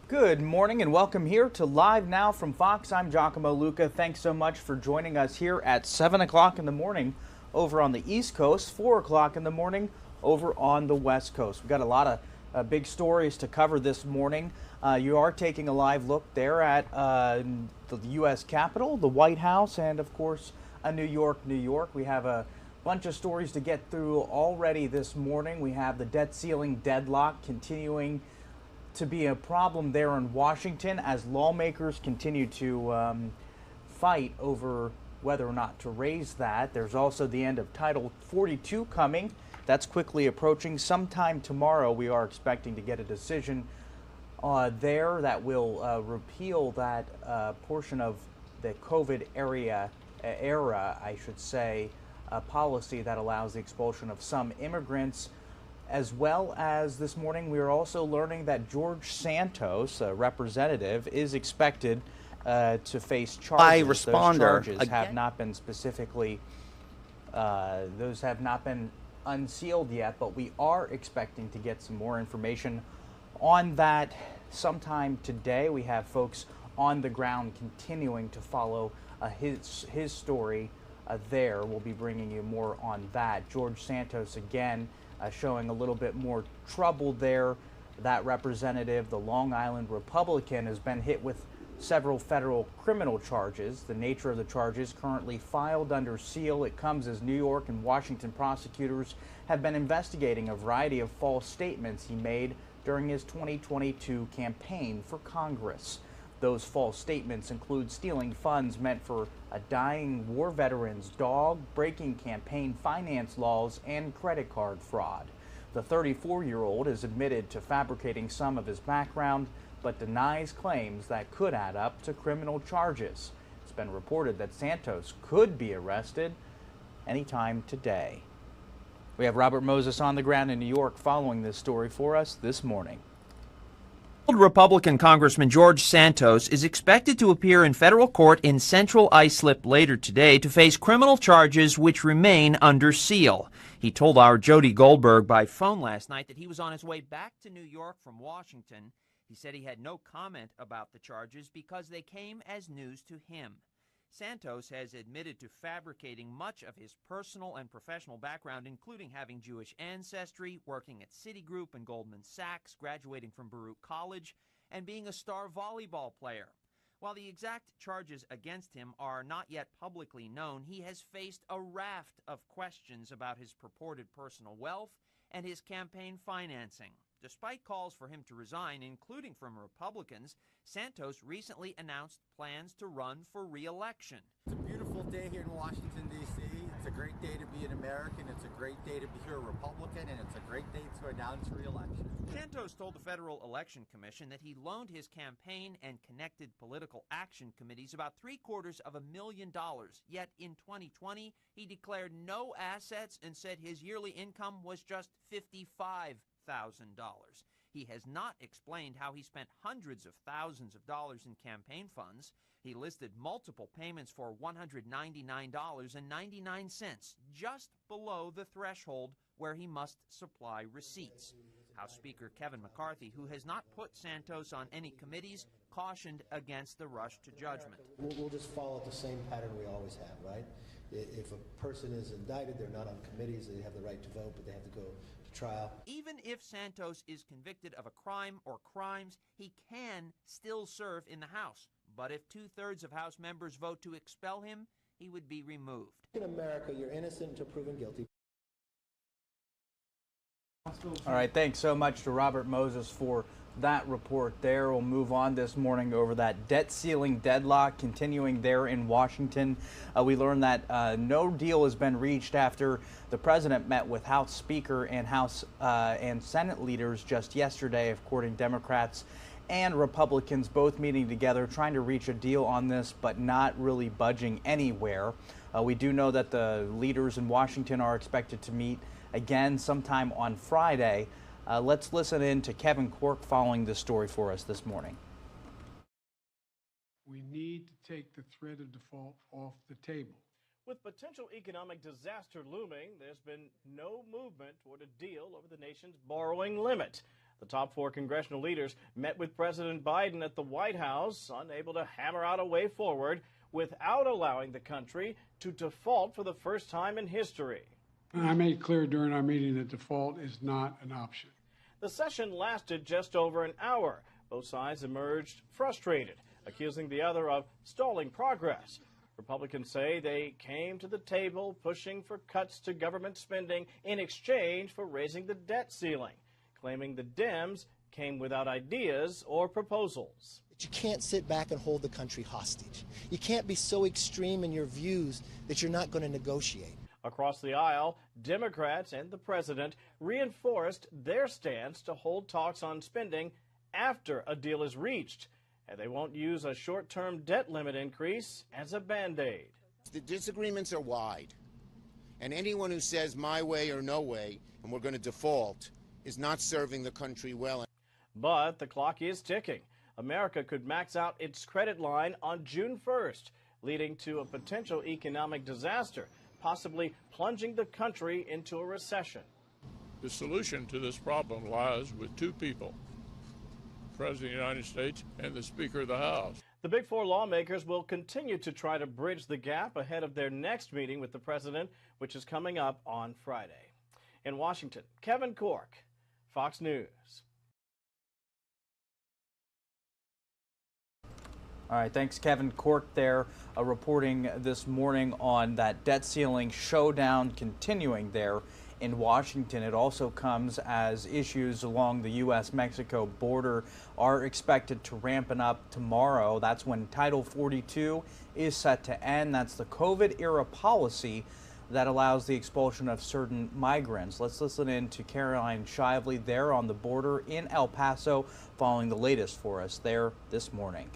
Good morning and welcome here to Live Now from Fox. I'm Giacomo Luca. Thanks so much for joining us here at 7 o'clock in the morning over on the East Coast, 4 o'clock in the morning over on the West Coast. We've got a lot of big stories to cover this morning. You are taking a live look there at the U.S. Capitol, the White House, and of course, New York, New York. We have a bunch of stories to get through already this morning. We have the debt ceiling deadlock continuing to be a problem there in Washington as lawmakers continue to fight over whether or not to raise that. There's also the end of Title 42 coming. That's quickly approaching. Sometime tomorrow we are expecting to get a decision there that will repeal that portion of the COVID era, I should say, policy that allows the expulsion of some immigrants. As well as this morning, we are also learning that George Santos, a representative, is expected to face charges. Those charges have not been specifically, those have not been unsealed yet, but we are expecting to get some more information on that sometime today. We have folks on the ground continuing to follow his story there. We'll be bringing you more on that. George Santos again showing a little bit more trouble there. That representative, the Long Island Republican, has been hit with several federal criminal charges. The nature of the charges currently filed under seal. It comes as New York and Washington prosecutors have been investigating a variety of false statements he made during his 2022 campaign for Congress. Those false statements include stealing funds meant for a dying war veteran's dog, breaking campaign finance laws, and credit card fraud. The 34-year-old is admitted to fabricating some of his background, but denies claims that could add up to criminal charges. It's been reported that Santos could be arrested anytime today. We have Robert Moses on the ground in New York following this story for us this morning. Republican Congressman George Santos is expected to appear in federal court in Central Islip later today to face criminal charges which remain under seal. He told our Jody Goldberg by phone last night that he was on his way back to New York from Washington. He said he had no comment about the charges because they came as news to him. Santos has admitted to fabricating much of his personal and professional background, including having Jewish ancestry, working at Citigroup and Goldman Sachs, graduating from Baruch College, and being a star volleyball player. While the exact charges against him are not yet publicly known, he has faced a raft of questions about his purported personal wealth and his campaign financing. Despite calls for him to resign, including from Republicans, Santos recently announced plans to run for re-election. It's a beautiful day here in Washington, D.C. It's a great day to be an American. It's a great day to be a Republican, and it's a great day to announce re-election. Santos told the Federal Election Commission that he loaned his campaign and connected political action committees about $750,000. Yet in 2020, he declared no assets and said his yearly income was just $55,000. He has not explained how he spent hundreds of thousands of dollars in campaign funds. He listed multiple payments for $199.99, just below the threshold where he must supply receipts. House Speaker Kevin McCarthy, who has not put Santos on any committees, cautioned against the rush to judgment. We'll just follow the same pattern we always have, right? If a person is indicted, they're not on committees, they have the right to vote, but they have to go to trial. Even if Santos is convicted of a crime or crimes, he can still serve in the House. But if 2/3 of House members vote to expel him, he would be removed. In America, you're innocent until proven guilty. All right, thanks so much to Robert Moses for that report there. We'll move on this morning over that debt ceiling deadlock continuing there in Washington. We learned that no deal has been reached after the president met with House Speaker and House and Senate leaders just yesterday, according to Democrats and Republicans both meeting together, trying to reach a deal on this, but not really budging anywhere. We do know that the leaders in Washington are expected to meet again sometime on Friday. Let's listen in to Kevin Quirk following this story for us this morning. We need to take the threat of default off the table. With potential economic disaster looming, there's been no movement toward a deal over the nation's borrowing limit. The top 4 congressional leaders met with President Biden at the White House, unable to hammer out a way forward without allowing the country to default for the first time in history. I made clear during our meeting that default is not an option. The session lasted just over an hour. Both sides emerged frustrated, accusing the other of stalling progress. Republicans say they came to the table pushing for cuts to government spending in exchange for raising the debt ceiling, claiming the Dems came without ideas or proposals. You can't sit back and hold the country hostage. You can't be so extreme in your views that you're not going to negotiate. Across the aisle, Democrats and the president reinforced their stance to hold talks on spending after a deal is reached, and they won't use a short-term debt limit increase as a Band-Aid. The disagreements are wide, and anyone who says my way or no way and we're going to default is not serving the country well. But the clock is ticking. America could max out its credit line on June 1st, leading to a potential economic disaster, possibly plunging the country into a recession. The solution to this problem lies with 2 people, the President of the United States and the Speaker of the House. The Big 4 lawmakers will continue to try to bridge the gap ahead of their next meeting with the president, which is coming up on Friday. In Washington, Kevin Corke, Fox News. All right, thanks, Kevin Corke there, reporting this morning on that debt ceiling showdown continuing there in Washington. It also comes as issues along the U.S.-Mexico border are expected to ramp up tomorrow. That's when Title 42 is set to end. That's the COVID-era policy that allows the expulsion of certain migrants. Let's listen in to Caroline Shively there on the border in El Paso, following the latest for us there this morning.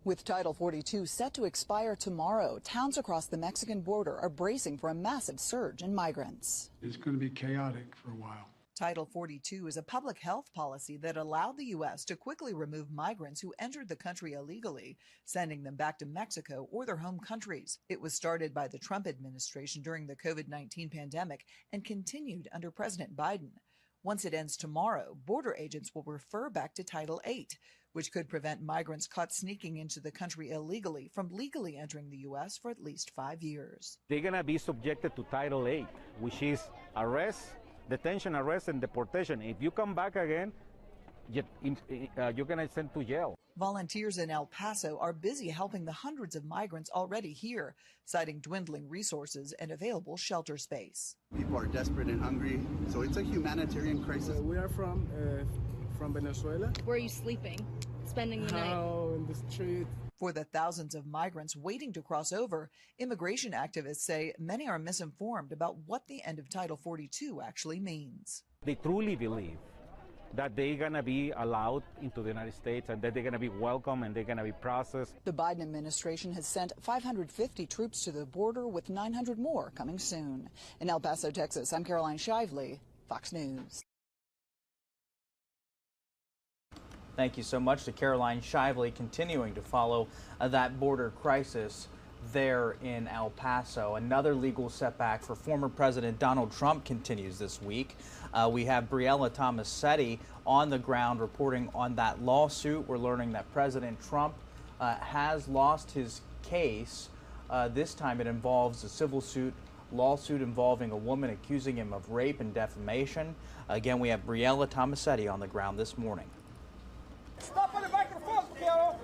With Title 42 set to expire tomorrow, towns across the Mexican border are bracing for a massive surge in migrants. It's going to be chaotic for a while. Title 42 is a public health policy that allowed the U.S. to quickly remove migrants who entered the country illegally, sending them back to Mexico or their home countries. It was started by the Trump administration during the COVID-19 pandemic and continued under President Biden. Once it ends tomorrow, border agents will refer back to Title 8, which could prevent migrants caught sneaking into the country illegally from legally entering the U.S. for at least 5 years. They're going to be subjected to Title 8, which is arrest, detention, arrest, and deportation. If you come back again, you're going to send to jail. Volunteers in El Paso are busy helping the hundreds of migrants already here, citing dwindling resources and available shelter space. People are desperate and hungry, so it's a humanitarian crisis. We are from Venezuela. Where are you sleeping? Spending the night? In the street. For the thousands of migrants waiting to cross over, immigration activists say many are misinformed about what the end of Title 42 actually means. They truly believe that they're going to be allowed into the United States and that they're going to be welcome and they're going to be processed. The Biden administration has sent 550 troops to the border, with 900 more coming soon. In El Paso, Texas, I'm Caroline Shively, Fox News. Thank you so much to Caroline Shively, continuing to follow that border crisis there in El Paso. Another legal setback for former President Donald Trump continues this week. We have Briella Tomasetti on the ground reporting on that lawsuit. We're learning that President Trump has lost his case. This time it involves a civil lawsuit involving a woman accusing him of rape and defamation. Again, we have Briella Tomasetti on the ground this morning. Stop on the microphone, Carol.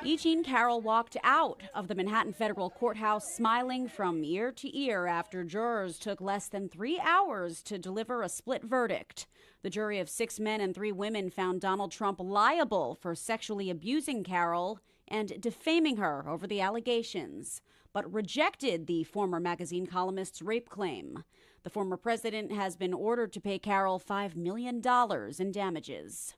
E. Jean Carroll walked out of the Manhattan Federal Courthouse smiling from ear to ear after jurors took less than 3 hours to deliver a split verdict. The jury of 6 men and 3 women found Donald Trump liable for sexually abusing Carroll and defaming her over the allegations, but rejected the former magazine columnist's rape claim. The former president has been ordered to pay Carroll $5 million in damages.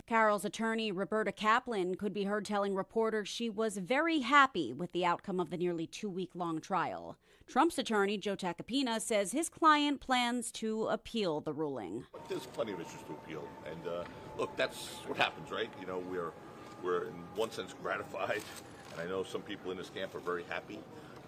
Carroll's attorney, Roberta Kaplan, could be heard telling reporters she was very happy with the outcome of the nearly 2-week-long trial. Trump's attorney, Joe Tacopina, says his client plans to appeal the ruling. There's plenty of issues to appeal, and look, that's what happens, right? You know, we're in one sense gratified, and I know some people in this camp are very happy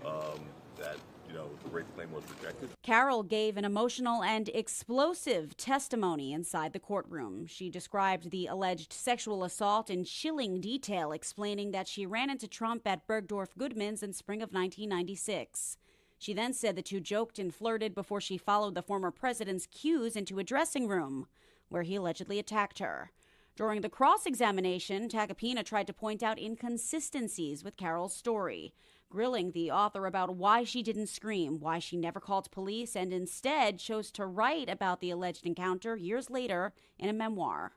that the rape claim was rejected. Carol gave an emotional and explosive testimony inside the courtroom. She described the alleged sexual assault in chilling detail, explaining that she ran into Trump at Bergdorf Goodman's in spring of 1996. She then said the two joked and flirted before she followed the former president's cues into a dressing room, where he allegedly attacked her. During the cross-examination, Tacopina tried to point out inconsistencies with Carol's story, grilling the author about why she didn't scream, why she never called police, and instead chose to write about the alleged encounter years later in a memoir.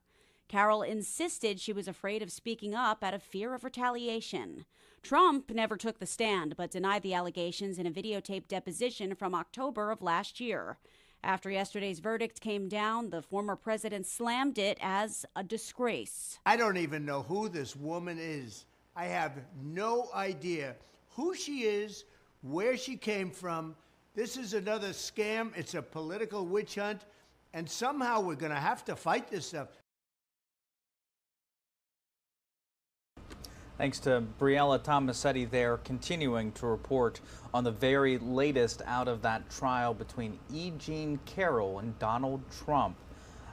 Carol insisted she was afraid of speaking up out of fear of retaliation. Trump never took the stand, but denied the allegations in a videotaped deposition from October of last year. After yesterday's verdict came down, the former president slammed it as a disgrace. I don't even know who this woman is. I have no idea who she is, where she came from. This is another scam. It's a political witch hunt. And somehow we're going to have to fight this stuff. Thanks to Briella Tomasetti there, continuing to report on the very latest out of that trial between E. Jean Carroll and Donald Trump.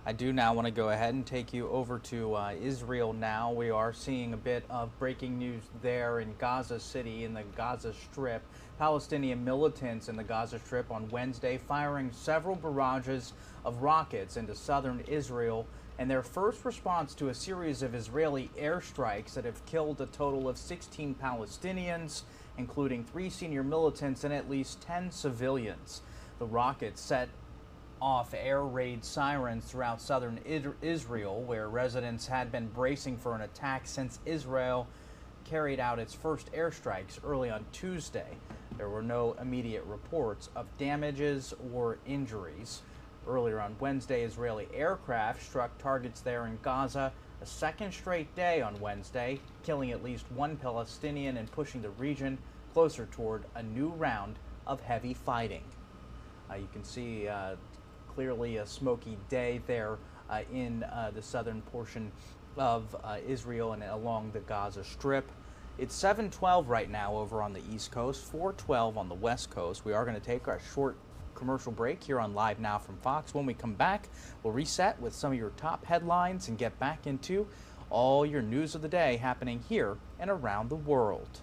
I do now want to go ahead and take you over to Israel now. We are seeing a bit of breaking news there in Gaza City, in the Gaza Strip. Palestinian militants in the Gaza Strip on Wednesday firing several barrages of rockets into southern Israel, and their first response to a series of Israeli airstrikes that have killed a total of 16 Palestinians, including 3 senior militants and at least 10 civilians. The rockets set off air raid sirens throughout southern Israel, where residents had been bracing for an attack since Israel carried out its first airstrikes early on Tuesday. There were no immediate reports of damages or injuries. Earlier on Wednesday, Israeli aircraft struck targets there in Gaza a second straight day on Wednesday, killing at least 1 Palestinian and pushing the region closer toward a new round of heavy fighting. You can see clearly a smoky day there in the southern portion of Israel and along the Gaza Strip. It's 7:12 right now over on the East Coast, 4:12 on the West Coast. We are going to take our short commercial break here on Live Now from Fox. When we come back, we'll reset with some of your top headlines and get back into all your news of the day happening here and around the world.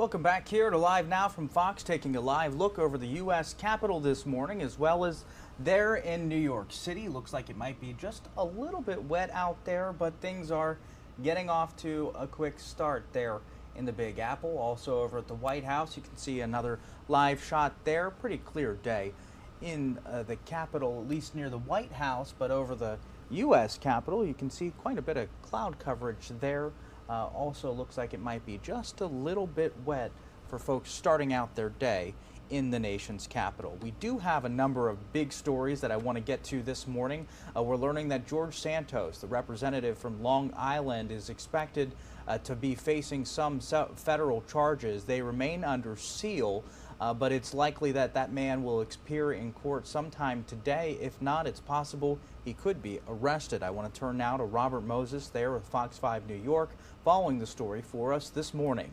Welcome back here to Live Now from Fox, taking a live look over the U.S. Capitol this morning, as well as there in New York City. Looks like it might be just a little bit wet out there, but things are getting off to a quick start there in the Big Apple. Also over at the White House, you can see another live shot there. Pretty clear day in the Capitol, at least near the White House, but over the U.S. Capitol, you can see quite a bit of cloud coverage there. Also looks like it might be just a little bit wet for folks starting out their day in the nation's capital. We do have a number of big stories that I want to get to this morning. We're learning that George Santos, the representative from Long Island, is expected to be facing some federal charges. They remain under seal, but it's likely that that man will appear in court sometime today. If not, it's possible he could be arrested. I want to turn now to Robert Moses there with Fox 5 New York, following the story for us this morning.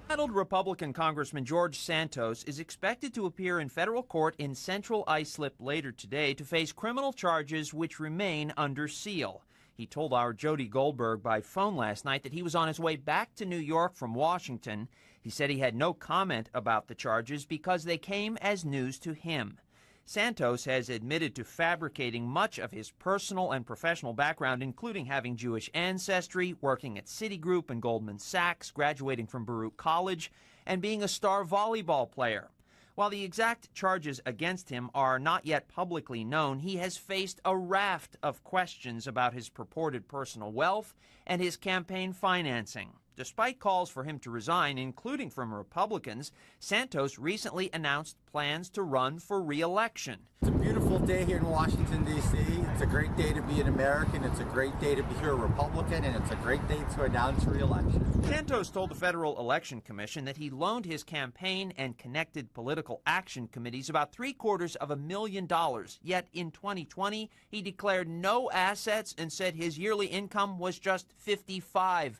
Embattled Republican Congressman George Santos is expected to appear in federal court in Central Islip later today to face criminal charges which remain under seal. He told our Jody Goldberg by phone last night that he was on his way back to New York from Washington. He said he had no comment about the charges because they came as news to him. Santos has admitted to fabricating much of his personal and professional background, including having Jewish ancestry, working at Citigroup and Goldman Sachs, graduating from Baruch College, and being a star volleyball player. While the exact charges against him are not yet publicly known, he has faced a raft of questions about his purported personal wealth and his campaign financing. Despite calls for him to resign, including from Republicans, Santos recently announced plans to run for re-election. It's a beautiful day here in Washington, D.C. It's a great day to be an American. It's a great day to be a Republican, and it's a great day to announce re-election. Santos told the Federal Election Commission that he loaned his campaign and connected political action committees about $750,000. Yet in 2020, he declared no assets and said his yearly income was just $55,000.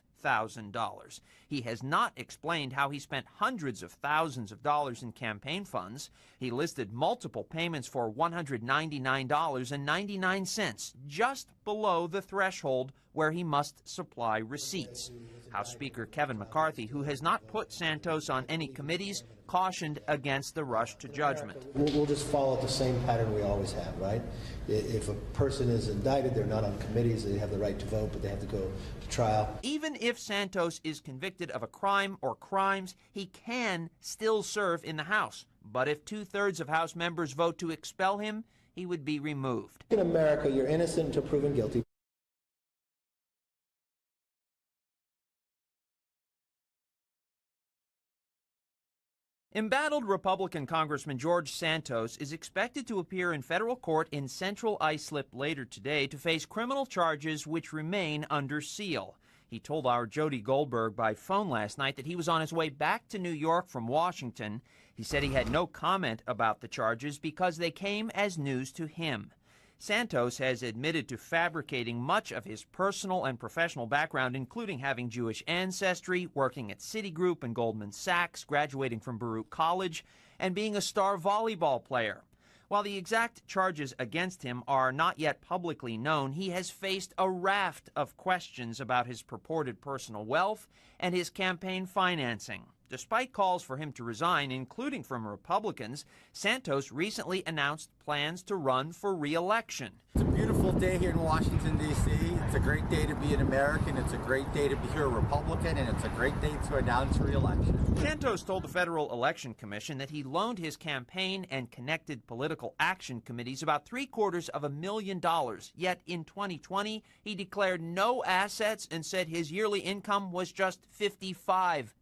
He has not explained how he spent hundreds of thousands of dollars in campaign funds. He listed multiple payments for $199.99, just below the threshold where he must supply receipts. House Speaker Kevin McCarthy, who has not put Santos on any committees, cautioned against the rush to judgment. We'll just follow the same pattern we always have, right? If a person is indicted, they're not on committees, they have the right to vote, but they have to go to trial. Even if Santos is convicted of a crime or crimes, he can still serve in the House. But if 2/3 of House members vote to expel him, he would be removed. In America, you're innocent until proven guilty. Embattled Republican Congressman George Santos is expected to appear in federal court in Central Islip later today to face criminal charges which remain under seal. He told our Jody Goldberg by phone last night that he was on his way back to New York from Washington. He said he had no comment about the charges because they came as news to him. Santos has admitted to fabricating much of his personal and professional background, including having Jewish ancestry, working at Citigroup and Goldman Sachs, graduating from Baruch College, and being a star volleyball player. While the exact charges against him are not yet publicly known, he has faced a raft of questions about his purported personal wealth and his campaign financing. Despite calls for him to resign, including from Republicans, Santos recently announced plans to run for re-election. It's a beautiful day here in Washington, D.C. It's a great day to be an American. It's a great day to be a Republican, and it's a great day to announce re-election. Santos told the Federal Election Commission that he loaned his campaign and connected political action committees about $750,000. Yet in 2020, he declared no assets and said his yearly income was just $55,000.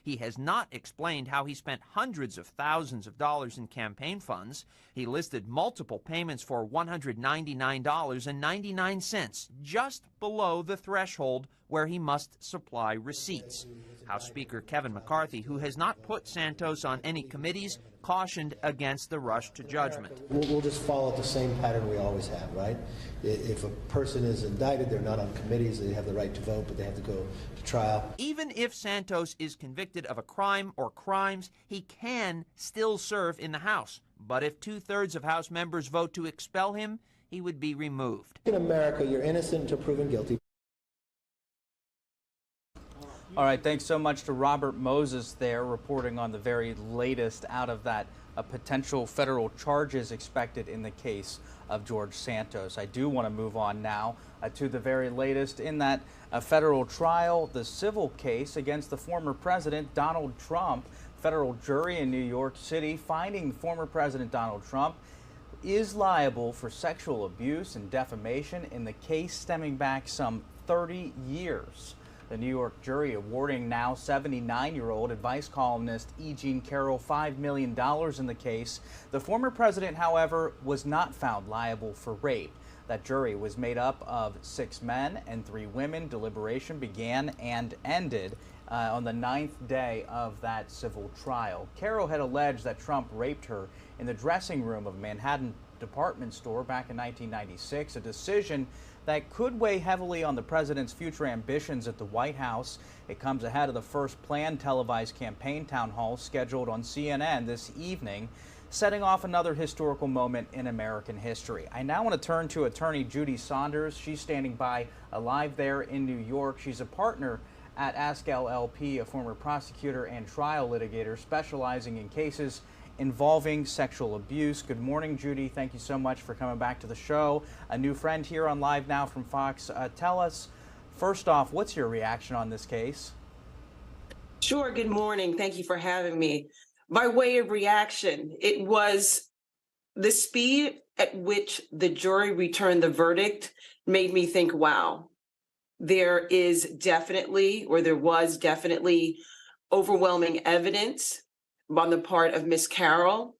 He has not explained how he spent hundreds of thousands of dollars in campaign funds. He listed multiple payments for $199.99, just below the threshold where he must supply receipts. House Speaker Kevin McCarthy, who has not put Santos on any committees, cautioned against the rush to judgment. We'll just follow the same pattern we always have, right? If a person is indicted, they're not on committees, they have the right to vote, but they have to go to trial. Even if Santos is convicted of a crime or crimes, he can still serve in the House. But if 2/3 of House members vote to expel him, he would be removed. In America, you're innocent until proven guilty. All right, thanks so much to Robert Moses there, reporting on the very latest out of that potential federal charges expected in the case of George Santos. I do want to move on now to the very latest in that federal trial, the civil case against the former president, Donald Trump. Federal jury in New York City finding former President Donald Trump is liable for sexual abuse and defamation in the case stemming back some 30 years. The New York jury awarding now 79-year-old advice columnist E. Jean Carroll $5 million in the case. The former president, however, was not found liable for rape. That jury was made up of 6 men and 3 women. Deliberation began and ended on the 9th day of that civil trial. Carroll had alleged that Trump raped her in the dressing room of a Manhattan department store back in 1996, a decision that could weigh heavily on the president's future ambitions at the White House. It comes ahead of the first planned televised campaign town hall scheduled on CNN this evening, setting off another historical moment in American history. I now want to turn to attorney Judy Saunders. She's standing by live there in New York. She's a partner at Ask LLP, a former prosecutor and trial litigator specializing in cases involving sexual abuse. Good morning, Judy. Thank you so much for coming back to the show. A new friend here on Live Now from Fox. Tell us, first off, what's your reaction on this case? Sure. Good morning. Thank you for having me. By way of reaction, it was the speed at which the jury returned the verdict made me think, wow, there was definitely overwhelming evidence on the part of Ms. Carroll.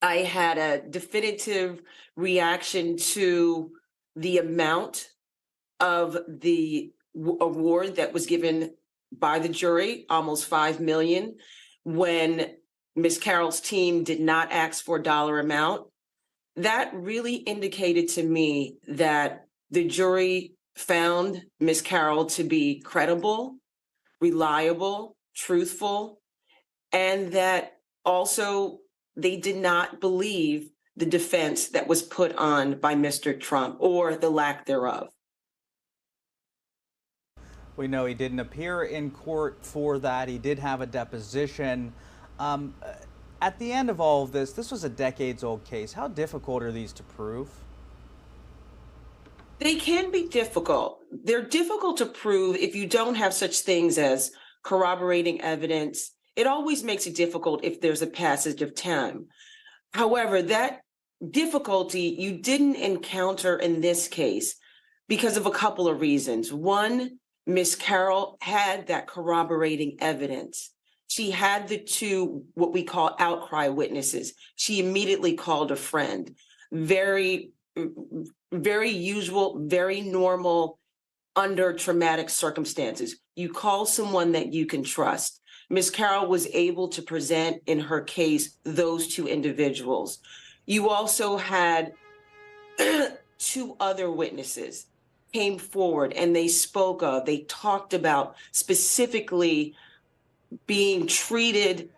I had a definitive reaction to the amount of the award that was given by the jury, almost $5 million, when Ms. Carroll's team did not ask for a dollar amount. That really indicated to me that the jury found Ms. Carroll to be credible, reliable, truthful, and that also they did not believe the defense that was put on by Mr. Trump, or the lack thereof. We know he didn't appear in court for that. He did have a deposition. At the end of all of this was a decades-old case. How difficult are these to prove? They can be difficult. They're difficult to prove if you don't have such things as corroborating evidence. It always makes it difficult if there's a passage of time. However, that difficulty you didn't encounter in this case because of a couple of reasons. One, Ms. Carroll had that corroborating evidence. She had the 2, what we call outcry witnesses. She immediately called a friend. Very usual, very normal under traumatic circumstances. You call someone that you can trust. Ms. Carroll was able to present in her case those 2 individuals. You also had 2 other witnesses came forward and they talked about specifically being treated,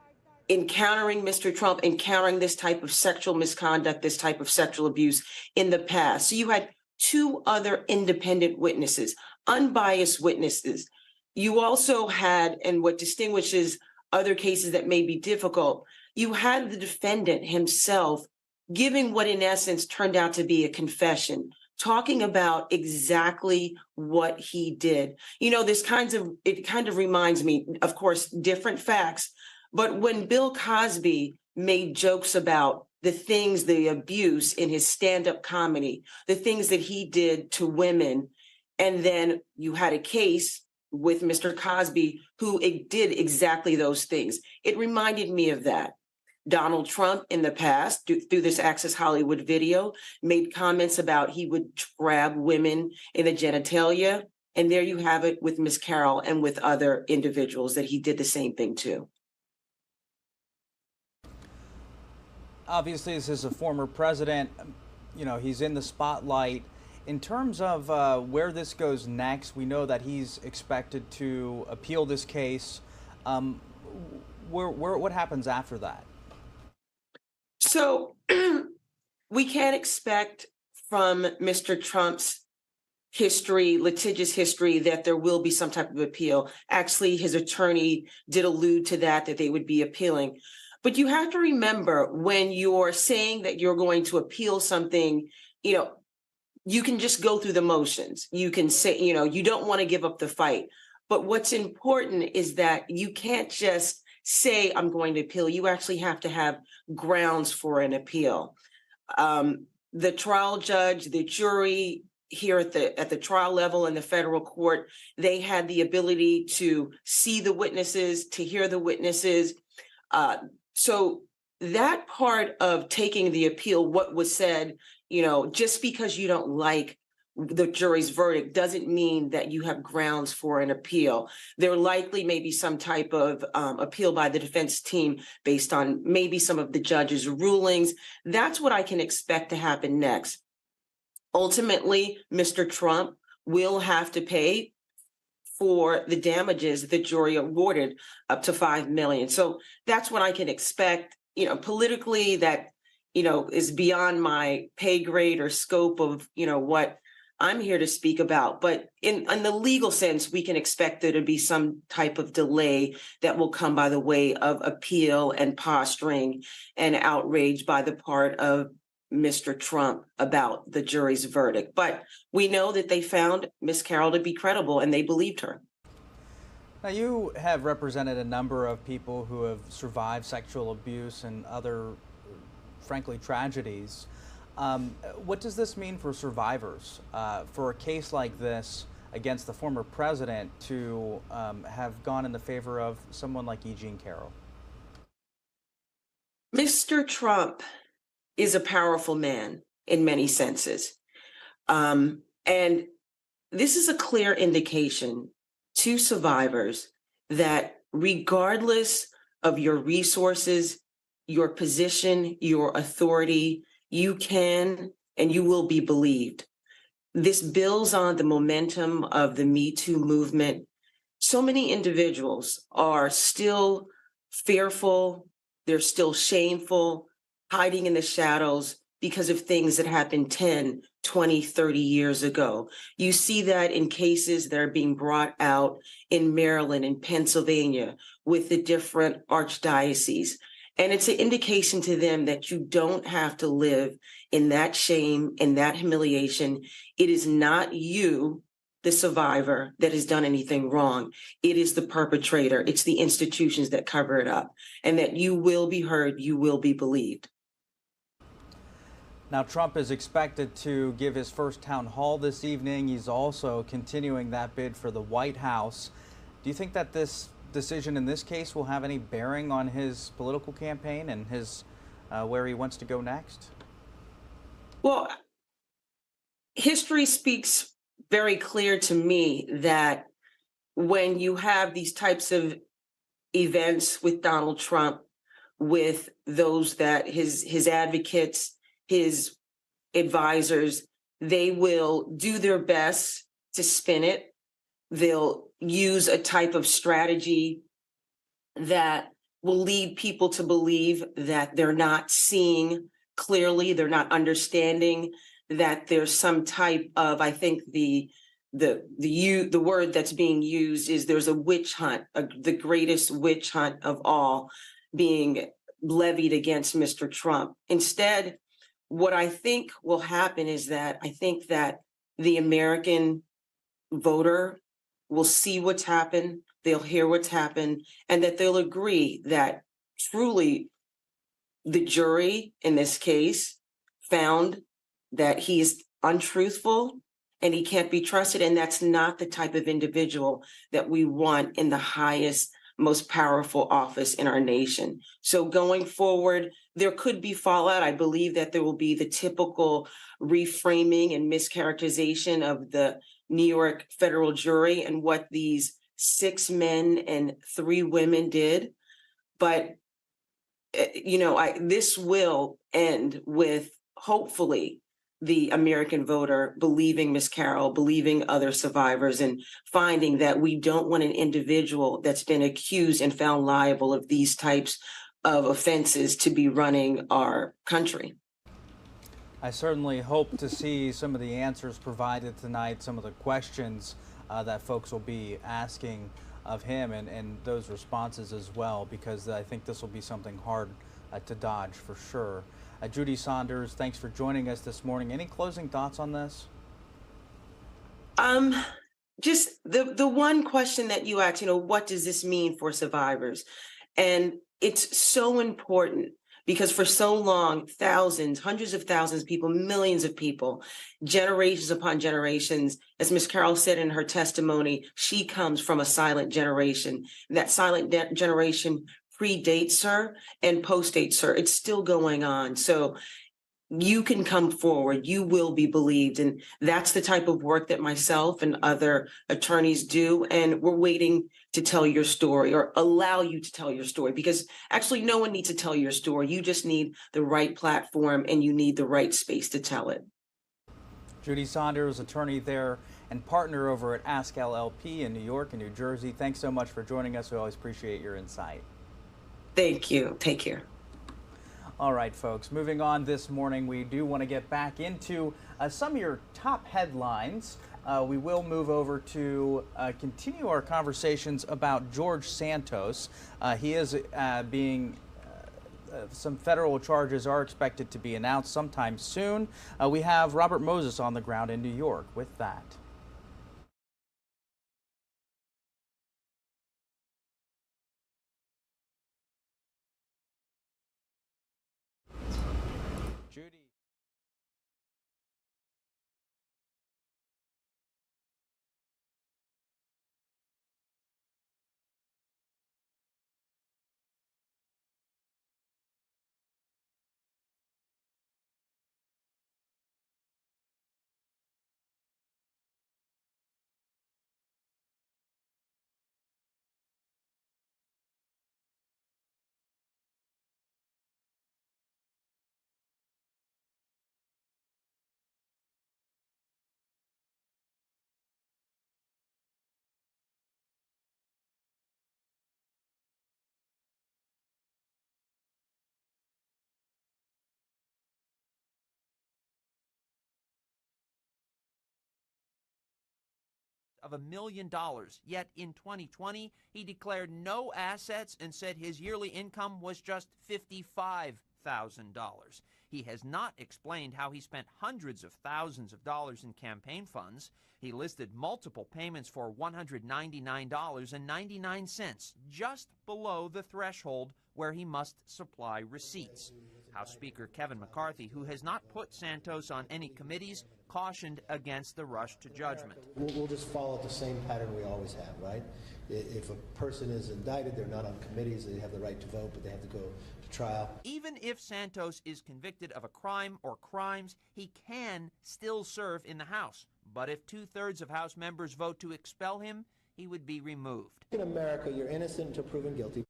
encountering Mr. Trump, encountering this type of sexual misconduct, this type of sexual abuse in the past. So you had 2 other independent witnesses, unbiased witnesses. You also had, and what distinguishes other cases that may be difficult, you had the defendant himself giving what in essence turned out to be a confession, talking about exactly what he did. You know, it kind of reminds me, of course, different facts, but when Bill Cosby made jokes about the abuse in his stand-up comedy, the things that he did to women, and then you had a case with Mr. Cosby who did exactly those things. It reminded me of that. Donald Trump in the past, through this Access Hollywood video, made comments about he would grab women in the genitalia. And there you have it with Ms. Carroll and with other individuals that he did the same thing to. Obviously, this is a former president. You know, he's in the spotlight. In terms of where this goes next, we know that he's expected to appeal this case. What happens after that? So we can't expect from Mr. Trump's litigious history, that there will be some type of appeal. Actually, his attorney did allude to that they would be appealing. But you have to remember, when you're saying that you're going to appeal something, you can just go through the motions. You can say, you don't want to give up the fight. But what's important is that you can't just say, I'm going to appeal. You actually have to have grounds for an appeal. The trial judge, the jury here at the trial level in the federal court, they had the ability to see the witnesses, to hear the witnesses. So that part of taking the appeal, what was said, just because you don't like the jury's verdict doesn't mean that you have grounds for an appeal. There likely may be some type of appeal by the defense team based on maybe some of the judge's rulings. That's what I can expect to happen next. Ultimately, Mr. Trump will have to pay for the damages the jury awarded, up to $5 million. So that's what I can expect. Politically, that is beyond my pay grade or scope of what I'm here to speak about. But in the legal sense, we can expect there to be some type of delay that will come by the way of appeal and posturing and outrage by the part of Mr. Trump about the jury's verdict. But we know that they found Ms. Carroll to be credible and they believed her. Now, you have represented a number of people who have survived sexual abuse and other, frankly, tragedies. What does this mean for survivors, for a case like this against the former president to have gone in the favor of someone like E. Jean Carroll? Mr. Trump is a powerful man in many senses. And this is a clear indication to survivors that regardless of your resources, your position, your authority, you can and you will be believed. This builds on the momentum of the Me Too movement. So many individuals are still fearful, they're still shameful, hiding in the shadows because of things that happened 10, 20, 30 years ago. You see that in cases that are being brought out in Maryland and Pennsylvania with the different archdioceses. And it's an indication to them that you don't have to live in that shame, in that humiliation. It is not you, the survivor, that has done anything wrong. It is the perpetrator. It's the institutions that cover it up. And that you will be heard, you will be believed. Now, Trump is expected to give his first town hall this evening. He's also continuing that bid for the White House. Do you think that this decision in this case will have any bearing on his political campaign and his where he wants to go next? Well, history speaks very clear to me that when you have these types of events with Donald Trump, with those that his advocates, his advisors, they will do their best to spin it. They'll use a type of strategy that will lead people to believe that they're not seeing clearly, they're not understanding, that there's some type of, I think the word that's being used is there's a witch hunt, the greatest witch hunt of all being levied against Mr. Trump. Instead, what I think will happen is that I think that the American voter will see what's happened, they'll hear what's happened, and that they'll agree that truly the jury in this case found that he is untruthful and he can't be trusted. And that's not the type of individual that we want in the highest, most powerful office in our nation. So going forward, there could be fallout. I believe that there will be the typical reframing and mischaracterization of the New York federal jury and what these 6 men and 3 women did. But, this will end with, hopefully, the American voter believing Ms. Carroll, believing other survivors, and finding that we don't want an individual that's been accused and found liable of these types of offenses to be running our country. I certainly hope to see some of the answers provided tonight, some of the questions that folks will be asking of him, and those responses as well, because I think this will be something hard to dodge for sure. Judy Saunders, thanks for joining us this morning. Any closing thoughts on this? Just the one question that you asked, what does this mean for survivors? And it's so important because for so long, thousands, hundreds of thousands of people, millions of people, generations upon generations, as Ms. Carroll said in her testimony, she comes from a silent generation. That silent generation predates her and postdates her. It's still going on. So you can come forward, you will be believed. And that's the type of work that myself and other attorneys do. And we're waiting to tell your story or allow you to tell your story, because actually no one needs to tell your story. You just need the right platform and you need the right space to tell it. Judy Saunders, attorney there and partner over at Ask LLP in New York and New Jersey. Thanks so much for joining us. We always appreciate your insight. Thank you. Take care. All right, folks, moving on this morning, we do want to get back into some of your top headlines. We will move over to continue our conversations about George Santos. He is some federal charges are expected to be announced sometime soon. We have Robert Moses on the ground in New York with that. of $1 million. Yet in 2020, he declared no assets and said his yearly income was just $55,000. He has not explained how he spent hundreds of thousands of dollars in campaign funds. He listed multiple payments for $199.99, just below the threshold where he must supply receipts. House Speaker Kevin McCarthy, who has not put Santos on any committees, cautioned against the rush to judgment. We'll just follow the same pattern we always have, right? If a person is indicted, they're not on committees, they have the right to vote, but they have to go to trial. Even if Santos is convicted of a crime or crimes, he can still serve in the House. But if 2/3 of House members vote to expel him, he would be removed. In America, you're innocent until proven guilty.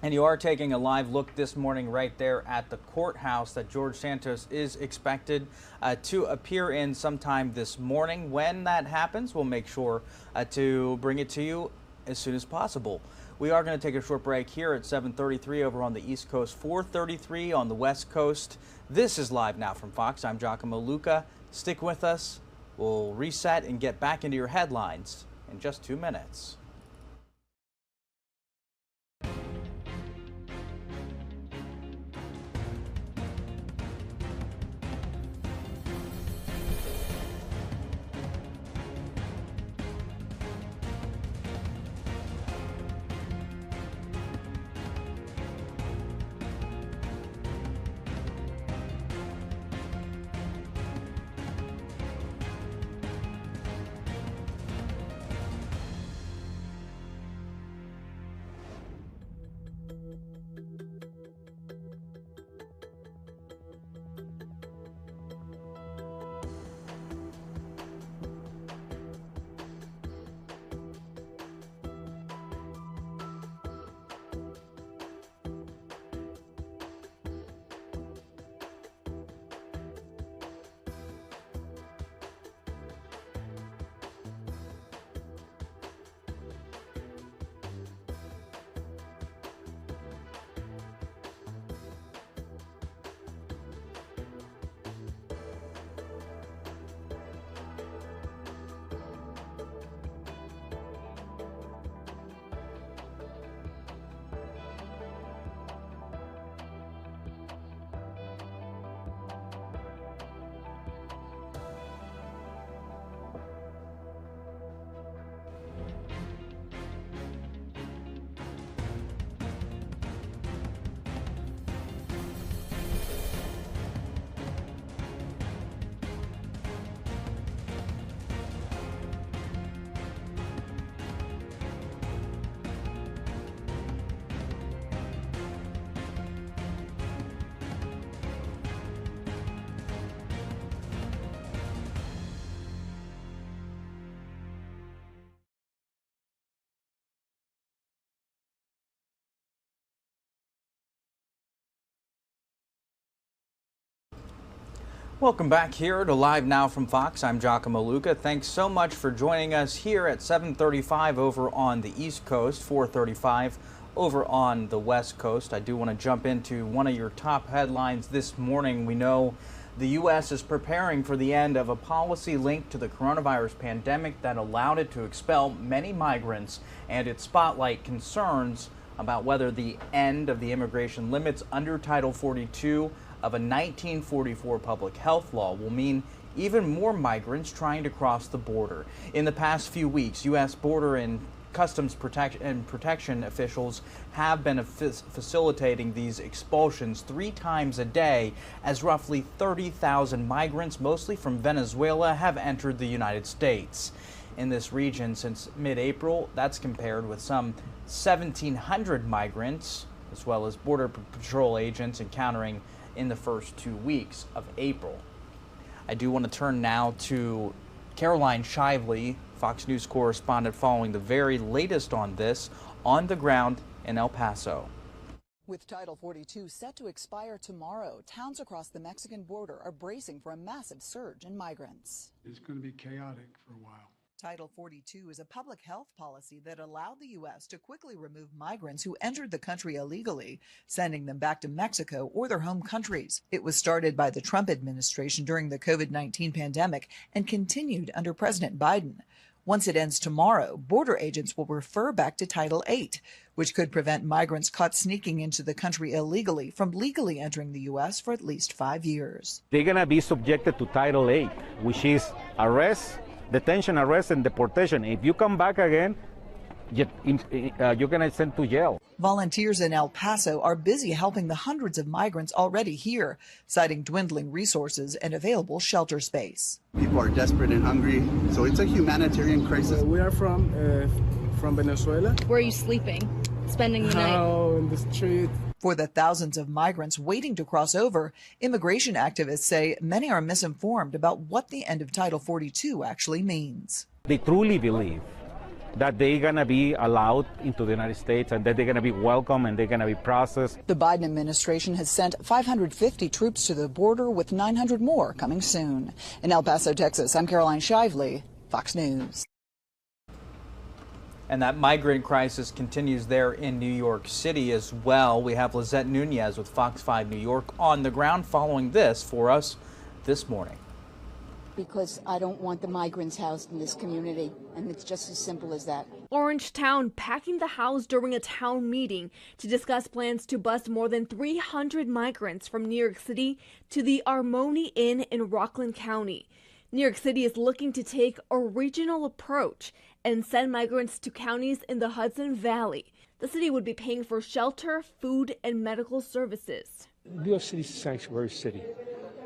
And you are taking a live look this morning right there at the courthouse that George Santos is expected to appear in sometime this morning. When that happens, we'll make sure to bring it to you as soon as possible. We are going to take a short break here at 7:33 over on the East Coast, 4:33 on the West Coast. This is Live Now from Fox. I'm Giacomo Luca. Stick with us. We'll reset and get back into your headlines in just 2 minutes. Welcome back here to Live Now from Fox. I'm Giacomo Luca. Thanks so much for joining us here at 7:35 over on the East Coast, 4:35 over on the West Coast. I do want to jump into one of your top headlines this morning. We know the U.S. is preparing for the end of a policy linked to the coronavirus pandemic that allowed it to expel many migrants, and it spotlight concerns about whether the end of the immigration limits under Title 42 of a 1944 public health law will mean even more migrants trying to cross the border. In the past few weeks, U.S. Border and Customs Protection officials have been facilitating these expulsions 3 times a day as roughly 30,000 migrants, mostly from Venezuela, have entered the United States. In this region since mid-April, that's compared with some 1,700 migrants, as well as Border Patrol agents encountering in the first 2 weeks of April. I do want to turn now to Caroline Shively, Fox News correspondent, following the very latest on this on the ground in El Paso. With Title 42 set to expire tomorrow, towns across the Mexican border are bracing for a massive surge in migrants. It's going to be chaotic for a while. Title 42 is a public health policy that allowed the U.S. to quickly remove migrants who entered the country illegally, sending them back to Mexico or their home countries. It was started by the Trump administration during the COVID-19 pandemic and continued under President Biden. Once it ends tomorrow, border agents will refer back to Title 8, which could prevent migrants caught sneaking into the country illegally from legally entering the U.S. for at least 5 years. They're going to be subjected to Title 8, which is arrest, detention, arrest, and deportation. If you come back again, you're going to send to jail. Volunteers in El Paso are busy helping the hundreds of migrants already here, citing dwindling resources and available shelter space. People are desperate and hungry, so it's a humanitarian crisis. We are from Venezuela. Where are you sleeping? Spending the night? Oh, in the street. For the thousands of migrants waiting to cross over, immigration activists say many are misinformed about what the end of Title 42 actually means. They truly believe that they're going to be allowed into the United States and that they're going to be welcome and they're going to be processed. The Biden administration has sent 550 troops to the border, with 900 more coming soon. In El Paso, Texas, I'm Caroline Shively, Fox News. And that migrant crisis continues there in New York City as well. We have Lizette Nunez with Fox 5 New York on the ground following this for us this morning. Because I don't want the migrants housed in this community, and it's just as simple as that. Orangetown packing the house during a town meeting to discuss plans to bus more than 300 migrants from New York City to the Armoni Inn in Rockland County. New York City is looking to take a regional approach and send migrants to counties in the Hudson Valley. The city would be paying for shelter, food, and medical services. New York City is a sanctuary city.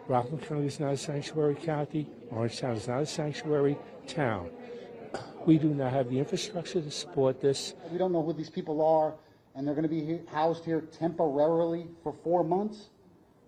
Rockland County is not a sanctuary county. Orangetown is not a sanctuary town. We do not have the infrastructure to support this. We don't know who these people are, and they're going to be housed here temporarily for 4 months.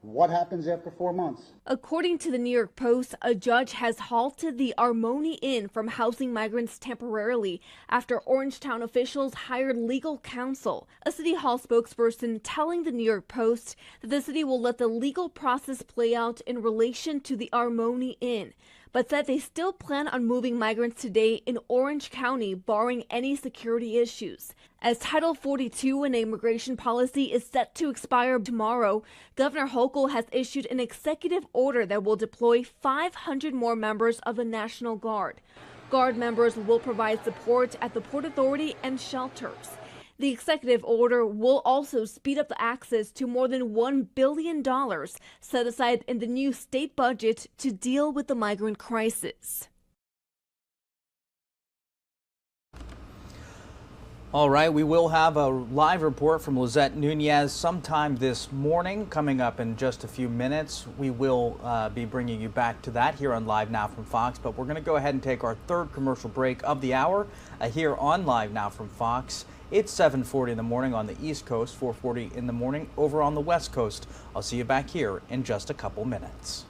What happens after 4 months? According to the New York Post, a judge has halted the Armoni Inn from housing migrants temporarily after Orangetown officials hired legal counsel. A City Hall spokesperson telling the New York Post that the city will let the legal process play out in relation to the Armoni Inn, but said they still plan on moving migrants today in Orange County, barring any security issues. As Title 42, an immigration policy, is set to expire tomorrow, Governor Hochul has issued an executive order that will deploy 500 more members of the National Guard. Guard members will provide support at the Port Authority and shelters. The executive order will also speed up the access to more than $1 billion set aside in the new state budget to deal with the migrant crisis. All right, we will have a live report from Lizette Nunez sometime this morning. Coming up in just a few minutes, we will be bringing you back to that here on Live Now from Fox. But we're going to go ahead and take our third commercial break of the hour here on Live Now from Fox. It's 7:40 in the morning on the East Coast, 4:40 in the morning over on the West Coast. I'll see you back here in just a couple minutes.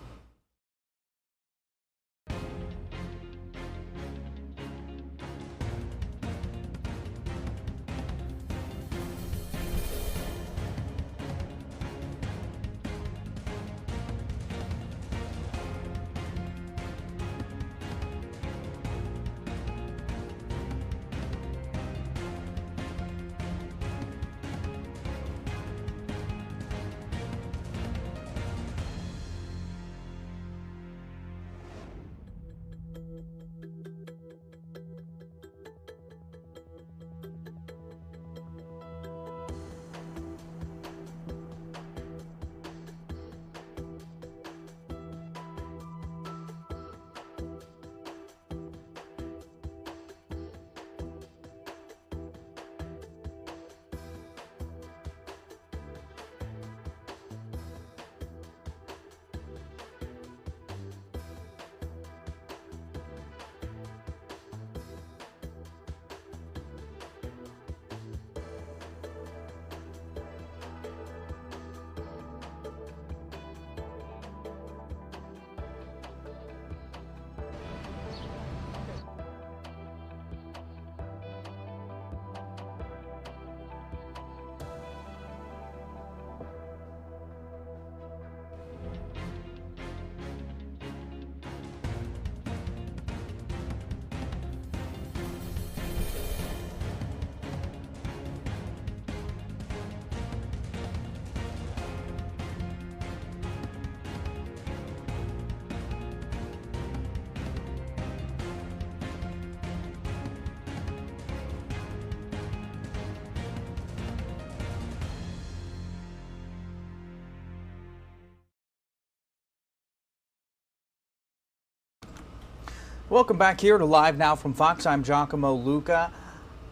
Welcome back here to Live Now from Fox. I'm Giacomo Luca.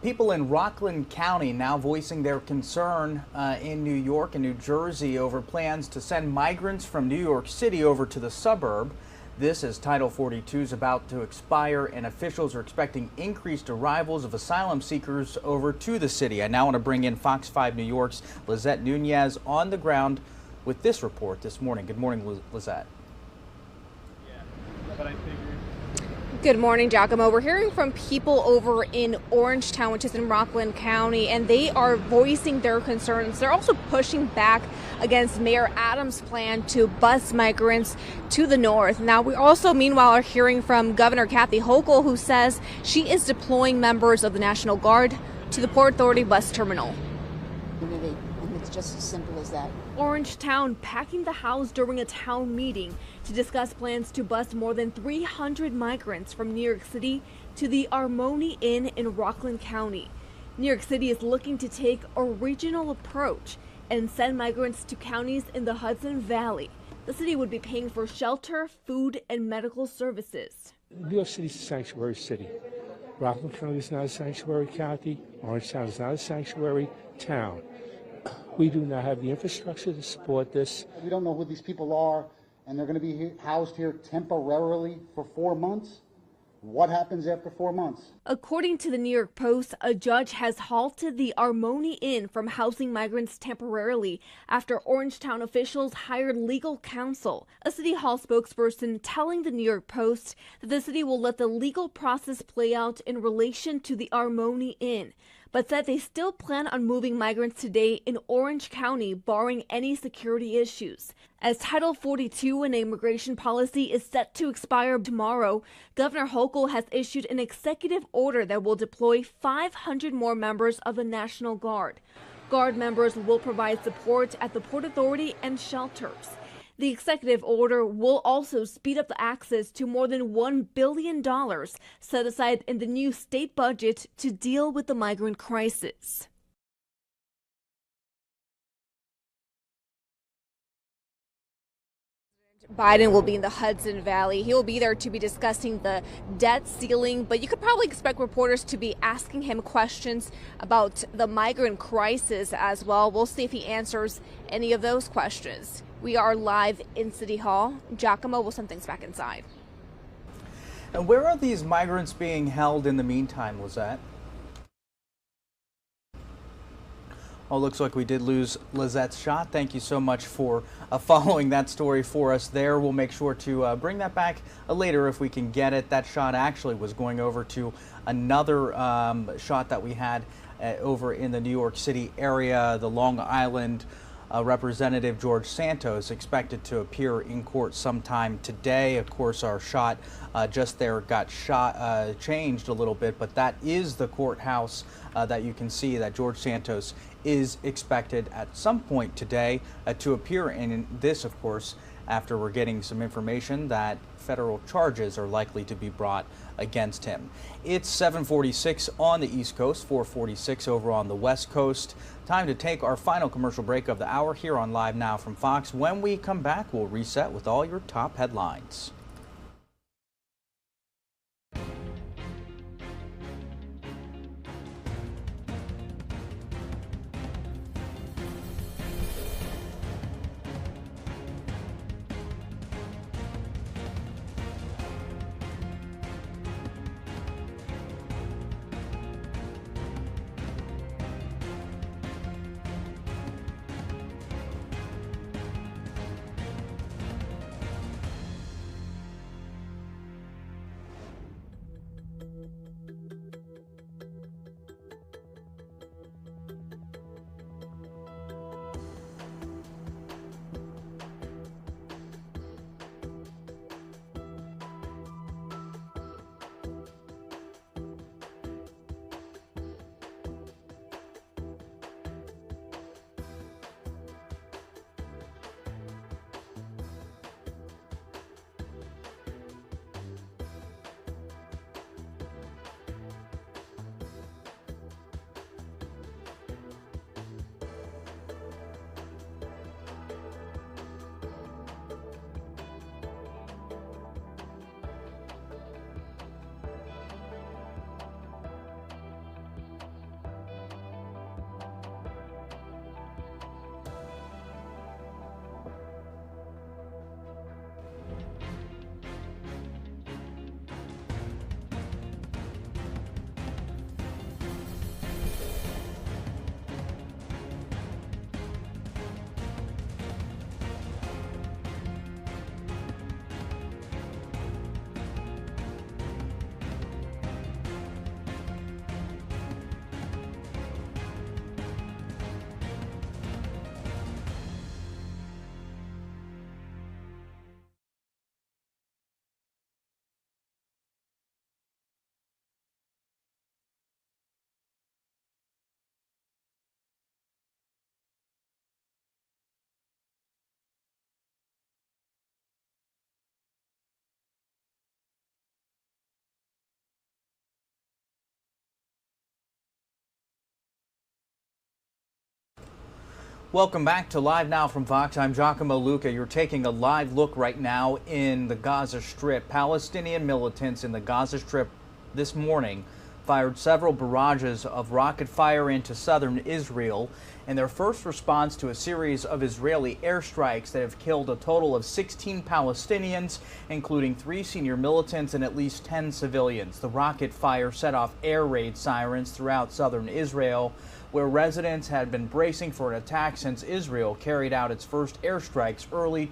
People in Rockland County now voicing their concern in New York and New Jersey over plans to send migrants from New York City over to the suburb. This as Title 42 is about to expire and officials are expecting increased arrivals of asylum seekers over to the city. I now want to bring in Fox 5 New York's Lizette Nunez on the ground with this report this morning. Good morning, Lizette. Good morning, Giacomo. We're hearing from people over in Orangetown, which is in Rockland County, and they are voicing their concerns. They're also pushing back against Mayor Adams' plan to bus migrants to the north. Now, we also, meanwhile, are hearing from Governor Kathy Hochul, who says she is deploying members of the National Guard to the Port Authority bus terminal. And it's just as simple as that. Orangetown packing the house during a town meeting to discuss plans to bus more than 300 migrants from New York City to the Armoni Inn in Rockland County. New York City is looking to take a regional approach and send migrants to counties in the Hudson Valley. The city would be paying for shelter, food, and medical services. New York City is a sanctuary city. Rockland County is not a sanctuary county. Orangetown is not a sanctuary town. We do not have the infrastructure to support this. We don't know who these people are, and they're going to be housed here temporarily for 4 months. What happens after 4 months? According to the New York Post, a judge has halted the Armoni Inn from housing migrants temporarily after Orangetown officials hired legal counsel. A City Hall spokesperson telling the New York Post that the city will let the legal process play out in relation to the Armoni Inn, but said they still plan on moving migrants today in Orange County, barring any security issues. As Title 42 in immigration policy is set to expire tomorrow, Governor Hochul has issued an executive order that will deploy 500 more members of the National Guard. Guard members will provide support at the Port Authority and shelters. The executive order will also speed up the access to more than $1 billion set aside in the new state budget to deal with the migrant crisis. Biden will be in the Hudson Valley. He will be there to be discussing the debt ceiling, but you could probably expect reporters to be asking him questions about the migrant crisis as well. We'll see if he answers any of those questions. We are live in City Hall. Giacomo will send things back inside. And where are these migrants being held in the meantime, Lizette? Oh, looks like we did lose Lizette's shot. Thank you so much for following that story for us there. We'll make sure to bring that back later if we can get it. That shot actually was going over to another shot that we had over in the New York City area, the Long Island. Representative George Santos expected to appear in court sometime today. Of course, our shot just there got changed a little bit, but that is the courthouse that you can see that George Santos is expected at some point today to appear in. This, of course, after we're getting some information that federal charges are likely to be brought against him. It's 7:46 on the East Coast, 4:46 over on the West Coast. Time to take our final commercial break of the hour here on Live Now from Fox. When we come back, we'll reset with all your top headlines. Welcome back to Live Now from Fox. I'm Giacomo Luca. You're taking a live look right now in the Gaza Strip. Palestinian militants in the Gaza Strip this morning fired several barrages of rocket fire into southern Israel in their first response to a series of Israeli airstrikes that have killed a total of 16 Palestinians, including 3 senior militants and at least 10 civilians. The rocket fire set off air raid sirens throughout southern Israel, where residents had been bracing for an attack since Israel carried out its first airstrikes early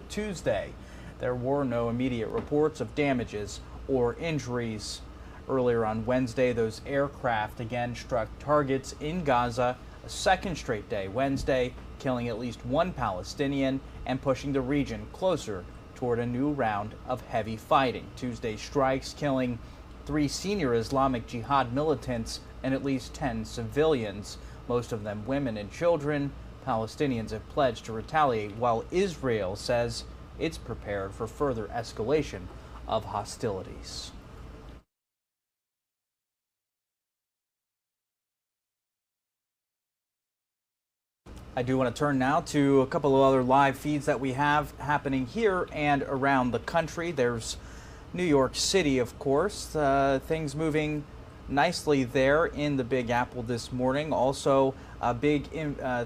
Tuesday. There were no immediate reports of damages or injuries. Earlier on Wednesday, those aircraft again struck targets in Gaza a second straight day Wednesday, killing at least 1 Palestinian and pushing the region closer toward a new round of heavy fighting. Tuesday's strikes killing 3 senior Islamic Jihad militants and at least 10 civilians, most of them women and children. Palestinians have pledged to retaliate, while Israel says it's prepared for further escalation of hostilities. I do want to turn now to a couple of other live feeds that we have happening here and around the country. There's New York City, of course. Things moving nicely there in the Big Apple this morning. Also, big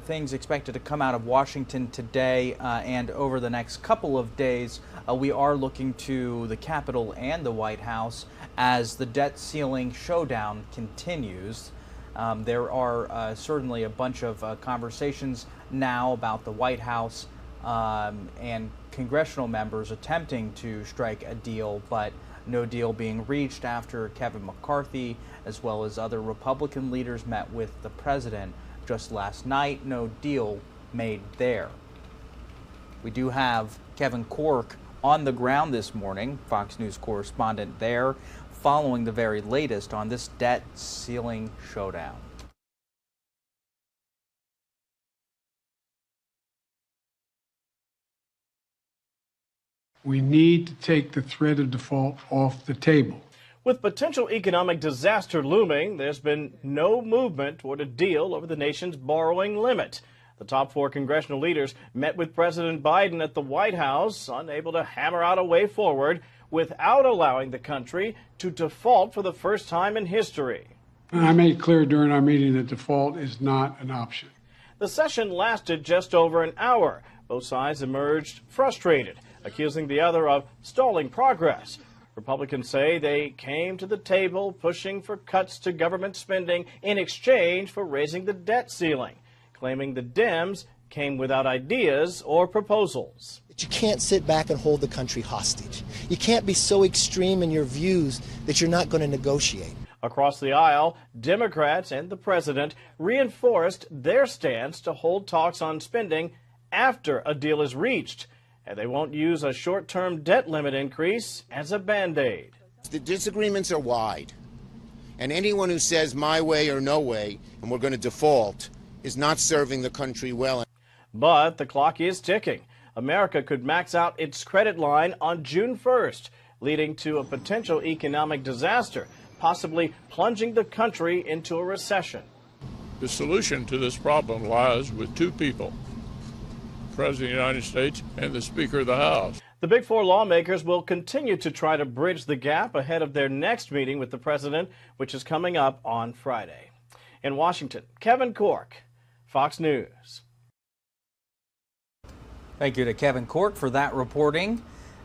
things expected to come out of Washington today and over the next couple of days. We are looking to the Capitol and the White House as the debt ceiling showdown continues. There are certainly a bunch of conversations now about the White House and congressional members attempting to strike a deal, but no deal being reached after Kevin McCarthy, as well as other Republican leaders, met with the president just last night. No deal made there. We do have Kevin Corke on the ground this morning, Fox News correspondent there, following the very latest on this debt ceiling showdown. We need to take the threat of default off the table. With potential economic disaster looming, there's been no movement toward a deal over the nation's borrowing limit. The top 4 congressional leaders met with President Biden at the White House, unable to hammer out a way forward without allowing the country to default for the first time in history. And I made clear during our meeting that default is not an option. The session lasted just over an hour. Both sides emerged frustrated, accusing the other of stalling progress. Republicans say they came to the table pushing for cuts to government spending in exchange for raising the debt ceiling, claiming the Dems came without ideas or proposals. You can't sit back and hold the country hostage. You can't be so extreme in your views that you're not going to negotiate. Across the aisle, Democrats and the president reinforced their stance to hold talks on spending after a deal is reached, and they won't use a short-term debt limit increase as a Band-Aid. The disagreements are wide, and anyone who says my way or no way and we're going to default is not serving the country well. But the clock is ticking. America could max out its credit line on June 1st, leading to a potential economic disaster, possibly plunging the country into a recession. The solution to this problem lies with 2 people, the President of the United States and the Speaker of the House. The Big 4 lawmakers will continue to try to bridge the gap ahead of their next meeting with the president, which is coming up on Friday. In Washington, Kevin Corke, Fox News. Thank you to Kevin Corke for that reporting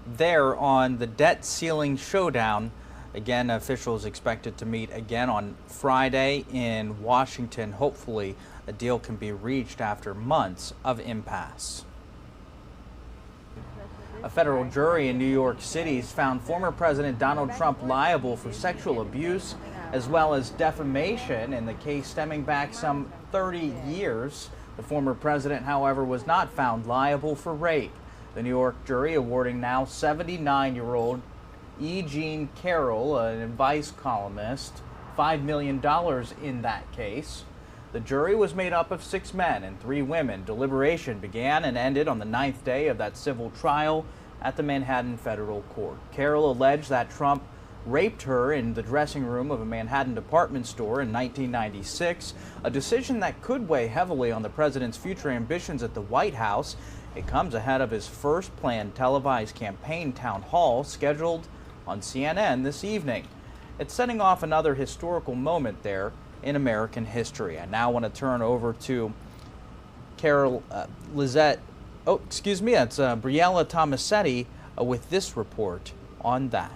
there on the debt ceiling showdown. Again, officials expected to meet again on Friday in Washington. Hopefully, a deal can be reached after months of impasse. A federal jury in New York City has found former President Donald Trump liable for sexual abuse as well as defamation in the case stemming back some 30 years. The former president, however, was not found liable for rape. The New York jury awarding now 79-year-old E. Jean Carroll, an advice columnist, $5 million in that case. The jury was made up of 6 men and 3 women. Deliberation began and ended on the 9th day of that civil trial at the Manhattan Federal Court. Carroll alleged that Trump raped her in the dressing room of a Manhattan department store in 1996, a decision that could weigh heavily on the president's future ambitions at the White House. It comes ahead of his first planned televised campaign town hall scheduled on CNN this evening. It's setting off another historical moment there in American history. I now want to turn over to Carol Lizette. Oh, excuse me, it's Briella Tomasetti with this report on that.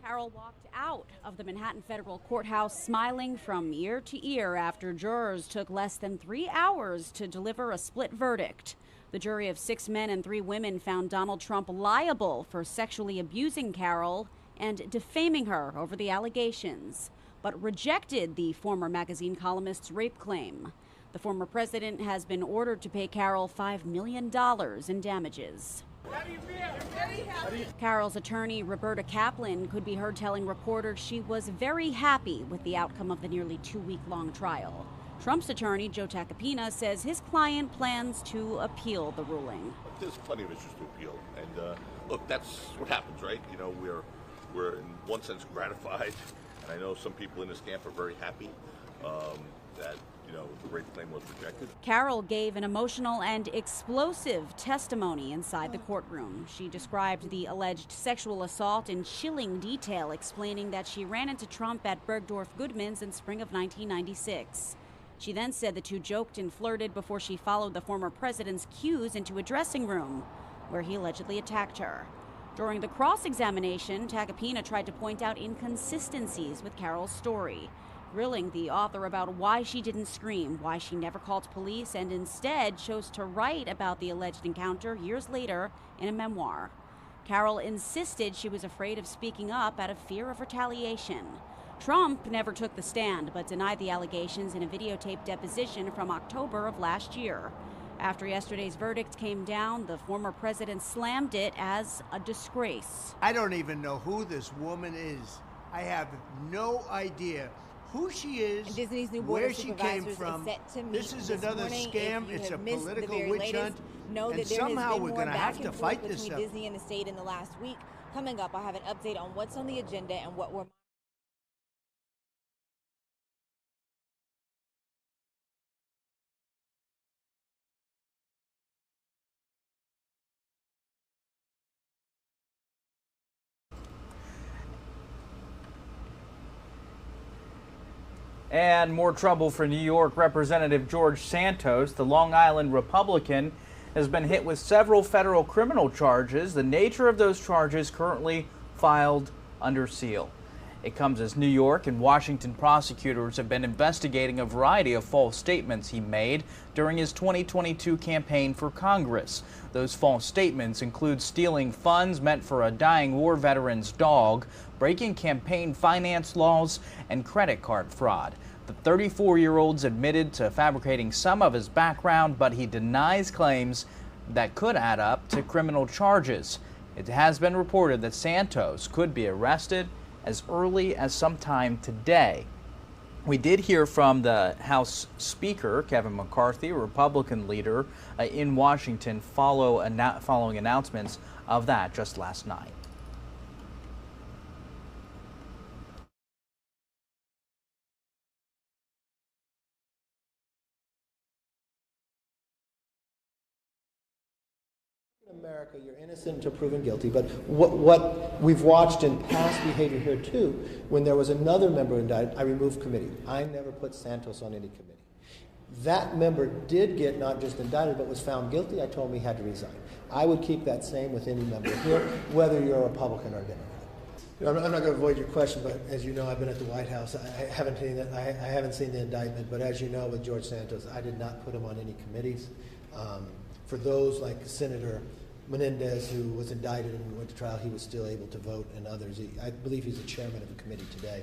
Carol walked out of the Manhattan Federal Courthouse smiling from ear to ear after jurors took less than 3 hours to deliver a split verdict. The jury of 6 men and 3 women found Donald Trump liable for sexually abusing Carol and defaming her over the allegations, but rejected the former magazine columnist's rape claim. The former president has been ordered to pay Carol $5 million in damages. Carol's attorney, Roberta Kaplan, could be heard telling reporters she was very happy with the outcome of the nearly 2-week-long trial. Trump's attorney, Joe Tacopina, says his client plans to appeal the ruling. There's plenty of issues to appeal, and look, that's what happens, right? You know, we're in one sense gratified, and I know some people in this camp are very happy that, you know, the rape claim was rejected. Carol gave an emotional and explosive testimony inside the courtroom. She described the alleged sexual assault in chilling detail, explaining that she ran into Trump at Bergdorf Goodman's in spring of 1996. She then said the two joked and flirted before she followed the former president's cues into a dressing room, where he allegedly attacked her. During the cross-examination, Tacopina tried to point out inconsistencies with Carol's story, grilling the author about why she didn't scream, why she never called police, and instead chose to write about the alleged encounter years later in a memoir. Carol insisted she was afraid of speaking up out of fear of retaliation. Trump never took the stand, but denied the allegations in a videotaped deposition from October of last year. After yesterday's verdict came down, the former president slammed it as a disgrace. I don't even know who this woman is. I have no idea who she is, Disney's new board where of she came supervisors from. is set to meet This is this another morning. scam. If you It's a have missed the political very witch latest, hunt. know And that there somehow has been we're more going to back have to and fight forth this between stuff. Disney and the state in the last week. Coming up, I'll have an update on what's on the agenda and what we're And more trouble for New York Representative George Santos. The Long Island Republican has been hit with several federal criminal charges. The nature of those charges currently filed under seal. It comes as New York and Washington prosecutors have been investigating a variety of false statements he made during his 2022 campaign for Congress. Those false statements include stealing funds meant for a dying war veteran's dog, breaking campaign finance laws, and credit card fraud. The 34-year-old's admitted to fabricating some of his background, but he denies claims that could add up to criminal charges. It has been reported that Santos could be arrested as early as sometime today. We did hear from the House Speaker, Kevin McCarthy, a Republican leader in Washington, following announcements of that just last night. In America, you're innocent until proven guilty, but what we've watched in past behavior here too, when there was another member indicted, I removed committee. I never put Santos on any committee. That member did get not just indicted, but was found guilty. I told him he had to resign. I would keep that same with any member here, whether you're a Republican or Democrat. You know, I'm not going to avoid your question, but as you know, I've been at the White House. I haven't seen the indictment, but as you know, with George Santos, I did not put him on any committees. For those like Senator Menendez, who was indicted and went to trial, he was still able to vote, and others. I believe he's the chairman of a committee today.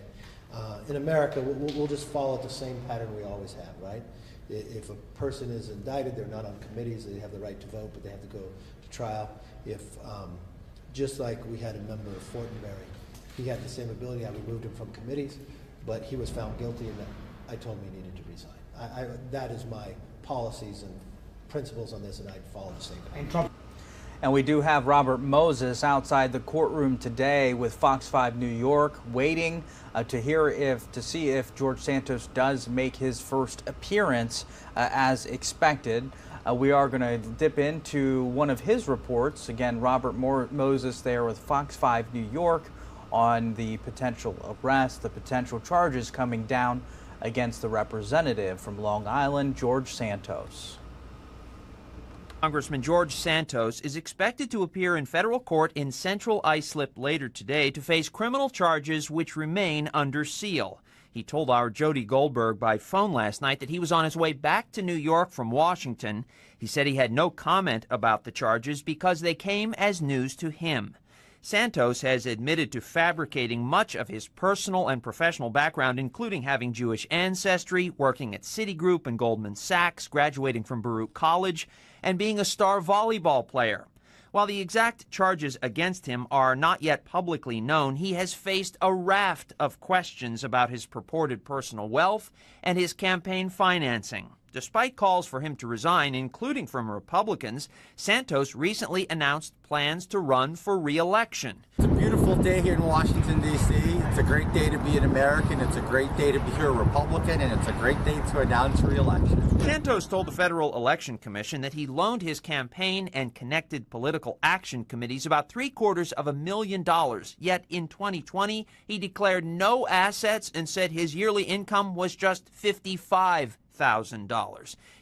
In America, we'll just follow the same pattern we always have, right? If a person is indicted, they're not on committees, they have the right to vote, but they have to go to trial. If, just like we had a member of Fortenberry, he had the same ability, I removed him from committees, but he was found guilty, and I told him he needed to resign. That is my policies and principles on this, and I'd follow the same pattern. And we do have Robert Moses outside the courtroom today with Fox 5 New York, waiting to see if George Santos does make his first appearance as expected. We are going to dip into one of his reports. Again, Robert Moses there with Fox 5 New York on the potential arrest, the potential charges coming down against the representative from Long Island, George Santos. Congressman George Santos is expected to appear in federal court in Central Islip later today to face criminal charges which remain under seal. He told our Jody Goldberg by phone last night that he was on his way back to New York from Washington. He said he had no comment about the charges because they came as news to him. Santos has admitted to fabricating much of his personal and professional background, including having Jewish ancestry, working at Citigroup and Goldman Sachs, graduating from Baruch College, and being a star volleyball player. While the exact charges against him are not yet publicly known, he has faced a raft of questions about his purported personal wealth and his campaign financing. Despite calls for him to resign, including from Republicans, Santos recently announced plans to run for re-election. It's a beautiful day here in Washington, D.C. It's a great day to be an American. It's a great day to be here a Republican, and it's a great day to announce re-election. Santos told the Federal Election Commission that he loaned his campaign and connected political action committees about $750,000. Yet in 2020, he declared no assets and said his yearly income was just $55,000.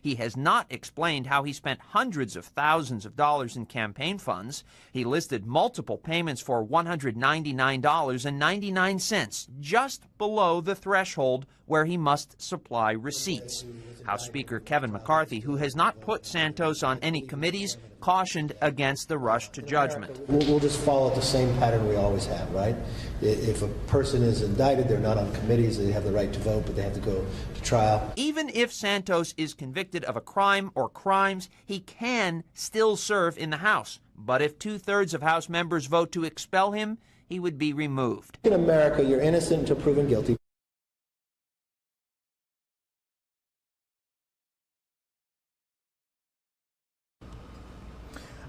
He has not explained how he spent hundreds of thousands of dollars in campaign funds. He listed multiple payments for $199.99, just below the threshold where he must supply receipts. House Speaker Kevin McCarthy, who has not put Santos on any committees, cautioned against the rush to judgment. We'll just follow the same pattern we always have, right? If a person is indicted, they're not on committees, they have the right to vote, but they have to go to trial. Even if Santos is convicted of a crime or crimes, he can still serve in the House. But if 2/3 of House members vote to expel him, he would be removed. In America, you're innocent until proven guilty.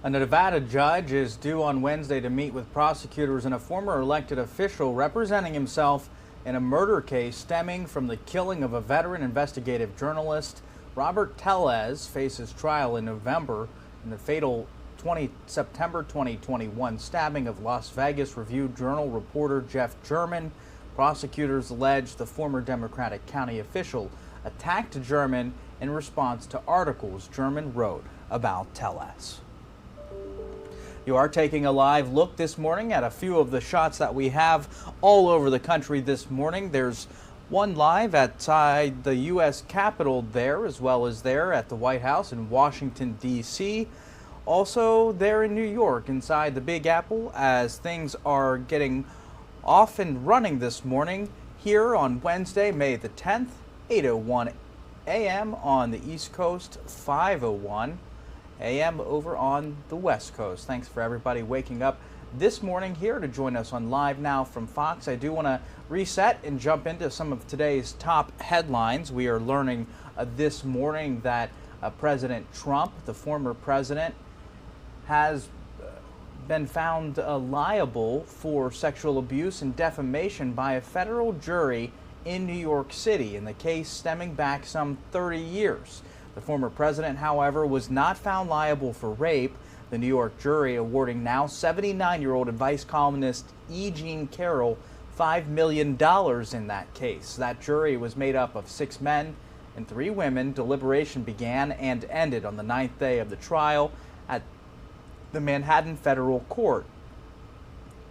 A Nevada judge is due on Wednesday to meet with prosecutors and a former elected official representing himself in a murder case stemming from the killing of a veteran investigative journalist. Robert Tellez faces trial in November in the fatal September 2021 stabbing of Las Vegas Review-Journal reporter Jeff German. Prosecutors allege the former Democratic county official attacked German in response to articles German wrote about Tellez. You are taking a live look this morning at a few of the shots that we have all over the country this morning. There's one live outside the U.S. Capitol there, as well as there at the White House in Washington, D.C. Also there in New York, inside the Big Apple, as things are getting off and running this morning here on Wednesday, May the 10th, 8:01 a.m. on the East Coast, 5:01 a.m. over on the West Coast. Thanks for everybody waking up this morning here to join us on Live Now from Fox. I do want to reset and jump into some of today's top headlines. We are learning this morning that President Trump, the former president, has been found liable for sexual abuse and defamation by a federal jury in New York City, in the case stemming back some 30 years. The former president, however, was not found liable for rape. The New York jury awarding now 79-year-old advice columnist E. Jean Carroll $5 million in that case. That jury was made up of 6 men and 3 women. Deliberation began and ended on the 9th day of the trial at the Manhattan Federal Court.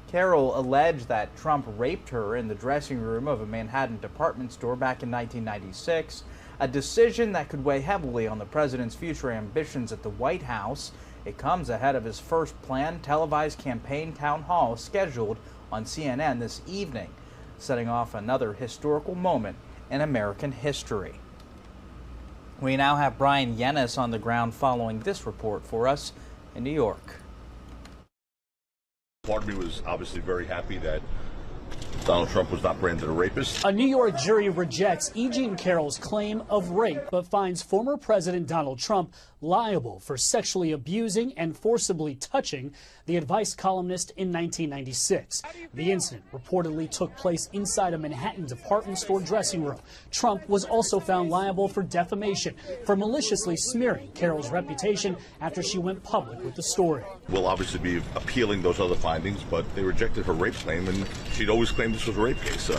Carroll alleged that Trump raped her in the dressing room of a Manhattan department store back in 1996. A decision that could weigh heavily on the president's future ambitions at the White House. It comes ahead of his first planned televised campaign town hall scheduled on CNN this evening, setting off another historical moment in American history. We now have Brian Yennis on the ground following this report for us in New York. Part of me was obviously very happy that Donald Trump was not branded a rapist. A New York jury rejects E. Jean Carroll's claim of rape, but finds former President Donald Trump liable for sexually abusing and forcibly touching the advice columnist in 1996. The incident reportedly took place inside a Manhattan department store dressing room. Trump was also found liable for defamation for maliciously smearing Carroll's reputation after she went public with the story. We'll obviously be appealing those other findings, but they rejected her rape claim, and she'd always claimed this was a rape case.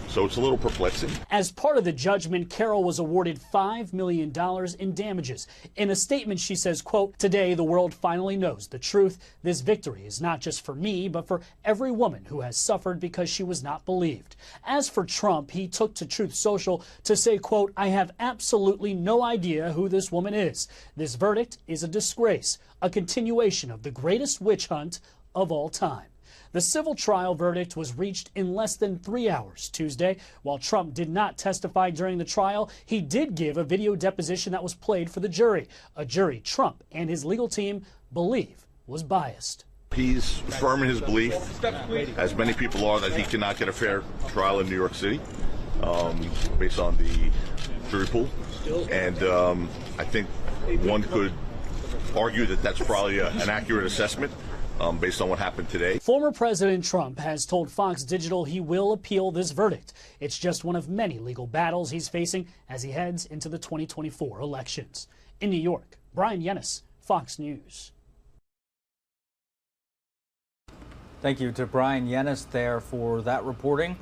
So it's a little perplexing. As part of the judgment, Carroll was awarded $5 million in damages. In a statement, she says, quote, "Today, the world finally knows the truth. This victory is not just for me, but for every woman who has suffered because she was not believed." As for Trump, he took to Truth Social to say, quote, "I have absolutely no idea who this woman is. This verdict is a disgrace, a continuation of the greatest witch hunt of all time." The civil trial verdict was reached in less than 3 hours Tuesday. While Trump did not testify during the trial, he did give a video deposition that was played for the jury, a jury Trump and his legal team believe was biased. He's firm in his belief, as many people are, that he cannot get a fair trial in New York City based on the jury pool. And I think one could argue that that's probably an accurate assessment. Based on what happened today. Former President Trump has told Fox Digital he will appeal this verdict. It's just one of many legal battles he's facing as he heads into the 2024 elections. In New York, Brian Yennis, Fox News. Thank you to Brian Yennis there for that reporting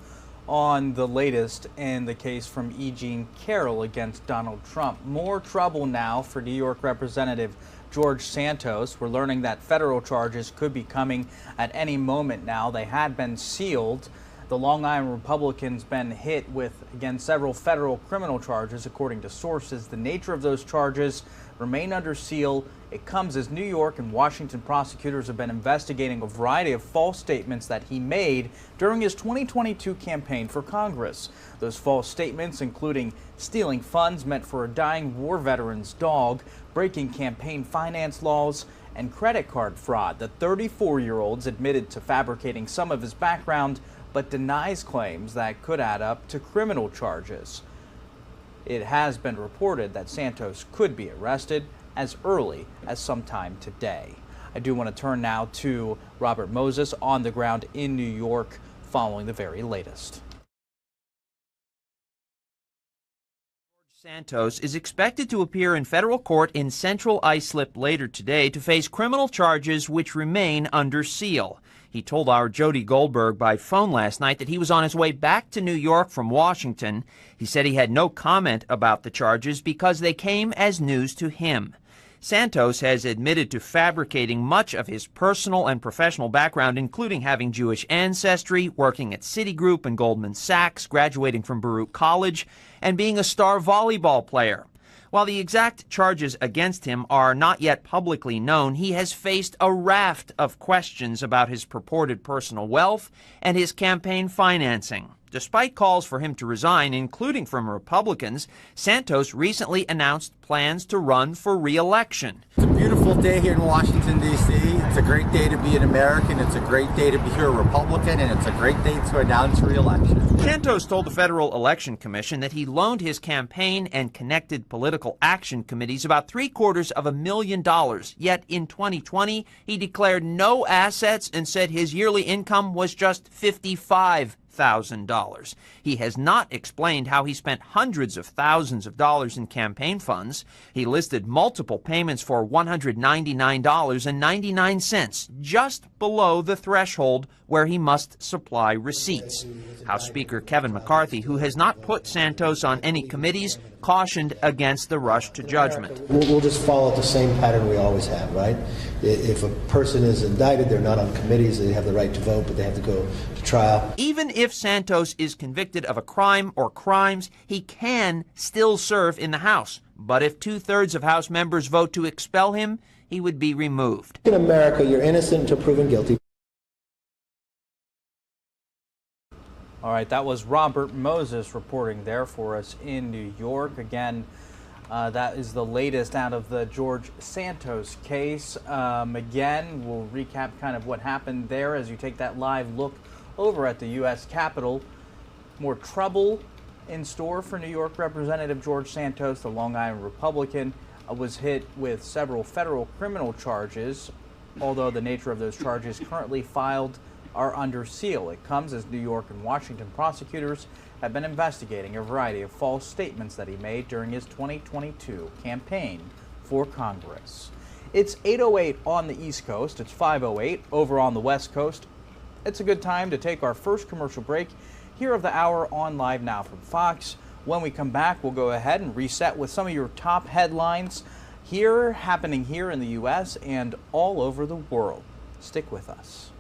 on the latest in the case from E. Jean Carroll against Donald Trump. More trouble now for New York Representative George Santos. We're learning that federal charges could be coming at any moment now. They had been sealed. The Long Island Republican's been hit with, again, several federal criminal charges, according to sources. The nature of those charges remain under seal. It comes as New York and Washington prosecutors have been investigating a variety of false statements that he made during his 2022 campaign for Congress. Those false statements including stealing funds meant for a dying war veteran's dog, breaking campaign finance laws, and credit card fraud. The 34-year-old's admitted to fabricating some of his background, but denies claims that could add up to criminal charges. It has been reported that Santos could be arrested as early as sometime today. I do want to turn now to Robert Moses on the ground in New York following the very latest. Santos is expected to appear in federal court in Central Islip later today to face criminal charges which remain under seal. He told our Jody Goldberg by phone last night that he was on his way back to New York from Washington. He said he had no comment about the charges because they came as news to him. Santos has admitted to fabricating much of his personal and professional background, including having Jewish ancestry, working at Citigroup and Goldman Sachs, graduating from Baruch College, and being a star volleyball player. While the exact charges against him are not yet publicly known, he has faced a raft of questions about his purported personal wealth and his campaign financing. Despite calls for him to resign, including from Republicans, Santos recently announced plans to run for re-election. It's a beautiful day here in Washington, D.C. It's a great day to be an American. It's a great day to be here a Republican, and it's a great day to announce re-election. Santos told the Federal Election Commission that he loaned his campaign and connected political action committees about $750,000. Yet in 2020, he declared no assets and said his yearly income was just $55,000. He has not explained how he spent hundreds of thousands of dollars in campaign funds. He listed multiple payments for $199.99, just below the threshold where he must supply receipts. House Speaker Kevin McCarthy, who has not put Santos on any committees, cautioned against the rush to judgment. We'll just follow the same pattern we always have, right? If a person is indicted, they're not on committees, they have the right to vote, but they have to go to trial. Even if Santos is convicted of a crime or crimes, he can still serve in the House. But if 2/3 of House members vote to expel him, he would be removed. In America, you're innocent until proven guilty. All right, that was Robert Moses reporting there for us in New York. Again, that is the latest out of the George Santos case. Again, we'll recap kind of what happened there as you take that live look over at the U.S. Capitol. More trouble in store for New York Representative George Santos, the Long Island Republican. was hit with several federal criminal charges, although the nature of those charges currently filed are under seal. It comes as New York and Washington prosecutors have been investigating a variety of false statements that he made during his 2022 campaign for Congress. It's 8:08 on the East Coast. It's 5:08 over on the West Coast. It's a good time to take our first commercial break here of the hour on Live Now from Fox. When we come back, we'll go ahead and reset with some of your top headlines happening here in the U.S. and all over the world. Stick with us.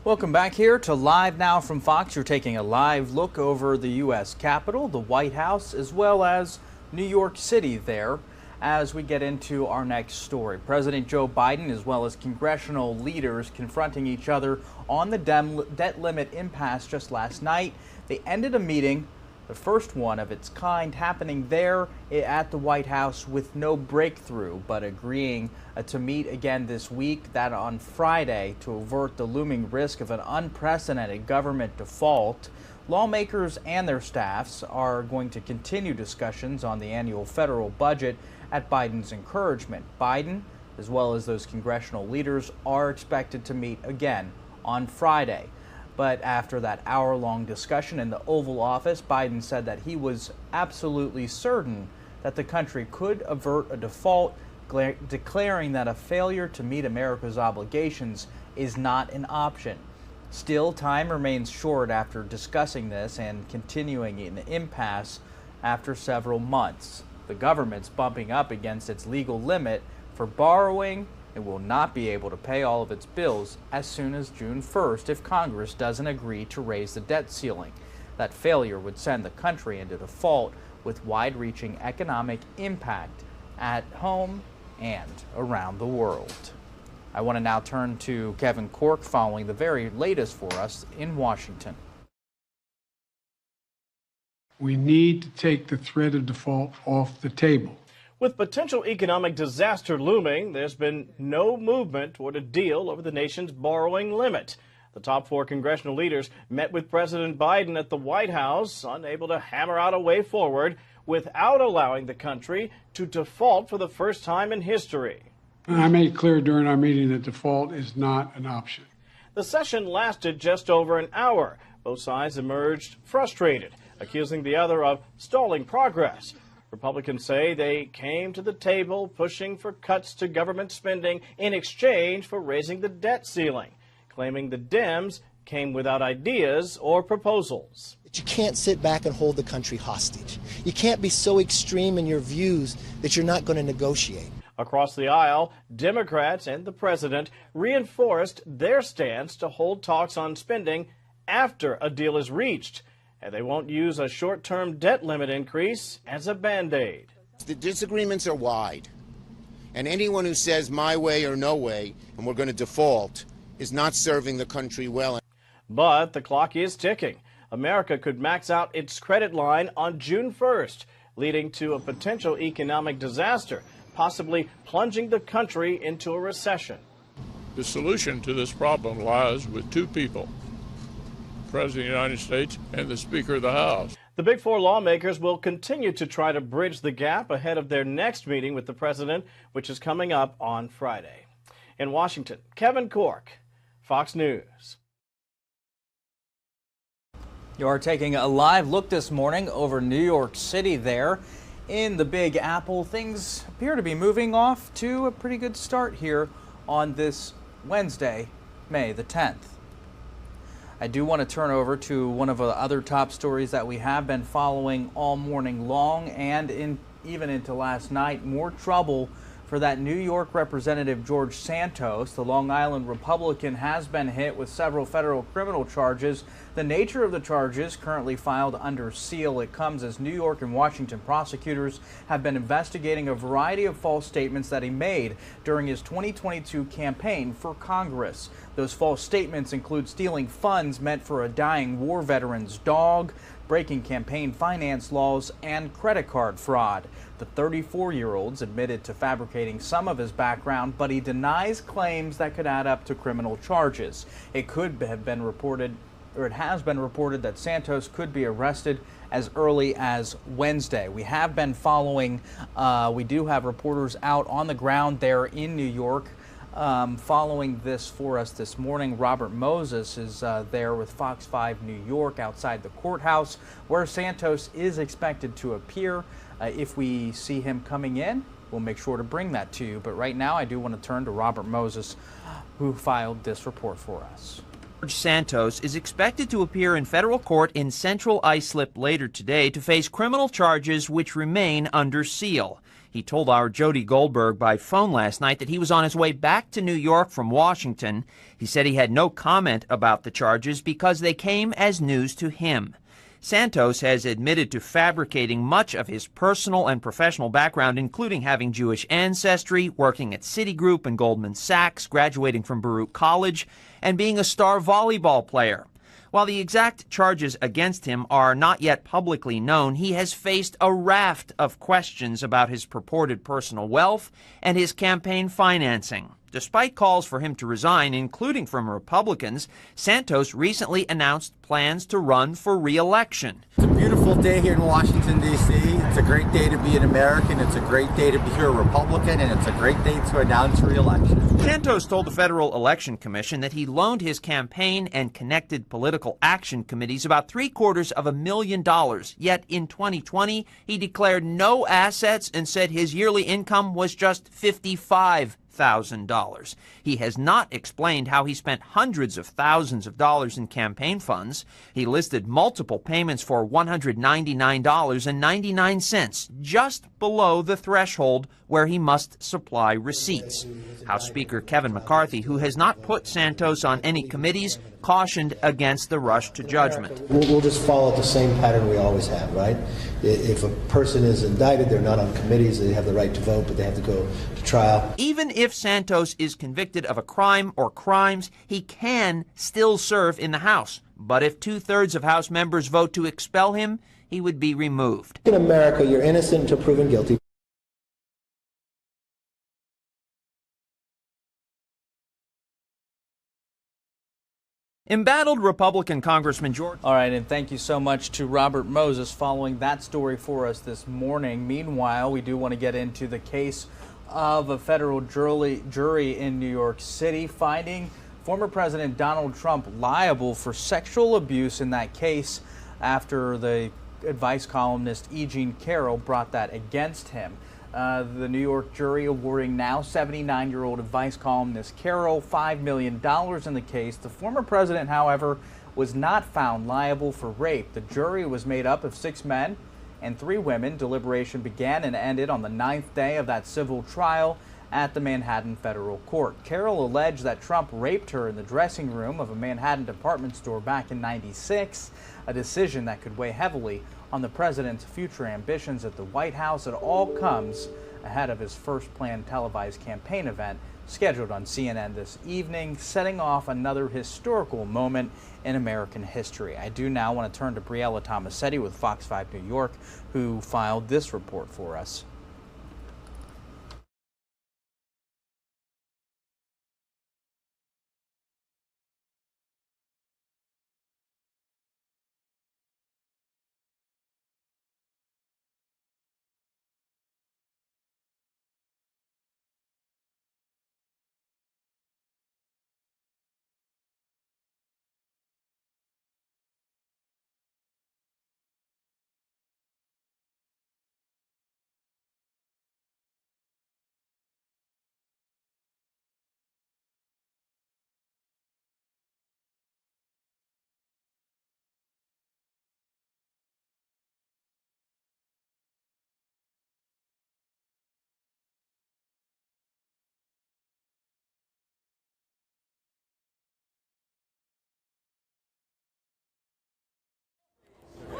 Welcome back here to Live Now from Fox. You're taking a live look over the U.S. Capitol, the White House, as well as New York City there as we get into our next story. President Joe Biden, as well as congressional leaders confronting each other on the debt limit impasse just last night. They ended a meeting, the first one of its kind, happening there at the White House with no breakthrough, but agreeing to meet again this week, that on Friday, to avert the looming risk of an unprecedented government default. Lawmakers and their staffs are going to continue discussions on the annual federal budget at Biden's encouragement. Biden, as well as those congressional leaders, are expected to meet again on Friday. But after that hour-long discussion in the Oval Office, Biden said that he was absolutely certain that the country could avert a default, declaring that a failure to meet America's obligations is not an option. Still, time remains short after discussing this and continuing an impasse after several months. The government's bumping up against its legal limit for borrowing. It will not be able to pay all of its bills as soon as June 1st if Congress doesn't agree to raise the debt ceiling. That failure would send the country into default with wide-reaching economic impact at home and around the world. I want to now turn to Kevin Corke following the very latest for us in Washington. We need to take the threat of default off the table. With potential economic disaster looming, there's been no movement toward a deal over the nation's borrowing limit. The top four congressional leaders met with President Biden at the White House, unable to hammer out a way forward without allowing the country to default for the first time in history. I made clear during our meeting that default is not an option. The session lasted just over an hour. Both sides emerged frustrated, accusing the other of stalling progress. Republicans say they came to the table pushing for cuts to government spending in exchange for raising the debt ceiling, claiming the Dems came without ideas or proposals. You can't sit back and hold the country hostage. You can't be so extreme in your views that you're not going to negotiate. Across the aisle, Democrats and the president reinforced their stance to hold talks on spending after a deal is reached, and they won't use a short-term debt limit increase as a Band-Aid. The disagreements are wide, and anyone who says my way or no way, and we're going to default, is not serving the country well. But the clock is ticking. America could max out its credit line on June 1st, leading to a potential economic disaster, possibly plunging the country into a recession. The solution to this problem lies with two people, the President of the United States and the Speaker of the House. The Big Four lawmakers will continue to try to bridge the gap ahead of their next meeting with the president, which is coming up on Friday. In Washington, Kevin Cork, Fox News. You are taking a live look this morning over New York City there. In the Big Apple, things appear to be moving off to a pretty good start here on this Wednesday, May the 10th. I do want to turn over to one of the other top stories that we have been following all morning long and even into last night. More trouble for that New York Representative George Santos. The Long Island Republican has been hit with several federal criminal charges. The nature of the charges currently filed under seal. It comes as New York and Washington prosecutors have been investigating a variety of false statements that he made during his 2022 campaign for Congress. Those false statements include stealing funds meant for a dying war veteran's dog, breaking campaign finance laws, and credit card fraud. The 34-year-old's admitted to fabricating some of his background, but he denies claims that could add up to criminal charges. It has been reported that Santos could be arrested as early as Wednesday. We have been following, we do have reporters out on the ground there in New York following this for us this morning. Robert Moses is there with Fox 5 New York outside the courthouse where Santos is expected to appear. If we see him coming in, we'll make sure to bring that to you. But right now, I do want to turn to Robert Moses, who filed this report for us. George Santos is expected to appear in federal court in Central Islip later today to face criminal charges which remain under seal. He told our Jody Goldberg by phone last night that he was on his way back to New York from Washington. He said he had no comment about the charges because they came as news to him. Santos has admitted to fabricating much of his personal and professional background, including having Jewish ancestry, working at Citigroup and Goldman Sachs, graduating from Baruch College, and being a star volleyball player. While the exact charges against him are not yet publicly known, he has faced a raft of questions about his purported personal wealth and his campaign financing. Despite calls for him to resign, including from Republicans, Santos recently announced plans to run for re-election. It's a beautiful day here in Washington, D.C. It's a great day to be an American. It's a great day to be a Republican, and it's a great day to announce re-election. Santos told the Federal Election Commission that he loaned his campaign and connected political action committees about $750,000. Yet in 2020, he declared no assets and said his yearly income was just $55,000. He has not explained how he spent hundreds of thousands of dollars in campaign funds. He listed multiple payments for $199.99, just below the threshold where he must supply receipts. House Speaker Kevin McCarthy, who has not put Santos on any committees, cautioned against the rush to judgment. We'll just follow the same pattern we always have, right? If a person is indicted, they're not on committees, they have the right to vote, but they have to go to trial. Even if Santos is convicted of a crime or crimes, he can still serve in the House. But if 2/3 of House members vote to expel him, he would be removed. In America, you're innocent until proven guilty. Embattled Republican Congressman George. All right, and thank you so much to Robert Moses following that story for us this morning. Meanwhile, we do want to get into the case of a federal jury in New York City finding former President Donald Trump liable for sexual abuse in that case after the advice columnist E. Jean Carroll brought that against him. The New York jury awarding now 79-year-old advice columnist Carroll $5 million in the case. The former president, however, was not found liable for rape. The jury was made up of 6 men and 3 women. Deliberation began and ended on the 9th day of that civil trial at the Manhattan Federal Court. Carroll alleged that Trump raped her in the dressing room of a Manhattan department store back in '96, a decision that could weigh heavily on the president's future ambitions at the White House. It all comes ahead of his first planned televised campaign event scheduled on CNN this evening, setting off another historical moment in American history. I do now want to turn to Briella Tomasetti with Fox 5 New York, who filed this report for us.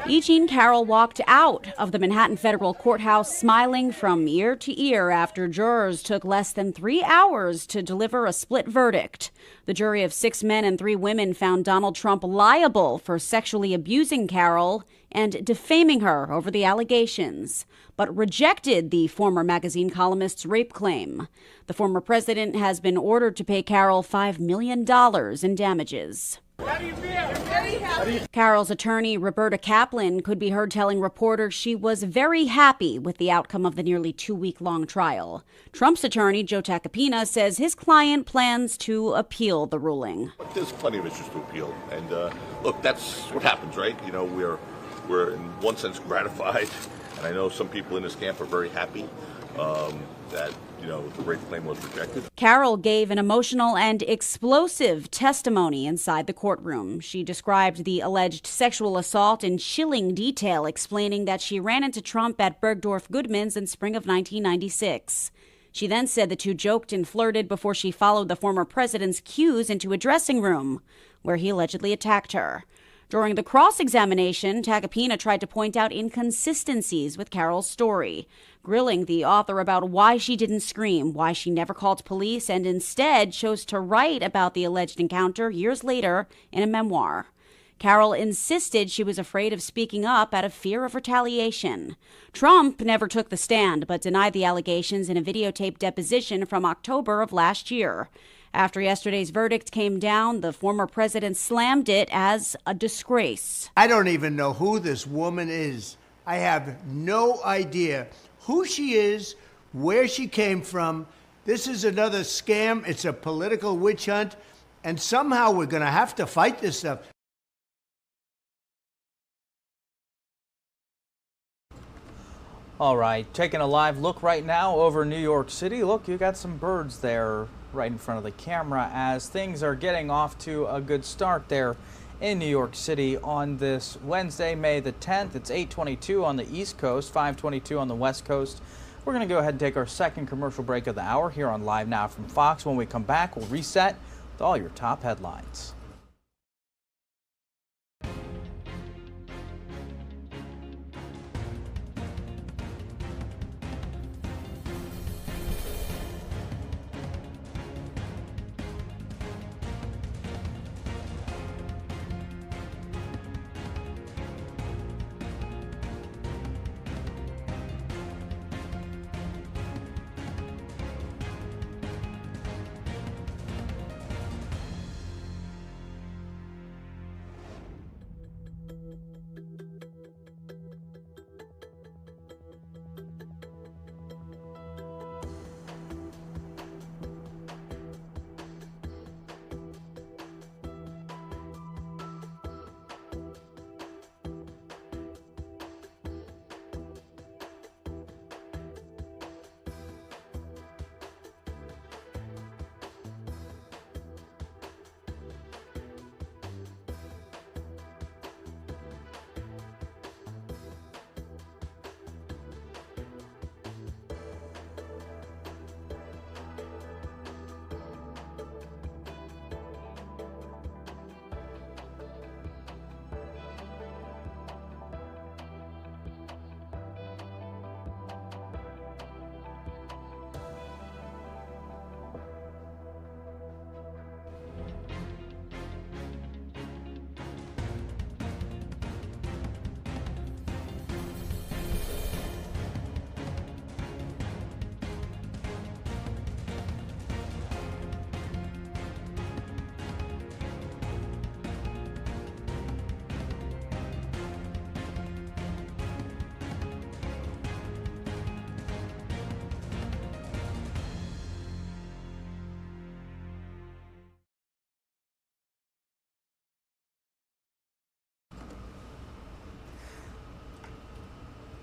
E. Jean Carroll walked out of the Manhattan Federal Courthouse smiling from ear to ear after jurors took less than 3 hours to deliver a split verdict. The jury of 6 men and 3 women found Donald Trump liable for sexually abusing Carroll and defaming her over the allegations, but rejected the former magazine columnist's rape claim. The former president has been ordered to pay Carroll $5 million in damages. Carroll's attorney, Roberta Kaplan, could be heard telling reporters she was very happy with the outcome of the nearly 2-week-long trial. Trump's attorney, Joe Tacopina, says his client plans to appeal the ruling. There's plenty of issues to appeal, and look, that's what happens, right? You know, we're in one sense gratified, and I know some people in this camp are very happy that, you know, the rape claim was rejected. Carroll gave an emotional and explosive testimony inside the courtroom. She described the alleged sexual assault in chilling detail, explaining that she ran into Trump at Bergdorf Goodman's in spring of 1996. She then said the two joked and flirted before she followed the former president's cues into a dressing room, where he allegedly attacked her. During the cross-examination, Tacopina tried to point out inconsistencies with Carroll's story, grilling the author about why she didn't scream, why she never called police, and instead chose to write about the alleged encounter years later in a memoir. Carroll insisted she was afraid of speaking up out of fear of retaliation. Trump never took the stand, but denied the allegations in a videotaped deposition from October of last year. After yesterday's verdict came down, the former president slammed it as a disgrace. I don't even know who this woman is. I have no idea who she is, where she came from. This is another scam. It's a political witch hunt. And somehow we're going to have to fight this stuff. All right, taking a live look right now over New York City. Look, you got some birds there right in front of the camera as things are getting off to a good start there in New York City on this Wednesday, May the 10th. It's 8:22 on the East Coast, 5:22 on the West Coast. We're going to go ahead and take our second commercial break of the hour here on Live Now from Fox. When we come back, we'll reset with all your top headlines.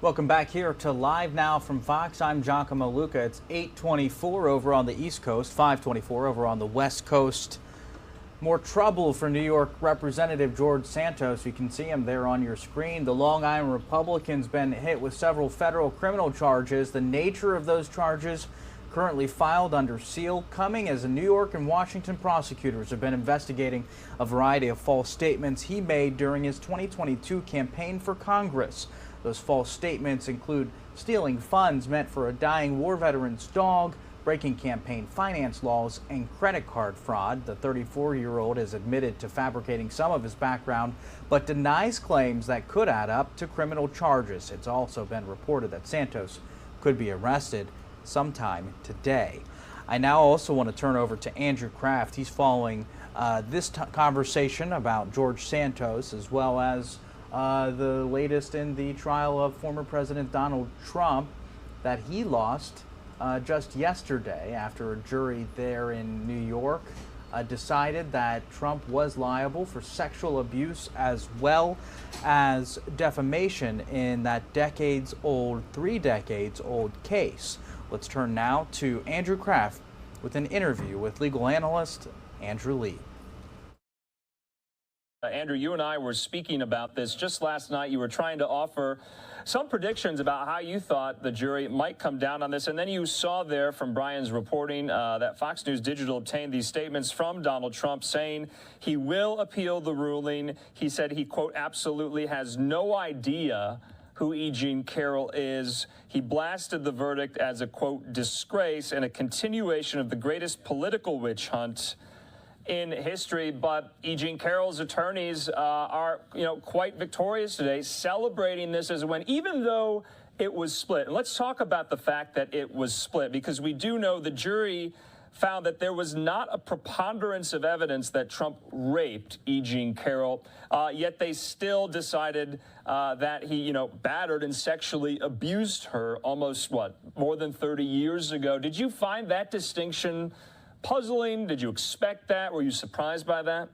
Welcome back here to Live Now from Fox. I'm Giacomo Luca. It's 8:24 over on the East Coast, 5:24 over on the West Coast. More trouble for New York Representative George Santos. You can see him there on your screen. The Long Island Republican's been hit with several federal criminal charges. The nature of those charges currently filed under seal, coming as New York and Washington prosecutors have been investigating a variety of false statements he made during his 2022 campaign for Congress. Those false statements include stealing funds meant for a dying war veteran's dog, breaking campaign finance laws, and credit card fraud. The 34-year-old has admitted to fabricating some of his background, but denies claims that could add up to criminal charges. It's also been reported that Santos could be arrested sometime today. I now also want to turn over to Andrew Kraft. He's following this conversation about George Santos, as well as the latest in the trial of former President Donald Trump that he lost just yesterday after a jury there in New York decided that Trump was liable for sexual abuse as well as defamation in that three decades old case. Let's turn now to Andrew Kraft with an interview with legal analyst Andrew Lee. Andrew, you and I were speaking about this just last night. You were trying to offer some predictions about how you thought the jury might come down on this. And then you saw there from Brian's reporting that Fox News Digital obtained these statements from Donald Trump saying he will appeal the ruling. He said he, quote, absolutely has no idea who E. Jean Carroll is. He blasted the verdict as a, quote, disgrace and a continuation of the greatest political witch hunt in history. But E. Jean Carroll's attorneys are, quite victorious today, celebrating this as a win, even though it was split. And let's talk about the fact that it was split, because we do know the jury found that there was not a preponderance of evidence that Trump raped E. Jean Carroll, yet they still decided that he, battered and sexually abused her almost, more than 30 years ago. Did you find that distinction puzzling? Did you expect that? Were you surprised by that?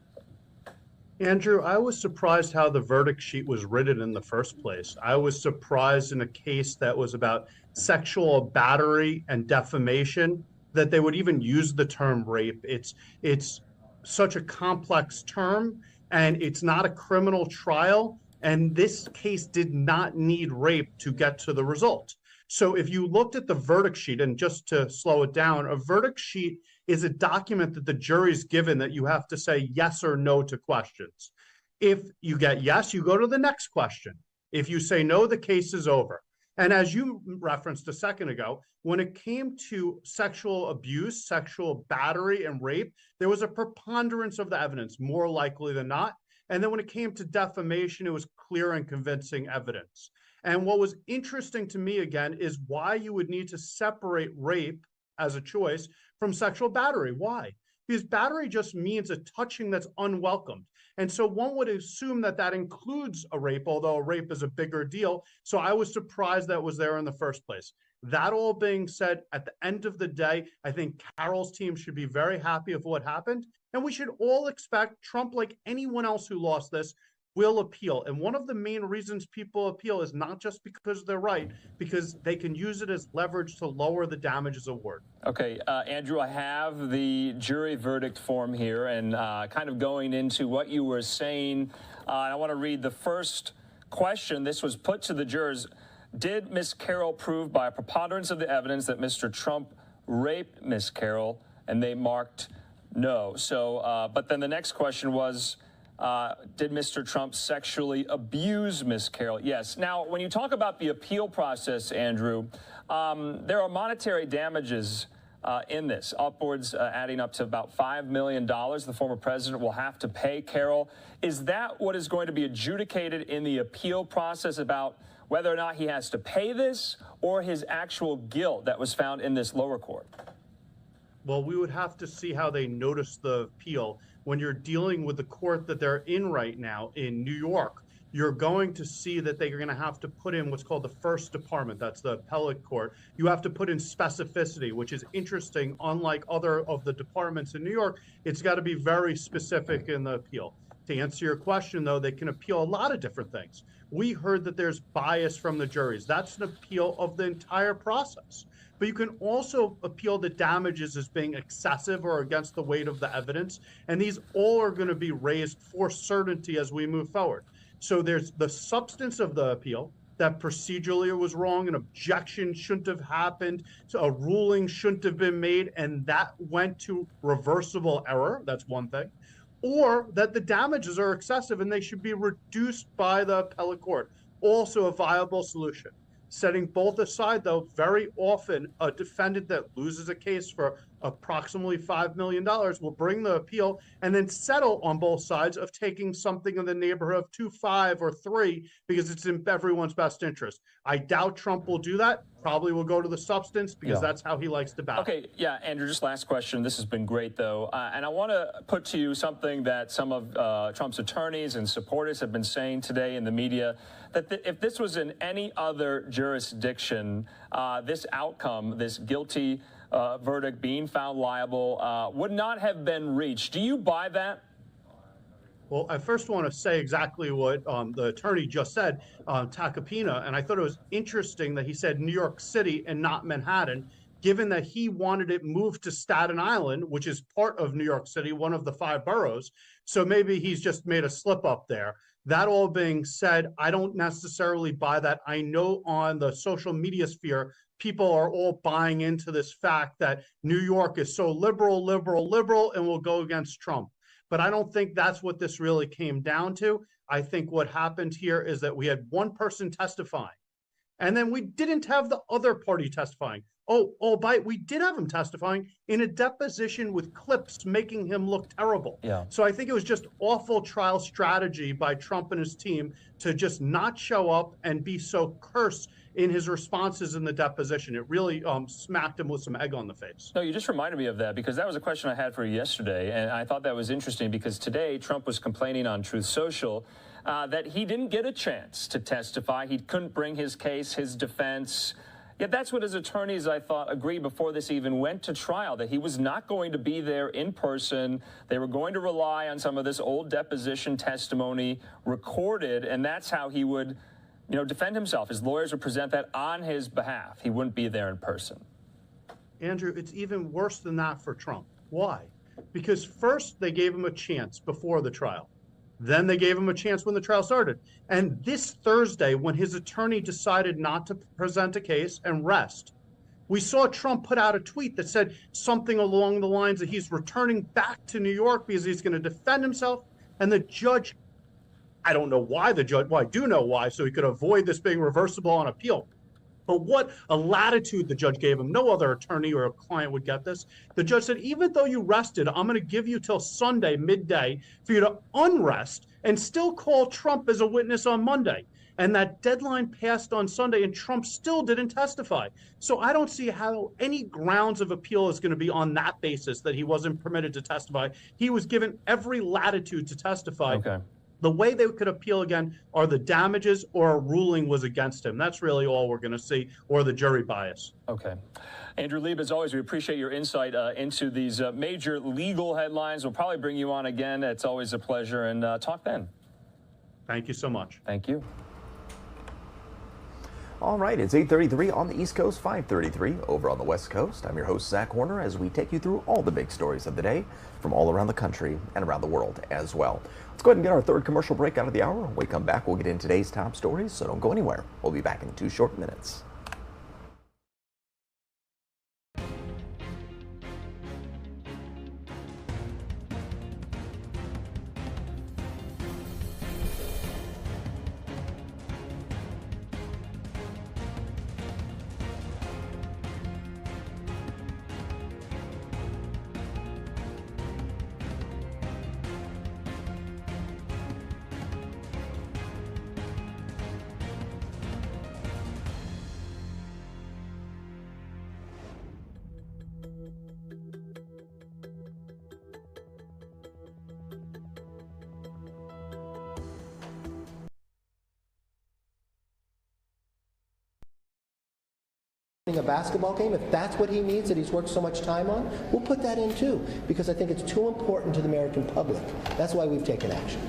Andrew, I was surprised how the verdict sheet was written in the first place. I was surprised in a case that was about sexual battery and defamation that they would even use the term rape. It's such a complex term, and it's not a criminal trial, and this case did not need rape to get to the result. So if you looked at the verdict sheet, and just to slow it down, a verdict sheet is a document that the jury's given that you have to say yes or no to questions. If you get yes, you go to the next question. If you say no, the case is over. And as you referenced a second ago, when it came to sexual abuse, sexual battery, and rape, there was a preponderance of the evidence, more likely than not. And then when it came to defamation, it was clear and convincing evidence. And what was interesting to me, again, is why you would need to separate rape as a choice from sexual battery. Why? Because battery just means a touching that's unwelcomed. And so one would assume that that includes a rape, although a rape is a bigger deal. So I was surprised that was there in the first place. That all being said, at the end of the day, I think Carroll's team should be very happy of what happened. And we should all expect Trump, like anyone else who lost this, will appeal. And one of the main reasons people appeal is not just because they're right, because they can use it as leverage to lower the damages award. Okay, Andrew, I have the jury verdict form here, and kind of going into what you were saying, I want to read the first question. This was put to the jurors. Did Ms. Carroll prove by a preponderance of the evidence that Mr. Trump raped Ms. Carroll? And they marked no. So, but then the next question was, did Mr. Trump sexually abuse Ms. Carroll? Yes. Now, when you talk about the appeal process, Andrew, there are monetary damages in this, upwards adding up to about $5 million the former president will have to pay Carroll. Is that what is going to be adjudicated in the appeal process about whether or not he has to pay this, or his actual guilt that was found in this lower court? Well, we would have to see how they notice the appeal. When you're dealing with the court that they're in right now in New York, you're going to see that they're going to have to put in what's called the first department. That's the appellate court. You have to put in specificity, which is interesting. Unlike other of the departments in New York, it's got to be very specific in the appeal. To answer your question, though, they can appeal a lot of different things. We heard that there's bias from the juries. That's an appeal of the entire process. But you can also appeal the damages as being excessive or against the weight of the evidence. And these all are going to be raised for certainty as we move forward. So there's the substance of the appeal, that procedurally it was wrong, an objection shouldn't have happened, so a ruling shouldn't have been made, and that went to reversible error. That's one thing. Or that the damages are excessive and they should be reduced by the appellate court. Also a viable solution. Setting both aside, though, very often a defendant that loses a case for approximately $5 million will bring the appeal and then settle on both sides of taking something in the neighborhood of 2, 5, or 3 because it's in everyone's best interest. I doubt Trump will do that. Probably will go to the substance because that's how he likes to battle. Okay, yeah, Andrew, just last question. This has been great, though. And I want to put to you something that some of Trump's attorneys and supporters have been saying today in the media, that if this was in any other jurisdiction, this outcome, this guilty verdict, being found liable, would not have been reached. Do you buy that? Well, I first want to say exactly what the attorney just said, Tacopina, and I thought it was interesting that he said New York City and not Manhattan, given that he wanted it moved to Staten Island, which is part of New York City, one of the 5 boroughs. So maybe he's just made a slip up there. That all being said, I don't necessarily buy that. I know on the social media sphere, people are all buying into this fact that New York is so liberal, and will go against Trump. But I don't think that's what this really came down to. I think what happened here is that we had one person testifying, and then we didn't have the other party testifying. We did have him testifying in a deposition with clips making him look terrible. Yeah. So I think it was just awful trial strategy by Trump and his team to just not show up and be so cursed in his responses in the deposition. It really smacked him with some egg on the face. No, you just reminded me of that because that was a question I had for you yesterday, and I thought that was interesting because today Trump was complaining on Truth Social that he didn't get a chance to testify. He couldn't bring his case, his defense. Yet that's what his attorneys, I thought, agreed before this even went to trial, that he was not going to be there in person. They were going to rely on some of this old deposition testimony recorded, and that's how he would, defend himself. His lawyers would present that on his behalf. He wouldn't be there in person. Andrew, it's even worse than that for Trump. Why? Because first they gave him a chance before the trial. Then they gave him a chance when the trial started. And this Thursday, when his attorney decided not to present a case and rest, we saw Trump put out a tweet that said something along the lines that he's returning back to New York because he's going to defend himself. And the judge, I don't know why I do know why, so he could avoid this being reversible on appeal. But what a latitude the judge gave him. No other attorney or a client would get this. The judge said, even though you rested, I'm going to give you till Sunday, midday, for you to unrest and still call Trump as a witness on Monday. And that deadline passed on Sunday, and Trump still didn't testify. So I don't see how any grounds of appeal is going to be on that basis that he wasn't permitted to testify. He was given every latitude to testify. Okay. The way they could appeal again are the damages or a ruling was against him. That's really all we're going to see, or the jury bias. Okay. Andrew Lieb, as always, we appreciate your insight into these major legal headlines. We'll probably bring you on again. It's always a pleasure, and talk then. Thank you so much. Thank you. All right, it's 8:33 on the East Coast, 5:33 over on the West Coast. I'm your host, Zach Horner, as we take you through all the big stories of the day from all around the country and around the world as well. Let's go ahead and get our third commercial break out of the hour. When we come back, we'll get into today's top stories, so don't go anywhere. We'll be back in 2 short minutes. basketball game, if that's what he needs that he's worked so much time on, we'll put that in too, because I think it's too important to the American public. That's why we've taken action.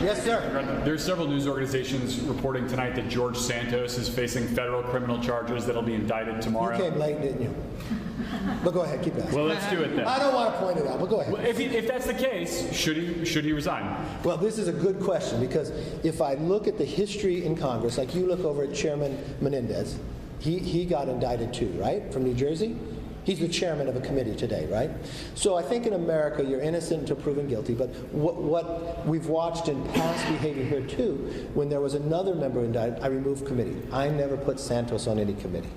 Yes, sir. There's several news organizations reporting tonight that George Santos is facing federal criminal charges that'll be indicted tomorrow. You came late, didn't you? But go ahead, keep asking. Well, let's do it then. I don't want to point it out, but go ahead. Well, if that's the case, should he resign? Well, this is a good question, because if I look at the history in Congress, like you look over at Chairman Menendez, he got indicted too, right, from New Jersey? He's the chairman of a committee today, right? So I think in America, you're innocent until proven guilty, but what we've watched in past behavior here too, when there was another member indicted, I removed committee. I never put Santos on any committee.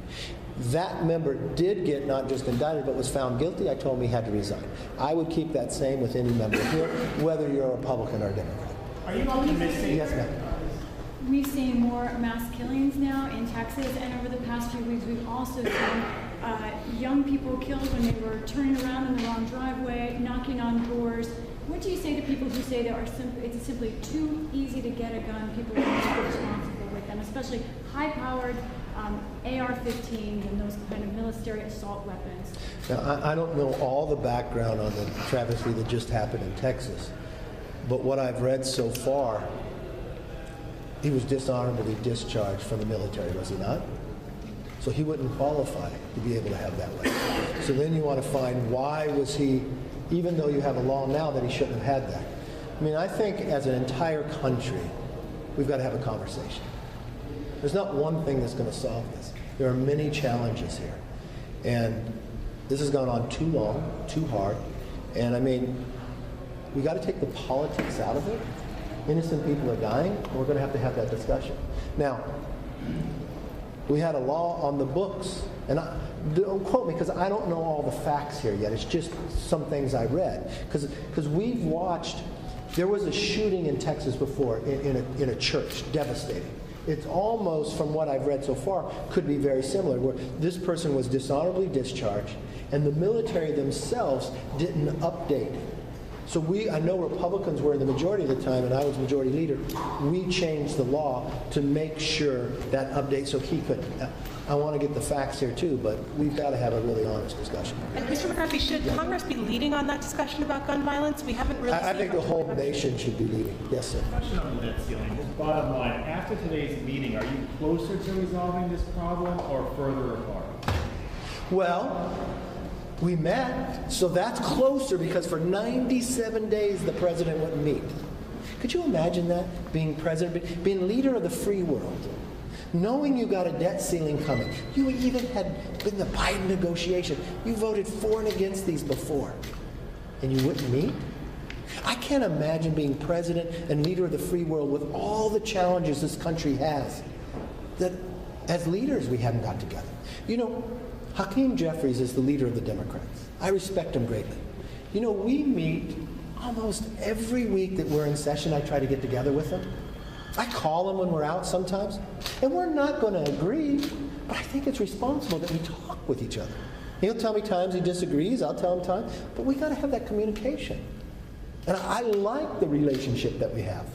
That member did get not just indicted, but was found guilty. I told him he had to resign. I would keep that same with any member here, whether you're a Republican or a Democrat. Are you optimistic? Yes, ma'am. We've seen more mass killings now in Texas, and over the past few weeks, we've also seen young people killed when they were turning around in the wrong driveway, knocking on doors. What do you say to people who say that it's simply too easy to get a gun, people are not responsible with them, especially high-powered AR-15s and those kind of military assault weapons? Now, I don't know all the background on the travesty that just happened in Texas, but what I've read so far, he was dishonorably discharged from the military, was he not? So he wouldn't qualify to be able to have that weapon. So then you want to find why was he, even though you have a law now that he shouldn't have had that. I mean, I think as an entire country, we've got to have a conversation. There's not one thing that's going to solve this. There are many challenges here. And this has gone on too long, too hard. And I mean, we got to take the politics out of it. Innocent people are dying, and we're going to have that discussion. Now, we had a law on the books, and don't quote me because I don't know all the facts here yet. It's just some things I read. Because we've watched, there was a shooting in Texas before in a church, devastating. It's almost, from what I've read so far, could be very similar, where this person was dishonorably discharged, and the military themselves didn't update. So I know Republicans were in the majority of the time, and I was majority leader. We changed the law to make sure that update so he couldn't. I want to get the facts here too, but we've got to have a really honest discussion. And Mr. McCarthy, should Congress be leading on that discussion about gun violence? We haven't really I think the whole nation should be leading. Yes, sir. Question on the debt ceiling. Just bottom line, after today's meeting, are you closer to resolving this problem or further apart? Well, we met, so that's closer because for 97 days the president wouldn't meet. Could you imagine that, being president, being leader of the free world, knowing you got a debt ceiling coming? You even had been the Biden negotiation. You voted for and against these before, and you wouldn't meet? I can't imagine being president and leader of the free world with all the challenges this country has, that as leaders we haven't got together. You know, Hakeem Jeffries is the leader of the Democrats. I respect him greatly. You know, we meet almost every week that we're in session. I try to get together with him. I call him when we're out sometimes, and we're not going to agree, but I think it's responsible that we talk with each other. He'll tell me times he disagrees, I'll tell him times, but we got to have that communication. And I like the relationship that we have.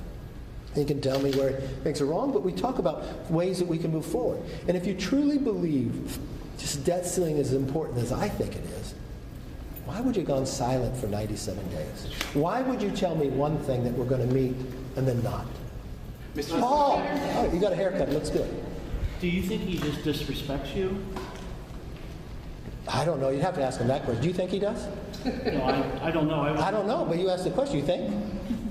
He can tell me where things are wrong, but we talk about ways that we can move forward. And if you truly believe just debt ceiling is as important as I think it is, why would you have gone silent for 97 days? Why would you tell me one thing that we're going to meet and then not? Oh, you got a haircut. Looks good. Do you think he just disrespects you? I don't know. You'd have to ask him that question. Do you think he does? No, I don't know. I don't know, but you asked the question. You think?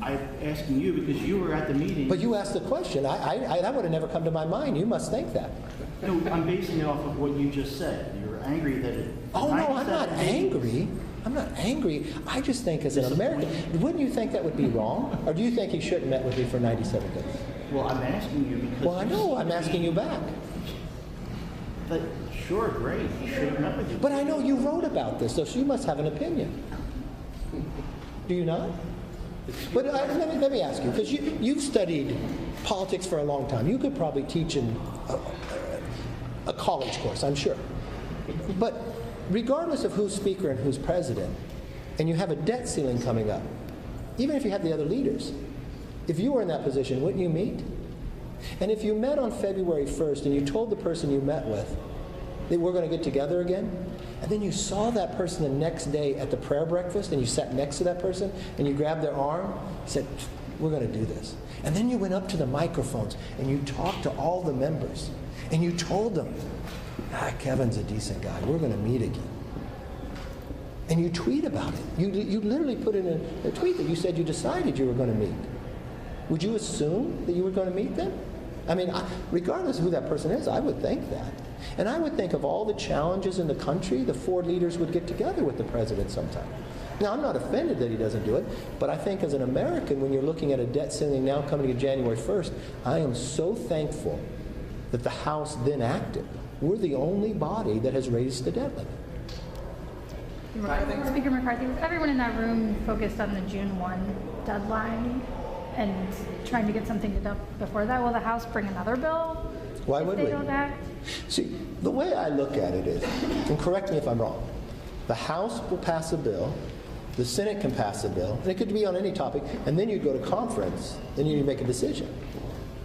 I'm asking you because you were at the meeting. But you asked the question. That would have never come to my mind. You must think that. No, I'm basing it off of what you just said. You're angry that it... Oh, no, I'm not angry. I'm not angry. I just think as an American, wouldn't you think that would be wrong? Or do you think he should have met with me for 97 days? Well, I'm asking you because... Well, I know. I'm asking you back. But sure, great. He should have met with you. But I know you wrote about this, so you must have an opinion. Do you not? But let me ask you, because you've studied politics for a long time. You could probably teach in a college course, I'm sure. But regardless of who's speaker and who's president, and you have a debt ceiling coming up, even if you have the other leaders, if you were in that position, wouldn't you meet? And if you met on February 1st and you told the person you met with, that we're going to get together again. And then you saw that person the next day at the prayer breakfast, and you sat next to that person, and you grabbed their arm, said, we're going to do this. And then you went up to the microphones, and you talked to all the members, and you told them, Kevin's a decent guy. We're going to meet again. And you tweet about it. You literally put in a tweet that you said you decided you were going to meet. Would you assume that you were going to meet them? I mean, regardless of who that person is, I would think that. And I would think of all the challenges in the country, the four leaders would get together with the president sometime. Now, I'm not offended that he doesn't do it, but I think as an American, when you're looking at a debt ceiling now coming to January 1st, I am so thankful that the House then acted. We're the only body that has raised the debt limit. Speaker McCarthy, was everyone in that room focused on the June 1 deadline and trying to get something done before that? Will the House bring another bill? Why would we? They don't act? See, the way I look at it is, and correct me if I'm wrong, the House will pass a bill, the Senate can pass a bill, and it could be on any topic, and then you go to conference, and you make a decision.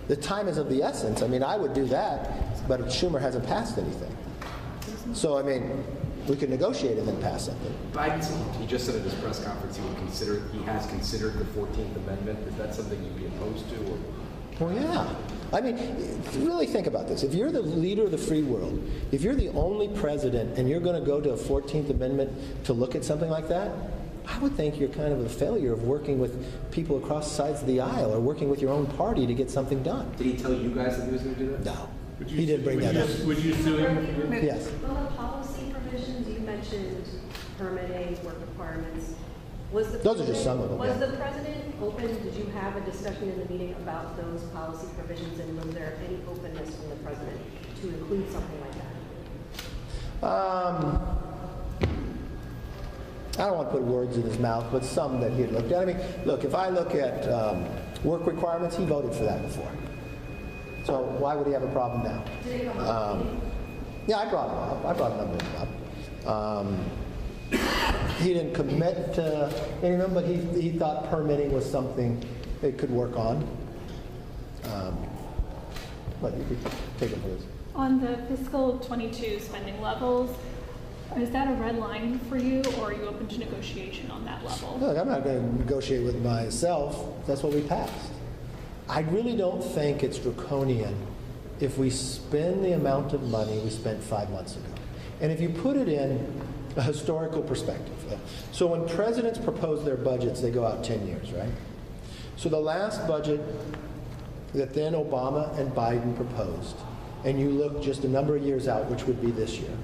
The time is of the essence. I mean, I would do that, but Schumer hasn't passed anything. So, I mean, we could negotiate and then pass something. Biden, he just said at his press conference he has considered the 14th Amendment. Is that something you'd be opposed to? Or? Well, yeah. I mean, really think about this. If you're the leader of the free world, if you're the only president and you're going to go to a 14th Amendment to look at something like that, I would think you're kind of a failure of working with people across sides of the aisle or working with your own party to get something done. Did he tell you guys that he was going to do that? No. He didn't bring that up. Would you sue him? Yes. On the policy provisions, you mentioned permitting, work requirements. Those are just some of them. Was the president open? Did you have a discussion in the meeting about those policy provisions, and was there any openness from the president to include something like that? I don't want to put words in his mouth, but some that he had looked at. I mean, look, if I look at work requirements, he voted for that before. So why would he have a problem now? Did it come up? Yeah, I brought it up. I brought a number of them up. He didn't commit to any of them, but he thought permitting was something they could work on. But you could take it for this. On the fiscal 22 spending levels, is that a red line for you, or are you open to negotiation on that level? Look, I'm not going to negotiate with myself. That's what we passed. I really don't think it's draconian if we spend the amount of money we spent 5 months ago. And if you put it in a historical perspective. So when presidents propose their budgets, they go out 10 years, right? So the last budget that then Obama and Biden proposed, and you look just a number of years out, which would be this year,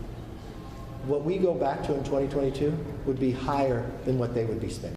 what we go back to in 2022 would be higher than what they would be spending.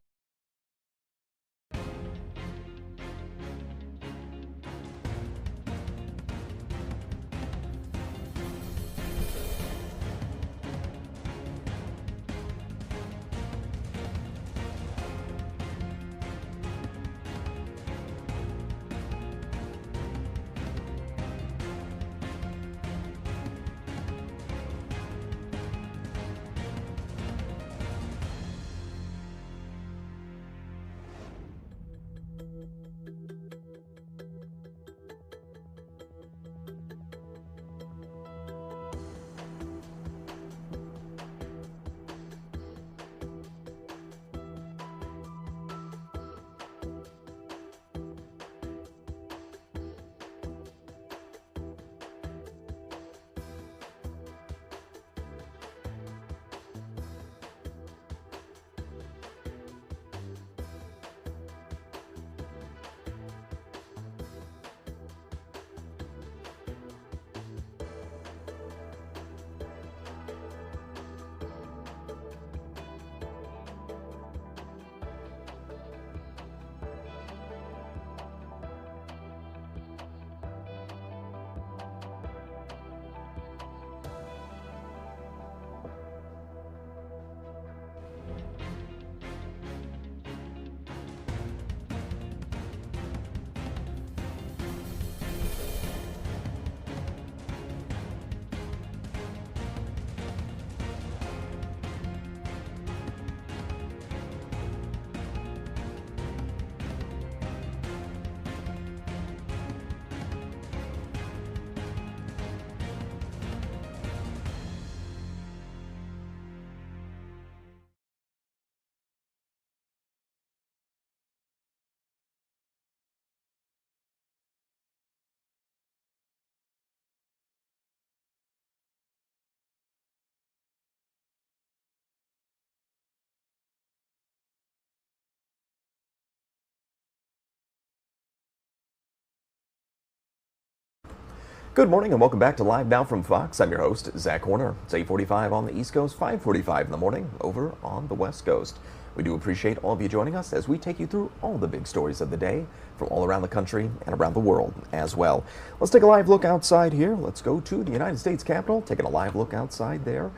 Good morning and welcome back to Live Now from Fox. I'm your host, Zach Horner. It's 8:45 on the East Coast, 5:45 in the morning over on the West Coast. We do appreciate all of you joining us as we take you through all the big stories of the day from all around the country and around the world as well. Let's take a live look outside here. Let's go to the United States Capitol, taking a live look outside there.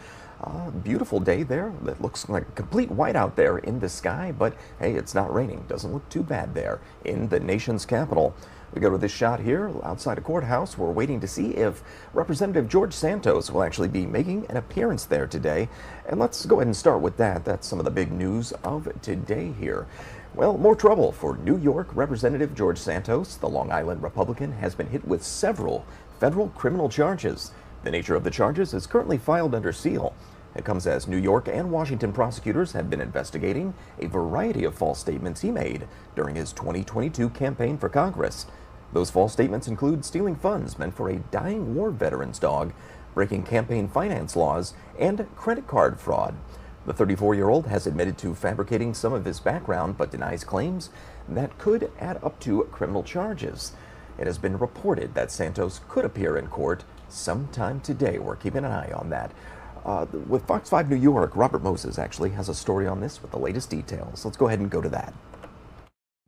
Beautiful day there. It looks like complete white out there in the sky, but hey, it's not raining. Doesn't look too bad there in the nation's capital. We go to this shot here outside a courthouse. We're waiting to see if Representative George Santos will actually be making an appearance there today. And let's go ahead and start with that. That's some of the big news of today here. Well, more trouble for New York Representative George Santos. The Long Island Republican has been hit with several federal criminal charges. The nature of the charges is currently filed under seal. It comes as New York and Washington prosecutors have been investigating a variety of false statements he made during his 2022 campaign for Congress. Those false statements include stealing funds meant for a dying war veteran's dog, breaking campaign finance laws, and credit card fraud. The 34-year-old has admitted to fabricating some of his background but denies claims that could add up to criminal charges. It has been reported that Santos could appear in court sometime today. We're keeping an eye on that. With Fox 5 New York, Robert Moses actually has a story on this with the latest details. Let's go ahead and go to that.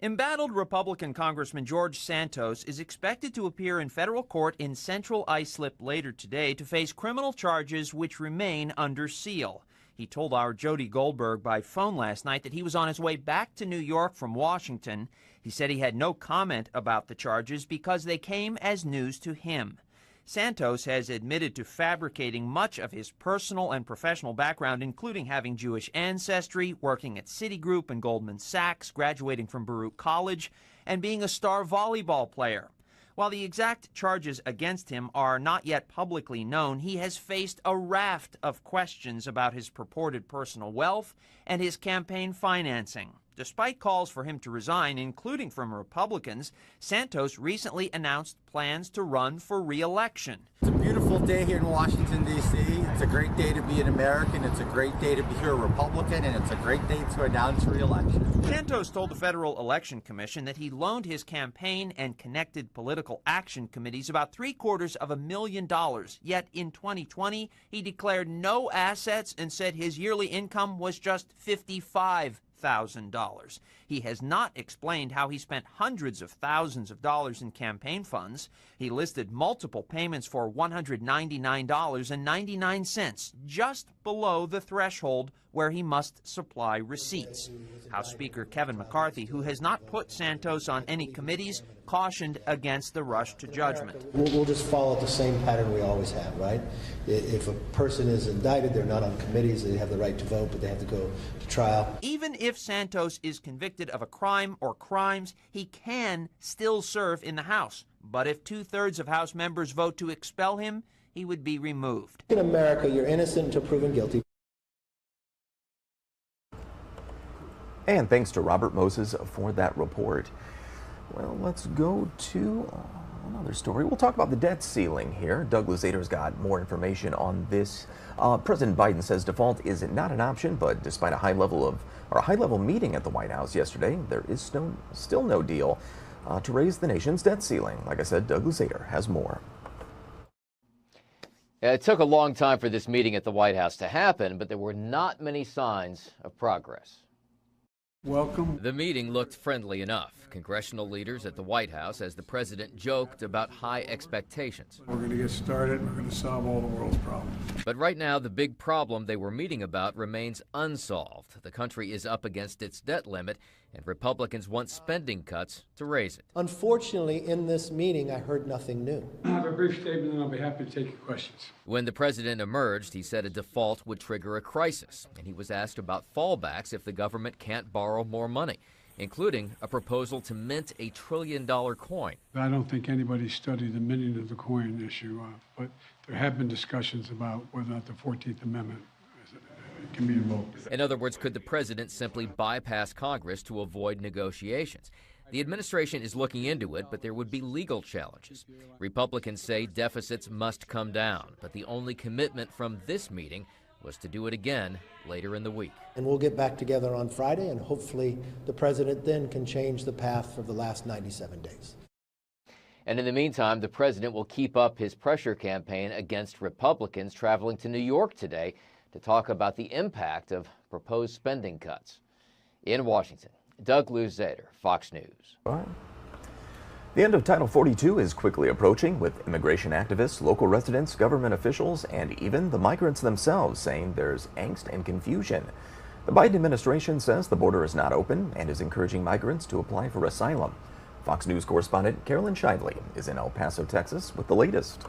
Embattled Republican Congressman George Santos is expected to appear in federal court in Central Islip later today to face criminal charges which remain under seal. He told our Jody Goldberg by phone last night that he was on his way back to New York from Washington. He said he had no comment about the charges because they came as news to him. Santos has admitted to fabricating much of his personal and professional background, including having Jewish ancestry, working at Citigroup and Goldman Sachs, graduating from Baruch College, and being a star volleyball player. While the exact charges against him are not yet publicly known, he has faced a raft of questions about his purported personal wealth and his campaign financing. Despite calls for him to resign, including from Republicans, Santos recently announced plans to run for re-election. It's a beautiful day here in Washington, D.C. It's a great day to be an American. It's a great day to be a Republican, and it's a great day to announce re-election. Santos told the Federal Election Commission that he loaned his campaign and connected political action committees about $750,000. Yet in 2020, he declared no assets and said his yearly income was just $55,000. He has not explained how he spent hundreds of thousands of dollars in campaign funds. He listed multiple payments for $199.99, just below the threshold where he must supply receipts. House Speaker Kevin McCarthy, who has not put Santos on any committees, cautioned against the rush to judgment. We'll just follow the same pattern we always have, right? If a person is indicted, they're not on committees, they have the right to vote, but they have to go to trial. Even if Santos is convicted of a crime or crimes, he can still serve in the House. But if 2/3 of House members vote to expel him, he would be removed. In America, you're innocent until proven guilty. And thanks to Robert Moses for that report. Well, let's go to another story. We'll talk about the debt ceiling here. Doug Luzader's got more information on this. President Biden says default is not an option, but despite a high-level meeting at the White House yesterday, there is still no deal to raise the nation's debt ceiling. Like I said, Doug Luzader has more. It took a long time for this meeting at the White House to happen, but there were not many signs of progress. Welcome. The meeting looked friendly enough. Congressional leaders at the White House as the president joked about high expectations. We're going to get started. We're going to solve all the world's problems. But right now, the big problem they were meeting about remains unsolved. The country is up against its debt limit, and Republicans want spending cuts to raise it. Unfortunately, in this meeting, I heard nothing new. I have a brief statement, and I'll be happy to take your questions. When the president emerged, he said a default would trigger a crisis, and he was asked about fallbacks if the government can't borrow more money, including a proposal to mint a $1 trillion coin. I don't think anybody studied the minting of the coin issue, but there have been discussions about whether or not the 14th Amendment can be invoked. In other words, could the president simply bypass Congress to avoid negotiations? The administration is looking into it, but there would be legal challenges. Republicans say deficits must come down, but the only commitment from this meeting was to do it again later in the week. And we'll get back together on Friday, and hopefully the president then can change the path for the last 97 days. And in the meantime, the president will keep up his pressure campaign against Republicans traveling to New York today to talk about the impact of proposed spending cuts. In Washington, Doug Luzader, Fox News. The end of Title 42 is quickly approaching, with immigration activists, local residents, government officials, and even the migrants themselves saying there's angst and confusion. The Biden administration says the border is not open and is encouraging migrants to apply for asylum. Fox News correspondent Carolyn Shively is in El Paso, Texas, with the latest.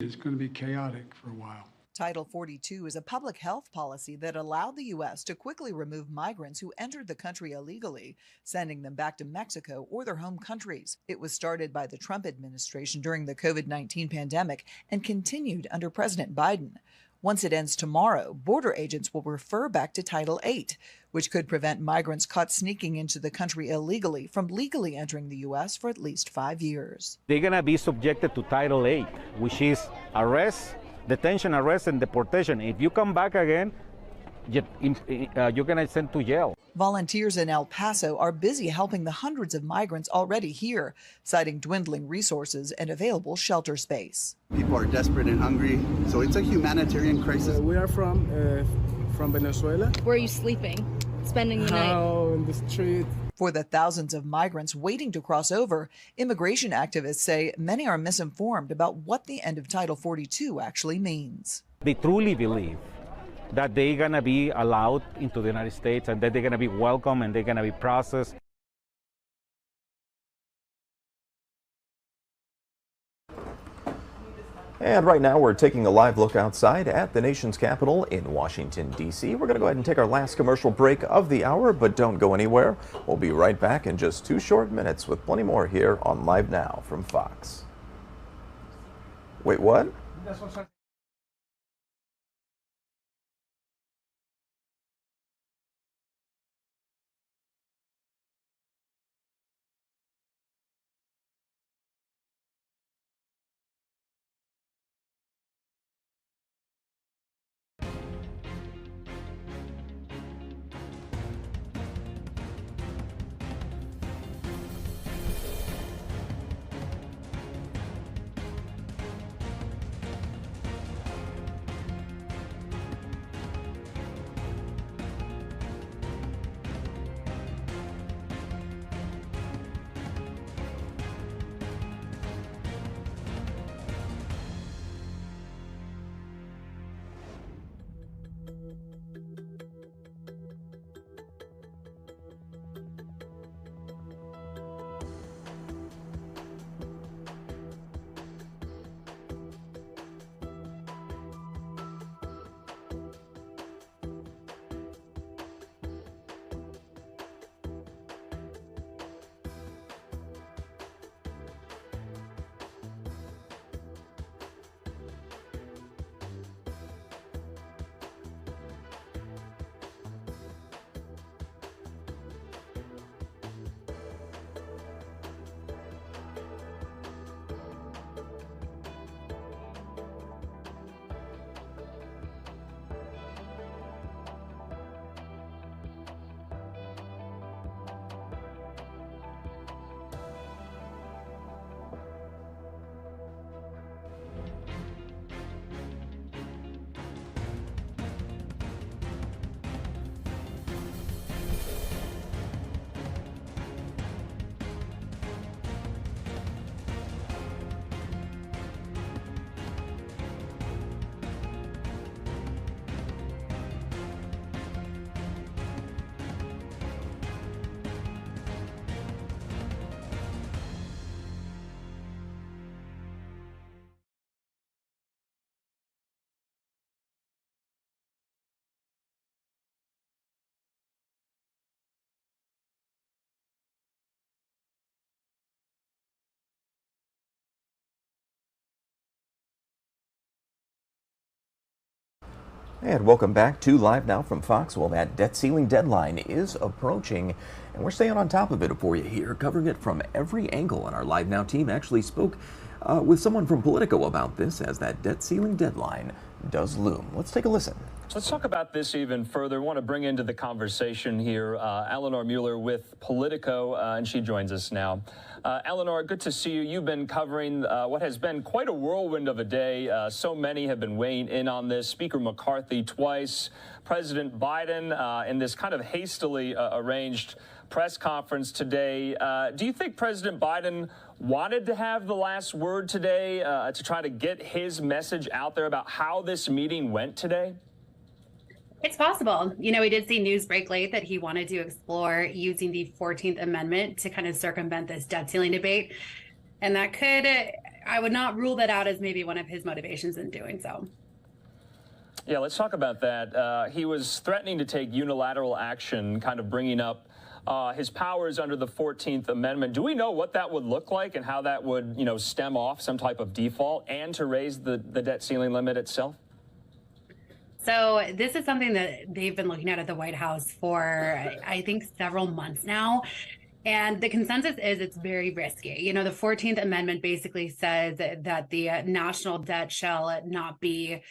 It's going to be chaotic for a while. Title 42 is a public health policy that allowed the U.S. to quickly remove migrants who entered the country illegally, sending them back to Mexico or their home countries. It was started by the Trump administration during the COVID-19 pandemic and continued under President Biden. Once it ends tomorrow, border agents will refer back to Title 8, which could prevent migrants caught sneaking into the country illegally from legally entering the U.S. for at least 5 years. They're going to be subjected to Title 8, which is arrest, detention, arrest, and deportation. If you come back again, you're going to sent to jail. Volunteers in El Paso are busy helping the hundreds of migrants already here, citing dwindling resources and available shelter space. People are desperate and hungry, so it's a humanitarian crisis. We are from Venezuela. Where are you sleeping? Spending the night? In the street. For the thousands of migrants waiting to cross over, immigration activists say many are misinformed about what the end of Title 42 actually means. They truly believe that they're going to be allowed into the United States and that they're going to be welcome and they're going to be processed. And right now we're taking a live look outside at the nation's capital in Washington, D.C. We're going to go ahead and take our last commercial break of the hour, but don't go anywhere. We'll be right back in just 2 short minutes with plenty more here on Live Now from Fox. Wait, what? And welcome back to Live Now from Fox. Well, that debt ceiling deadline is approaching, and we're staying on top of it for you here, covering it from every angle. And our Live Now team actually spoke with someone from Politico about this as that debt ceiling deadline does loom. Let's take a listen. Let's talk about this even further. I want to bring into the conversation here Eleanor Mueller with Politico, and she joins us now. Eleanor, good to see you. You've been covering what has been quite a whirlwind of a day. So many have been weighing in on this. Speaker McCarthy twice, President Biden in this kind of hastily arranged press conference today. Do you think President Biden wanted to have the last word today to try to get his message out there about how this meeting went today? It's possible. You know, we did see news break late that he wanted to explore using the 14th Amendment to kind of circumvent this debt ceiling debate. And that could, I would not rule that out as maybe one of his motivations in doing so. Yeah, let's talk about that. He was threatening to take unilateral action, kind of bringing up his powers under the 14th Amendment. Do we know what that would look like and how that would, you know, stem off some type of default and to raise the debt ceiling limit itself? So this is something that they've been looking at the White House for, I think, several months now. And the consensus is it's very risky. You know, the 14th Amendment basically says that the national debt shall not be,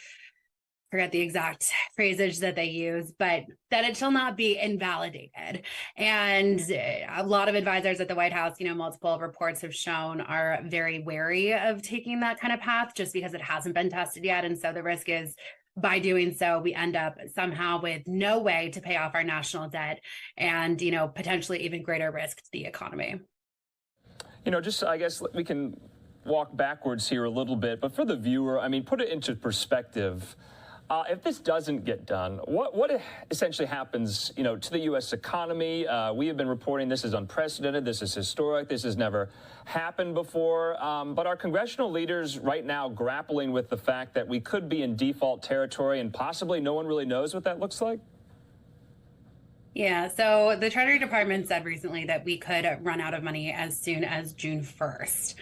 forget the exact phrasage that they use, but that it shall not be invalidated. And a lot of advisors at the White House, you know, multiple reports have shown are very wary of taking that kind of path just because it hasn't been tested yet. And so the risk is, by doing so, we end up somehow with no way to pay off our national debt and, you know, potentially even greater risk to the economy. You know, just I guess we can walk backwards here a little bit, but for the viewer, I mean, put it into perspective. If this doesn't get done, what essentially happens, you know, to the U.S. economy? We have been reporting this is unprecedented. This is historic. This has never happened before. But our congressional leaders right now grappling with the fact that we could be in default territory and possibly no one really knows what that looks like. Yeah, so the Treasury Department said recently that we could run out of money as soon as June 1st.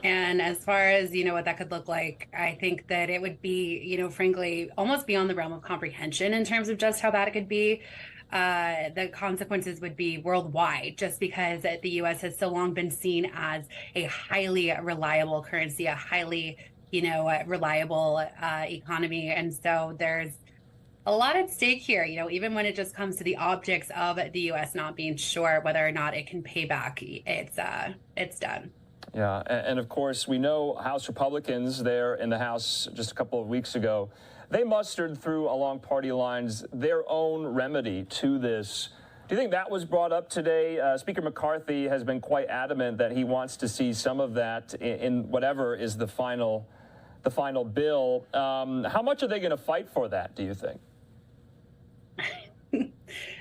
And as far as, you know, what that could look like, I think that it would be, you know, frankly, almost beyond the realm of comprehension in terms of just how bad it could be. The consequences would be worldwide, just because the U.S. has so long been seen as a highly reliable currency, a highly, you know, reliable economy. And so there's a lot at stake here, you know, even when it just comes to the optics of the U.S. not being sure whether or not it can pay back, it's done. Yeah, and of course, we know House Republicans there in the House just a couple of weeks ago, they mustered through along party lines their own remedy to this. Do you think that was brought up today? Speaker McCarthy has been quite adamant that he wants to see some of that in whatever is the final bill. How much are they going to fight for that, do you think?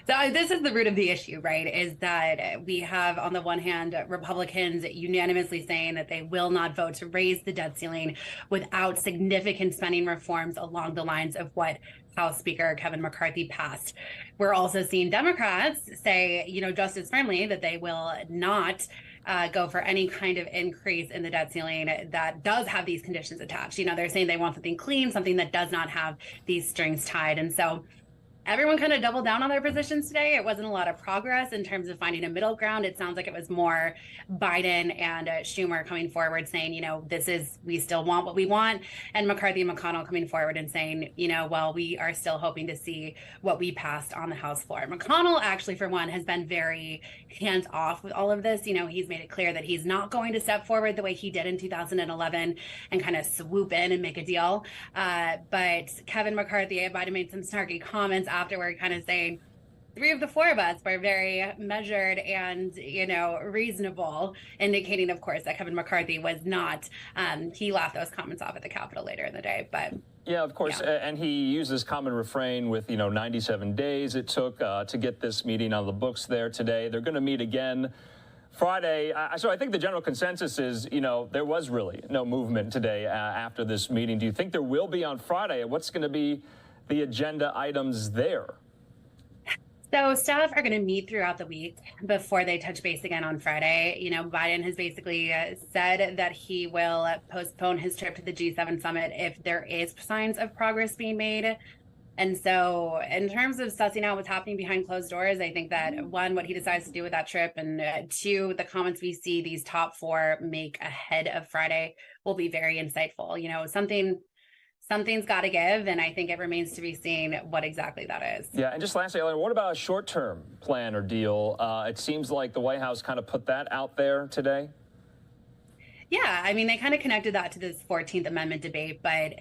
So this is the root of the issue, right, is that we have, on the one hand, Republicans unanimously saying that they will not vote to raise the debt ceiling without significant spending reforms along the lines of what House Speaker Kevin McCarthy passed. We're also seeing Democrats say, you know, just as firmly that they will not go for any kind of increase in the debt ceiling that does have these conditions attached. You know, they're saying they want something clean, something that does not have these strings tied. And so everyone kind of doubled down on their positions today. It wasn't a lot of progress in terms of finding a middle ground. It sounds like it was more Biden and Schumer coming forward saying, you know, we still want what we want. And McCarthy and McConnell coming forward and saying, you know, well, we are still hoping to see what we passed on the House floor. McConnell actually, for one, has been very hands off with all of this. You know, he's made it clear that he's not going to step forward the way he did in 2011 and kind of swoop in and make a deal. But Kevin McCarthy, Biden made some snarky comments afterward, kind of saying, 3 of the 4 of us were very measured and, you know, reasonable, indicating, of course, that Kevin McCarthy was not. He laughed those comments off at the Capitol later in the day, but. Yeah, of course. Yeah. And he used this common refrain with, you know, 97 days it took to get this meeting on the books there today. They're going to meet again Friday. So I think the general consensus is, you know, there was really no movement today after this meeting. Do you think there will be on Friday? What's going to be the agenda items there? So staff are going to meet throughout the week before they touch base again on Friday. You know, Biden has basically said that he will postpone his trip to the G7 summit if there is signs of progress being made. And so in terms of sussing out what's happening behind closed doors, I think that 1, what he decides to do with that trip, and 2, the comments we see these top 4 make ahead of Friday will be very insightful. You know, something something's got to give, and I think it remains to be seen what exactly that is. Yeah, and just lastly, Eleanor, what about a short-term plan or deal? It seems like the White House kind of put that out there today. Yeah, I mean, they kind of connected that to this 14th Amendment debate, but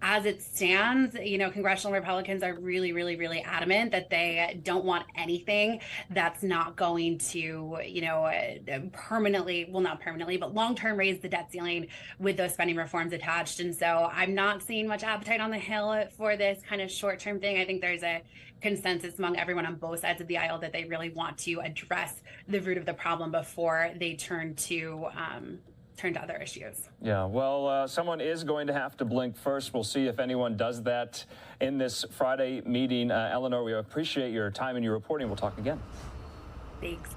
as it stands, congressional Republicans are really, really, really adamant that they don't want anything that's not going to, permanently, well, not permanently, but long-term raise the debt ceiling with those spending reforms attached. And so I'm not seeing much appetite on the Hill for this kind of short-term thing. I think there's a consensus among everyone on both sides of the aisle that they really want to address the root of the problem before they turn to other issues. Yeah, well, someone is going to have to blink first. We'll see if anyone does that in this Friday meeting. Eleanor, we appreciate your time and your reporting. We'll talk again. Thanks.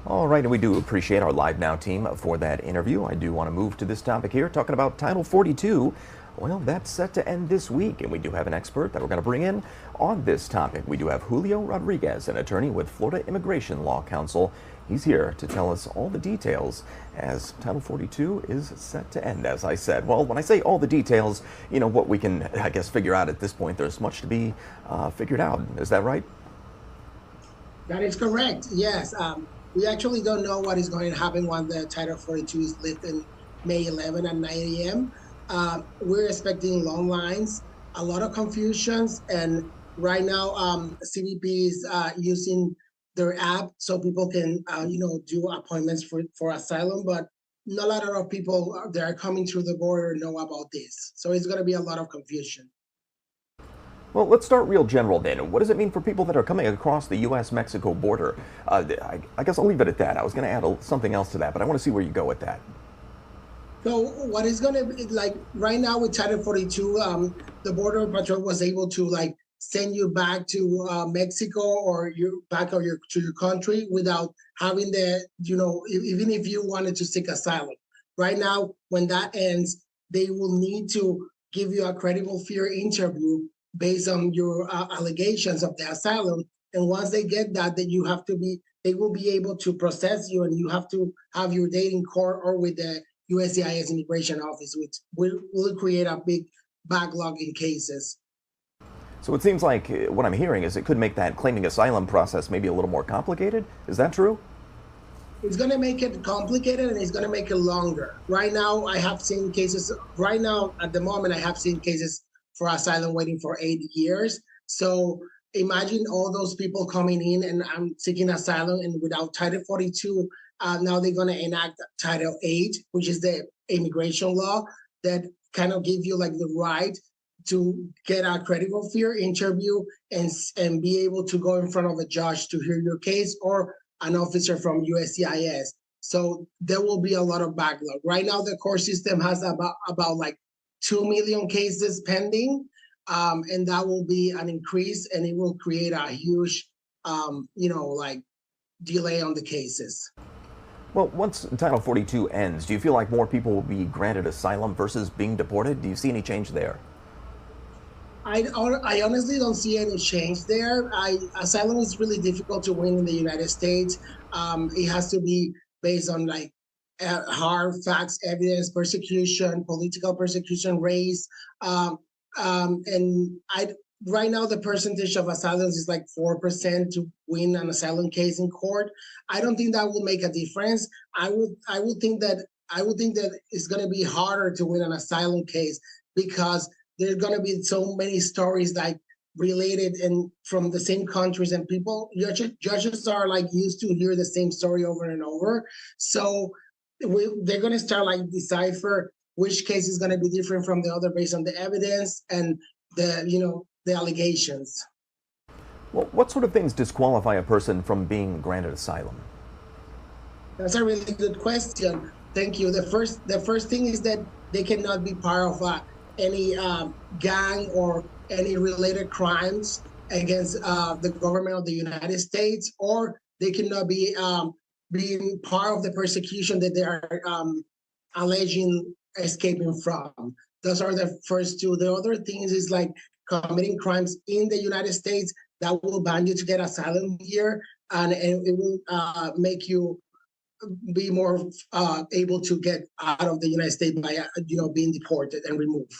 All right, and we do appreciate our Live Now team for that interview. I do want to move to this topic here, talking about Title 42. Well, that's set to end this week, and we do have an expert that we're going to bring in on this topic. We do have Julio Rodriguez, an attorney with Florida Immigration Law Council. He's here to tell us all the details as Title 42 is set to end, as I said. Well, when I say all the details, what we can, I guess, figure out at this point, there's much to be figured out. Is that right? That is correct, yes. We actually don't know what is going to happen when the Title 42 is lifted May 11 at 9 a.m. We're expecting long lines, a lot of confusions, and right now CBP is using their app so people can do appointments for asylum, but not a lot of people that are coming through the border know about this. So it's going to be a lot of confusion. Well, let's start real general then. What does it mean for people that are coming across the U.S.-Mexico border? I guess I'll leave it at that. I was going to add something else to that, but I want to see where you go with that. So what is going to be like right now with Title 42, the Border Patrol was able to send you back to Mexico or to your country without having even if you wanted to seek asylum. Right now, when that ends, they will need to give you a credible fear interview based on your allegations of the asylum. And once they get that, then they will be able to process you, and you have to have your date in court or with the USCIS Immigration Office, which will create a big backlog in cases. So it seems like what I'm hearing is it could make that claiming asylum process maybe a little more complicated. Is that true? It's going to make it complicated, and it's going to make it longer. Right now, I have seen cases. Right now, at the moment, I have seen cases for asylum waiting for 8 years. So imagine all those people coming in and I'm seeking asylum, and without Title 42, now they're going to enact Title 8, which is the immigration law that kind of give you the right to get a credible fear interview and be able to go in front of a judge to hear your case or an officer from USCIS. So there will be a lot of backlog. Right now, the court system has about 2 million cases pending, and that will be an increase, and it will create a huge, delay on the cases. Well, once Title 42 ends, do you feel like more people will be granted asylum versus being deported? Do you see any change there? I honestly don't see any change there. Asylum is really difficult to win in the United States. It has to be based on hard facts, evidence, persecution, political persecution, race. Right now, the percentage of asylums is 4% to win an asylum case in court. I don't think that will make a difference. I would think that it's going to be harder to win an asylum case because there's going to be so many stories related and from the same countries, and judges are used to hear the same story over and over. So they're going to start decipher which case is going to be different from the other based on the evidence and the allegations. Well, what sort of things disqualify a person from being granted asylum? That's a really good question. Thank you. The first thing is that they cannot be part of any gang or any related crimes against the government of the United States, or they cannot be being part of the persecution that they are alleging escaping from. Those are the first two. The other things is committing crimes in the United States that will ban you to get asylum here, and it will make you be more able to get out of the United States by being deported and removed.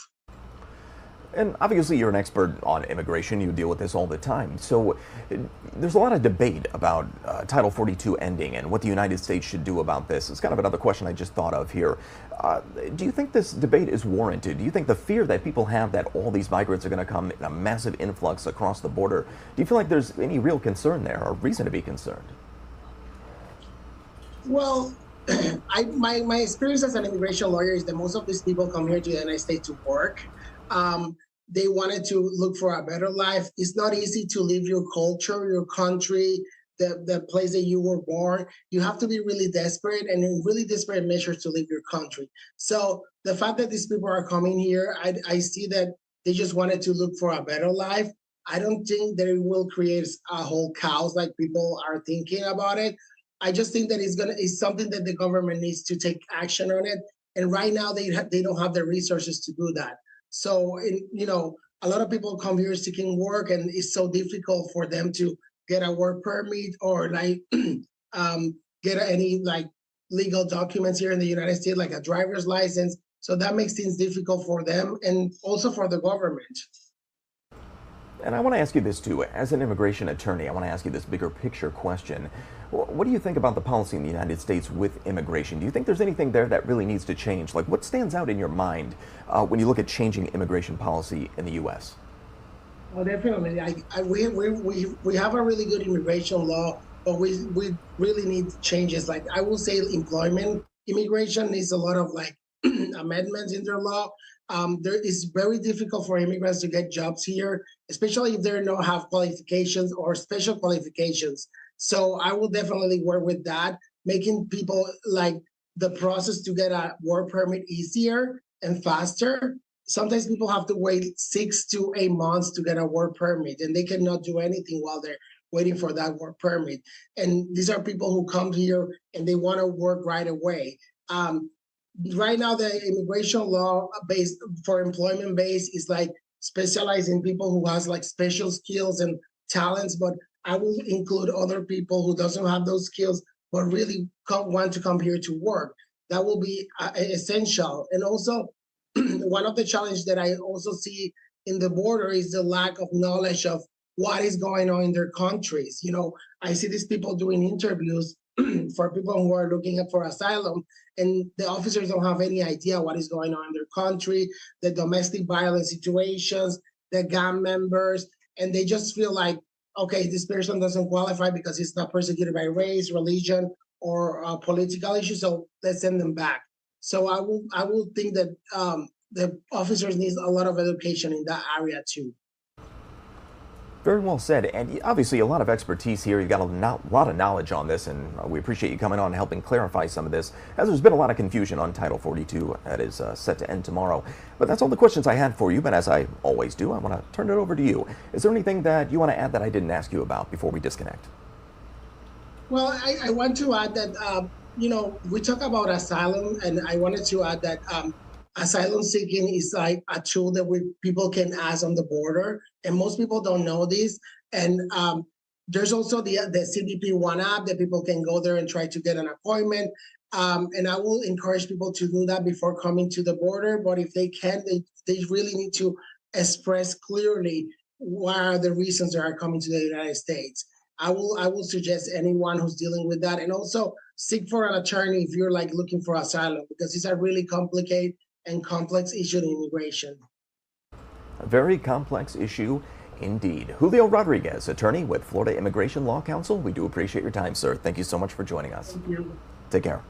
And obviously you're an expert on immigration, you deal with this all the time. So there's a lot of debate about Title 42 ending and what the United States should do about this. It's kind of another question I just thought of here. Do you think this debate is warranted? Do you think the fear that people have that all these migrants are going to come in a massive influx across the border, do you feel like there's any real concern there or reason to be concerned? Well, my experience as an immigration lawyer is that most of these people come here to the United States to work. They wanted to look for a better life. It's not easy to leave your culture, your country, the place that you were born. You have to be really desperate and in really desperate measures to leave your country. So the fact that these people are coming here, I see that they just wanted to look for a better life. I don't think that it will create a whole chaos like people are thinking about it. I just think that it's something that the government needs to take action on it. And right now they don't have the resources to do that. So, a lot of people come here seeking work, and it's so difficult for them to get a work permit or get any legal documents here in the United States, like a driver's license. So that makes things difficult for them and also for the government. And I want to ask you this too, as an immigration attorney, I want to ask you this bigger picture question. What do you think about the policy in the United States with immigration? Do you think there's anything there that really needs to change? Like, what stands out in your mind when you look at changing immigration policy in the U.S.? Well, definitely. We have a really good immigration law, but we really need changes. Like, I will say employment immigration needs a lot of amendments in their law. It's very difficult for immigrants to get jobs here, especially if they don't have qualifications or special qualifications. So I will definitely work with that, making people the process to get a work permit easier and faster. Sometimes people have to wait 6 to 8 months to get a work permit, and they cannot do anything while they're waiting for that work permit. And these are people who come here and they want to work right away. Right now, the immigration law based for employment base is specialized in people who has special skills and talents, but I will include other people who doesn't have those skills but really want to come here to work. That will be essential. And also, one of the challenges that I also see in the border is the lack of knowledge of what is going on in their countries. I see these people doing interviews for people who are looking for asylum, and the officers don't have any idea what is going on in their country, the domestic violence situations, the gang members, and they just feel like, okay, this person doesn't qualify because he's not persecuted by race, religion, or political issues, so let's send them back. So I will think that the officers need a lot of education in that area too. Very well said, and obviously a lot of expertise here. You've got a lot of knowledge on this, and we appreciate you coming on and helping clarify some of this, as there's been a lot of confusion on Title 42 that is set to end tomorrow. But that's all the questions I had for you, but as I always do, I want to turn it over to you. Is there anything that you want to add that I didn't ask you about before we disconnect? Well, I want to add that, we talk about asylum, and I wanted to add that asylum seeking is a tool that people can ask on the border, and most people don't know this. And there's also the CBP One app that people can go there and try to get an appointment. And I will encourage people to do that before coming to the border. But if they can, they really need to express clearly what are the reasons they are coming to the United States. I will suggest anyone who's dealing with that, and also seek for an attorney if you're looking for asylum, because it's a really complicated and complex issue in immigration. A very complex issue indeed. Julio Rodriguez, attorney with Florida Immigration Law Council. We do appreciate your time, sir. Thank you so much for joining us. Thank you. Take care.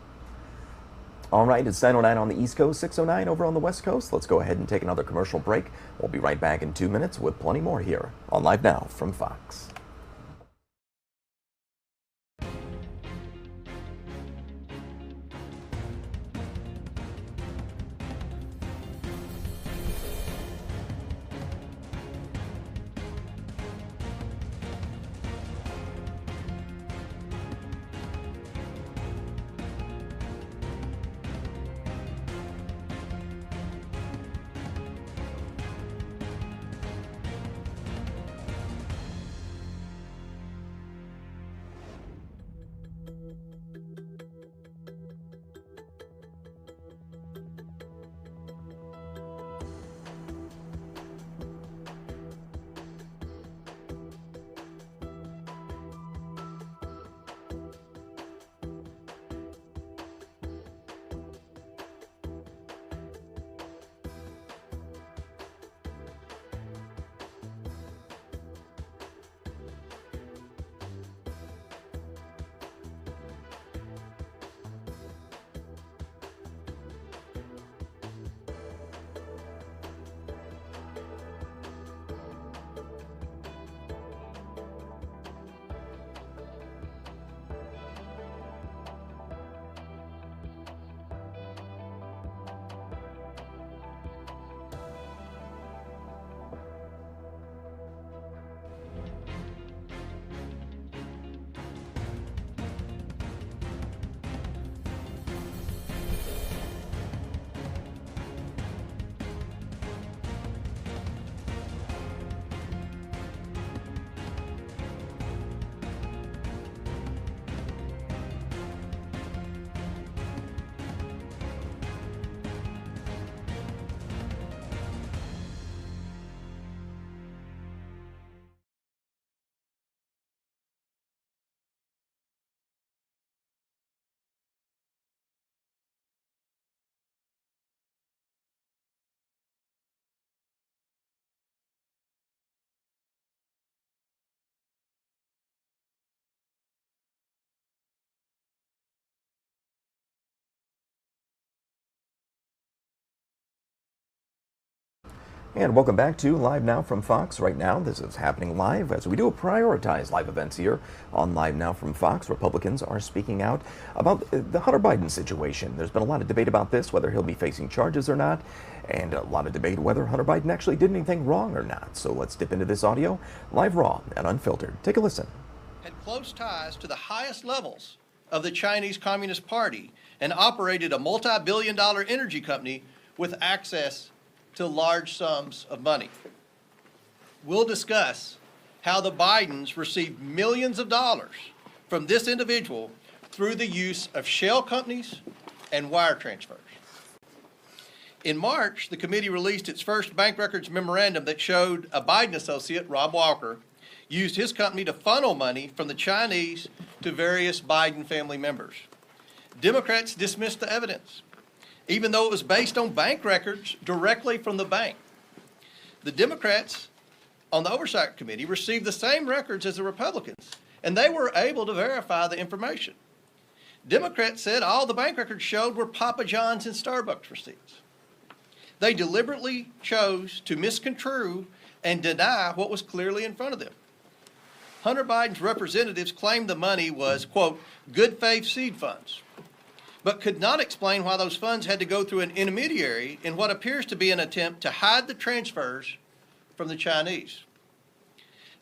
All right, it's 9:09 on the East Coast, 6:09 over on the West Coast. Let's go ahead and take another commercial break. We'll be right back in 2 minutes with plenty more here on Live Now from Fox. And welcome back to Live Now from Fox. Right now, this is happening live as we do prioritize live events here on Live Now from Fox. Republicans are speaking out about the Hunter Biden situation. There's been a lot of debate about this, whether he'll be facing charges or not, and a lot of debate whether Hunter Biden actually did anything wrong or not. So let's dip into this audio, live, raw, and unfiltered. Take a listen. Had close ties to the highest levels of the Chinese Communist Party and operated a multi-billion-dollar energy company with access to large sums of money. We'll discuss how the Bidens received millions of dollars from this individual through the use of shell companies and wire transfers. In March, the committee released its first bank records memorandum that showed a Biden associate, Rob Walker, used his company to funnel money from the Chinese to various Biden family members. Democrats dismissed the evidence, even though it was based on bank records directly from the bank. The Democrats on the Oversight Committee received the same records as the Republicans, and they were able to verify the information. Democrats said all the bank records showed were Papa John's and Starbucks receipts. They deliberately chose to misconstrue and deny what was clearly in front of them. Hunter Biden's representatives claimed the money was, quote, good faith seed funds, but could not explain why those funds had to go through an intermediary in what appears to be an attempt to hide the transfers from the Chinese.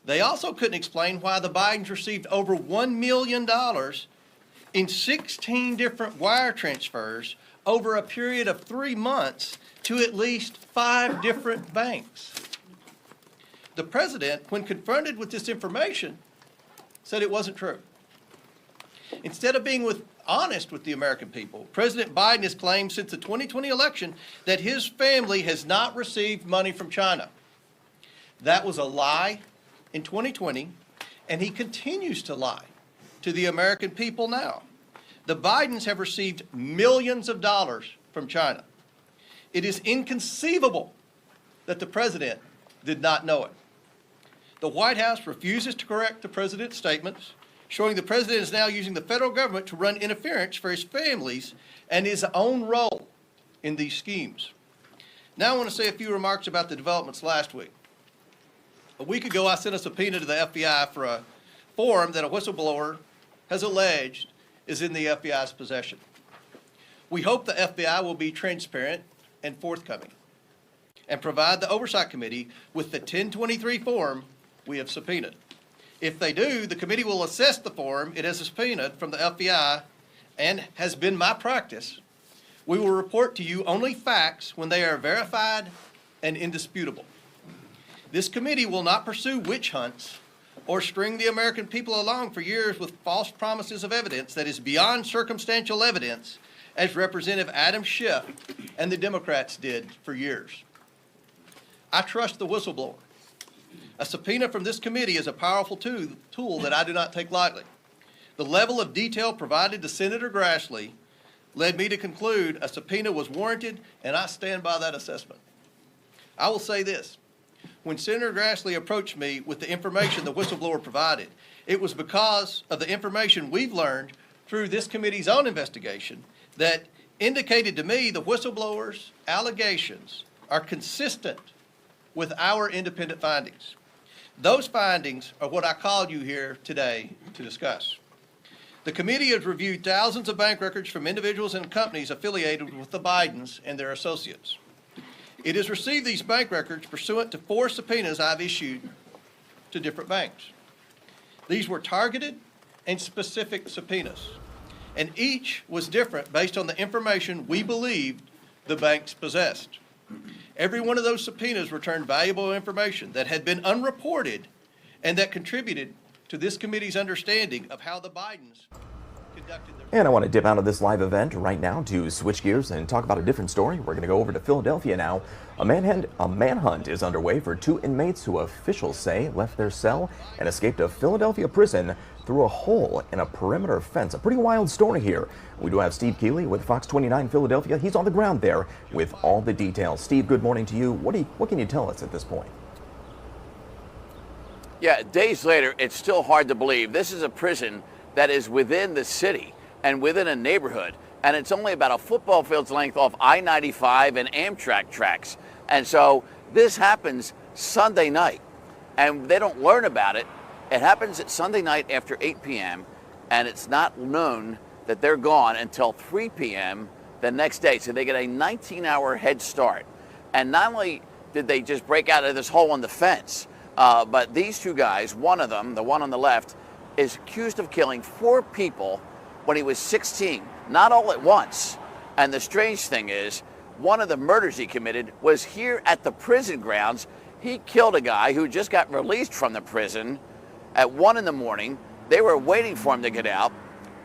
They also couldn't explain why the Bidens received over $1 million in 16 different wire transfers over a period of 3 months to at least 5 different banks. The president, when confronted with this information, said it wasn't true. Instead of being honest with the American people, President Biden has claimed since the 2020 election that his family has not received money from China. That was a lie in 2020, and he continues to lie to the American people now. The Bidens have received millions of dollars from China. It is inconceivable that the president did not know it. The White House refuses to correct the president's statements, showing the president is now using the federal government to run interference for his families and his own role in these schemes. Now I want to say a few remarks about the developments last week. A week ago, I sent a subpoena to the FBI for a form that a whistleblower has alleged is in the FBI's possession. We hope the FBI will be transparent and forthcoming and provide the Oversight Committee with the 1023 form we have subpoenaed. If they do, the committee will assess the form it has subpoenaed from the FBI, and has been my practice. We will report to you only facts when they are verified and indisputable. This committee will not pursue witch hunts or string the American people along for years with false promises of evidence that is beyond circumstantial evidence, as Representative Adam Schiff and the Democrats did for years. I trust the whistleblower. A subpoena from this committee is a powerful tool that I do not take lightly. The level of detail provided to Senator Grassley led me to conclude a subpoena was warranted, and I stand by that assessment. I will say this. When Senator Grassley approached me with the information the whistleblower provided, it was because of the information we've learned through this committee's own investigation that indicated to me the whistleblower's allegations are consistent with our independent findings. Those findings are what I called you here today to discuss. The committee has reviewed thousands of bank records from individuals and companies affiliated with the Bidens and their associates. It has received these bank records pursuant to 4 subpoenas I've issued to different banks. These were targeted and specific subpoenas, and each was different based on the information we believed the banks possessed. Every one of those subpoenas returned valuable information that had been unreported and that contributed to this committee's understanding of how the Bidens conducted their... And I want to dip out of this live event right now to switch gears and talk about a different story. We're going to go over to Philadelphia now. A manhunt is underway for 2 inmates who officials say left their cell and escaped a Philadelphia prison through a hole in a perimeter fence. A pretty wild story here. We do have Steve Keeley with Fox 29 Philadelphia. He's on the ground there with all the details. Steve, good morning to you. What can you tell us at this point? Yeah, days later, it's still hard to believe. This is a prison that is within the city and within a neighborhood, and it's only about a football field's length off I-95 and Amtrak tracks. And so This happens Sunday night, and they don't learn about it. It happens at Sunday night after 8 p.m., and it's not known that they're gone until 3 p.m. the next day. So they get a 19-hour head start. And not only did they just break out of this hole in the fence, but these two guys, one of them, the one on the left, is accused of killing 4 people when he was 16, not all at once. And the strange thing is, one of the murders he committed was here at the prison grounds. He killed a guy who just got released from the prison at 1 in the morning. They were waiting for him to get out,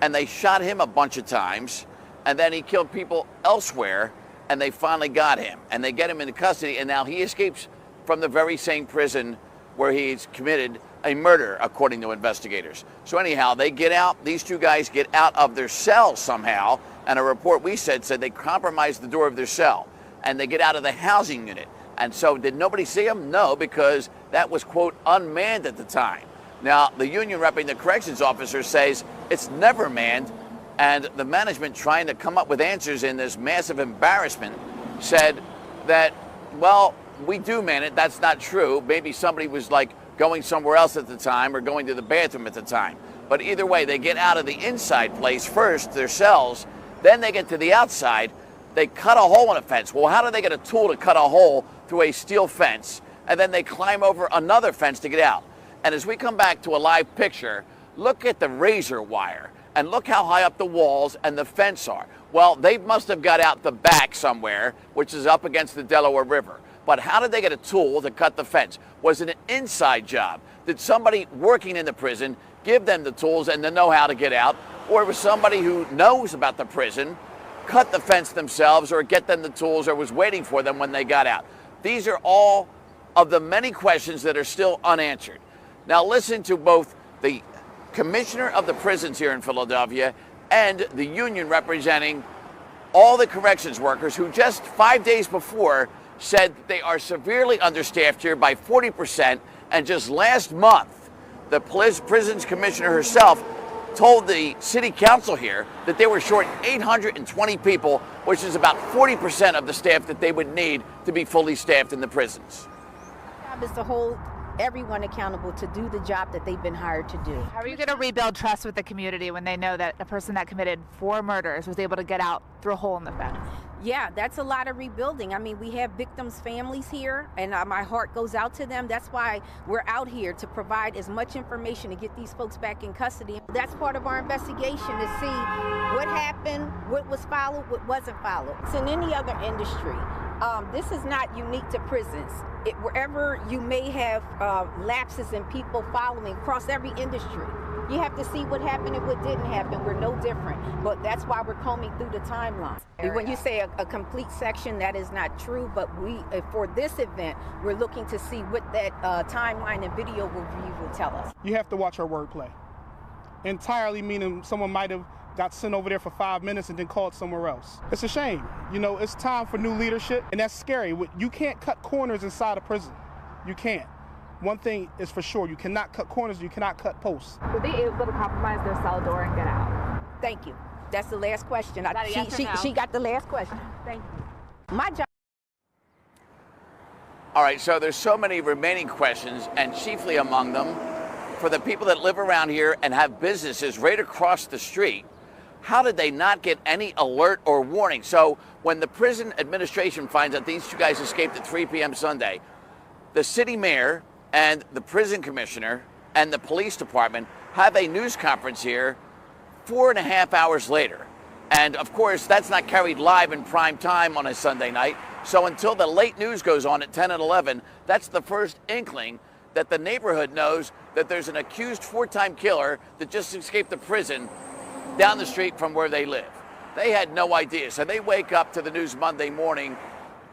and they shot him a bunch of times, and then he killed people elsewhere, and they finally got him, and they get him into custody, and now he escapes from the very same prison where he's committed a murder, according to investigators. So anyhow, they get out, these two guys get out of their cell somehow, and a report we said they compromised the door of their cell, and they get out of the housing unit. And so did nobody see them? No, because that was, quote, unmanned at the time. Now, the union repping the corrections officer says it's never manned, and the management, trying to come up with answers in this massive embarrassment, said that, well, we do man it. That's not true. Maybe somebody was like going somewhere else at the time or going to the bathroom at the time. But either way, they get out of the inside place first, their cells, then they get to the outside. They cut a hole in a fence. Well, how do they get a tool to cut a hole through a steel fence? And then they climb over another fence to get out. And as we come back to a live picture, look at the razor wire and look how high up the walls and the fence are. Well, they must have got out the back somewhere, which is up against the Delaware River. But how did they get a tool to cut the fence? Was it an inside job? Did somebody working in the prison give them the tools and the know-how to get out? Or was somebody who knows about the prison cut the fence themselves or get them the tools or was waiting for them when they got out? These are all of the many questions that are still unanswered. Now listen to both the commissioner of the prisons here in Philadelphia and the union representing all the corrections workers who just 5 days before said they are severely understaffed here by 40%. And just last month, the prisons commissioner herself told the city council here that they were short 820 people, which is about 40% of the staff that they would need to be fully staffed in the prisons. Our job is to hold everyone accountable to do the job that they've been hired to do. How are you going to rebuild trust with the community when they know that a person that committed 4 murders was able to get out through a hole in the fence? Yeah, that's a lot of rebuilding. I mean, we have victims' families here, and my heart goes out to them. That's why we're out here, to provide as much information to get these folks back in custody. That's part of our investigation, to see what happened, what was followed, what wasn't followed. It's in any other industry. This is not unique to prisons. Wherever you may have lapses in people following across every industry, you have to see what happened and what didn't happen. We're no different, but that's why we're combing through the timeline. When you say a complete section, that is not true, but for this event, we're looking to see what that timeline and video review will tell us. You have to watch our wordplay. Entirely meaning someone might have got sent over there for 5 minutes and then called somewhere else. It's a shame. You know, it's time for new leadership, and that's scary. You can't cut corners inside a prison. You can't. One thing is for sure, you cannot cut corners, you cannot cut posts. Were they able to compromise their cell door and get out? Thank you. That's the last question. She got the last question. Thank you. My job. All right, so there's so many remaining questions, and chiefly among them, for the people that live around here and have businesses right across the street, how did they not get any alert or warning? So when the prison administration finds out these two guys escaped at 3 p.m. Sunday, the city mayor and the prison commissioner and the police department have a news conference here 4.5 hours later. And of course, that's not carried live in prime time on a Sunday night. So until the late news goes on at 10 and 11, that's the first inkling that the neighborhood knows that there's an accused 4-time killer that just escaped the prison down the street from where they live. They had no idea. So they wake up to the news Monday morning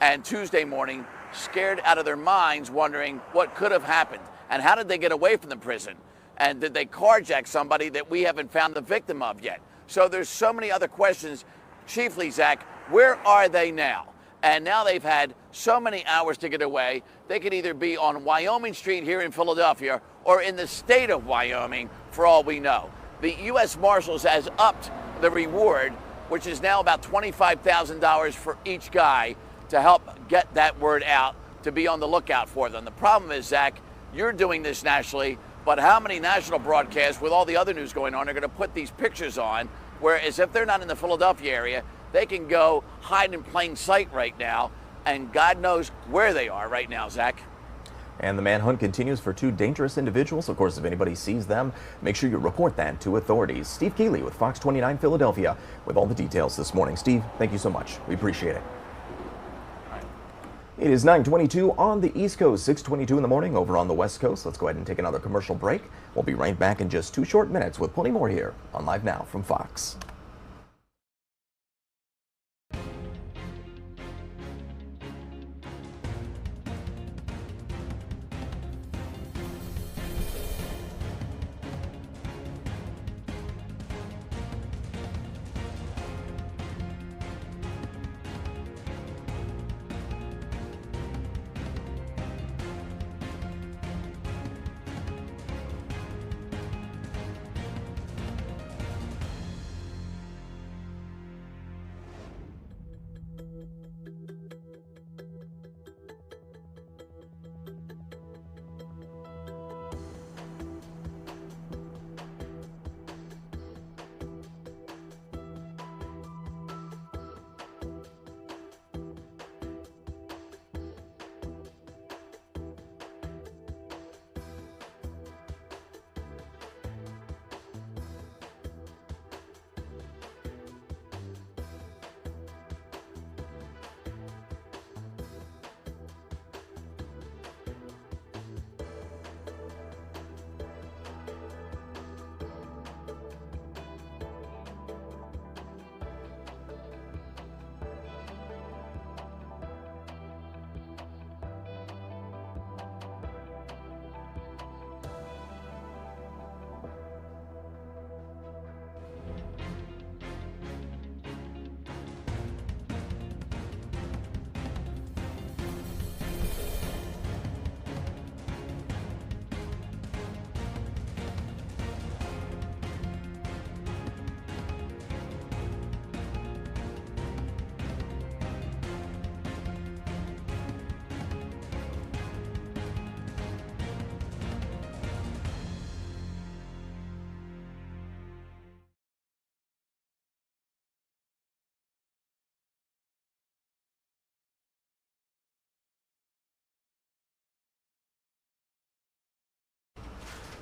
and Tuesday morning scared out of their minds, wondering what could have happened and how did they get away from the prison, and did they carjack somebody that we haven't found the victim of yet. So there's so many other questions. Chiefly, Zach, where are they now? And now they've had so many hours to get away. They could either be on Wyoming Street here in Philadelphia or in the state of Wyoming, for all we know. The U.S. Marshals has upped the reward, which is now about $25,000 for each guy, to help get that word out to be on the lookout for them. The problem is, Zach, you're doing this nationally, but how many national broadcasts with all the other news going on are going to put these pictures on, whereas if they're not in the Philadelphia area, they can go hide in plain sight right now, and God knows where they are right now, Zach. And the manhunt continues for 2 dangerous individuals. Of course, if anybody sees them, make sure you report that to authorities. Steve Keeley with Fox 29 Philadelphia with all the details this morning. Steve, thank you so much. We appreciate it. It is 9:22 on the East Coast, 6:22 in the morning over on the West Coast. Let's go ahead and take another commercial break. We'll be right back in just 2 short minutes with plenty more here on Live Now from Fox.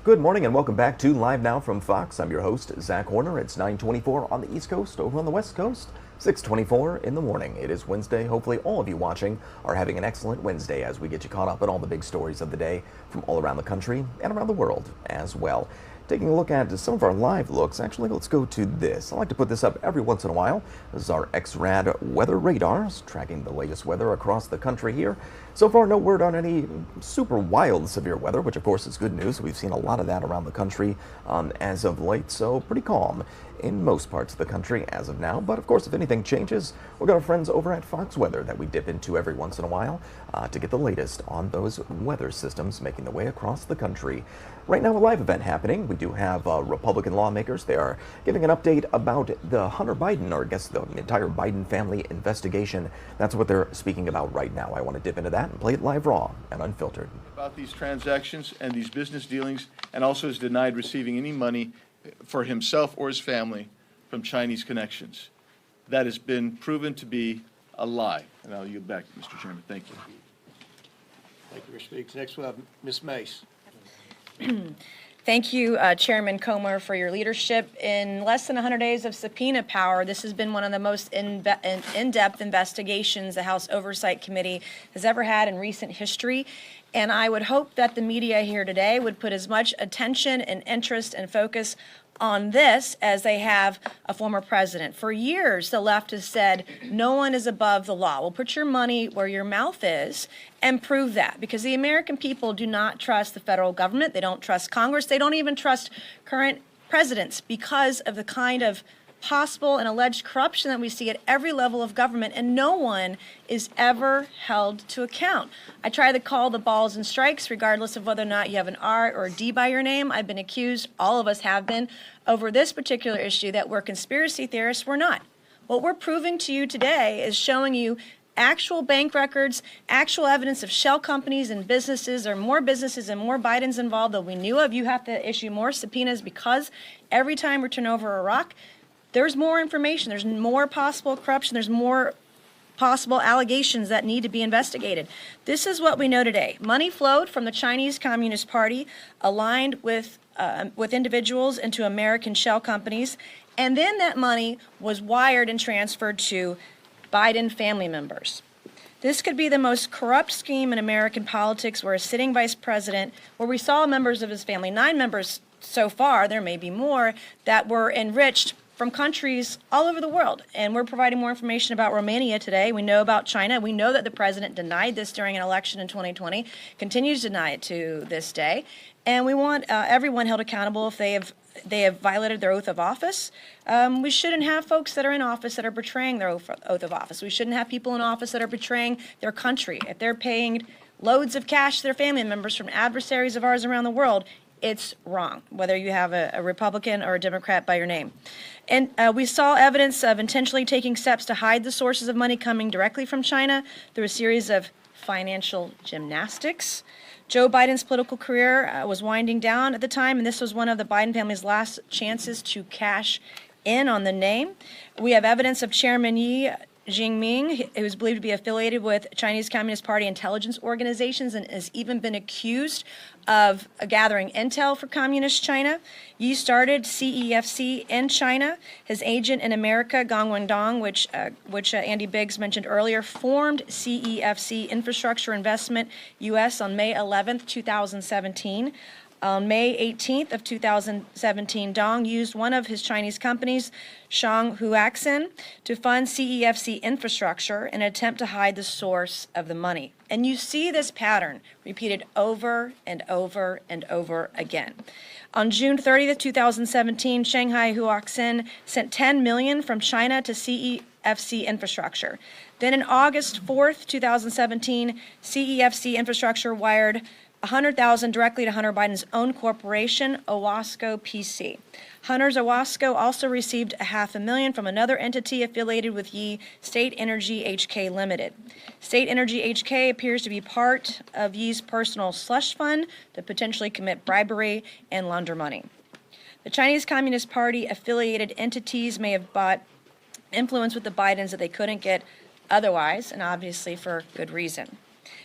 Good morning and welcome back to Live Now from Fox. I'm your host, Zach Horner. It's 9:24 on the East Coast, over on the West Coast, 6:24 in the morning. It is Wednesday. Hopefully all of you watching are having an excellent Wednesday as we get you caught up on all the big stories of the day from all around the country and around the world as well. Taking a look at some of our live looks, actually let's go to this. I like to put this up every once in a while. This is our X-Rad weather radars, tracking the latest weather across the country here. So far, no word on any super wild severe weather, which of course is good news. We've seen a lot of that around the country as of late, so pretty calm in most parts of the country as of now. But of course, if anything changes, we've got our friends over at Fox Weather that we dip into every once in a while to get the latest on those weather systems making their way across the country. Right now, a live event happening. We do have Republican lawmakers. They are giving an update about the Hunter Biden, or I guess the entire Biden family investigation. That's what they're speaking about right now. I want to dip into that and play it live, raw, and unfiltered. About these transactions and these business dealings, and also has denied receiving any money for himself or his family from Chinese connections. That has been proven to be a lie. And I'll yield back, Mr. Chairman. Thank you. Thank you, Mr. Speaks. Next we'll have Ms. Mace. Thank you, Chairman Comer, for your leadership. In less than 100 days of subpoena power, this has been one of the most in-depth investigations the House Oversight Committee has ever had in recent history. And I would hope that the media here today would put as much attention and interest and focus on this as they have a former president. For years, the left has said no one is above the law. Well, put your money where your mouth is and prove that, because the American people do not trust the federal government. They don't trust Congress. They don't even trust current presidents because of the kind of possible and alleged corruption that we see at every level of government, and no one is ever held to account. I try to call the balls and strikes regardless of whether or not you have an R or a D by your name. I've been accused, all of us have been, over this particular issue that we're conspiracy theorists. We're not. What we're proving to you today is showing you actual bank records, actual evidence of shell companies and businesses, or more businesses and more Bidens involved that we knew of. You have to issue more subpoenas because every time we turn over a rock, there's more information, there's more possible corruption, there's more possible allegations that need to be investigated. This is what we know today. Money flowed from the Chinese Communist Party, aligned with individuals into American shell companies, and then that money was wired and transferred to Biden family members. This could be the most corrupt scheme in American politics, where a sitting vice president, where we saw members of his family, 9 members so far, there may be more, that were enriched from countries all over the world. And we're providing more information about Romania today. We know about China. We know that the president denied this during an election in 2020, continues to deny it to this day. And we want everyone held accountable if they have violated their oath of office. We shouldn't have folks that are in office that are betraying their oath of office. We shouldn't have people in office that are betraying their country. If they're paying loads of cash to their family members from adversaries of ours around the world, it's wrong, whether you have a Republican or a Democrat by your name. And we saw evidence of intentionally taking steps to hide the sources of money coming directly from China through a series of financial gymnastics. Joe Biden's political career was winding down at the time, and this was one of the Biden family's last chances to cash in on the name. We have evidence of Chairman Yi Jinping, who is believed to be affiliated with Chinese Communist Party intelligence organizations and has even been accused of gathering intel for Communist China. Yi started CEFC in China. His agent in America, Gong Wendong, which Andy Biggs mentioned earlier, formed CEFC Infrastructure Investment US on May 11th, 2017. On May 18th of 2017, Dong used one of his Chinese companies, Shang Huaxin, to fund CEFC infrastructure in an attempt to hide the source of the money. And you see this pattern repeated over and over and over again. On June 30th, 2017, Shanghai Huaxin sent $10 million from China to CEFC infrastructure. Then on August 4th, 2017, CEFC infrastructure wired $100,000 directly to Hunter Biden's own corporation, Owasco PC. Hunter's Owasco also received $500,000 from another entity affiliated with Yi, State Energy HK Limited. State Energy HK appears to be part of Yi's personal slush fund to potentially commit bribery and launder money. The Chinese Communist Party affiliated entities may have bought influence with the Bidens that they couldn't get otherwise, and obviously for good reason.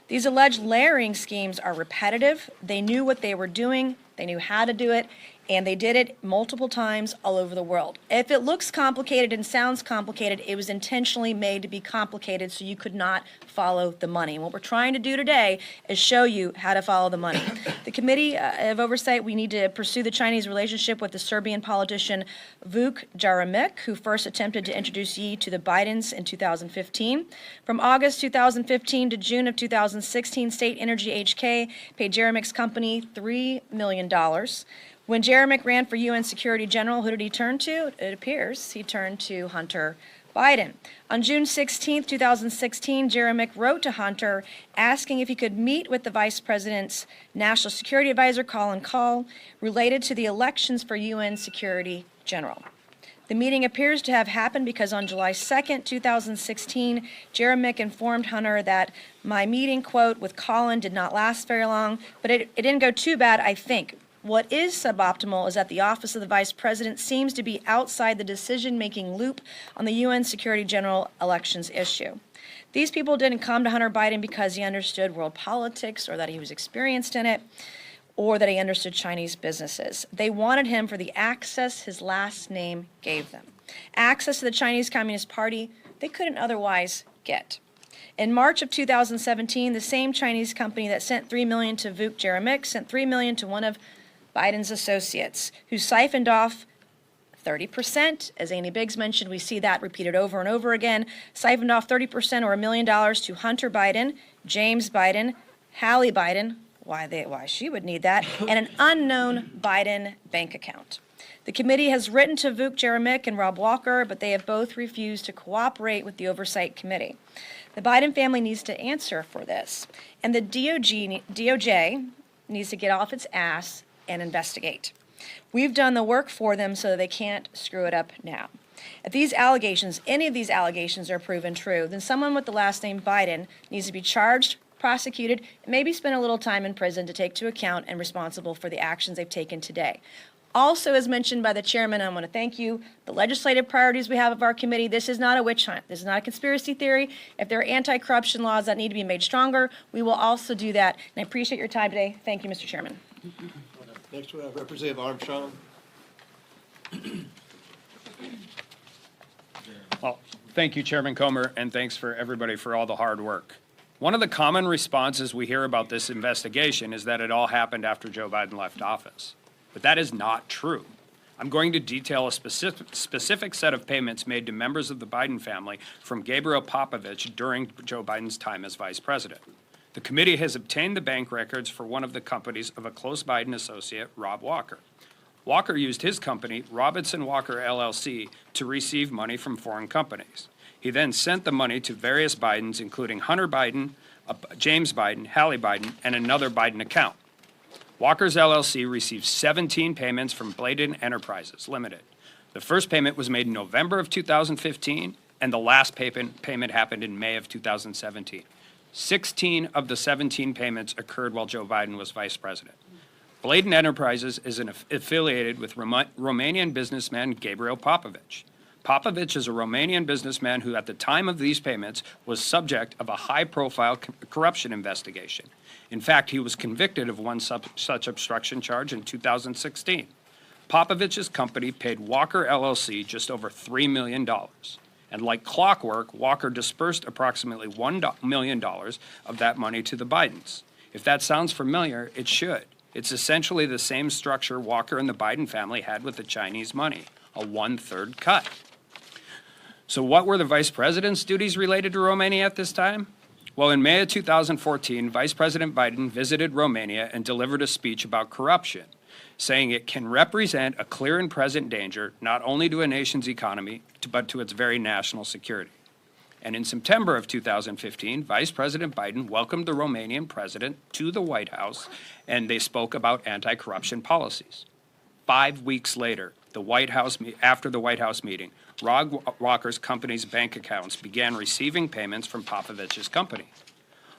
These alleged layering schemes are repetitive. They knew what they were doing, they knew how to do it, and they did it multiple times all over the world. If it looks complicated and sounds complicated, it was intentionally made to be complicated so you could not follow the money. And what we're trying to do today is show you how to follow the money. The Committee of Oversight, we need to pursue the Chinese relationship with the Serbian politician Vuk Jeremic, who first attempted to introduce Yi to the Bidens in 2015. From August 2015 to June of 2016, State Energy HK paid Jeremic's company $3 million. When Jeremic ran for UN Security General, who did he turn to? It appears he turned to Hunter Biden. On June 16, 2016, Jeremic wrote to Hunter asking if he could meet with the Vice President's National Security Advisor, Colin Kahl, related to the elections for UN Security General. The meeting appears to have happened because on July 2, 2016, Jeremic informed Hunter that my meeting, quote, with Colin did not last very long, but it didn't go too bad, I think. What is suboptimal is that the Office of the Vice President seems to be outside the decision-making loop on the UN Security General elections issue. These people didn't come to Hunter Biden because he understood world politics or that he was experienced in it or that he understood Chinese businesses. They wanted him for the access his last name gave them. Access to the Chinese Communist Party they couldn't otherwise get. In March of 2017, the same Chinese company that sent $3 million to Vuk Jeremic sent $3 million to one of Biden's associates, who siphoned off 30%. As Andy Biggs mentioned, we see that repeated over and over again. Siphoned off 30% or $1 million to Hunter Biden, James Biden, Hallie Biden, why she would need that, and an unknown Biden bank account. The committee has written to Vuk Jeremic and Rob Walker, but they have both refused to cooperate with the Oversight Committee. The Biden family needs to answer for this, and the DOJ needs to get off its ass and investigate. We've done the work for them so that they can't screw it up now. If these allegations, any of these allegations are proven true, then someone with the last name Biden needs to be charged, prosecuted, and maybe spend a little time in prison to take to account and responsible for the actions they've taken today. Also, as mentioned by the chairman, I want to thank you, the legislative priorities we have of our committee, this is not a witch hunt. This is not a conspiracy theory. If there are anti-corruption laws that need to be made stronger, we will also do that. And I appreciate your time today. Thank you, Mr. Chairman. Next we have Representative Armstrong. Well, thank you, Chairman Comer, and thanks for everybody for all the hard work. One of the common responses we hear about this investigation is that it all happened after Joe Biden left office. But that is not true. I'm going to detail a specific set of payments made to members of the Biden family from Gabriel Popovich during Joe Biden's time as vice president. The committee has obtained the bank records for one of the companies of a close Biden associate, Rob Walker. Walker used his company, Robinson Walker LLC, to receive money from foreign companies. He then sent the money to various Bidens, including Hunter Biden, James Biden, Hallie Biden, and another Biden account. Walker's LLC received 17 payments from Bladen Enterprises Limited. The first payment was made in November of 2015, and the last payment happened in May of 2017. 16 of the 17 payments occurred while Joe Biden was vice president. Bladen Enterprises is affiliated with Romanian businessman Gabriel Popovich. Popovich is a Romanian businessman who, at the time of these payments, was subject of a high-profile corruption investigation. In fact, he was convicted of one such obstruction charge in 2016. Popovich's company paid Walker LLC just over $3 million. And like clockwork, Walker dispersed approximately $1 million of that money to the Bidens. If that sounds familiar, it should. It's essentially the same structure Walker and the Biden family had with the Chinese money, a 1/3 cut. So what were the vice president's duties related to Romania at this time? Well, in May of 2014, Vice President Biden visited Romania and delivered a speech about corruption, saying it can represent a clear and present danger not only to a nation's economy, but to its very national security. And in September of 2015, Vice President Biden welcomed the Romanian president to the White House, and they spoke about anti-corruption policies. 5 weeks later, after the White House meeting, Rob Walker's company's bank accounts began receiving payments from Popovich's company.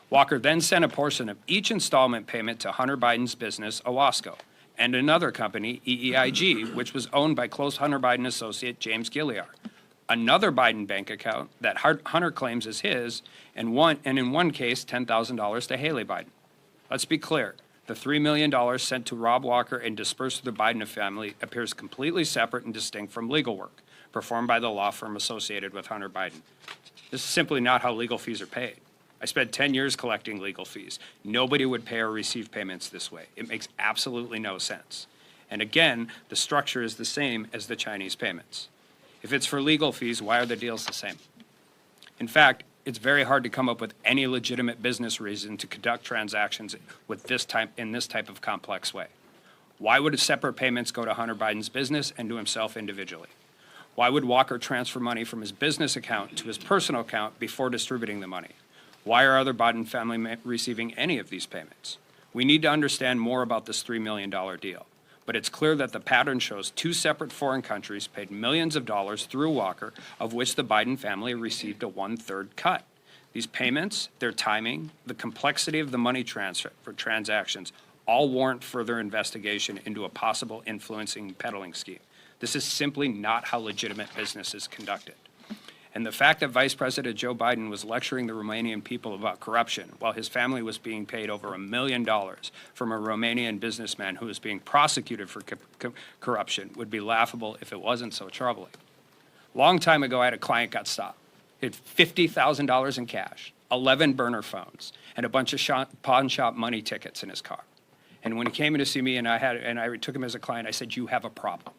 Walker then sent a portion of each installment payment to Hunter Biden's business, Owasco, and another company, EEIG, which was owned by close Hunter Biden associate James Gilliar. Another Biden bank account that Hunter claims is his, and in one case, $10,000 to Hallie Biden. Let's be clear. The $3 million sent to Rob Walker and dispersed to the Biden family appears completely separate and distinct from legal work performed by the law firm associated with Hunter Biden. This is simply not how legal fees are paid. I spent 10 years collecting legal fees. Nobody would pay or receive payments this way. It makes absolutely no sense. And again, the structure is the same as the Chinese payments. If it's for legal fees, why are the deals the same? In fact, it's very hard to come up with any legitimate business reason to conduct transactions in this type of complex way. Why would separate payments go to Hunter Biden's business and to himself individually? Why would Walker transfer money from his business account to his personal account before distributing the money? Why are other Biden family receiving any of these payments? We need to understand more about this $3 million deal. But it's clear that the pattern shows two separate foreign countries paid millions of dollars through Walker, of which the Biden family received a 1/3 cut. These payments, their timing, the complexity of the money transfer for transactions all warrant further investigation into a possible influencing peddling scheme. This is simply not how legitimate business is conducted. And the fact that Vice President Joe Biden was lecturing the Romanian people about corruption while his family was being paid over $1 million from a Romanian businessman who was being prosecuted for corruption would be laughable if it wasn't so troubling. Long time ago, I had a client got stopped. He had $50,000 in cash, 11 burner phones, and a bunch of pawn shop money tickets in his car. And when he came in to see me and I took him as a client, I said, "You have a problem."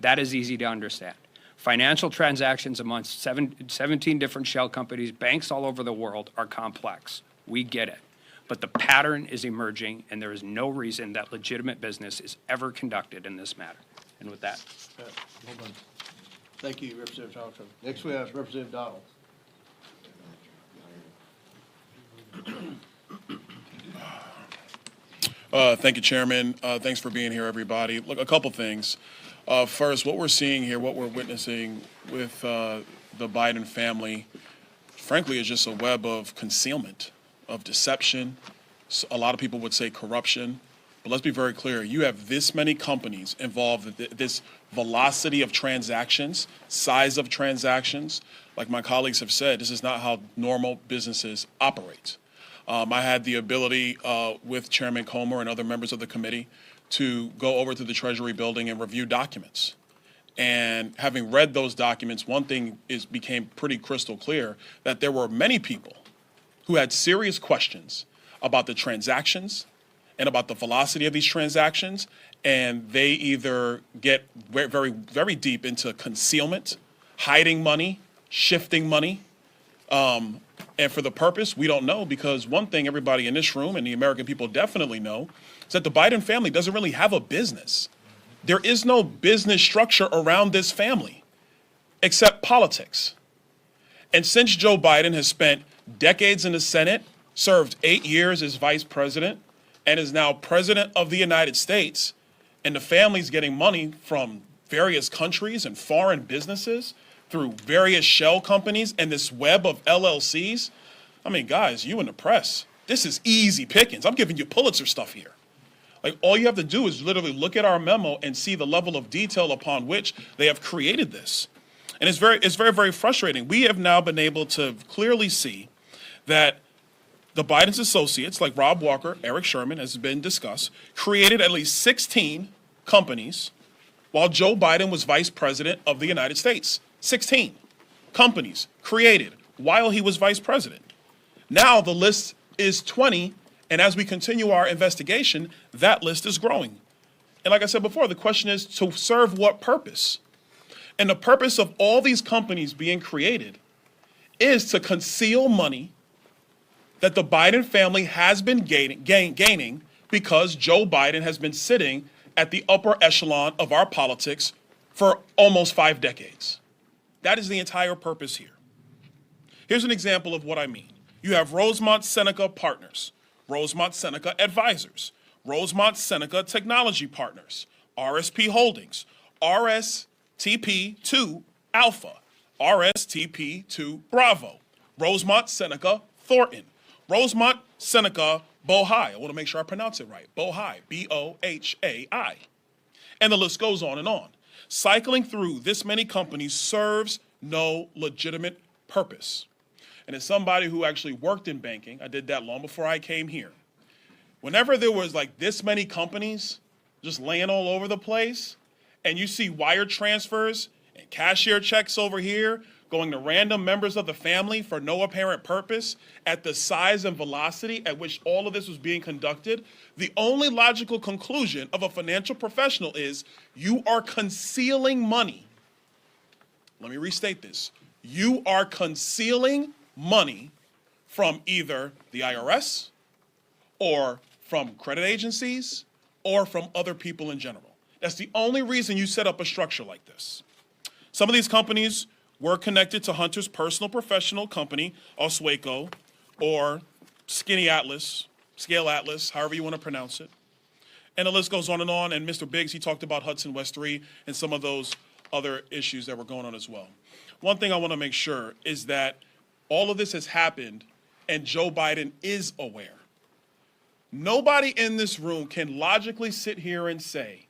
That is easy to understand. Financial transactions amongst 17 different shell companies, banks all over the world are complex. We get it. But the pattern is emerging, and there is no reason that legitimate business is ever conducted in this matter. And with that. Hold on. Thank you, Representative Thompson. Next we have Representative Donald. Thank you, Chairman. Thanks for being here, everybody. Look, a couple things. First, what we're seeing here, what we're witnessing with the Biden family, frankly, is just a web of concealment, of deception. A lot of people would say corruption. But let's be very clear. You have this many companies involved, this velocity of transactions, size of transactions. Like my colleagues have said, this is not how normal businesses operate. I had the ability with Chairman Comer and other members of the committee to go over to the Treasury building and review documents. And having read those documents, one thing became pretty crystal clear, that there were many people who had serious questions about the transactions and about the velocity of these transactions, and they either get very, very deep into concealment, hiding money, shifting money, and for the purpose, we don't know, because one thing everybody in this room and the American people definitely know is that the Biden family doesn't really have a business. There is no business structure around this family except politics. And since Joe Biden has spent decades in the Senate, served 8 years as vice president, and is now president of the United States, and the family's getting money from various countries and foreign businesses through various shell companies and this web of LLCs. I mean, guys, you in the press, this is easy pickings. I'm giving you Pulitzer stuff here. Like, all you have to do is literally look at our memo and see the level of detail upon which they have created this. And it's very, very frustrating. We have now been able to clearly see that the Biden's associates, like Rob Walker, Eric Sherman, as has been discussed, created at least 16 companies while Joe Biden was vice president of the United States. 16 companies created while he was vice president. Now the list is 20, and as we continue our investigation, that list is growing. And like I said before, the question is, to serve what purpose? And the purpose of all these companies being created is to conceal money that the Biden family has been gaining because Joe Biden has been sitting at the upper echelon of our politics for almost 5 decades. That is the entire purpose here. Here's an example of what I mean. You have Rosemont Seneca Partners, Rosemont Seneca Advisors, Rosemont Seneca Technology Partners, RSP Holdings, RSTP2 Alpha, RSTP2 Bravo, Rosemont Seneca Thornton, Rosemont Seneca Bohai. I want to make sure I pronounce it right. Bohai, B-O-H-A-I. And the list goes on and on. Cycling through this many companies serves no legitimate purpose. And as somebody who actually worked in banking, I did that long before I came here. Whenever there was like this many companies just laying all over the place, and you see wire transfers and cashier checks over here going to random members of the family for no apparent purpose at the size and velocity at which all of this was being conducted, the only logical conclusion of a financial professional is you are concealing money. Let me restate this. You are concealing money from either the IRS or from credit agencies or from other people in general. That's the only reason you set up a structure like this. Some of these companies were connected to Hunter's personal professional company, Oswego, or Skinny Atlas, Scale Atlas, however you want to pronounce it. And the list goes on. And Mr. Biggs, he talked about Hudson West 3 and some of those other issues that were going on as well. One thing I want to make sure is that all of this has happened and Joe Biden is aware. Nobody in this room can logically sit here and say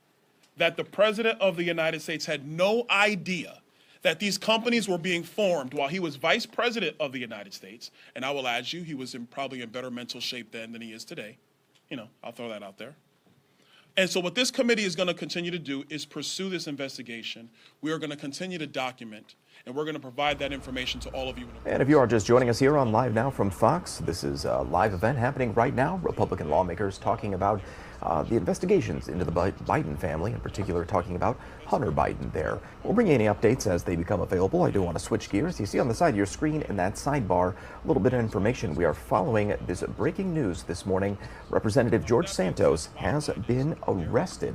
that the President of the United States had no idea that these companies were being formed while he was vice president of the United States. And I will add you, he was probably in better mental shape then than he is today. You know, I'll throw that out there. And so what this committee is going to continue to do is pursue this investigation. We are going to continue to document, and we're going to provide that information to all of you. And if you are just joining us here on Live Now from Fox, this is a live event happening right now. Republican lawmakers talking about the investigations into the Biden family, in particular talking about Hunter Biden there. We'll bring you any updates as they become available. I do want to switch gears. You see on the side of your screen in that sidebar a little bit of information. We are following this breaking news this morning. Representative George Santos has been arrested.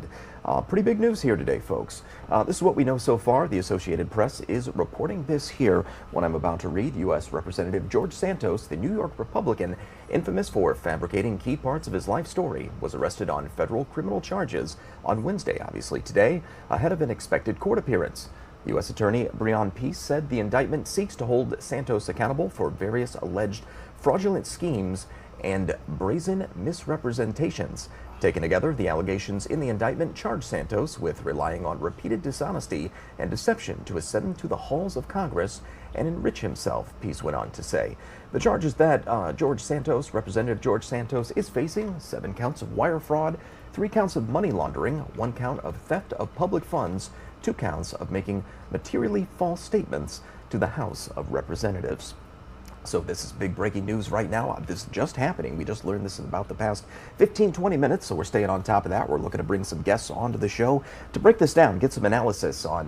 Pretty big news here today, folks. This is what we know so far. The Associated Press is reporting this here. What I'm about to read, U.S. Representative George Santos, the New York Republican, infamous for fabricating key parts of his life story, was arrested on federal criminal charges on Wednesday, obviously today, ahead of an expected court appearance. U.S. Attorney Breon Peace said the indictment seeks to hold Santos accountable for various alleged fraudulent schemes and brazen misrepresentations. Taken together, the allegations in the indictment charge Santos with relying on repeated dishonesty and deception to ascend to the halls of Congress and enrich himself, Peace went on to say. The charges that Representative George Santos, is facing: 7 counts of wire fraud, 3 counts of money laundering, 1 count of theft of public funds, 2 counts of making materially false statements to the House of Representatives. So this is big breaking news right now. This is just happening. We just learned this in about the past 15-20 minutes, so we're staying on top of that. We're looking to bring some guests onto the show to break this down, get some analysis on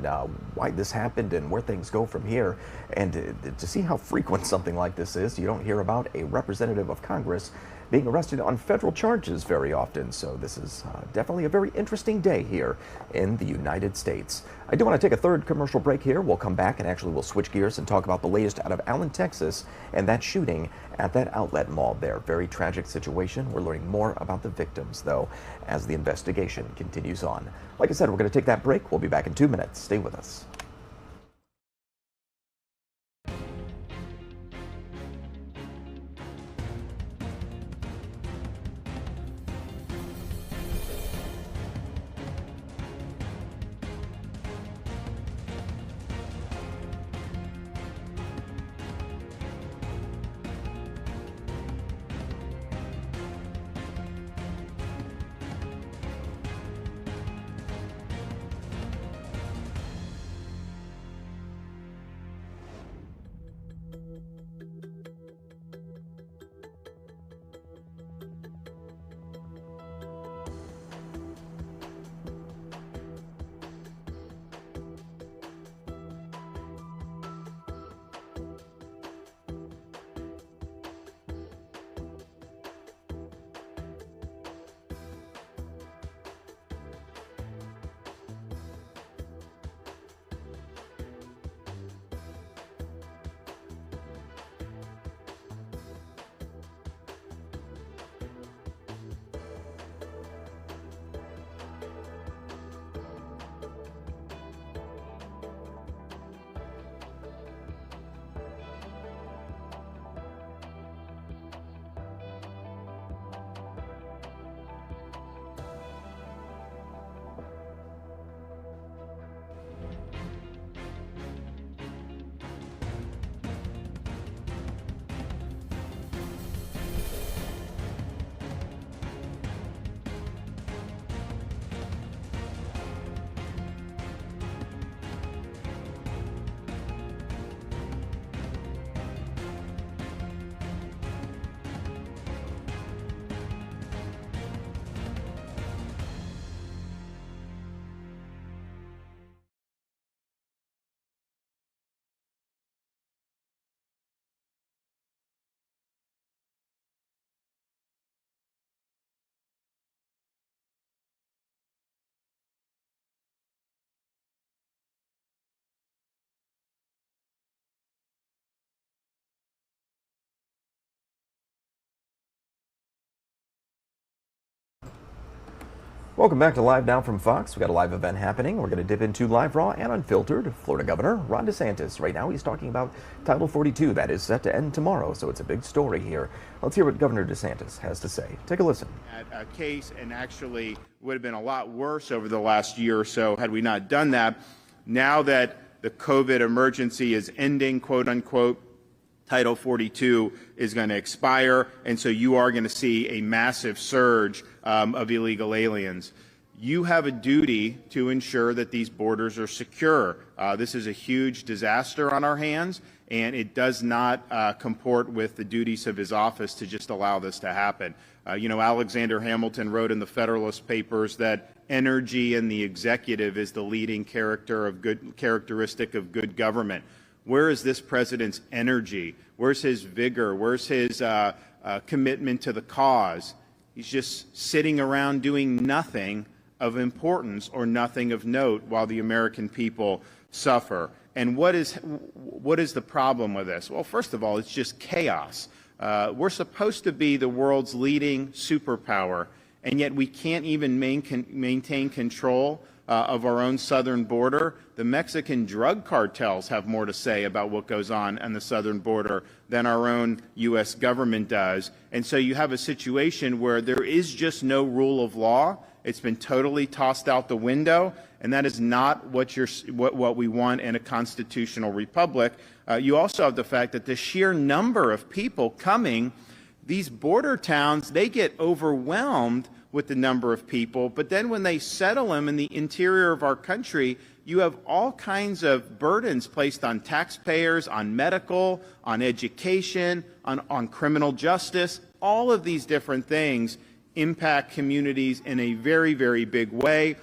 why this happened and where things go from here, and to see how frequent something like this is. You don't hear about a representative of Congress being arrested on federal charges very often, so this is definitely a very interesting day here in the United States. I do want to take a third commercial break here. We'll come back and actually we'll switch gears and talk about the latest out of Allen, Texas, and that shooting at that outlet mall there. Very tragic situation. We're learning more about the victims, though, as the investigation continues on. Like I said, we're going to take that break. We'll be back in 2 minutes. Stay with us. Welcome back to Live Now from Fox. We've got a live event happening. We're going to dip into live, raw, and unfiltered. Florida Governor Ron DeSantis. Right now he's talking about Title 42. That is set to end tomorrow, so it's a big story here. Let's hear what Governor DeSantis has to say. Take a listen. A case, and actually would have been a lot worse over the last year or so had we not done that. Now that the COVID emergency is ending, quote unquote, Title 42 is going to expire, and so you are going to see a massive surge of illegal aliens. You have a duty to ensure that these borders are secure. This is a huge disaster on our hands, and it does not comport with the duties of his office to just allow this to happen. Alexander Hamilton wrote in the Federalist Papers that energy in the executive is the leading characteristic of good government. Where is this president's energy? Where's his vigor? Where's his commitment to the cause? He's just sitting around doing nothing of importance or nothing of note while the American people suffer. And what is the problem with this? Well, first of all, it's just chaos. We're supposed to be the world's leading superpower, and yet we can't even maintain control of our own southern border. The Mexican drug cartels have more to say about what goes on the southern border than our own U.S. government does. And so you have a situation where there is just no rule of law. It's been totally tossed out the window, and that is not what we want in a constitutional republic. You also have the fact that the sheer number of people coming, these border towns, they get overwhelmed with the number of people, but then when they settle them in the interior of our country, you have all kinds of burdens placed on taxpayers, on medical, on education, on criminal justice. All of these different things impact communities in a very, very big way.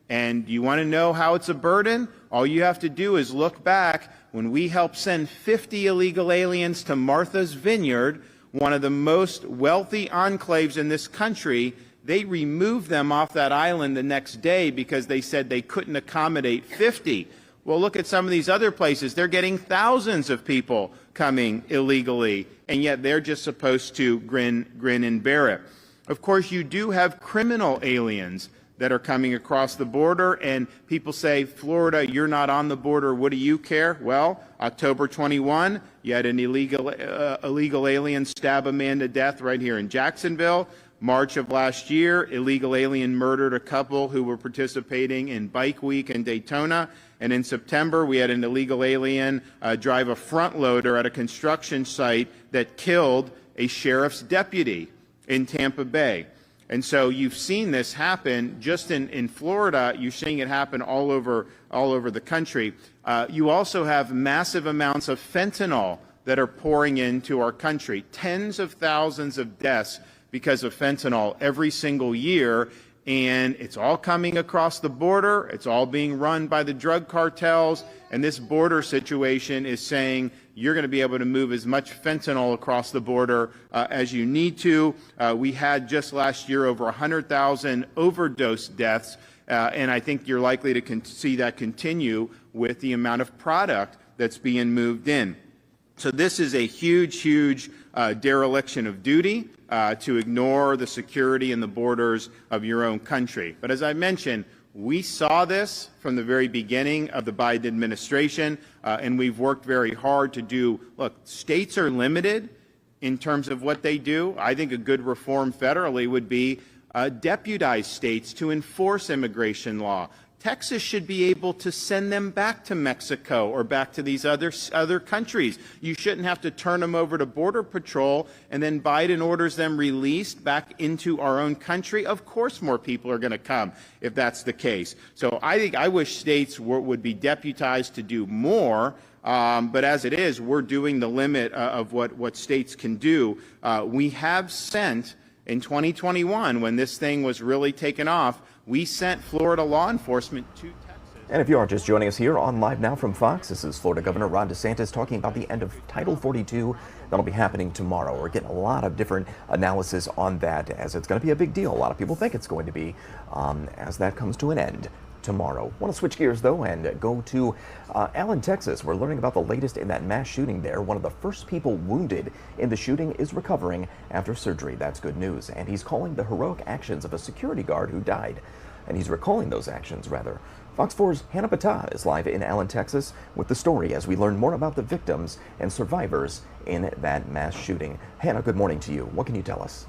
And you want to know how it's a burden? All you have to do is look back when we helped send 50 illegal aliens to Martha's Vineyard, one of the most wealthy enclaves in this country. They removed them off that island the next day because they said they couldn't accommodate 50. Well, look at some of these other places. They're getting thousands of people coming illegally, and yet they're just supposed to grin and bear it. Of course, you do have criminal aliens that are coming across the border, and people say, Florida, you're not on the border. What do you care? Well, October 21, you had an illegal alien stab a man to death right here in Jacksonville. March of last year, illegal alien murdered a couple who were participating in Bike Week in Daytona. And in September, we had an illegal alien drive a front loader at a construction site that killed a sheriff's deputy in Tampa Bay. And so you've seen this happen just in Florida. You're seeing it happen all over the country. You also have massive amounts of fentanyl that are pouring into our country. Tens of thousands of deaths because of fentanyl every single year, and it's all coming across the border. It's all being run by the drug cartels, and this border situation is saying you're going to be able to move as much fentanyl across the border as you need to. We had just last year over 100,000 overdose deaths, and I think you're likely to see that continue with the amount of product that's being moved in. So this is a huge, huge dereliction of duty to ignore the security and the borders of your own country. But as I mentioned, we saw this from the very beginning of the Biden administration, and we've worked very hard to do, look, states are limited in terms of what they do. I think a good reform federally would be deputize states to enforce immigration law. Texas should be able to send them back to Mexico or back to these other countries. You shouldn't have to turn them over to Border Patrol and then Biden orders them released back into our own country. Of course more people are going to come if that's the case. So I wish states would be deputized to do more. But as it is, we're doing the limit of what states can do. We have sent, in 2021, when this thing was really taken off, we sent Florida law enforcement to Texas. And if you are just joining us here on Live Now from Fox, this is Florida Governor Ron DeSantis talking about the end of Title 42. That'll be happening tomorrow. We're getting a lot of different analysis on that, as it's going to be a big deal. A lot of people think it's going to be as that comes to an end tomorrow. Want to switch gears, though, and go to Allen, Texas. We're learning about the latest in that mass shooting there. One of the first people wounded in the shooting is recovering after surgery. That's good news. And he's calling the heroic actions of a security guard who died. And he's recalling those actions, rather. Fox 4's Hannah Patah is live in Allen, Texas, with the story as we learn more about the victims and survivors in that mass shooting. Hannah, good morning to you. What can you tell us?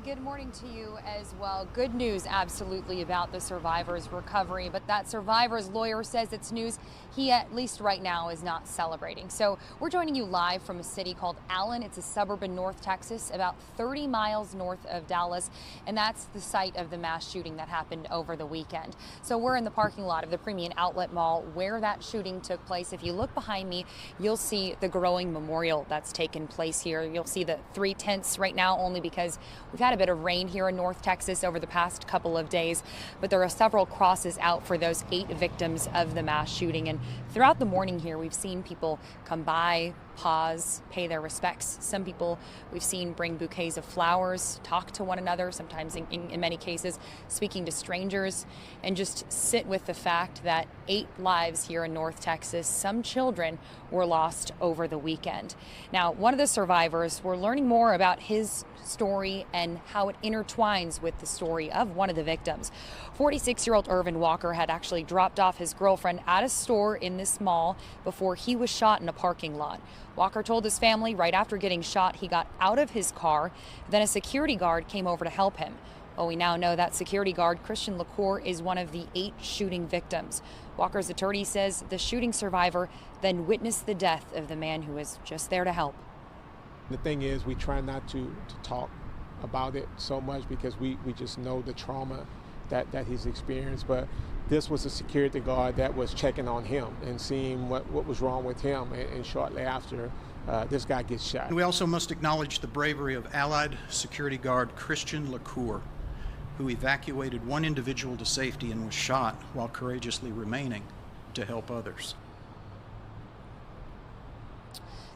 Good morning to you as well. Good news, absolutely, about the survivor's recovery, but that survivor's lawyer says it's news he, at least right now, is not celebrating. So we're joining you live from a city called Allen. It's a suburb in North Texas, about 30 miles north of Dallas, and that's the site of the mass shooting that happened over the weekend. So we're in the parking lot of the Premium Outlet Mall where that shooting took place. If you look behind me, you'll see the growing memorial that's taken place here. You'll see the 3 tents right now only because we've had a a bit of rain here in North Texas over the past couple of days, but there are several crosses out for those 8 victims of the mass shooting. And throughout the morning here, we've seen people come by, pause, pay their respects. Some people we've seen bring bouquets of flowers, talk to one another, sometimes in many cases speaking to strangers, and just sit with the fact that 8 lives here in North Texas, some children were lost over the weekend. Now, one of the survivors, we're learning more about his story and how it intertwines with the story of one of the victims. 46-year-old Irvin Walker had actually dropped off his girlfriend at a store in this mall before he was shot in a parking lot. Walker told his family right after getting shot, he got out of his car. Then a security guard came over to help him. Well, we now know that security guard, Christian LaCour, is one of the 8 shooting victims. Walker's attorney says the shooting survivor then witnessed the death of the man who was just there to help. The thing is, we try not to talk about it so much because we just know the trauma that he's experienced. But this was a security guard that was checking on him and seeing what was wrong with him. And shortly after, this guy gets shot. We also must acknowledge the bravery of Allied security guard Christian LaCour, who evacuated one individual to safety and was shot while courageously remaining to help others.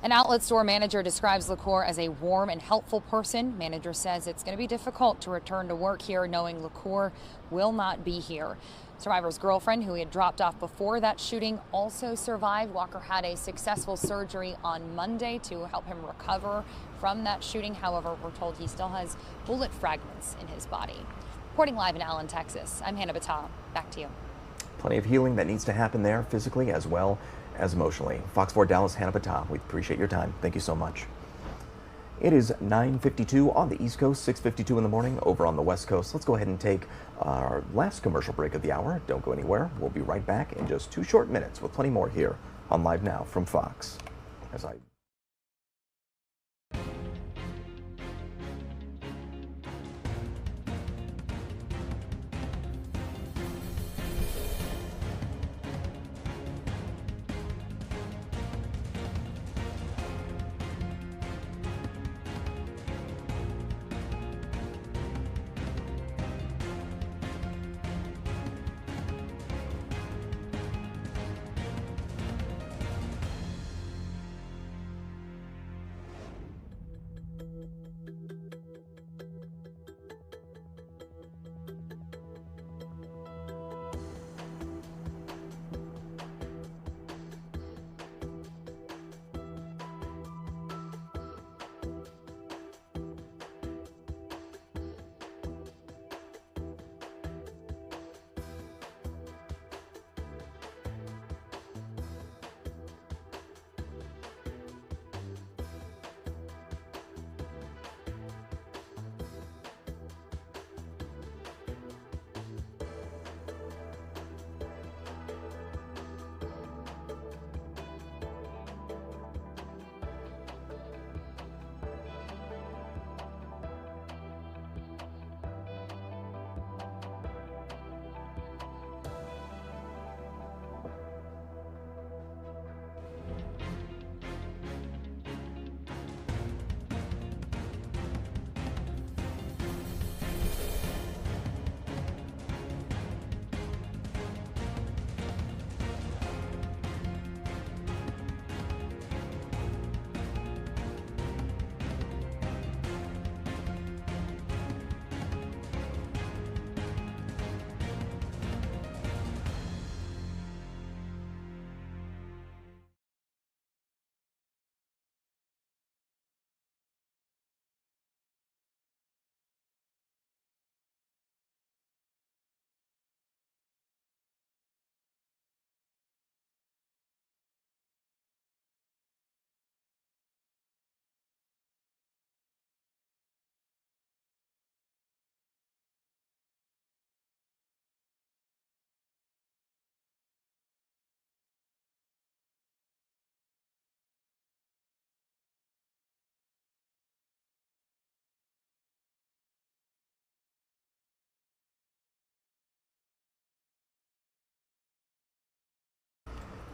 An outlet store manager describes LaCour as a warm and helpful person. Manager says it's going to be difficult to return to work here knowing LaCour will not be here. Survivor's girlfriend, who he had dropped off before that shooting, also survived. Walker had a successful surgery on Monday to help him recover from that shooting. However, we're told he still has bullet fragments in his body. Reporting live in Allen, Texas, I'm Hannah Battah. Back to you. Plenty of healing that needs to happen there physically as well as emotionally. Fox 4 Dallas, Hannah Battah, we appreciate your time. Thank you so much. It is 9:52 on the East Coast, 6:52 in the morning over on the West Coast. Let's go ahead and take our last commercial break of the hour. Don't go anywhere. We'll be right back in just 2 short minutes with plenty more here on Live Now from Fox.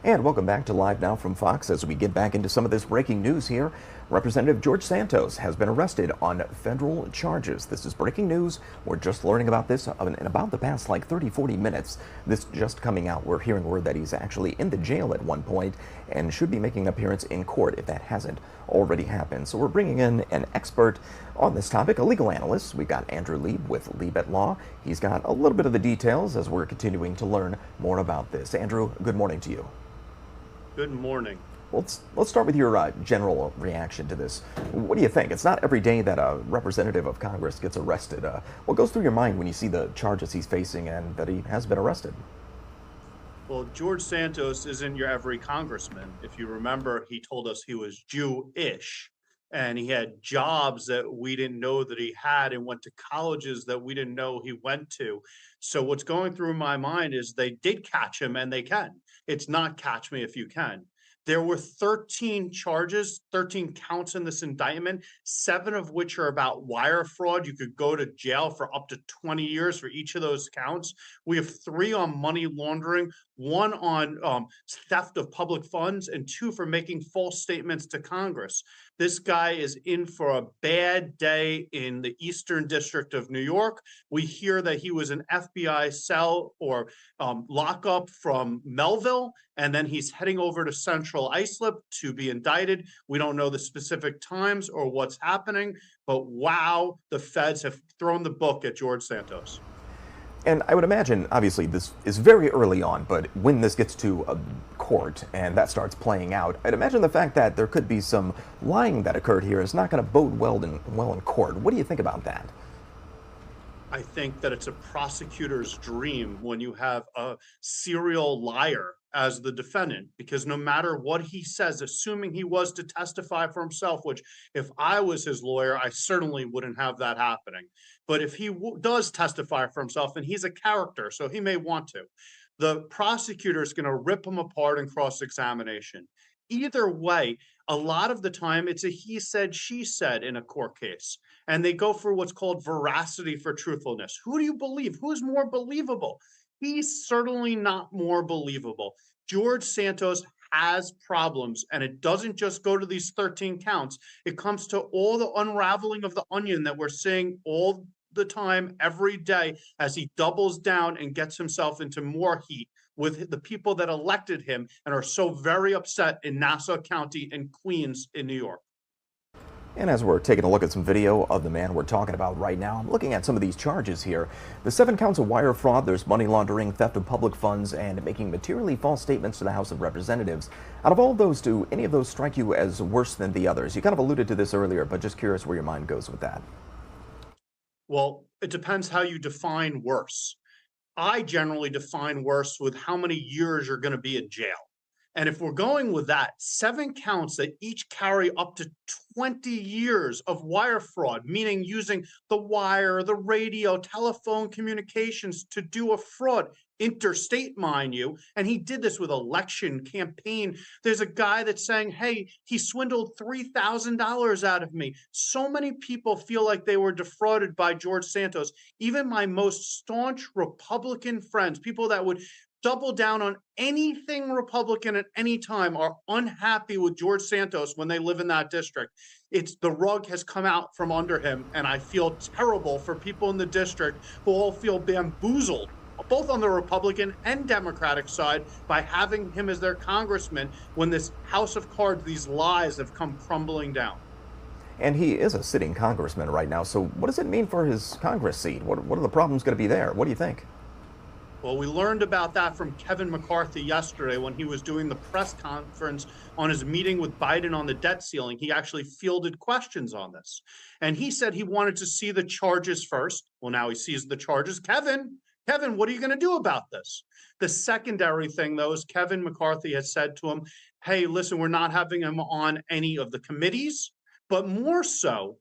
And welcome back to Live Now from Fox as we get back into some of this breaking news here. Representative George Santos has been arrested on federal charges. This is breaking news. We're just learning about this in about the past 30-40 minutes. This just coming out. We're hearing word that he's actually in the jail at one point and should be making an appearance in court if that hasn't already happened. So we're bringing in an expert on this topic, a legal analyst. We've got Andrew Lieb with Lieb at Law. He's got a little bit of the details as we're continuing to learn more about this. Andrew, good morning to you. Good morning. Well, let's start with your general reaction to this. What do you think? It's not every day that a representative of Congress gets arrested. What goes through your mind when you see the charges he's facing and that he has been arrested? Well, George Santos isn't your every congressman. If you remember, he told us he was Jewish, and he had jobs that we didn't know that he had and went to colleges that we didn't know he went to. So what's going through my mind is they did catch him, and they can. It's not catch me if you can. There were 13 charges, 13 counts in this indictment, 7 of which are about wire fraud. You could go to jail for up to 20 years for each of those counts. We have 3 on money laundering, 1 on theft of public funds, and 2 for making false statements to Congress. This guy is in for a bad day in the Eastern District of New York. We hear that he was an FBI cell or lockup from Melville, and then he's heading over to Central Islip to be indicted. We don't know the specific times or what's happening, but wow, the feds have thrown the book at George Santos. And I would imagine, obviously, this is very early on, but when this gets to a court and that starts playing out, I'd imagine the fact that there could be some lying that occurred here is not going to bode well in court. What do you think about that? I think that it's a prosecutor's dream when you have a serial liar as the defendant, because no matter what he says, assuming he was to testify for himself, which if I was his lawyer, I certainly wouldn't have that happening. But if he does testify for himself, and he's a character, so he may want to, the prosecutor is going to rip him apart in cross-examination. Either way, a lot of the time it's a he said, she said in a court case. And they go for what's called veracity for truthfulness. Who do you believe? Who is more believable? He's certainly not more believable. George Santos has problems, and it doesn't just go to these 13 counts. It comes to all the unraveling of the onion that we're seeing all the time, every day, as he doubles down and gets himself into more heat with the people that elected him and are so very upset in Nassau County and Queens in New York. And as we're taking a look at some video of the man we're talking about right now, I'm looking at some of these charges here. The 7 counts of wire fraud, there's money laundering, theft of public funds, and making materially false statements to the House of Representatives. Out of all those, do any of those strike you as worse than the others? You kind of alluded to this earlier, but just curious where your mind goes with that. Well, it depends how you define worse. I generally define worse with how many years you're going to be in jail. And if we're going with that, 7 counts that each carry up to 20 years of wire fraud, meaning using the wire, the radio, telephone communications to do a fraud, interstate, mind you. And he did this with election campaign. There's a guy that's saying, hey, he swindled $3,000 out of me. So many people feel like they were defrauded by George Santos. Even my most staunch Republican friends, people that would double down on anything Republican at any time, are unhappy with George Santos when they live in that district. It's the rug has come out from under him, and I feel terrible for people in the district who all feel bamboozled, both on the Republican and Democratic side, by having him as their congressman when this house of cards, these lies have come crumbling down. And he is a sitting congressman right now, so what does it mean for his Congress seat? What are the problems going to be there? What do you think? Well, we learned about that from Kevin McCarthy yesterday when he was doing the press conference on his meeting with Biden on the debt ceiling. He actually fielded questions on this. And he said he wanted to see the charges first. Well, now he sees the charges. Kevin, what are you going to do about this? The secondary thing, though, is Kevin McCarthy has said to him, hey, listen, we're not having him on any of the committees. But more so,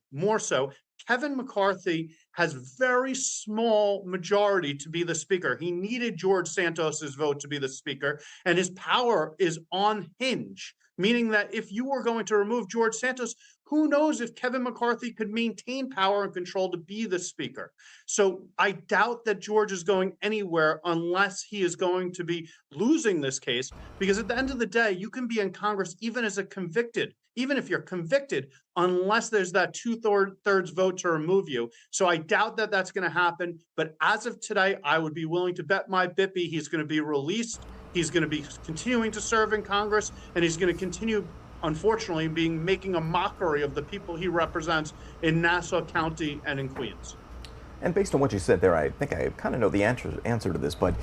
Kevin McCarthy has very small majority to be the speaker. He needed George Santos's vote to be the speaker, and his power is on hinge, meaning that if you were going to remove George Santos, who knows if Kevin McCarthy could maintain power and control to be the speaker. So I doubt that George is going anywhere unless he is going to be losing this case, because at the end of the day, you can be in Congress even as a convicted even if you're convicted, unless there's that two-thirds vote to remove you. So I doubt that that's going to happen. But as of today, I would be willing to bet my bippy he's going to be released. He's going to be continuing to serve in Congress, and he's going to continue, unfortunately, making a mockery of the people he represents in Nassau County and in Queens. And based on what you said there, I think I kind of know the answer to this, but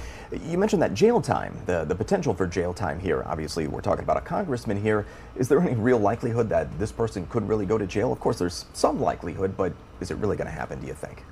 you mentioned that jail time, the potential for jail time here. Obviously, we're talking about a congressman here. Is there any real likelihood that this person could really go to jail? Of course, there's some likelihood, but is it really going to happen, do you think?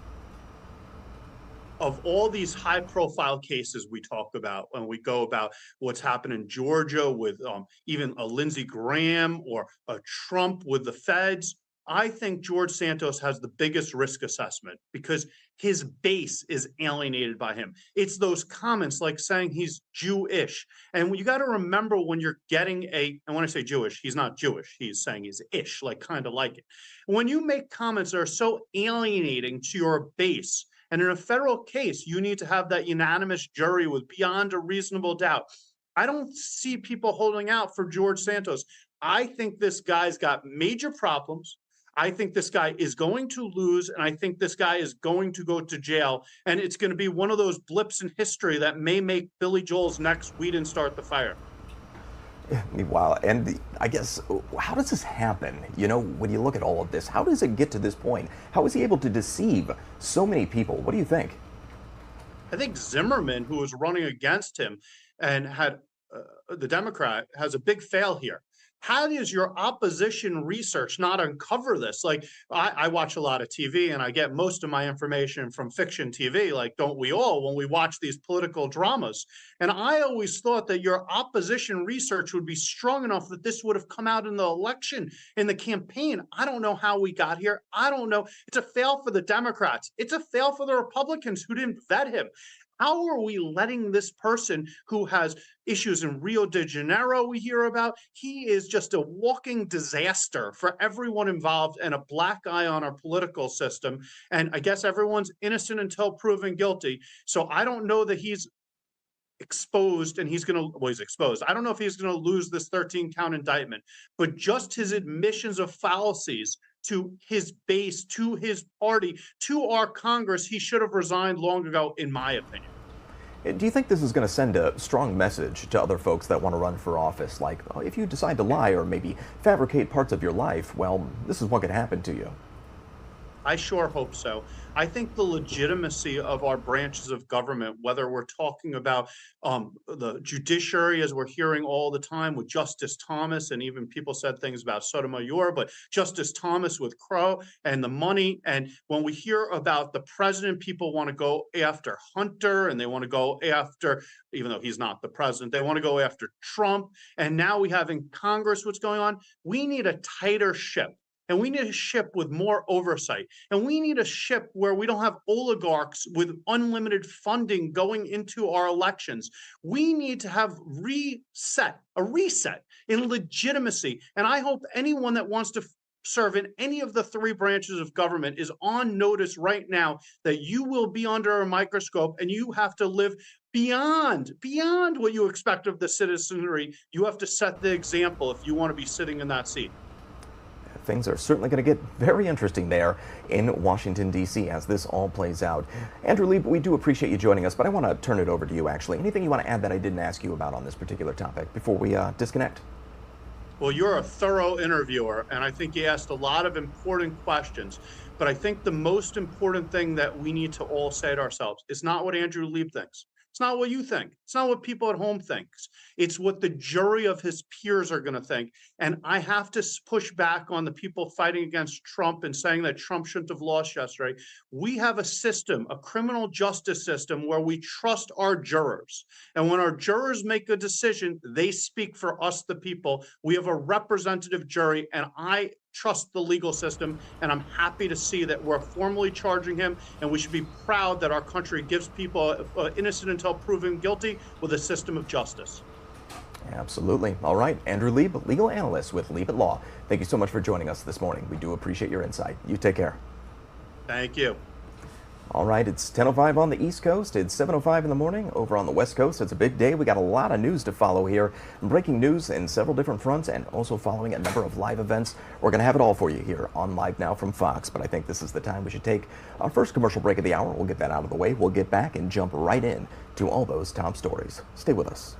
Of all these high-profile cases we talk about when we go about what's happened in Georgia with even a Lindsey Graham or a Trump with the feds, I think George Santos has the biggest risk assessment because his base is alienated by him. It's those comments like saying he's Jewish. And you got to remember when you're getting and when I say Jewish, he's not Jewish. He's saying he's ish, like kind of like it. When you make comments that are so alienating to your base, and in a federal case, you need to have that unanimous jury with beyond a reasonable doubt. I don't see people holding out for George Santos. I think this guy's got major problems. I think this guy is going to lose, and I think this guy is going to go to jail, and it's going to be one of those blips in history that may make Billy Joel's next "We Didn't Start the Fire." Wow, and I guess, how does this happen? You know, when you look at all of this, how does it get to this point? How is he able to deceive so many people? What do you think? I think Zimmerman, who was running against him and had the Democrat, has a big fail here. How does your opposition research not uncover this? Like, I watch a lot of TV and I get most of my information from fiction TV, like don't we all, when we watch these political dramas. And I always thought that your opposition research would be strong enough that this would have come out in the election, in the campaign. I don't know how we got here. I don't know. It's a fail for the Democrats. It's a fail for the Republicans who didn't vet him. How are we letting this person who has issues in Rio de Janeiro we hear about? He is just a walking disaster for everyone involved and a black eye on our political system. And I guess everyone's innocent until proven guilty. So I don't know that he's exposed and he's exposed. I don't know if he's going to lose this 13-count indictment, but just his admissions of fallacies to his base, to his party, to our Congress, he should have resigned long ago, in my opinion. Do you think this is going to send a strong message to other folks that want to run for office? Like, if you decide to lie or maybe fabricate parts of your life, well, this is what could happen to you. I sure hope so. I think the legitimacy of our branches of government, whether we're talking about the judiciary, as we're hearing all the time with Justice Thomas, and even people said things about Sotomayor, but Justice Thomas with Crow and the money. And when we hear about the president, people want to go after Hunter and they want to go after, even though he's not the president, they want to go after Trump. And now we have in Congress what's going on. We need a tighter ship. And we need a ship with more oversight. And we need a ship where we don't have oligarchs with unlimited funding going into our elections. We need to have a reset in legitimacy. And I hope anyone that wants to serve in any of the three branches of government is on notice right now that you will be under a microscope and you have to live beyond what you expect of the citizenry. You have to set the example if you want to be sitting in that seat. Things are certainly going to get very interesting there in Washington, D.C. as this all plays out. Andrew Lieb, we do appreciate you joining us, but I want to turn it over to you, actually. Anything you want to add that I didn't ask you about on this particular topic before we disconnect? Well, you're a thorough interviewer, and I think you asked a lot of important questions. But I think the most important thing that we need to all say to ourselves is not what Andrew Lieb thinks. It's not what you think. It's not what people at home think. It's what the jury of his peers are going to think. And I have to push back on the people fighting against Trump and saying that Trump shouldn't have lost yesterday. We have a system, a criminal justice system, where we trust our jurors. And when our jurors make a decision, they speak for us, the people. We have a representative jury, and I trust the legal system, and I'm happy to see that we're formally charging him, and we should be proud that our country gives people innocent until proven guilty with a system of justice. Absolutely. All right, Andrew Lieb, legal analyst with Lieb at Law. Thank you so much for joining us this morning. We do appreciate your insight. You take care. Thank you. All right, it's 10:05 on the East Coast. It's 7:05 in the morning over on the West Coast. It's a big day. We got a lot of news to follow here. Breaking news in several different fronts and also following a number of live events. We're going to have it all for you here on Live Now from Fox. But I think this is the time we should take our first commercial break of the hour. We'll get that out of the way. We'll get back and jump right in to all those top stories. Stay with us.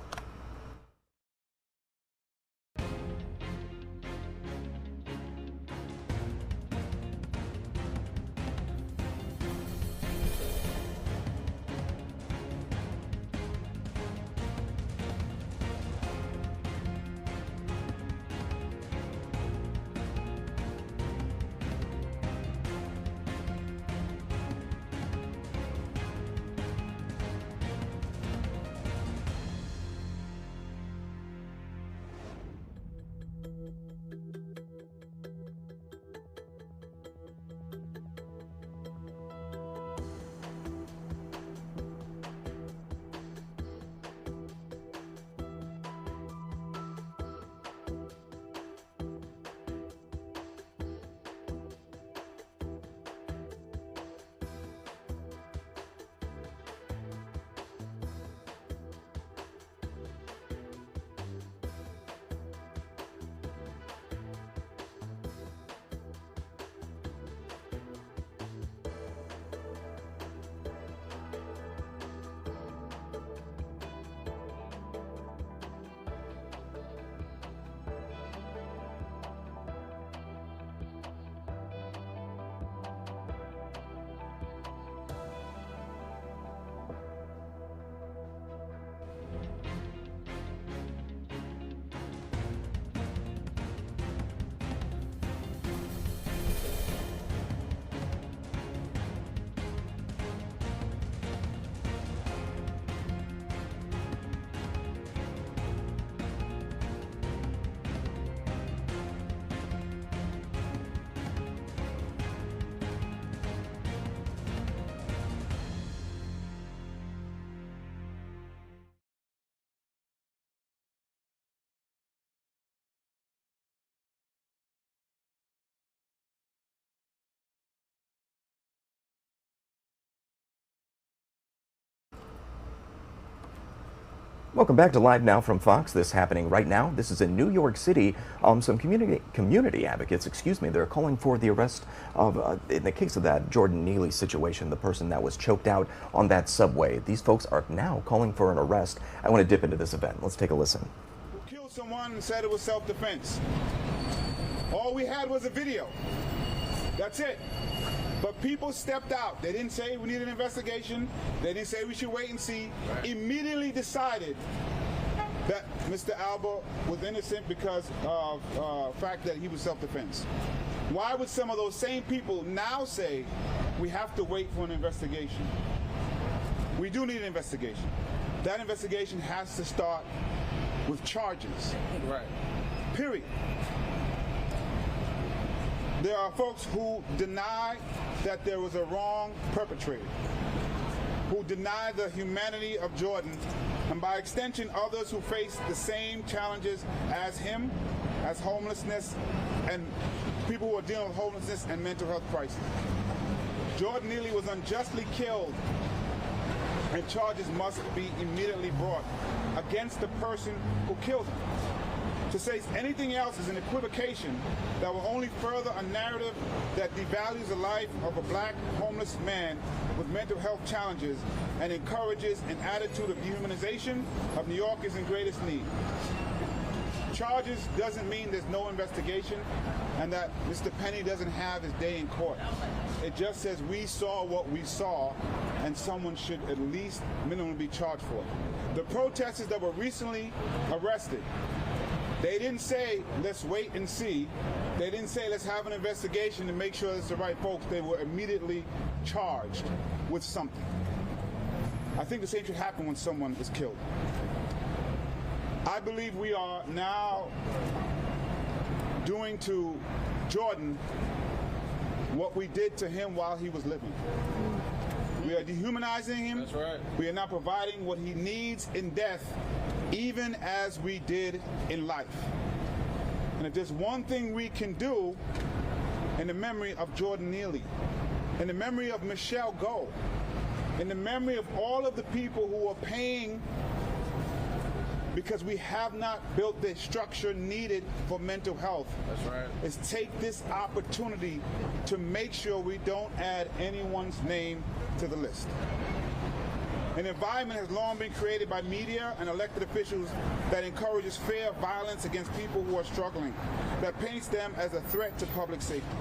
Welcome back to Live Now from Fox. This happening right now. This is in New York City. Some community advocates, they're calling for the arrest of, in the case of that Jordan Neely situation, the person that was choked out on that subway. These folks are now calling for an arrest. I want to dip into this event. Let's take a listen. Who killed someone and said it was self-defense? All we had was a video. That's it. But people stepped out. They didn't say we need an investigation. They didn't say we should wait and see. Immediately decided that Mr. Alba was innocent because of the fact that he was self-defense. Why would some of those same people now say we have to wait for an investigation? We do need an investigation. That investigation has to start with charges. Right. Period. There are folks who deny that there was a wrong perpetrated, who deny the humanity of Jordan, and by extension, others who face the same challenges as him, as homelessness, and people who are dealing with homelessness and mental health crisis. Jordan Neely was unjustly killed, and charges must be immediately brought against the person who killed him. To say anything else is an equivocation that will only further a narrative that devalues the life of a black homeless man with mental health challenges and encourages an attitude of dehumanization of New Yorkers in greatest need. Charges doesn't mean there's no investigation and that Mr. Penny doesn't have his day in court. It just says we saw what we saw and someone should at least minimally be charged for it. The protesters that were recently arrested, they didn't say, let's wait and see. They didn't say, let's have an investigation to make sure it's the right folks. They were immediately charged with something. I think the same should happen when someone is killed. I believe we are now doing to Jordan what we did to him while he was living. We are dehumanizing him. That's right. We are not providing what he needs in death, even as we did in life. And if there's one thing we can do in the memory of Jordan Neely, in the memory of Michelle Go, in the memory of all of the people who are paying because we have not built the structure needed for mental health. That's right. Is take this opportunity to make sure we don't add anyone's name to the list. An environment has long been created by media and elected officials that encourages fear of violence against people who are struggling, that paints them as a threat to public safety.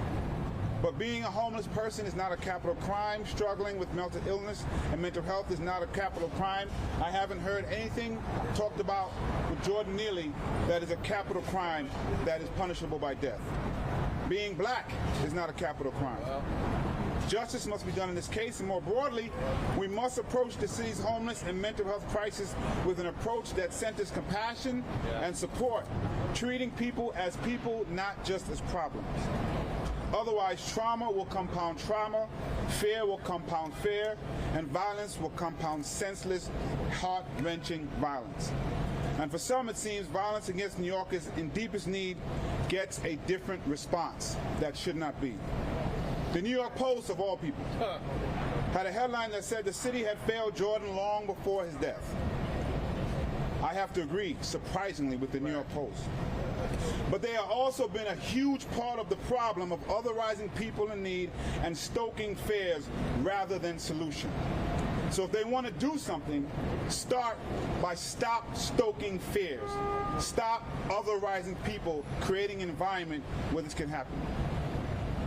But being a homeless person is not a capital crime. Struggling with mental illness and mental health is not a capital crime. I haven't heard anything talked about with Jordan Neely that is a capital crime that is punishable by death. Being black is not a capital crime. Justice must be done in this case, and more broadly, we must approach the city's homeless and mental health crisis with an approach that centers compassion and support, treating people as people, not just as problems. Otherwise, trauma will compound trauma, fear will compound fear, and violence will compound senseless, heart-wrenching violence. And for some, it seems violence against New Yorkers in deepest need gets a different response that should not be. The New York Post, of all people, had a headline that said the city had failed Jordan long before his death. I have to agree, surprisingly, with the New York Post. But they have also been a huge part of the problem of otherizing people in need and stoking fears rather than solution. So if they want to do something, start by stop stoking fears. Stop otherizing people, creating an environment where this can happen.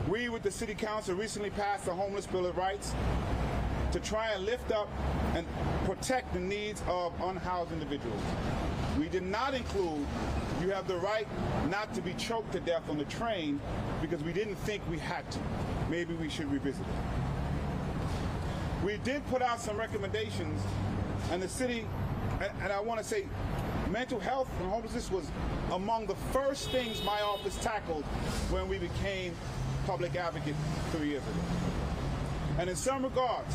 We, with the City Council, recently passed the Homeless Bill of Rights to try and lift up and protect the needs of unhoused individuals. We did not include you have the right not to be choked to death on the train because we didn't think we had to. Maybe we should revisit it. We did put out some recommendations, and the city, and I want to say, mental health and homelessness was among the first things my office tackled when we became public advocate 3 years ago. And in some regards,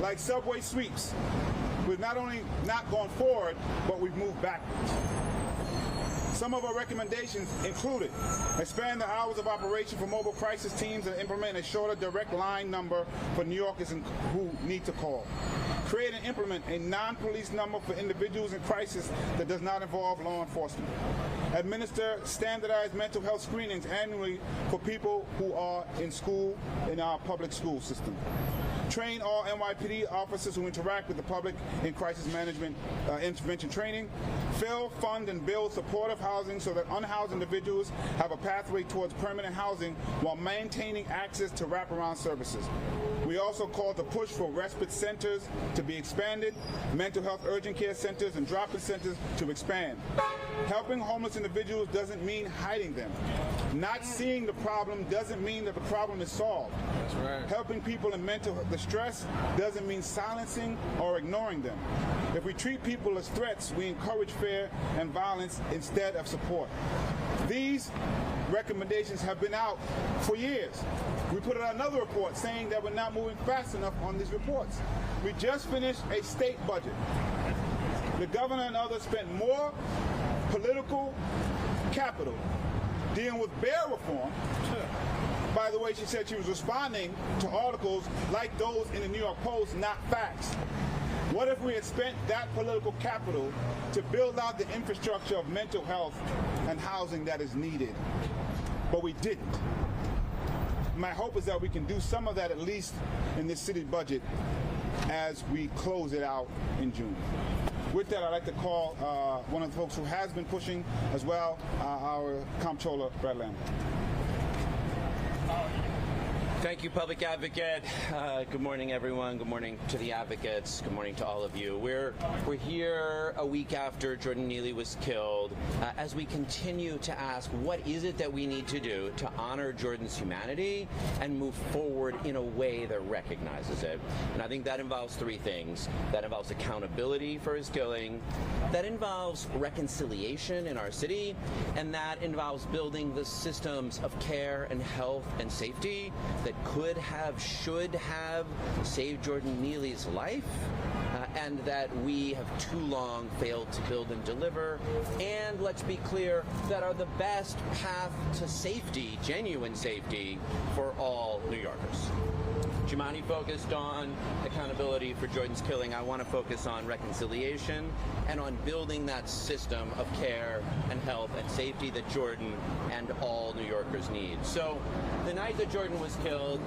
like subway sweeps, we've not only not gone forward, but we've moved backwards. Some of our recommendations included expand the hours of operation for mobile crisis teams and implement a shorter direct line number for New Yorkers who need to call. Create and implement a non-police number for individuals in crisis that does not involve law enforcement. Administer standardized mental health screenings annually for people who are in school in our public school system. Train all NYPD officers who interact with the public in crisis management intervention training. Fill, fund, and build supportive housing so that unhoused individuals have a pathway towards permanent housing while maintaining access to wraparound services. We also call to push for respite centers to be expanded, mental health urgent care centers and drop-in centers to expand. Helping homeless individuals doesn't mean hiding them. Not seeing the problem doesn't mean that the problem is solved. That's right. Helping people in mental distress doesn't mean silencing or ignoring them. If we treat people as threats, we encourage fear and violence instead of support. These recommendations have been out for years. We put out another report saying that we're not moving fast enough on these reports. We just finished a state budget. The governor and others spent more political capital dealing with bail reform. By the way, she said she was responding to articles like those in the New York Post, not facts. What if we had spent that political capital to build out the infrastructure of mental health and housing that is needed? But we didn't. My hope is that we can do some of that at least in this city budget as we close it out in June. With that, I'd like to call one of the folks who has been pushing as well, our comptroller, Brad Lambert. Thank you, Public Advocate. Good morning, everyone. Good morning to the advocates. Good morning to all of you. We're here a week after Jordan Neely was killed as we continue to ask what is it that we need to do to honor Jordan's humanity and move forward in a way that recognizes it. And I think that involves three things. That involves accountability for his killing, that involves reconciliation in our city, and that involves building the systems of care and health and safety that could have, should have saved Jordan Neely's life, and that we have too long failed to build and deliver, and let's be clear, that are the best path to safety, genuine safety, for all New Yorkers. Jumaane focused on accountability for Jordan's killing. I want to focus on reconciliation and on building that system of care and health and safety that Jordan and all New Yorkers need. So the night that Jordan was killed,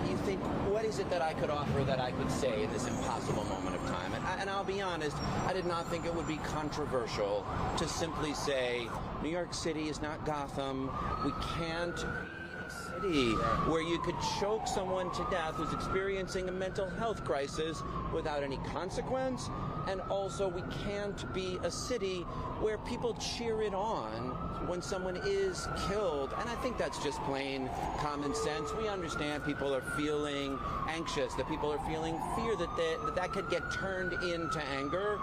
you think, what is it that I could offer, that I could say in this impossible moment of time? And I'll be honest, I did not think it would be controversial to simply say, New York City is not Gotham. We can't be a city where you could choke someone to death who's experiencing a mental health crisis without any consequence. And also, we can't be a city where people cheer it on when someone is killed. And I think that's just plain common sense. We understand people are feeling anxious, that people are feeling fear, that could get turned into anger.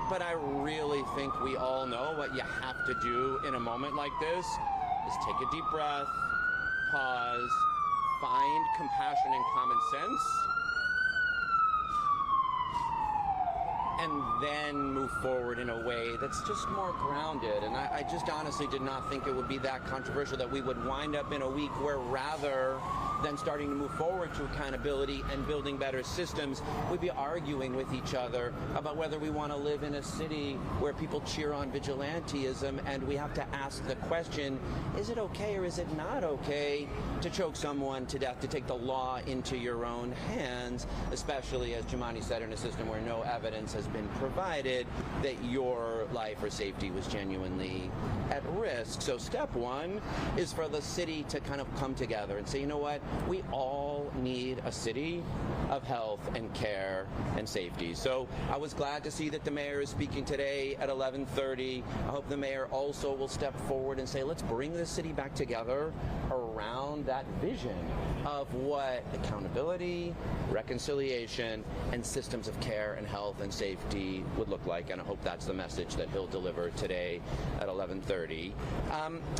But I really think we all know what you have to do in a moment like this is take a deep breath, pause, find compassion and common sense, and then move forward in a way that's just more grounded. And I just honestly did not think it would be that controversial, that we would wind up in a week where, rather than starting to move forward to accountability and building better systems, we'd be arguing with each other about whether we want to live in a city where people cheer on vigilantism, and we have to ask the question, is it okay or is it not okay to choke someone to death, to take the law into your own hands, especially, as Jumaane said, in a system where no evidence has been provided that your life or safety was genuinely at risk. So step one is for the city to kind of come together and say, you know what, we all need a city of health and care and safety. So I was glad to see that the mayor is speaking today at 11:30. I hope the mayor also will step forward and say, let's bring the city back together around that vision of what accountability, reconciliation, and systems of care and health and safety would look like. And I hope that's the message that he'll deliver today at 11:30.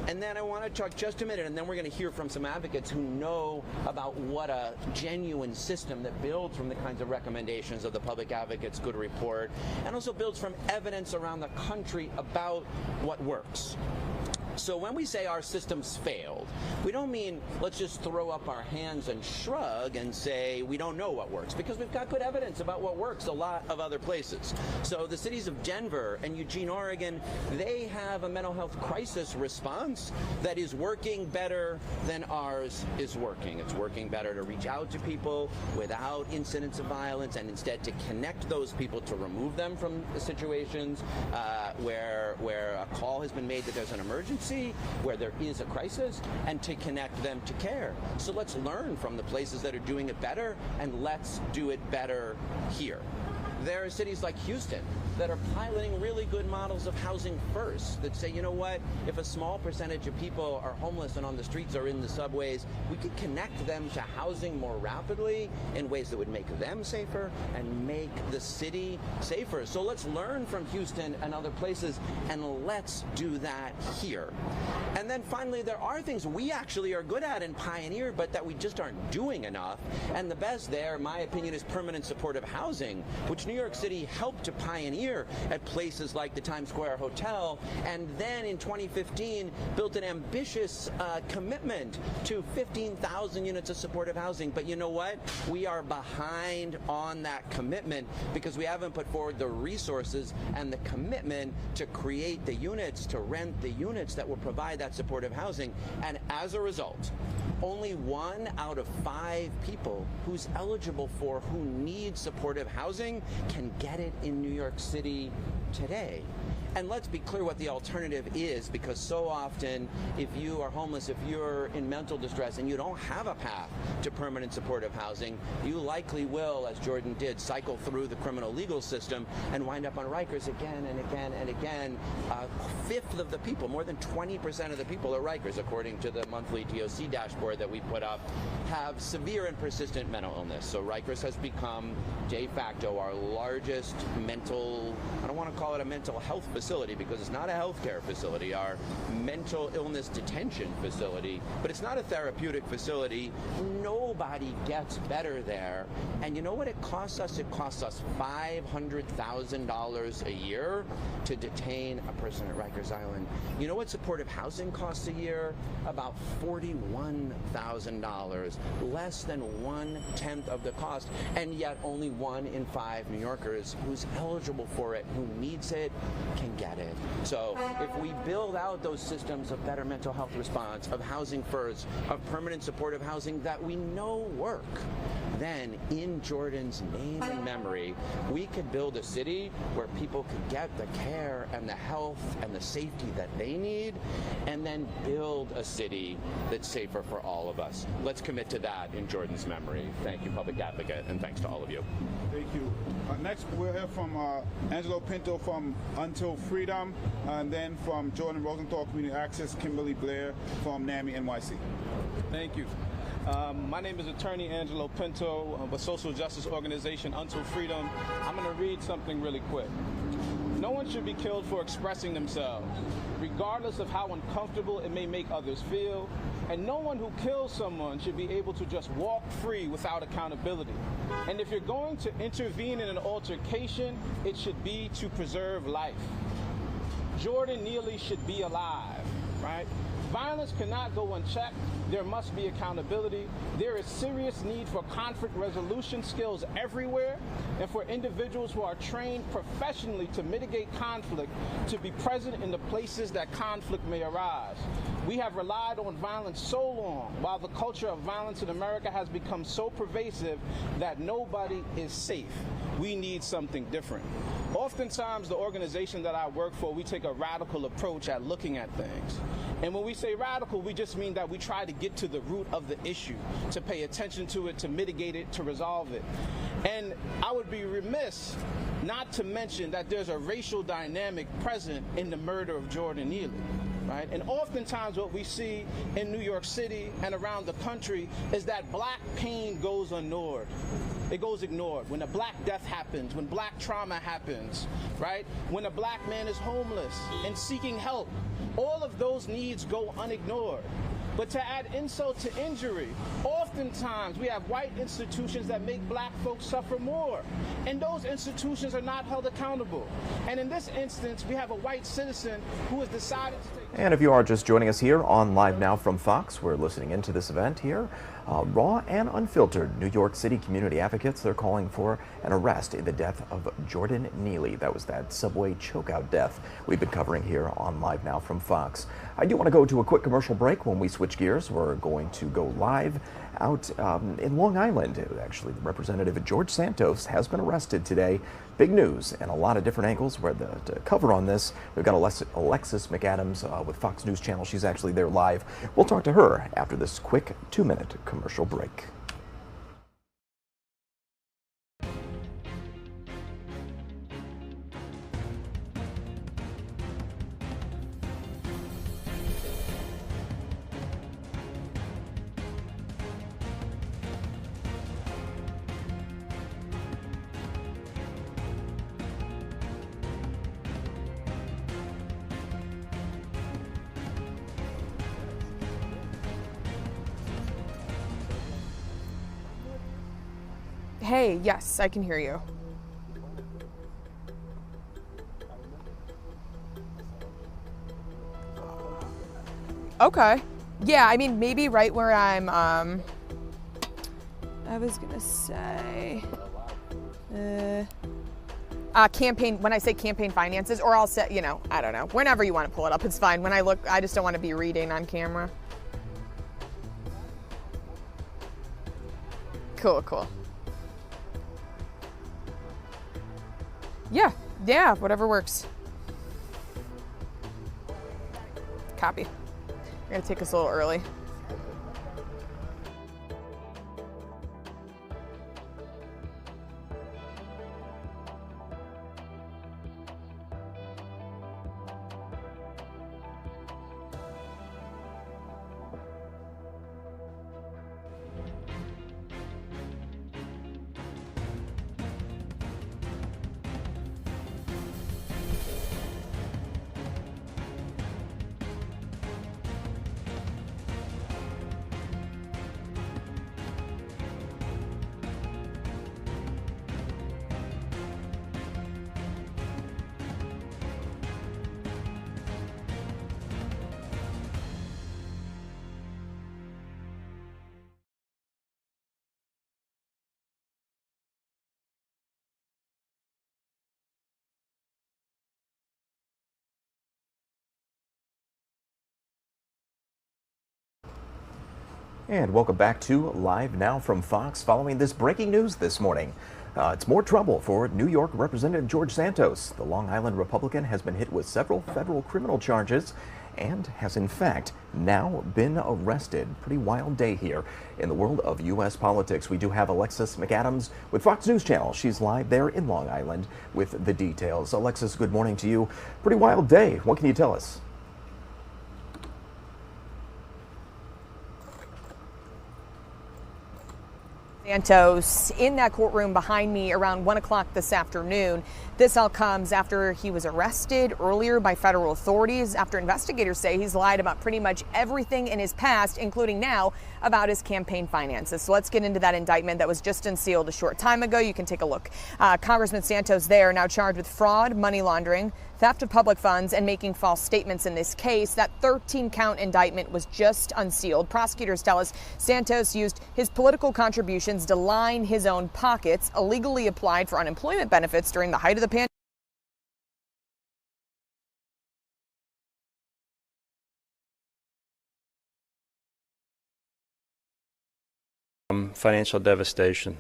And then I want to talk just a minute, and then we're going to hear from some advocates who know about what a genuine system that builds from the kinds of recommendations of the Public Advocate's Good Report, and also builds from evidence around the country about what works. So when we say our systems failed, we don't mean let's just throw up our hands and shrug and say we don't know what works, because we've got good evidence about what works a lot of other places. So the cities of Denver and Eugene, Oregon, they have a mental health crisis response that is working better than ours is working. It's working better to reach out to people without incidents of violence, and instead to connect those people, to remove them from the situations where a call has been made that there's an emergency, where there is a crisis, and to connect them to care. So let's learn from the places that are doing it better, and let's do it better here. There are cities like Houston that are piloting really good models of housing first, that say, you know what, if a small percentage of people are homeless and on the streets or in the subways, we could connect them to housing more rapidly in ways that would make them safer and make the city safer. So let's learn from Houston and other places, and let's do that here. And then finally, there are things we actually are good at and pioneer, but that we just aren't doing enough. And the best there, in my opinion, is permanent supportive housing, which New York City helped to pioneer at places like the Times Square Hotel, and then in 2015 built an ambitious commitment to 15,000 units of supportive housing. But you know what? We are behind on that commitment because we haven't put forward the resources and the commitment to create the units, to rent the units that will provide that supportive housing. And as a result, only 1 out of 5 people who's eligible for, who need supportive housing, can get it in New York City today. And let's be clear what the alternative is, because so often, if you are homeless, if you're in mental distress and you don't have a path to permanent supportive housing, you likely will, as Jordan did, cycle through the criminal legal system and wind up on Rikers again and again and again. A fifth of the people, more than 20% of the people at Rikers, according to the monthly DOC dashboard that we put up, have severe and persistent mental illness. So Rikers has become de facto our largest mental, I don't want to call call it a mental health facility because it's not a healthcare facility, our mental illness detention facility, but it's not a therapeutic facility. Nobody gets better there. And you know what it costs us? It costs us $500,000 a year to detain a person at Rikers Island. You know what supportive housing costs a year? About $41,000, less than 1/10 of the cost, and yet only 1 in 5 New Yorkers who's eligible for it, who needs it, can get it. So if we build out those systems of better mental health response, of housing first, of permanent supportive housing that we know work, then in Jordan's name and memory, we could build a city where people could get the care and the health and the safety that they need, and then build a city that's safer for all of us. Let's commit to that in Jordan's memory. Thank you, Public Advocate, and thanks to all of you. Thank you. Next, we'll hear from Angelo Pinto from Until Freedom, and then from Jordan Rosenthal Community Access, Kimberly Blair from NAMI NYC. Thank you. My name is Attorney Angelo Pinto of a social justice organization, Until Freedom. I'm going to read something really quick. No one should be killed for expressing themselves, regardless of how uncomfortable it may make others feel. And no one who kills someone should be able to just walk free without accountability. And if you're going to intervene in an altercation, it should be to preserve life. Jordan Neely should be alive, right? Violence cannot go unchecked. There must be accountability. There is serious need for conflict resolution skills everywhere, and for individuals who are trained professionally to mitigate conflict to be present in the places that conflict may arise. We have relied on violence so long, while the culture of violence in America has become so pervasive that nobody is safe. We need something different. Oftentimes, the organization that I work for, we take a radical approach at looking at things. And when we say radical, we just mean that we try to get to the root of the issue, to pay attention to it, to mitigate it, to resolve it. And I would be remiss not to mention that there's a racial dynamic present in the murder of Jordan Neely. Right? And oftentimes what we see in New York City and around the country is that black pain goes ignored. It goes ignored. When a black death happens, when black trauma happens, right? When a black man is homeless and seeking help, all of those needs go unignored. But to add insult to injury, oftentimes we have white institutions that make black folks suffer more. And those institutions are not held accountable. And in this instance, we have a white citizen who has decided to take... And if you are just joining us here on Live Now from Fox, we're listening into this event here. Raw and unfiltered New York City community advocates, they're calling for an arrest in the death of Jordan Neely. That was that subway chokeout death we've been covering here on Live Now from Fox. I do want to go to a quick commercial break. When we switch gears, we're going to go live out in Long Island. Actually, the representative George Santos has been arrested today. Big news and a lot of different angles where to cover on this. We've got Alexis McAdams with Fox News Channel. She's actually there live. We'll talk to her after this quick 2-minute commercial break. Hey, yes, I can hear you. Okay. Yeah, I mean, maybe right where I'm, I was gonna say, campaign, when I say campaign finances, or I'll say, you know, I don't know, whenever you want to pull it up, it's fine. When I look, I just don't want to be reading on camera. Cool, cool. Yeah, whatever works. Copy. We're gonna take us a little early. And welcome back to Live Now from Fox. Following this breaking news this morning, it's more trouble for New York Representative George Santos. The Long Island Republican has been hit with several federal criminal charges and has in fact now been arrested. Pretty wild day here in the world of U.S. politics. We do have Alexis McAdams with Fox News Channel. She's live there in Long Island with the details. Alexis, good morning to you. Pretty wild day. What can you tell us? Santos in that courtroom behind me around 1 o'clock this afternoon. This all comes after he was arrested earlier by federal authorities after investigators say he's lied about pretty much everything in his past, including now about his campaign finances. So let's get into that indictment that was just unsealed a short time ago. You can take a look. Congressman Santos there now charged with fraud, money laundering, theft of public funds, and making false statements in this case. That 13-count indictment was just unsealed. Prosecutors tell us Santos used his political contributions to line his own pockets, illegally applied for unemployment benefits during the height of the pandemic. Financial devastation.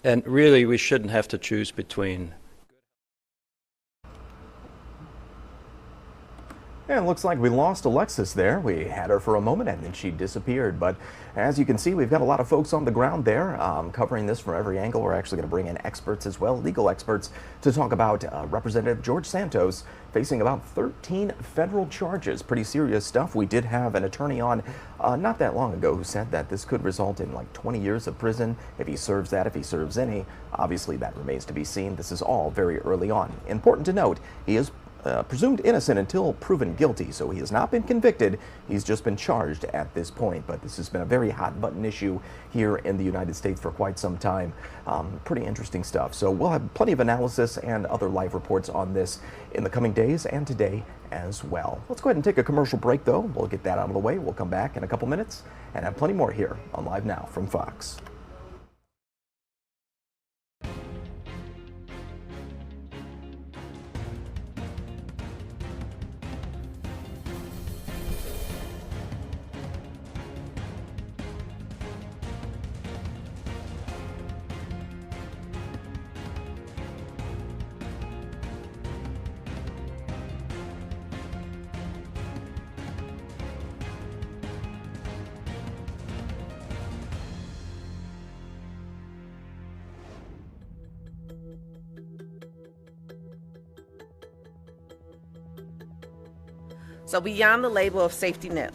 And really, we shouldn't have to choose between. And it looks like we lost Alexis there. We had her for a moment and then she disappeared. But as you can see, we've got a lot of folks on the ground there covering this from every angle. We're actually going to bring in experts as well, legal experts, to talk about Representative George Santos facing about 13 federal charges. Pretty serious stuff. We did have an attorney on not that long ago who said that this could result in like 20 years of prison if he serves that, if he serves any. Obviously, that remains to be seen. This is all very early on. Important to note, he is presumed innocent until proven guilty, so he has not been convicted. He's just been charged at this point. But this has been a very hot button issue here in the United States for quite some time. Pretty interesting stuff. So we'll have plenty of analysis and other live reports on this in the coming days and today as well. Let's go ahead and take a commercial break, though. We'll get that out of the way. We'll come back in a couple minutes and have plenty more here on Live Now from Fox. So beyond the label of safety net,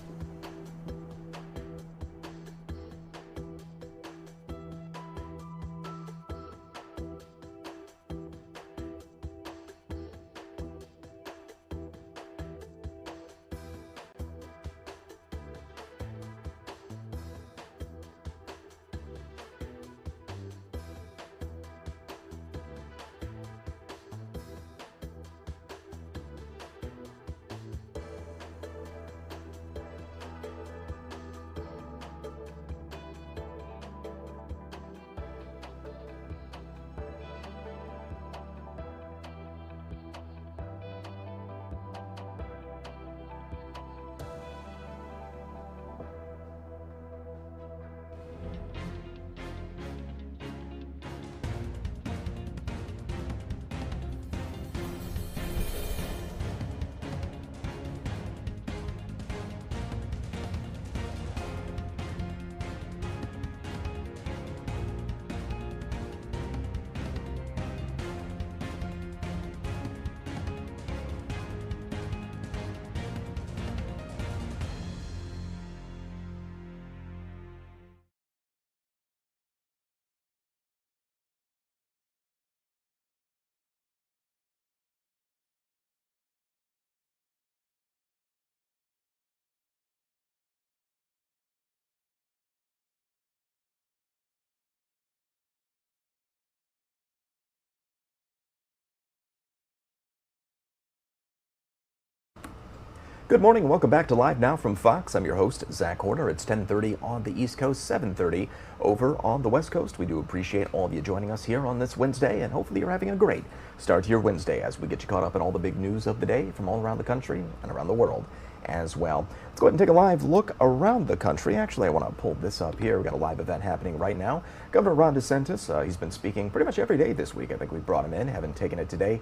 Good morning and welcome back to Live Now from Fox. I'm your host, Zach Horner. It's 10:30 on the East Coast, 7:30 over on the West Coast. We do appreciate all of you joining us here on this Wednesday, and hopefully you're having a great start to your Wednesday as we get you caught up in all the big news of the day from all around the country and around the world as well. Let's go ahead and take a live look around the country. Actually, I want to pull this up here. We've got a live event happening right now. Governor Ron DeSantis, he's been speaking pretty much every day this week. I think we brought him in, haven't taken it today.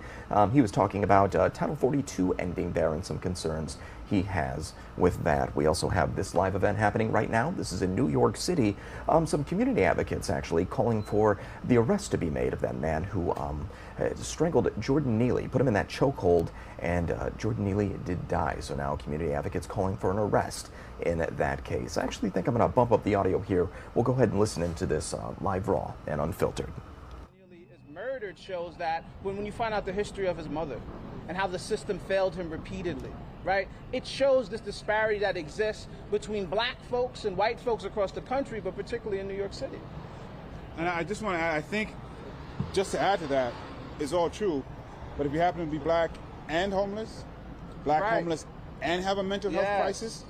He was talking about Title 42 ending there and some concerns he has with that. We also have this live event happening right now. This is in New York City. Some community advocates actually calling for the arrest to be made of that man who strangled Jordan Neely, put him in that chokehold, and Jordan Neely did die. So now community advocates calling for an arrest in that case. I actually think I'm going to bump up the audio here. We'll go ahead and listen into this live, raw, and unfiltered. Neely is murdered shows that when you find out the history of his mother and how the system failed him repeatedly, right? It shows this disparity that exists between black folks and white folks across the country, but particularly in New York City. And I just want to add, I think, just to add to that, it's all true, but if you happen to be black and homeless, homeless and have a mental health crisis,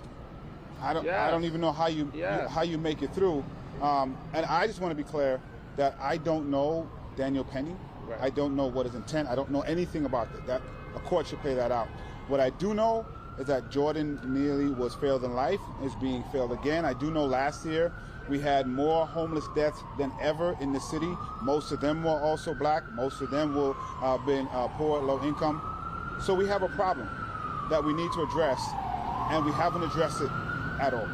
I don't even know how you make it through. And I just want to be clear that I don't know Daniel Penny. Right. I don't know what his intent. I don't know anything about that. A court should play that out. What I do know is that Jordan Neely was failed in life, is being failed again. I do know last year we had more homeless deaths than ever in the city. Most of them were also black. Most of them were been poor, low income. So we have a problem that we need to address, and we haven't addressed it at all.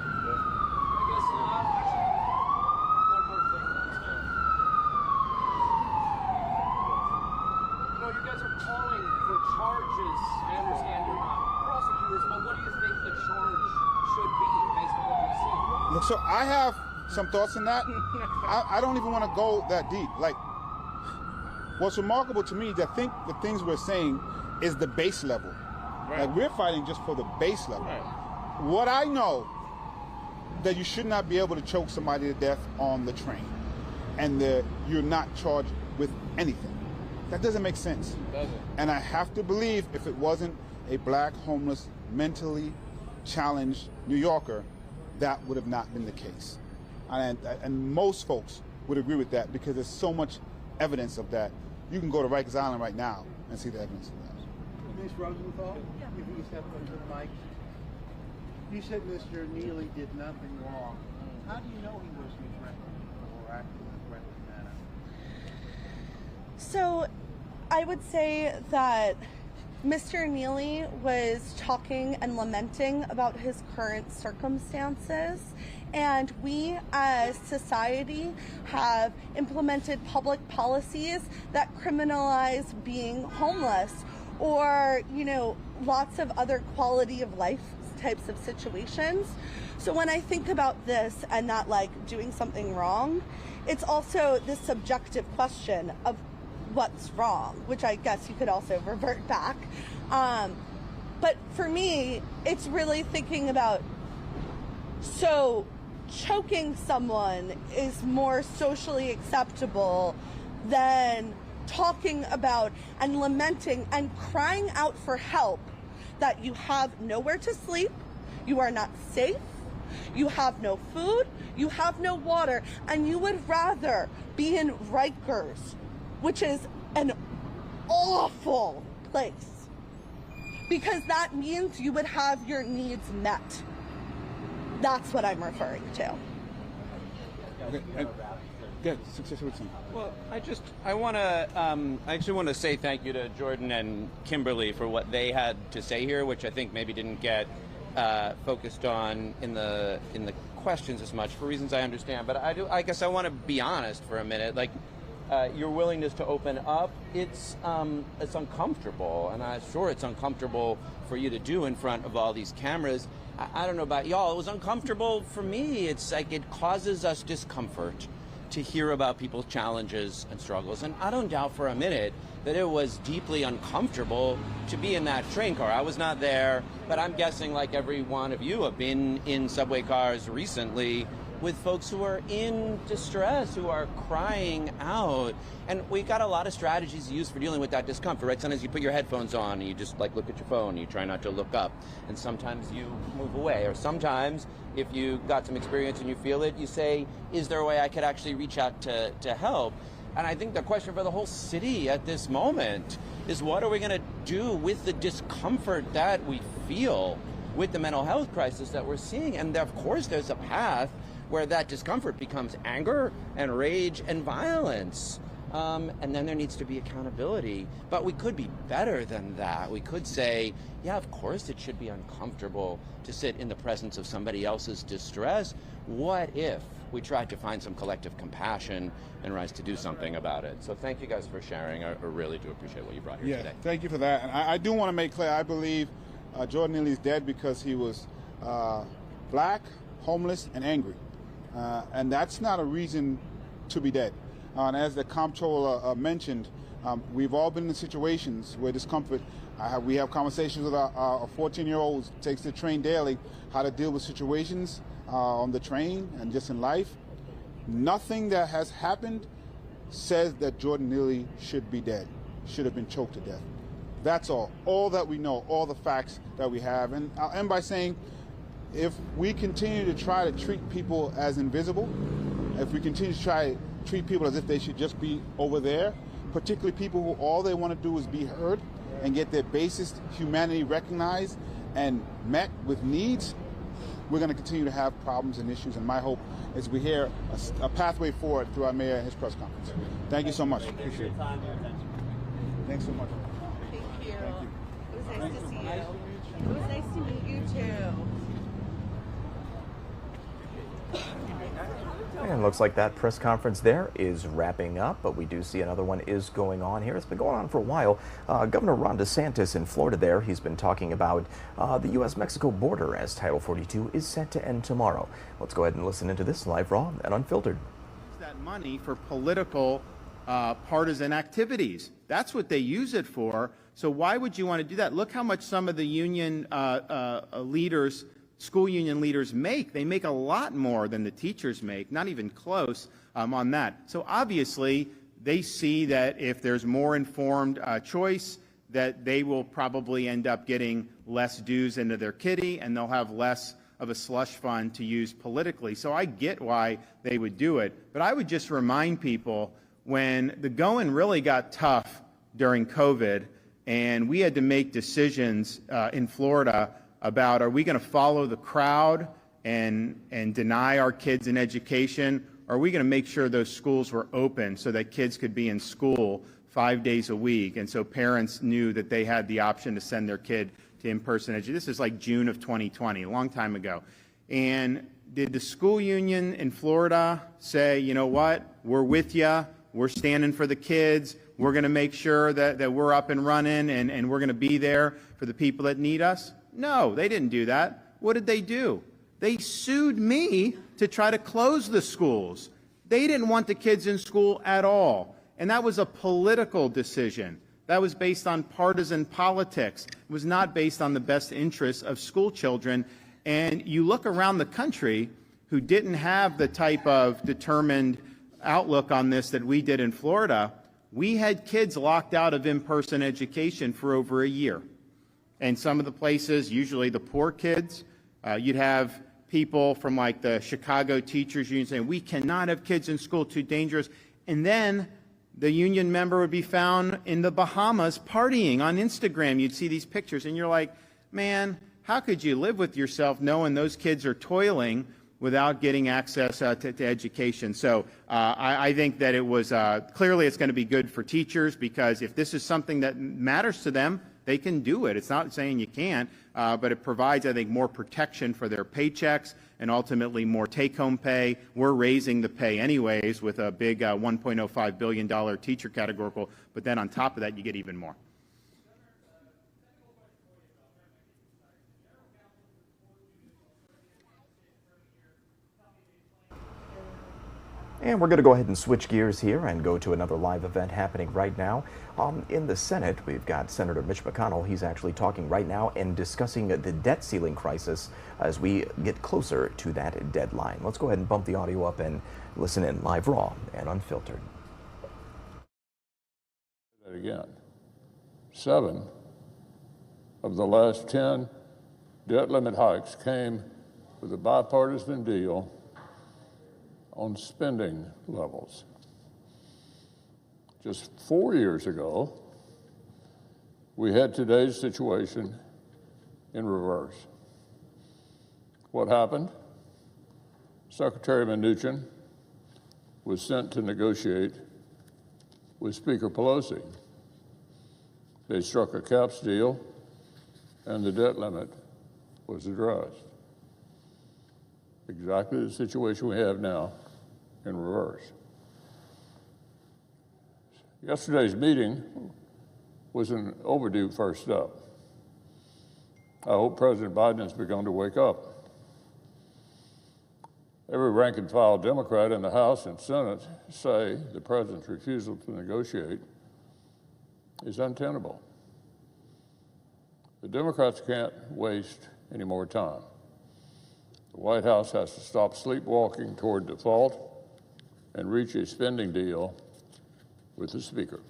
So I have some thoughts on that. I don't even want to go that deep. Like, what's remarkable to me is I think the things we're saying is the base level. Right. Like, we're fighting just for the base level. Right. What I know, that you should not be able to choke somebody to death on the train, and you're not charged with anything. That doesn't make sense. It doesn't. And I have to believe if it wasn't a black, homeless, mentally challenged New Yorker, that would have not been the case. And most folks would agree with that because there's so much evidence of that. You can go to Rikers Island right now and see the evidence of that. Ms. Rosenthal, if you step up to the mic. You said Mr. Neely did nothing wrong. How do you know he wasn't threatened or acting in a threatening manner? So I would say that Mr. Neely was talking and lamenting about his current circumstances, and we as society have implemented public policies that criminalize being homeless or, lots of other quality of life types of situations. So when I think about this and not doing something wrong, it's also this subjective question of what's wrong, which I guess you could also revert back. But for me, it's really thinking about, so choking someone is more socially acceptable than talking about and lamenting and crying out for help that you have nowhere to sleep, you are not safe, you have no food, you have no water, and you would rather be in Rikers, which is an awful place, because that means you would have your needs met. That's what I'm referring to. Well, I actually want to say thank you to Jordan and Kimberly for what they had to say here, which I think maybe didn't get focused on in the questions as much for reasons I understand. But I guess I want to be honest for a minute. Your willingness to open up, it's uncomfortable, and I'm sure it's uncomfortable for you to do in front of all these cameras. I don't know about y'all, it was uncomfortable for me. It's like it causes us discomfort to hear about people's challenges and struggles, and I don't doubt for a minute that it was deeply uncomfortable to be in that train car. I was not there, but I'm guessing like every one of you have been in subway cars recently with folks who are in distress, who are crying out. And we got a lot of strategies to use for dealing with that discomfort, right? Sometimes you put your headphones on and you just like look at your phone and you try not to look up. And sometimes you move away. Or sometimes if you got some experience and you feel it, you say, is there a way I could actually reach out to help? And I think the question for the whole city at this moment is, what are we going to do with the discomfort that we feel with the mental health crisis that we're seeing? And of course, there's a path where that discomfort becomes anger and rage and violence. And then there needs to be accountability. But we could be better than that. We could say, yeah, of course it should be uncomfortable to sit in the presence of somebody else's distress. What if we tried to find some collective compassion and rise to do something about it? So thank you guys for sharing. I really do appreciate what you brought here today. Thank you for that. And I do want to make clear, I believe Jordan Neely is dead because he was black, homeless, and angry. And that's not a reason to be dead. And as the comptroller mentioned, we've all been in situations where discomfort, we have conversations with our 14-year-old who takes the train daily, how to deal with situations on the train and just in life. Nothing that has happened says that Jordan Neely should be dead, should have been choked to death. That's all that we know, all the facts that we have. And I'll end by saying, if we continue to try to treat people as invisible, if we continue to try to treat people as if they should just be over there, particularly people who all they want to do is be heard and get their basest humanity recognized and met with needs, we're going to continue to have problems and issues. And my hope is we hear a pathway forward through our mayor and his press conference. Thank you so much. Appreciate it. Thanks so much. Thank you. It was nice to see you. It was nice to meet you too. And looks like that press conference there is wrapping up, but we do see another one is going on here. It's been going on for a while. Governor Ron DeSantis in Florida there, he's been talking about the U.S.-Mexico border as Title 42 is set to end tomorrow. Let's go ahead and listen into this live, raw, and unfiltered. That money for political partisan activities. That's what they use it for. So why would you want to do that? Look how much some of the union leaders, school union leaders make. They make a lot more than the teachers make, not even close on that. So obviously, they see that if there's more informed choice, that they will probably end up getting less dues into their kitty, and they'll have less of a slush fund to use politically. So I get why they would do it. But I would just remind people, when the going really got tough during COVID, and we had to make decisions in Florida about, are we going to follow the crowd and deny our kids an education? Or are we going to make sure those schools were open so that kids could be in school 5 days a week? And so parents knew that they had the option to send their kid to in-person education. This is like June of 2020, a long time ago. And did the school union in Florida say, you know what, we're with you, we're standing for the kids, we're going to make sure that we're up and running and we're going to be there for the people that need us? No, they didn't do that. What did they do? They sued me to try to close the schools. They didn't want the kids in school at all. And that was a political decision. That was based on partisan politics. It was not based on the best interests of school children. And you look around the country who didn't have the type of determined outlook on this that we did in Florida. We had kids locked out of in-person education for over a year. And some of the places, usually the poor kids, you'd have people from like the Chicago Teachers Union saying, we cannot have kids in school, too dangerous. And then the union member would be found in the Bahamas partying on Instagram. You'd see these pictures and you're like, man, how could you live with yourself knowing those kids are toiling without getting access to education? So I think that it was, clearly it's going to be good for teachers, because if this is something that matters to them, they can do it. It's not saying you can't, but it provides, I think, more protection for their paychecks and ultimately more take-home pay. We're raising the pay anyways with a big $1.05 billion teacher categorical, but then on top of that, you get even more. And we're going to go ahead and switch gears here and go to another live event happening right now. In the Senate, we've got Senator Mitch McConnell. He's actually talking right now and discussing the debt ceiling crisis as we get closer to that deadline. Let's go ahead and bump the audio up and listen in live, raw, and unfiltered. Again, 7 of the last 10 debt limit hikes came with a bipartisan deal on spending levels. Just 4 years ago, we had today's situation in reverse. What happened? Secretary Mnuchin was sent to negotiate with Speaker Pelosi. They struck a caps deal, and the debt limit was addressed. Exactly the situation we have now in reverse. Yesterday's meeting was an overdue first step. I hope President Biden has begun to wake up. Every rank and file Democrat in the House and Senate say the president's refusal to negotiate is untenable. The Democrats can't waste any more time. The White House has to stop sleepwalking toward default and reach a spending deal with the Speaker.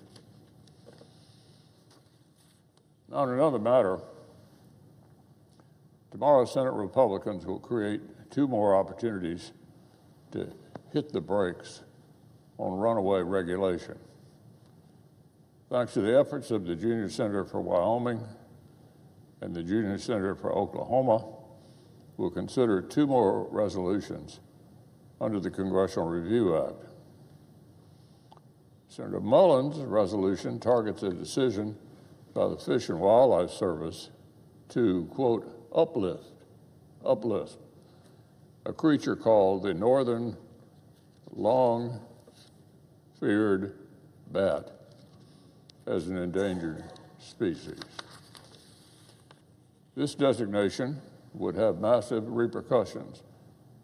Now, on another matter, tomorrow Senate Republicans will create 2 more opportunities to hit the brakes on runaway regulation. Thanks to the efforts of the Junior Senator for Wyoming and the Junior Senator for Oklahoma, we'll consider 2 more resolutions under the Congressional Review Act. Senator Mullins' resolution targets a decision by the Fish and Wildlife Service to, quote, uplift a creature called the northern long-feared bat as an endangered species. This designation would have massive repercussions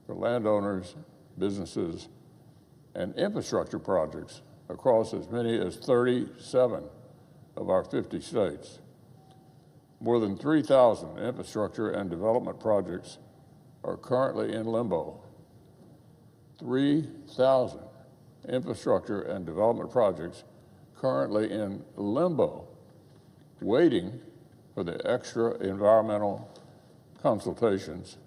for landowners, businesses, and infrastructure projects across as many as 37 of our 50 states. More than 3,000 infrastructure and development projects are currently in limbo. 3,000 infrastructure and development projects currently in limbo, waiting for the extra environmental consultations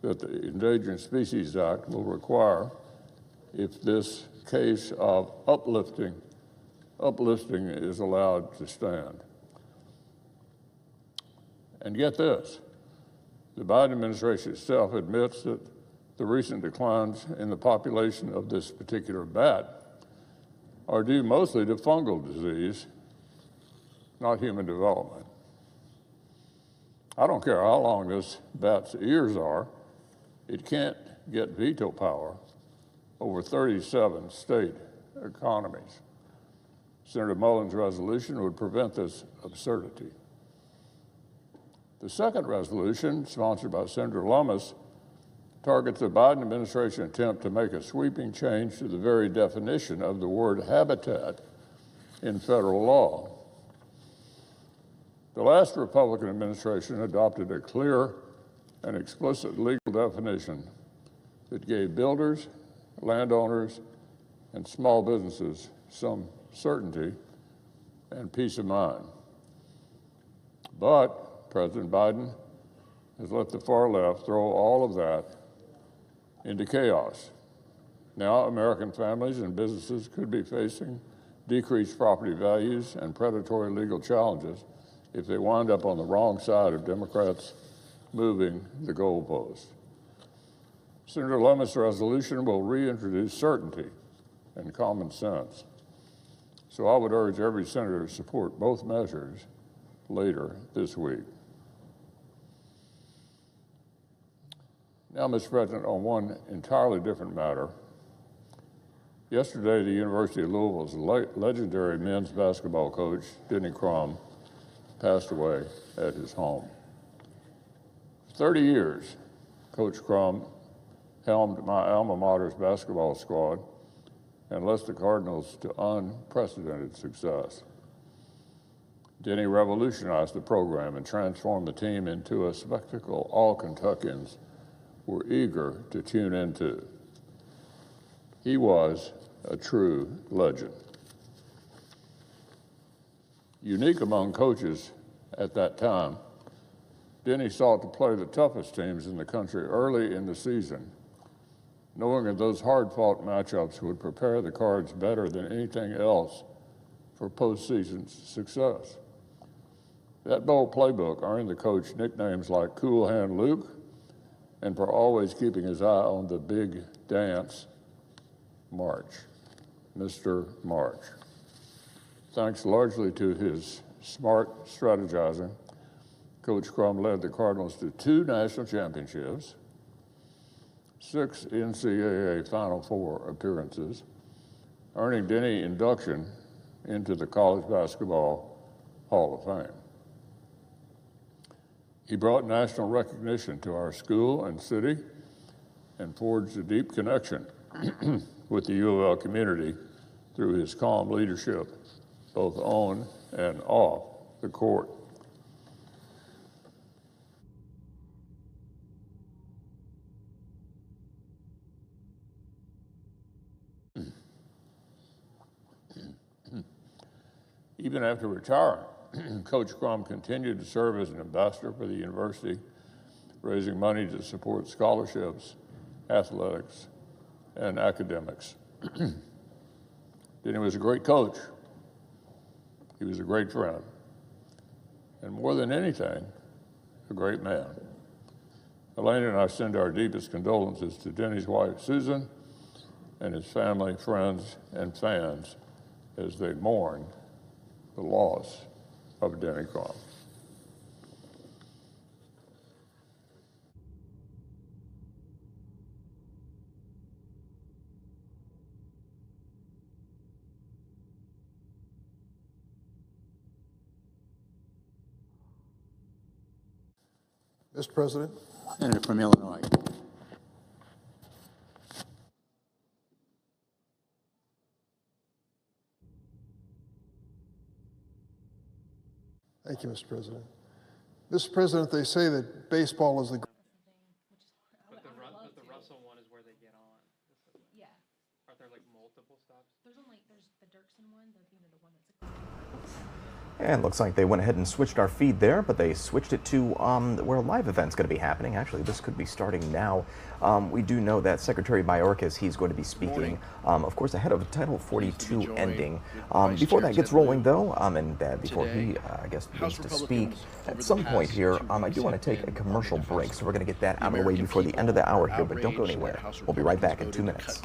that the Endangered Species Act will require if this case of uplifting is allowed to stand. And get this, the Biden administration itself admits that the recent declines in the population of this particular bat are due mostly to fungal disease, not human development. I don't care how long this bat's ears are, it can't get veto power over 37 state economies. Senator Mullins' resolution would prevent this absurdity. The second resolution, sponsored by Senator Lummis, targets the Biden administration attempt to make a sweeping change to the very definition of the word habitat in federal law. The last Republican administration adopted a clear and explicit legal definition that gave builders, landowners, and small businesses some certainty and peace of mind. But President Biden has let the far left throw all of that into chaos. Now, American families and businesses could be facing decreased property values and predatory legal challenges if they wind up on the wrong side of Democrats moving the goalpost. Senator Lummis' resolution will reintroduce certainty and common sense. So I would urge every senator to support both measures later this week. Now, Mr. President, on one entirely different matter, yesterday the University of Louisville's legendary men's basketball coach, Denny Crum, passed away at his home. For 30 years, Coach Crum helmed my alma mater's basketball squad and led the Cardinals to unprecedented success. Denny revolutionized the program and transformed the team into a spectacle all Kentuckians were eager to tune into. He was a true legend. Unique among coaches at that time, Denny sought to play the toughest teams in the country early in the season, knowing that those hard-fought matchups would prepare the Cards better than anything else for postseason success. That bold playbook earned the coach nicknames like Cool Hand Luke and for always keeping his eye on the big dance, March, Mr. March. Thanks largely to his smart strategizing, Coach Crum led the Cardinals to 2 national championships, 6 NCAA Final Four appearances, earning Denny induction into the College Basketball Hall of Fame. He brought national recognition to our school and city and forged a deep connection with the U of L community through his calm leadership, both on and off the court. Even after retiring, Coach Crum continued to serve as an ambassador for the university, raising money to support scholarships, athletics, and academics. Denny was a great coach. He was a great friend. And more than anything, a great man. Elaine and I send our deepest condolences to Denny's wife, Susan, and his family, friends, and fans as they mourn the loss of Denny Crum. Mr. President. Senator from Illinois. Thank you, Mr. President. Mr. President, they say that baseball is the... But the Russell one is where they get on. Yeah. Are there like multiple stops? There's the Dirksen one, the one that's. And looks like they went ahead and switched our feed there, but they switched it to where a live event's going to be happening. Actually, this could be starting now. We do know that Secretary Mayorkas, he's going to be speaking, of course, ahead of Title 42 ending. Before that gets rolling, though, and before he, I guess, begins to speak, at some point here, I do want to take a commercial break, so we're going to get that out of the way before the end of the hour here, but don't go anywhere. We'll be right back in 2 minutes.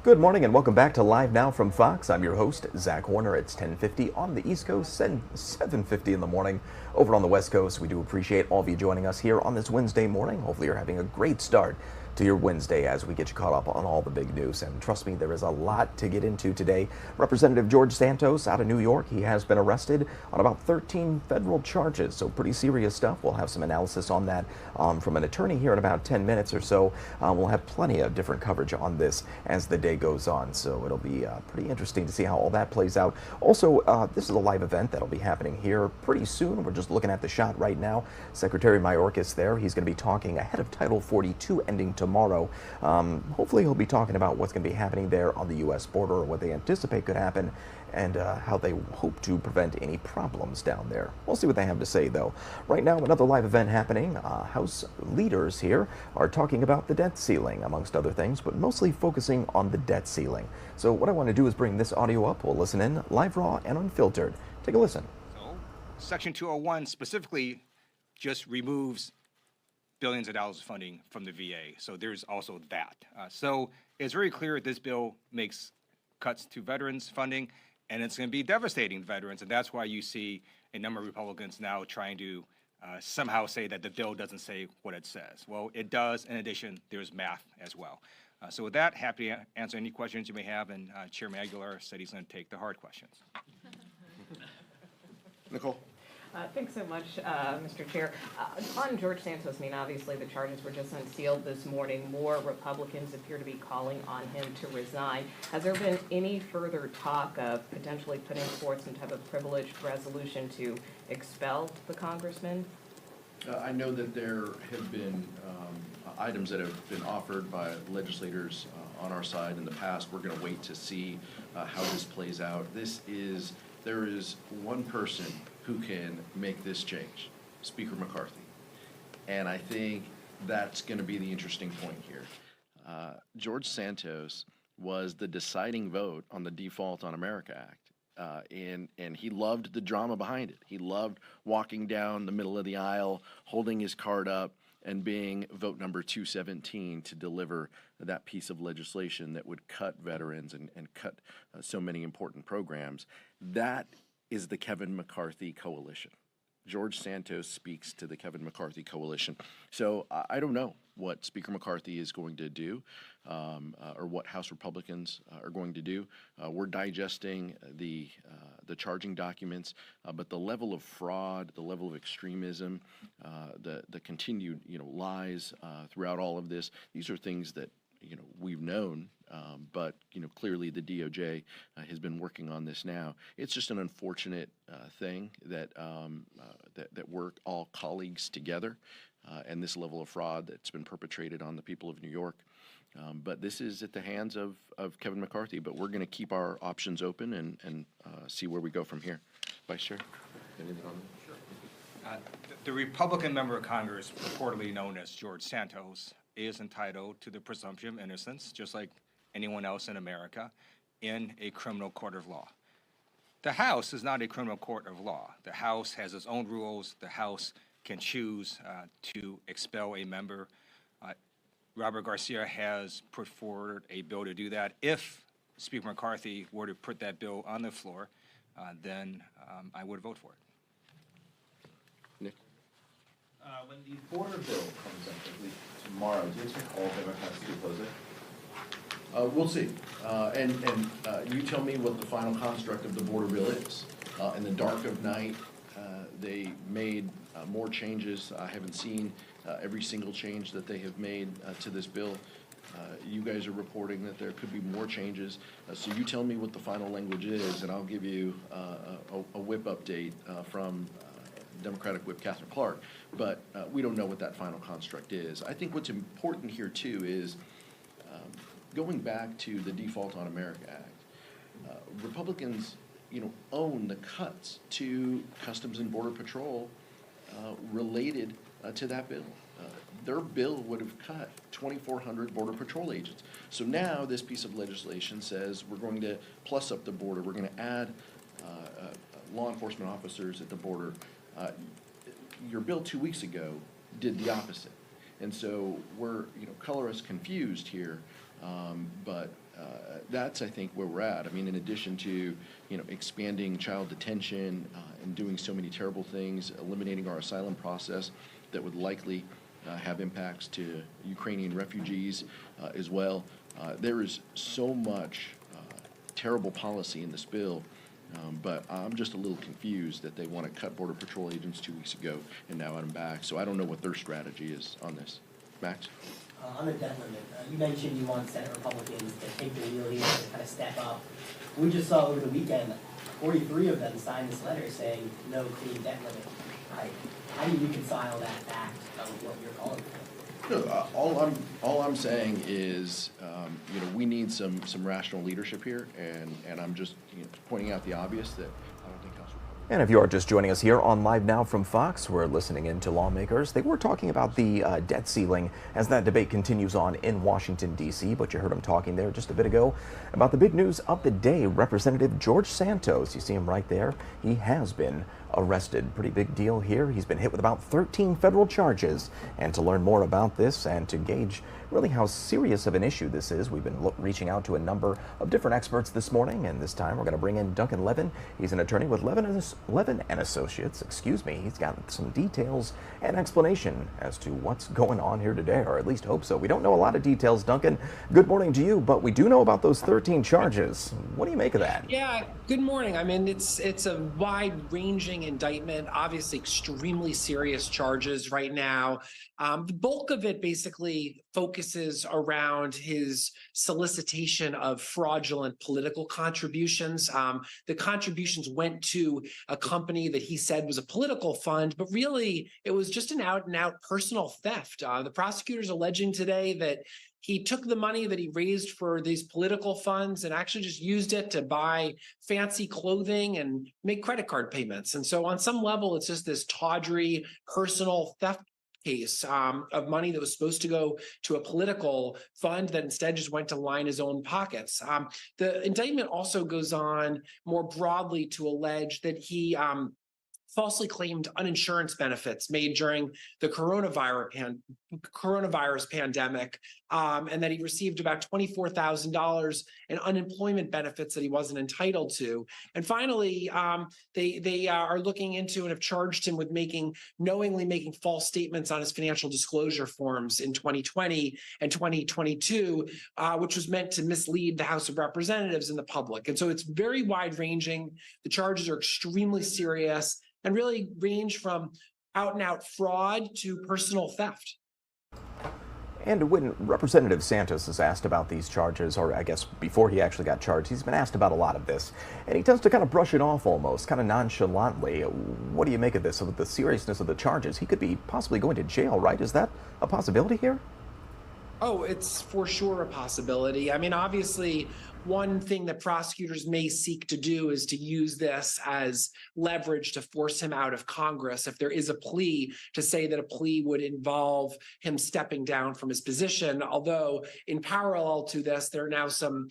Good morning and welcome back to Live Now from Fox. I'm your host, Zach Horner. It's 10:50 on the East Coast, 7:50 in the morning over on the West Coast. We do appreciate all of you joining us here on this Wednesday morning. Hopefully you're having a great start to your Wednesday as we get you caught up on all the big news. And trust me, there is a lot to get into today. Representative George Santos out of New York, he has been arrested on about 13 federal charges, so pretty serious stuff. We'll have some analysis on that from an attorney here in about 10 minutes or so. We'll have plenty of different coverage on this as the day goes on, so it'll be pretty interesting to see how all that plays out. Also, this is a live event that'll be happening here pretty soon. We're just looking at the shot right now. Secretary Mayorkas there. He's going to be talking ahead of Title 42 ending tomorrow. Hopefully he'll be talking about what's going to be happening there on the U.S. border, or what they anticipate could happen, and how they hope to prevent any problems down there. We'll see what they have to say, though. Right now, another live event happening. House leaders here are talking about the debt ceiling, amongst other things, but mostly focusing on the debt ceiling. So what I want to do is bring this audio up. We'll listen in live, raw, and unfiltered. Take a listen. So, Section 201 specifically just removes billions of dollars of funding from the VA. So there's also that. So it's very clear this bill makes cuts to veterans funding, and it's going to be devastating to veterans. And that's why you see a number of Republicans now trying to somehow say that the bill doesn't say what it says. Well, it does. In addition, there's math as well. So with that, happy to answer any questions you may have. And Chairman Aguilar said he's going to take the hard questions. Nicole. Thanks so much, Mr. Chair. On George Santos, I mean, obviously the charges were just unsealed this morning. More Republicans appear to be calling on him to resign. Has there been any further talk of potentially putting forth some type of privileged resolution to expel the congressman? I know that there have been items that have been offered by legislators on our side in the past. We're going to wait to see how this plays out. There is one person who can make this change, Speaker McCarthy. And I think that's going to be the interesting point here. George Santos was the deciding vote on the Default on America Act. And he loved the drama behind it. He loved walking down the middle of the aisle, holding his card up, and being vote number 217 to deliver that piece of legislation that would cut veterans and cut so many important programs. That is the Kevin McCarthy coalition. George Santos speaks to the Kevin McCarthy coalition. So I don't know what Speaker McCarthy is going to do or what House Republicans are going to do. We're digesting the charging documents, but the level of fraud, the level of extremism, the continued lies throughout all of this, these are things that we've known, but clearly the DOJ has been working on this now. It's just an unfortunate thing that that we're all colleagues together, and this level of fraud that's been perpetrated on the people of New York. But this is at the hands of Kevin McCarthy. But we're going to keep our options open and see where we go from here. Vice Chair, anything on that? Sure. The Republican member of Congress, purportedly known as George Santos, is entitled to the presumption of innocence, just like anyone else in America, in a criminal court of law. The House is not a criminal court of law. The House has its own rules. The House can choose to expel a member. Robert Garcia has put forward a bill to do that. If Speaker McCarthy were to put that bill on the floor, then I would vote for it. Nick? When the border bill comes up, I believe, tomorrow, do you expect all Democrats to oppose it? We'll see. And you tell me what the final construct of the border bill is. In the dark of night, they made more changes. I haven't seen every single change that they have made to this bill. You guys are reporting that there could be more changes. So you tell me what the final language is, and I'll give you a whip update from Democratic Whip Catherine Clark. But we don't know what that final construct is. I think what's important here, too, is going back to the Default on America Act. Republicans, own the cuts to Customs and Border Patrol related to that bill. Their bill would have cut 2,400 Border Patrol agents. So now this piece of legislation says we're going to plus up the border. We're going to add law enforcement officers at the border. Your bill 2 weeks ago did the opposite. And so we're, color us confused here, but that's, I think, where we're at. I mean, in addition to, expanding child detention and doing so many terrible things, eliminating our asylum process that would likely have impacts to Ukrainian refugees as well. There is so much terrible policy in this bill, but I'm just a little confused that they want to cut Border Patrol agents 2 weeks ago and now add them back. So I don't know what their strategy is on this. Max? On the debt limit, you mentioned you want Senate Republicans to take the wheel here and kind of step up. We just saw over the weekend 43 of them signed this letter saying no clean debt limit. How do you reconcile that fact with what you're calling for? No, all I'm saying is, we need some rational leadership here, and I'm just pointing out the obvious that I don't think House Republicans. And if you are just joining us here on Live Now from Fox, we're listening in to lawmakers. They were talking about the debt ceiling as that debate continues on in Washington, D.C., but you heard him talking there just a bit ago about the big news of the day. Representative George Santos, you see him right there, he has been arrested. Pretty big deal here. He's been hit with about 13 federal charges. And to learn more about this and to gauge really how serious of an issue this is, we've been reaching out to a number of different experts this morning, and this time we're going to bring in Duncan Levin. He's an attorney with Levin and Associates. He's got some details and explanation as to what's going on here today, or at least hope so. We don't know a lot of details, Duncan. Good morning to you, but we do know about those 13 charges. What do you make of that? Yeah, good morning. I mean, it's a wide-ranging indictment, obviously extremely serious charges right now. The bulk of it basically focuses around his solicitation of fraudulent political contributions. The contributions went to a company that he said was a political fund, but really it was just an out-and-out personal theft. The prosecutor's alleging today that he took the money that he raised for these political funds and actually just used it to buy fancy clothing and make credit card payments. And so on some level, it's just this tawdry personal theft case of money that was supposed to go to a political fund that instead just went to line his own pockets. The indictment also goes on more broadly to allege that he falsely claimed uninsurance benefits made during the coronavirus pandemic, and that he received about $24,000 in unemployment benefits that he wasn't entitled to. And finally, they are looking into and have charged him with knowingly making false statements on his financial disclosure forms in 2020 and 2022, which was meant to mislead the House of Representatives and the public. And so it's very wide-ranging. The charges are extremely serious and really range from out-and-out fraud to personal theft. And when Representative Santos is asked about these charges, or I guess before he actually got charged, he's been asked about a lot of this. And he tends to kind of brush it off almost, kind of nonchalantly. What do you make of this, of the seriousness of the charges? He could be possibly going to jail, right? Is that a possibility here? Oh, it's for sure a possibility. I mean, obviously, one thing that prosecutors may seek to do is to use this as leverage to force him out of Congress. If there is a plea, to say that a plea would involve him stepping down from his position. Although in parallel to this, there are now some,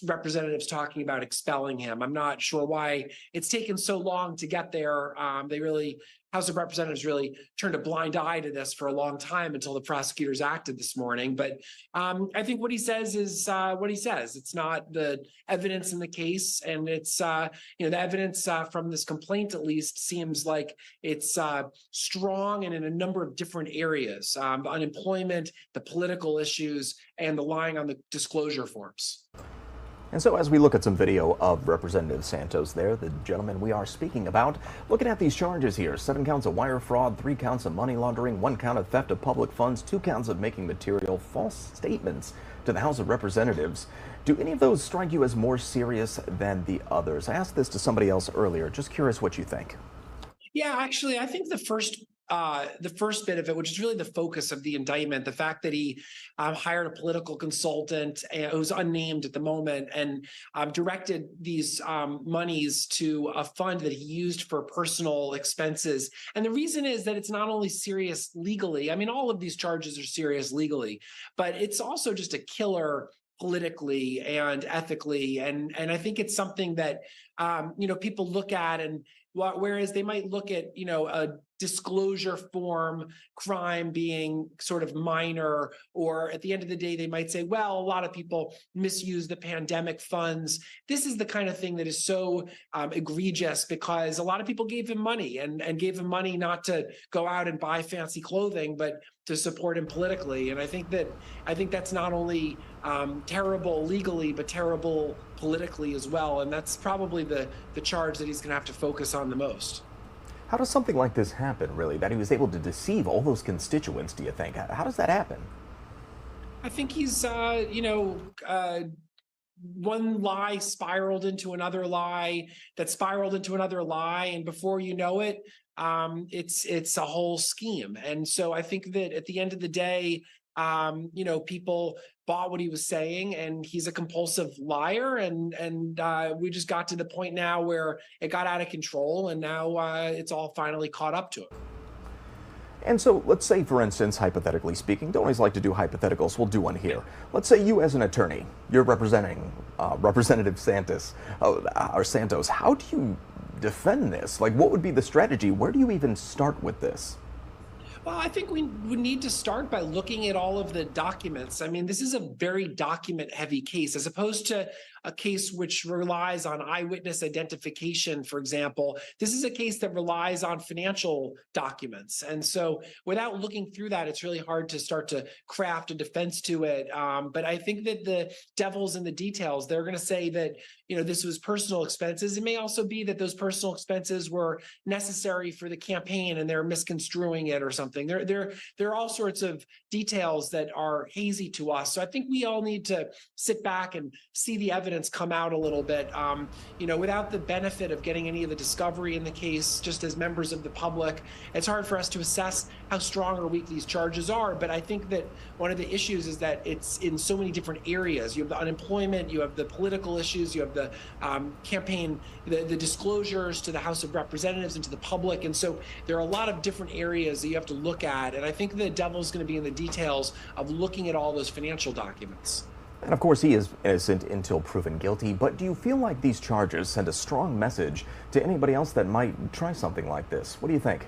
representatives talking about expelling him. I'm not sure why it's taken so long to get there. House of Representatives really turned a blind eye to this for a long time until the prosecutors acted this morning. But I think what he says is what he says. It's not the evidence in the case, and it's the evidence from this complaint at least seems like it's strong and in a number of different areas: the unemployment, the political issues, and the lying on the disclosure forms. And so as we look at some video of Representative Santos there, the gentleman we are speaking about, looking at these charges here: 7 counts of wire fraud, 3 counts of money laundering, 1 count of theft of public funds, 2 counts of making material false statements to the House of Representatives. Do any of those strike you as more serious than the others? I asked this to somebody else earlier. Just curious what you think. Yeah, actually, I think the first bit of it, which is really the focus of the indictment, the fact that he hired a political consultant who's unnamed at the moment and directed these monies to a fund that he used for personal expenses. And the reason is that it's not only serious legally. I mean, all of these charges are serious legally, but it's also just a killer politically and ethically. And I think it's something that people look at, and whereas they might look at, a disclosure form crime being sort of minor, or at the end of the day, they might say, well, a lot of people misuse the pandemic funds. This is the kind of thing that is so egregious because a lot of people gave him money and gave him money not to go out and buy fancy clothing, but to support him politically. And I think that's not only terrible legally, but terrible politically as well. And that's probably the charge that he's going to have to focus on the most. How does something like this happen, really, that he was able to deceive all those constituents, do you think? How does that happen? I think he's, one lie spiraled into another lie that spiraled into another lie. And before you know it, it's a whole scheme. And so I think that at the end of the day, people bought what he was saying, and he's a compulsive liar. And we just got to the point now where it got out of control, and now it's all finally caught up to him. And so let's say, for instance, hypothetically speaking, don't always like to do hypotheticals, we'll do one here. Let's say you as an attorney, you're representing Representative Santos. How do you defend this? Like, what would be the strategy? Where do you even start with this? Well, I think we would need to start by looking at all of the documents. I mean, this is a very document-heavy case, as opposed to a case which relies on eyewitness identification, for example. This is a case that relies on financial documents. And so without looking through that, it's really hard to start to craft a defense to it. But I think that the devil's in the details. They're going to say that, this was personal expenses. It may also be that those personal expenses were necessary for the campaign and they're misconstruing it or something. There are all sorts of details that are hazy to us. So I think we all need to sit back and see the evidence come out a little bit, without the benefit of getting any of the discovery in the case. Just as members of the public, it's hard for us to assess how strong or weak these charges are. But I think that one of the issues is that it's in so many different areas. You have the unemployment, you have the political issues, you have the campaign, the disclosures to the House of Representatives and to the public. And so there are a lot of different areas that you have to look at. And I think the devil's going to be in the details of looking at all those financial documents. And of course, he is innocent until proven guilty, but do you feel like these charges send a strong message to anybody else that might try something like this? What do you think?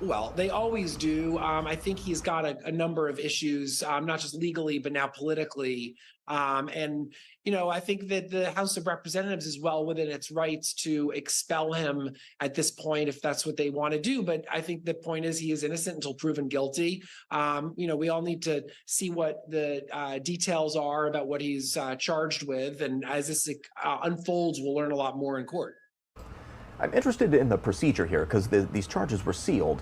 Well, they always do. I think he's got a number of issues, not just legally, but now politically. I think that the House of Representatives is well within its rights to expel him at this point if that's what they want to do. But I think the point is he is innocent until proven guilty. We all need to see what the details are about what he's charged with. And as this unfolds, we'll learn a lot more in court. I'm interested in the procedure here because these charges were sealed.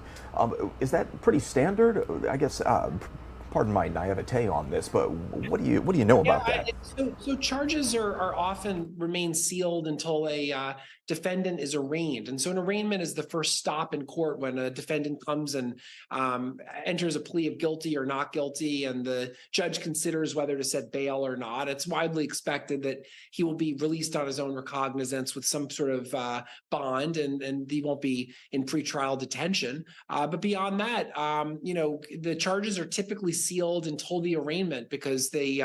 Is that pretty standard? I guess, pardon my naivete on this, but what do you know about that? So charges are often remain sealed until a defendant is arraigned. And so an arraignment is the first stop in court when a defendant comes and enters a plea of guilty or not guilty, and the judge considers whether to set bail or not. It's widely expected that he will be released on his own recognizance with some sort of bond, and he won't be in pretrial detention. But beyond that, the charges are typically sealed until the arraignment because they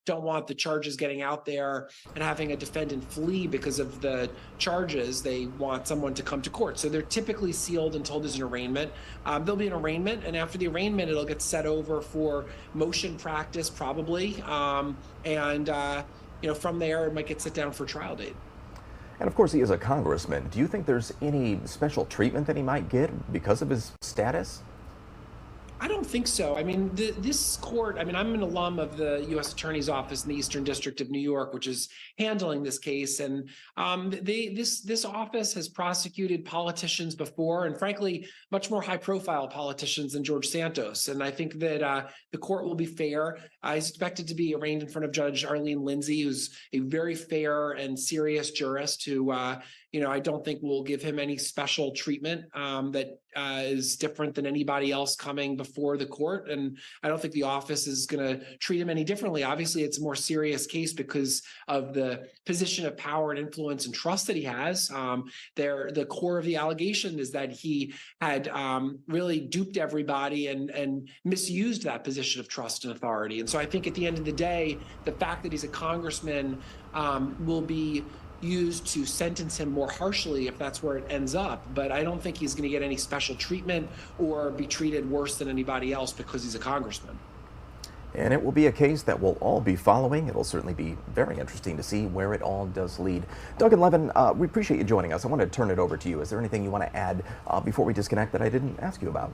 don't want the charges getting out there and having a defendant flee because of the charges. They want someone to come to court. So they're typically sealed until there's an arraignment. There'll be an arraignment, and after the arraignment, it'll get set over for motion practice probably. From there, it might get set down for trial date. And of course, he is a congressman. Do you think there's any special treatment that he might get because of his status? I don't think so. I mean, this court, I'm an alum of the U.S. Attorney's Office in the Eastern District of New York, which is handling this case. And this office has prosecuted politicians before, and frankly, much more high-profile politicians than George Santos. And I think that the court will be fair. He's expected to be arraigned in front of Judge Arlene Lindsay, who's a very fair and serious jurist who I don't think we'll give him any special treatment that is different than anybody else coming before the court. And I don't think the office is going to treat him any differently. Obviously, it's a more serious case because of the position of power and influence and trust that he has. The core of the allegation is that he had really duped everybody and misused that position of trust and authority. And so I think at the end of the day, the fact that he's a congressman will be used to sentence him more harshly if that's where it ends up. But I don't think he's going to get any special treatment or be treated worse than anybody else because he's a congressman. And it will be a case that we'll all be following. It'll certainly be very interesting to see where it all does lead. Doug and Levin, we appreciate you joining us. I want to turn it over to you. Is there anything you want to add before we disconnect that I didn't ask you about?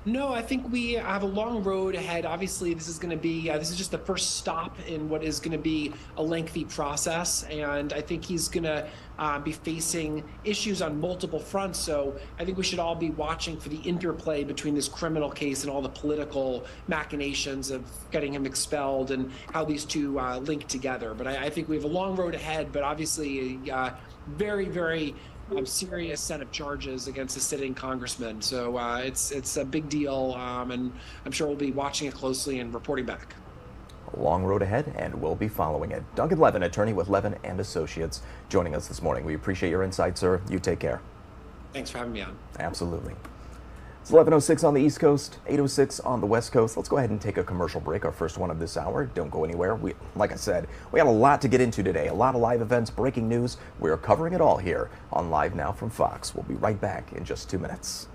No, I think we have a long road ahead. Obviously, this is going to be, this is just the first stop in what is going to be a lengthy process. And I think he's going to be facing issues on multiple fronts. So I think we should all be watching for the interplay between this criminal case and all the political machinations of getting him expelled and how these two link together. But I think we have a long road ahead, but obviously a very, very serious set of charges against a sitting congressman. So it's a big deal, and I'm sure we'll be watching it closely and reporting back. A long road ahead, and we'll be following it. Doug Levin, attorney with Levin and Associates, joining us this morning. We appreciate your insight, sir. You take care. Thanks for having me on. Absolutely. It's 11:06 on the East Coast, 8:06 on the West Coast. Let's go ahead and take a commercial break, our first one of this hour. Don't go anywhere. Like I said, we got a lot to get into today, a lot of live events, breaking news. We're covering it all here on Live Now from Fox. We'll be right back in just 2 minutes.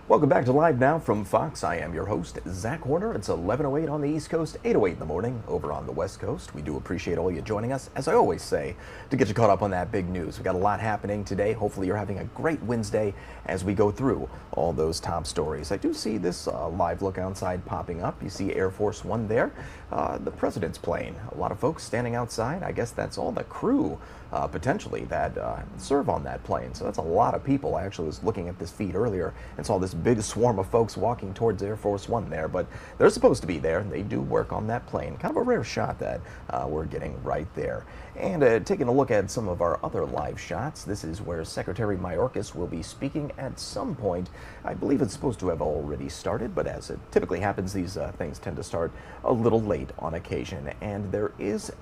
Welcome back to Live Now from Fox. I am your host, Zach Horner. It's 11:08 on the East Coast, 8:08 in the morning over on the West Coast. We do appreciate all you joining us, as I always say, to get you caught up on that big news. We got a lot happening today. Hopefully you're having a great Wednesday as we go through all those top stories. I do see this live look outside popping up. You see Air Force One there, the president's plane. A lot of folks standing outside. I guess that's all the crew potentially that serve on that plane. So that's a lot of people. I actually was looking at this feed earlier and saw this big swarm of folks walking towards Air Force One there, but they're supposed to be there. They do work on that plane. Kind of a rare shot that we're getting right there. And taking a look at some of our other live shots, this is where Secretary Mayorkas will be speaking at some point. I believe it's supposed to have already started, but as it typically happens, these things tend to start a little late on occasion. And there is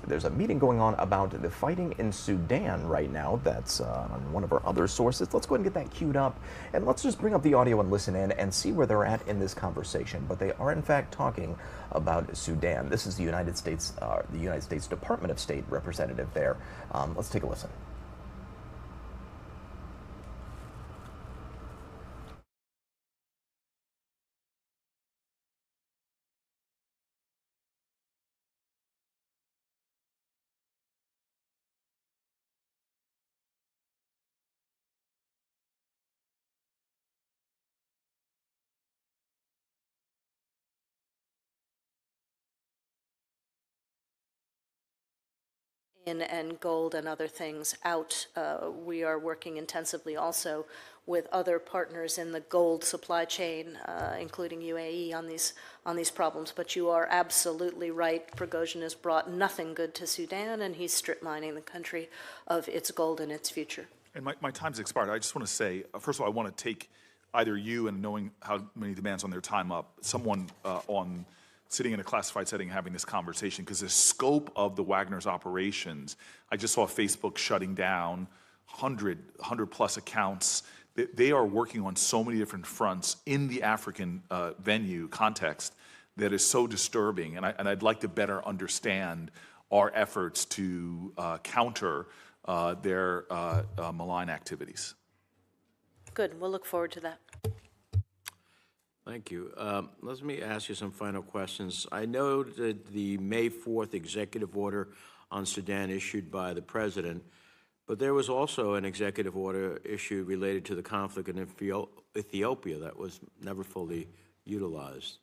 there's a meeting going on about the fighting in Sudan right now. That's on one of our other sources. Let's go ahead and get that queued up, and let's just bring up the audio and listen in and see where they're at in this conversation. But they are in fact talking about Sudan. This is the United States Department of State representative there. Let's take a listen. and gold and other things out. We are working intensively also with other partners in the gold supply chain, including UAE, on these problems. But you are absolutely right. Prigozhin has brought nothing good to Sudan, and he's strip mining the country of its gold and its future. And my time's expired. I just want to say, first of all, I want to take either you, and knowing how many demands on their time up, someone on sitting in a classified setting having this conversation, because the scope of the Wagner's operations, I just saw Facebook shutting down 100 plus accounts. They are working on so many different fronts in the African venue context that is so disturbing, and I'd like to better understand our efforts to counter their malign activities. Good. We'll look forward to that. Thank you. Let me ask you some final questions. I know that the May 4th executive order on Sudan issued by the president, but there was also an executive order issued related to the conflict in Ethiopia that was never fully utilized.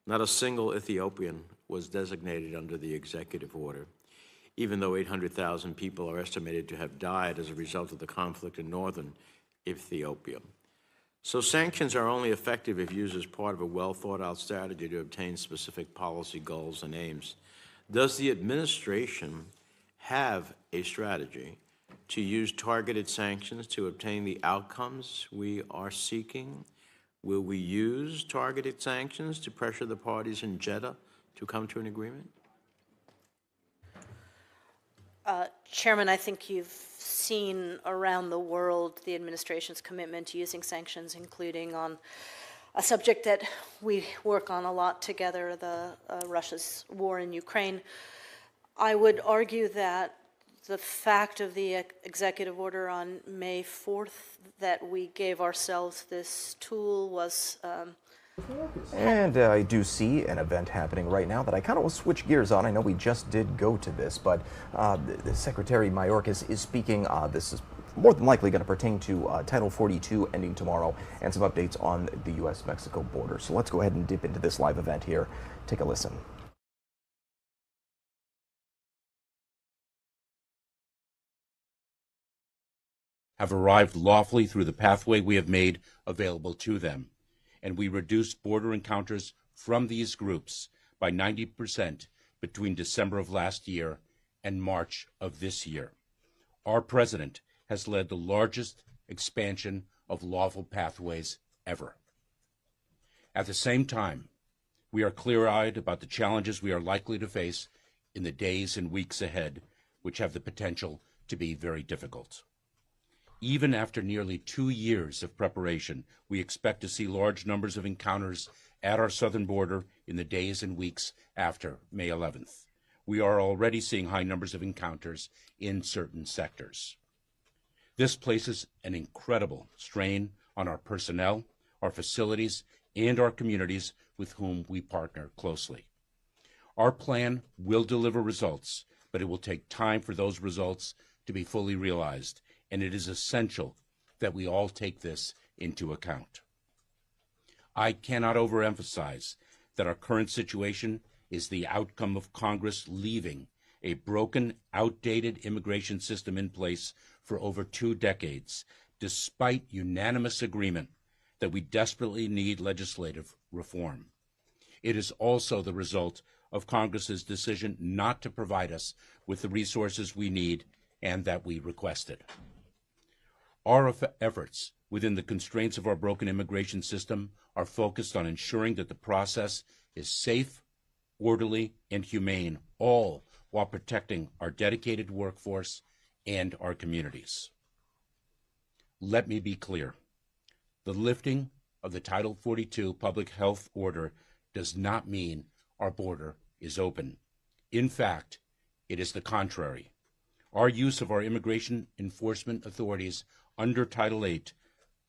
Not a single Ethiopian was designated under the executive order, even though 800,000 people are estimated to have died as a result of the conflict in northern Ethiopia. So sanctions are only effective if used as part of a well-thought-out strategy to obtain specific policy goals and aims. Does the administration have a strategy to use targeted sanctions to obtain the outcomes we are seeking? Will we use targeted sanctions to pressure the parties in Jeddah to come to an agreement? Chairman, I think you've seen around the world the administration's commitment to using sanctions, including on a subject that we work on a lot together, Russia's war in Ukraine. I would argue that the fact of the executive order on May 4th, that we gave ourselves this tool, was And I do see an event happening right now that I kind of will switch gears on. I know we just did go to this, but Secretary Mayorkas is speaking. This is more than likely going to pertain to Title 42 ending tomorrow, and some updates on the U.S.-Mexico border. So let's go ahead and dip into this live event here. Take a listen. Have arrived lawfully through the pathway we have made available to them, and we reduced border encounters from these groups by 90% between December of last year and March of this year. Our president has led the largest expansion of lawful pathways ever. At the same time, we are clear-eyed about the challenges we are likely to face in the days and weeks ahead, which have the potential to be very difficult. Even after nearly 2 years of preparation, we expect to see large numbers of encounters at our southern border in the days and weeks after May 11th. We are already seeing high numbers of encounters in certain sectors. This places an incredible strain on our personnel, our facilities, and our communities with whom we partner closely. Our plan will deliver results, but it will take time for those results to be fully realized, and it is essential that we all take this into account. I cannot overemphasize that our current situation is the outcome of Congress leaving a broken, outdated immigration system in place for over 2 decades, despite unanimous agreement that we desperately need legislative reform. It is also the result of Congress's decision not to provide us with the resources we need and that we requested. Our efforts within the constraints of our broken immigration system are focused on ensuring that the process is safe, orderly, and humane, all while protecting our dedicated workforce and our communities. Let me be clear. The lifting of the Title 42 public health order does not mean our border is open. In fact, it is the contrary. Our use of our immigration enforcement authorities under Title 8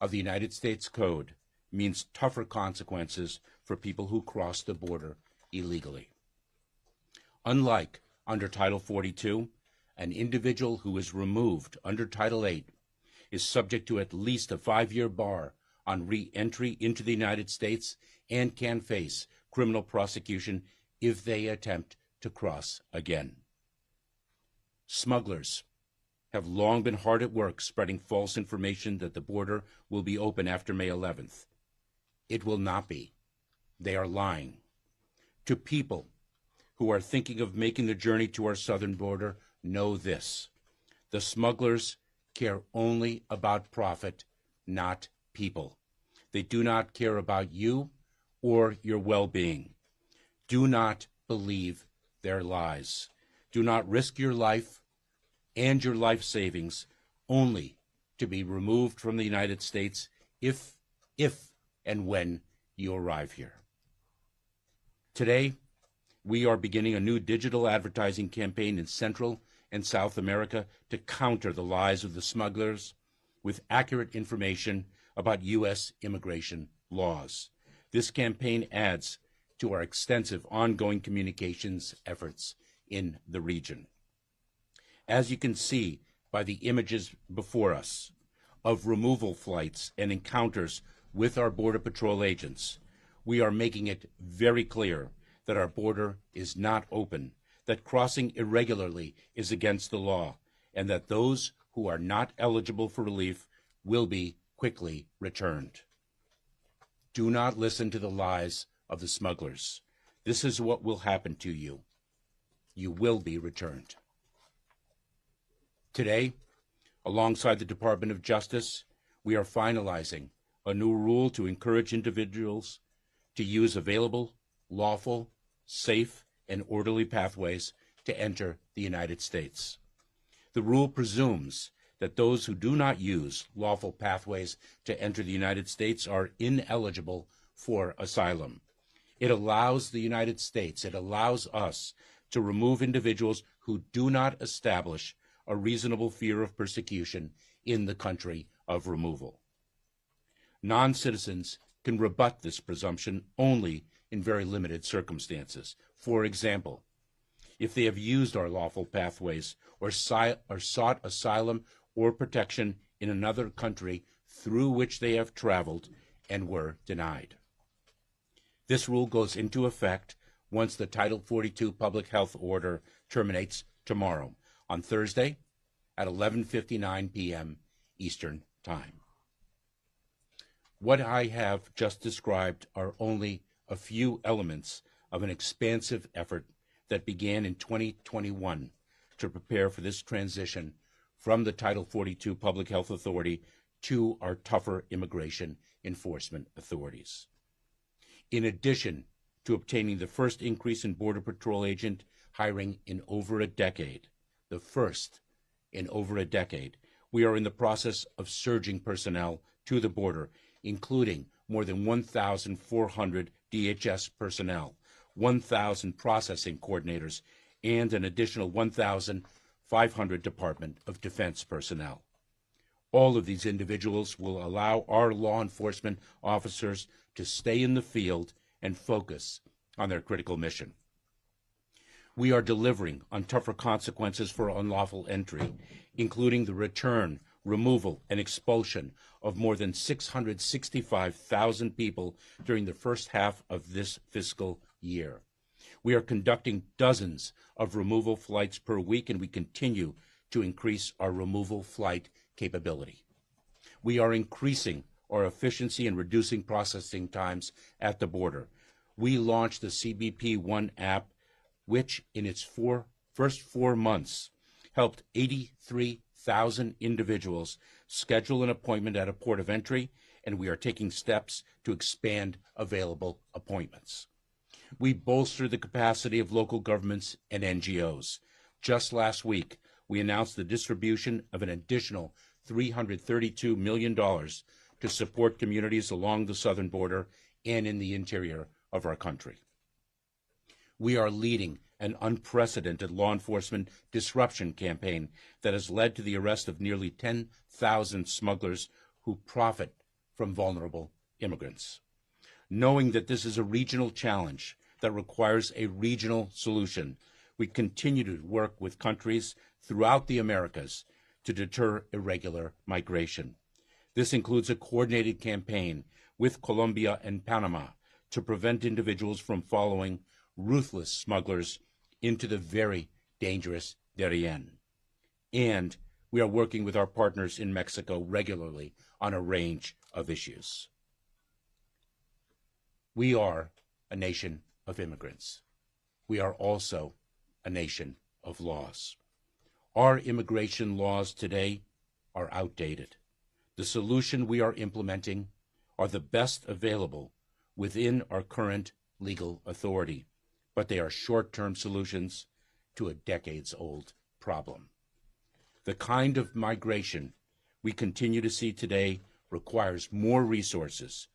of the United States Code means tougher consequences for people who cross the border illegally. Unlike under Title 42, an individual who is removed under Title 8 is subject to at least a 5-year bar on re-entry into the United States and can face criminal prosecution if they attempt to cross again. Smugglers have long been hard at work spreading false information that the border will be open after May 11th. It will not be. They are lying. To people who are thinking of making the journey to our southern border, know this: the smugglers care only about profit, not people. They do not care about you or your well-being. Do not believe their lies. Do not risk your life and your life savings only to be removed from the United States if and when you arrive here. Today, we are beginning a new digital advertising campaign in Central and South America to counter the lies of the smugglers with accurate information about U.S. immigration laws. This campaign adds to our extensive ongoing communications efforts in the region. As you can see by the images before us of removal flights and encounters with our Border Patrol agents, we are making it very clear that our border is not open, that crossing irregularly is against the law, and that those who are not eligible for relief will be quickly returned. Do not listen to the lies of the smugglers. This is what will happen to you. You will be returned. Today, alongside the Department of Justice, we are finalizing a new rule to encourage individuals to use available, lawful, safe, and orderly pathways to enter the United States. The rule presumes that those who do not use lawful pathways to enter the United States are ineligible for asylum. It allows the United States, it allows us to remove individuals who do not establish a reasonable fear of persecution in the country of removal. Non-citizens can rebut this presumption only in very limited circumstances. For example, if they have used our lawful pathways or sought asylum or protection in another country through which they have traveled and were denied. This rule goes into effect once the Title 42 public health order terminates tomorrow, on Thursday at 11:59 p.m. Eastern Time. What I have just described are only a few elements of an expansive effort that began in 2021 to prepare for this transition from the Title 42 Public Health Authority to our tougher immigration enforcement authorities. In addition to obtaining the first increase in Border Patrol agent hiring in over a decade, the first in over a decade, we are in the process of surging personnel to the border, including more than 1,400 DHS personnel, 1,000 processing coordinators, and an additional 1,500 Department of Defense personnel. All of these individuals will allow our law enforcement officers to stay in the field and focus on their critical mission. We are delivering on tougher consequences for unlawful entry, including the return, removal, and expulsion of more than 665,000 people during the first half of this fiscal year. We are conducting dozens of removal flights per week, and we continue to increase our removal flight capability. We are increasing our efficiency and reducing processing times at the border. We launched the CBP One app, which in its first 4 months helped 83,000 individuals schedule an appointment at a port of entry, and we are taking steps to expand available appointments. We bolster the capacity of local governments and NGOs. Just last week, we announced the distribution of an additional $332 million to support communities along the southern border and in the interior of our country. We are leading an unprecedented law enforcement disruption campaign that has led to the arrest of nearly 10,000 smugglers who profit from vulnerable immigrants. Knowing that this is a regional challenge that requires a regional solution, we continue to work with countries throughout the Americas to deter irregular migration. This includes a coordinated campaign with Colombia and Panama to prevent individuals from following ruthless smugglers into the very dangerous Darien. and we are working with our partners in Mexico regularly on a range of issues. We are a nation of immigrants. We are also a nation of laws. Our immigration laws today are outdated. The solution we are implementing are the best available within our current legal authority, but they are short-term solutions to a decades-old problem. The kind of migration we continue to see today requires more resources,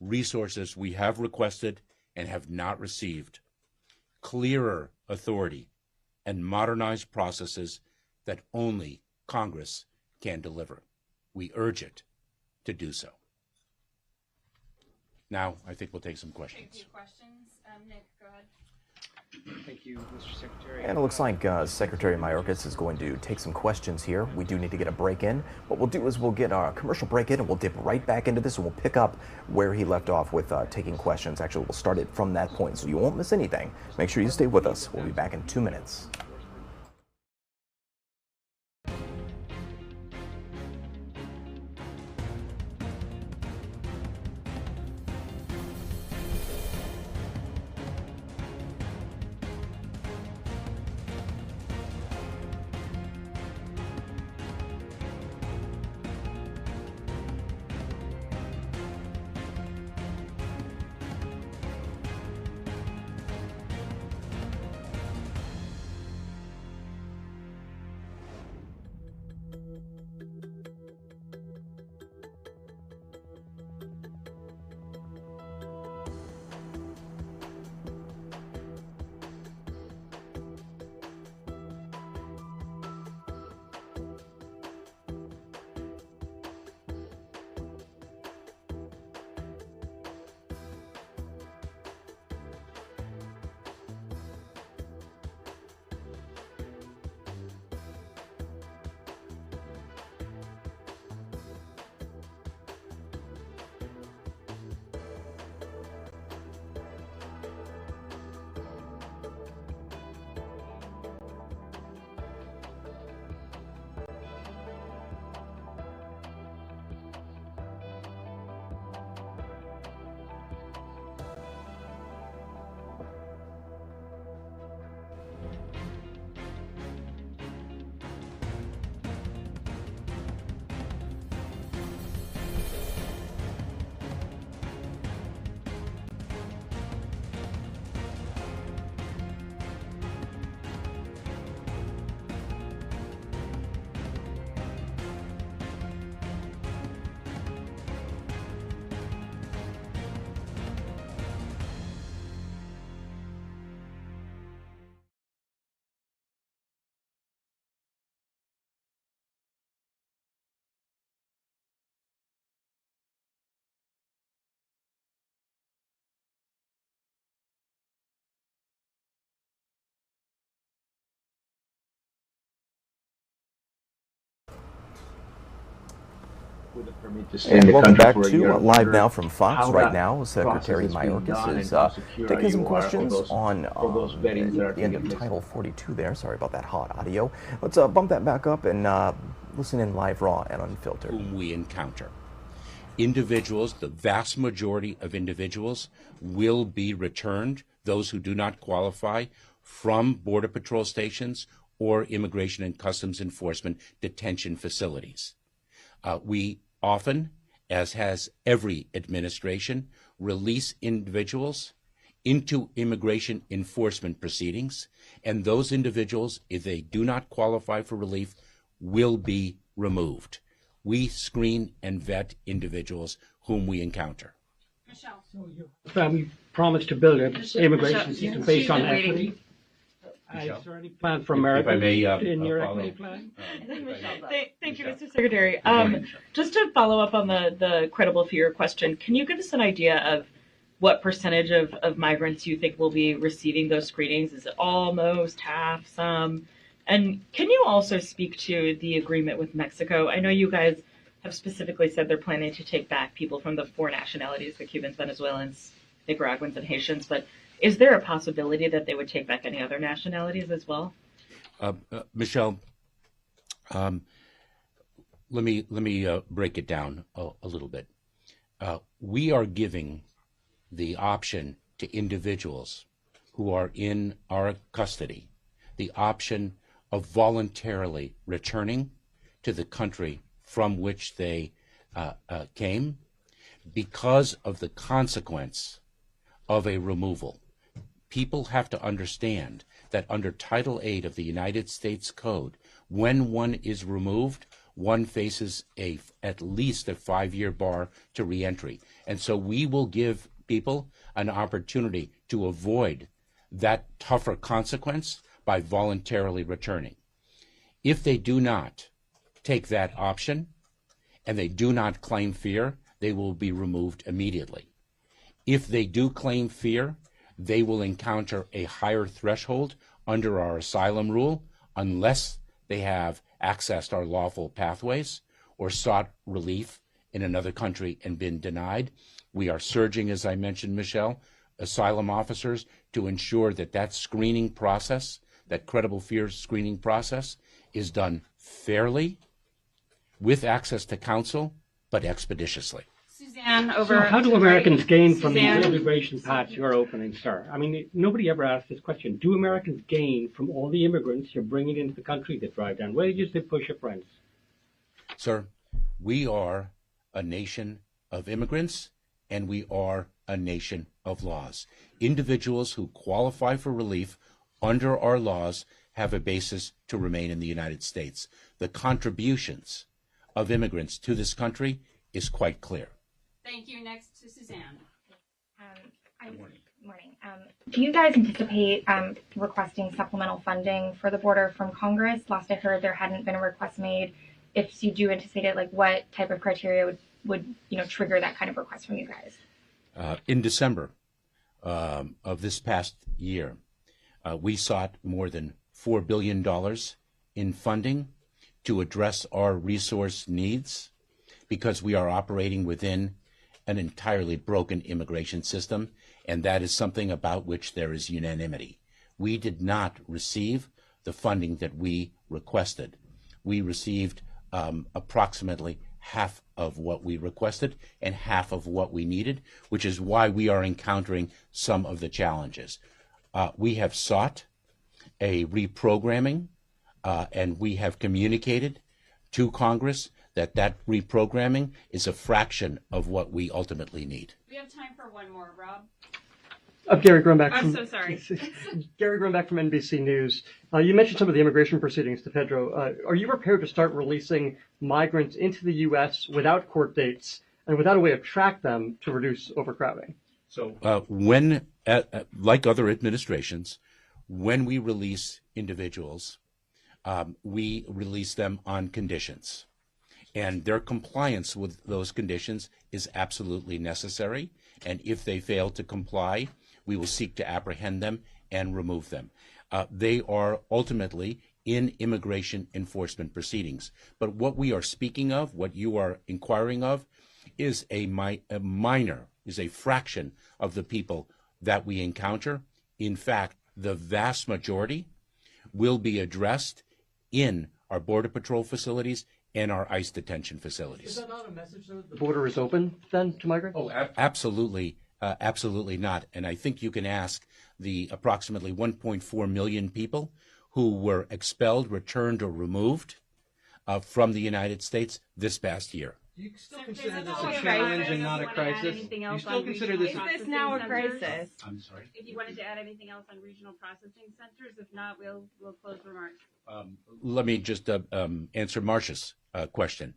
resources we have requested and have not received, clearer authority, and modernized processes that only Congress can deliver. We urge it to do so. Now, I think we'll take some questions. Take questions. Nick, go ahead. Thank you, Mr. Secretary. And it looks like Secretary Mayorkas is going to take some questions here. We do need to get a break in. What we'll do is we'll get our commercial break in and we'll dip right back into this and we'll pick up where he left off with taking questions. Actually, we'll start it from that point so you won't miss anything. Make sure you stay with us. We'll be back in 2 minutes. And welcome back to Live Now from Fox. Right now, Secretary Mayorkas is taking some questions on the end of Title 42 there. Sorry about that hot audio. Let's bump that back up and listen in live, raw, and unfiltered. Whom we encounter. Individuals, the vast majority of individuals will be returned, those who do not qualify, from Border Patrol stations or Immigration and Customs Enforcement detention facilities. We often, as has every administration, release individuals into immigration enforcement proceedings, and those individuals, if they do not qualify for relief, will be removed. We screen and vet individuals whom we encounter. Michelle. We promised to build an immigration system based on equity. Is there any plan for America in your equity plan? Thank you, Mr. Secretary. Just to follow up on the credible fear question, can you give us an idea of what percentage of migrants you think will be receiving those screenings? Is it all, most, half, some? And can you also speak to the agreement with Mexico? I know you guys have specifically said they're planning to take back people from the 4 nationalities, the Cubans, Venezuelans, Nicaraguans, and Haitians, but is there a possibility that they would take back any other nationalities as well? Michelle, Let me break it down a little bit. We are giving the option to individuals who are in our custody the option of voluntarily returning to the country from which they came because of the consequence of a removal. People have to understand that under Title VIII of the United States Code, when one is removed, one faces at least a 5-year bar to reentry. And so we will give people an opportunity to avoid that tougher consequence by voluntarily returning. If they do not take that option and they do not claim fear, they will be removed immediately. If they do claim fear, they will encounter a higher threshold under our asylum rule unless they have accessed our lawful pathways or sought relief in another country and been denied. We are surging, as I mentioned, Michelle, asylum officers to ensure that that screening process, that credible fear screening process, is done fairly, with access to counsel, but expeditiously. Suzanne, So how do Americans gain from the immigration path you're opening, sir? I mean, nobody ever asked this question. Do Americans gain from all the immigrants you're bringing into the country that drive down wages, that push up rents? Sir, we are a nation of immigrants, and we are a nation of laws. Individuals who qualify for relief under our laws have a basis to remain in the United States. The contributions of immigrants to this country is quite clear. Thank you. Next to Suzanne. Morning. Do you guys anticipate requesting supplemental funding for the border from Congress? Last I heard, there hadn't been a request made. If you do anticipate it, like what type of criteria would trigger that kind of request from you guys? In December of this past year, we sought more than $4 billion in funding to address our resource needs because we are operating within an entirely broken immigration system, and that is something about which there is unanimity. We did not receive the funding that we requested. We received approximately half of what we requested and half of what we needed, which is why we are encountering some of the challenges. We have sought a reprogramming, and we have communicated to Congress that reprogramming is a fraction of what we ultimately need. We have time for one more, Rob. Gary Grunback I'm from so sorry. Gary Grunback from NBC News. You mentioned some of the immigration proceedings to Pedro. Are you prepared to start releasing migrants into the U.S. without court dates and without a way to track them to reduce overcrowding? So when, like other administrations, when we release individuals, we release them on conditions. And their compliance with those conditions is absolutely necessary. And if they fail to comply, we will seek to apprehend them and remove them. They are ultimately in immigration enforcement proceedings. But what we are speaking of, what you are inquiring of, is a fraction of the people that we encounter. In fact, the vast majority will be addressed in our Border Patrol facilities and our ICE detention facilities. Is that not a message that the border is open then to migrants? Oh, absolutely, absolutely not. And I think you can ask the approximately 1.4 million people who were expelled, returned, or removed from the United States this past year. Do you still consider this a challenge and not a crisis? Do you still consider this? Is this now a crisis? I'm sorry? If you wanted to add anything else on regional processing centers, if not, we'll close remarks. Let me just answer Marcia's question,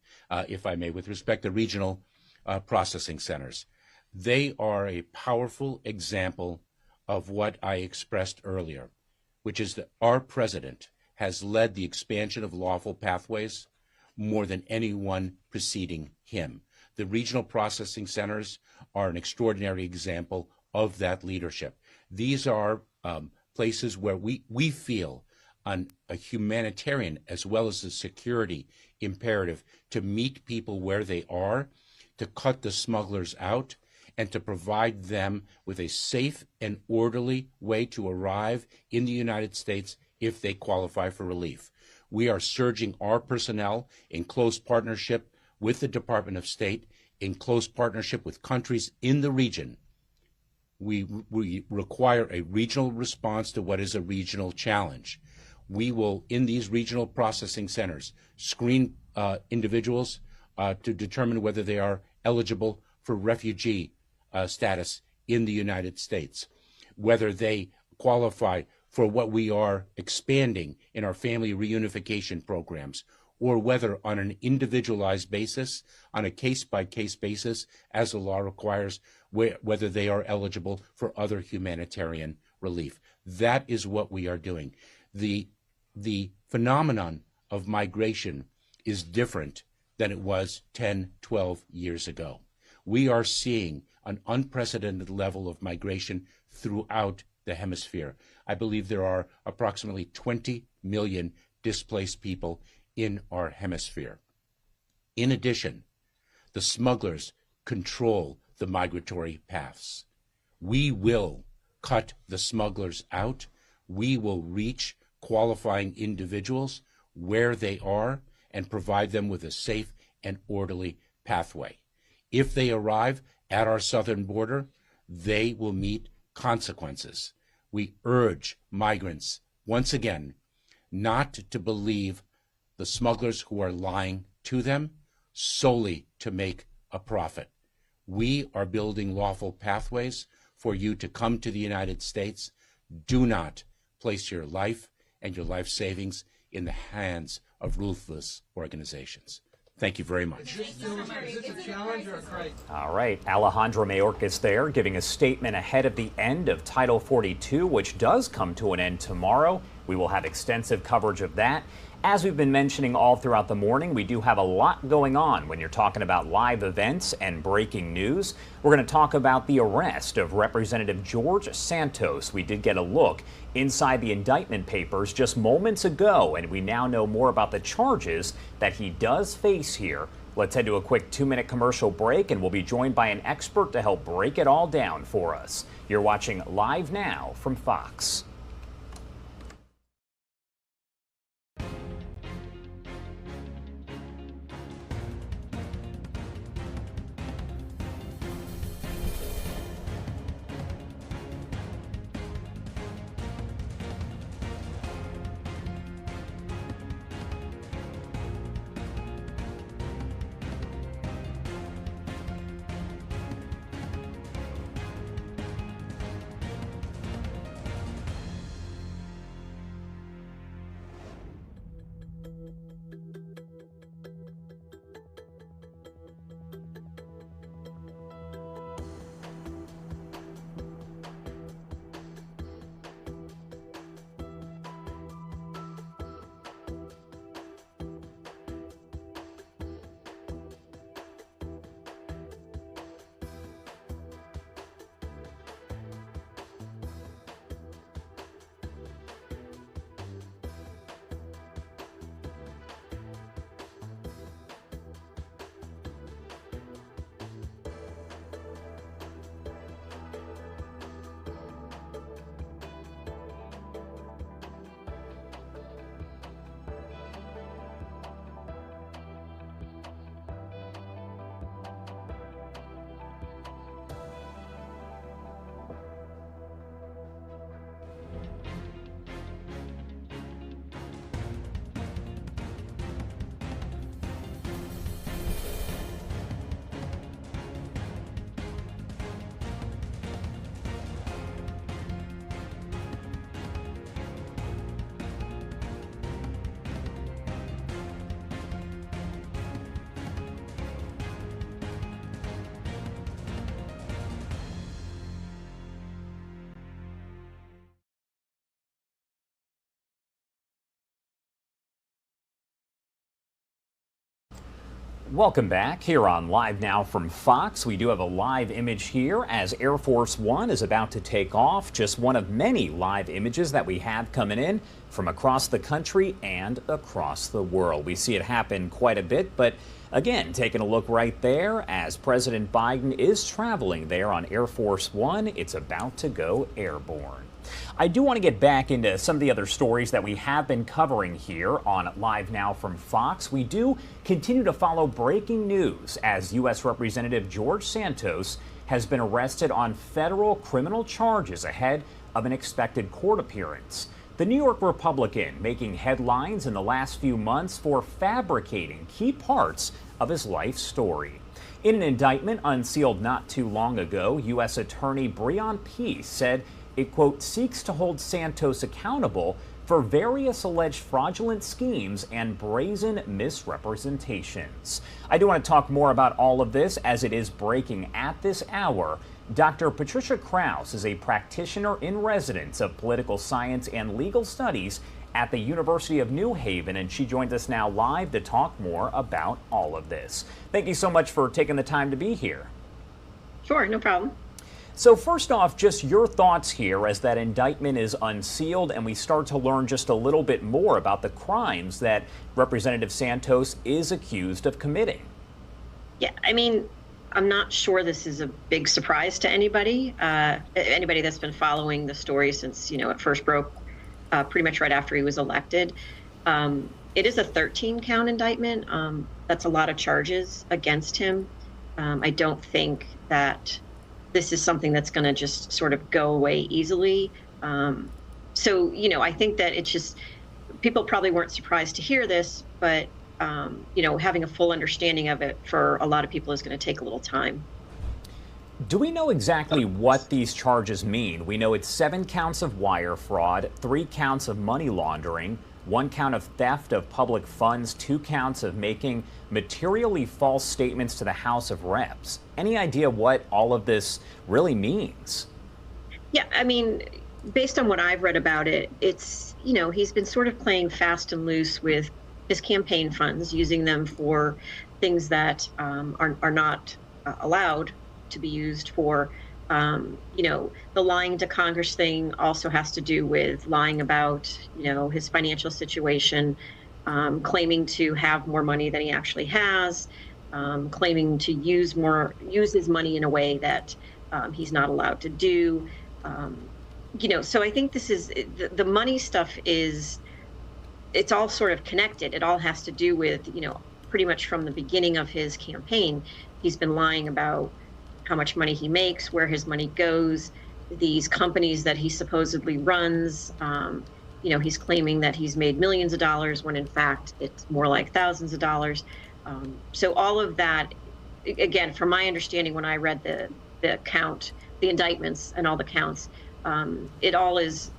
if I may, with respect to regional processing centers. They are a powerful example of what I expressed earlier, which is that our president has led the expansion of lawful pathways more than anyone preceding him. The regional processing centers are an extraordinary example of that leadership. These are places where we feel a humanitarian as well as a security imperative to meet people where they are, to cut the smugglers out, and to provide them with a safe and orderly way to arrive in the United States if they qualify for relief. We are surging our personnel in close partnership with the Department of State, in close partnership with countries in the region. We require a regional response to what is a regional challenge. We will, in these regional processing centers, screen individuals to determine whether they are eligible for refugee status in the United States, whether they qualify for what we are expanding in our family reunification programs, or whether on an individualized basis, on a case-by-case basis, as the law requires, whether they are eligible for other humanitarian relief. That is what we are doing. The phenomenon of migration is different than it was 10, 12 years ago. We are seeing an unprecedented level of migration throughout the hemisphere. I believe there are approximately 20 million displaced people in our hemisphere. In addition, the smugglers control the migratory paths. We will cut the smugglers out. We will reach qualifying individuals where they are and provide them with a safe and orderly pathway. If they arrive at our southern border, they will meet consequences. We urge migrants, once again, not to believe the smugglers who are lying to them solely to make a profit. We are building lawful pathways for you to come to the United States. Do not place your life and your life savings in the hands of ruthless organizations. Thank you very much. All right, Alejandro Mayorkas there giving a statement ahead of the end of Title 42, which does come to an end tomorrow. We will have extensive coverage of that. As we've been mentioning all throughout the morning, we do have a lot going on when you're talking about live events and breaking news. We're going to talk about the arrest of Representative George Santos. We did get a look inside the indictment papers just moments ago, and we now know more about the charges that he does face here. Let's head to a quick 2-minute commercial break, and we'll be joined by an expert to help break it all down for us. You're watching Live Now from Fox. Welcome back here on Live Now from Fox. We do have a live image here as Air Force One is about to take off. Just one of many live images that we have coming in from across the country and across the world. We see it happen quite a bit, but again, taking a look right there as President Biden is traveling there on Air Force One. It's about to go airborne. I do want to get back into some of the other stories that we have been covering here on Live Now from Fox. We do continue to follow breaking news as U.S. Representative George Santos has been arrested on federal criminal charges ahead of an expected court appearance. The New York Republican making headlines in the last few months for fabricating key parts of his life story. In an indictment unsealed not too long ago, U.S. Attorney Breon Peace said it, quote, seeks to hold Santos accountable for various alleged fraudulent schemes and brazen misrepresentations. I do want to talk more about all of this as it is breaking at this hour. Dr. Patricia Kraus is a practitioner in residence of political science and legal studies at the University of New Haven, and she joins us now live to talk more about all of this. Thank you so much for taking the time to be here. Sure, no problem. So first off, just your thoughts here as that indictment is unsealed and we start to learn just a little bit more about the crimes that Representative Santos is accused of committing. Yeah, I mean, I'm not sure this is a big surprise to anybody. Anybody that's been following the story since, it first broke pretty much right after he was elected. It is a 13-count indictment. That's a lot of charges against him. I don't think that this is something that's going to just sort of go away easily. So, I think that it's just, people probably weren't surprised to hear this, but, having a full understanding of it for a lot of people is going to take a little time. Do we know exactly what these charges mean? We know it's 7 counts of wire fraud, 3 counts of money laundering, 1 count of theft of public funds, 2 counts of making materially false statements to the House of Reps. Any idea what all of this really means? Yeah, I mean, based on what I've read about it, it's, he's been sort of playing fast and loose with his campaign funds, using them for things that are not allowed to be used for. The lying to Congress thing also has to do with lying about, his financial situation, claiming to have more money than he actually has, claiming to use his money in a way that he's not allowed to do. So I think this is, the money stuff it's all sort of connected. It all has to do with, pretty much from the beginning of his campaign, he's been lying about how much money he makes, where his money goes, these companies that he supposedly runs. He's claiming that he's made millions of dollars when in fact it's more like thousands of dollars. So all of that, again, from my understanding, when I read the indictments and all the counts, it all is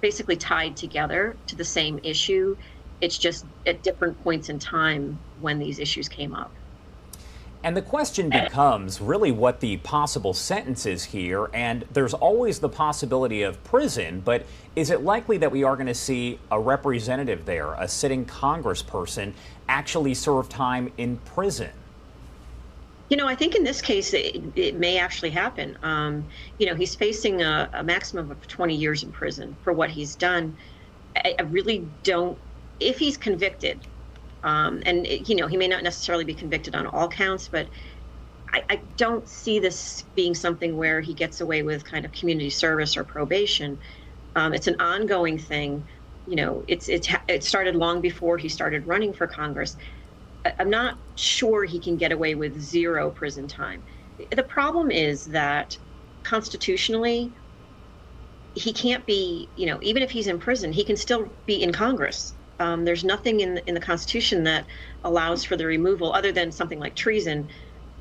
basically tied together to the same issue. It's just at different points in time when these issues came up. And the question becomes really what the possible sentence is here, and there's always the possibility of prison, but is it likely that we are going to see a representative there, a sitting congressperson, actually serve time in prison? I think in this case, it may actually happen. He's facing a maximum of 20 years in prison for what he's done. I really don't, if he's convicted, he may not necessarily be convicted on all counts, but I don't see this being something where he gets away with kind of community service or probation. It's an ongoing thing. It started long before he started running for Congress. I'm not sure he can get away with 0 prison time. The problem is that constitutionally, he can't be, even if he's in prison, he can still be in Congress. There's nothing in the Constitution that allows for the removal other than something like treason,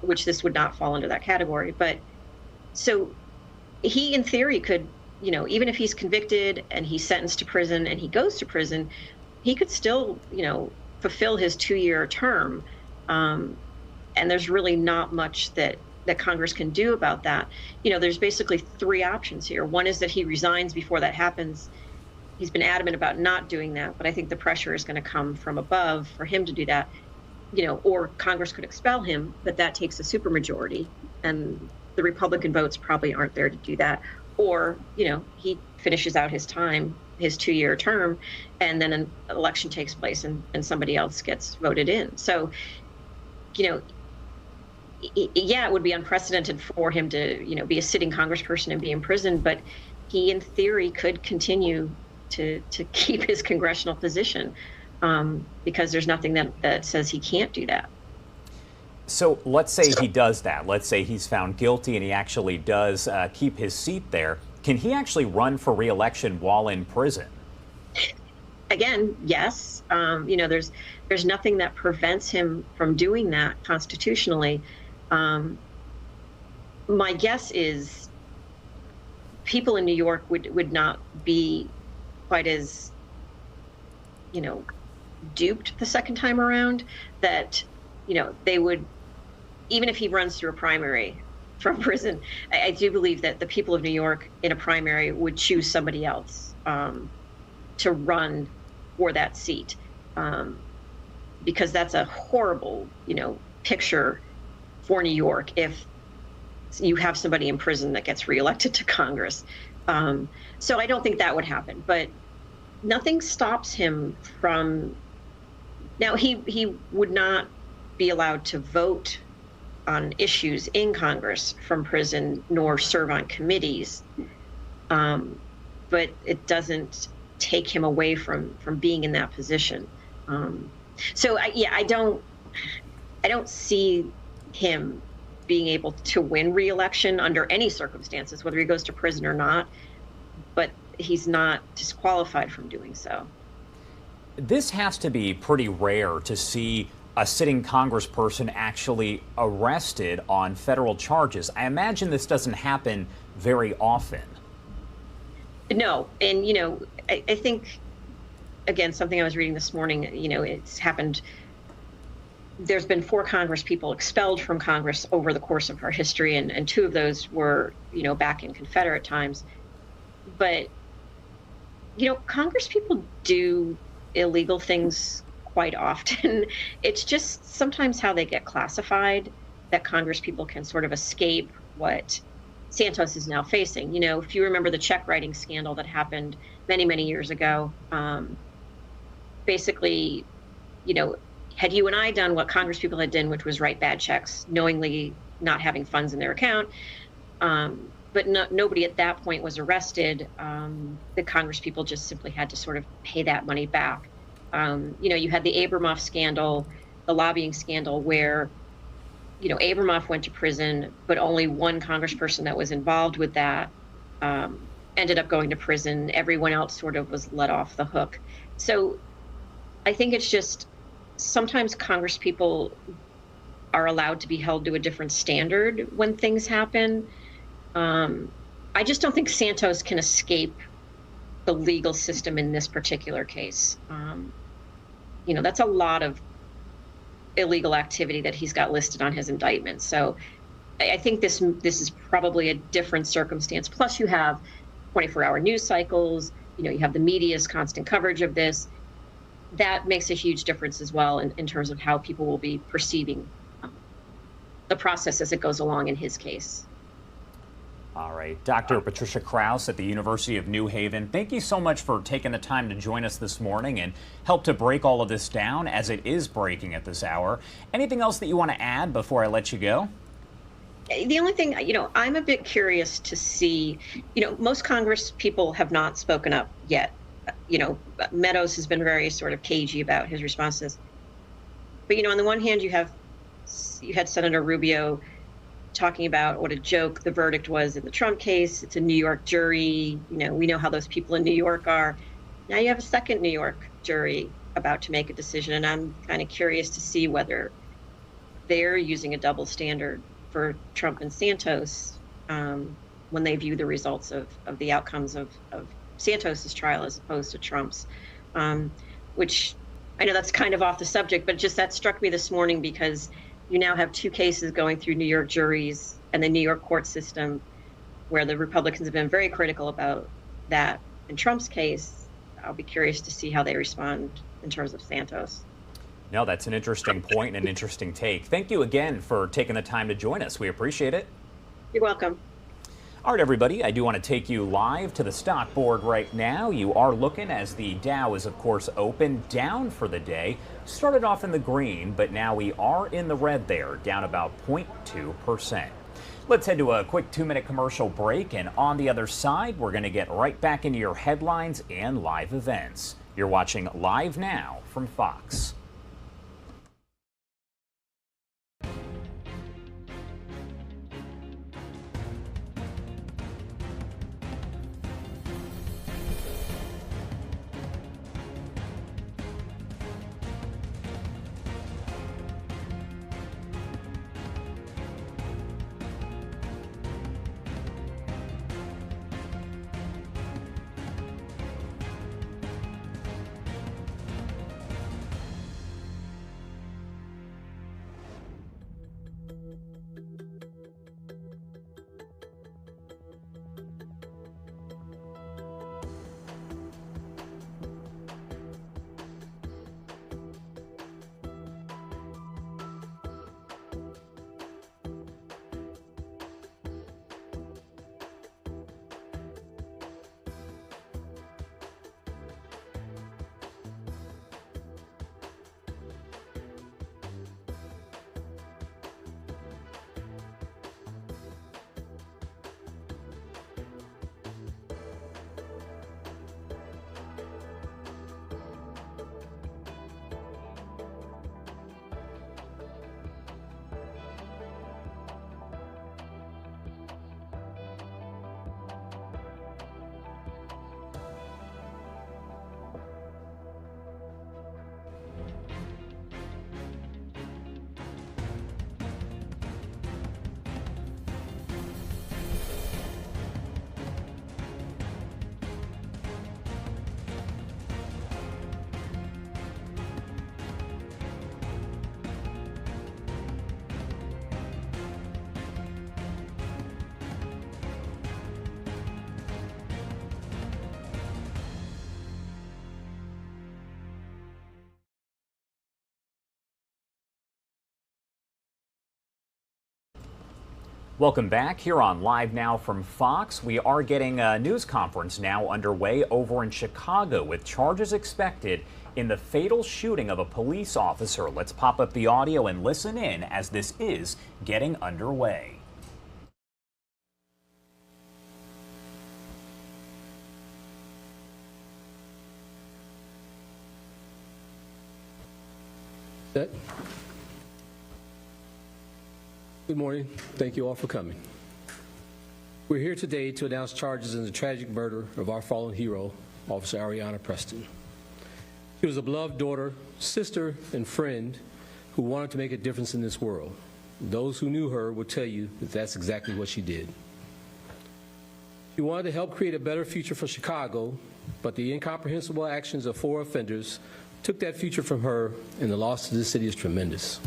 which this would not fall under that category. But so he, in theory, could, even if he's convicted and he's sentenced to prison and he goes to prison, he could still, fulfill his 2-year term. And there's really not much that Congress can do about that. There's basically 3 options here. One is that he resigns before that happens. He's been adamant about not doing that, but I think the pressure is going to come from above for him to do that. Or Congress could expel him, but that takes a supermajority, and the Republican votes probably aren't there to do that. Or, he finishes out his time, his 2-year term, and then an election takes place and somebody else gets voted in. So, it would be unprecedented for him to, be a sitting congressperson and be in prison, but he in theory could continue to keep his congressional position, because there's nothing that says he can't do that. So let's say he does that. Let's say he's found guilty and he actually does keep his seat there. Can he actually run for re-election while in prison? Again, yes. There's nothing that prevents him from doing that constitutionally. My guess is people in New York would not be quite as, duped the second time around, that, they would, even if he runs through a primary from prison, I do believe that the people of New York in a primary would choose somebody else to run for that seat, because that's a horrible, picture for New York if you have somebody in prison that gets reelected to Congress. So I don't think that would happen, but nothing stops him from. Now he would not be allowed to vote on issues in Congress from prison, nor serve on committees. But it doesn't take him away from being in that position. So I don't see him being able to win re-election under any circumstances, whether he goes to prison or not, but he's not disqualified from doing so. This has to be pretty rare to see a sitting congressperson actually arrested on federal charges. I imagine this doesn't happen very often. No, and I think, again, something I was reading this morning, it's happened. There's been 4 Congress people expelled from Congress over the course of our history, and 2 of those were, back in Confederate times. But, Congress people do illegal things quite often. It's just sometimes how they get classified that Congress people can sort of escape what Santos is now facing. If you remember the check writing scandal that happened many, many years ago, basically, had you and I done what Congress people had done, which was write bad checks, knowingly not having funds in their account, but nobody at that point was arrested, the Congress people just simply had to sort of pay that money back. You had the Abramoff scandal, the lobbying scandal, where, Abramoff went to prison, but only one congressperson that was involved with that ended up going to prison. Everyone else sort of was let off the hook. So I think it's just sometimes Congress people are allowed to be held to a different standard when things happen. I just don't think Santos can escape the legal system in this particular case. That's a lot of illegal activity that he's got listed on his indictment. So I think this is probably a different circumstance. Plus you have 24-hour news cycles, you have the media's constant coverage of this. That makes a huge difference as well in terms of how people will be perceiving the process as it goes along in his case. All right, Dr. Patricia Kraus at the University of New Haven, thank you so much for taking the time to join us this morning and help to break all of this down as it is breaking at this hour. Anything else that you want to add before I let you go? The only thing, I'm a bit curious to see, most Congress people have not spoken up yet. Meadows has been very sort of cagey about his responses. But, on the one hand, you had Senator Rubio talking about what a joke the verdict was in the Trump case. It's a New York jury. We know how those people in New York are. Now you have a second New York jury about to make a decision, and I'm kind of curious to see whether they're using a double standard for Trump and Santos when they view the results of the outcomes of Santos's trial as opposed to Trump's, which I know that's kind of off the subject, but just that struck me this morning because you now have 2 cases going through New York juries and the New York court system where the Republicans have been very critical about that. In Trump's case, I'll be curious to see how they respond in terms of Santos. No, that's an interesting point and an interesting take. Thank you again for taking the time to join us. We appreciate it. You're welcome. All right, everybody, I do want to take you live to the stock board right now. You are looking as the Dow is, of course, open, down for the day. Started off in the green, but now we are in the red there, down about 0.2%. Let's head to a quick 2-minute commercial break, and on the other side, we're going to get right back into your headlines and live events. You're watching Live Now from Fox. Welcome back here on Live Now from Fox. We are getting a news conference now underway over in Chicago with charges expected in the fatal shooting of a police officer. Let's pop up the audio and listen in as this is getting underway. Good morning. Thank you all for coming. We're here today to announce charges in the tragic murder of our fallen hero, Officer Ariana Preston. She was a beloved daughter, sister, and friend who wanted to make a difference in this world. Those who knew her will tell you that that's exactly what she did. She wanted to help create a better future for Chicago, but the incomprehensible actions of 4 offenders took that future from her, and the loss to this city is tremendous.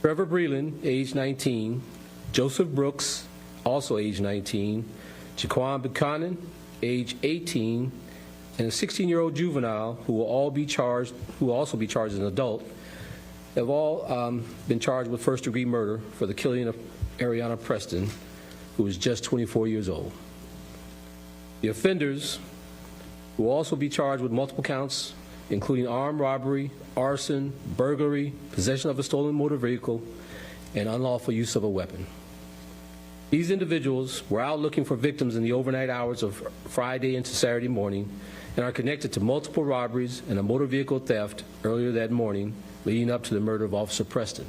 Trevor Breland, age 19, Joseph Brooks, also age 19, Jaquan Buchanan, age 18, and a 16-year-old juvenile who will also be charged as an adult, have all been charged with first-degree murder for the killing of Ariana Preston, who was just 24 years old. The offenders will also be charged with multiple counts, including armed robbery, arson, burglary, possession of a stolen motor vehicle, and unlawful use of a weapon. These individuals were out looking for victims in the overnight hours of Friday into Saturday morning and are connected to multiple robberies and a motor vehicle theft earlier that morning, leading up to the murder of Officer Preston.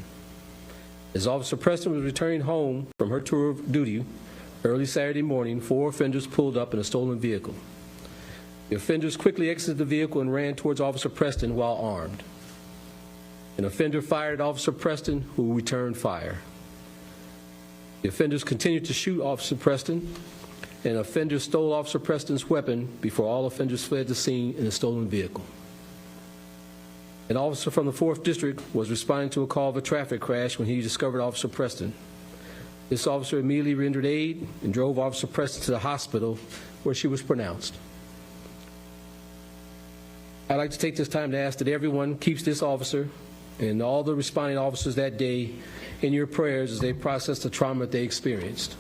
As Officer Preston was returning home from her tour of duty early Saturday morning, 4 offenders pulled up in a stolen vehicle. The offenders quickly exited the vehicle and ran towards Officer Preston while armed. An offender fired at Officer Preston, who returned fire. The offenders continued to shoot Officer Preston, and an offender stole Officer Preston's weapon before all offenders fled the scene in a stolen vehicle. An officer from the 4th District was responding to a call of a traffic crash when he discovered Officer Preston. This officer immediately rendered aid and drove Officer Preston to the hospital, where she was pronounced. I'd like to take this time to ask that everyone keeps this officer and all the responding officers that day in your prayers as they process the trauma that they experienced.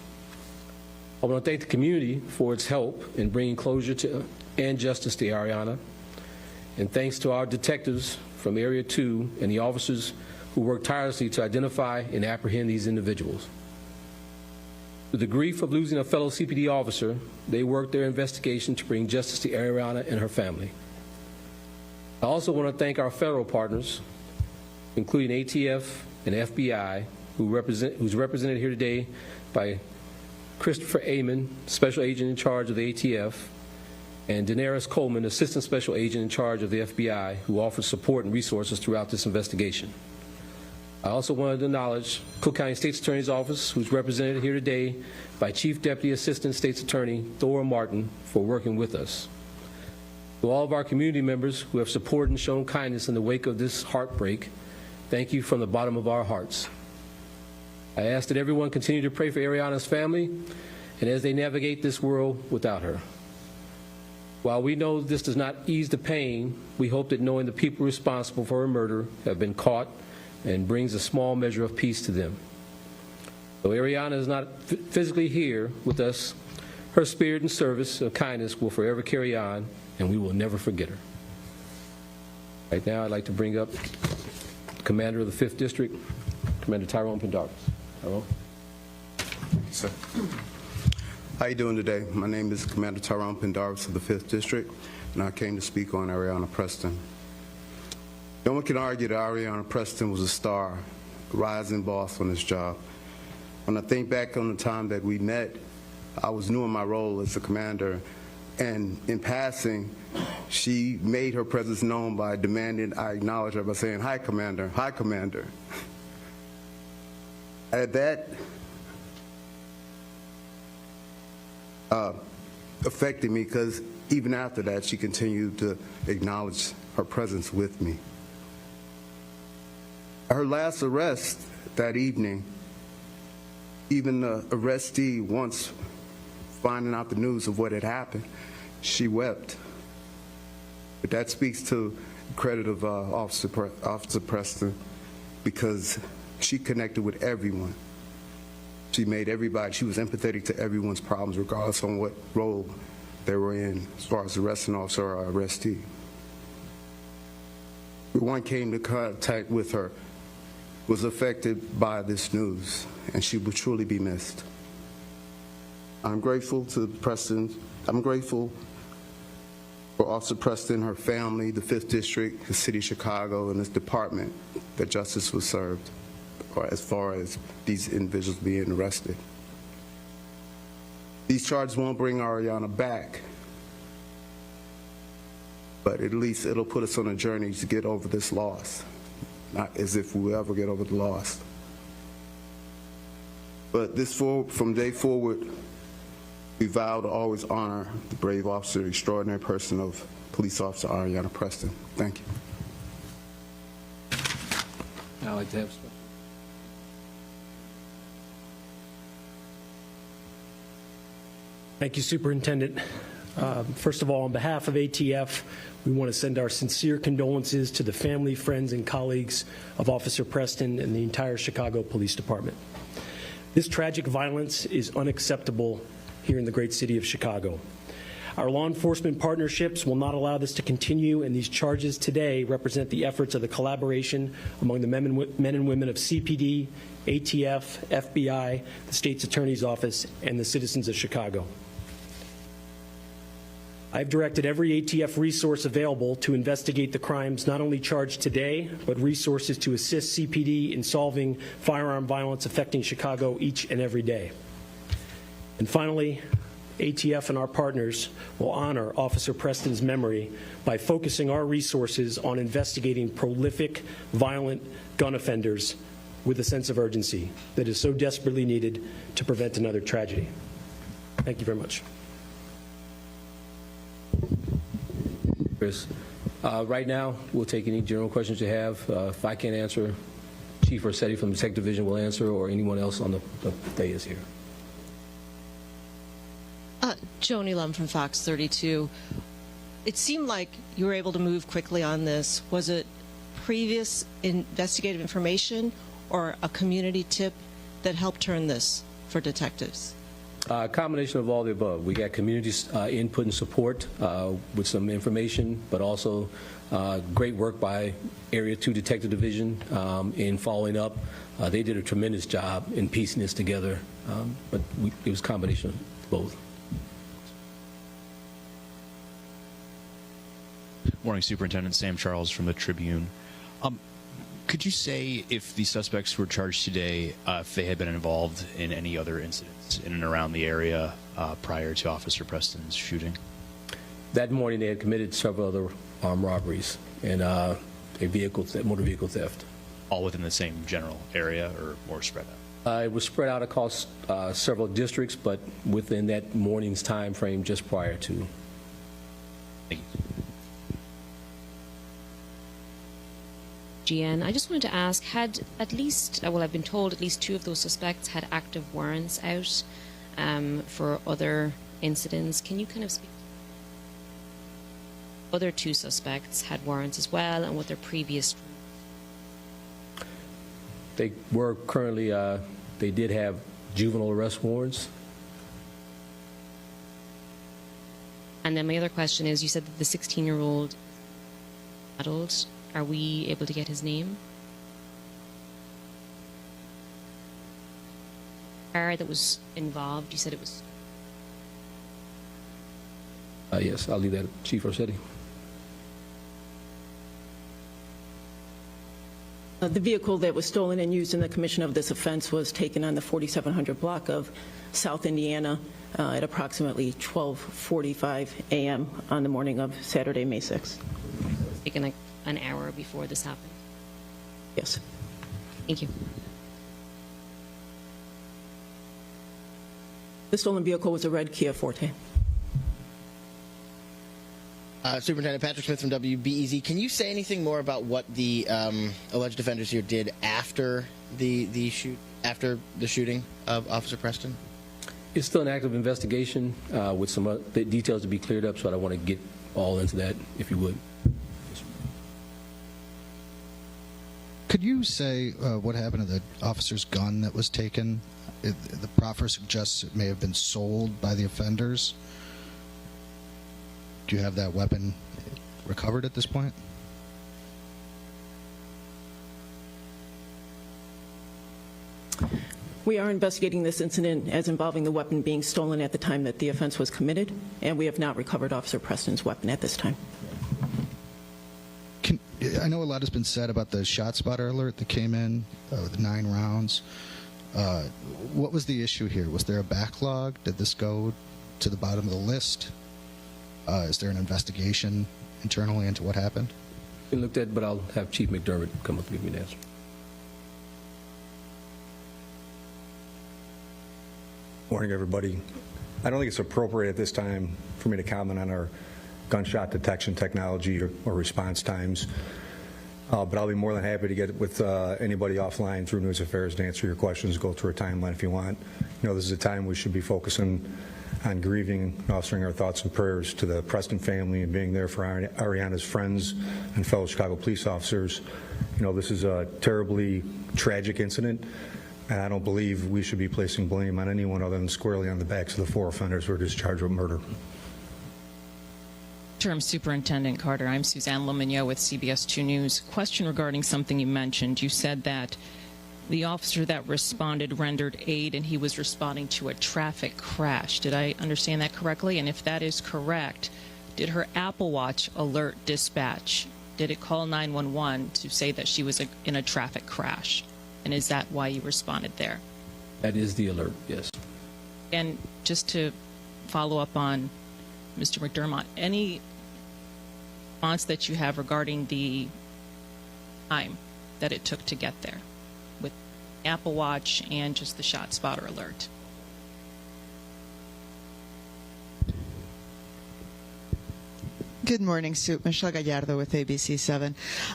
I want to thank the community for its help in bringing closure to and justice to Ariana, and thanks to our detectives from Area 2 and the officers who worked tirelessly to identify and apprehend these individuals. With the grief of losing a fellow CPD officer, they worked their investigation to bring justice to Ariana and her family. I also want to thank our federal partners, including ATF and FBI, who's represented here today by Christopher Amon, Special Agent in charge of the ATF, and Daenerys Coleman, Assistant Special Agent in charge of the FBI, who offered support and resources throughout this investigation. I also wanted to acknowledge Cook County State's Attorney's Office, who's represented here today by Chief Deputy Assistant State's Attorney Thora Martin, for working with us. To all of our community members who have supported and shown kindness in the wake of this heartbreak, thank you from the bottom of our hearts. I ask that everyone continue to pray for Ariana's family and as they navigate this world without her. While we know this does not ease the pain, we hope that knowing the people responsible for her murder have been caught and brings a small measure of peace to them. Though Ariana is not physically here with us, her spirit and service of kindness will forever carry on, and we will never forget her. Right now, I'd like to bring up the Commander of the 5th District, Commander Tyrone Pendarvis. Tyrone? Sir. How you doing today? My name is Commander Tyrone Pendarvis of the 5th District, and I came to speak on Ariana Preston. No one can argue that Ariana Preston was a star, a rising boss on this job. When I think back on the time that we met, I was new in my role as a commander, and in passing, she made her presence known by demanding I acknowledge her by saying, "Hi, Commander. Hi, Commander." At that affected me because even after that, she continued to acknowledge her presence with me. Her last arrest that evening, even the arrestee, once finding out the news of what had happened, she wept. But that speaks to the credit of Officer Preston, because she connected with everyone. She made everybody, she was empathetic to everyone's problems, regardless on what role they were in, as far as arresting officer or arrestee. Everyone came to contact with her was affected by this news, and she will truly be missed. I'm grateful to Preston. I'm grateful for Officer Preston, her family, the 5th District, the City of Chicago, and this department that justice was served, or as far as these individuals being arrested. These charges won't bring Ariana back, but at least it'll put us on a journey to get over this loss. Not as if we'll ever get over the loss. But from day forward, we vow to always honor the brave officer, extraordinary person of Police Officer Ariana Preston. Thank you. I'd like to have some. Thank you, Superintendent. First of all, on behalf of ATF, we want to send our sincere condolences to the family, friends, and colleagues of Officer Preston and the entire Chicago Police Department. This tragic violence is unacceptable here in the great city of Chicago. Our law enforcement partnerships will not allow this to continue, and these charges today represent the efforts of the collaboration among the men and women of CPD, ATF, FBI, the State's Attorney's Office, and the citizens of Chicago. I've directed every ATF resource available to investigate the crimes not only charged today, but resources to assist CPD in solving firearm violence affecting Chicago each and every day. And finally, ATF and our partners will honor Officer Preston's memory by focusing our resources on investigating prolific, violent gun offenders with a sense of urgency that is so desperately needed to prevent another tragedy. Thank you very much. Chris, right now, we'll take any general questions you have. If I can't answer, Chief Rossetti from the Tech Division will answer, or anyone else on the dais here. Joni Lum from Fox 32. It seemed like you were able to move quickly on this. Was it previous investigative information or a community tip that helped turn this for detectives? A combination of all the above. We got community input and support with some information, but also Great work by Area 2 Detective Division in following up. They did a tremendous job in piecing this together, but it was a combination of both. Morning, Superintendent Sam Charles from the Tribune. Could you say if the suspects were charged today, if they had been involved in any other incidents in and around the area prior to Officer Preston's shooting? That morning, they had committed several other armed robberies and a motor vehicle theft. All within the same general area or more spread out? It was spread out across several districts, but within that morning's time frame just prior to. Thank you. GN, I just wanted to ask, had at least, well, I've been told at least 2 of those suspects had active warrants out for other incidents. Can you kind of speak? Other 2 suspects had warrants as well, and what their previous. They were currently, they did have juvenile arrest warrants. And then my other question is, you said that the 16-year-old adult, are we able to get his name? Car that was involved, you said it was. Yes, I'll leave that to Chief Rossetti. The vehicle that was stolen and used in the commission of this offense was taken on the 4700 block of South Indiana at approximately 12:45 a.m. on the morning of Saturday, May 6th. Taken like an hour before this happened? Yes. Thank you. The stolen vehicle was a red Kia Forte. Superintendent Patrick Smith from WBEZ. Can you say anything more about what the alleged offenders here did after the shooting of Officer Preston? It's still an active investigation with some details to be cleared up, so I don't want to get all into that, if you would. Could you say what happened to the officer's gun that was taken? The proffer suggests it may have been sold by the offenders. Do you have that weapon recovered at this point? We are investigating this incident as involving the weapon being stolen at the time that the offense was committed, and we have not recovered Officer Preston's weapon at this time. I know a lot has been said about the ShotSpotter alert that came in, the 9 rounds. What was the issue here? Was there a backlog? Did this go to the bottom of the list? Is there an investigation internally into what happened? Been looked at, but I'll have Chief McDermott come up and give me an answer. Morning, everybody. I don't think it's appropriate at this time for me to comment on our gunshot detection technology or response times, but I'll be more than happy to get with anybody offline through News Affairs to answer your questions, go through a timeline if you want. You know, this is a time we should be focusing on grieving and offering our thoughts and prayers to the Preston family and being there for Ariana's friends and fellow Chicago police officers. You know, this is a terribly tragic incident, and I don't believe we should be placing blame on anyone other than squarely on the backs of the 4 offenders who are discharged with murder. Interim Superintendent Carter, I'm Suzanne Lomigno with CBS 2 News. Question regarding something you mentioned. You said that the officer that responded rendered aid and he was responding to a traffic crash. Did I understand that correctly? And if that is correct, did her Apple Watch alert dispatch? Did it call 911 to say that she was in a traffic crash? And is that why you responded there? That is the alert, yes. And just to follow up on Mr. McDermott, any response that you have regarding the time that it took to get there with Apple Watch and just the ShotSpotter alert? Good morning, Sue. Michelle Gallardo with ABC7.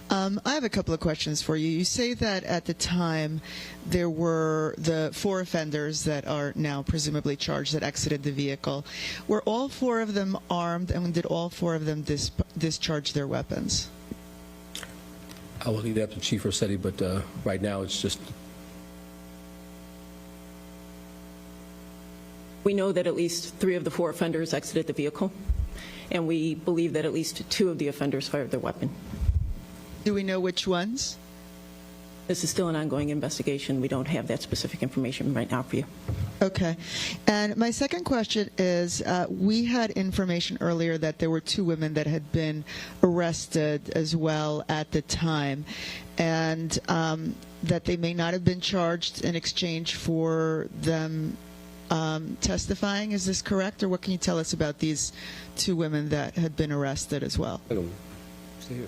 I have a couple of questions for you. You say that at the time there were the 4 offenders that are now presumably charged that exited the vehicle. Were all 4 of them armed, and did all 4 of them discharge their weapons? I will leave that up to Chief Rossetti, but right now it's just... We know that at least 3 of the 4 offenders exited the vehicle. And we believe that at least 2 of the offenders fired their weapon. Do we know which ones? This is still an ongoing investigation. We don't have that specific information right now for you. Okay. And my second question is, we had information earlier that there were 2 women that had been arrested as well at the time, and that they may not have been charged in exchange for them testifying. Is this correct? Or what can you tell us about these 2 women that had been arrested as well? Stay here.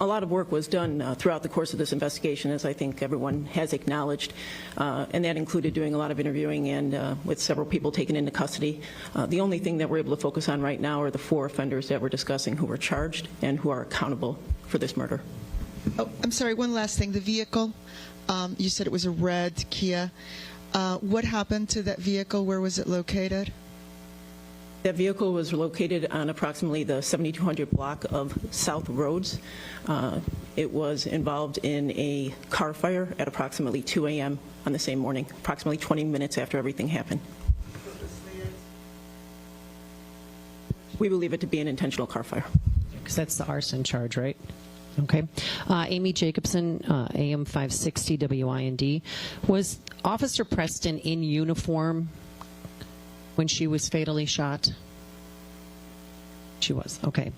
A lot of work was done throughout the course of this investigation, as I think everyone has acknowledged, and that included doing a lot of interviewing and with several people taken into custody. The only thing that we're able to focus on right now are the 4 offenders that we're discussing who were charged and who are accountable for this murder. Oh, I'm sorry, one last thing. The vehicle, you said it was a red Kia. What happened to that vehicle? Where was it located? That vehicle was located on approximately the 7200 block of South Roads. It was involved in a car fire at approximately 2 a.m. on the same morning, approximately 20 minutes after everything happened. We believe it to be an intentional car fire. Because that's the arson charge, right? Okay. Amy Jacobson, AM 560 WIND. Was Officer Preston in uniform when she was fatally shot? She was, okay.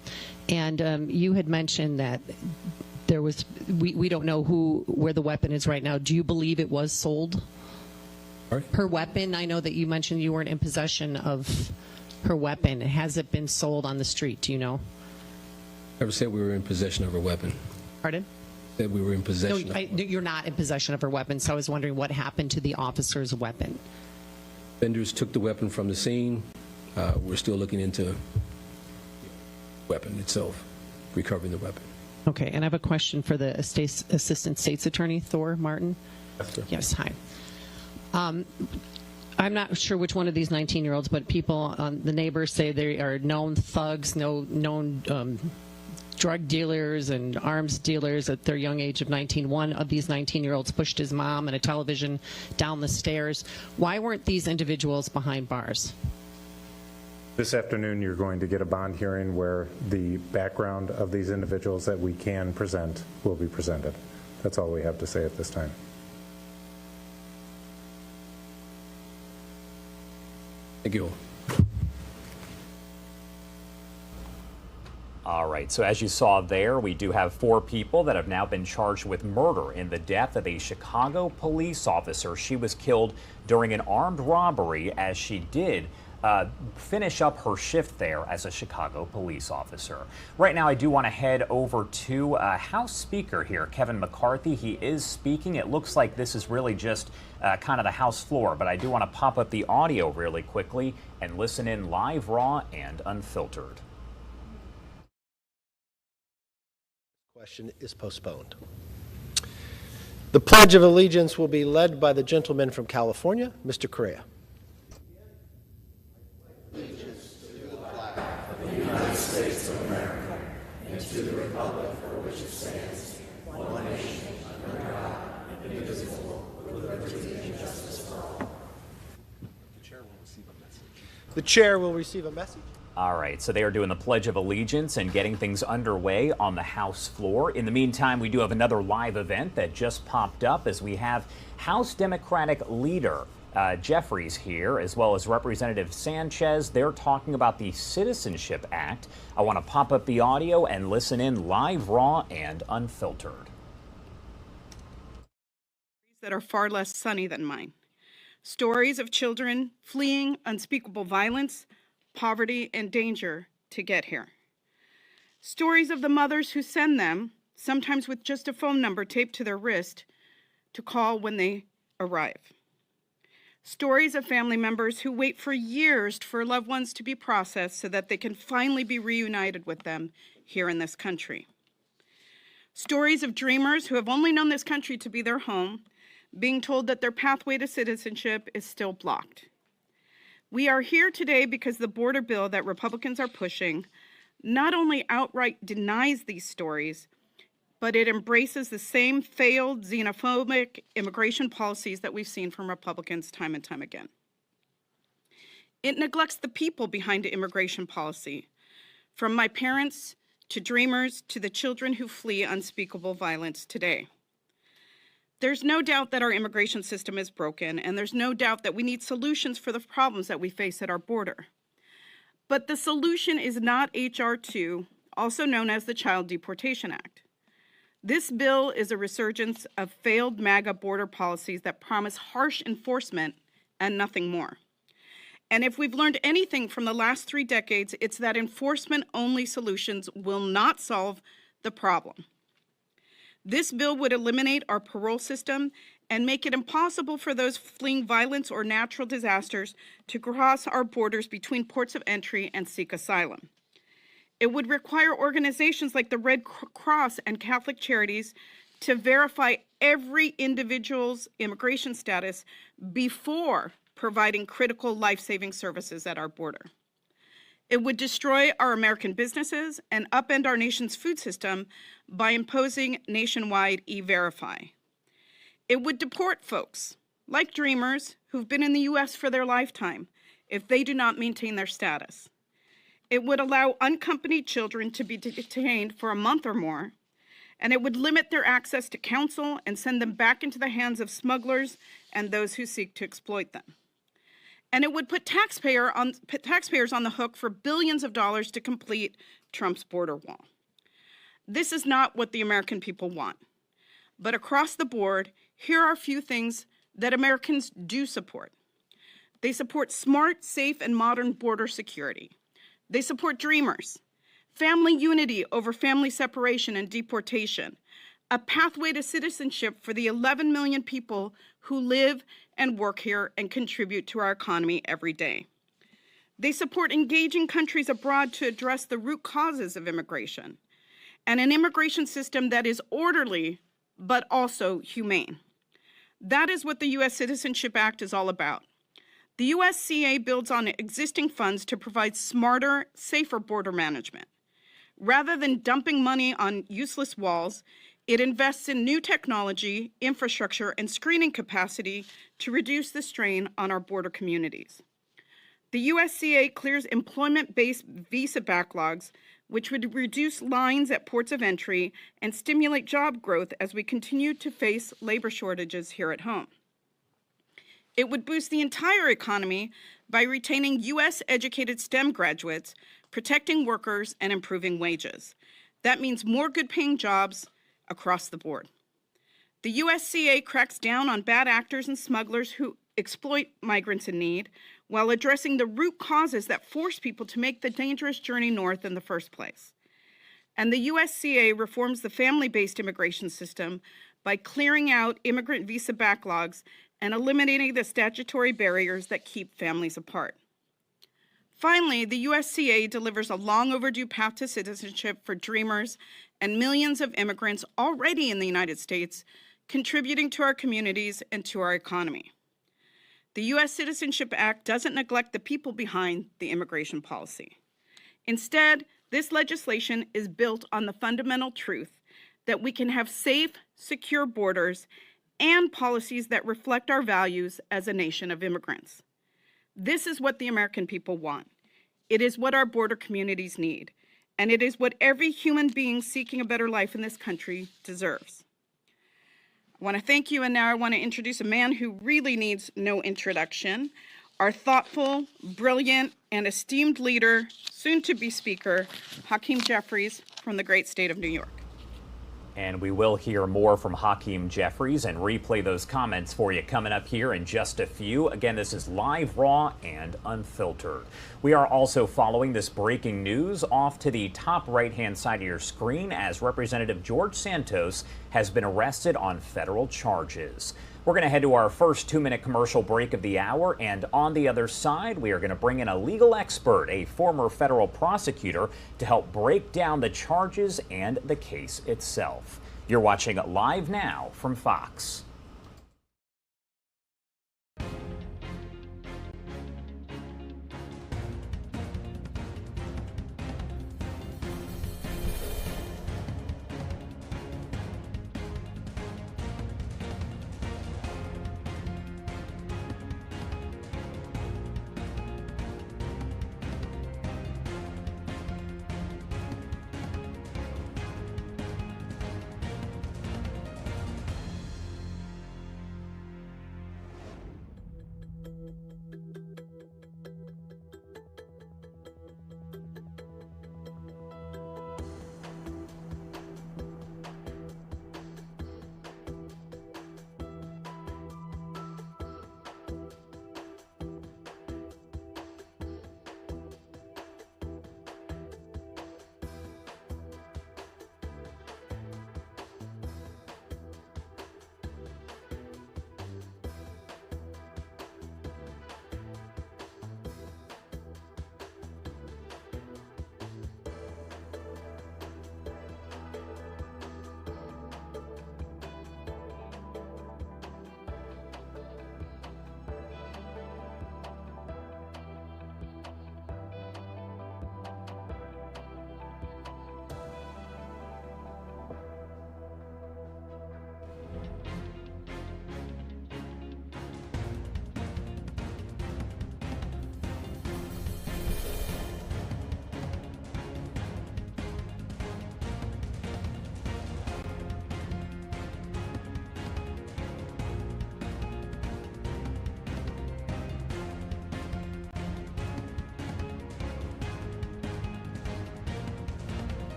And you had mentioned that there was, we don't know where the weapon is right now. Do you believe it was sold? Sorry? Her weapon, I know that you mentioned you weren't in possession of her weapon. Has it been sold on the street? Do you know? Never said we were in possession of her weapon. Pardon? Said we were in possession No, you're not in possession of her weapon, so I was wondering what happened to the officer's weapon. Vendors took the weapon from the scene. We're still looking into the weapon itself, recovering the weapon. Okay, and I have a question for the Assistant State's Attorney, Thor Martin. Yes, hi. I'm not sure which one of these 19-year-olds, but people, the neighbors say they are known thugs, known drug dealers and arms dealers at their young age of 19. One of these 19-year-olds pushed his mom and a television down the stairs. Why weren't these individuals behind bars? This afternoon, you're going to get a bond hearing where the background of these individuals that we can present will be presented. That's all we have to say at this time. Thank you. All right, so as you saw there, we do have 4 people that have now been charged with murder in the death of a Chicago police officer. She was killed during an armed robbery as she did finish up her shift there as a Chicago police officer. Right now, I do want to head over to House Speaker here, Kevin McCarthy. He is speaking. It looks like this is really just kind of the House floor, but I do want to pop up the audio really quickly and listen in live, raw, and unfiltered. Question is postponed. The Pledge of Allegiance will be led by the gentleman from California, Mr. Correa. Allegiance to the flag of the United States of America and to the republic for which it stands, one nation, under God, indivisible, with liberty and justice for all. The chair will receive a message. The chair will receive a message. All right, so they are doing the Pledge of Allegiance and getting things underway on the House floor. In the meantime, we do have another live event that just popped up as we have House Democratic leader Jeffries here, as well as Representative Sanchez. They're talking about the Citizenship Act. I want to pop up the audio and listen in live, raw, and unfiltered. That are far less sunny than mine. Stories of children fleeing unspeakable violence, poverty, and danger to get here. Stories of the mothers who send them, sometimes with just a phone number taped to their wrist, to call when they arrive. Stories of family members who wait for years for loved ones to be processed so that they can finally be reunited with them here in this country. Stories of dreamers who have only known this country to be their home, being told that their pathway to citizenship is still blocked. We are here today because the border bill that Republicans are pushing not only outright denies these stories, but it embraces the same failed xenophobic immigration policies that we've seen from Republicans time and time again. It neglects the people behind immigration policy, from my parents to dreamers to the children who flee unspeakable violence today. There's no doubt that our immigration system is broken, and there's no doubt that we need solutions for the problems that we face at our border. But the solution is not H.R. 2, also known as the Child Deportation Act. This bill is a resurgence of failed MAGA border policies that promise harsh enforcement and nothing more. And if we've learned anything from the last 3 decades, it's that enforcement-only solutions will not solve the problem. This bill would eliminate our parole system and make it impossible for those fleeing violence or natural disasters to cross our borders between ports of entry and seek asylum. It would require organizations like the Red Cross and Catholic Charities to verify every individual's immigration status before providing critical life-saving services at our border. It would destroy our American businesses and upend our nation's food system by imposing nationwide E-Verify. It would deport folks, like dreamers, who've been in the U.S. for their lifetime, if they do not maintain their status. It would allow unaccompanied children to be detained for a month or more, and it would limit their access to counsel and send them back into the hands of smugglers and those who seek to exploit them. And it would put taxpayers on the hook for billions of dollars to complete Trump's border wall. This is not what the American people want. But across the board, here are a few things that Americans do support. They support smart, safe, and modern border security. They support dreamers, family unity over family separation and deportation, a pathway to citizenship for the 11 million people who live and work here and contribute to our economy every day. They support engaging countries abroad to address the root causes of immigration, and an immigration system that is orderly but also humane. That is what the U.S. Citizenship Act is all about. The USCA builds on existing funds to provide smarter, safer border management. Rather than dumping money on useless walls, it invests in new technology, infrastructure, and screening capacity to reduce the strain on our border communities. The USCA clears employment-based visa backlogs, which would reduce lines at ports of entry and stimulate job growth as we continue to face labor shortages here at home. It would boost the entire economy by retaining U.S.-educated STEM graduates, protecting workers, and improving wages. That means more good-paying jobs across the board. The USCA cracks down on bad actors and smugglers who exploit migrants in need, while addressing the root causes that force people to make the dangerous journey north in the first place. And the USCA reforms the family-based immigration system by clearing out immigrant visa backlogs and eliminating the statutory barriers that keep families apart. Finally, the USCA delivers a long overdue path to citizenship for dreamers and millions of immigrants already in the United States, contributing to our communities and to our economy. The U.S. Citizenship Act doesn't neglect the people behind the immigration policy. Instead, this legislation is built on the fundamental truth that we can have safe, secure borders and policies that reflect our values as a nation of immigrants. This is what the American people want. It is what our border communities need, and it is what every human being seeking a better life in this country deserves. I want to thank you, and now I want to introduce a man who really needs no introduction, our thoughtful, brilliant, and esteemed leader, soon-to-be Speaker, Hakeem Jeffries from the great state of New York. And we will hear more from Hakeem Jeffries and replay those comments for you coming up here in just a few. Again, this is live, raw, and unfiltered. We are also following this breaking news off to the top right-hand side of your screen as Representative George Santos has been arrested on federal charges. We're going to head to our first 2-minute commercial break of the hour, and on the other side, we are going to bring in a legal expert, a former federal prosecutor, to help break down the charges and the case itself. You're watching Live Now from Fox.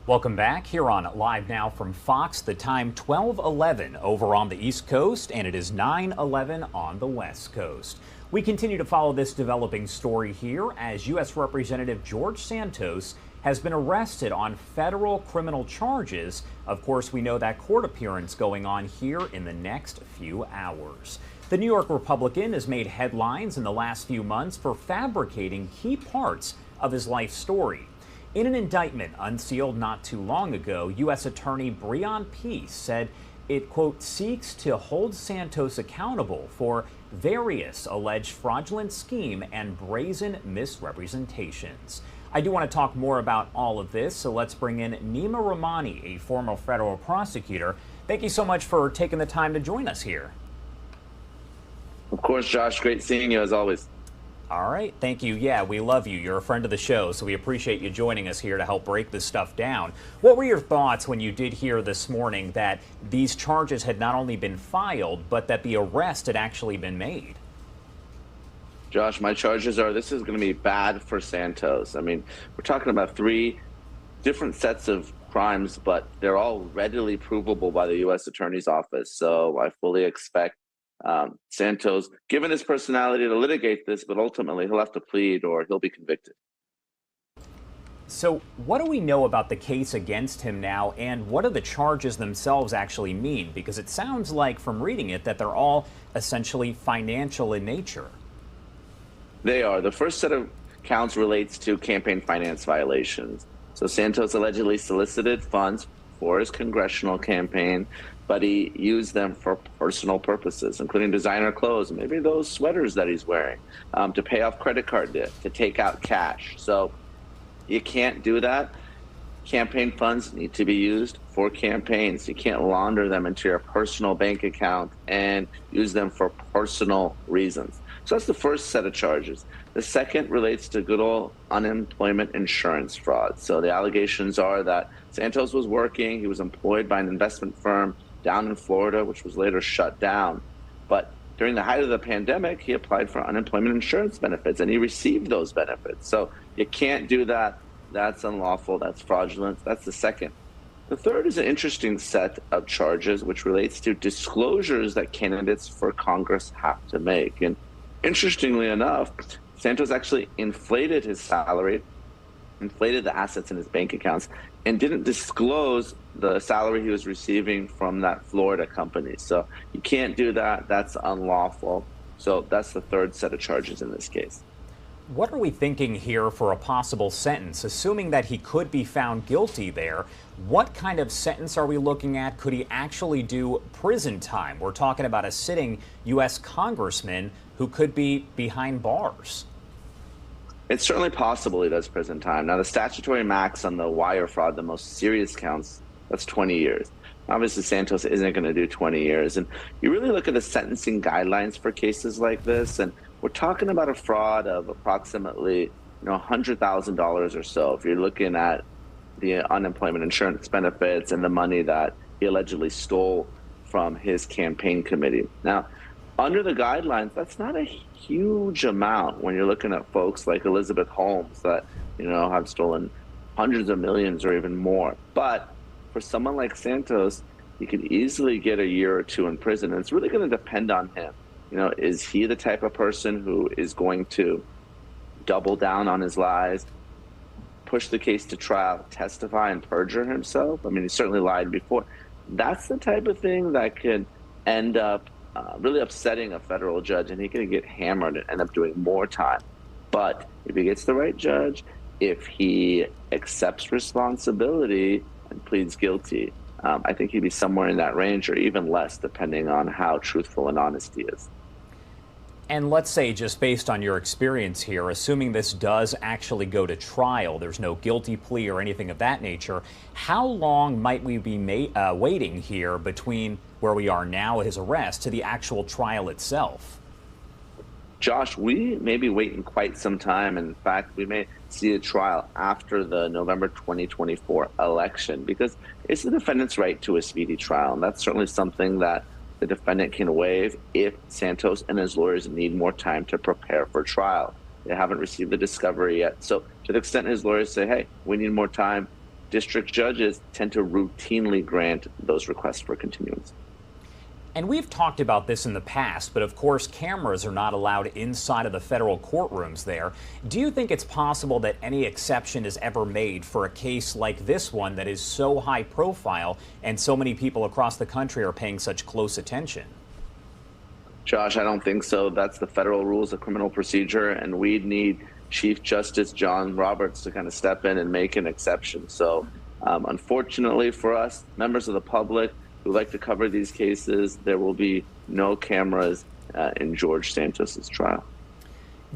Welcome back here on Live Now from Fox. The time 12:11 over on the East Coast, and it is 9:11 on the West Coast. We continue to follow this developing story here as U.S. Representative George Santos has been arrested on federal criminal charges. Of course, we know that court appearance going on here in the next few hours. The New York Republican has made headlines in the last few months for fabricating key parts of his life story. In an indictment unsealed not too long ago, U.S. Attorney Breon Peace said it, quote, seeks to hold Santos accountable for various alleged fraudulent scheme and brazen misrepresentations. I do want to talk more about all of this, so let's bring in Nima Rahmani, a former federal prosecutor. Thank you so much for taking the time to join us here. Of course, Josh. Great seeing you as always. All right. Thank you. Yeah, we love you. You're a friend of the show, so we appreciate you joining us here to help break this stuff down. What were your thoughts when you did hear this morning that these charges had not only been filed, but that the arrest had actually been made? Josh, my charges are this is going to be bad for Santos. I mean, we're talking about 3 different sets of crimes, but they're all readily provable by the U.S. Attorney's Office. So I fully expect Santos, given his personality, to litigate this, but ultimately he'll have to plead or he'll be convicted. So what do we know about the case against him now, and what do the charges themselves actually mean? Because it sounds like from reading it that they're all essentially financial in nature. They are. The first set of counts relates to campaign finance violations. So Santos allegedly solicited funds for his congressional campaign, but he used them for personal purposes, including designer clothes, maybe those sweaters that he's wearing, to pay off credit card debt, to take out cash. So you can't do that. Campaign funds need to be used for campaigns. You can't launder them into your personal bank account and use them for personal reasons. So that's the first set of charges. The second relates to good old unemployment insurance fraud. So the allegations are that Santos was working, he was employed by an investment firm down in Florida, which was later shut down. But during the height of the pandemic, he applied for unemployment insurance benefits and he received those benefits. So you can't do that. That's unlawful. That's fraudulent. That's the second. The third is an interesting set of charges, which relates to disclosures that candidates for Congress have to make. And interestingly enough, Santos actually inflated his salary, inflated the assets in his bank accounts, and didn't disclose the salary he was receiving from that Florida company. So you can't do that. That's unlawful. So that's the third set of charges in this case. What are we thinking here for a possible sentence? Assuming that he could be found guilty there, what kind of sentence are we looking at? Could he actually do prison time? We're talking about a sitting U.S. congressman who could be behind bars. It's certainly possible he does prison time. Now, the statutory max on the wire fraud, the most serious counts, that's 20 years. Obviously, Santos isn't going to do 20 years. And you really look at the sentencing guidelines for cases like this, and we're talking about a fraud of approximately $100,000 or so. If you're looking at the unemployment insurance benefits and the money that he allegedly stole from his campaign committee. Now, under the guidelines, that's not a huge amount when you're looking at folks like Elizabeth Holmes that, have stolen hundreds of millions or even more. But for someone like Santos, he could easily get a year or 2 in prison. And it's really going to depend on him. Is he the type of person who is going to double down on his lies, push the case to trial, testify and perjure himself? I mean, he certainly lied before. That's the type of thing that could end up really upsetting a federal judge, and he could get hammered and end up doing more time. But if he gets the right judge, if he accepts responsibility and pleads guilty, I think he'd be somewhere in that range or even less, depending on how truthful and honest he is. And let's say, just based on your experience here, assuming this does actually go to trial, there's no guilty plea or anything of that nature, how long might we be waiting here between where we are now at his arrest to the actual trial itself? Josh, we may be waiting quite some time. In fact, we may see a trial after the November 2024 election because it's the defendant's right to a speedy trial. And that's certainly something that the defendant can waive if Santos and his lawyers need more time to prepare for trial. They haven't received the discovery yet. So to the extent his lawyers say, hey, we need more time district judges tend to routinely grant those requests for continuance. And we've talked about this in the past, but of course cameras are not allowed inside of the federal courtrooms there. Do you think it's possible that any exception is ever made for a case like this one that is so high profile and so many people across the country are paying such close attention? Josh, I don't think so. That's the federal rules of criminal procedure, and we'd need Chief Justice John Roberts to kind of step in and make an exception. So unfortunately for us, members of the public who like to cover these cases, there will be no cameras in George Santos's trial.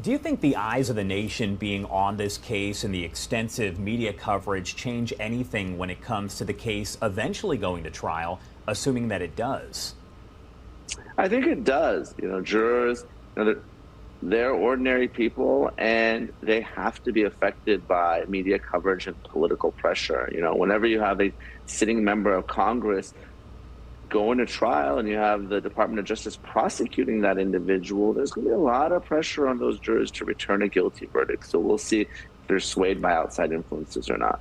Do you think the eyes of the nation being on this case and the extensive media coverage change anything when it comes to the case eventually going to trial, assuming that it does? I think it does. Jurors, they're ordinary people, and they have to be affected by media coverage and political pressure. Whenever you have a sitting member of Congress going to trial and you have the Department of Justice prosecuting that individual, there's going to be a lot of pressure on those jurors to return a guilty verdict. So we'll see if they're swayed by outside influences or not.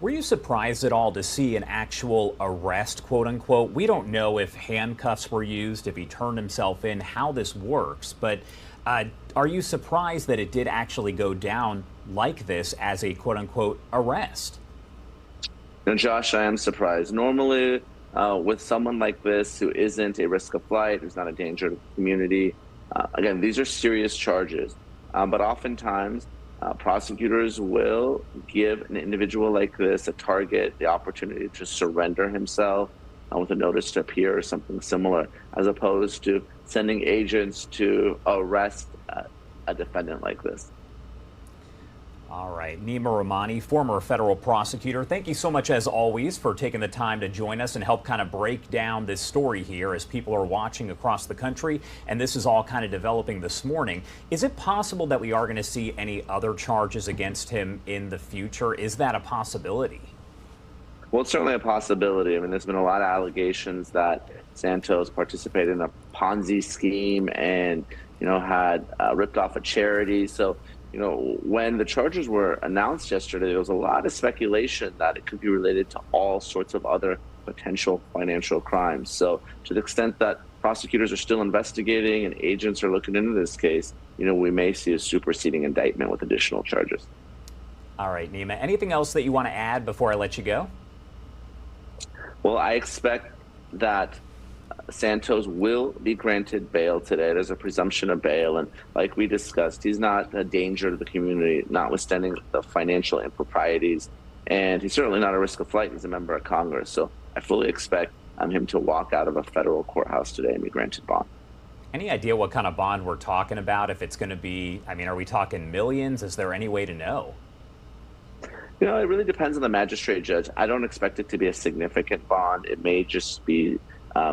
Were you surprised at all to see an actual arrest, quote unquote? We don't know if handcuffs were used, if he turned himself in, how this works, but are you surprised that it did actually go down like this as a quote unquote arrest? Josh, I am surprised. Normally, with someone like this who isn't a risk of flight, who's not a danger to the community, again, these are serious charges. But oftentimes, prosecutors will give an individual like this, a target, the opportunity to surrender himself with a notice to appear or something similar, as opposed to sending agents to arrest a defendant like this. All right, Nima Rahmani, former federal prosecutor, thank you so much as always for taking the time to join us and help kind of break down this story here as people are watching across the country, and this is all kind of developing this morning. Is it possible that we are going to see any other charges against him in the future? Is that a possibility? Well, it's certainly a possibility. I mean, there's been a lot of allegations that Santos participated in a Ponzi scheme and, had ripped off a charity. So, when the charges were announced yesterday, there was a lot of speculation that it could be related to all sorts of other potential financial crimes. So to the extent that prosecutors are still investigating and agents are looking into this case, we may see a superseding indictment with additional charges. All right, Nima, anything else that you want to add before I let you go? Well, I expect that Santos will be granted bail today. There's a presumption of bail, and like we discussed, he's not a danger to the community, notwithstanding the financial improprieties, and he's certainly not a risk of flight. He's a member of Congress, so I fully expect him to walk out of a federal courthouse today and be granted bond. Any idea what kind of bond we're talking about? If it's going to be, are we talking millions? Is there any way to know? It really depends on the magistrate judge. I don't expect it to be a significant bond. It may just be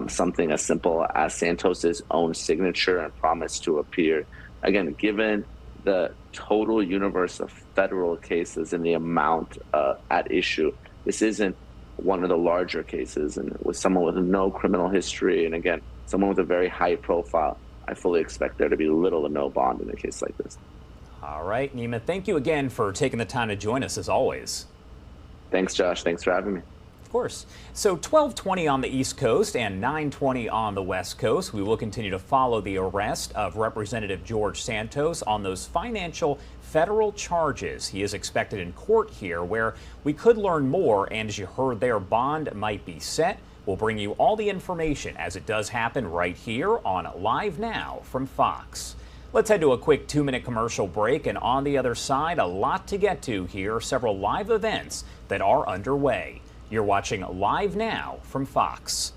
something as simple as Santos's own signature and promise to appear. Again, given the total universe of federal cases and the amount at issue, this isn't one of the larger cases. And with someone with no criminal history, and again, someone with a very high profile, I fully expect there to be little to no bond in a case like this. All right, Nima, thank you again for taking the time to join us as always. Thanks, Josh. Thanks for having me. Of course. So 1220 on the East Coast and 920 on the West Coast. We will continue to follow the arrest of Representative George Santos on those financial federal charges. He is expected in court here where we could learn more, and as you heard, their bond might be set. We'll bring you all the information as it does happen right here on Live Now from Fox. Let's head to a quick 2-minute commercial break, and on the other side, a lot to get to here, several live events that are underway. You're watching Live Now from Fox.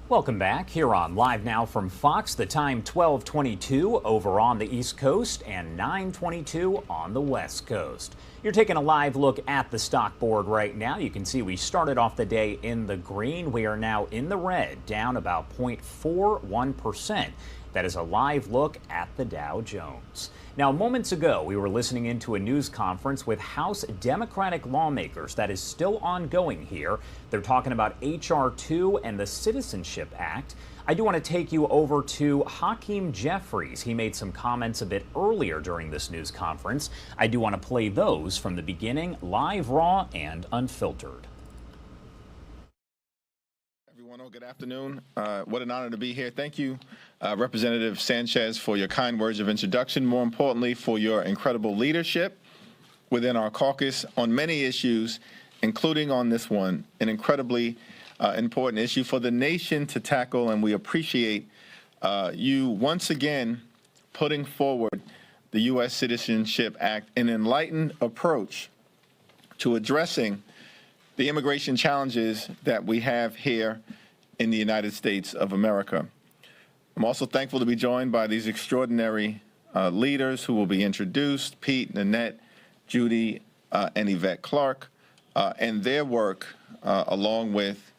Welcome back here on Live Now from Fox. The time 12:22 over on the East Coast and 9:22 on the West Coast. You're taking a live look at the stock board right now. You can see we started off the day in the green. We are now in the red, down about 0.41%. That is a live look at the Dow Jones. Now, moments ago, we were listening into a news conference with House Democratic lawmakers that is still ongoing here. They're talking about H.R. 2 and the Citizenship Act. I do want to take you over to Hakeem Jeffries. He made some comments a bit earlier during this news conference. I do want to play those from the beginning, live, raw, and unfiltered. Good afternoon. What an honor to be here. Thank you, Representative Sanchez, for your kind words of introduction. More importantly, for your incredible leadership within our caucus on many issues, including on this one, an incredibly important issue for the nation to tackle. And we appreciate you once again putting forward the U.S. Citizenship Act, an enlightened approach to addressing the immigration challenges that we have here in the United States of America. I'm also thankful to be joined by these extraordinary leaders who will be introduced, Pete, Nanette, Judy, and Yvette Clarke, and their work along with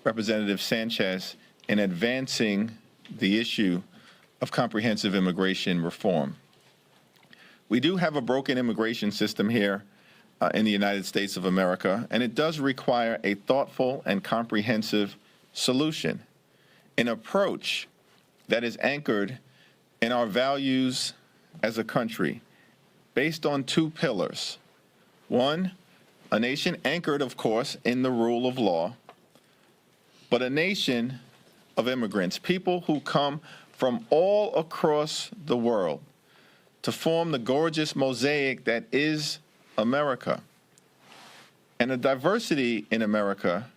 Representative Sanchez in advancing the issue of comprehensive immigration reform. We do have a broken immigration system here in the United States of America, and it does require a thoughtful and comprehensive solution, an approach that is anchored in our values as a country, based on two pillars. One, a nation anchored, of course, in the rule of law, but a nation of immigrants, people who come from all across the world to form the gorgeous mosaic that is America, and a diversity in America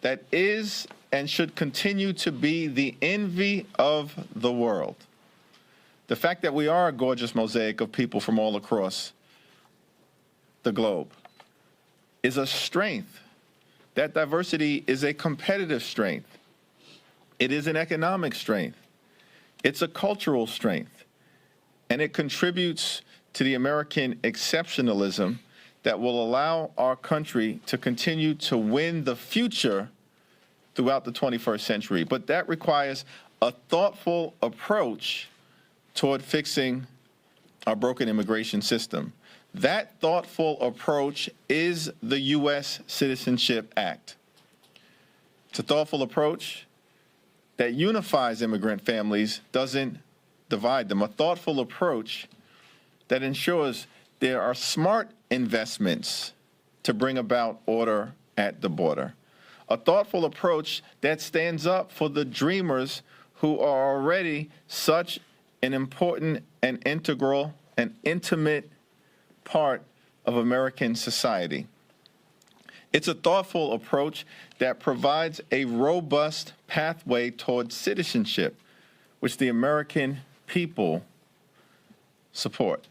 that is and should continue to be the envy of the world. The fact that we are a gorgeous mosaic of people from all across the globe is a strength. That diversity is a competitive strength. It is an economic strength. It's a cultural strength. And it contributes to the American exceptionalism that will allow our country to continue to win the future throughout the 21st century. But that requires a thoughtful approach toward fixing our broken immigration system. That thoughtful approach is the U.S. Citizenship Act. It's a thoughtful approach that unifies immigrant families, doesn't divide them. A thoughtful approach that ensures there are smart investments to bring about order at the border. A thoughtful approach that stands up for the dreamers who are already such an important and integral and intimate part of American society. It's a thoughtful approach that provides a robust pathway towards citizenship, which the American people support.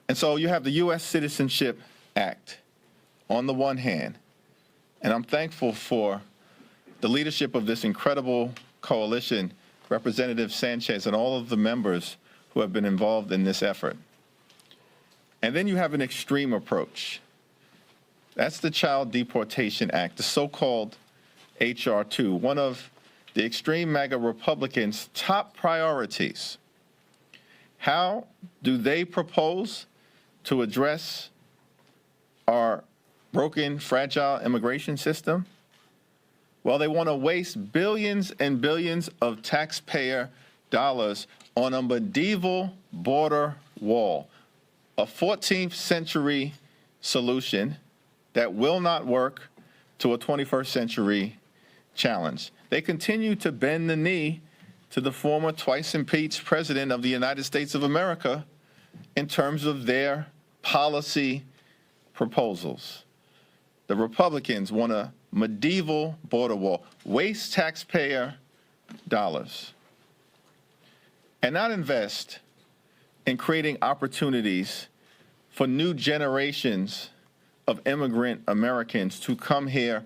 And so you have the U.S. Citizenship Act on the one hand, and I'm thankful for the leadership of this incredible coalition, Representative Sanchez and all of the members who have been involved in this effort. And then you have an extreme approach. That's the Child Deportation Act, the so-called H.R. 2, one of the extreme MAGA Republicans' top priorities. How do they propose to address our broken, fragile immigration system? Well, they want to waste billions and billions of taxpayer dollars on a medieval border wall, a 14th century solution that will not work to a 21st century challenge. They continue to bend the knee to the former twice impeached president of the United States of America in terms of their policy proposals. The Republicans want a medieval border wall, waste taxpayer dollars, and not invest in creating opportunities for new generations of immigrant Americans to come here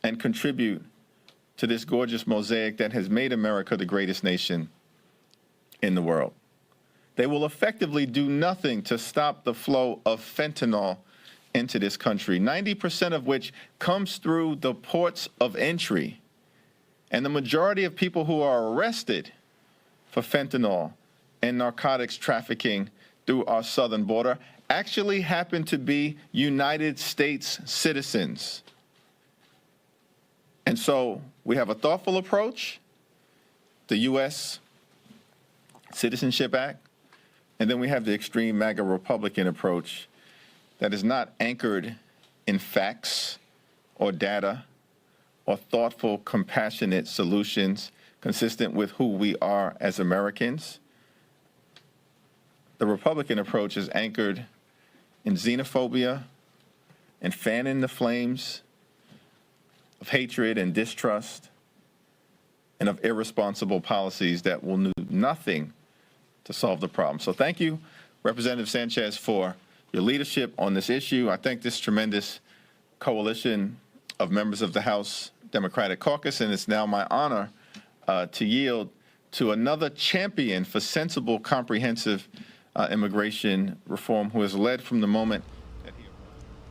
and contribute to this gorgeous mosaic that has made America the greatest nation in the world. They will effectively do nothing to stop the flow of fentanyl into this country, 90% of which comes through the ports of entry. And the majority of people who are arrested for fentanyl and narcotics trafficking through our southern border actually happen to be United States citizens. And so we have a thoughtful approach, the U.S. Citizenship Act, and then we have the extreme MAGA Republican approach that is not anchored in facts or data or thoughtful, compassionate solutions consistent with who we are as Americans. The Republican approach is anchored in xenophobia and fanning the flames of hatred and distrust and of irresponsible policies that will do nothing to solve the problem. So thank you, Representative Sanchez, for your leadership on this issue. I thank this tremendous coalition of members of the House Democratic Caucus, and it's now my honor to yield to another champion for sensible, comprehensive immigration reform who has led from the moment.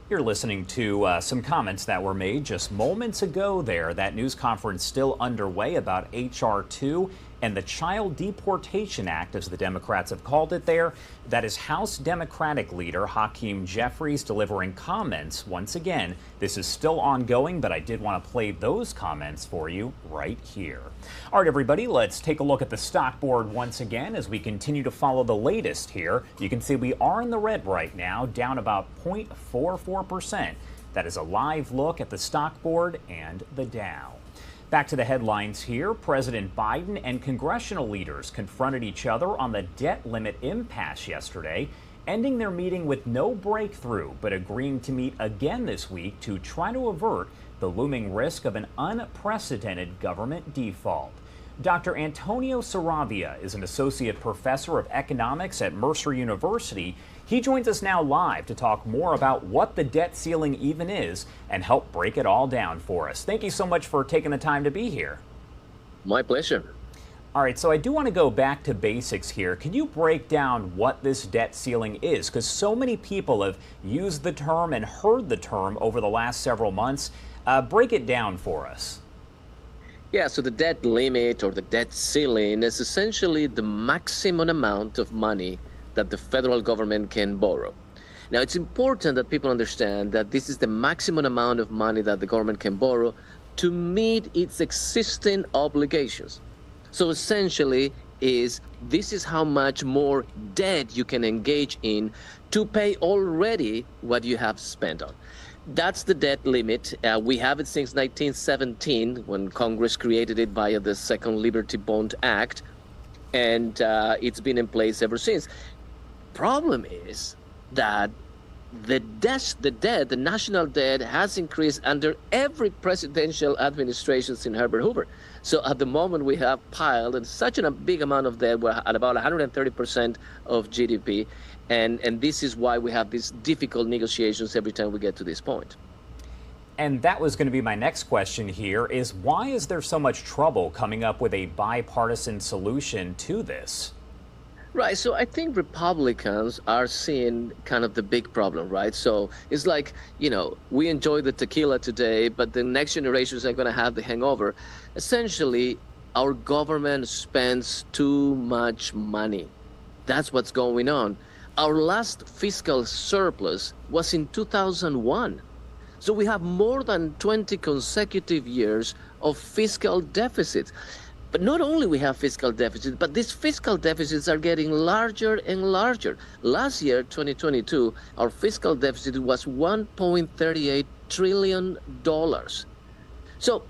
You're listening to some comments that were made just moments ago there. That news conference still underway about H.R. 2 and the Child Deportation Act, as the Democrats have called it there. That is House Democratic leader Hakeem Jeffries delivering comments. Once again, this is still ongoing, but I did want to play those comments for you right here. All right, everybody, let's take a look at the stock board once again as we continue to follow the latest here. You can see we are in the red right now, down about 0.44%. That is a live look at the stock board and the Dow. Back to the headlines here. President Biden and congressional leaders confronted each other on the debt limit impasse yesterday, ending their meeting with no breakthrough, but agreeing to meet again this week to try to avert the looming risk of an unprecedented government default. Dr. Antonio Saravia is an associate professor of economics at Mercer University. He joins us now live to talk more about what the debt ceiling even is and help break it all down for us. Thank you so much for taking the time to be here. My pleasure. All right, so I do want to go back to basics here. Can you break down what this debt ceiling is? Because so many people have used the term and heard the term over the last several months. Break it down for us. Yeah, so the debt limit or the debt ceiling is essentially the maximum amount of money that the federal government can borrow. Now, it's important that people understand that this is the maximum amount of money that the government can borrow to meet its existing obligations. So essentially, this is how much more debt you can engage in to pay already what you have spent on. That's the debt limit. We have it since 1917 when Congress created it via the Second Liberty Bond Act, and it's been in place ever since. Problem is that the national debt has increased under every presidential administration since Herbert Hoover. So at the moment we have piled in such a big amount of debt, we're at about 130% of GDP. And this is why we have these difficult negotiations every time we get to this point. And that was going to be my next question here, is why is there so much trouble coming up with a bipartisan solution to this? Right, so I think Republicans are seeing kind of the big problem, right? So it's like, we enjoy the tequila today, but the next generations are going to have the hangover. Essentially, our government spends too much money. That's what's going on. Our last fiscal surplus was in 2001. So we have more than 20 consecutive years of fiscal deficits. But not only we have fiscal deficits, but these fiscal deficits are getting larger and larger. Last year, 2022, our fiscal deficit was $1.38 trillion. So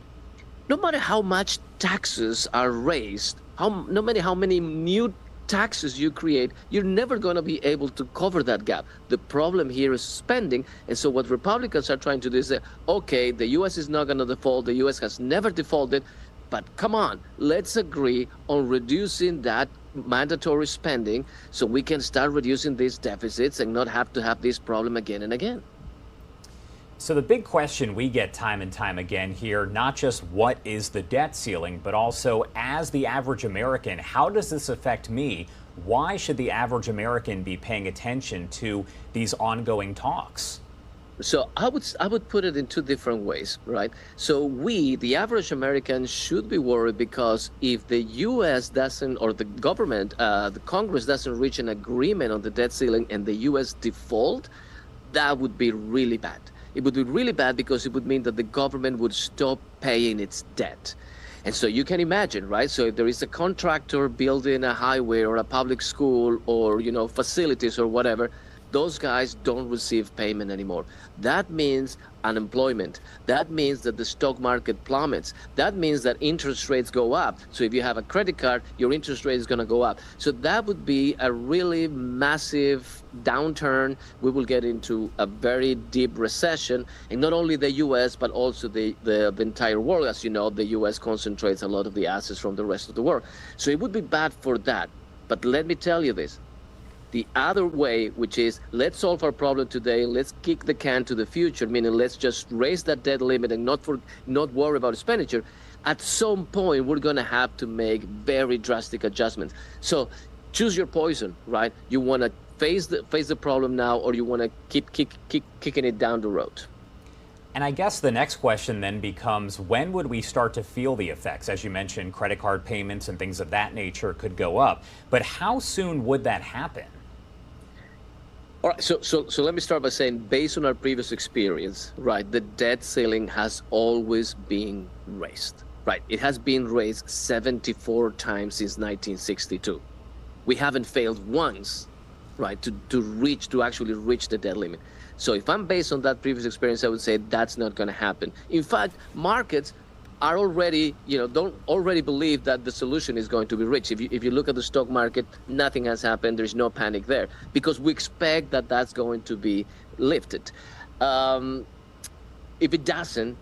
no matter how much taxes are raised, no matter how many new taxes you create, you're never going to be able to cover that gap. The problem here is spending. And so what Republicans are trying to do is say, okay, the U.S. is not going to default. The U.S. has never defaulted. But come on, let's agree on reducing that mandatory spending so we can start reducing these deficits and not have to have this problem again and again. So the big question we get time and time again here, not just what is the debt ceiling, but also as the average American, how does this affect me? Why should the average American be paying attention to these ongoing talks? So I would put it in two different ways, right? So we, the average American, should be worried because if the U.S. doesn't, or the government, the Congress doesn't reach an agreement on the debt ceiling and the U.S. default, that would be really bad. It would be really bad because it would mean that the government would stop paying its debt. And so you can imagine, right? So if there is a contractor building a highway or a public school or, facilities or whatever, those guys don't receive payment anymore. That means unemployment. That means that the stock market plummets. That means that interest rates go up. So if you have a credit card, your interest rate is going to go up. So that would be a really massive downturn. We will get into a very deep recession. And not only the U.S., but also the entire world. As you know, the U.S. concentrates a lot of the assets from the rest of the world. So it would be bad for that. But let me tell you this. The other way, which is let's solve our problem today, let's kick the can to the future, meaning let's just raise that debt limit and not worry about expenditure. At some point, we're going to have to make very drastic adjustments. So choose your poison, right? You want to face the problem now, or you want to keep kicking it down the road. And I guess the next question then becomes, when would we start to feel the effects? As you mentioned, credit card payments and things of that nature could go up. But how soon would that happen? All right, so let me start by saying, based on our previous experience, right, the debt ceiling has always been raised, right? It has been raised 74 times since 1962. We haven't failed once, right, to actually reach the debt limit. So if I'm based on that previous experience, I would say that's not going to happen. In fact, markets are already, don't already believe that the solution is going to be reached. If you look at the stock market, nothing has happened. There's no panic there because we expect that that's going to be lifted. If it doesn't,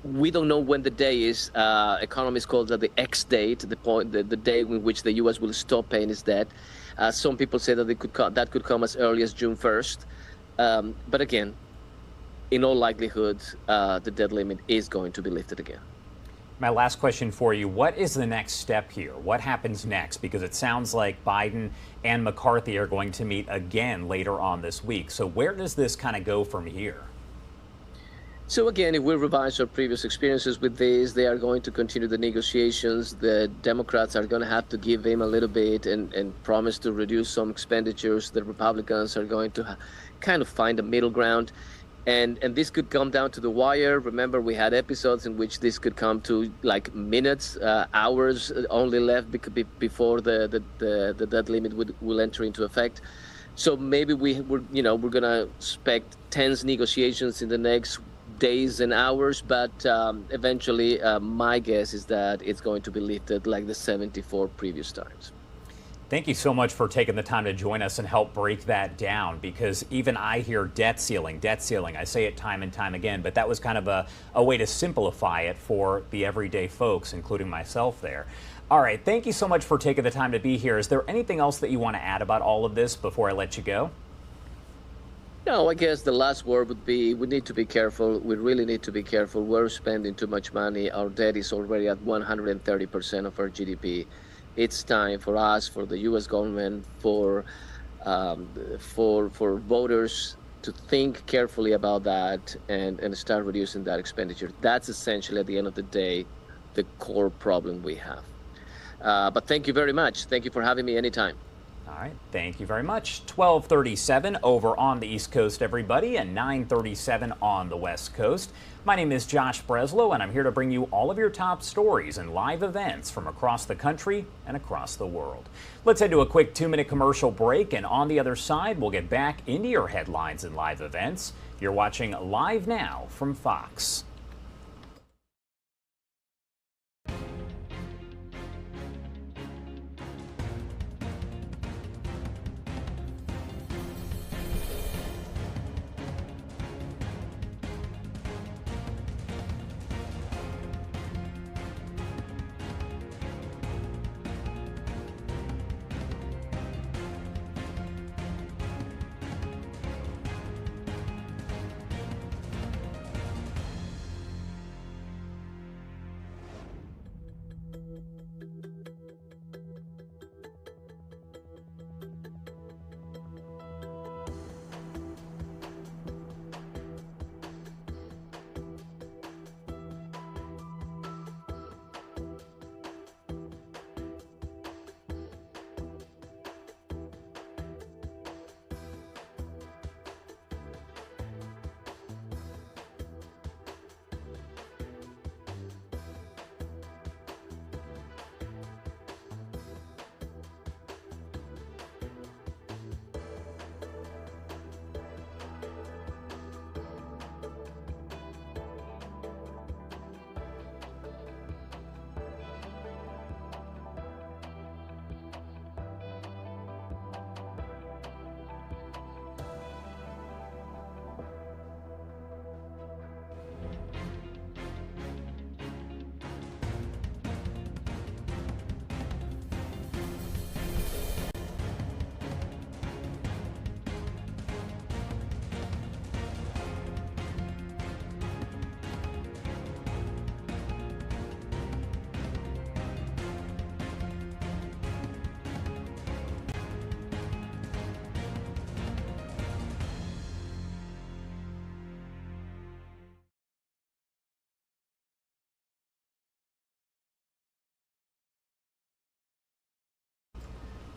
we don't know when the day is. Economists call that the X date, the day in which the U.S. will stop paying its debt. Some people say that that could come as early as June 1st. But again, in all likelihood, the debt limit is going to be lifted again. My last question for you, what is the next step here? What happens next? Because it sounds like Biden and McCarthy are going to meet again later on this week. So where does this kind of go from here? So again, if we revise our previous experiences with this, they are going to continue the negotiations. The Democrats are going to have to give in a little bit and promise to reduce some expenditures. The Republicans are going to kind of find a middle ground. And this could come down to the wire. Remember, we had episodes in which this could come to like minutes, hours only left before the debt limit will enter into effect. So maybe we're going to expect tense negotiations in the next days and hours, but eventually my guess is that it's going to be lifted like the 74 previous times. Thank you so much for taking the time to join us and help break that down, because even I hear debt ceiling. I say it time and time again, but that was kind of a way to simplify it for the everyday folks, including myself there. All right, thank you so much for taking the time to be here. Is there anything else that you want to add about all of this before I let you go? No, I guess the last word would be we need to be careful. We really need to be careful. We're spending too much money. Our debt is already at 130% of our GDP. It's time for us, for the U.S. government, for voters to think carefully about that and start reducing that expenditure. That's essentially, at the end of the day, the core problem we have. But thank you very much. Thank you for having me anytime. All right, thank you very much. 12:37 over on the East Coast, everybody, and 9:37 on the West Coast. My name is Josh Breslow, and I'm here to bring you all of your top stories and live events from across the country and across the world. Let's head to a quick 2-minute commercial break, and on the other side, we'll get back into your headlines and live events. You're watching Live Now from Fox.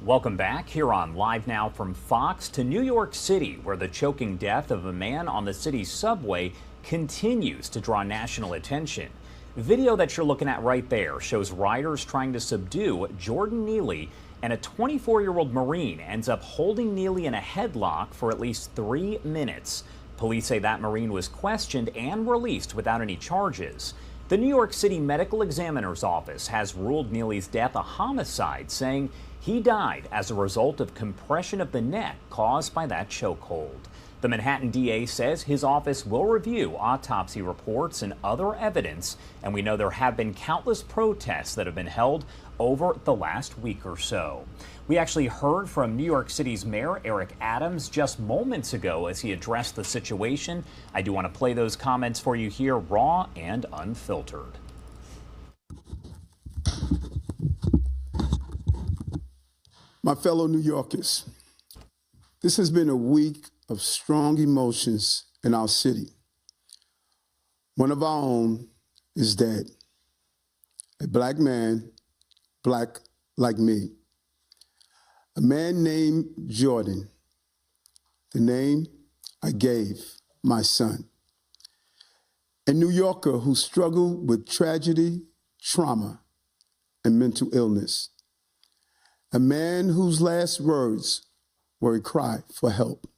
Welcome back here on Live Now from Fox to New York City, where the choking death of a man on the city's subway continues to draw national attention. The video that you're looking at right there shows riders trying to subdue Jordan Neely, and a 24-year-old Marine ends up holding Neely in a headlock for at least 3 minutes. Police say that Marine was questioned and released without any charges. The New York City Medical Examiner's Office has ruled Neely's death a homicide, saying he died as a result of compression of the neck caused by that chokehold. The Manhattan DA says his office will review autopsy reports and other evidence, and we know there have been countless protests that have been held over the last week or so. We actually heard from New York City's Mayor Eric Adams just moments ago as he addressed the situation. I do want to play those comments for you here, raw and unfiltered. My fellow New Yorkers, this has been a week of strong emotions in our city. One of our own is dead. A black man, black like me. A man named Jordan, the name I gave my son. A New Yorker who struggled with tragedy, trauma, and mental illness. A man whose last words were a cry for help.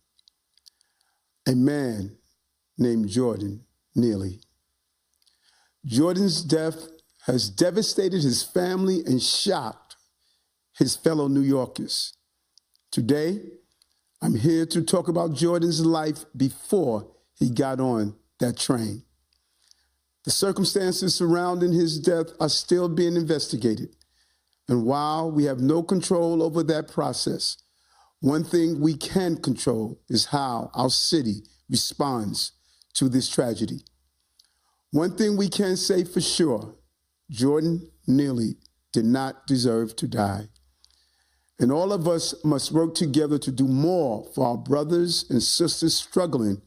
A man named Jordan Neely. Jordan's death has devastated his family and shocked his fellow New Yorkers. Today, I'm here to talk about Jordan's life before he got on that train. The circumstances surrounding his death are still being investigated. And while we have no control over that process, one thing we can control is how our city responds to this tragedy. One thing we can say for sure, Jordan Neely did not deserve to die. And all of us must work together to do more for our brothers and sisters struggling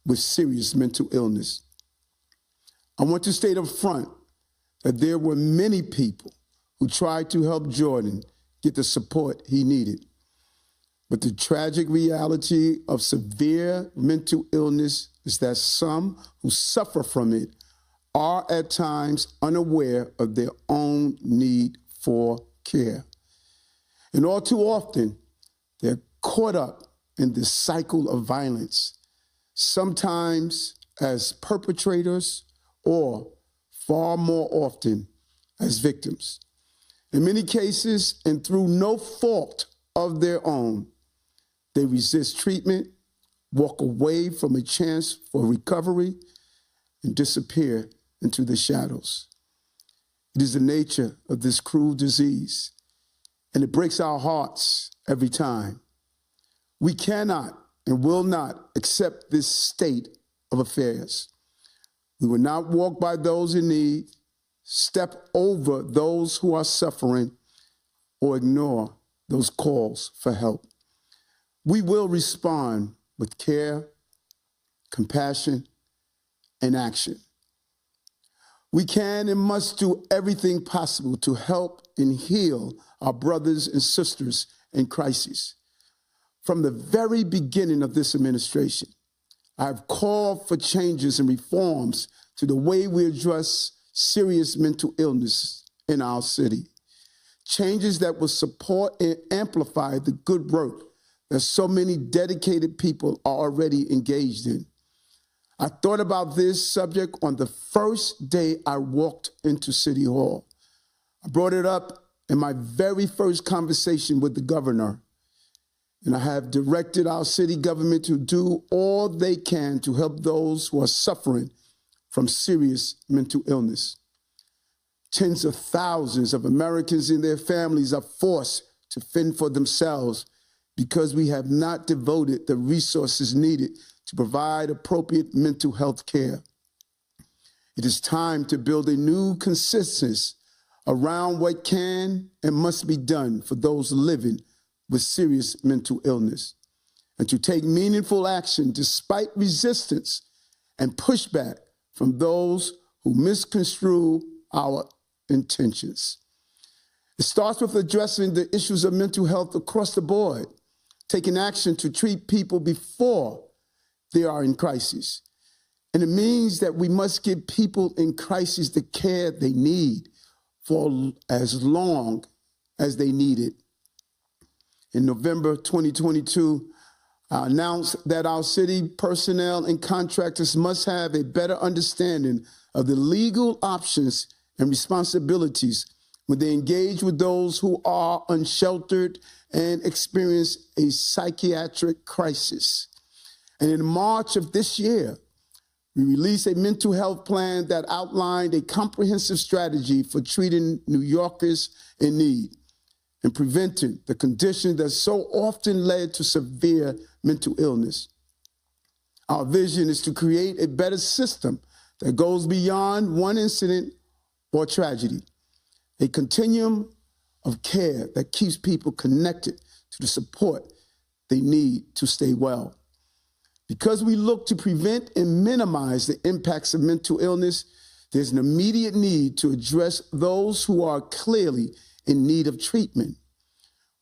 with serious mental illness. I want to state up front that there were many people who tried to help Jordan get the support he needed. But the tragic reality of severe mental illness is that some who suffer from it are at times unaware of their own need for care. And all too often, they're caught up in this cycle of violence, sometimes as perpetrators or far more often as victims. In many cases, and through no fault of their own, they resist treatment, walk away from a chance for recovery, and disappear into the shadows. It is the nature of this cruel disease, and it breaks our hearts every time. We cannot and will not accept this state of affairs. We will not walk by those in need, step over those who are suffering, or ignore those calls for help. We will respond with care, compassion, and action. We can and must do everything possible to help and heal our brothers and sisters in crisis. From the very beginning of this administration, I have called for changes and reforms to the way we address serious mental illness in our city. Changes that will support and amplify the good work that so many dedicated people are already engaged in. I thought about this subject on the first day I walked into City Hall. I brought it up in my very first conversation with the governor, and I have directed our city government to do all they can to help those who are suffering from serious mental illness. Tens of thousands of Americans and their families are forced to fend for themselves because we have not devoted the resources needed to provide appropriate mental health care. It is time to build a new consensus around what can and must be done for those living with serious mental illness, and to take meaningful action despite resistance and pushback from those who misconstrue our intentions. It starts with addressing the issues of mental health across the board, taking action to treat people before they are in crisis. And it means that we must give people in crisis the care they need for as long as they need it. In November 2022, I announced that our city personnel and contractors must have a better understanding of the legal options and responsibilities when they engage with those who are unsheltered and experience a psychiatric crisis. And in March of this year, we released a mental health plan that outlined a comprehensive strategy for treating New Yorkers in need and preventing the condition that so often led to severe mental illness. Our vision is to create a better system that goes beyond one incident or tragedy, a continuum of care that keeps people connected to the support they need to stay well. Because we look to prevent and minimize the impacts of mental illness, there's an immediate need to address those who are clearly in need of treatment.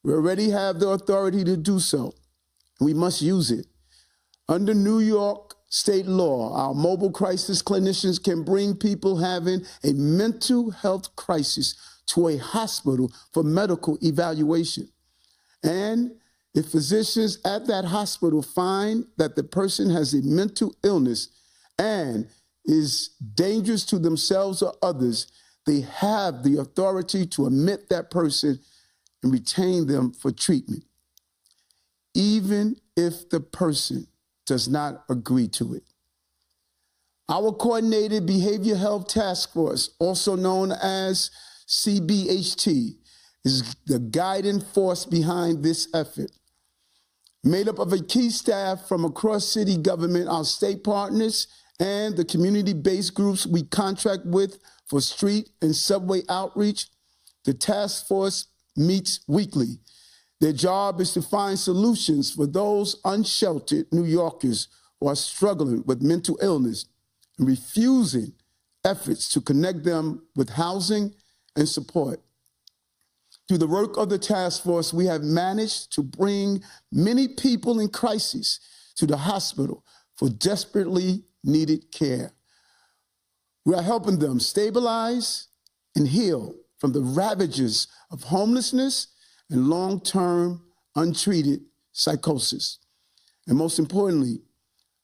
We already have the authority to do so, and we must use it. Under New York state law, our mobile crisis clinicians can bring people having a mental health crisis to a hospital for medical evaluation. And if physicians at that hospital find that the person has a mental illness and is dangerous to themselves or others, they have the authority to admit that person and retain them for treatment, even if the person does not agree to it. Our Coordinated Behavior Health Task Force, also known as CBHT, is the guiding force behind this effort. Made up of a key staff from across city government, our state partners, and the community-based groups we contract with for street and subway outreach, the task force meets weekly. Their job is to find solutions for those unsheltered New Yorkers who are struggling with mental illness and refusing efforts to connect them with housing and support. Through the work of the task force, we have managed to bring many people in crisis to the hospital for desperately needed care. We are helping them stabilize and heal from the ravages of homelessness and long-term untreated psychosis. And most importantly,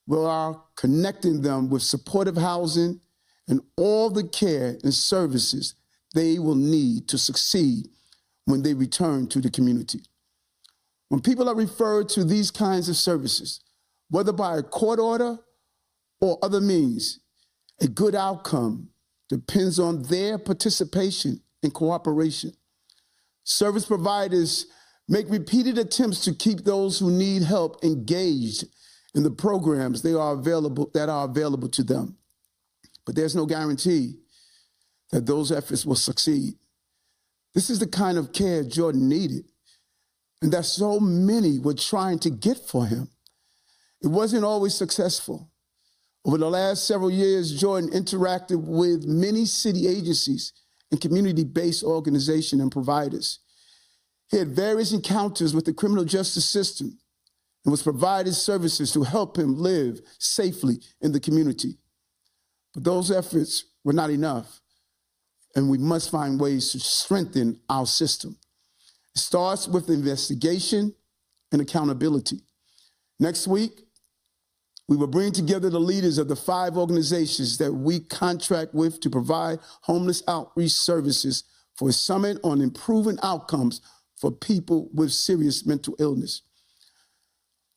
we are connecting them with supportive housing and all the care and services they will need to succeed when they return to the community. When people are referred to these kinds of services, whether by a court order or other means, a good outcome depends on their participation and cooperation. Service providers make repeated attempts to keep those who need help engaged in the programs that are available to them. But there's no guarantee that those efforts will succeed. This is the kind of care Jordan needed, and that so many were trying to get for him. It wasn't always successful. Over the last several years, Jordan interacted with many city agencies and community-based organizations and providers. He had various encounters with the criminal justice system and was provided services to help him live safely in the community. But those efforts were not enough, and we must find ways to strengthen our system. It starts with investigation and accountability. Next week, we will bring together the leaders of the 5 organizations that we contract with to provide homeless outreach services for a summit on improving outcomes for people with serious mental illness.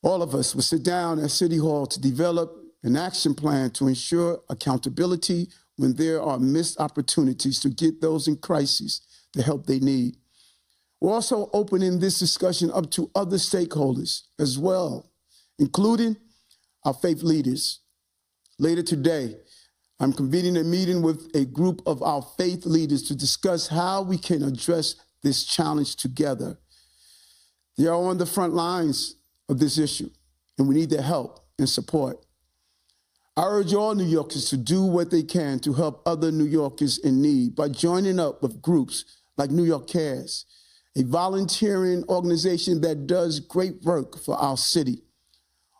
All of us will sit down at City Hall to develop an action plan to ensure accountability when there are missed opportunities to get those in crisis the help they need. We're also opening this discussion up to other stakeholders as well, including our faith leaders. Later today, I'm convening a meeting with a group of our faith leaders to discuss how we can address this challenge together. They are on the front lines of this issue, and we need their help and support. I urge all New Yorkers to do what they can to help other New Yorkers in need by joining up with groups like New York Cares, a volunteering organization that does great work for our city,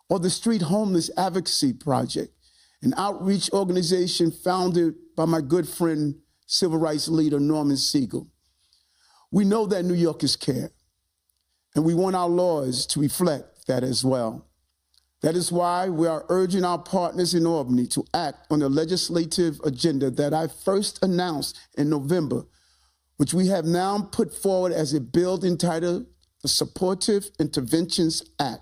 or the Street Homeless Advocacy Project, an outreach organization founded by my good friend, civil rights leader Norman Siegel. We know that New Yorkers care, and we want our laws to reflect that as well. That is why we are urging our partners in Albany to act on the legislative agenda that I first announced in November, which we have now put forward as a bill entitled the Supportive Interventions Act.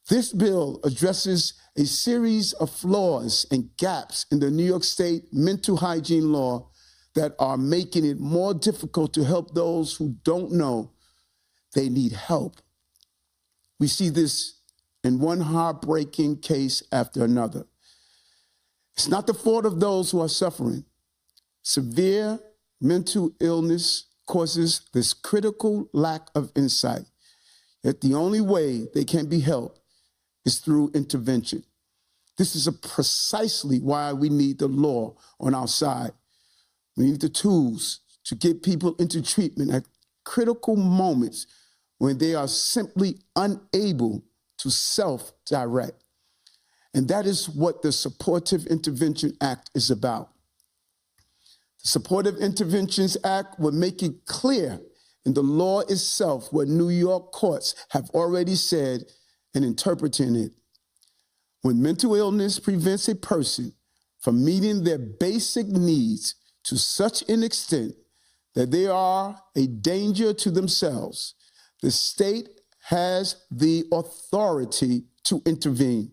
This bill addresses a series of flaws and gaps in the New York State mental hygiene law that are making it more difficult to help those who don't know they need help. We see this in one heartbreaking case after another. It's not the fault of those who are suffering. Severe mental illness causes this critical lack of insight, that the only way they can be helped is through intervention. This is precisely why we need the law on our side. We need the tools to get people into treatment at critical moments when they are simply unable to self-direct. And that is what the Supportive Intervention Act is about. The Supportive Interventions Act would make it clear in the law itself what New York courts have already said in interpreting it. When mental illness prevents a person from meeting their basic needs to such an extent that they are a danger to themselves, the state has the authority to intervene.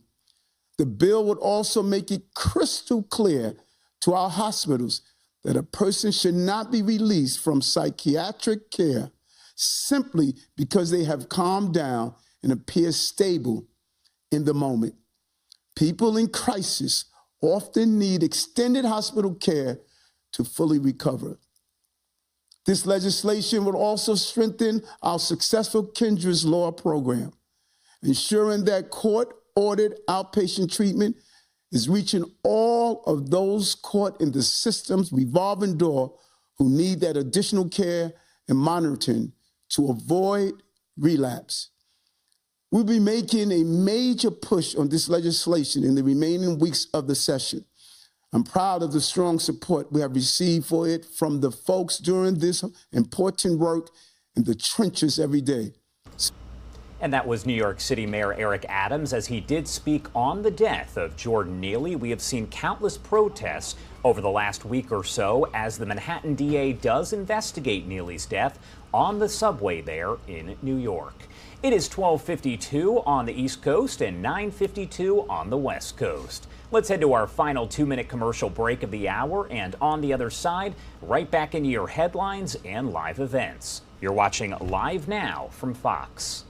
The bill would also make it crystal clear to our hospitals that a person should not be released from psychiatric care simply because they have calmed down and appear stable in the moment. People in crisis often need extended hospital care to fully recover. This legislation would also strengthen our successful Kendra's Law program, ensuring that court-ordered outpatient treatment is reaching all of those caught in the system's revolving door who need that additional care and monitoring to avoid relapse. We'll be making a major push on this legislation in the remaining weeks of the session. I'm proud of the strong support we have received for it from the folks doing this important work in the trenches every day. And that was New York City Mayor Eric Adams as he did speak on the death of Jordan Neely. We have seen countless protests over the last week or so as the Manhattan DA does investigate Neely's death on the subway there in New York. It is 12:52 on the East Coast and 9:52 on the West Coast. Let's head to our final 2-minute commercial break of the hour, and on the other side, right back into your headlines and live events. You're watching Live Now from Fox.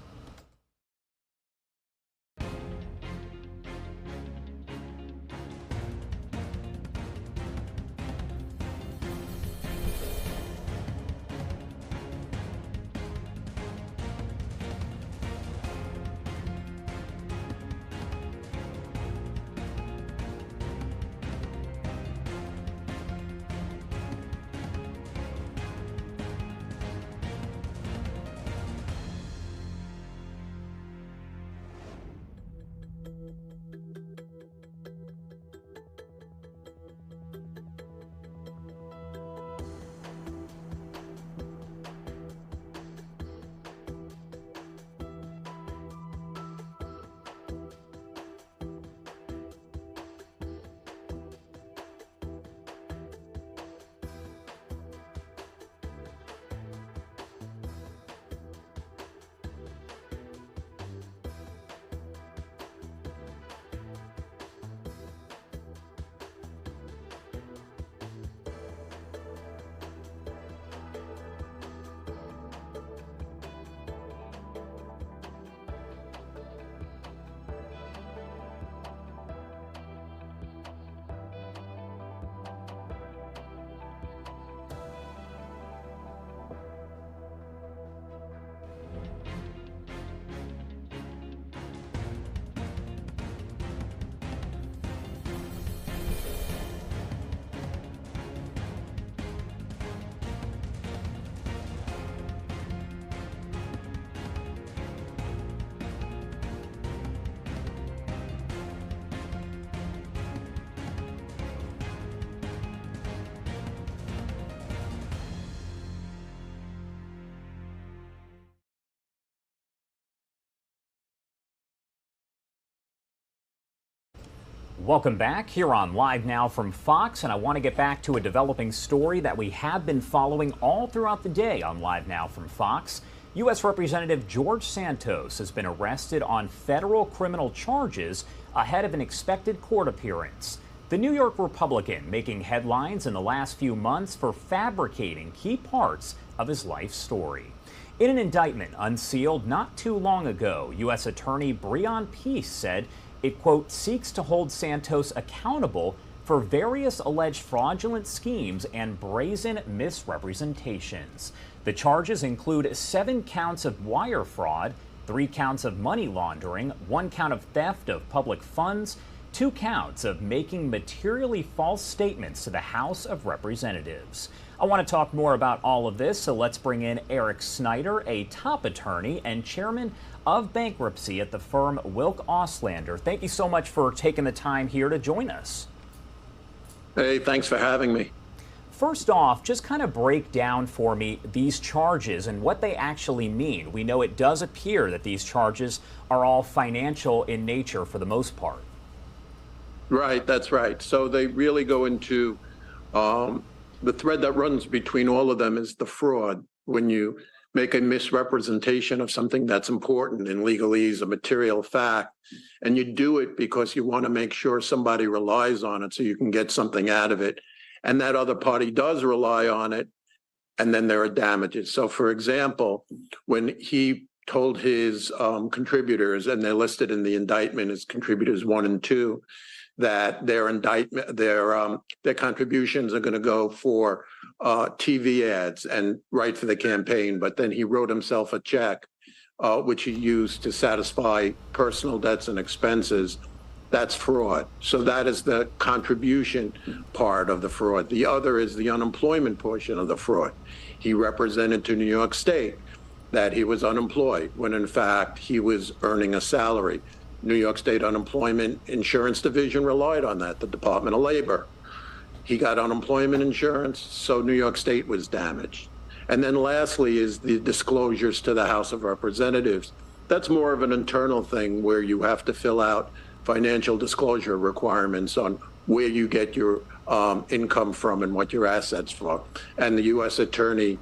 Welcome back here on Live Now from Fox, and I want to get back to a developing story that we have been following all throughout the day on Live Now from Fox. U.S. Representative George Santos has been arrested on federal criminal charges ahead of an expected court appearance. The New York Republican making headlines in the last few months for fabricating key parts of his life story. In an indictment unsealed not too long ago, U.S. Attorney Breon Peace said it, quote, seeks to hold Santos accountable for various alleged fraudulent schemes and brazen misrepresentations. The charges include 7 counts of wire fraud, 3 counts of money laundering, 1 count of theft of public funds, 2 counts of making materially false statements to the House of Representatives. I want to talk more about all of this, so let's bring in Eric Snyder, a top attorney and chairman of bankruptcy at the firm Wilk Auslander. Thank you so much for taking the time here to join us. Hey, thanks for having me. First off, just kind of break down for me these charges and what they actually mean. We know it does appear that these charges are all financial in nature for the most part. Right, that's right. So they really go into the thread that runs between all of them is the fraud. When you make a misrepresentation of something that's important in legalese, a material fact, and you do it because you want to make sure somebody relies on it so you can get something out of it, and that other party does rely on it, and then there are damages. So, for example, when he told his contributors, and they're listed in the indictment as contributors 1 and 2, that their contributions are going to go for TV ads and right for the campaign, but then he wrote himself a check, which he used to satisfy personal debts and expenses. That's fraud. So that is the contribution part of the fraud. The other is the unemployment portion of the fraud. He represented to New York State that he was unemployed when in fact he was earning a salary. New York State Unemployment Insurance Division relied on that, the Department of Labor. He got unemployment insurance, so New York State was damaged. And then lastly is the disclosures to the House of Representatives. That's more of an internal thing where you have to fill out financial disclosure requirements on where you get your income from and what your assets are. And the U.S. Attorney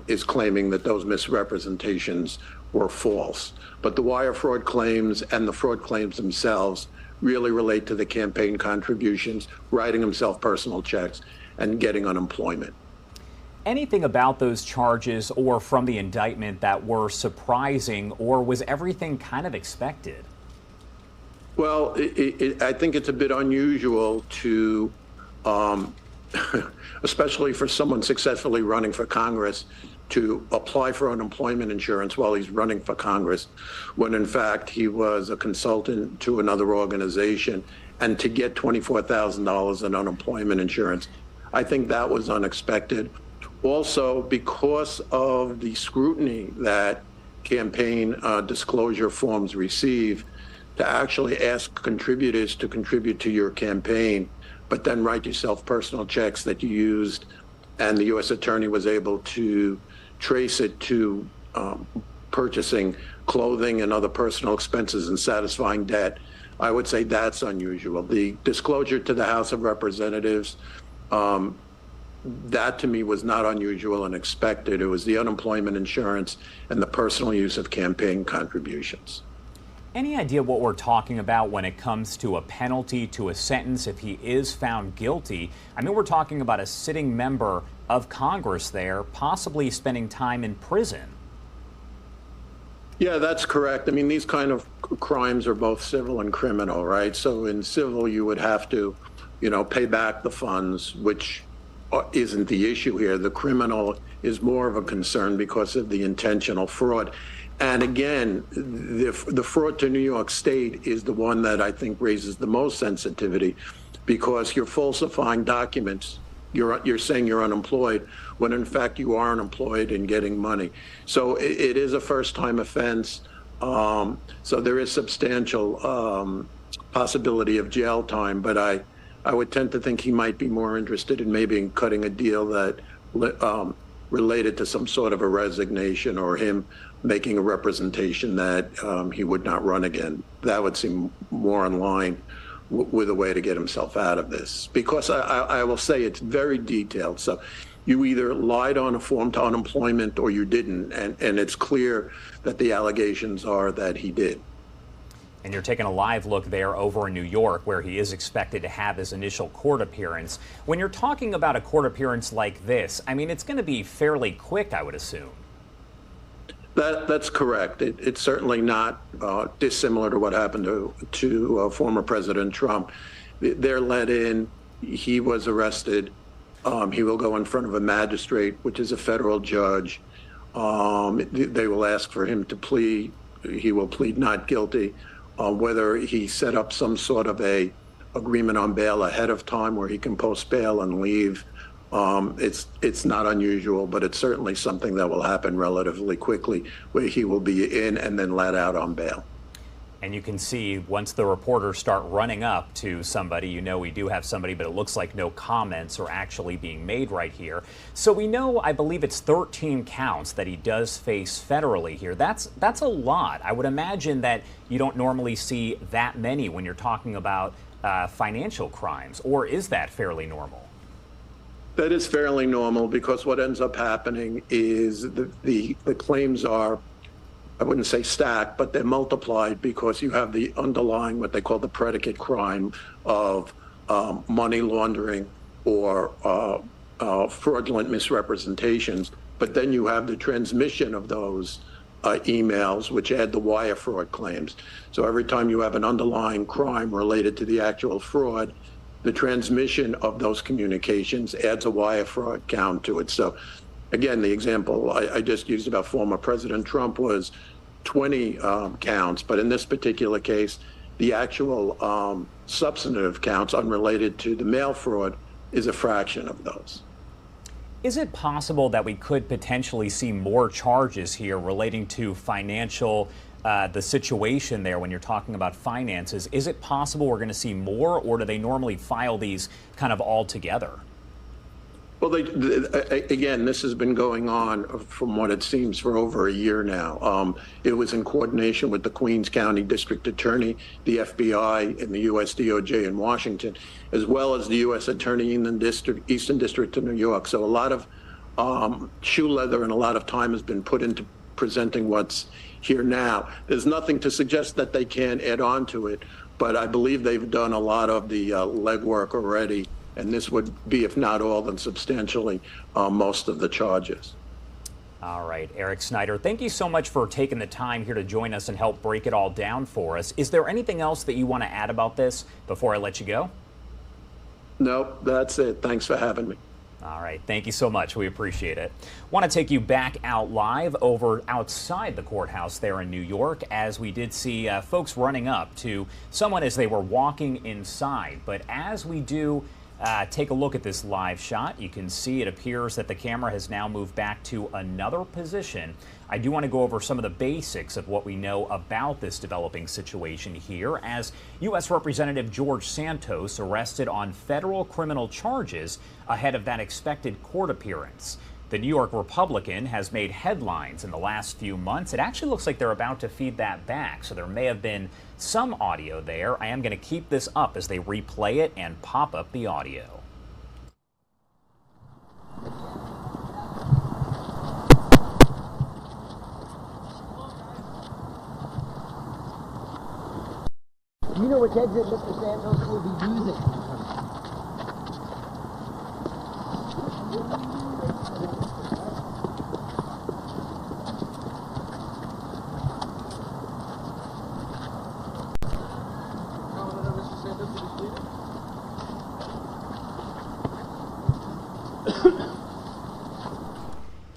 is claiming that those misrepresentations were false. But the wire fraud claims and the fraud claims themselves really relate to the campaign contributions, writing himself personal checks, and getting unemployment. Anything about those charges or from the indictment that were surprising, or was everything kind of expected? Well, I think it's a bit unusual to, especially for someone successfully running for Congress, to apply for unemployment insurance while he's running for Congress, when in fact he was a consultant to another organization, and to get $24,000 in unemployment insurance. I think that was unexpected. Also, because of the scrutiny that campaign disclosure forms receive, to actually ask contributors to contribute to your campaign, but then write yourself personal checks that you used, and the U.S. Attorney was able to trace it to purchasing clothing and other personal expenses and satisfying debt. I would say that's unusual. The disclosure to the House of Representatives, that to me was not unusual and expected. It was the unemployment insurance and the personal use of campaign contributions. Any idea what we're talking about when it comes to a penalty, to a sentence if he is found guilty? I mean, we're talking about a sitting member of Congress there, possibly spending time in prison. Yeah, that's correct. I mean, these kind of crimes are both civil and criminal, right? So in civil, you would have to, pay back the funds, which isn't the issue here. The criminal is more of a concern because of the intentional fraud. And again, the fraud to New York State is the one that I think raises the most sensitivity, because you're falsifying documents. You're saying you're unemployed when in fact you are unemployed and getting money. So it is a first-time offense. So there is substantial possibility of jail time, but I would tend to think he might be more interested in maybe cutting a deal that related to some sort of a resignation, or him making a representation that he would not run again. That would seem more in line with a way to get himself out of this. Because I will say it's very detailed. So you either lied on a form to unemployment or you didn't. And it's clear that the allegations are that he did. And you're taking a live look there over in New York, where he is expected to have his initial court appearance. When you're talking about a court appearance like this, I mean, it's going to be fairly quick, I would assume. That's correct. It's certainly not dissimilar to what happened to former President Trump. They're let in. He was arrested. He will go in front of a magistrate, which is a federal judge. They will ask for him to plead. He will plead not guilty. Whether he set up some sort of a agreement on bail ahead of time where he can post bail and leave, it's not unusual, but it's certainly something that will happen relatively quickly, where he will be in and then let out on bail. And you can see once the reporters start running up to somebody, you know we do have somebody, but it looks like no comments are actually being made right here. So we know, I believe it's 13 counts that he does face federally here. That's a lot. I would imagine that you don't normally see that many when you're talking about financial crimes, or is that fairly normal? That is fairly normal, because what ends up happening is the claims are, I wouldn't say stacked, but they're multiplied, because you have the underlying, what they call the predicate crime of money laundering or fraudulent misrepresentations. But then you have the transmission of those emails, which add the wire fraud claims. So every time you have an underlying crime related to the actual fraud, the transmission of those communications adds a wire fraud count to it. So again, the example I just used about former President Trump was 20 counts, but in this particular case, the actual substantive counts unrelated to the mail fraud is a fraction of those. Is it possible that we could potentially see more charges here relating to financial, the situation there when you're talking about finances? Is it possible we're going to see more, or do they normally file these kind of all together? Well, again, this has been going on, from what it seems, for over a year now. It was in coordination with the Queens County District Attorney, the FBI, and the U.S. DOJ in Washington, as well as the U.S. Attorney in the Eastern District of New York. So a lot of shoe leather and a lot of time has been put into presenting what's here now. There's nothing to suggest that they can't add on to it, but I believe they've done a lot of the legwork already. And this would be, if not all, then substantially most of the charges. All right, Eric Snyder, thank you so much for taking the time here to join us and help break it all down for us. Is there anything else that you want to add about this before I let you go? Nope, that's it. Thanks for having me. All right, thank you so much. We appreciate it. Want to take you back out live over outside the courthouse there in New York, as we did see folks running up to someone as they were walking inside. But as we do take a look at this live shot, you can see it appears that the camera has now moved back to another position. I do want to go over some of the basics of what we know about this developing situation here, as U.S. Representative George Santos arrested on federal criminal charges ahead of that expected court appearance. The New York Republican has made headlines in the last few months. It actually looks like they're about to feed that back, so there may have been some audio there. I am going to keep this up as they replay it and pop up the audio. Do you know which exit Mr. Santos will be using?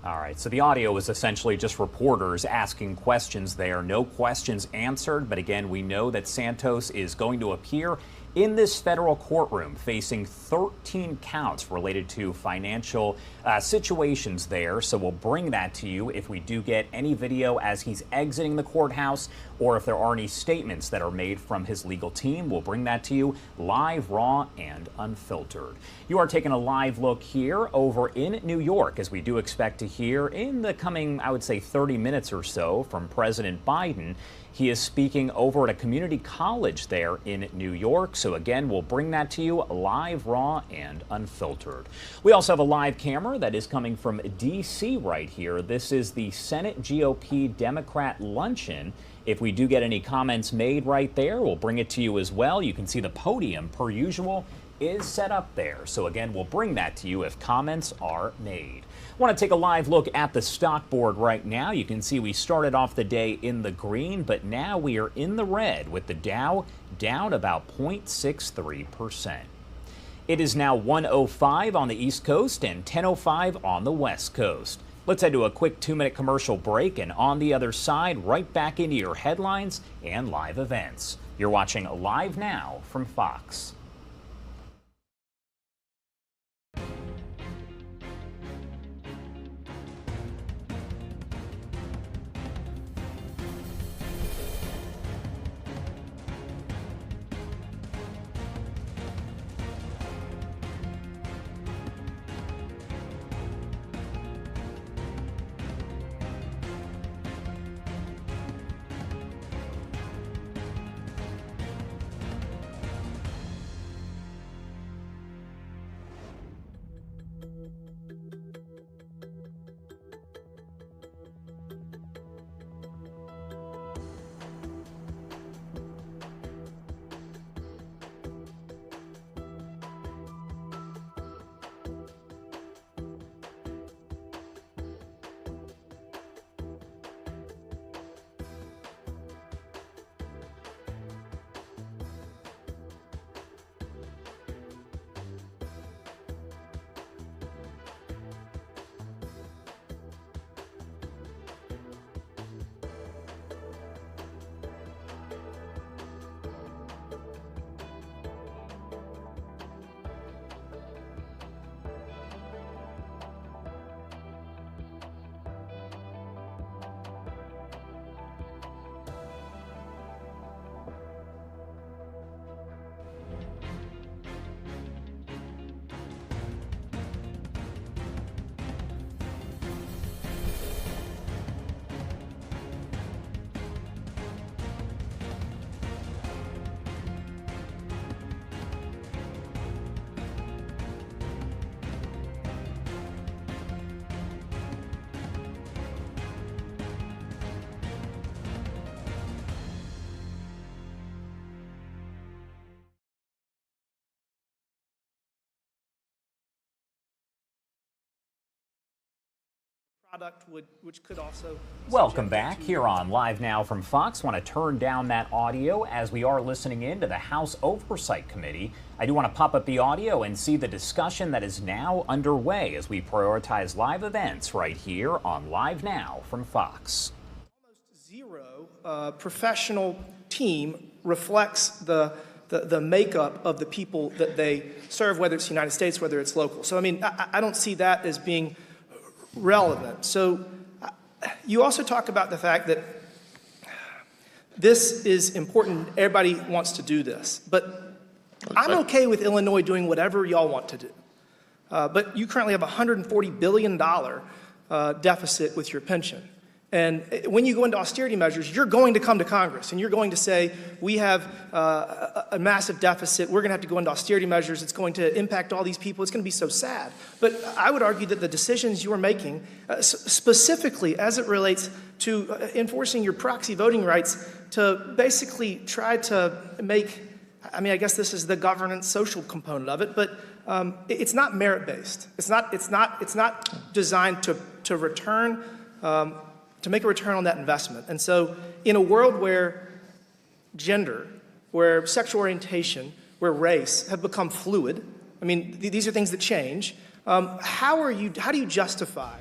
All right, so the audio was essentially just reporters asking questions there. No questions answered, but again, we know that Santos is going to appear in this federal courtroom facing 13 counts related to financial situations there. So we'll bring that to you if we do get any video as he's exiting the courthouse, or if there are any statements that are made from his legal team. We'll bring that to you live, raw, and unfiltered. You are taking a live look here over in New York, as we do expect to hear in the coming, I would say, 30 minutes or so from President Biden. He is speaking over at a community college there in New York. So again, we'll bring that to you live, raw, and unfiltered. We also have a live camera that is coming from D.C. right here. This is the Senate GOP Democrat luncheon. If we do get any comments made right there, we'll bring it to you as well. You can see the podium, per usual, is set up there. So again, we'll bring that to you if comments are made. I want to take a live look at the stock board right now. You can see we started off the day in the green, but now we are in the red with the Dow down about 0.63%. It is now 1:05 on the East Coast and 10:05 on the West Coast. Let's head to a quick 2-minute commercial break, and on the other side, right back into your headlines and live events. You're watching Live Now from Fox. Which could also. Welcome back here on Live Now from Fox. Want to turn down that audio as we are listening in to the House Oversight Committee. I do want to pop up the audio and see the discussion that is now underway as we prioritize live events right here on Live Now from Fox. Almost zero professional team reflects the makeup of the people that they serve, whether it's the United States, whether it's local. So, I mean, I don't see that as being relevant. So you also talk about the fact that this is important. Everybody wants to do this, but I'm okay with Illinois doing whatever y'all want to do. But you currently have a $140 billion deficit with your pension. And when you go into austerity measures, you're going to come to Congress and you're going to say, we have a massive deficit. We're going to have to go into austerity measures. It's going to impact all these people. It's going to be so sad. But I would argue that the decisions you are making, specifically as it relates to enforcing your proxy voting rights to basically try to make, I mean, I guess this is the governance social component of it, but it's not merit-based. It's not designed to return, to make a return on that investment. And so in a world where gender, where sexual orientation, where race have become fluid, I mean, these are things that change, how do you justify?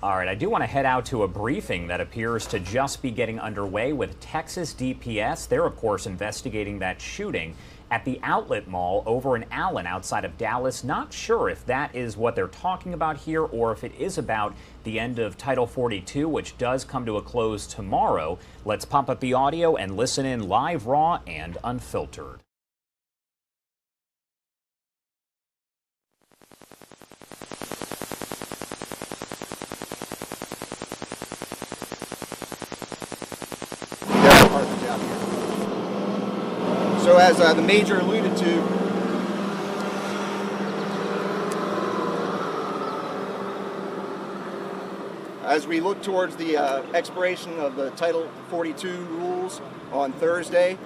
All right, I do want to head out to a briefing that appears to just be getting underway with Texas DPS. They're, of course, investigating that shooting at the Outlet Mall over in Allen outside of Dallas. Not sure if that is what they're talking about here or if it is about the end of Title 42, which does come to a close tomorrow. Let's pump up the audio and listen in live, raw, and unfiltered. So as the Major alluded to, as we look towards the expiration of the Title 42 rules on Thursday,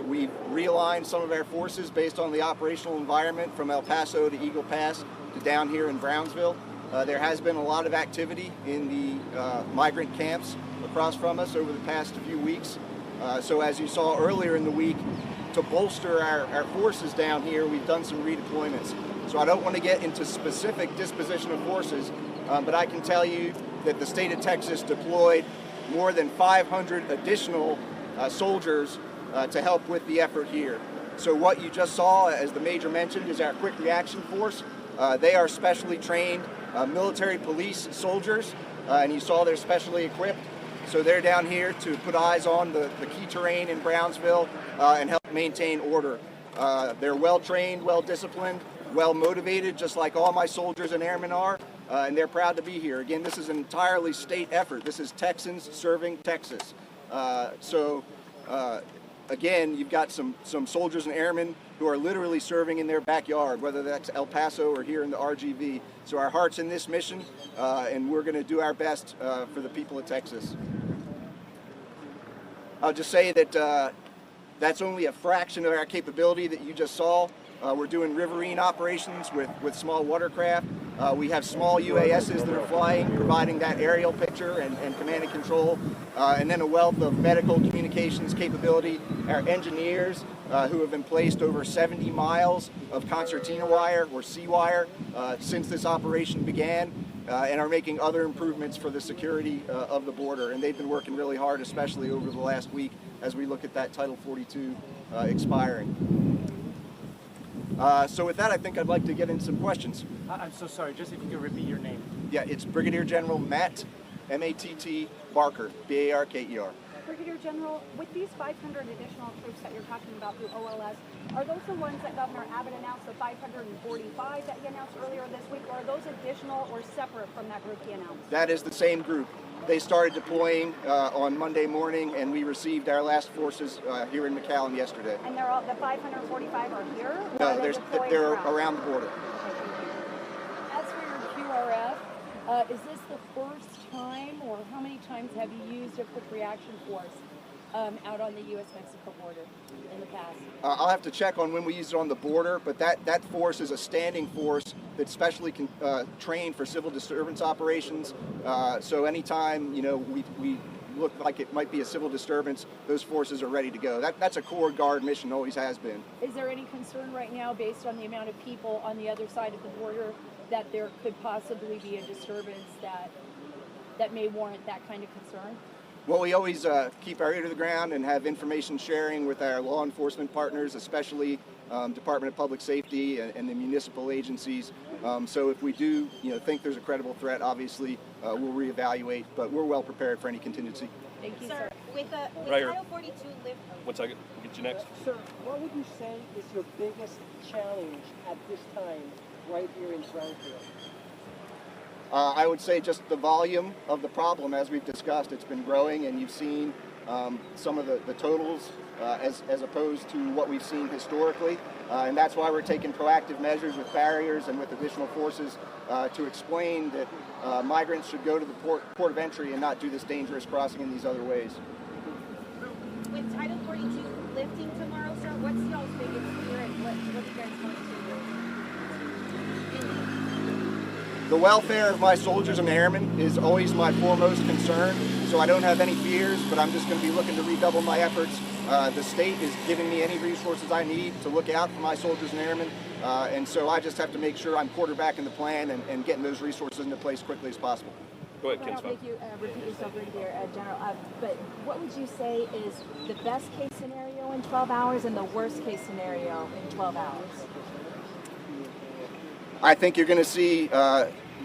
we've realigned some of our forces based on the operational environment from El Paso to Eagle Pass to down here in Brownsville. There has been a lot of activity in the migrant camps across from us over the past few weeks. So as you saw earlier in the week, to bolster our forces down here, we've done some redeployments. So I don't want to get into specific disposition of forces, but I can tell you that the state of Texas deployed more than 500 additional soldiers to help with the effort here. So what you just saw, as the Major mentioned, is our quick reaction force. They are specially trained military police soldiers, and you saw they're specially equipped. So they're down here to put eyes on the key terrain in Brownsville and help maintain order. They're well trained, well disciplined, well motivated, just like all my soldiers and airmen are, and they're proud to be here. Again, this is an entirely state effort. This is Texans serving Texas. Again, you've got some soldiers and airmen who are literally serving in their backyard, whether that's El Paso or here in the RGV. So our heart's in this mission, and we're going to do our best for the people of Texas. I'll just say that that's only a fraction of our capability that you just saw. We're doing riverine operations with small watercraft. We have small UASs that are flying, providing that aerial picture and command and control, and then a wealth of medical communications capability. Our engineers who have emplaced over 70 miles of concertina wire or C-wire since this operation began, and are making other improvements for the security of the border. And they've been working really hard, especially over the last week as we look at that Title 42 expiring. So with that, I think I'd like to get into some questions. I'm so sorry, just if you could repeat your name. Yeah, it's Brigadier General Matt, M-A-T-T, Barker, B-A-R-K-E-R. Brigadier General, with these 500 additional troops that you're talking about through OLS, are those the ones that Governor Abbott announced, the 545 that he announced earlier this week, or are those additional or separate from that group he announced? That is the same group. They started deploying on Monday morning, and we received our last forces here in McAllen yesterday. And they're all, the 545 are here? No, they're around the border. As for your QRF, is this the first time, or how many times have you used a quick reaction force out on the U.S.-Mexico border in the past? I'll have to check on when we used it on the border, but that force is a standing force that's specially trained for civil disturbance operations. So anytime we look like it might be a civil disturbance, those forces are ready to go. That's a Corps Guard mission, always has been. Is there any concern right now, based on the amount of people on the other side of the border, that there could possibly be a disturbance that may warrant that kind of concern? Well, we always keep our ear to the ground and have information sharing with our law enforcement partners, especially Department of Public Safety and the municipal agencies. So if we do think there's a credible threat, obviously we'll reevaluate, but we're well prepared for any contingency. Thank you, sir. With Right Title 42 lift. 1 second, we'll get you next. Sir, what would you say is your biggest challenge at this time right here in Brownsville? I would say just the volume of the problem, as we've discussed. It's been growing, and you've seen some of the totals as opposed to what we've seen historically. And that's why we're taking proactive measures with barriers and with additional forces to explain that migrants should go to the port of entry and not do this dangerous crossing in these other ways. With Title 42 lifting tomorrow, sir, what's y'all's biggest fear and what do you guys want to do? The welfare of my soldiers and airmen is always my foremost concern, so I don't have any fears, but I'm just going to be looking to redouble my efforts. The state is giving me any resources I need to look out for my soldiers and airmen, and so I just have to make sure I'm quarterbacking the plan and getting those resources into place quickly as possible. Go ahead, I don't think you repeat yourself, Brigadier General, but what would you say is the best case scenario in 12 hours and the worst case scenario in 12 hours? I think you're going to see,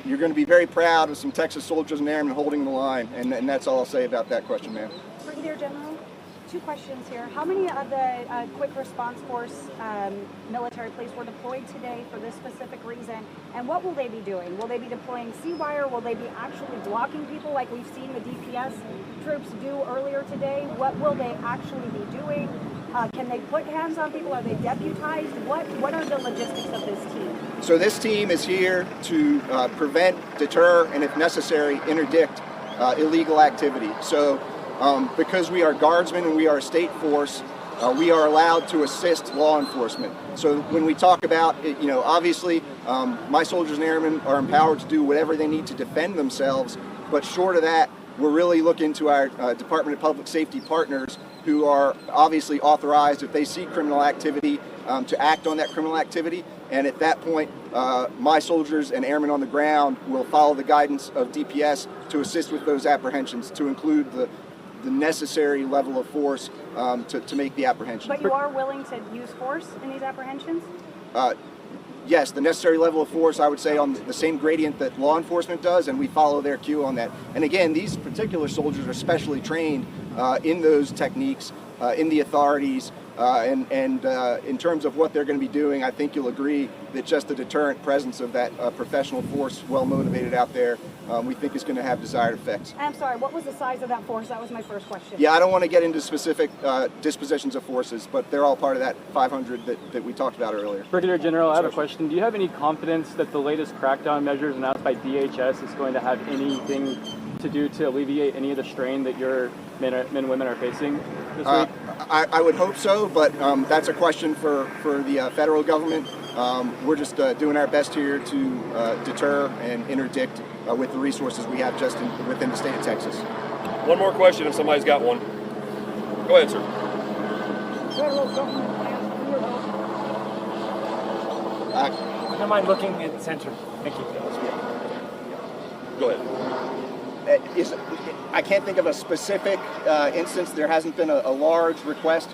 you're going to be very proud of some Texas soldiers and airmen holding the line, and that's all I'll say about that question, ma'am. Brigadier General, 2 questions here. How many of the quick response force military police were deployed today for this specific reason, and what will they be doing? Will they be deploying C-wire? Will they be actually blocking people like we've seen the DPS troops do earlier today? What will they actually be doing? Can they put hands on people? Are they deputized? What are the logistics of this team? So this team is here to prevent, deter, and if necessary, interdict illegal activity. So because we are guardsmen and we are a state force, we are allowed to assist law enforcement. So when we talk about, obviously my soldiers and airmen are empowered to do whatever they need to defend themselves, but short of that, we're really looking to our Department of Public Safety partners who are obviously authorized, if they see criminal activity, to act on that criminal activity. And at that point, my soldiers and airmen on the ground will follow the guidance of DPS to assist with those apprehensions, to include the necessary level of force to make the apprehension. But you are willing to use force in these apprehensions? Yes, the necessary level of force, I would say, on the same gradient that law enforcement does, and we follow their cue on that. And again, these particular soldiers are specially trained in those techniques, in the authorities, and in terms of what they're going to be doing, I think you'll agree that just the deterrent presence of that professional force, well motivated out there, we think is going to have desired effects. I'm sorry, what was the size of that force? That was my first question. Yeah, I don't want to get into specific dispositions of forces, but they're all part of that 500 that we talked about earlier. Brigadier General, I have a question. Do you have any confidence that the latest crackdown measures announced by DHS is going to have anything to do to alleviate any of the strain that your men and women are facing this week? I would hope so, but that's a question for the federal government. We're just doing our best here to deter and interdict with the resources we have just within the state of Texas. One more question if somebody's got one. Go ahead, sir. Federal government plans for your help. Never mind looking at the center. Thank you. Go ahead. I can't think of a specific instance. There hasn't been a large request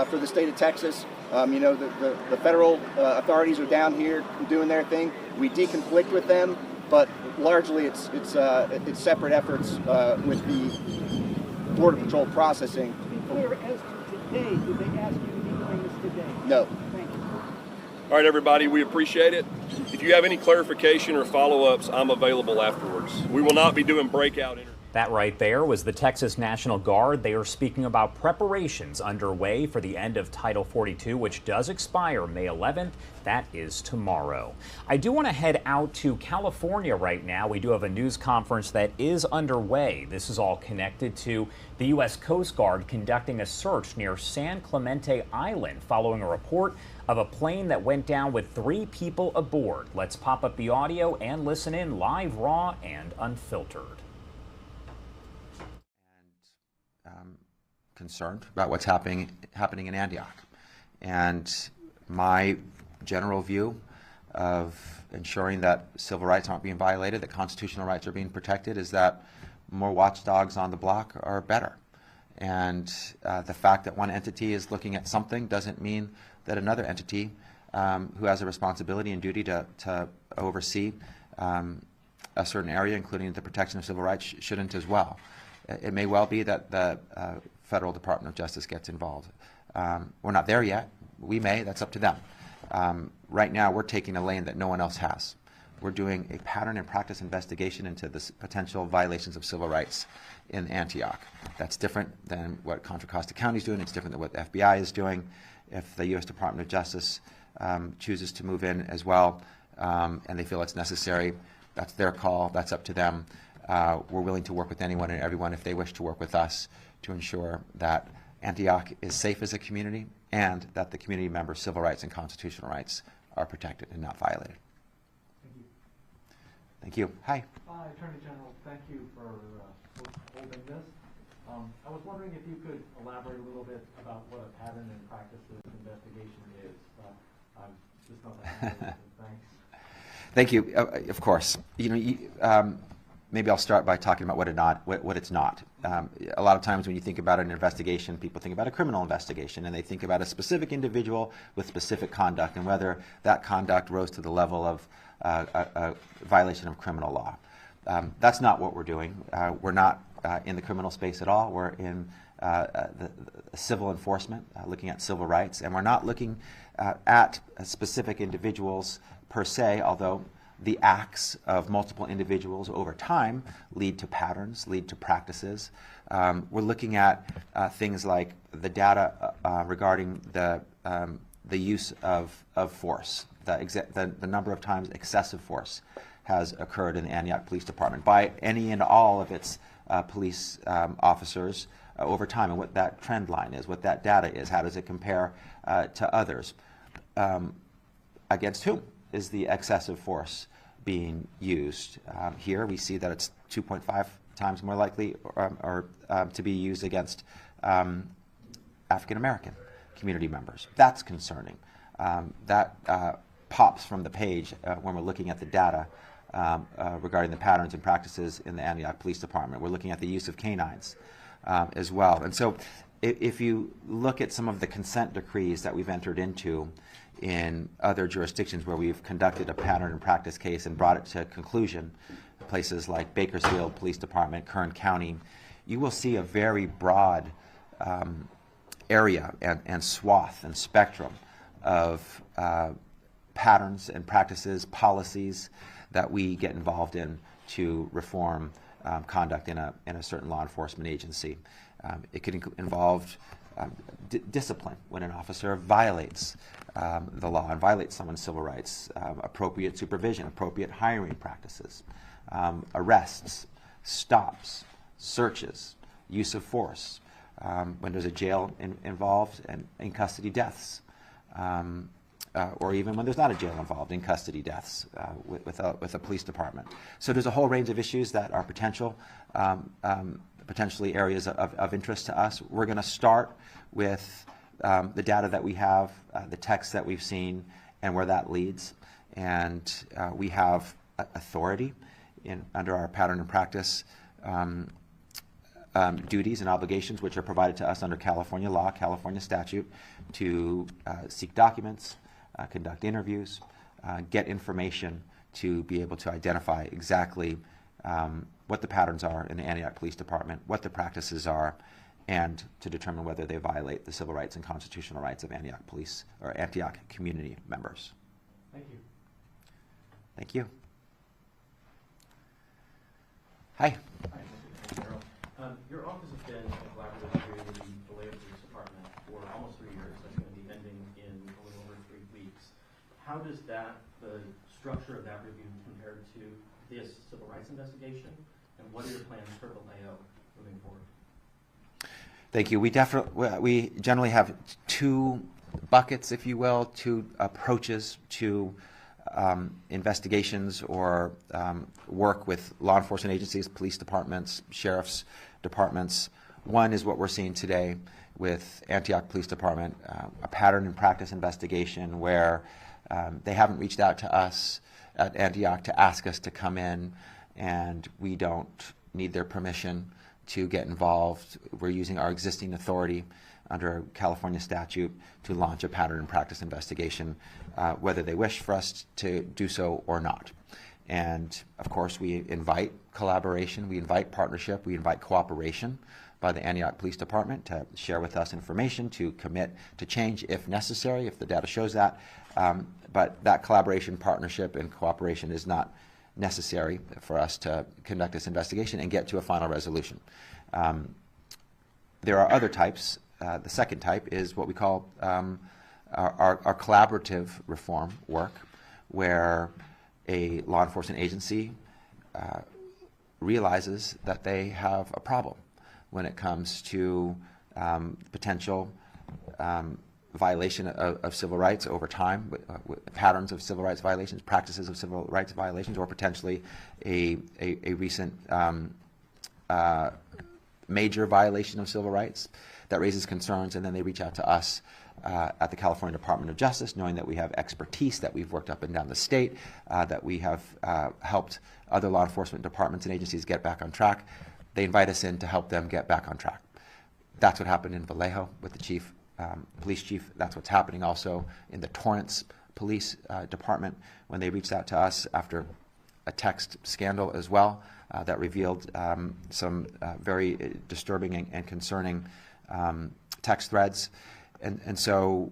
for the state of Texas. The federal authorities are down here doing their thing. We deconflict with them, but largely it's separate efforts with the Border Patrol processing. To be clear, as to today, did they ask you to be doing this today? No. Thank you. All right, everybody, we appreciate it. If you have any clarification or follow-ups, I'm available afterwards. We will not be doing breakout interviews. That right there was the Texas National Guard. They are speaking about preparations underway for the end of Title 42, which does expire May 11th. That is tomorrow. I do want to head out to California right now. We do have a news conference that is underway. This is all connected to the U.S. Coast Guard conducting a search near San Clemente Island following a report of a plane that went down with 3 people aboard. Let's pop up the audio and listen in live, raw, and unfiltered. Concerned about what's happening in Antioch. And my general view of ensuring that civil rights aren't being violated, that constitutional rights are being protected, is that more watchdogs on the block are better. And the fact that one entity is looking at something doesn't mean that another entity who has a responsibility and duty to oversee a certain area, including the protection of civil rights, shouldn't as well. It may well be that the Federal Department of Justice gets involved. We're not there yet. We may. That's up to them. Right now, we're taking a lane that no one else has. We're doing a pattern and practice investigation into the potential violations of civil rights in Antioch. That's different than what Contra Costa County is doing. It's different than what the FBI is doing. If the U.S. Department of Justice chooses to move in as well, and they feel it's necessary, that's their call. That's up to them. We're willing to work with anyone and everyone if they wish to work with us to ensure that Antioch is safe as a community and that the community members' civil rights and constitutional rights are protected and not violated. Thank you. Thank you. Hi. Hi, Attorney General. Thank you for holding this. I was wondering if you could elaborate a little bit about what a pattern and practice investigation is. I'm just not that Thanks. Thank you. Of course. Maybe I'll start by talking about what it's not. A lot of times when you think about an investigation, people think about a criminal investigation, and they think about a specific individual with specific conduct and whether that conduct rose to the level of a violation of criminal law. That's not what we're doing. We're not in the criminal space at all. We're in the civil enforcement, looking at civil rights, and we're not looking at specific individuals per se, although the acts of multiple individuals over time lead to patterns, lead to practices. We're looking at things like the data regarding the use of force, the number of times excessive force has occurred in the Antioch Police Department by any and all of its police officers over time, and what that trend line is, what that data is, how does it compare to others. Against whom is the excessive force being used? Here we see that it's 2.5 times more likely to be used against African American community members. That's concerning. That pops from the page when we're looking at the data regarding the patterns and practices in the Antioch Police Department. We're looking at the use of canines as well. And so if you look at some of the consent decrees that we've entered into in other jurisdictions where we've conducted a pattern and practice case and brought it to conclusion, places like Bakersfield Police Department, Kern County, you will see a very broad area and swath and spectrum of patterns and practices, policies that we get involved in to reform conduct in a certain law enforcement agency. It could involve discipline when an officer violates the law and violates someone's civil rights, appropriate supervision, appropriate hiring practices, arrests, stops, searches, use of force, when there's a jail involved, and in custody deaths, or even when there's not a jail involved, in custody deaths with a police department. So there's a whole range of issues that are potentially areas of interest to us. We're going to start with the data that we have, the texts that we've seen, and where that leads. And we have authority under our pattern and practice duties and obligations, which are provided to us under California law, California statute, to seek documents, conduct interviews, get information to be able to identify exactly what the patterns are in the Antioch Police Department, what the practices are, and to determine whether they violate the civil rights and constitutional rights of Antioch Police or Antioch community members. Thank you. Thank you. Hi. Hi, your office has been a collaborative here with the Vallejo Police Department for almost 3 years. That's going to be ending in a little over 3 weeks. How does the structure of that review compare to this civil rights investigation, and what are your plans for Vallejo moving forward? Thank you. We generally have two buckets, if you will, two approaches to investigations or work with law enforcement agencies, police departments, sheriff's departments. One is what we're seeing today with Antioch Police Department, a pattern and practice investigation where they haven't reached out to us at Antioch to ask us to come in, and we don't need their permission to get involved. We're using our existing authority under California statute to launch a pattern and practice investigation, whether they wish for us to do so or not. And of course, we invite collaboration, we invite partnership, we invite cooperation by the Antioch Police Department to share with us information, to commit to change if necessary, if the data shows that. But that collaboration, partnership, and cooperation is not necessary for us to conduct this investigation and get to a final resolution. There are other types. The second type is what we call our collaborative reform work, where a law enforcement agency realizes that they have a problem when it comes to potential violation of civil rights over time, with patterns of civil rights violations, practices of civil rights violations, or potentially a recent major violation of civil rights that raises concerns, and then they reach out to us at the California Department of Justice, knowing that we have expertise, that we've worked up and down the state, that we have helped other law enforcement departments and agencies get back on track. They invite us in to help them get back on track. That's what happened in Vallejo with the police chief. That's what's happening also in the Torrance Police Department when they reached out to us after a text scandal as well that revealed some very disturbing and concerning text threads. And so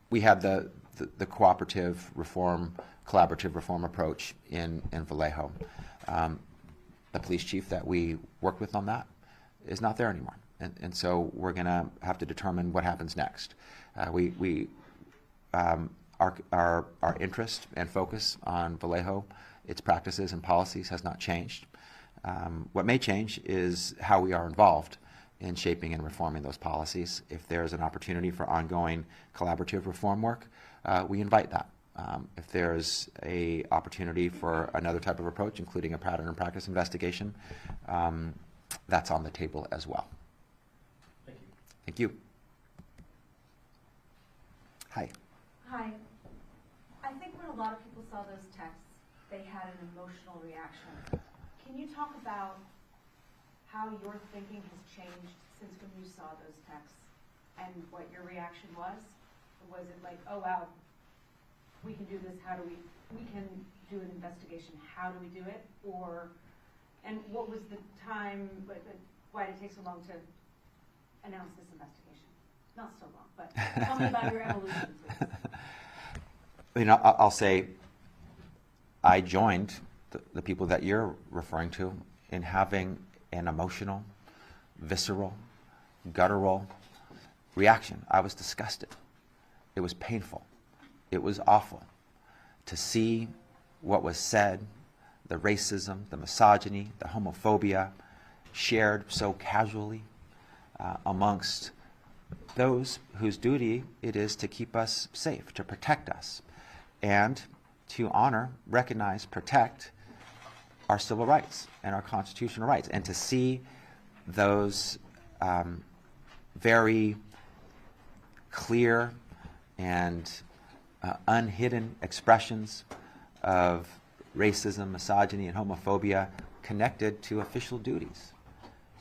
we had the the cooperative reform, collaborative reform approach in Vallejo. The police chief that we worked with on that is not there anymore. And so we're going to have to determine what happens next. Our interest and focus on Vallejo, its practices and policies has not changed. What may change is how we are involved in shaping and reforming those policies. If there's an opportunity for ongoing collaborative reform work, we invite that. If there's an opportunity for another type of approach, including a pattern and practice investigation, that's on the table as well. Thank you. Thank you. Hi. Hi. I think when a lot of people saw those texts, they had an emotional reaction. Can you talk about how your thinking has changed since when you saw those texts and what your reaction was? Or was it like, oh wow, we can do this, we can do an investigation, how do we do it? And what was the time, why did it take so long to announce this investigation? Not so long, but tell me about your evolution, please. I'll say I joined the people that you're referring to in having an emotional, visceral, guttural reaction. I was disgusted. It was painful. It was awful to see what was said, the racism, the misogyny, the homophobia shared so casually amongst those whose duty it is to keep us safe, to protect us, and to honor, recognize, protect our civil rights and our constitutional rights, and to see those very clear and unhidden expressions of racism, misogyny, and homophobia connected to official duties.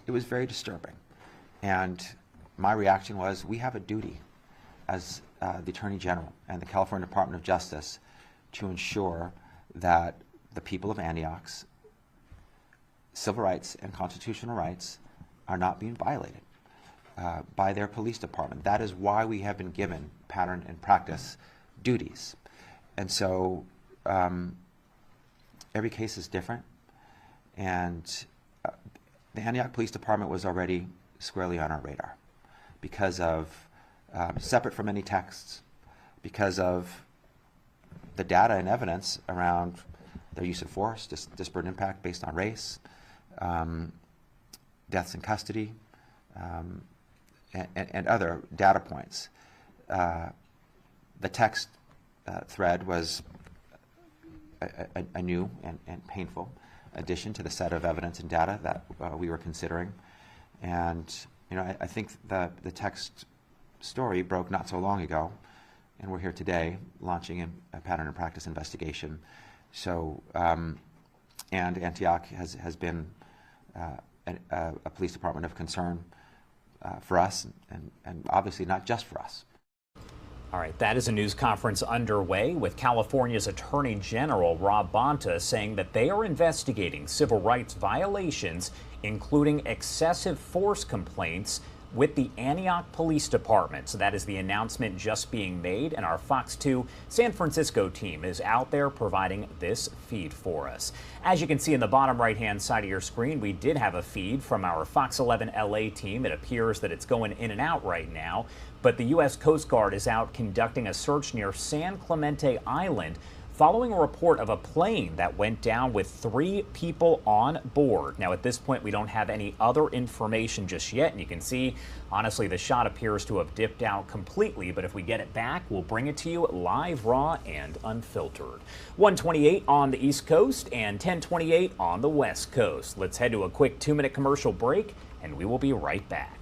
It was very disturbing. And my reaction was, we have a duty as the Attorney General and the California Department of Justice to ensure that the people of Antioch's civil rights and constitutional rights are not being violated by their police department. That is why we have been given pattern and practice duties. And so every case is different, and the Antioch Police Department was already squarely on our radar because of, separate from any texts, because of the data and evidence around their use of force, disparate impact based on race, deaths in custody, and other data points. The text thread was a new and painful addition to the set of evidence and data that we were considering. And I think the text story broke not so long ago, and we're here today launching a pattern and practice investigation. So, and Antioch has been a police department of concern for us, and obviously not just for us. All right, that is a news conference underway with California's Attorney General Rob Bonta saying that they are investigating civil rights violations, including excessive force complaints with the Antioch Police Department. So that is the announcement just being made, and our Fox 2 San Francisco team is out there providing this feed for us. As you can see in the bottom right-hand side of your screen, we did have a feed from our Fox 11 LA team. It appears that it's going in and out right now, but the U.S. Coast Guard is out conducting a search near San Clemente Island following a report of a plane that went down with 3 people on board. Now, at this point, we don't have any other information just yet, and you can see, honestly, the shot appears to have dipped out completely, but if we get it back, we'll bring it to you live, raw, and unfiltered. 1:28 on the East Coast and 10:28 on the West Coast. Let's head to a quick 2-minute commercial break, and we will be right back.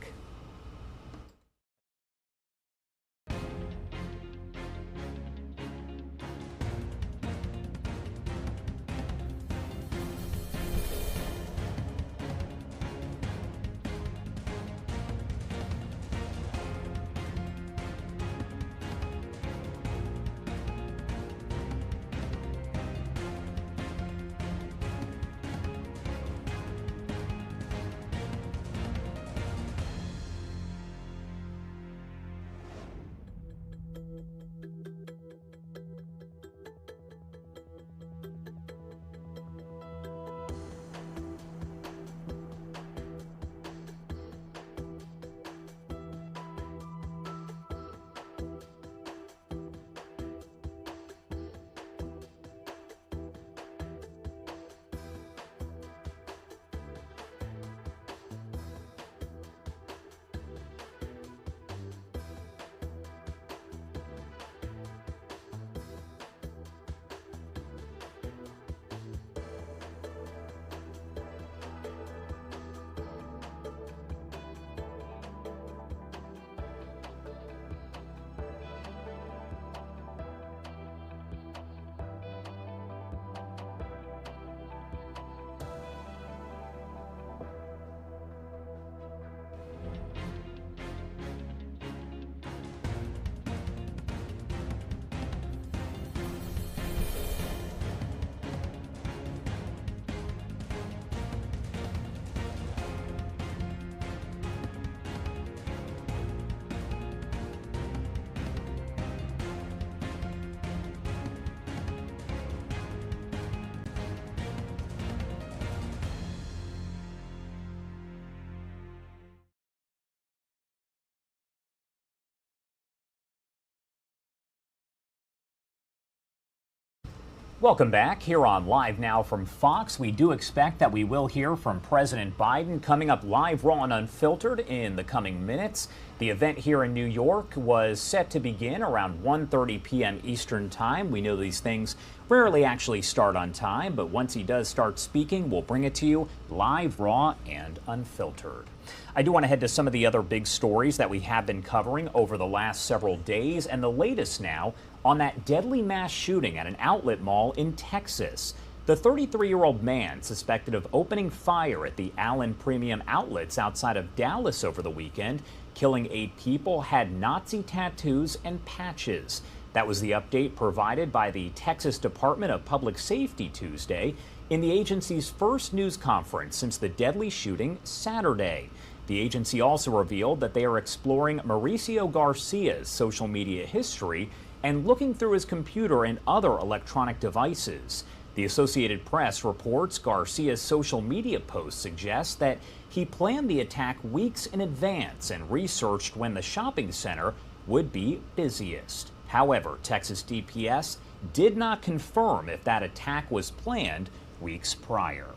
Welcome back here on Live Now from Fox. We do expect that we will hear from President Biden coming up live, raw, and unfiltered in the coming minutes. The event here in New York was set to begin around 1:30 p.m. Eastern Time. We know these things rarely actually start on time, but once he does start speaking, we'll bring it to you live, raw, and unfiltered. I do want to head to some of the other big stories that we have been covering over the last several days, and the latest now on that deadly mass shooting at an outlet mall in Texas. The 33-year-old man suspected of opening fire at the Allen Premium Outlets outside of Dallas over the weekend, killing 8 people, had Nazi tattoos and patches. That was the update provided by the Texas Department of Public Safety Tuesday in the agency's first news conference since the deadly shooting Saturday. The agency also revealed that they are exploring Mauricio Garcia's social media history and looking through his computer and other electronic devices. The Associated Press reports Garcia's social media posts suggest that he planned the attack weeks in advance and researched when the shopping center would be busiest. However, Texas DPS did not confirm if that attack was planned weeks prior.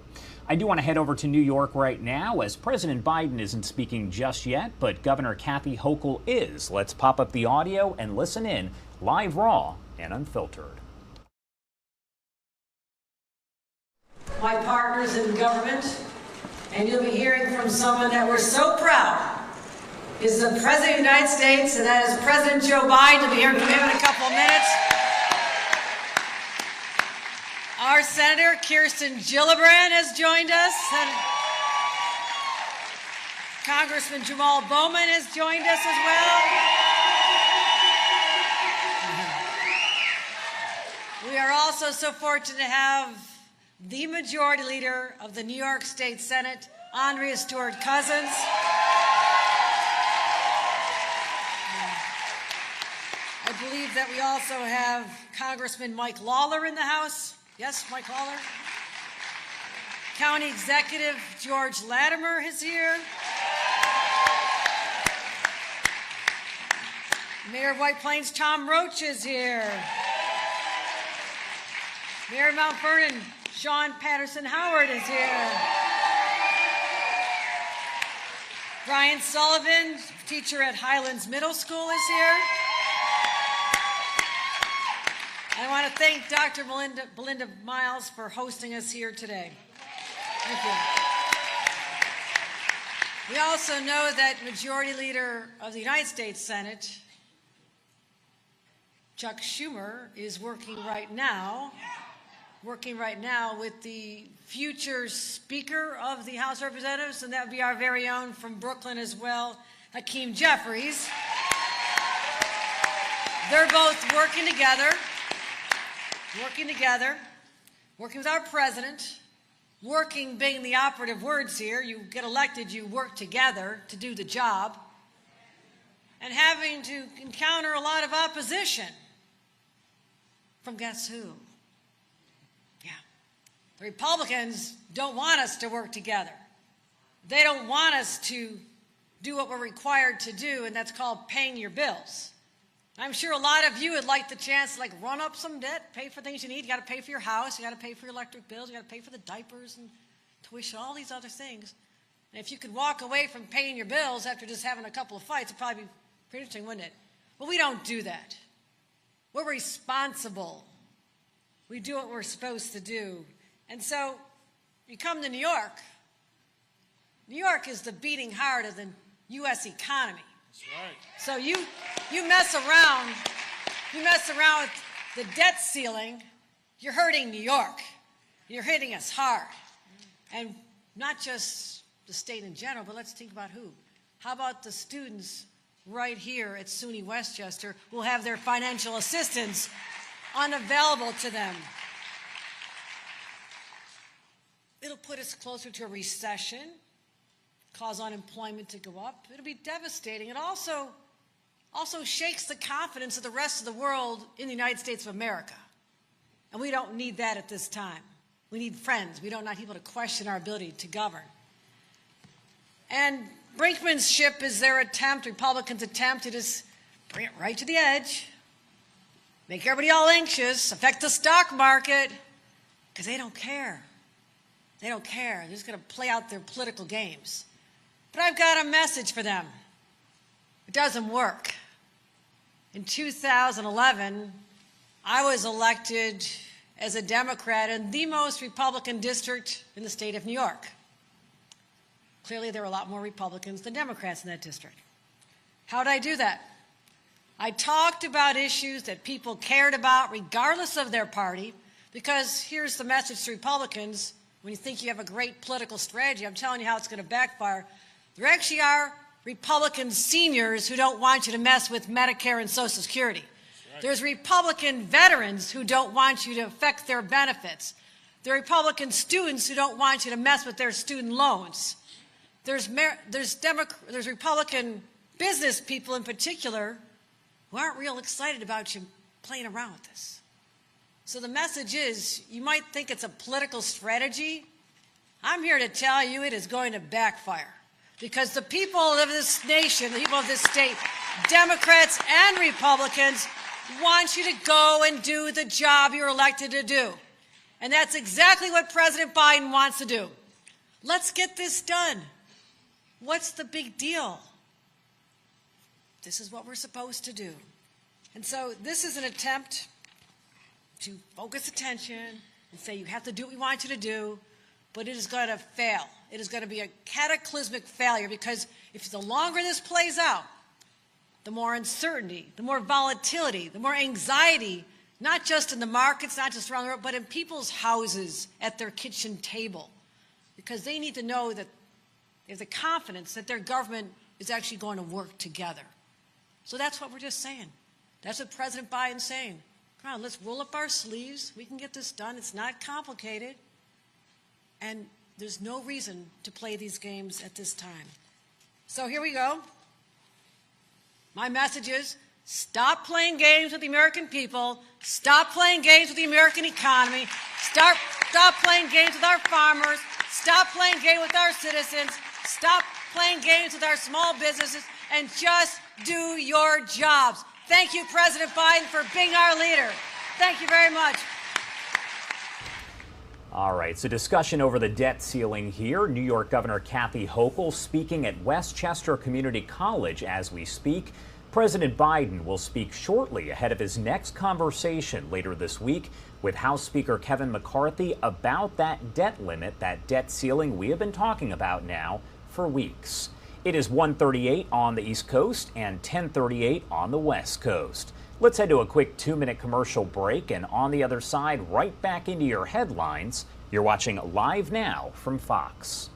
I do want to head over to New York right now, as President Biden isn't speaking just yet, but Governor Kathy Hochul is. Let's pop up the audio and listen in, live, raw, and unfiltered. My partners in government, and you'll be hearing from someone that we're so proud is the President of the United States, and that is President Joe Biden. You'll be hearing from him in a couple of minutes. Our Senator Kirsten Gillibrand has joined us, and Congressman Jamal Bowman has joined us as well. We are also so fortunate to have the Majority Leader of the New York State Senate, Andrea Stewart-Cousins. I believe that we also have Congressman Mike Lawler in the House. Yes, Mike Lawler. County Executive George Latimer is here. Mayor of White Plains Tom Roach is here. Mayor of Mount Vernon Sean Patterson Howard is here. Brian Sullivan, teacher at Highlands Middle School, is here. I want to thank Dr. Belinda Miles for hosting us here today. Thank you. We also know that Majority Leader of the United States Senate, Chuck Schumer, is working right now with the future Speaker of the House of Representatives, and that would be our very own from Brooklyn as well, Hakeem Jeffries. They're both working together, working with our president, working being the operative words here. You get elected, you work together to do the job, and having to encounter a lot of opposition from guess who? Yeah. The Republicans don't want us to work together. They don't want us to do what we're required to do, and that's called paying your bills. I'm sure a lot of you would like the chance to run up some debt, pay for things you need. You got to pay for your house, you got to pay for your electric bills, you got to pay for the diapers and tuition, all these other things. And if you could walk away from paying your bills after just having a couple of fights, it'd probably be pretty interesting, wouldn't it? But we don't do that. We're responsible. We do what we're supposed to do. And so you come to New York. New York is the beating heart of the U.S. economy. That's right. So you mess around with the debt ceiling, you're hurting New York. You're hitting us hard. And not just the state in general, but let's think about who. How about the students right here at SUNY Westchester who will have their financial assistance unavailable to them? It'll put us closer to a recession, cause unemployment to go up. It'll be devastating. It also shakes the confidence of the rest of the world in the United States of America. And we don't need that at this time. We need friends. We don't need people to question our ability to govern. And Brinkman's ship is their attempt, Republicans' attempt to just bring it right to the edge. make everybody all anxious, affect the stock market, because they don't care. They don't care. They're just going to play out their political games. But I've got a message for them. It doesn't work. In 2011, I was elected as a Democrat in the most Republican district in the state of New York. Clearly, there were a lot more Republicans than Democrats in that district. How did I do that? I talked about issues that people cared about regardless of their party, because here's the message to Republicans. When you think you have a great political strategy, I'm telling you how it's going to backfire. There actually are Republican seniors who don't want you to mess with Medicare and Social Security. Right. There's Republican veterans who don't want you to affect their benefits. There are Republican students who don't want you to mess with their student loans. There's Republican business people in particular who aren't real excited about you playing around with this. So the message is, you might think it's a political strategy. I'm here to tell you it is going to backfire. Because the people of this nation, the people of this state, Democrats and Republicans, want you to go and do the job you're elected to do. And that's exactly what President Biden wants to do. Let's get this done. What's the big deal? This is what we're supposed to do. And so this is an attempt to focus attention and say you have to do what we want you to do, but it is going to fail. It is going to be a cataclysmic failure, because if the longer this plays out, the more uncertainty, the more volatility, the more anxiety, not just in the markets, not just around the world, but in people's houses, at their kitchen table, because they need to know that they have the confidence that their government is actually going to work together. So that's what we're just saying. That's what President Biden's saying. Come on, let's roll up our sleeves. We can get this done. It's not complicated. And there's no reason to play these games at this time. So here we go. My message is, stop playing games with the American people. Stop playing games with the American economy. Stop playing games with our farmers. Stop playing games with our citizens. Stop playing games with our small businesses, and just do your jobs. Thank you, President Biden, for being our leader. Thank you very much. All right, so discussion over the debt ceiling here. New York Governor Kathy Hochul speaking at Westchester Community College as we speak. President Biden will speak shortly ahead of his next conversation later this week with House Speaker Kevin McCarthy about that debt limit, that debt ceiling we have been talking about now for weeks. It is 1:38 on the East Coast and 10:38 on the West Coast. Let's head to a quick 2-minute commercial break, and on the other side, right back into your headlines. You're watching Live Now from Fox.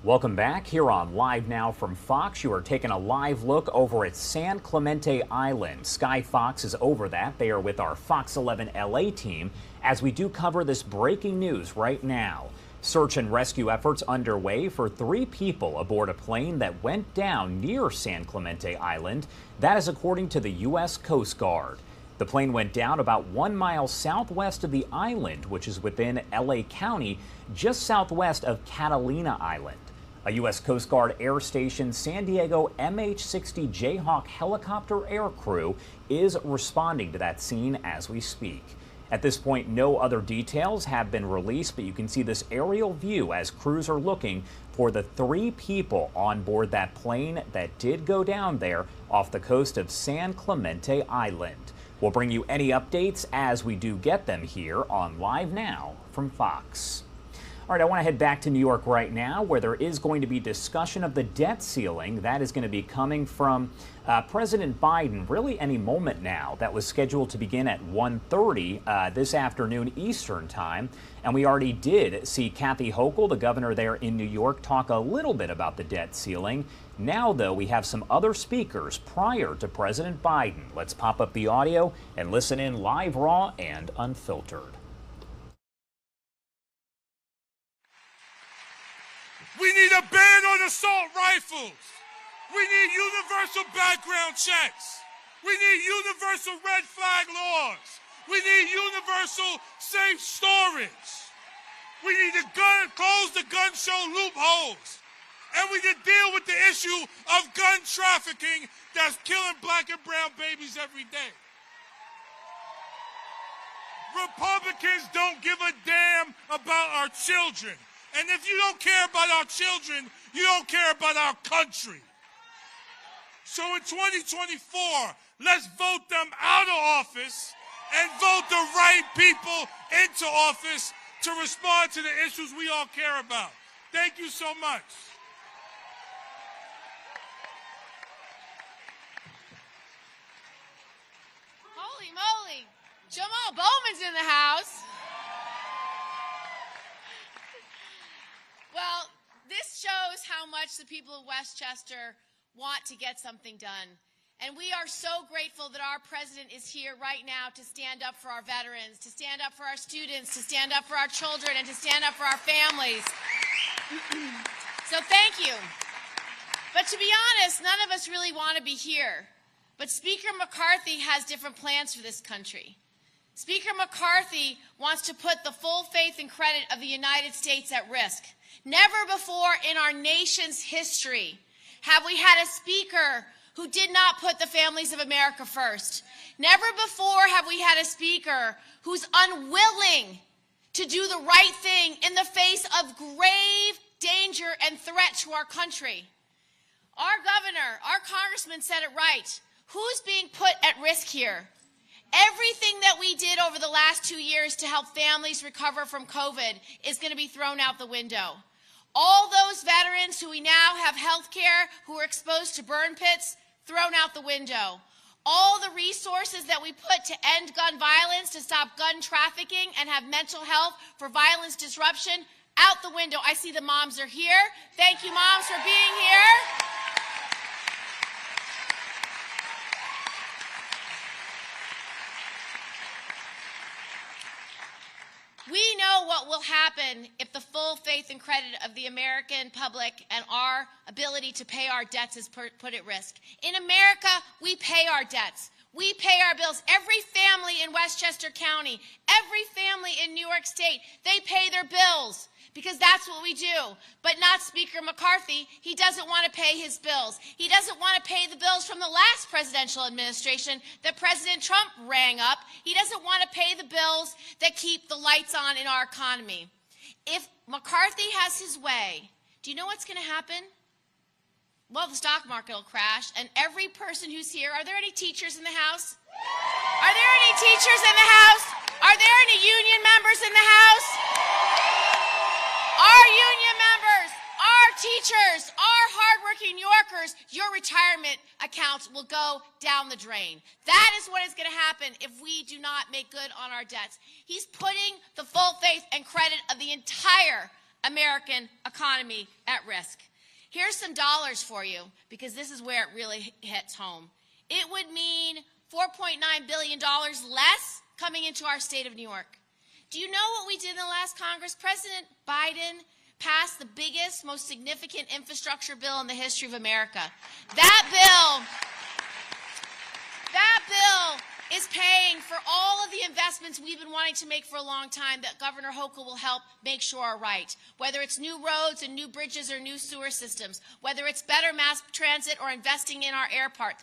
Welcome back here on Live Now from Fox. You are taking a live look over at San Clemente Island. Sky Fox is over that. They are with our Fox 11 LA team as we do cover this breaking news right now. Search and rescue efforts underway for 3 people aboard a plane that went down near San Clemente Island. That is according to the U.S. Coast Guard. The plane went down about 1 mile southwest of the island, which is within LA County, just southwest of Catalina Island. A U.S. Coast Guard Air Station San Diego MH-60 Jayhawk helicopter air crew is responding to that scene as we speak. At this point, no other details have been released, but you can see this aerial view as crews are looking for the 3 people on board that plane that did go down there off the coast of San Clemente Island. We'll bring you any updates as we do get them here on Live Now from Fox. All right, I want to head back to New York right now, where there is going to be discussion of the debt ceiling. That is going to be coming from President Biden really any moment now. That was scheduled to begin at 1:30 this afternoon Eastern time. And we already did see Kathy Hochul, the governor there in New York, talk a little bit about the debt ceiling. Now, though, we have some other speakers prior to President Biden. Let's pop up the audio and listen in live, raw, and unfiltered. We need a ban on assault rifles. We need universal background checks. We need universal red flag laws. We need universal safe storage. We need to close the gun show loopholes. And we need to deal with the issue of gun trafficking that's killing black and brown babies every day. Republicans don't give a damn about our children. And if you don't care about our children, you don't care about our country. So in 2024, let's vote them out of office and vote the right people into office to respond to the issues we all care about. Thank you so much. Holy moly, Jamal Bowman's in the house. Well, this shows how much the people of Westchester want to get something done. And we are so grateful that our president is here right now to stand up for our veterans, to stand up for our students, to stand up for our children, and to stand up for our families. So thank you. But to be honest, none of us really want to be here. But Speaker McCarthy has different plans for this country. Speaker McCarthy wants to put the full faith and credit of the United States at risk. Never before in our nation's history have we had a speaker who did not put the families of America first. Never before have we had a speaker who's unwilling to do the right thing in the face of grave danger and threat to our country. Our governor, our congressman said it right. Who's being put at risk here? Everything that we did over the last 2 years to help families recover from COVID is going to be thrown out the window. All those veterans who we now have health care, who are exposed to burn pits, thrown out the window. All the resources that we put to end gun violence, to stop gun trafficking and have mental health for violence disruption, out the window. I see the moms are here. Thank you, moms, for being here. We know what will happen if the full faith and credit of the American public and our ability to pay our debts is put at risk. In America, we pay our debts. We pay our bills. Every family in Westchester County, every family in New York State, they pay their bills because that's what we do. But not Speaker McCarthy. He doesn't want to pay his bills. He doesn't want to pay the bills from the last presidential administration that President Trump rang up. He doesn't want to pay the bills that keep the lights on in our economy. If McCarthy has his way, do you know what's going to happen? Well, the stock market will crash, and every person who's here, are there any teachers in the house? Are there any teachers in the house? Are there any union members in the house? Our union members, our teachers, our hardworking New Yorkers, your retirement accounts will go down the drain. That is what is going to happen if we do not make good on our debts. He's putting the full faith and credit of the entire American economy at risk. Here's some dollars for you, because this is where it really hits home. It would mean $4.9 billion less coming into our state of New York. Do you know what we did in the last Congress? President Biden passed the biggest, most significant infrastructure bill in the history of America. That bill is paying for all of the investments we've been wanting to make for a long time that Governor Hochul will help make sure are right. Whether it's new roads and new bridges or new sewer systems, whether it's better mass transit or investing in our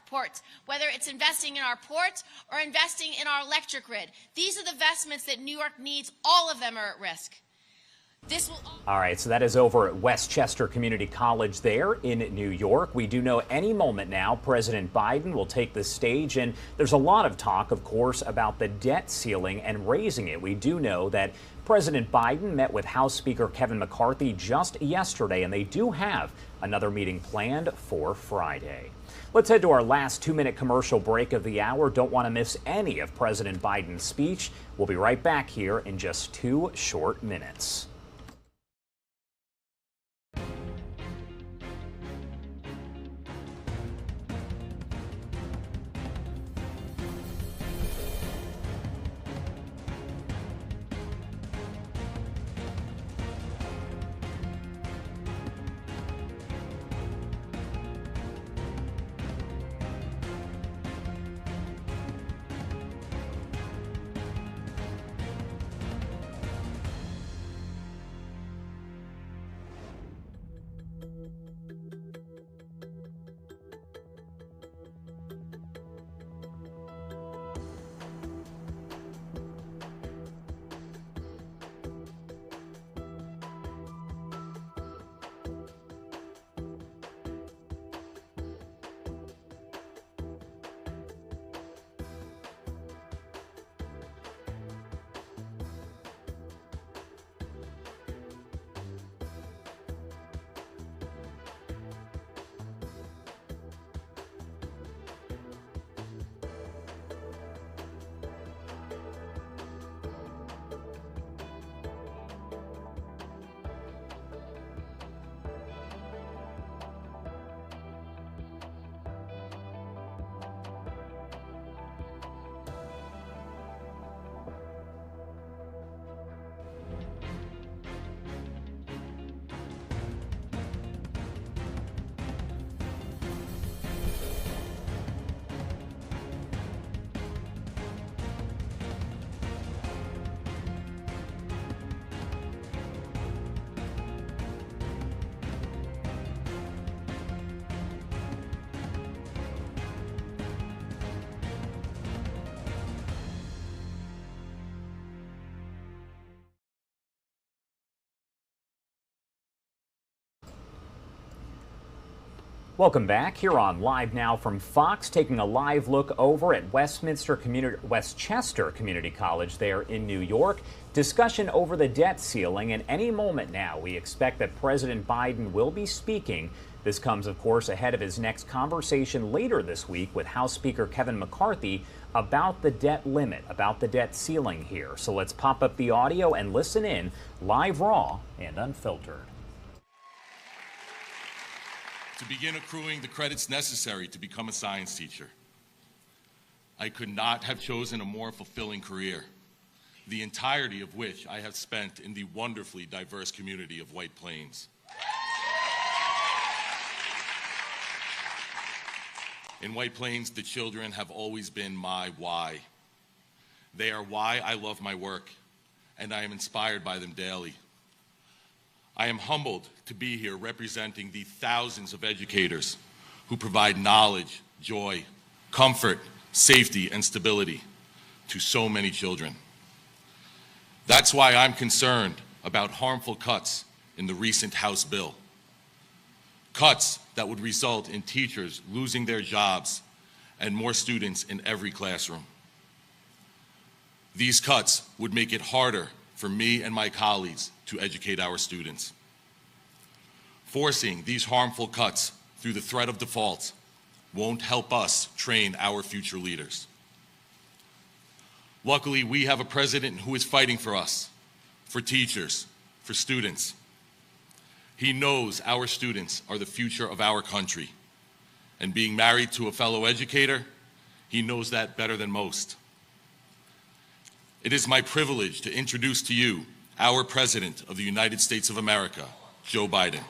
ports, whether it's investing in our ports or investing in our electric grid. These are the investments that New York needs. All of them are at risk. All right, so that is over at Westchester Community College there in New York. We do know any moment now President Biden will take the stage, and there's a lot of talk, of course, about the debt ceiling and raising it. We do know that President Biden met with House Speaker Kevin McCarthy just yesterday, and they do have another meeting planned for Friday. Let's head to our last 2-minute commercial break of the hour. Don't want to miss any of President Biden's speech. We'll be right back here in just 2 short minutes. Welcome back here on Live Now from Fox, taking a live look over at Westchester Community College there in New York. Discussion over the debt ceiling, and any moment now we expect that President Biden will be speaking. This comes, of course, ahead of his next conversation later this week with House Speaker Kevin McCarthy about the debt limit, about the debt ceiling here. So let's pop up the audio and listen in live, raw, and unfiltered. To begin accruing the credits necessary to become a science teacher. I could not have chosen a more fulfilling career, the entirety of which I have spent in the wonderfully diverse community of White Plains. In White Plains, the children have always been my why. They are why I love my work, and I am inspired by them daily. I am humbled to be here representing the thousands of educators who provide knowledge, joy, comfort, safety, and stability to so many children. That's why I'm concerned about harmful cuts in the recent House bill. Cuts that would result in teachers losing their jobs and more students in every classroom. These cuts would make it harder for me and my colleagues to educate our students. Forcing these harmful cuts through the threat of default won't help us train our future leaders. Luckily, we have a president who is fighting for us, for teachers, for students, He knows our students are the future of our country. And being married to a fellow educator, he knows that better than most. It is my privilege to introduce to you our President of the United States of America, Joe Biden.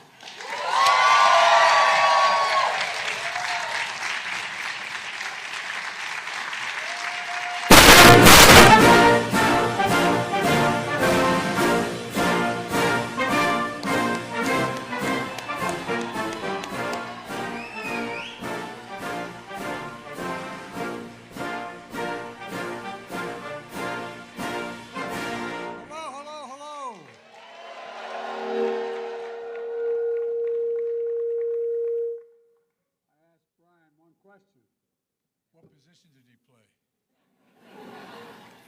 What position did he play?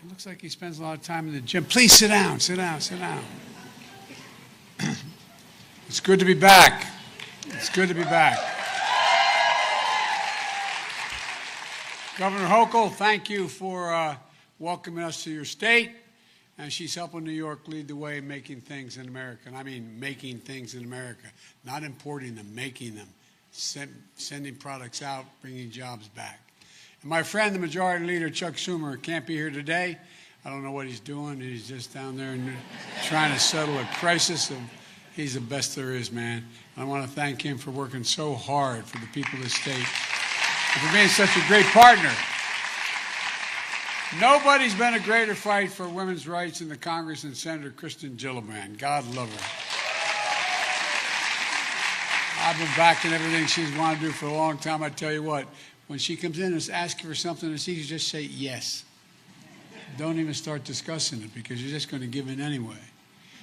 It looks like he spends a lot of time in the gym. Please sit down, sit down, sit down. It's good to be back. It's good to be back. Governor Hochul, thank you for welcoming us to your state. And she's helping New York lead the way in making things in America. And I mean making things in America, not importing them, making them, sending products out, bringing jobs back. And my friend, the Majority Leader, Chuck Schumer, can't be here today. I don't know what he's doing. He's just down there trying to settle a crisis. He's the best there is, man. And I want to thank him for working so hard for the people of the state and for being such a great partner. Nobody's been a greater fight for women's rights in the Congress than Senator Kirsten Gillibrand. God love her. I've been backing everything she's wanted to do for a long time. I tell you what, when she comes in and asks for something, it's easy to just say yes. Don't even start discussing it because you're just going to give in anyway.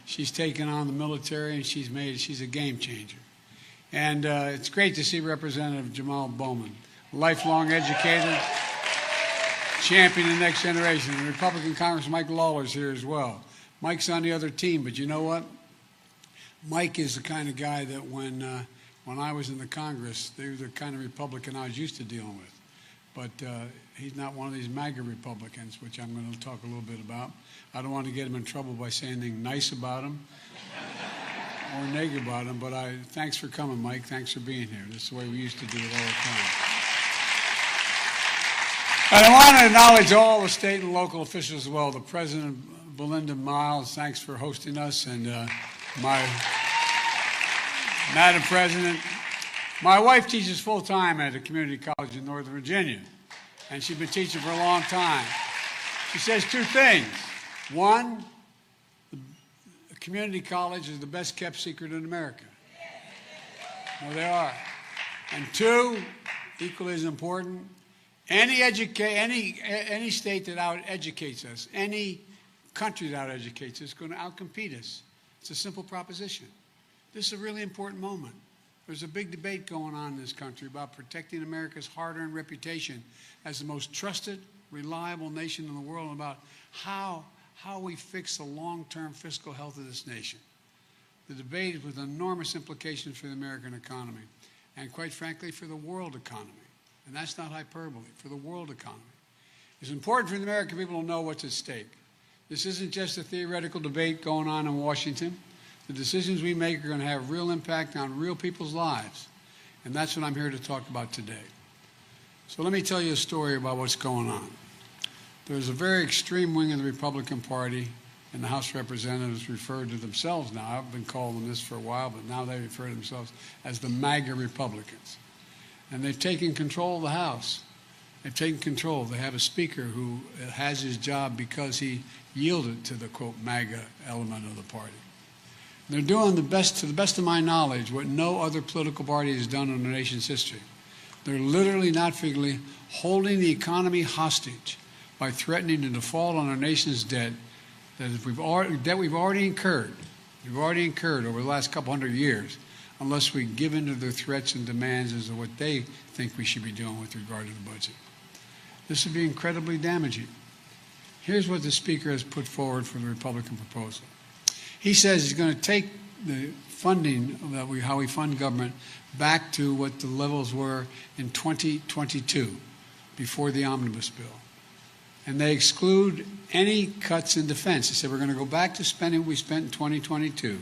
She's taken on the military and she's a game changer. And it's great to see Representative Jamal Bowman, lifelong educator, champion the next generation. And Republican Congressman Mike Lawler's here as well. Mike's on the other team, but you know what? Mike is the kind of guy that when I was in the Congress, they were the kind of Republican I was used to dealing with. But he's not one of these MAGA Republicans, which I'm going to talk a little bit about. I don't want to get him in trouble by saying anything nice about him or negative about him, but thanks for coming, Mike. Thanks for being here. This is the way we used to do it all the time. And I want to acknowledge all the state and local officials as well. The President, Belinda Miles, thanks for hosting us, and Madam President, my wife teaches full-time at a community college in Northern Virginia, and she's been teaching for a long time. She says two things. One, the community college is the best-kept secret in America. Well, they are. And two, equally as important, any state that out-educates us, any country that out-educates us is going to out-compete us. It's a simple proposition. This is a really important moment. There's a big debate going on in this country about protecting America's hard-earned reputation as the most trusted, reliable nation in the world, and about how we fix the long-term fiscal health of this nation. The debate is with enormous implications for the American economy and, quite frankly, for the world economy. And that's not hyperbole, for the world economy. It's important for the American people to know what's at stake. This isn't just a theoretical debate going on in Washington. The decisions we make are going to have real impact on real people's lives. And that's what I'm here to talk about today. So let me tell you a story about what's going on. There's a very extreme wing of the Republican Party, and the House of Representatives refer to themselves now. I've been calling them this for a while, but now they refer to themselves as the MAGA Republicans. And they've taken control of the House. They've taken control. They have a speaker who has his job because he yielded to the, quote, MAGA element of the party. They're doing the best, to the best of my knowledge, what no other political party has done in the nation's history. They're literally, not figuratively, holding the economy hostage by threatening to default on our nation's debt that we've already incurred. We've already incurred over the last couple hundred years, unless we give in to their threats and demands as to what they think we should be doing with regard to the budget. This would be incredibly damaging. Here's what the Speaker has put forward for the Republican proposal. He says he's going to take the funding, how we fund government, back to what the levels were in 2022, before the omnibus bill. And they exclude any cuts in defense. They said we're going to go back to spending what we spent in 2022.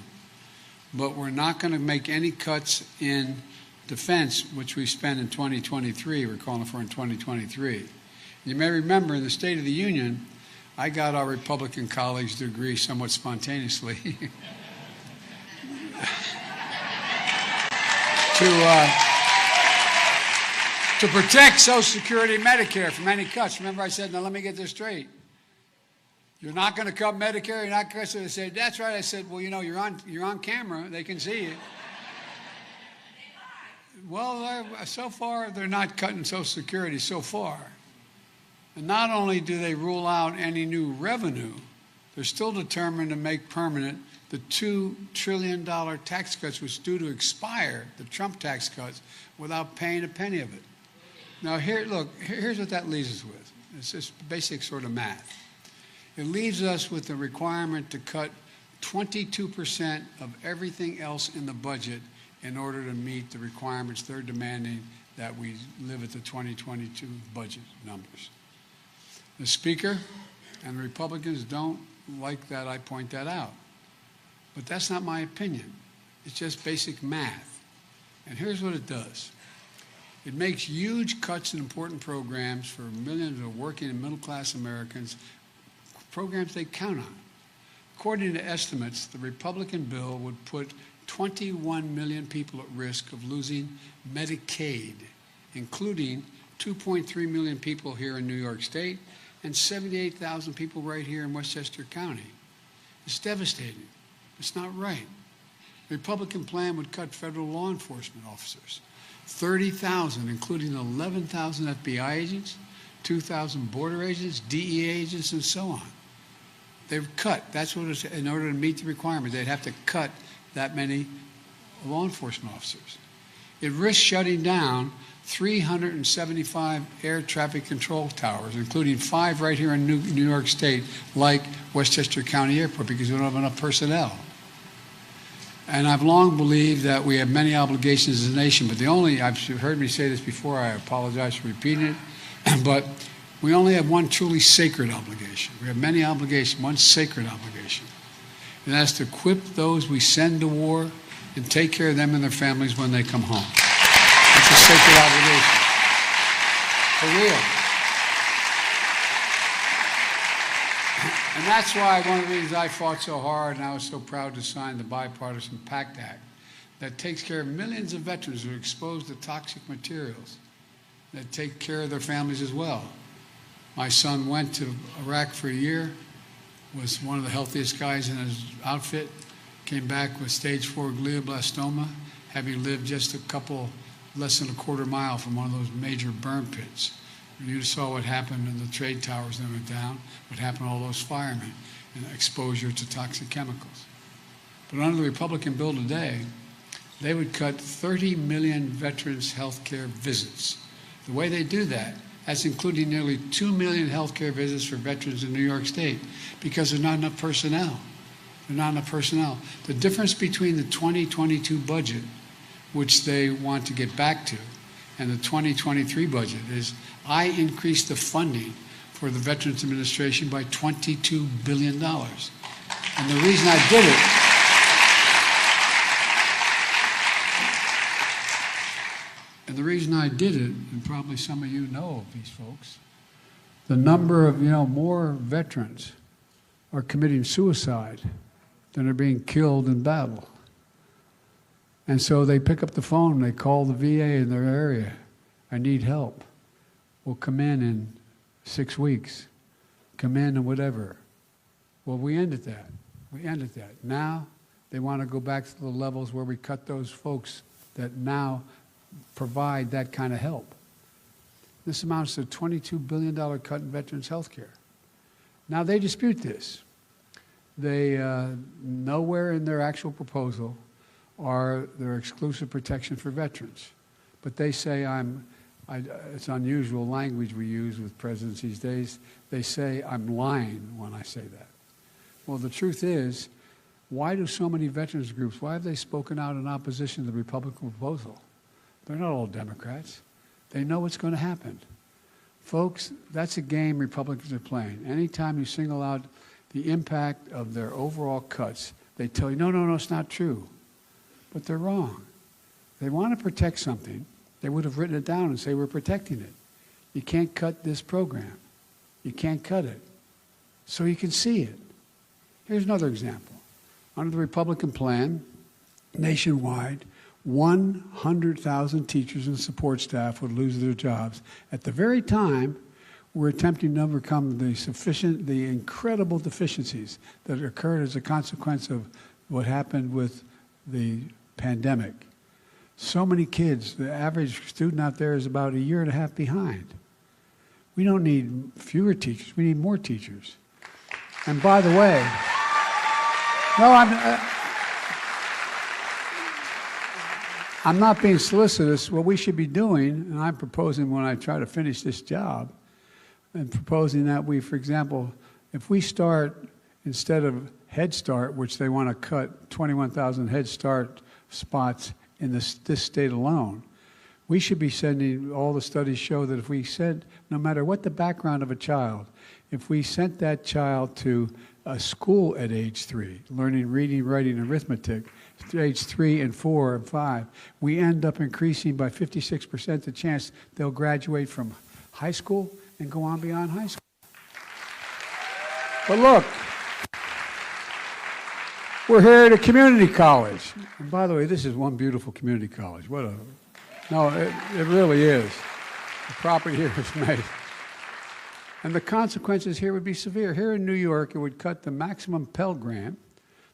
but we're not going to make any cuts in defense, which we spent in 2023. We're calling for in 2023. You may remember in the State of the Union, I got our Republican colleagues to agree somewhat spontaneously to protect Social Security and Medicare from any cuts. Remember I said, now let me get this straight. You're not going to cut Medicare, you're not going to. They said, that's right. I said, well, you know, you're on camera. They can see you. Well, so far, they're not cutting Social Security so far. And not only do they rule out any new revenue, they're still determined to make permanent the $2 trillion tax cuts which due to expire, the Trump tax cuts, without paying a penny of it. Now, here's what that leaves us with. It's just basic sort of math. It leaves us with the requirement to cut 22% of everything else in the budget in order to meet the requirements they're demanding that we live at the 2022 budget numbers. The Speaker and the Republicans don't like that I point that out. But that's not my opinion. It's just basic math. And here's what it does. It makes huge cuts in important programs for millions of working and middle-class Americans, programs they count on. According to estimates, the Republican bill would put 21 million people at risk of losing Medicaid, including 2.3 million people here in New York State and 78,000 people right here in Westchester County. It's devastating. It's not right. The Republican plan would cut federal law enforcement officers, 30,000, including 11,000 FBI agents, 2,000 border agents, DEA agents, and so on. They've cut. That's what it's, in order to meet the requirement, they'd have to cut that many law enforcement officers. It risks shutting down 375 air traffic control towers, including 5 right here in New York State, like Westchester County Airport, because we don't have enough personnel. And I've long believed that we have many obligations as a nation, but I've heard me say this before, I apologize for repeating it, but we only have one truly sacred obligation. We have many obligations, one sacred obligation. And that's to equip those we send to war and take care of them and their families when they come home. It's a sacred obligation. For real. And that's why one of the reasons I fought so hard and I was so proud to sign the Bipartisan PACT Act that takes care of millions of veterans who are exposed to toxic materials, that take care of their families as well. My son went to Iraq for a year, was one of the healthiest guys in his outfit, came back with stage 4 glioblastoma, having lived just less than a quarter mile from one of those major burn pits. You saw what happened in the trade towers that went down, what happened to all those firemen, and exposure to toxic chemicals. But under the Republican bill today, they would cut 30 million veterans' health care visits. The way they do that, that's including nearly 2 million health care visits for veterans in New York State, because there's not enough personnel. There's not enough personnel. The difference between the 2022 budget, which they want to get back to, and the 2023 budget is I increased the funding for the Veterans Administration by $22 billion. And the reason I did it, and probably some of you know of these folks, the number of, more veterans are committing suicide than are being killed in battle. And so they pick up the phone, they call the VA in their area. I need help. We'll come in 6 weeks. Come in and whatever. Well, we ended that. Now they want to go back to the levels where we cut those folks that now provide that kind of help. This amounts to a $22 billion cut in veterans' health care. Now they dispute this. They nowhere in their actual proposal are their exclusive protection for veterans. But they say it's unusual language we use with presidents these days. They say I'm lying when I say that. Well, the truth is, why do so many veterans groups, why have they spoken out in opposition to the Republican proposal? They're not all Democrats. They know what's going to happen. Folks, that's a game Republicans are playing. Anytime you single out the impact of their overall cuts, they tell you, no, it's not true. but they're wrong. They want to protect something, they would have written it down and say, we're protecting it. You can't cut this program. You can't cut it. So you can see it. Here's another example. Under the Republican plan, nationwide, 100,000 teachers and support staff would lose their jobs at the very time we're attempting to overcome the incredible deficiencies that occurred as a consequence of what happened with the pandemic. So many kids, the average student out there is about 1.5 years behind. We don't need fewer teachers, we need more teachers. And by the way, no, I'm not being solicitous. What we should be doing, and I'm proposing when I try to finish this job, and proposing that we, for example, if we start, instead of Head Start, which they want to cut 21,000 Head Start spots in this state alone, we should be sending, all the studies show that if we send, no matter what the background of a child, if we sent that child to a school at age 3, learning reading, writing, arithmetic, age 3 and 4 and 5, we end up increasing by 56% the chance they'll graduate from high school and go on beyond high school. But look, we're here at a community college. And by the way, this is one beautiful community college. No, it really is. The property here is amazing. And the consequences here would be severe. Here in New York, it would cut the maximum Pell Grant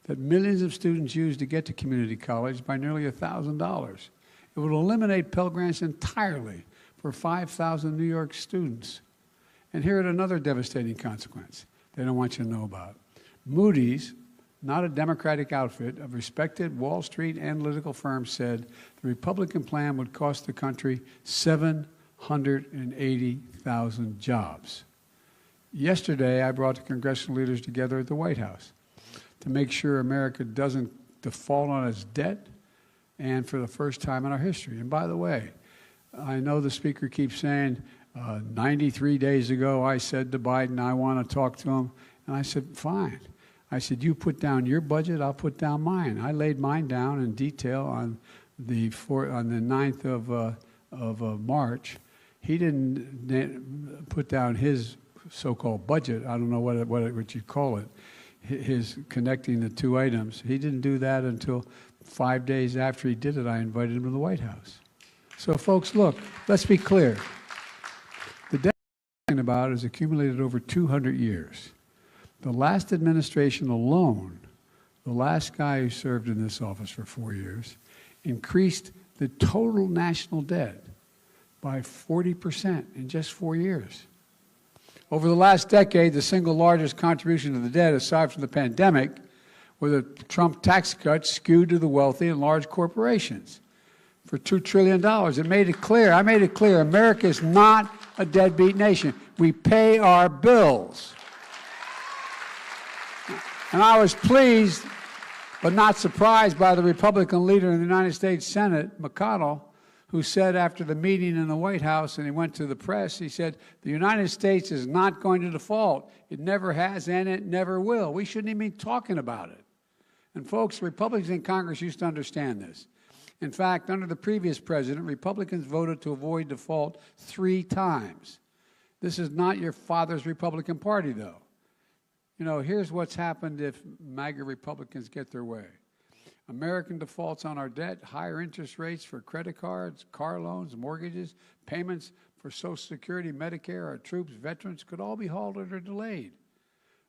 that millions of students use to get to community college by nearly $1,000. It would eliminate Pell Grants entirely for 5,000 New York students. And here at another devastating consequence they don't want you to know about. Moody's, not a Democratic outfit, a respected Wall Street analytical firm, said the Republican plan would cost the country 780,000 jobs. Yesterday, I brought the congressional leaders together at the White House to make sure America doesn't default on its debt, and for the first time in our history. And by the way, I know the speaker keeps saying, 93 days ago I said to Biden, I want to talk to him. And I said, fine. I said, you put down your budget, I'll put down mine. I laid mine down in detail on the 9th of March. He didn't put down his so-called budget. I don't know what you call it. His connecting the two items. He didn't do that until 5 days after he did it. I invited him to the White House. So folks, look, let's be clear. The debt we're talking about is accumulated over 200 years. The last administration alone, the last guy who served in this office for 4 years, increased the total national debt by 40% in just 4 years. Over the last decade, the single largest contribution to the debt, aside from the pandemic, were the Trump tax cuts skewed to the wealthy and large corporations for $2 trillion. It made it clear, I made it clear, America is not a deadbeat nation. We pay our bills. And I was pleased, but not surprised, by the Republican leader in the United States Senate, McConnell, who said after the meeting in the White House, and he went to the press, he said, the United States is not going to default. It never has, and it never will. We shouldn't even be talking about it. And folks, Republicans in Congress used to understand this. In fact, under the previous president, Republicans voted to avoid default 3 times. This is not your father's Republican Party, though. You know, here's what's happened if MAGA Republicans get their way. American defaults on our debt, higher interest rates for credit cards, car loans, mortgages, payments for Social Security, Medicare, our troops, veterans, could all be halted or delayed.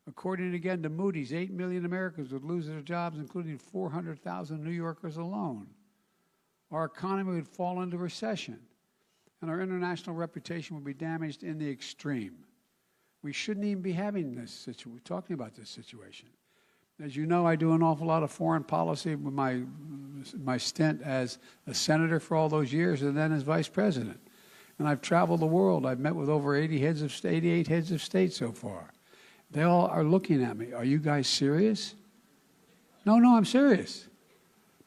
According again to Moody's, 8 million Americans would lose their jobs, including 400,000 New Yorkers alone. Our economy would fall into recession, and our international reputation would be damaged in the extreme. We shouldn't even be having this situation, talking about this situation. As you know, I do an awful lot of foreign policy with my stint as a senator for all those years and then as vice president. And I've traveled the world. I've met with over 88 heads of state so far. They all are looking at me. Are you guys serious? No, I'm serious.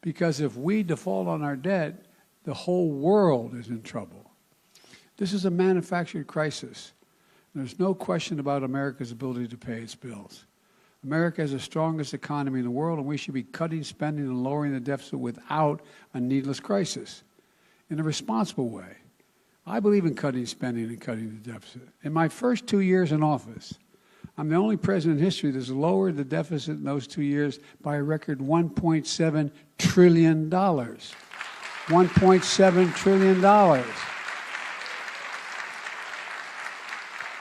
Because if we default on our debt, the whole world is in trouble. This is a manufactured crisis. There's no question about America's ability to pay its bills. America has the strongest economy in the world, and we should be cutting spending and lowering the deficit without a needless crisis in a responsible way. I believe in cutting spending and cutting the deficit. In my first 2 years in office, I'm the only president in history that's lowered the deficit in those 2 years by a record $1.7 trillion. $1.7 trillion.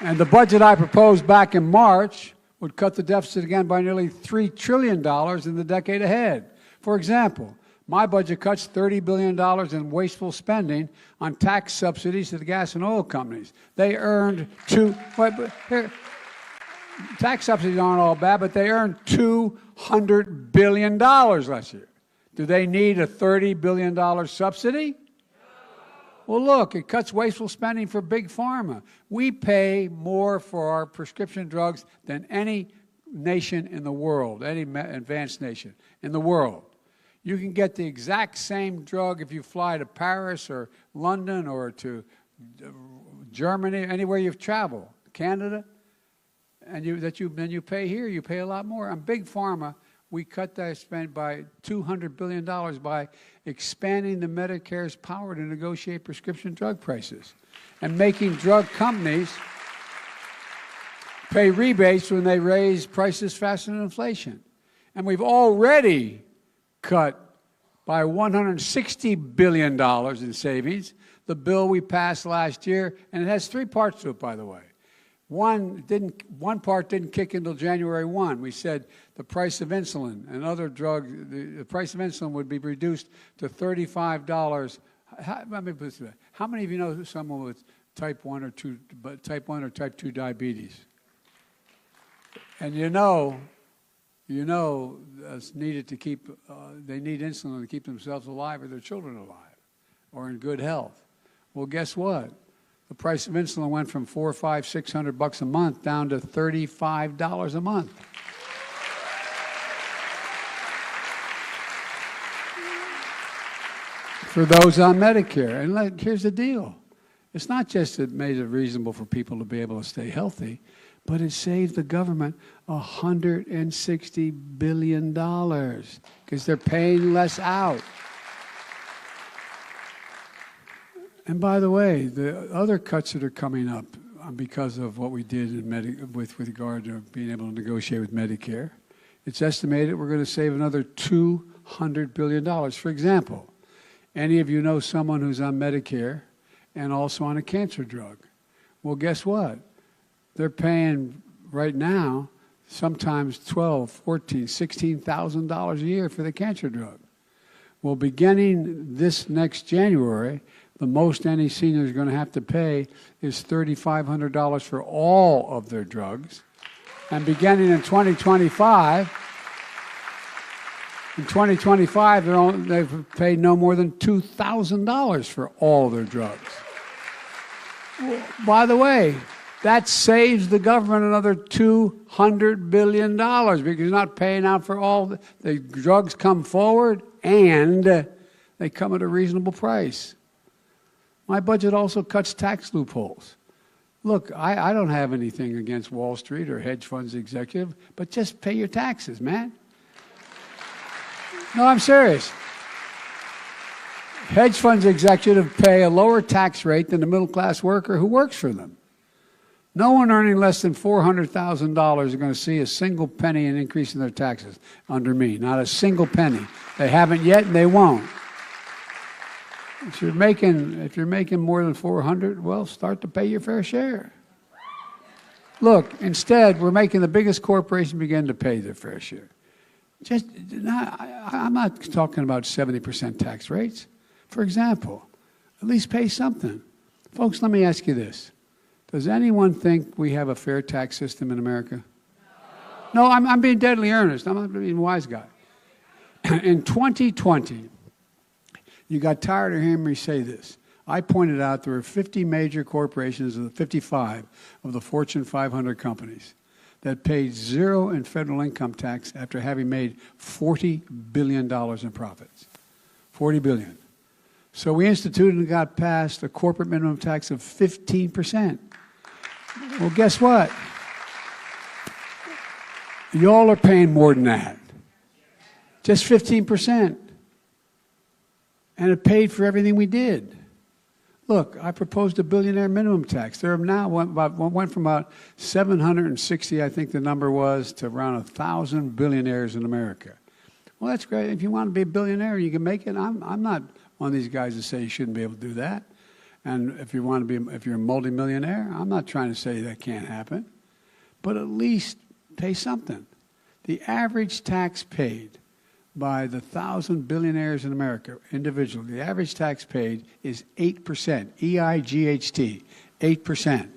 And the budget I proposed back in March would cut the deficit again by nearly $3 trillion in the decade ahead. For example, my budget cuts $30 billion in wasteful spending on tax subsidies to the gas and oil companies. They earned tax subsidies aren't all bad, but they earned $200 billion last year. Do they need a $30 billion subsidy? Well, look, it cuts wasteful spending for big pharma. We pay more for our prescription drugs than any nation in the world, any advanced nation in the world. You can get the exact same drug if you fly to Paris or London or to Germany, anywhere you've traveled, Canada, and then you pay here, you pay a lot more. On big pharma, we cut that spend by $200 billion by expanding the Medicare's power to negotiate prescription drug prices and making drug companies pay rebates when they raise prices faster than inflation. And we've already cut by $160 billion in savings the bill we passed last year, and it has three parts to it, by the way. One part didn't kick in until January 1. We said the price of insulin and other drugs, the price of insulin would be reduced to $35. Let me put this way. How many of you know someone with type 1 or type 2 diabetes? And you know it's needed to keep, they need insulin to keep themselves alive or their children alive or in good health. Well, guess what? The price of insulin went from $400, $500, $600 a month down to $35 a month. For those on Medicare. And here's the deal. It's not just it made it reasonable for people to be able to stay healthy, but it saved the government $160 billion because they're paying less out. And by the way, the other cuts that are coming up because of what we did in with regard to being able to negotiate with Medicare, it's estimated we're going to save another $200 billion. For example, any of you know someone who's on Medicare and also on a cancer drug? Well, guess what? They're paying right now sometimes $12,000, $14,000, $16,000 a year for the cancer drug. Well, beginning this next January, the most any senior is going to have to pay is $3,500 for all of their drugs. And beginning in 2025, they've paid no more than $2,000 for all their drugs. Well, by the way, that saves the government another $200 billion because you're not paying out for all the drugs come forward and they come at a reasonable price. My budget also cuts tax loopholes. Look, I don't have anything against Wall Street or hedge funds executive, but just pay your taxes, man. No, I'm serious. Hedge funds executives pay a lower tax rate than the middle-class worker who works for them. No one earning less than $400,000 is going to see a single penny in increase in their taxes under me. Not a single penny. They haven't yet, and they won't. If you're making more than $400,000, well, start to pay your fair share. Look, instead, we're making the biggest corporations begin to pay their fair share. I'm not talking about 70% tax rates. For example, at least pay something. Folks, let me ask you this. Does anyone think we have a fair tax system in America? No, I'm being deadly earnest. I'm not being a wise guy. In 2020, you got tired of hearing me say this. I pointed out there were 50 major corporations, 55 of the Fortune 500 companies that paid zero in federal income tax after having made $40 billion in profits. $40 billion. So we instituted and got passed a corporate minimum tax of 15%. Well, guess what? Y'all are paying more than that. Just 15%. And it paid for everything we did. Look, I proposed a billionaire minimum tax. There are now went from about 760, I think the number was, to around 1,000 billionaires in America. Well, that's great. If you want to be a billionaire, you can make it. I'm not one of these guys that say you shouldn't be able to do that. And if you want to be, if you're a multimillionaire, I'm not trying to say that can't happen. But at least pay something. The average tax paid by the 1,000 billionaires in America, individually, the average tax paid is 8%, E-I-G-H-T, 8%.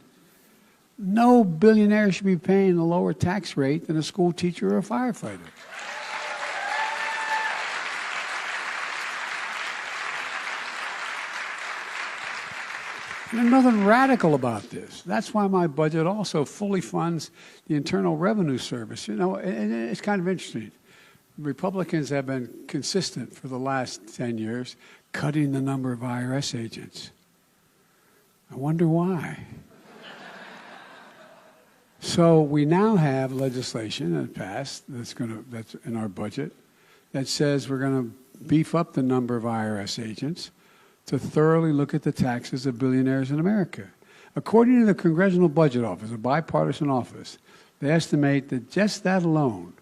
No billionaire should be paying a lower tax rate than a school teacher or a firefighter. There's nothing radical about this. That's why my budget also fully funds the Internal Revenue Service. You know, and it's kind of interesting. Republicans have been consistent for the last 10 years, cutting the number of IRS agents. I wonder why. So we now have legislation that passed that's in our budget that says we're going to beef up the number of IRS agents to thoroughly look at the taxes of billionaires in America. According to the Congressional Budget Office, a bipartisan office, they estimate that just that alone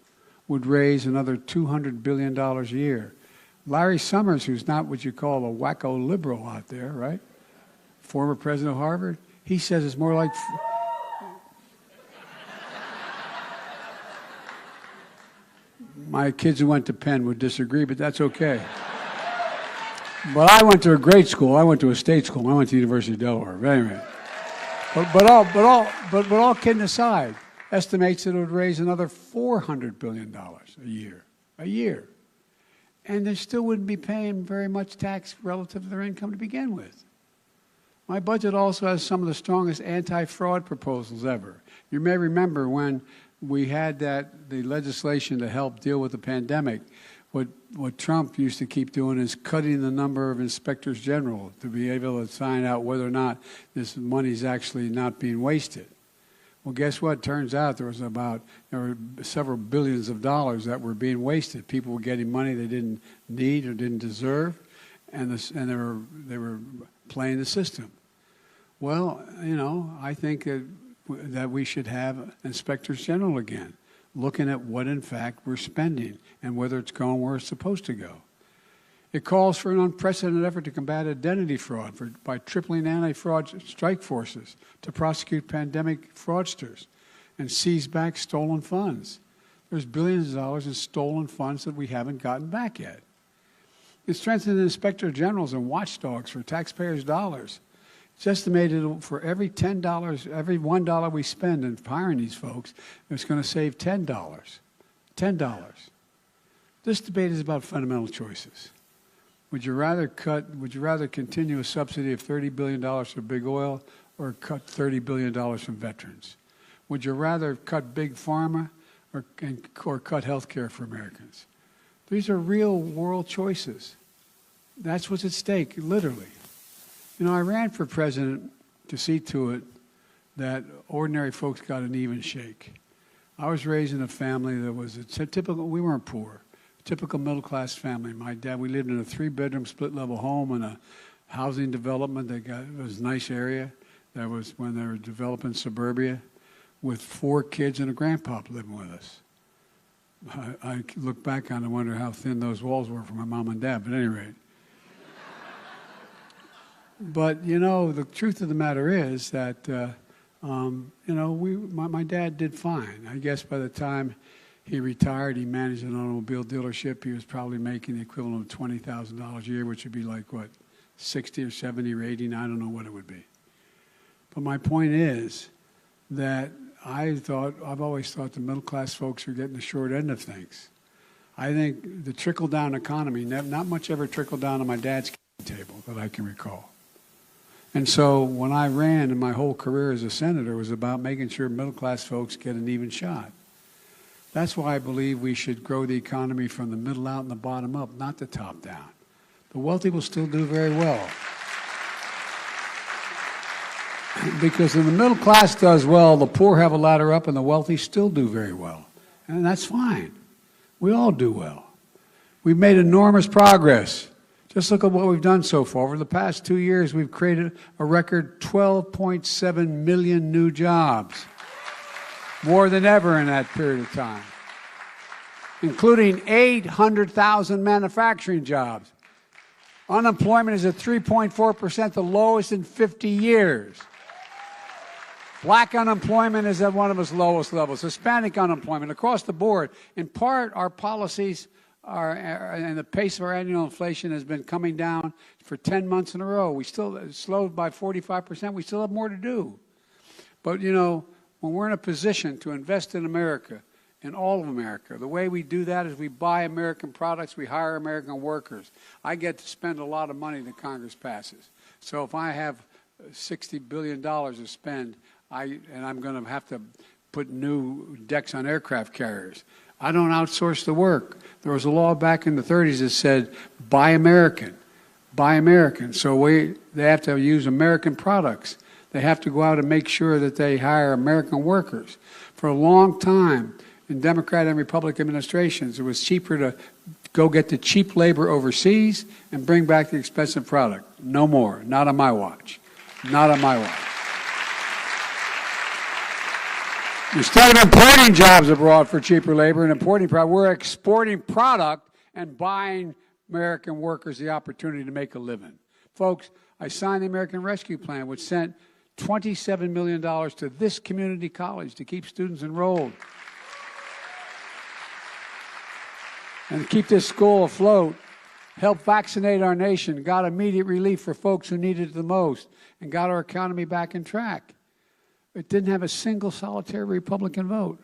would raise another $200 billion a year. Larry Summers, who's not what you call a wacko liberal out there, right? Former president of Harvard, he says it's more like... My kids who went to Penn would disagree, but that's okay. But I went to a great school. I went to a state school. I went to the University of Delaware. But anyway, but all kidding aside, estimates that it would raise another $400 billion a year. And they still wouldn't be paying very much tax relative to their income to begin with. My budget also has some of the strongest anti-fraud proposals ever. You may remember when we had the legislation to help deal with the pandemic, what Trump used to keep doing is cutting the number of inspectors general to be able to find out whether or not this money is actually not being wasted. Well, guess what? Turns out there were several billions of dollars that were being wasted. People were getting money they didn't need or didn't deserve, and they were playing the system. Well, you know, I think that we should have inspectors general again, looking at what, in fact, we're spending and whether it's going where it's supposed to go. It calls for an unprecedented effort to combat identity fraud by tripling anti-fraud strike forces to prosecute pandemic fraudsters and seize back stolen funds. There's billions of dollars in stolen funds that we haven't gotten back yet. It strengthens inspector generals and watchdogs for taxpayers' dollars. It's estimated for every $1 we spend in hiring these folks, it's going to save $10. $10. This debate is about fundamental choices. Would you rather continue a subsidy of $30 billion for big oil or cut $30 billion from veterans? Would you rather cut big pharma or cut health care for Americans? These are real world choices. That's what's at stake, literally. You know, I ran for president to see to it that ordinary folks got an even shake. I was raised in a family that was we weren't poor, typical middle-class family. My dad, we lived in a 3-bedroom split-level home in a housing development it was a nice area. That was when they were developing suburbia with 4 kids and a grandpa living with us. I look back on it and wonder how thin those walls were for my mom and dad, but at any rate. But, you know, the truth of the matter is that, you know, my dad did fine. I guess by the time he retired, he managed an automobile dealership. He was probably making the equivalent of $20,000 a year, which would be like, what, 60 or 70 or 80? I don't know what it would be. But my point is that I've always thought the middle-class folks are getting the short end of things. I think the trickle-down economy, not much ever trickled down on my dad's table that I can recall. And so when I ran, and my whole career as a senator was about making sure middle-class folks get an even shot. That's why I believe we should grow the economy from the middle out and the bottom up, not the top down. The wealthy will still do very well. Because when the middle class does well, the poor have a ladder up and the wealthy still do very well. And that's fine. We all do well. We've made enormous progress. Just look at what we've done so far. Over the past 2 years, we've created a record 12.7 million new jobs, more than ever in that period of time, including 800,000 manufacturing jobs. Unemployment is at 3.4%, the lowest in 50 years. Black unemployment is at one of its lowest levels. Hispanic unemployment across the board. In part, our policies and the pace of our annual inflation has been coming down for 10 months in a row. We still slowed by 45%. We still have more to do. But, you know, when we're in a position to invest in America, in all of America, the way we do that is we buy American products, we hire American workers. I get to spend a lot of money that Congress passes. So if I have $60 billion to spend, and I'm going to have to put new decks on aircraft carriers, I don't outsource the work. There was a law back in the 30s that said, buy American, buy American. So they have to use American products. They have to go out and make sure that they hire American workers. For a long time, in Democrat and Republican administrations, it was cheaper to go get the cheap labor overseas and bring back the expensive product. No more. Not on my watch. Not on my watch. Instead of importing jobs abroad for cheaper labor and importing product, we're exporting product and buying American workers the opportunity to make a living. Folks, I signed the American Rescue Plan, which sent $27 million to this community college to keep students enrolled and keep this school afloat, help vaccinate our nation, got immediate relief for folks who needed it the most, and got our economy back in track. It didn't have a single solitary Republican vote.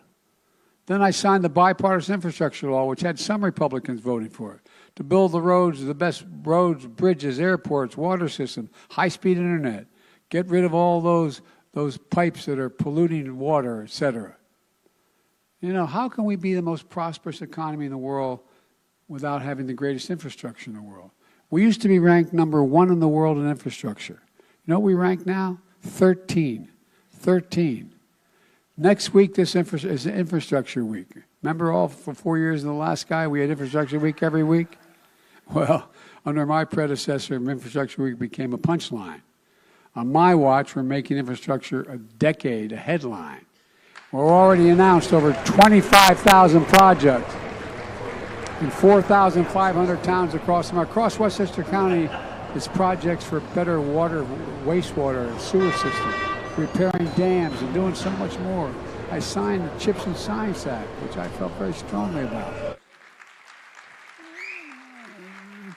Then I signed the bipartisan infrastructure law, which had some Republicans voting for it, to build the roads, the best roads, bridges, airports, water systems, high-speed internet, get rid of all those pipes that are polluting water, et cetera. You know, how can we be the most prosperous economy in the world without having the greatest infrastructure in the world? We used to be ranked #1 in the world in infrastructure. You know what we rank now? 13. 13. Next week, this is Infrastructure Week. Remember all for 4 years in the last guy, we had Infrastructure Week every week? Well, under my predecessor, Infrastructure Week became a punchline. On my watch, we're making infrastructure a decade, a headline. We're already announced over 25,000 projects in 4,500 towns across America. Across Westchester County, it's projects for better water, wastewater, and sewer system, repairing dams, and doing so much more. I signed the CHIPS and Science Act, which I felt very strongly about,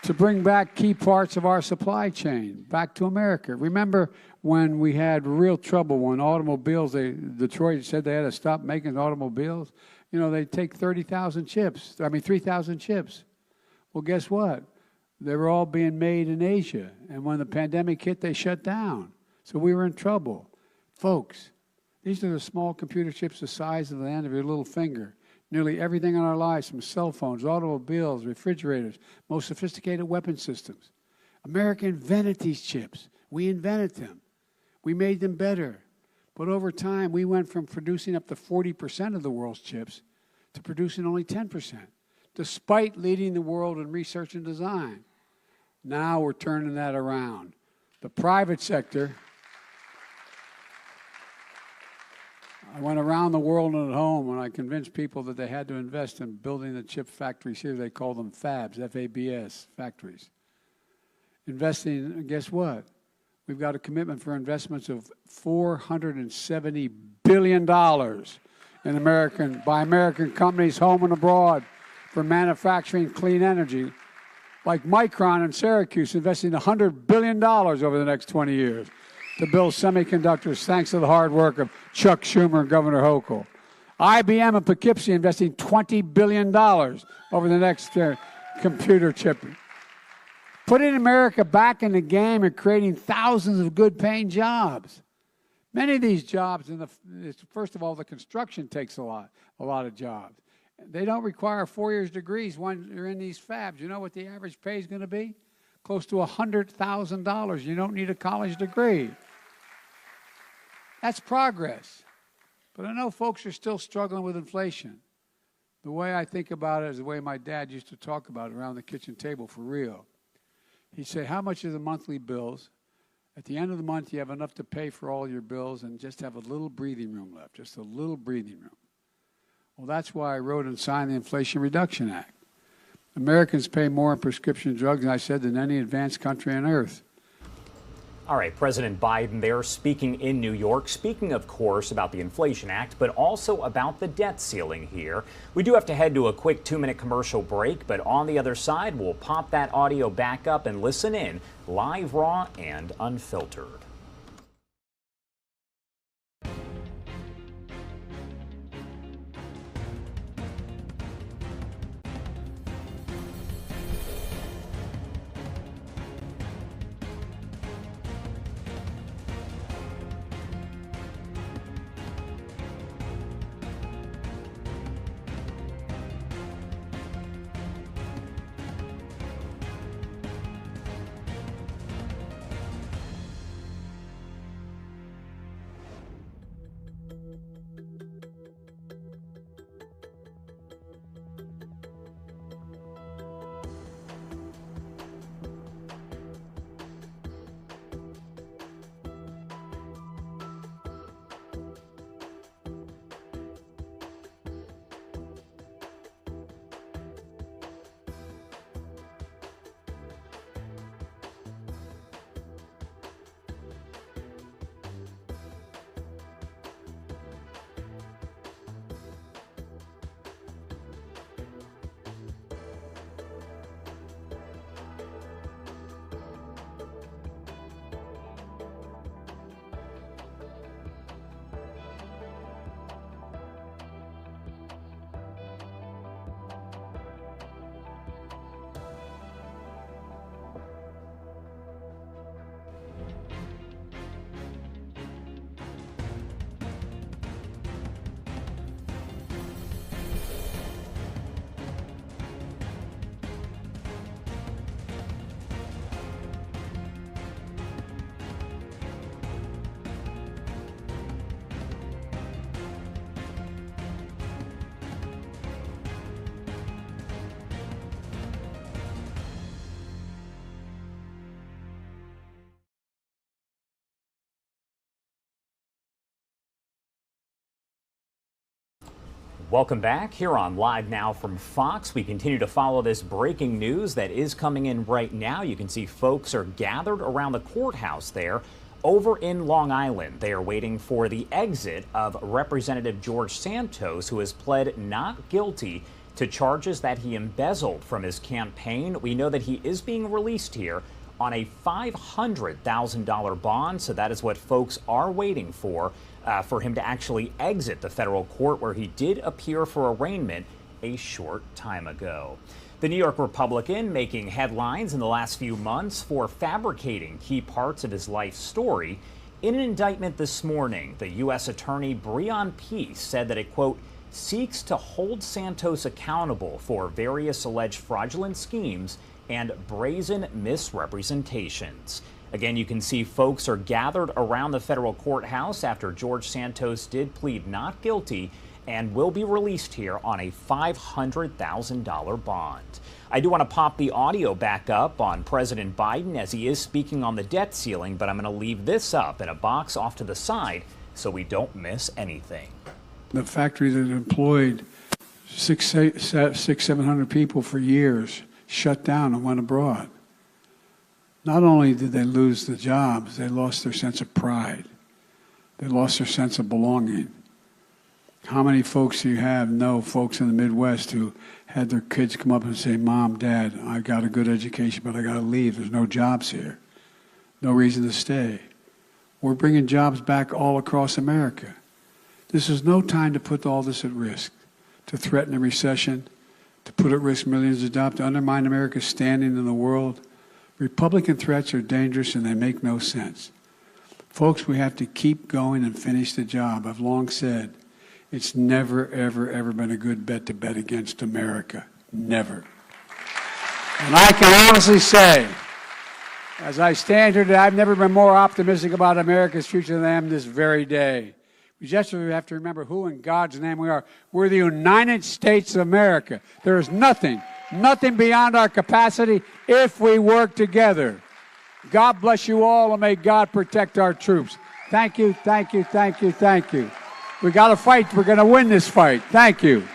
to bring back key parts of our supply chain back to America. Remember when we had real trouble when automobiles, Detroit said they had to stop making automobiles? You know, they'd take 3,000 chips. Well, guess what? They were all being made in Asia. And when the pandemic hit, they shut down. So we were in trouble. Folks, these are the small computer chips the size of the end of your little finger. Nearly everything in our lives, from cell phones, automobiles, refrigerators, most sophisticated weapon systems. America invented these chips. We invented them. We made them better. But over time, we went from producing up to 40% of the world's chips to producing only 10%, despite leading the world in research and design. Now we're turning that around. The private sector, I went around the world and at home and I convinced people that they had to invest in building the chip factories here. They call them fabs, F-A-B-S, factories. Investing, guess what? We've got a commitment for investments of $470 billion by American companies home and abroad for manufacturing clean energy, like Micron in Syracuse investing $100 billion over the next 20 years to build semiconductors thanks to the hard work of Chuck Schumer and Governor Hochul. IBM and Poughkeepsie investing $20 billion over the next computer chip. Putting America back in the game and creating thousands of good-paying jobs. Many of these jobs, first of all, the construction takes a lot of jobs. They don't require 4 years degrees when you're in these fabs. You know what the average pay is going to be? Close to $100,000. You don't need a college degree. That's progress. But I know folks are still struggling with inflation. The way I think about it is the way my dad used to talk about it around the kitchen table for real. He'd say, how much are the monthly bills? At the end of the month, you have enough to pay for all your bills and just have a little breathing room left, just a little breathing room. Well, that's why I wrote and signed the Inflation Reduction Act. Americans pay more in prescription drugs, I said, than any advanced country on earth. All right, President Biden there speaking in New York, speaking, of course, about the Inflation Act, but also about the debt ceiling here. We do have to head to a quick 2-minute commercial break, but on the other side, we'll pop that audio back up and listen in, live, raw, and unfiltered. Welcome back here on Live Now from Fox. We continue to follow this breaking news that is coming in right now. You can see folks are gathered around the courthouse there over in Long Island. They are waiting for the exit of Representative George Santos, who has pled not guilty to charges that he embezzled from his campaign. We know that he is being released here on a $500,000 bond, so that is what folks are waiting for him to actually exit the federal court where he did appear for arraignment a short time ago. The New York Republican making headlines in the last few months for fabricating key parts of his life story. In an indictment this morning, the U.S. Attorney Breon Peace said that it, quote, seeks to hold Santos accountable for various alleged fraudulent schemes and brazen misrepresentations. Again, you can see folks are gathered around the federal courthouse after George Santos did plead not guilty and will be released here on a $500,000 bond. I do want to pop the audio back up on President Biden as he is speaking on the debt ceiling, but I'm going to leave this up in a box off to the side so we don't miss anything. The factory that employed 700 people for years shut down and went abroad. Not only did they lose the jobs, they lost their sense of pride. They lost their sense of belonging. How many folks do you know folks in the Midwest who had their kids come up and say, Mom, Dad, I got a good education, but I got to leave. There's no jobs here. No reason to stay. We're bringing jobs back all across America. This is no time to put all this at risk, to threaten a recession, to put at risk millions of jobs, to undermine America's standing in the world. Republican threats are dangerous and they make no sense. Folks, we have to keep going and finish the job. I've long said it's never, ever, ever been a good bet to bet against America. Never. And I can honestly say, as I stand here today, I've never been more optimistic about America's future than I am this very day. Just we have to remember who in God's name we are. We're the United States of America. There is nothing beyond our capacity if we work together. God bless you all, and may God protect our troops. Thank you, thank you, thank you, thank you. We got to fight. We're going to win this fight. Thank you.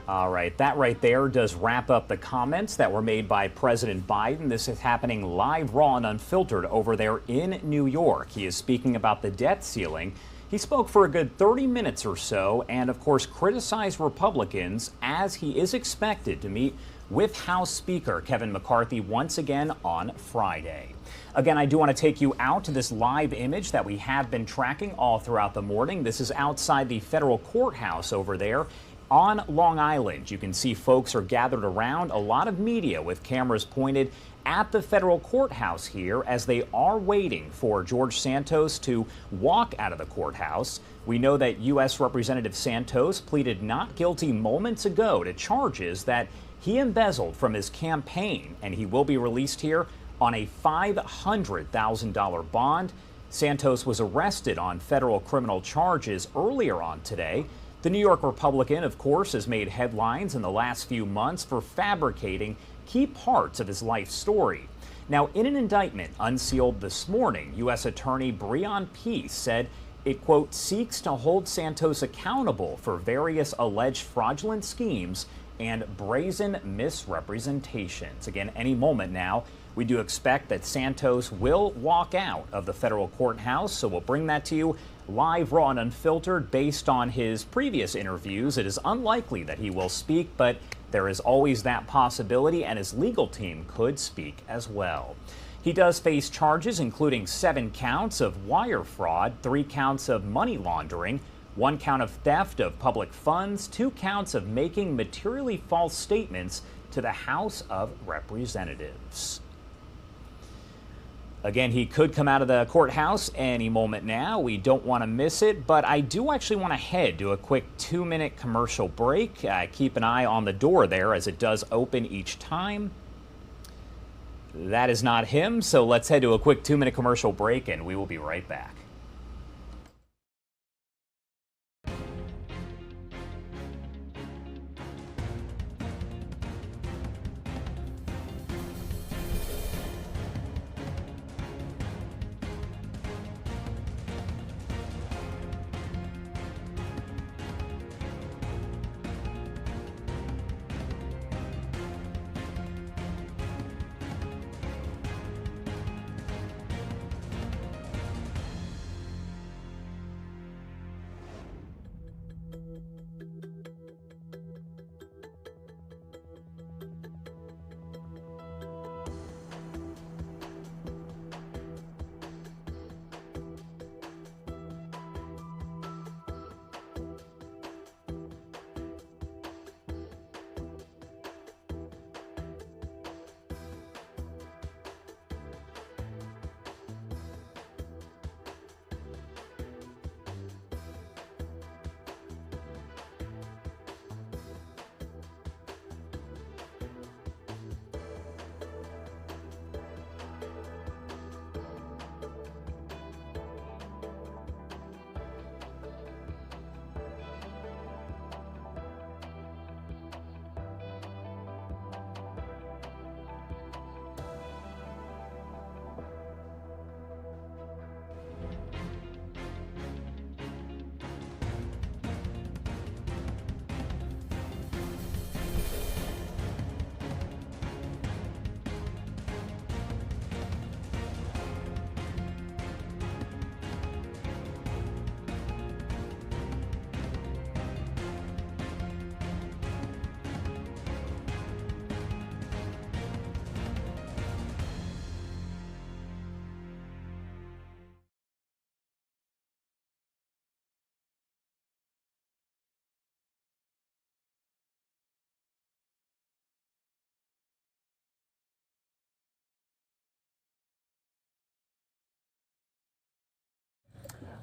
All right, that right there does wrap up the comments that were made by President Biden. This is happening live, raw, and unfiltered over there in New York. He is speaking about the debt ceiling. He spoke for a good 30 minutes or so and, of course, criticized Republicans as he is expected to meet with House Speaker Kevin McCarthy once again on Friday. Again, I do want to take you out to this live image that we have been tracking all throughout the morning. This is outside the federal courthouse over there on Long Island. You can see folks are gathered around, a lot of media with cameras pointed at the federal courthouse here as they are waiting for George Santos to walk out of the courthouse. We know that U.S. Representative Santos pleaded not guilty moments ago to charges that he embezzled from his campaign, and he will be released here on a $500,000 bond. Santos was arrested on federal criminal charges earlier on today. The New York Republican, of course, has made headlines in the last few months for fabricating key parts of his life story. Now, in an indictment unsealed this morning, U.S. Attorney Breon Peace said it, quote, seeks to hold Santos accountable for various alleged fraudulent schemes and brazen misrepresentations. Again, any moment now, we do expect that Santos will walk out of the federal courthouse, so we'll bring that to you live, raw, and unfiltered. Based on his previous interviews, it is unlikely that he will speak, but there is always that possibility, and his legal team could speak as well. He does face charges including 7 counts of wire fraud, 3 counts of money laundering, 1 count of theft of public funds, 2 counts of making materially false statements to the House of Representatives. Again, he could come out of the courthouse any moment now. We don't want to miss it, but I do actually want to head to a quick 2-minute commercial break. Keep an eye on the door there as it does open each time. That is not him, so let's head to a quick 2-minute commercial break and we will be right back.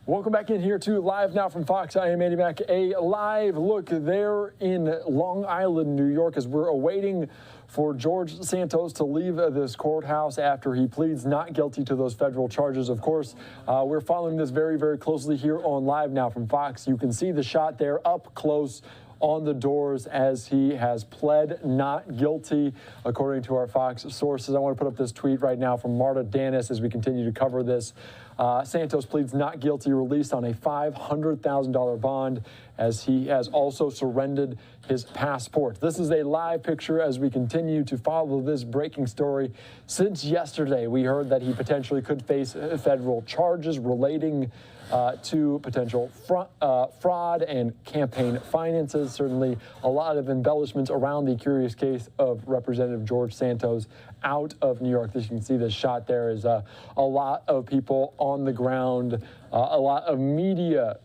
Welcome back in here to Live Now from Fox. I am Andy Mack. A live look there in Long Island, New York, as we're awaiting for George Santos to leave this courthouse after he pleads not guilty to those federal charges. Of course, we're following this very, very closely here on Live Now from Fox. You can see the shot there up close on the doors as he has pled not guilty, according to our Fox sources. I want to put up this tweet right now from Marta Danis as we continue to cover this. Santos pleads not guilty, released on a $500,000 bond, as he has also surrendered his passport. This is a live picture as we continue to follow this breaking story. Since yesterday, we heard that he potentially could face federal charges relating to potential fraud and campaign finances. Certainly a lot of embellishments around the curious case of Representative George Santos out of New York. As you can see, this shot there is a lot of people on the ground, a lot of media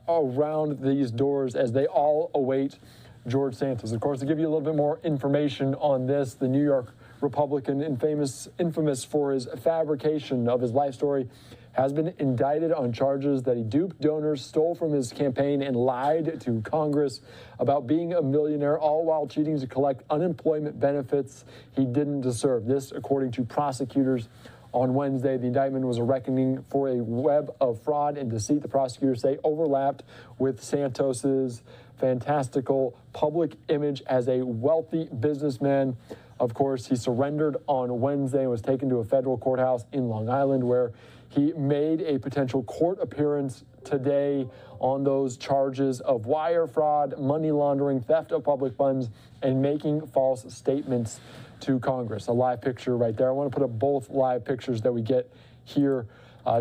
around these doors as they all await George Santos. Of course, to give you a little bit more information on this, the New York Republican, infamous for his fabrication of his life story, has been indicted on charges that he duped donors, stole from his campaign, and lied to Congress about being a millionaire, all while cheating to collect unemployment benefits he didn't deserve. This, according to prosecutors on Wednesday. The indictment was a reckoning for a web of fraud and deceit, the prosecutors say, overlapped with Santos's fantastical public image as a wealthy businessman. Of course, he surrendered on Wednesday and was taken to a federal courthouse in Long Island, where he made a potential court appearance today on those charges of wire fraud, money laundering, theft of public funds, and making false statements to Congress. A live picture right there. I want to put up both live pictures that we get here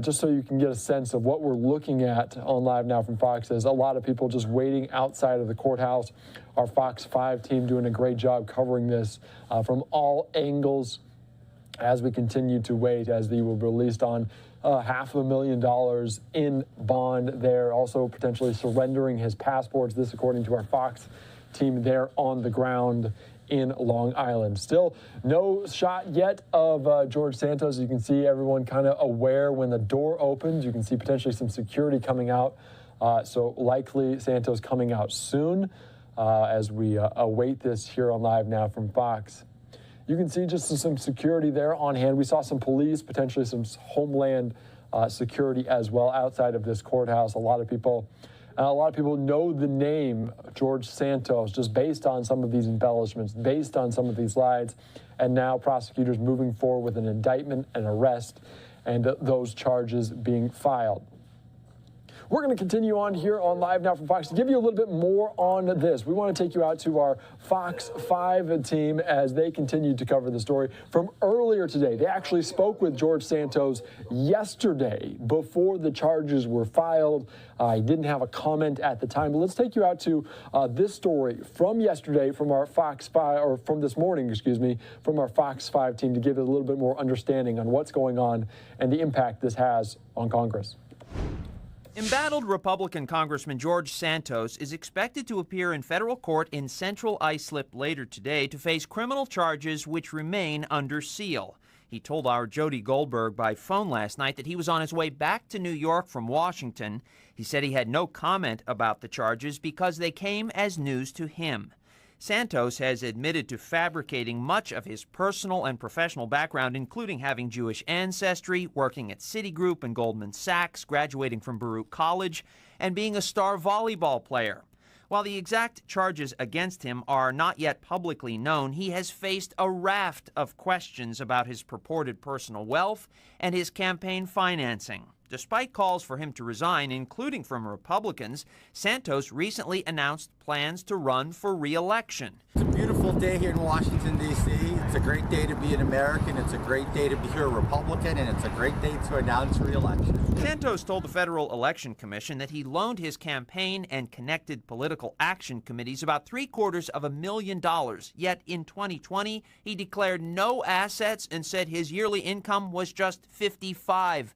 just so you can get a sense of what we're looking at on Live Now from Fox. There's a lot of people just waiting outside of the courthouse. Our Fox 5 team doing a great job covering this from all angles as we continue to wait, as he will be released on $500,000 in bond there, also potentially surrendering his passports. This according to our Fox team there on the ground in Long Island. Still no shot yet of George Santos. You can see everyone kind of aware when the door opens. You can see potentially some security coming out. So likely Santos coming out soon as we await this here on Live Now from Fox. You can see just some security there on hand. We saw some police, potentially some Homeland security as well outside of this courthouse. A lot of people know the name George Santos just based on some of these embellishments, based on some of these lies, and now prosecutors moving forward with an indictment and arrest and those charges being filed. We're going to continue on here on Live Now from Fox to give you a little bit more on this. We want to take you out to our Fox 5 team as they continue to cover the story from earlier today. They actually spoke with George Santos yesterday before the charges were filed. He didn't have a comment at the time, but let's take you out to this story from yesterday from our Fox 5, or from this morning, excuse me, from our Fox 5 team to give it a little bit more understanding on what's going on and the impact this has on Congress. Embattled Republican Congressman George Santos is expected to appear in federal court in Central Islip later today to face criminal charges which remain under seal. He told our Jody Goldberg by phone last night that he was on his way back to New York from Washington. He said he had no comment about the charges because they came as news to him. Santos has admitted to fabricating much of his personal and professional background, including having Jewish ancestry, working at Citigroup and Goldman Sachs, graduating from Baruch College, and being a star volleyball player. While the exact charges against him are not yet publicly known, he has faced a raft of questions about his purported personal wealth and his campaign financing. Despite calls for him to resign, including from Republicans, Santos recently announced plans to run for re-election. It's a beautiful day here in Washington, D.C. It's a great day to be an American. It's a great day to be a Republican, and it's a great day to announce re-election. Santos told the Federal Election Commission that he loaned his campaign and connected political action committees about $750,000. Yet in 2020, he declared no assets and said his yearly income was just $55,000.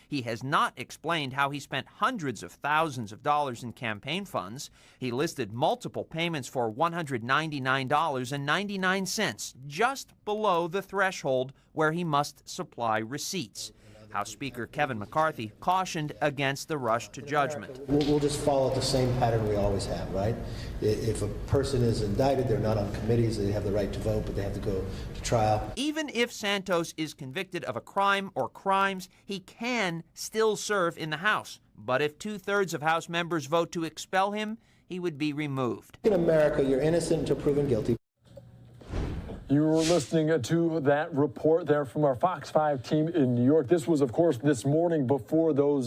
He has not explained how he spent hundreds of thousands of dollars in campaign funds. He listed multiple payments for $199.99, just below the threshold where he must supply receipts. House Speaker Kevin McCarthy cautioned against the rush to judgment. We'll just follow the same pattern we always have, right? If a person is indicted, they're not on committees, they have the right to vote, but they have to go to trial. Even if Santos is convicted of a crime or crimes, he can still serve in the House. But if 2/3 of House members vote to expel him, he would be removed. In America, you're innocent until proven guilty. You were listening to that report there from our Fox 5 team in New York. This was, of course, this morning before those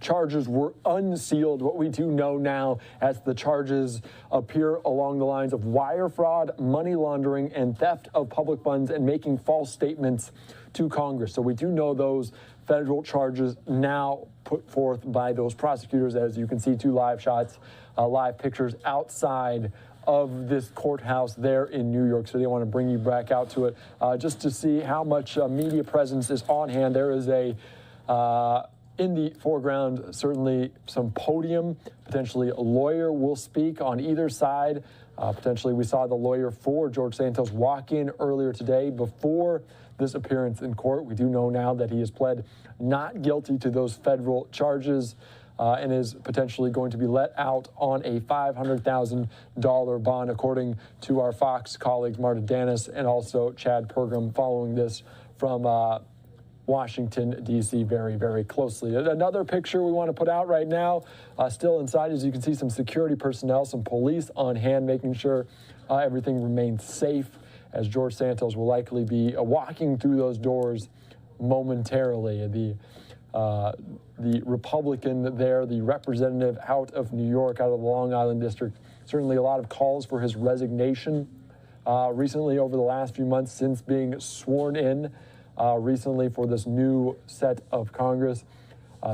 charges were unsealed. What we do know now, as the charges appear along the lines of wire fraud, money laundering, and theft of public funds and making false statements to Congress. So we do know those federal charges now put forth by those prosecutors. As you can see, 2 live shots, live pictures outside of this courthouse there in New York. So they want to bring you back out to it just to see how much media presence is on hand. There is a, in the foreground, certainly some podium. Potentially a lawyer will speak on either side. Potentially we saw the lawyer for George Santos walk in earlier today before this appearance in court. We do know now that he has pled not guilty to those federal charges. And is potentially going to be let out on a $500,000 bond, according to our Fox colleagues Marta Danis and also Chad Pergram, following this from Washington, D.C. very, very closely. Another picture we want to put out right now, still inside, as you can see, some security personnel, some police on hand, making sure everything remains safe, as George Santos will likely be walking through those doors momentarily. The Republican there, the representative out of New York, out of the Long Island District, certainly a lot of calls for his resignation recently over the last few months since being sworn in recently for this new set of Congress.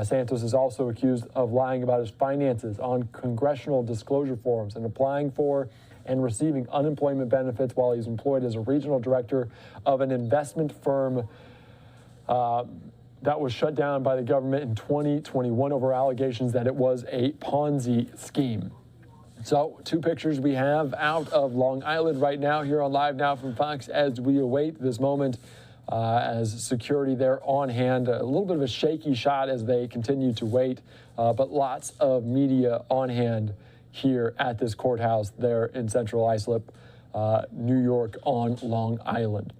Santos is also accused of lying about his finances on congressional disclosure forms and applying for and receiving unemployment benefits while he's employed as a regional director of an investment firm that was shut down by the government in 2021 over allegations that it was a Ponzi scheme. So 2 pictures we have out of Long Island right now here on Live Now from Fox as we await this moment as security there on hand. A little bit of a shaky shot as they continue to wait, but lots of media on hand here at this courthouse there in Central Islip, New York on Long Island.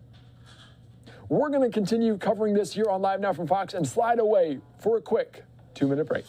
We're going to continue covering this here on Live Now from Fox and slide away for a quick 2-minute break.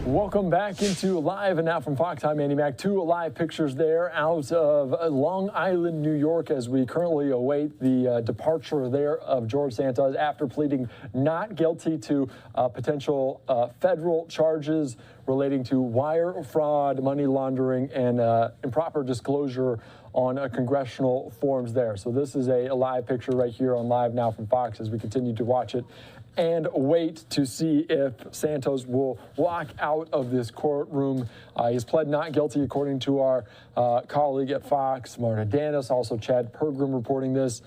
Welcome back into Live and Now from Fox. I'm Andy Mack. 2 live pictures there out of Long Island, New York, as we currently await the departure there of George Santos after pleading not guilty to potential federal charges relating to wire fraud, money laundering, and improper disclosure on congressional forms there. So this is a live picture right here on Live Now from Fox as we continue to watch it and wait to see if Santos will walk out of this courtroom. He's pled not guilty, according to our colleague at Fox, Marta Danis, also Chad Pergram reporting this.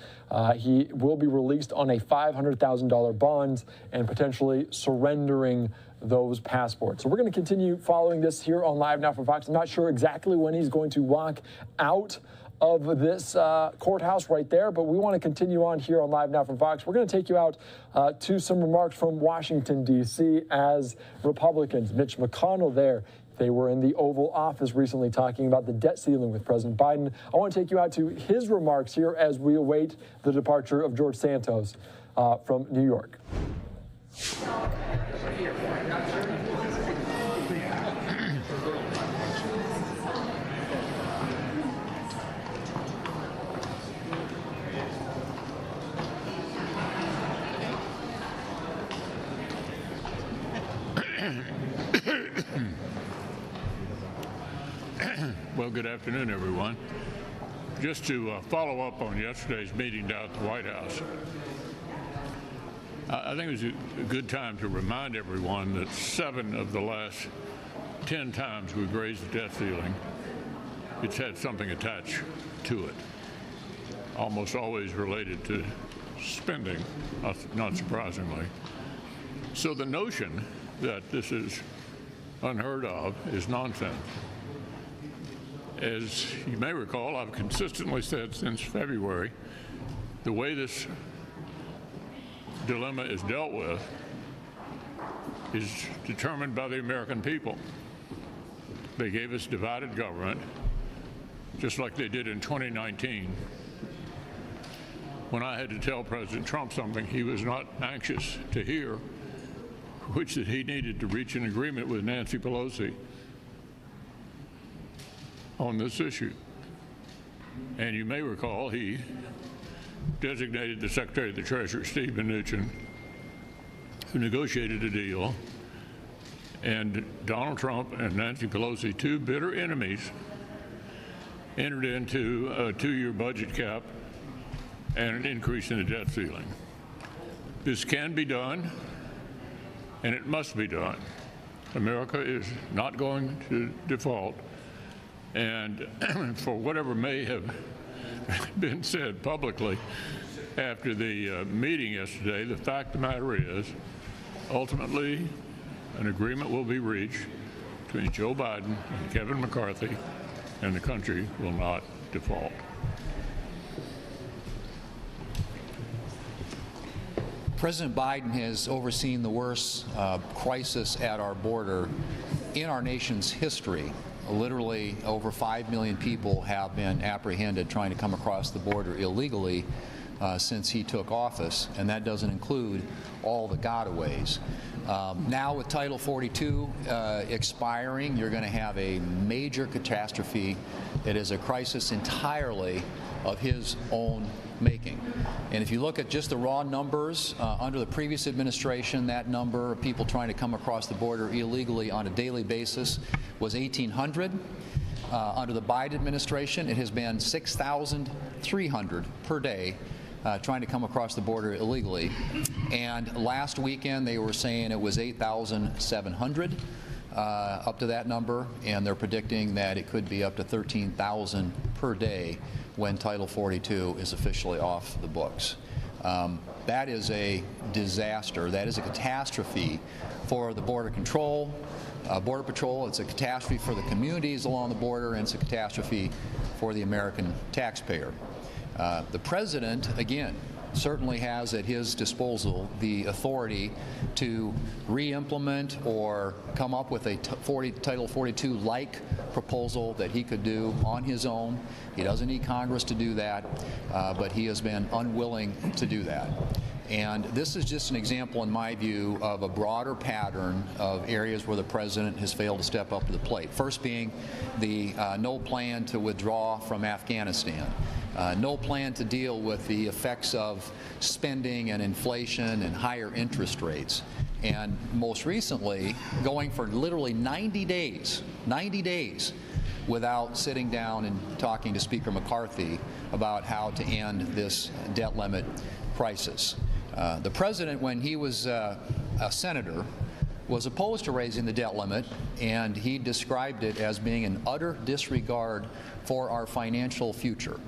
He will be released on a $500,000 bond and potentially surrendering those passports. So we're going to continue following this here on Live Now from Fox. I'm not sure exactly when he's going to walk out of this courthouse right there, but we want to continue on here on Live Now from Fox. We're going to take you out to some remarks from Washington, D.C. as Republicans. Mitch McConnell there. They were in the Oval Office recently talking about the debt ceiling with President Biden. I want to take you out to his remarks here as we await the departure of George Santos from New York. Well, good afternoon, everyone. Just to follow up on yesterday's meeting down at the White House, I think it was a good time to remind everyone that 7 of the last 10 times we've raised the debt ceiling, it's had something attached to it, almost always related to spending, not surprisingly. So the notion that this is unheard of is nonsense. As you may recall, I've consistently said since February, the way this dilemma is dealt with is determined by the American people. They gave us divided government, just like they did in 2019, when I had to tell President Trump something he was not anxious to hear, which that he needed to reach an agreement with Nancy Pelosi on this issue. And you may recall he designated the Secretary of the Treasury, Steve Mnuchin, who negotiated a deal, and Donald Trump and Nancy Pelosi, 2 bitter enemies, entered into a 2-year budget cap and an increase in the debt ceiling. This can be done, and it must be done. America is not going to default. And for whatever may have been said publicly after the meeting yesterday, the fact of the matter is, ultimately, an agreement will be reached between Joe Biden and Kevin McCarthy, and the country will not default. President Biden has overseen the worst crisis at our border in our nation's history. Literally over 5 million people have been apprehended trying to come across the border illegally since he took office, and that doesn't include all the gotaways. Now with Title 42 expiring, you're going to have a major catastrophe that is a crisis entirely of his own making. And if you look at just the raw numbers, under the previous administration, that number of people trying to come across the border illegally on a daily basis was 1,800. Under the Biden administration, it has been 6,300 per day trying to come across the border illegally. And last weekend, they were saying it was 8,700 up to that number, and they're predicting that it could be up to 13,000 per day when Title 42 is officially off the books. That is a disaster. That is a catastrophe for the Border Patrol. It's a catastrophe for the communities along the border, and it's a catastrophe for the American taxpayer. The president, again, certainly has at his disposal the authority to re-implement or come up with a Title 42-like proposal that he could do on his own. He doesn't need Congress to do that, but he has been unwilling to do that. And this is just an example, in my view, of a broader pattern of areas where the president has failed to step up to the plate. First being the no plan to withdraw from Afghanistan. No plan to deal with the effects of spending and inflation and higher interest rates. And most recently, going for literally 90 days without sitting down and talking to Speaker McCarthy about how to end this debt limit crisis. The president, when he was a senator, was opposed to raising the debt limit, and he described it as being an utter disregard for our financial future.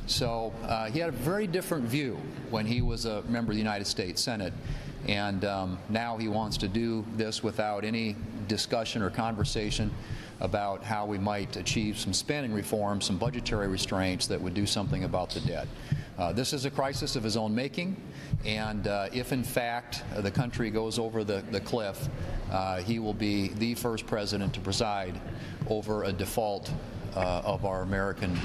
So he had a very different view when he was a member of the United States Senate, and now he wants to do this without any discussion or conversation about how we might achieve some spending reform, some budgetary restraints that would do something about the debt. This is a crisis of his own making, and if in fact the country goes over the cliff, he will be the first president to preside over a default of our American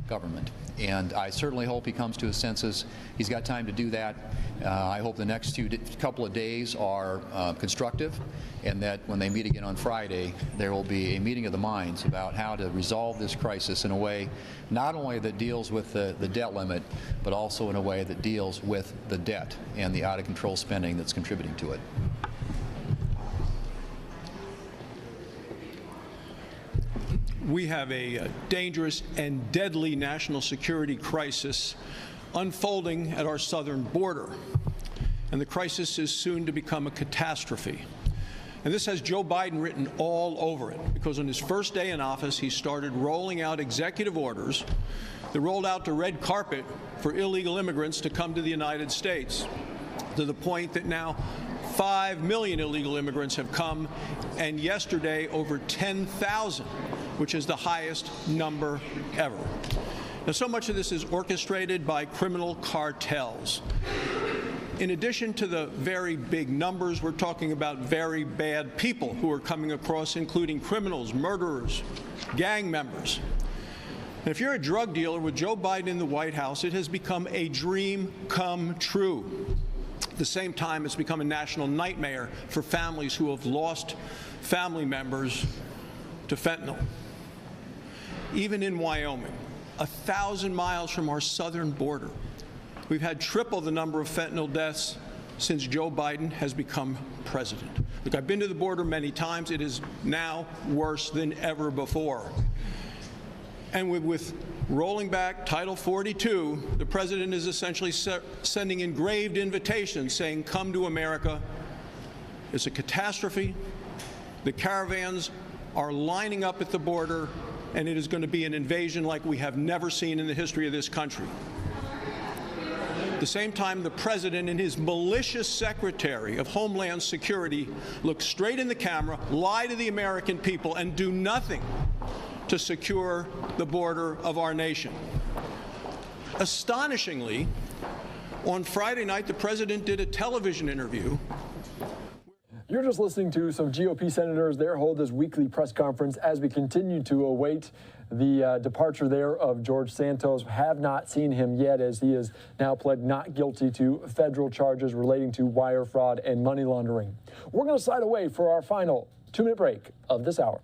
government. And I certainly hope he comes to his senses. He's got time to do that. I hope the next couple of days are constructive, and that when they meet again on Friday, there will be a meeting of the minds about how to resolve this crisis in a way not only that deals with the debt limit, but also in a way that deals with the debt and the out-of-control spending that's contributing to it. We have a dangerous and deadly national security crisis unfolding at our southern border, and the crisis is soon to become a catastrophe. And this has Joe Biden written all over it, because on his first day in office, he started rolling out executive orders that rolled out the red carpet for illegal immigrants to come to the United States, to the point that now 5 million illegal immigrants have come, and yesterday over 10,000, which is the highest number ever. Now, so much of this is orchestrated by criminal cartels. In addition to the very big numbers, we're talking about very bad people who are coming across, including criminals, murderers, gang members. And if you're a drug dealer with Joe Biden in the White House, it has become a dream come true. At the same time, it's become a national nightmare for families who have lost family members to fentanyl. Even in Wyoming, 1,000 miles from our southern border, we've had triple the number of fentanyl deaths since Joe Biden has become president. Look, I've been to the border many times. It is now worse than ever before. And with rolling back Title 42, the president is essentially sending engraved invitations saying, come to America. It's a catastrophe. The caravans are lining up at the border, and it is going to be an invasion like we have never seen in the history of this country. At the same time, the president and his malicious secretary of Homeland Security look straight in the camera, lie to the American people, and do nothing to secure the border of our nation. Astonishingly, on Friday night, the president did a television interview. You're just listening to some GOP senators there hold this weekly press conference as we continue to await the departure there of George Santos. Have not seen him yet, as he has now pled not guilty to federal charges relating to wire fraud and money laundering. We're going to slide away for our final 2-minute break of this hour.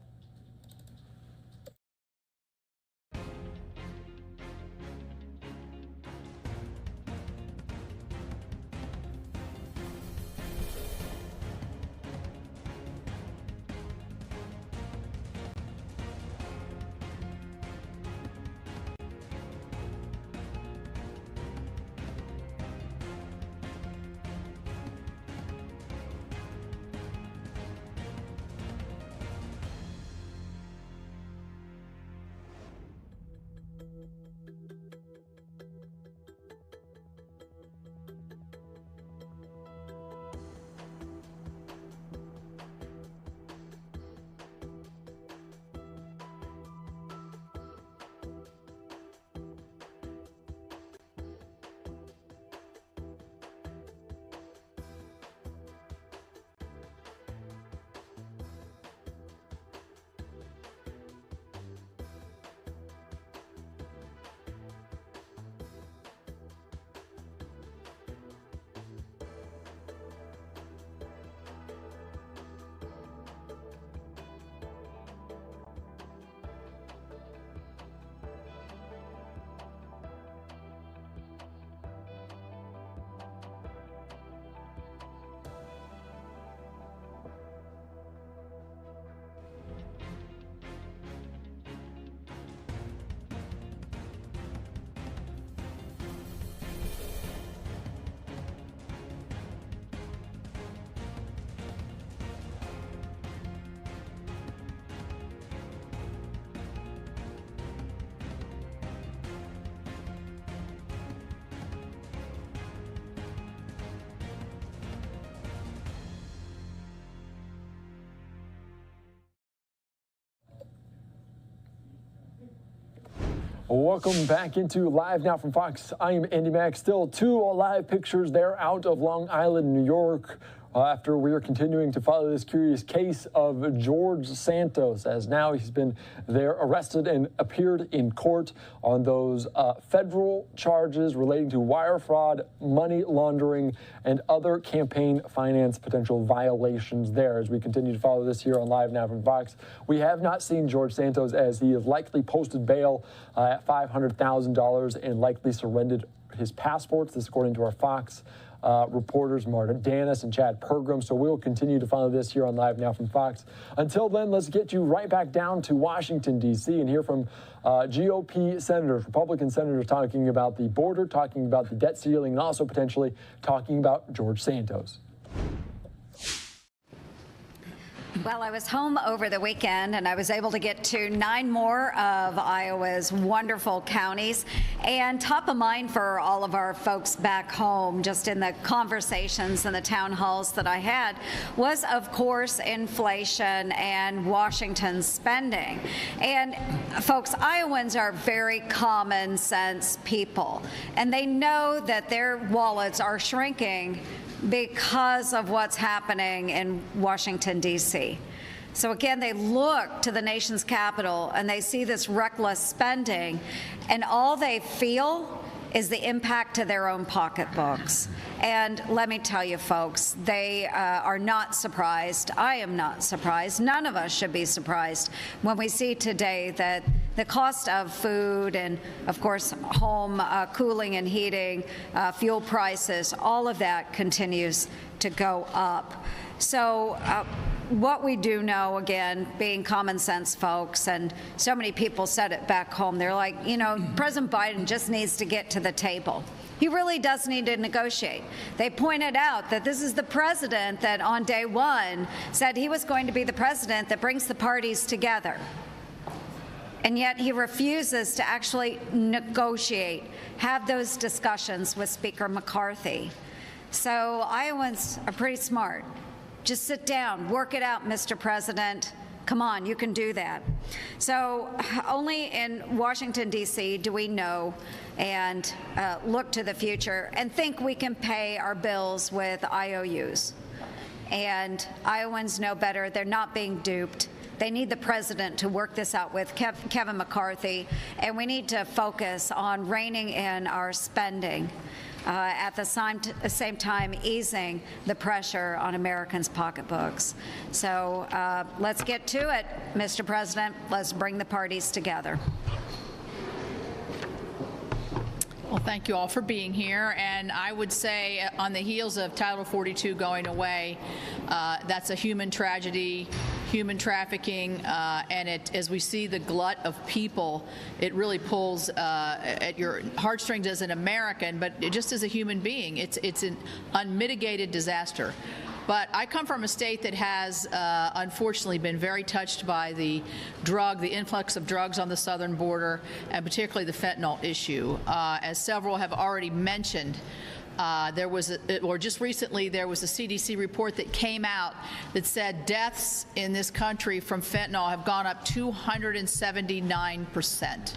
Welcome back into Live Now from Fox. I am Andy Mack. Still 2 live pictures there out of Long Island, New York, after we are continuing to follow this curious case of George Santos, as now he's been there arrested and appeared in court on those federal charges relating to wire fraud, money laundering, and other campaign finance potential violations there. As we continue to follow this here on Live Now from Fox, we have not seen George Santos, as he has likely posted bail at $500,000 and likely surrendered his passports. This according to our Fox reporters Marta Danis and Chad Pergram. So we'll continue to follow this here on Live Now from Fox. Until then, let's get you right back down to Washington, D.C. and hear from GOP senators, Republican senators, talking about the border, talking about the debt ceiling, and also potentially talking about George Santos. Well, I was home over the weekend, and I was able to get to 9 more of Iowa's wonderful counties. And top of mind for all of our folks back home, just in the conversations and the town halls that I had, was, of course, inflation and Washington's spending. And folks, Iowans are very common sense people, and they know that their wallets are shrinking because of what's happening in Washington, D.C. So again, they look to the nation's capital and they see this reckless spending, and all they feel is the impact to their own pocketbooks. And let me tell you, folks, they are not surprised. I am not surprised. None of us should be surprised when we see today that the cost of food and, of course, home cooling and heating, fuel prices, all of that continues to go up. So what we do know, again, being common sense folks, and so many people said it back home, they're like, you know, President Biden just needs to get to the table. He really does need to negotiate. They pointed out that this is the president that on day one said he was going to be the president that brings the parties together. And yet he refuses to actually negotiate, have those discussions with Speaker McCarthy. So Iowans are pretty smart. Just sit down, work it out, Mr. President. Come on, you can do that. So only in Washington, D.C. do we know and look to the future and think we can pay our bills with IOUs. And Iowans know better. They're not being duped. They need the president to work this out with Kevin McCarthy, and we need to focus on reining in our spending. At the same time easing the pressure on Americans' pocketbooks. So let's get to it, Mr. President. Let's bring the parties together. Well, thank you all for being here. And I would say on the heels of Title 42 going away, that's a human tragedy, human trafficking, and as we see the glut of people, it really pulls at your heartstrings as an American, but just as a human being. It's an unmitigated disaster. But I come from a state that has, unfortunately, been very touched by the influx of drugs on the southern border, and particularly the fentanyl issue. As several have already mentioned, just recently, there was a CDC report that came out that said deaths in this country from fentanyl have gone up 279%.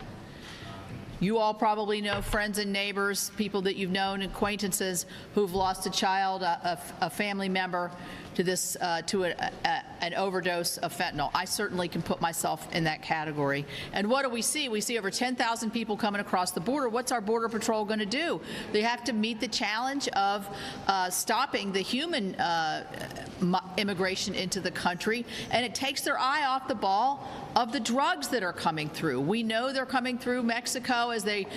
You all probably know friends and neighbors, people that you've known, acquaintances who've lost a child, a family member to this an overdose of fentanyl. I certainly can put myself in that category. And what do we see? We see over 10,000 people coming across the border. What's our Border Patrol going to do? They have to meet the challenge of stopping the human immigration into the country, and it takes their eye off the ball of the drugs that are coming through. We know they're coming through Mexico as the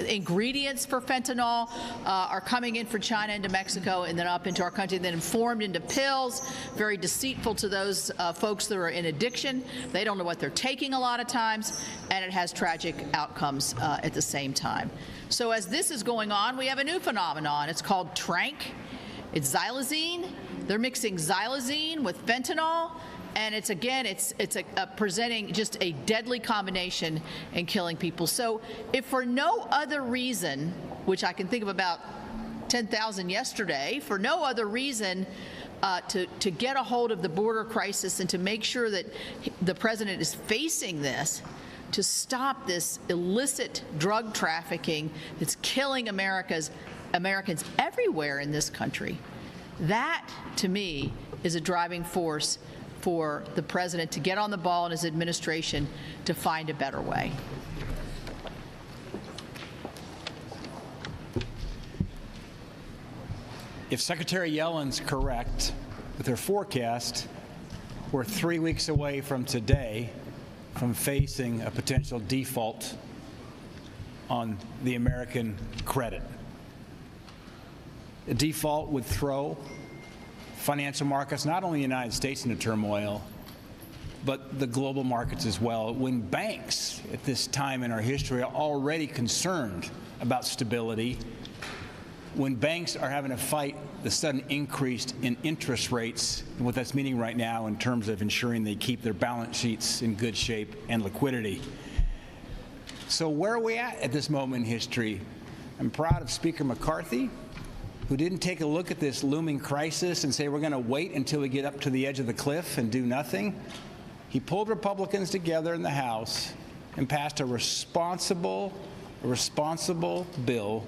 ingredients for fentanyl are coming in from China into Mexico and then up into our country, then formed into pills, very deceitful to those folks that are in addiction. They don't know what they're taking a lot of times, and it has tragic outcomes at the same time. So as this is going on, we have a new phenomenon. It's called tranq. It's xylazine. They're mixing xylazine with fentanyl. And it's presenting just a deadly combination and killing people. So if for no other reason, which I can think of about 10,000 yesterday, for no other reason to get a hold of the border crisis and to make sure that the president is facing this, to stop this illicit drug trafficking that's killing Americans everywhere in this country. That, to me, is a driving force for the president to get on the ball in his administration to find a better way. If Secretary Yellen's correct with her forecast, we're 3 weeks away from today from facing a potential default on the American credit. A default would throw financial markets, not only the United States, into turmoil, but the global markets as well. When banks at this time in our history are already concerned about stability, when banks are having to fight the sudden increase in interest rates, and what that's meaning right now in terms of ensuring they keep their balance sheets in good shape and liquidity. So where are we at this moment in history? I'm proud of Speaker McCarthy, who didn't take a look at this looming crisis and say we're going to wait until we get up to the edge of the cliff and do nothing. He pulled Republicans together in the House and passed a responsible bill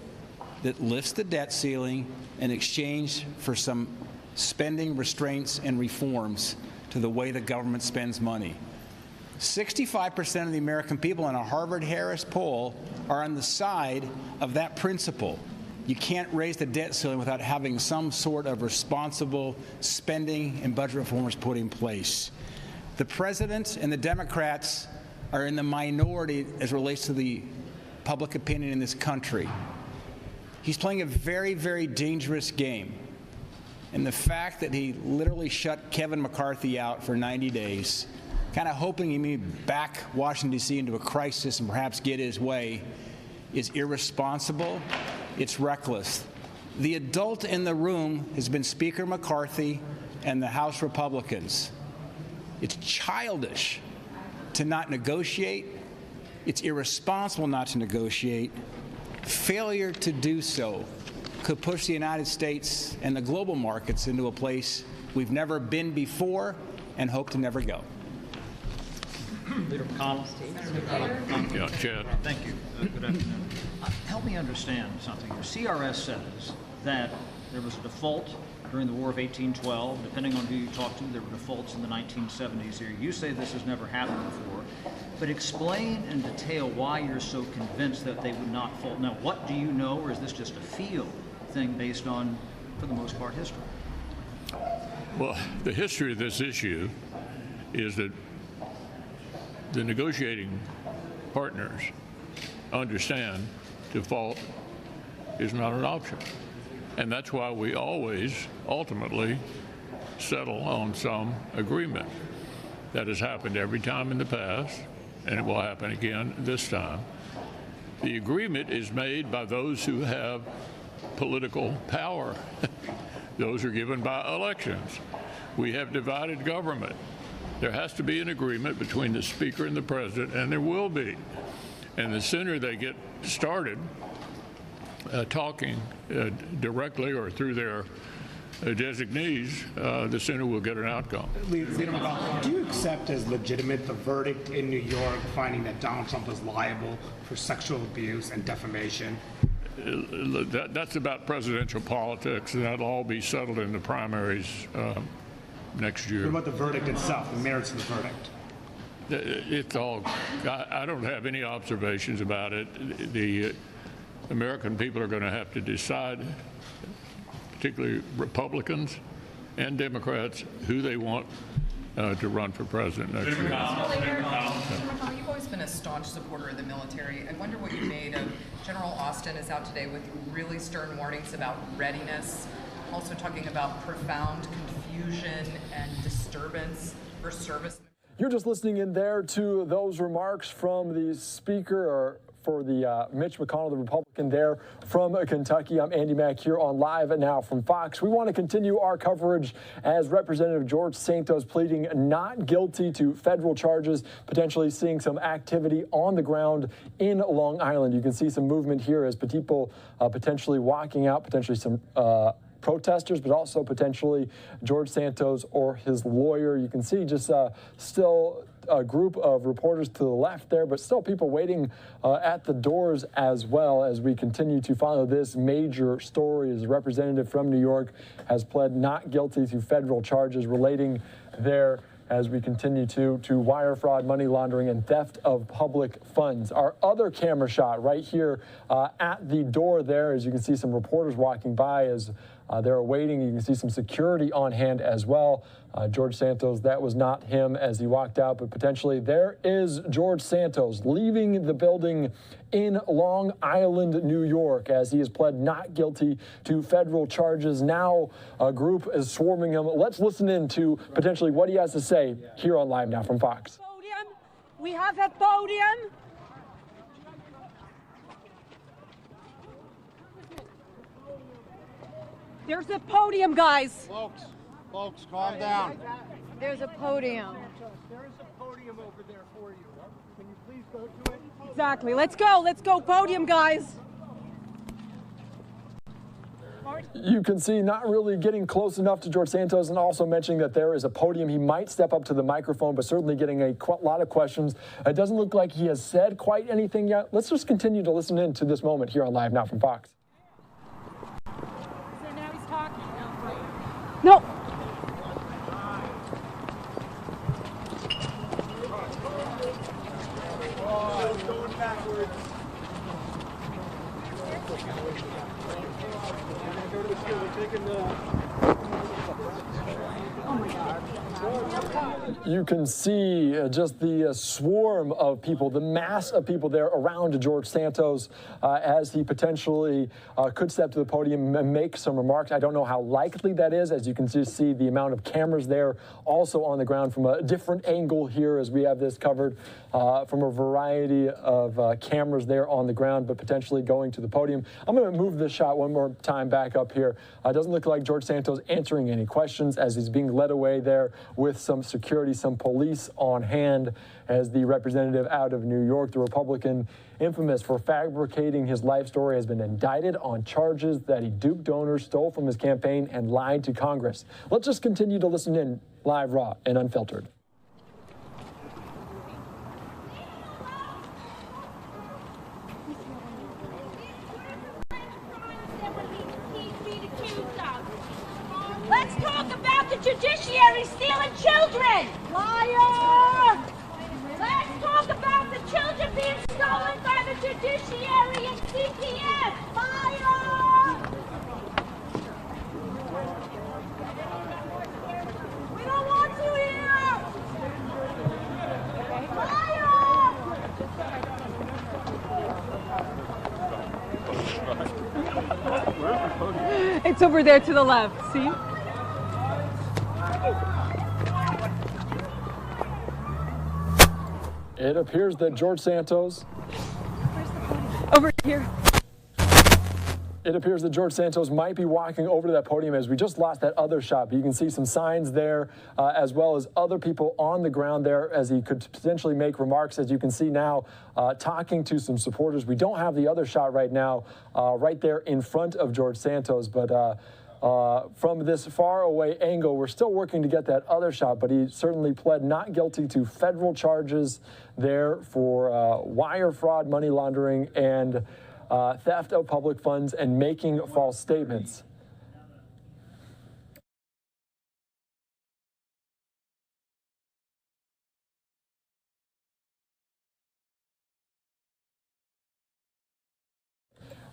that lifts the debt ceiling in exchange for some spending restraints and reforms to the way the government spends money. 65% of the American people in a Harvard-Harris poll are on the side of that principle. You can't raise the debt ceiling without having some sort of responsible spending and budget reforms put in place. The president and the Democrats are in the minority as it relates to the public opinion in this country. He's playing a very, very dangerous game. And the fact that he literally shut Kevin McCarthy out for 90 days, kind of hoping he may back Washington, D.C. into a crisis and perhaps get his way, is irresponsible. It's reckless. The adult in the room has been Speaker McCarthy and the House Republicans. It's childish to not negotiate. It's irresponsible not to negotiate. Failure to do so could push the United States and the global markets into a place we've never been before and hope to never go. Leader McConnell. Yeah, Chad. Thank you. Good afternoon. Help me understand something. Your CRS says that there was a default during the War of 1812. Depending on who you talk to, there were defaults in the 1970s here. You say this has never happened before. But explain in detail why you're so convinced that they would not fault. Now, what do you know, or is this just a feel thing based on, for the most part, history? Well, the history of this issue is that the negotiating partners understand default is not an option. And that's why we always ultimately settle on some agreement. That has happened every time in the past, and it will happen again this time. The agreement is made by those who have political power. Those are given by elections. We have divided government. There has to be an agreement between the Speaker and the President, and there will be. And the sooner they get started talking directly or through their designees, the sooner we'll get an outcome. Leader McConnell, do you accept as legitimate the verdict in New York finding that Donald Trump was liable for sexual abuse and defamation? That's about presidential politics, and that'll all be settled in the primaries next year. What about the verdict itself, the merits of the verdict? It's all, I don't have any observations about it. The American people are going to have to decide, particularly Republicans and Democrats, who they want to run for president next year. McConnell, you've always been a staunch supporter of the military. I wonder what you made of General Austin is out today with really stern warnings about readiness, also talking about profound confusion and disturbance for service. You're just listening in there to those remarks from the Speaker, or for the Mitch McConnell, the Republican there from Kentucky. I'm Andy Mack here on Live Now from Fox. We want to continue our coverage as Representative George Santos pleading not guilty to federal charges, potentially seeing some activity on the ground in Long Island. You can see some movement here as people potentially walking out, potentially some protesters, but also potentially George Santos or his lawyer. You can see just still a group of reporters to the left there, but still people waiting at the doors as well as we continue to follow this major story. As a representative from New York has pled not guilty to federal charges relating there as we continue to wire fraud, money laundering, and theft of public funds. Our other camera shot right here at the door there, as you can see some reporters walking by as they're waiting. You can see some security on hand as well. George Santos, that was not him as he walked out, but potentially there is George Santos leaving the building in Long Island, New York, as he has pled not guilty to federal charges. Now a group is swarming him. Let's listen in to potentially what he has to say here on Live Now from Fox. Podium. We have a podium. There's a podium, guys. Folks, calm down. There's a podium. There is a podium over there for you. Can you please go to it? Exactly. Let's go, podium, guys. You can see not really getting close enough to George Santos and also mentioning that there is a podium. He might step up to the microphone, but certainly getting a lot of questions. It doesn't look like he has said quite anything yet. Let's just continue to listen in to this moment here on Live Now from Fox. So now he's talking. No. Going backwards. Go to the field. We're taking Oh my God. You can see just the swarm of people, the mass of people there around George Santos as he potentially could step to the podium and make some remarks. I don't know how likely that is, as you can just see the amount of cameras there also on the ground from a different angle here as we have this covered from a variety of cameras there on the ground, but potentially going to the podium. I'm going to move this shot one more time back up here. It doesn't look like George Santos answering any questions as he's being led away there with some security, some police on hand as the representative out of New York, the Republican infamous for fabricating his life story, has been indicted on charges that he duped donors, stole from his campaign, and lied to Congress. Let's just continue to listen in live, raw, and unfiltered. Let's talk about the judiciary stealing children. Liar! Let's talk about the children being stolen by the judiciary and CPS. Liar! We don't want you here. Liar! It's over there to the left, see? It appears that George Santos... Over here. It appears that George Santos might be walking over to that podium as we just lost that other shot. But you can see some signs there as well as other people on the ground there as he could potentially make remarks, as you can see now, talking to some supporters. We don't have the other shot right now, right there in front of George Santos, but from this far away angle, we're still working to get that other shot, but he certainly pled not guilty to federal charges there for wire fraud, money laundering, and theft of public funds and making false statements.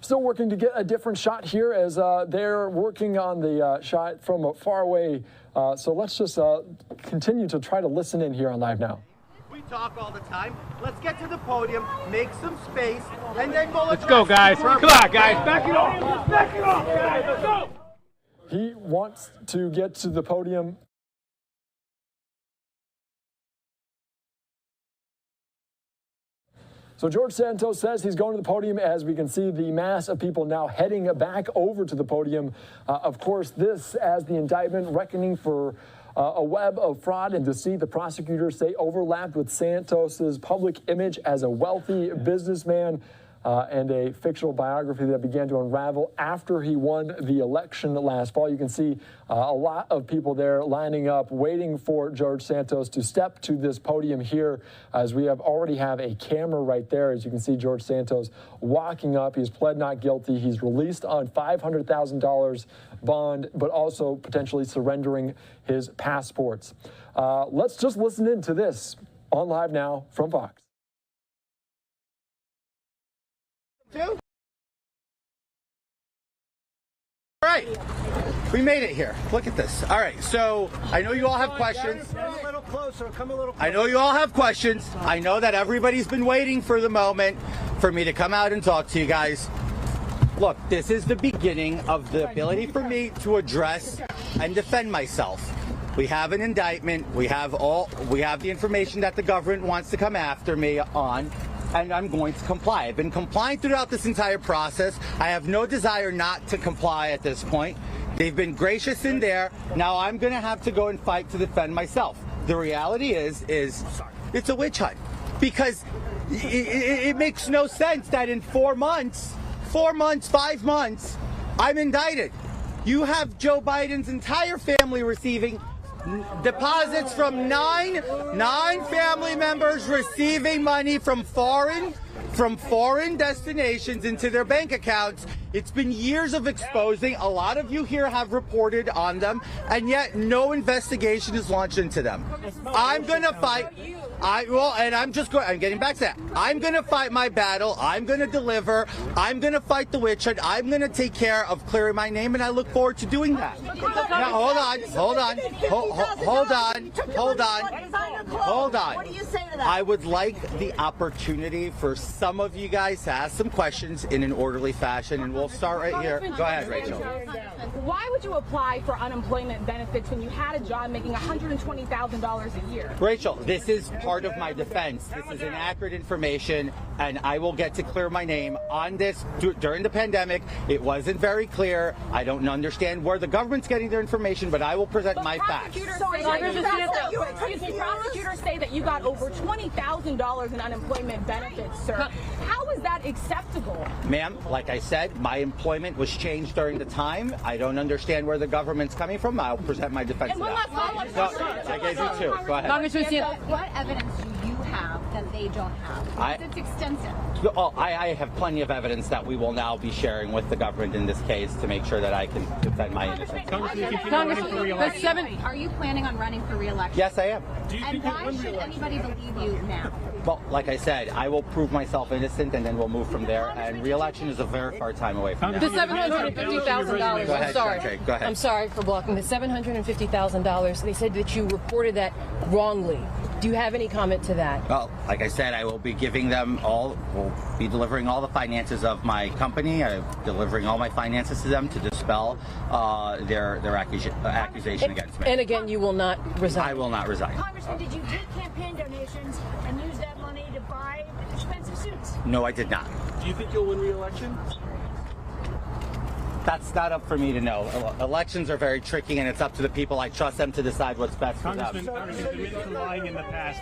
Still working to get a different shot here as they're working on the shot from far away. So let's just continue to try to listen in here on Live Now. We talk all the time. Let's get to the podium, make some space, and then go. Let's go, guys. Come on, guys. Back it off. Back it off, guys. Let's go. He wants to get to the podium. So George Santos says he's going to the podium as we can see the mass of people now heading back over to the podium. Of course, this as the indictment reckoning for a web of fraud and deceit the prosecutors say overlapped with Santos's public image as a wealthy businessman. and a fictional biography that began to unravel after he won the election last fall. You can see a lot of people there lining up, waiting for George Santos to step to this podium here, as we already have a camera right there. As you can see, George Santos walking up. He's pled not guilty. He's released on $500,000 bond, but also potentially surrendering his passports. Let's just listen in to this on Live Now from Fox. All right, we made it here. Look at this. All right, so I know you all have questions. Come a little closer. Come a little closer. I know you all have questions. I know that everybody's been waiting for the moment for me to come out and talk to you guys. Look, this is the beginning of the ability for me to address and defend myself. We have an indictment. We have the information that the government wants to come after me on, and I'm going to comply. I've been complying throughout this entire process. I have no desire not to comply at this point. They've been gracious in there. Now I'm going to have to go and fight to defend myself. The reality is it's a witch hunt, because it makes no sense that in 4 months, 5 months, I'm indicted. You have Joe Biden's entire family receiving deposits from nine family members receiving money from foreign destinations into their bank accounts. It's been years of exposing. A lot of you here have reported on them, and yet no investigation is launched into them. I'm going to fight. I'm getting back to that. I'm going to fight my battle. I'm going to deliver. I'm going to fight the witch hunt. I'm going to take care of clearing my name, and I look forward to doing that. Now, hold on. What do you say to that? I would like the opportunity for some of you guys to ask some questions in an orderly fashion, and we'll start right here. Go ahead, Rachel. Why would you apply for unemployment benefits when you had a job making $120,000 a year? Rachel, this is part of my defense. This is inaccurate information, and I will get to clear my name on this. During the pandemic, it wasn't very clear. I don't understand where the government's getting their information, but I will present my facts. Prosecutors say that you got over $20,000 in unemployment benefits, sir. How is that acceptable? Ma'am, like I said, my employment was changed during the time. I don't understand where the government's coming from. I'll present my defense to that. I gave you two. Go ahead. What evidence do you have that they don't have? Because it's extensive. I have plenty of evidence that we will now be sharing with the government in this case to make sure that I can defend my innocence. Are you planning on running for re-election? Yes, I am. And why should anybody believe you now? Well, like I said, I will prove myself innocent, and then we'll move from there. And re-election is a very far time away from now. The $750,000. I'm sorry. Go ahead. I'm sorry for blocking the $750,000. They said that you reported that wrongly. Do you have any comment to that? Well, like I said, I will be giving them all. We'll be delivering all the finances of my company. I'm delivering all my finances to them to dispel their accusation against me. And again, you will not resign. I will not resign. Congressman, did you take campaign donations and use that money to buy expensive suits? No, I did not. Do you think you'll win re-election? That's not up for me to know. Elections are very tricky, and it's up to the people. I trust them to decide what's best for them. Congressman, you've admitted to lying in the past.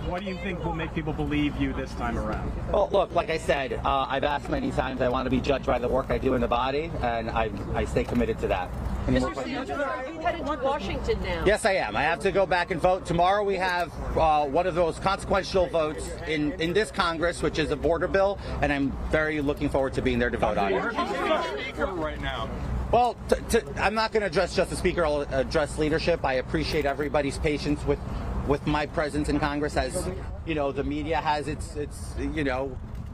What do you think will make people believe you this time around? Well, look, like I said, I've asked many times. I want to be judged by the work I do in the body, and I stay committed to that. Mr. Sanders, are you headed to Washington now? Yes, I am. I have to go back and vote. Tomorrow we have one of those consequential votes in this Congress, which is a border bill, and I'm very looking forward to being there to vote on it. Right now. Well, I'm not going to address just the Speaker. I'll address leadership. I appreciate everybody's patience with my presence in Congress. As you know, the media has its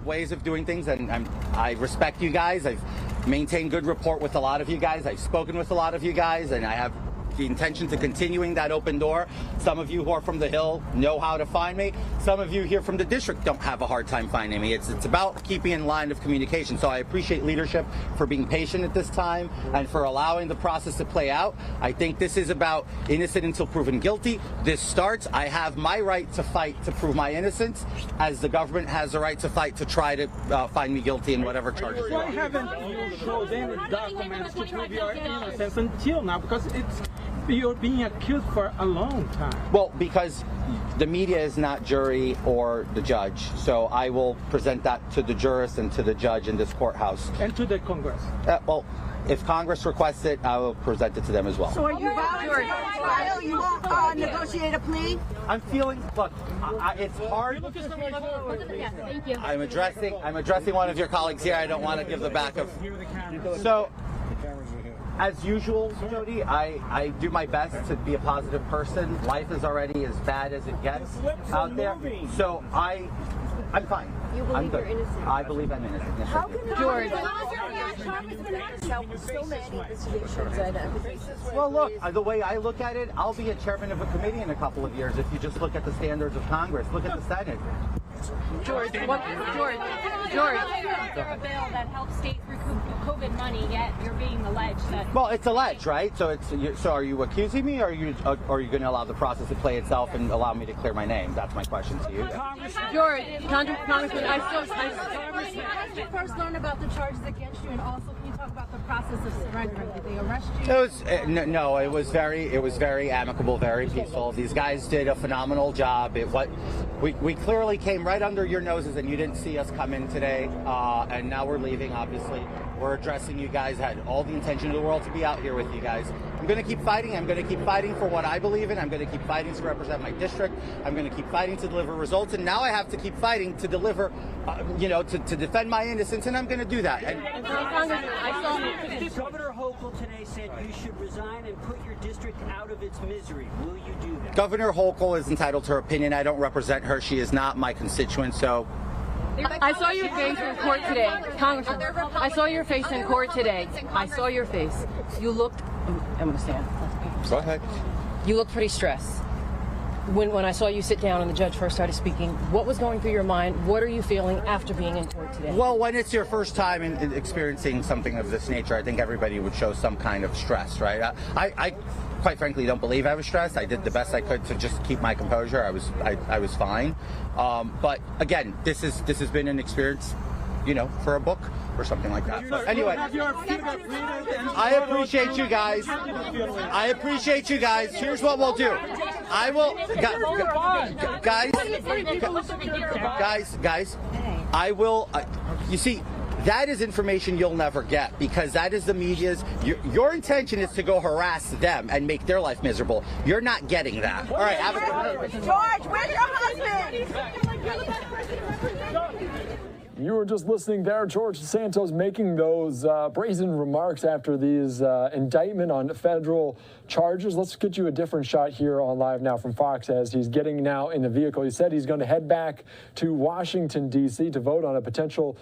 ways of doing things, and I respect you guys. I've maintained good rapport with a lot of you guys. I've spoken with a lot of you guys, and I have the intention to continuing that open door. Some of you who are from the Hill know how to find me. Some of you here from the district don't have a hard time finding me. It's about keeping in line of communication. So I appreciate leadership for being patient at this time and for allowing the process to play out. I think this is about innocent until proven guilty. This starts. I have my right to fight to prove my innocence, as the government has the right to fight to try to find me guilty in whatever charges they Why want. haven't you showed any documents to prove your innocence until now? Because you're being accused for a long time. Well, because the media is not jury or the judge, so I will present that to the jurist and to the judge in this courthouse. And to the Congress. Well, if Congress requests it, I will present it to them as well. So are you volunteering for trial? You won't negotiate a plea? I'm feeling, look, it's hard. Thank you. I'm addressing one of your colleagues here. I don't want to give the back of. So, as usual, Jody, I do my best to be a positive person. Life is already as bad as it gets out there. So I'm fine. You believe I'm good. you're innocent? I believe I'm innocent. Yes, How I do. can George? So many investigations and Well, look, the way I look at it, I'll be a chairman of a committee in a couple of years if you just look at the standards of Congress. Look at the Senate. George, a bill that helps states recoup COVID money, yet you're being alleged that. Well, it's alleged, right? So are you accusing me, or are you going to allow the process to play itself and allow me to clear my name? That's my question to you. George, Congressman, How did you first learn about the charges against you, and also can you talk about the process of surrendering? Did they arrest you? It was no. It was very amicable, very peaceful. These guys did a phenomenal job. We clearly came right under your noses, and you didn't see us come in today. And now we're leaving. Obviously, we're addressing you guys. Had all the intention of the world to be out here with you guys. I'm going to keep fighting. I'm going to keep fighting for what I believe in. I'm going to keep fighting to represent my district. I'm going to keep fighting to deliver results. And now I have to keep fighting to deliver, to defend my innocence. And I'm going to do that. Governor Hochul today said you should resign and put your district out of its misery. Will you do that? Governor Hochul is entitled to her opinion. I don't represent her. She is not my constituent. So. I saw your face in court today, Congressman. I saw your face in court today. I saw your face. You looked. I'm going to stand. Go ahead. You looked pretty stressed. When I saw you sit down and the judge first started speaking, what was going through your mind? What are you feeling after being in court today? Well, when it's your first time in experiencing something of this nature, I think everybody would show some kind of stress, right? I quite frankly don't believe I was stressed. I did the best I could to just keep my composure. I was fine. But again, this has been an experience, for a book or something like that. So anyway, I appreciate you guys. Here's what we'll do. I will, guys. I will. You see. That is information you'll never get, because that is the media's. Your intention is to go harass them and make their life miserable. You're not getting that. All right, have a good George, where's your husband? You were just listening there, George Santos making those brazen remarks after these indictment on federal charges. Let's get you a different shot here on Live Now from Fox as he's getting now in the vehicle. He said he's going to head back to Washington, D.C. to vote on a potential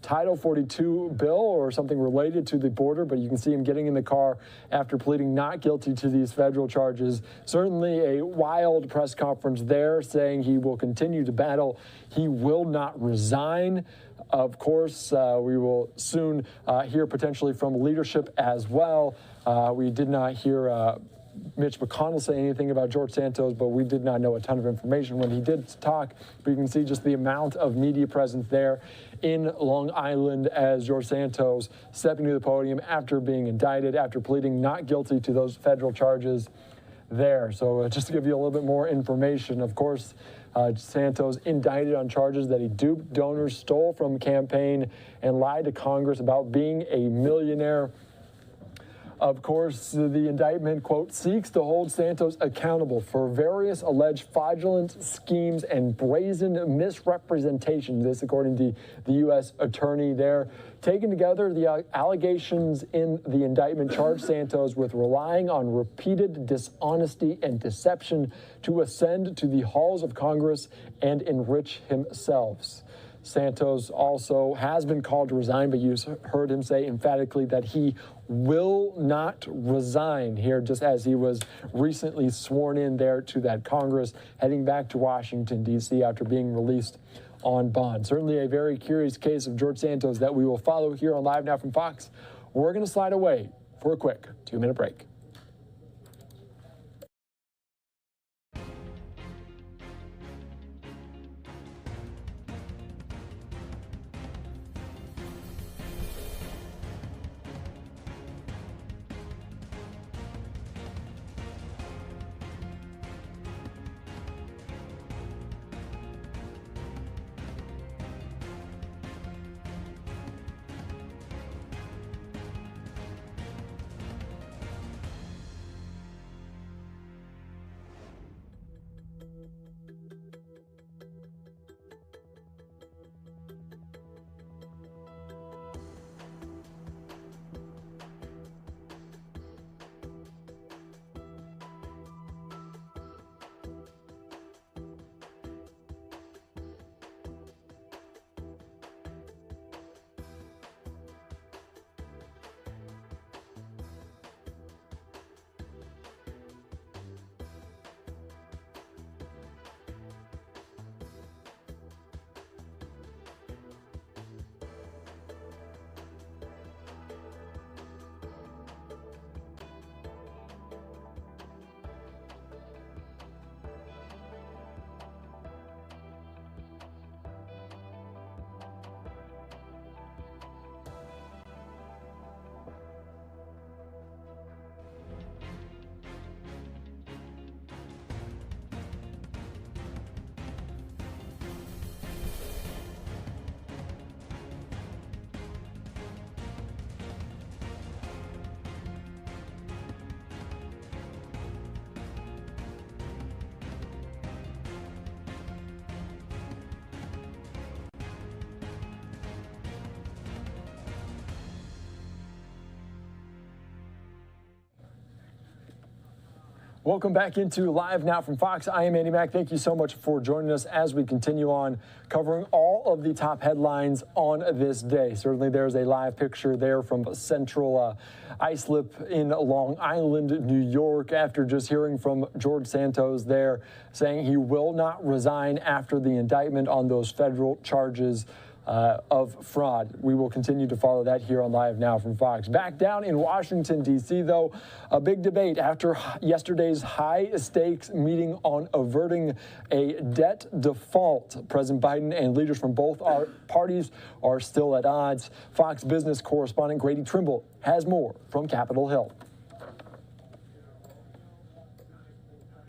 Title 42 bill or something related to the border, but you can see him getting in the car after pleading not guilty to these federal charges. Certainly a wild press conference there, saying he will continue to battle. He will not resign. Of course, we will soon hear potentially from leadership as well. We did not hear Mitch McConnell say anything about George Santos, but we did not know a ton of information when he did talk. But you can see just the amount of media presence there in Long Island as George Santos stepping to the podium after being indicted, after pleading not guilty to those federal charges there. So just to give you a little bit more information, of course, Santos indicted on charges that he duped donors, stole from campaign, and lied to Congress about being a millionaire. Of course, the indictment, quote, seeks to hold Santos accountable for various alleged fraudulent schemes and brazen misrepresentation. This, according to the U.S. attorney there. Taken together, the allegations in the indictment charge Santos with relying on repeated dishonesty and deception to ascend to the halls of Congress and enrich himself. Santos also has been called to resign, but you heard him say emphatically that he will not resign here, just as he was recently sworn in there to that Congress, heading back to Washington, D.C. after being released on bond. Certainly a very curious case of George Santos that we will follow here on Live Now from Fox. We're going to slide away for a quick 2-minute break. Welcome back into Live Now from Fox. I am Andy Mack. Thank you so much for joining us as we continue on covering all of the top headlines on this day. Certainly there's a live picture there from Central Islip in Long Island, New York, after just hearing from George Santos there saying he will not resign after the indictment on those federal charges of fraud. We will continue to follow that here on Live Now from Fox. Back down in Washington, D.C., though, a big debate after yesterday's high-stakes meeting on averting a debt default. President Biden and leaders from both parties are still at odds. Fox Business correspondent Grady Trimble has more from Capitol Hill.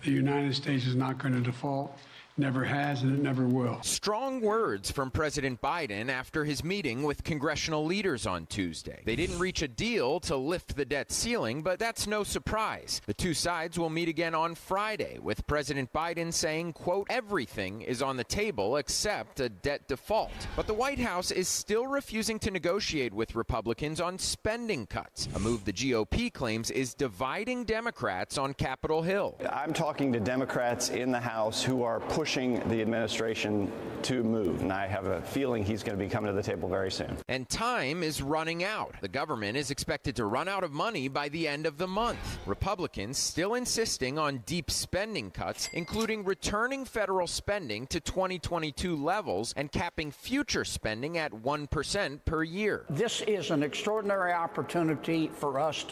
The United States is not going to default. Never has, and it never will. Strong words from President Biden after his meeting with congressional leaders on Tuesday. They didn't reach a deal to lift the debt ceiling, but that's no surprise. The two sides will meet again on Friday, with President Biden saying, quote, everything is on the table except a debt default. But the White House is still refusing to negotiate with Republicans on spending cuts, a move the GOP claims is dividing Democrats on Capitol Hill. I'm talking to Democrats in the House who are pushing the administration to move, and I have a feeling he's going to be coming to the table very soon. And time is running out. The government is expected to run out of money by the end of the month. Republicans still insisting on deep spending cuts, including returning federal spending to 2022 levels and capping future spending at 1% per year. This is an extraordinary opportunity for us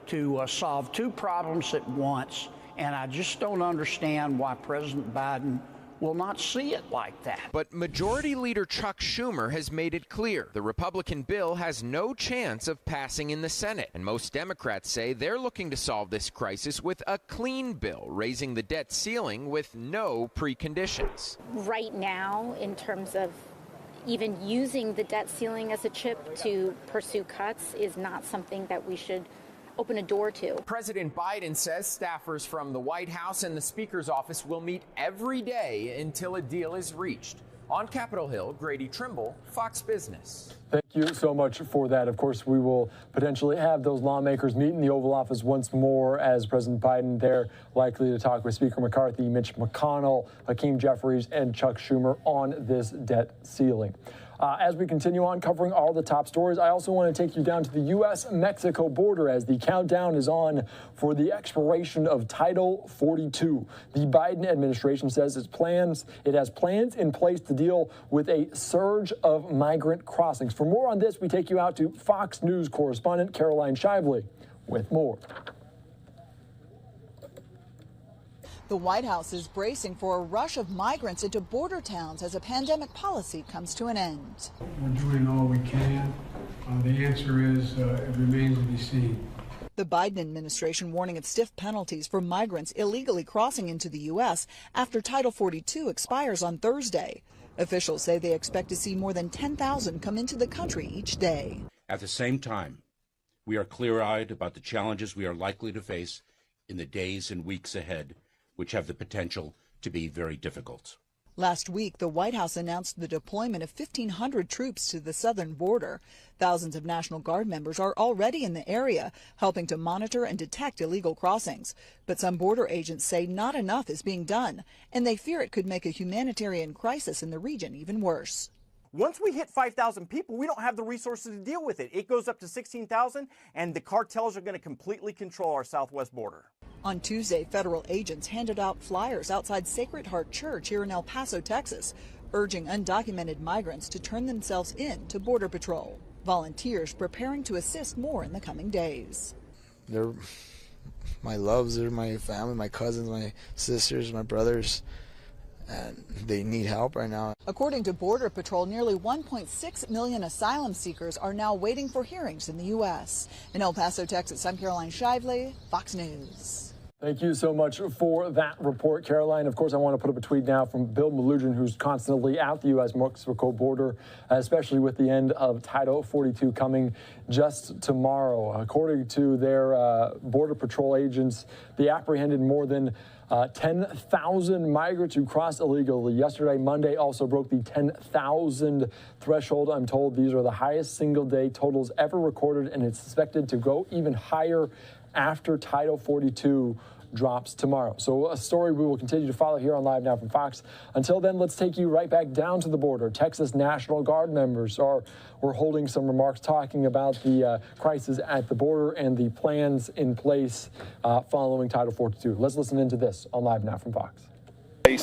to solve two problems at once, and I just don't understand why President Biden will not see it like that. But Majority Leader Chuck Schumer has made it clear the Republican bill has no chance of passing in the Senate. And most Democrats say they're looking to solve this crisis with a clean bill, raising the debt ceiling with no preconditions. Right now, in terms of even using the debt ceiling as a chip to pursue cuts is not something that we should open a door to. President Biden says staffers from the White House and the Speaker's office will meet every day until a deal is reached. On Capitol Hill, Grady Trimble, Fox Business. Thank you so much for that. Of course, we will potentially have those lawmakers meet in the Oval Office once more as President Biden there likely to talk with Speaker McCarthy, Mitch McConnell, Hakeem Jeffries, and Chuck Schumer on this debt ceiling. As we continue on covering all the top stories, I also want to take you down to the U.S.-Mexico border as the countdown is on for the expiration of Title 42. The Biden administration says it has plans in place to deal with a surge of migrant crossings. For more on this, we take you out to Fox News correspondent Caroline Shively with more. The White House is bracing for a rush of migrants into border towns as a pandemic policy comes to an end. We're doing all we can. The answer is it remains to be seen. The Biden administration warning of stiff penalties for migrants illegally crossing into the U.S. after Title 42 expires on Thursday. Officials say they expect to see more than 10,000 come into the country each day. At the same time, we are clear-eyed about the challenges we are likely to face in the days and weeks ahead, which have the potential to be very difficult. Last week, the White House announced the deployment of 1,500 troops to the southern border. Thousands of National Guard members are already in the area, helping to monitor and detect illegal crossings. But some border agents say not enough is being done, and they fear it could make a humanitarian crisis in the region even worse. Once we hit 5,000 people, we don't have the resources to deal with it. It goes up to 16,000, and the cartels are going to completely control our southwest border. On Tuesday, federal agents handed out flyers outside Sacred Heart Church here in El Paso, Texas, urging undocumented migrants to turn themselves in to Border Patrol. Volunteers preparing to assist more in the coming days. They're my loves, they're my family, my cousins, my sisters, my brothers, and they need help right now. According to Border Patrol, nearly 1.6 million asylum seekers are now waiting for hearings in the U.S. In El Paso, Texas, I'm Caroline Shively, Fox News. Thank you so much for that report, Caroline. Of course, I want to put up a tweet now from Bill Melugin, who's constantly at the U.S.-Mexico border, especially with the end of Title 42 coming just tomorrow. According to their Border Patrol agents, they apprehended more than 10,000 migrants who crossed illegally yesterday. Monday also broke the 10,000 threshold. I'm told these are the highest single-day totals ever recorded, and it's expected to go even higher after Title 42 drops tomorrow. So a story we will continue to follow here on Live Now from Fox. Until then, let's take you right back down to the border. Texas National Guard members were holding some remarks talking about the crisis at the border and the plans in place following Title 42. Let's listen into this on Live Now from Fox. Barker.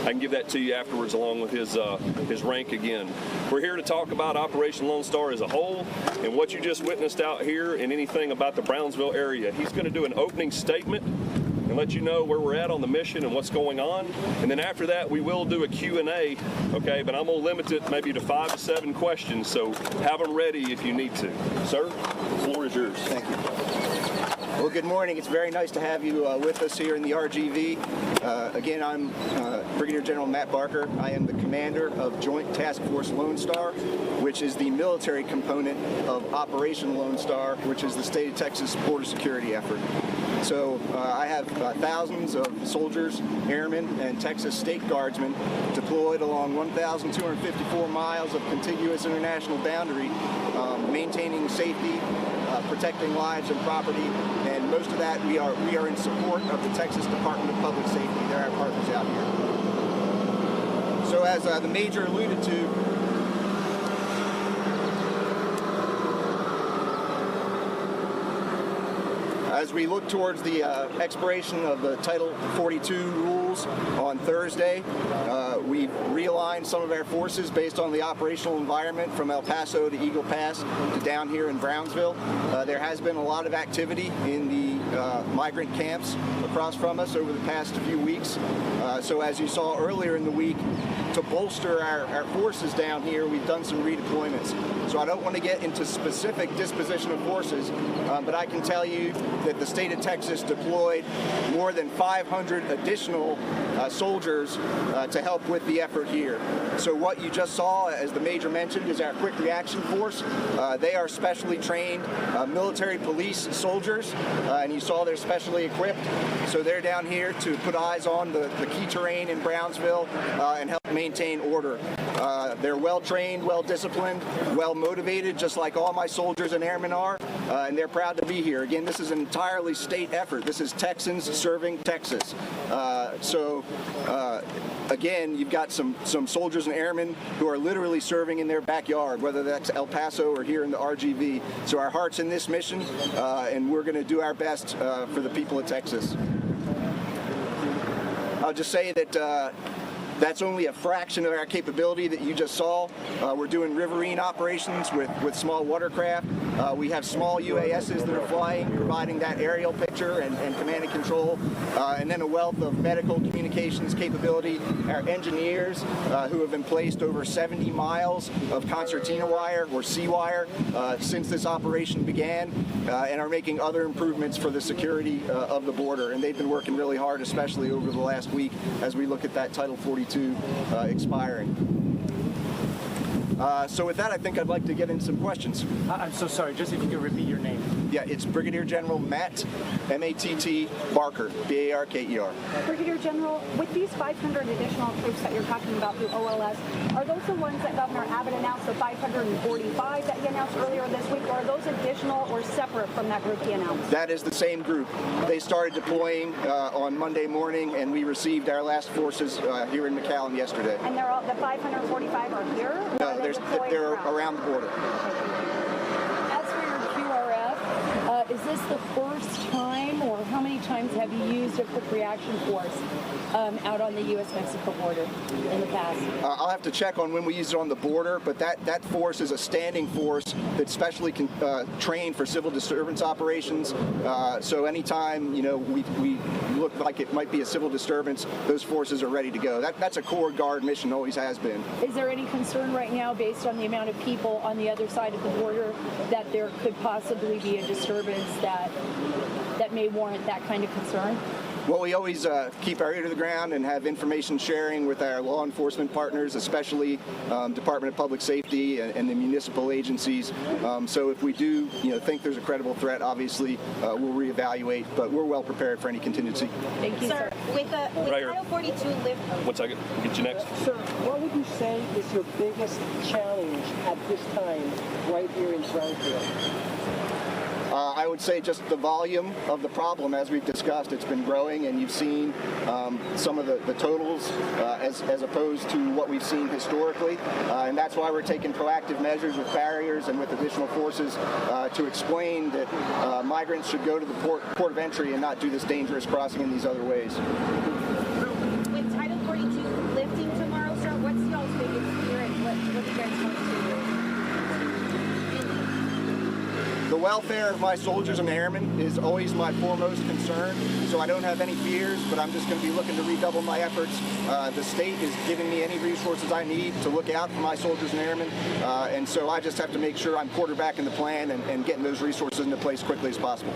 I can give that to you afterwards along with his rank again. We're here to talk about Operation Lone Star as a whole and what you just witnessed out here and anything about the Brownsville area. He's going to do an opening statement and let you know where we're at on the mission and what's going on. And then after that, we will do a Q&A, okay? But I'm going to limit it maybe to 5 to 7 questions, so have them ready if you need to. Sir, the floor is yours. Thank you. Well, good morning. It's very nice to have you with us here in the RGV. Again, I'm Brigadier General Matt Barker. I am the commander of Joint Task Force Lone Star, which is the military component of Operation Lone Star, which is the state of Texas border security effort. So I have thousands of soldiers, airmen, and Texas state guardsmen deployed along 1,254 miles of contiguous international boundary, maintaining safety, protecting lives and property, and most of that we are in support of the Texas Department of Public Safety. They're our partners out here. So as the Major alluded to, as we look towards the expiration of the Title 42 rules on Thursday, we've realigned some of our forces based on the operational environment from El Paso to Eagle Pass to down here in Brownsville. There has been a lot of activity in the migrant camps across from us over the past few weeks. So as you saw earlier in the week, to bolster our forces down here, we've done some redeployments. So I don't want to get into specific disposition of forces, but I can tell you that the state of Texas deployed more than 500 additional soldiers to help with the effort here. So what you just saw, as the Major mentioned, is our quick reaction force. They are specially trained military police soldiers, and you saw they're specially equipped. So they're down here to put eyes on the key terrain in Brownsville and help maintain order. They're well-trained, well-disciplined, well-motivated, just like all my soldiers and airmen are, and they're proud to be here. Again, this is an entirely state effort. This is Texans serving Texas. Again, you've got some soldiers and airmen who are literally serving in their backyard, whether that's El Paso or here in the RGV. So our heart's in this mission, and we're going to do our best for the people of Texas. I'll just say that that's only a fraction of our capability that you just saw. We're doing riverine operations with small watercraft. We have small UASs that are flying, providing that aerial picture and command and control, and then a wealth of medical communications capability. Our engineers who have been placed over 70 miles of concertina wire or C-wire since this operation began, and are making other improvements for the security of the border. And they've been working really hard, especially over the last week, as we look at that Title 42 expiring. So with that, I think I'd like to get in some questions. I'm so sorry, just if you could repeat your name. Yeah, it's Brigadier General Matt, M-A-T-T, Barker, B-A-R-K-E-R. Brigadier General, with these 500 additional troops that you're talking about through OLS, are those the ones that Governor Abbott announced, the 545 that he announced earlier this week, or are those additional or separate from that group he announced? That is the same group. They started deploying on Monday morning, and we received our last forces here in McAllen yesterday. And they're all, the 545 are here? No, they're around the border. As for your QRF, is this the first time, or how many times have you used a quick reaction force out on the U.S.-Mexico border in the past? I'll have to check on when we used it on the border, but that force is a standing force that's specially trained for civil disturbance operations. So anytime we look like it might be a civil disturbance, those forces are ready to go. That's a Corps Guard mission, always has been. Is there any concern right now, based on the amount of people on the other side of the border, that there could possibly be a disturbance that may warrant that kind of concern? Well, we always keep our ear to the ground and have information sharing with our law enforcement partners, especially Department of Public Safety and the municipal agencies. So if we do, think there's a credible threat, obviously we'll reevaluate. But we're well prepared for any contingency. Thank you, sir. With Title 42 lift. 1 second. We'll get you next. Sir, what would you say is your biggest challenge at this time right here in Brownsville? I would say just the volume of the problem, as we've discussed, it's been growing, and you've seen some of the totals as opposed to what we've seen historically, and that's why we're taking proactive measures with barriers and with additional forces to explain that migrants should go to the port of entry and not do this dangerous crossing in these other ways. With Title 42 lifting tomorrow, sir, what's y'all's biggest fear and what do you guys want to do? The welfare of my soldiers and airmen is always my foremost concern, so I don't have any fears, but I'm just going to be looking to redouble my efforts. The state is giving me any resources I need to look out for my soldiers and airmen, and so I just have to make sure I'm quarterbacking the plan and getting those resources into place quickly as possible.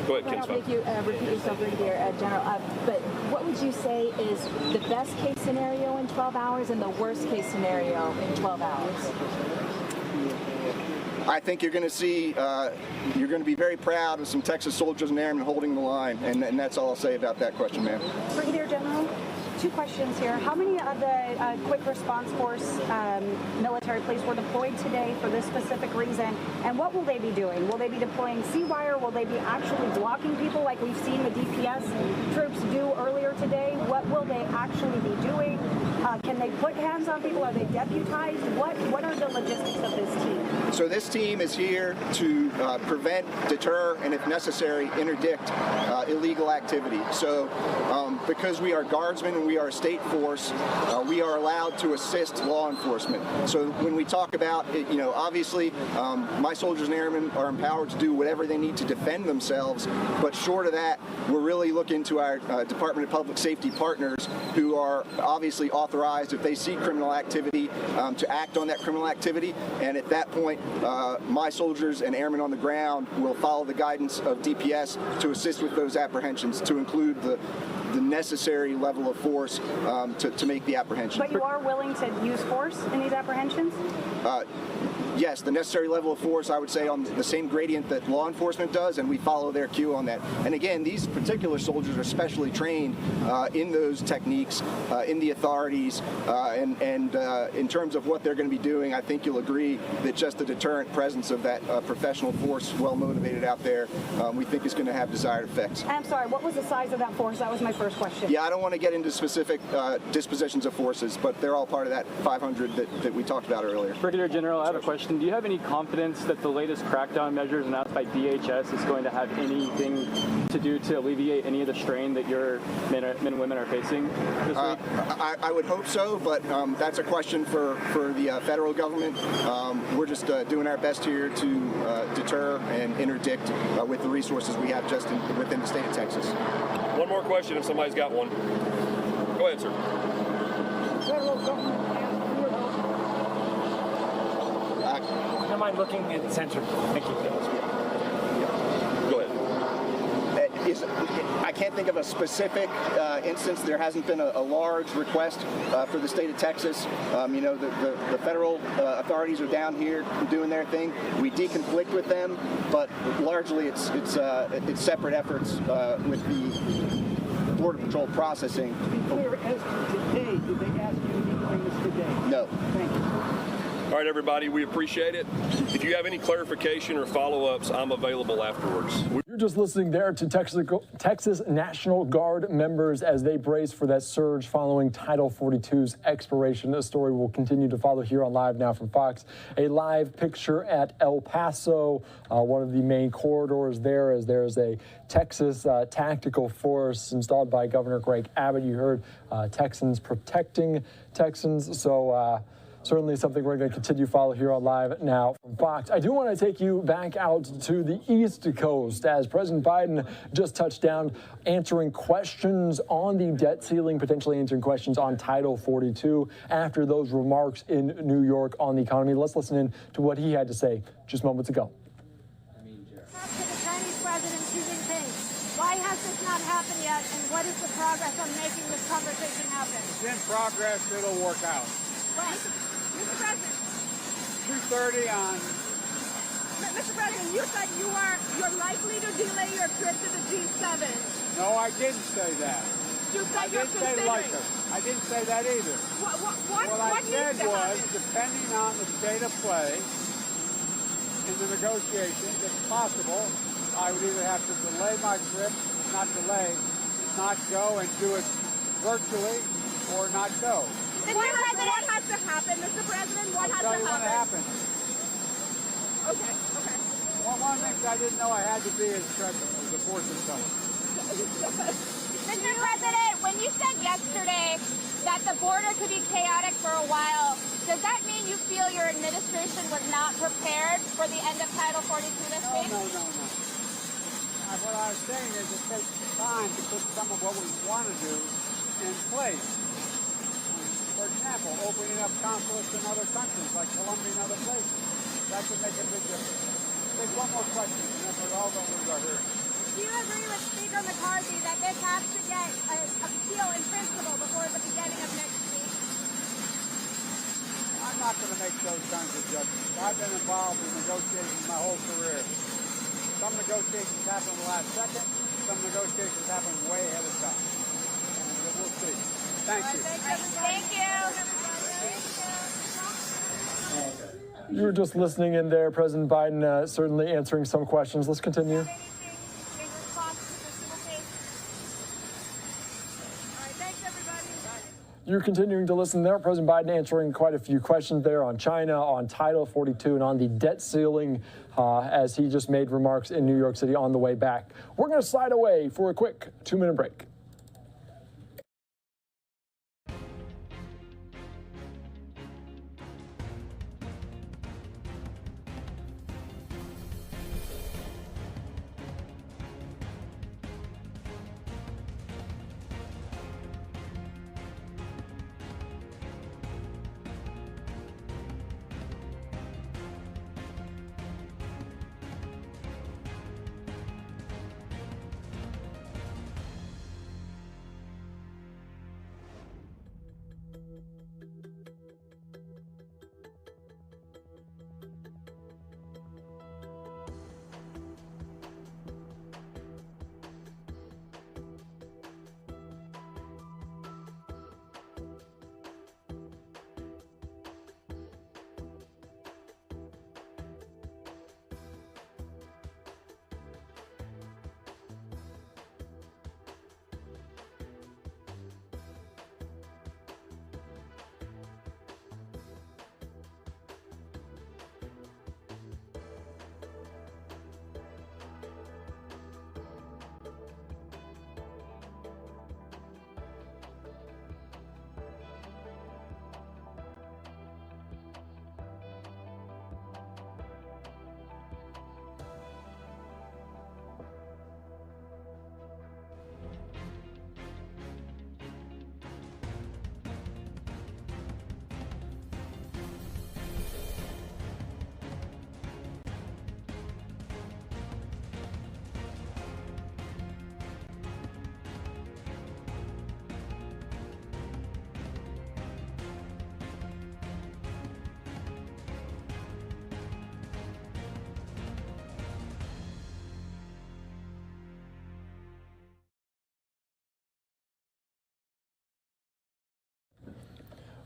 Go ahead, Ken. I'll make you repeat yourself, Brigadier General, but what would you say is the best case scenario in 12 hours and the worst case scenario in 12 hours? I think you're going to see, you're going to be very proud of some Texas soldiers and airmen holding the line, and that's all I'll say about that question, ma'am. Brigadier General, two questions here. How many of the Quick Response Force military police were deployed today for this specific reason, and what will they be doing? Will they be deploying C-wire? Will they be actually blocking people like we've seen the DPS troops do earlier today? What will they actually be doing? Can they put hands on people? Are they deputized? What are the logistics of this team? So this team is here to prevent, deter, and if necessary, interdict illegal activity. So because we are guardsmen and we are a state force, we are allowed to assist law enforcement. So when we talk about it, you know, obviously my soldiers and airmen are empowered to do whatever they need to defend themselves, but short of that, we're really looking to our Department of Public Safety partners who are obviously authorized, if they see criminal activity, to act on that criminal activity, and at that point, my soldiers and airmen on the ground will follow the guidance of DPS to assist with those apprehensions, to include the necessary level of force to make the apprehension. But you are willing to use force in these apprehensions? Yes, the necessary level of force, I would say, on the same gradient that law enforcement does, and we follow their cue on that. And again, these particular soldiers are specially trained in those techniques, in the authorities, and in terms of what they're going to be doing, I think you'll agree that just the deterrent presence of that professional force, well motivated out there, we think is going to have desired effects. I'm sorry, what was the size of that force? That was my first question. Yeah, I don't want to get into specific dispositions of forces, but they're all part of that 500 that we talked about earlier. Brigadier General, I have a question. Do you have any confidence that the latest crackdown measures announced by DHS is going to have anything to do to alleviate any of the strain that your men and women are facing this week? I would hope so, but that's a question for the federal government. We're just doing our best here to deter and interdict with the resources we have just within the state of Texas. One more question if somebody's got one. Go ahead, sir. Federal government Don't mind looking at the center. Thank you. Go ahead. I can't think of a specific instance. There hasn't been a large request for the state of Texas. You know, the federal authorities are down here doing their thing. We deconflict with them, but largely it's separate efforts with the Border Patrol processing. To be clear, as to today, did they ask you to bring this today? No. Thank you. All right, everybody, we appreciate it. If you have any clarification or follow-ups, I'm available afterwards. You're just listening there to Texas National Guard members as they brace for that surge following Title 42's expiration. A story we'll continue to follow here on Live Now from Fox. A live picture at El Paso, one of the main corridors there, as there's a Texas tactical force installed by Governor Greg Abbott. You heard Texans protecting Texans, so certainly something we're going to continue to follow here on Live Now from Fox. I do want to take you back out to the East Coast as President Biden just touched down answering questions on the debt ceiling, potentially answering questions on Title 42 after those remarks in New York on the economy. Let's listen in to what he had to say just moments ago. To the Chinese President Xi Jinping, why has this not happened yet, and what is the progress on making this conversation happen? It's in progress. It'll work out. When? Mr. President. 2:30 on. Mr. President, you said you're likely to delay your trip to the G7. No, I didn't say that. You said you're considering. I didn't say that either. What I said was, depending on the state of play in the negotiations, it's possible I would either have to delay my trip, not go and do it virtually, or not go. What has to happen, Mr. President? What has to happen? I'll tell you when it happens. Okay. Well, one of the things I didn't know I had to be as president was a fortune teller. Mr. President, when you said yesterday that the border could be chaotic for a while, does that mean you feel your administration was not prepared for the end of Title 42 this week? No. What I was saying is it takes time to put some of what we want to do in place. For example, opening up consulates in other countries like Colombia and other places. That could make a big difference. Take one more question, and then we're all going to lose our hearing. Do you agree with Speaker McCarthy that this has to get a appeal in principle before the beginning of next week? I'm not going to make those kinds of judgments. I've been involved in negotiations my whole career. Some negotiations happen in the last second. Some negotiations happen way ahead of time. And we'll see. Thank you. Thank you. You were just listening in there, President Biden certainly answering some questions. Let's continue. You're continuing to listen there. President Biden answering quite a few questions there on China, on Title 42, and on the debt ceiling as he just made remarks in New York City on the way back. We're going to slide away for a quick 2-minute break.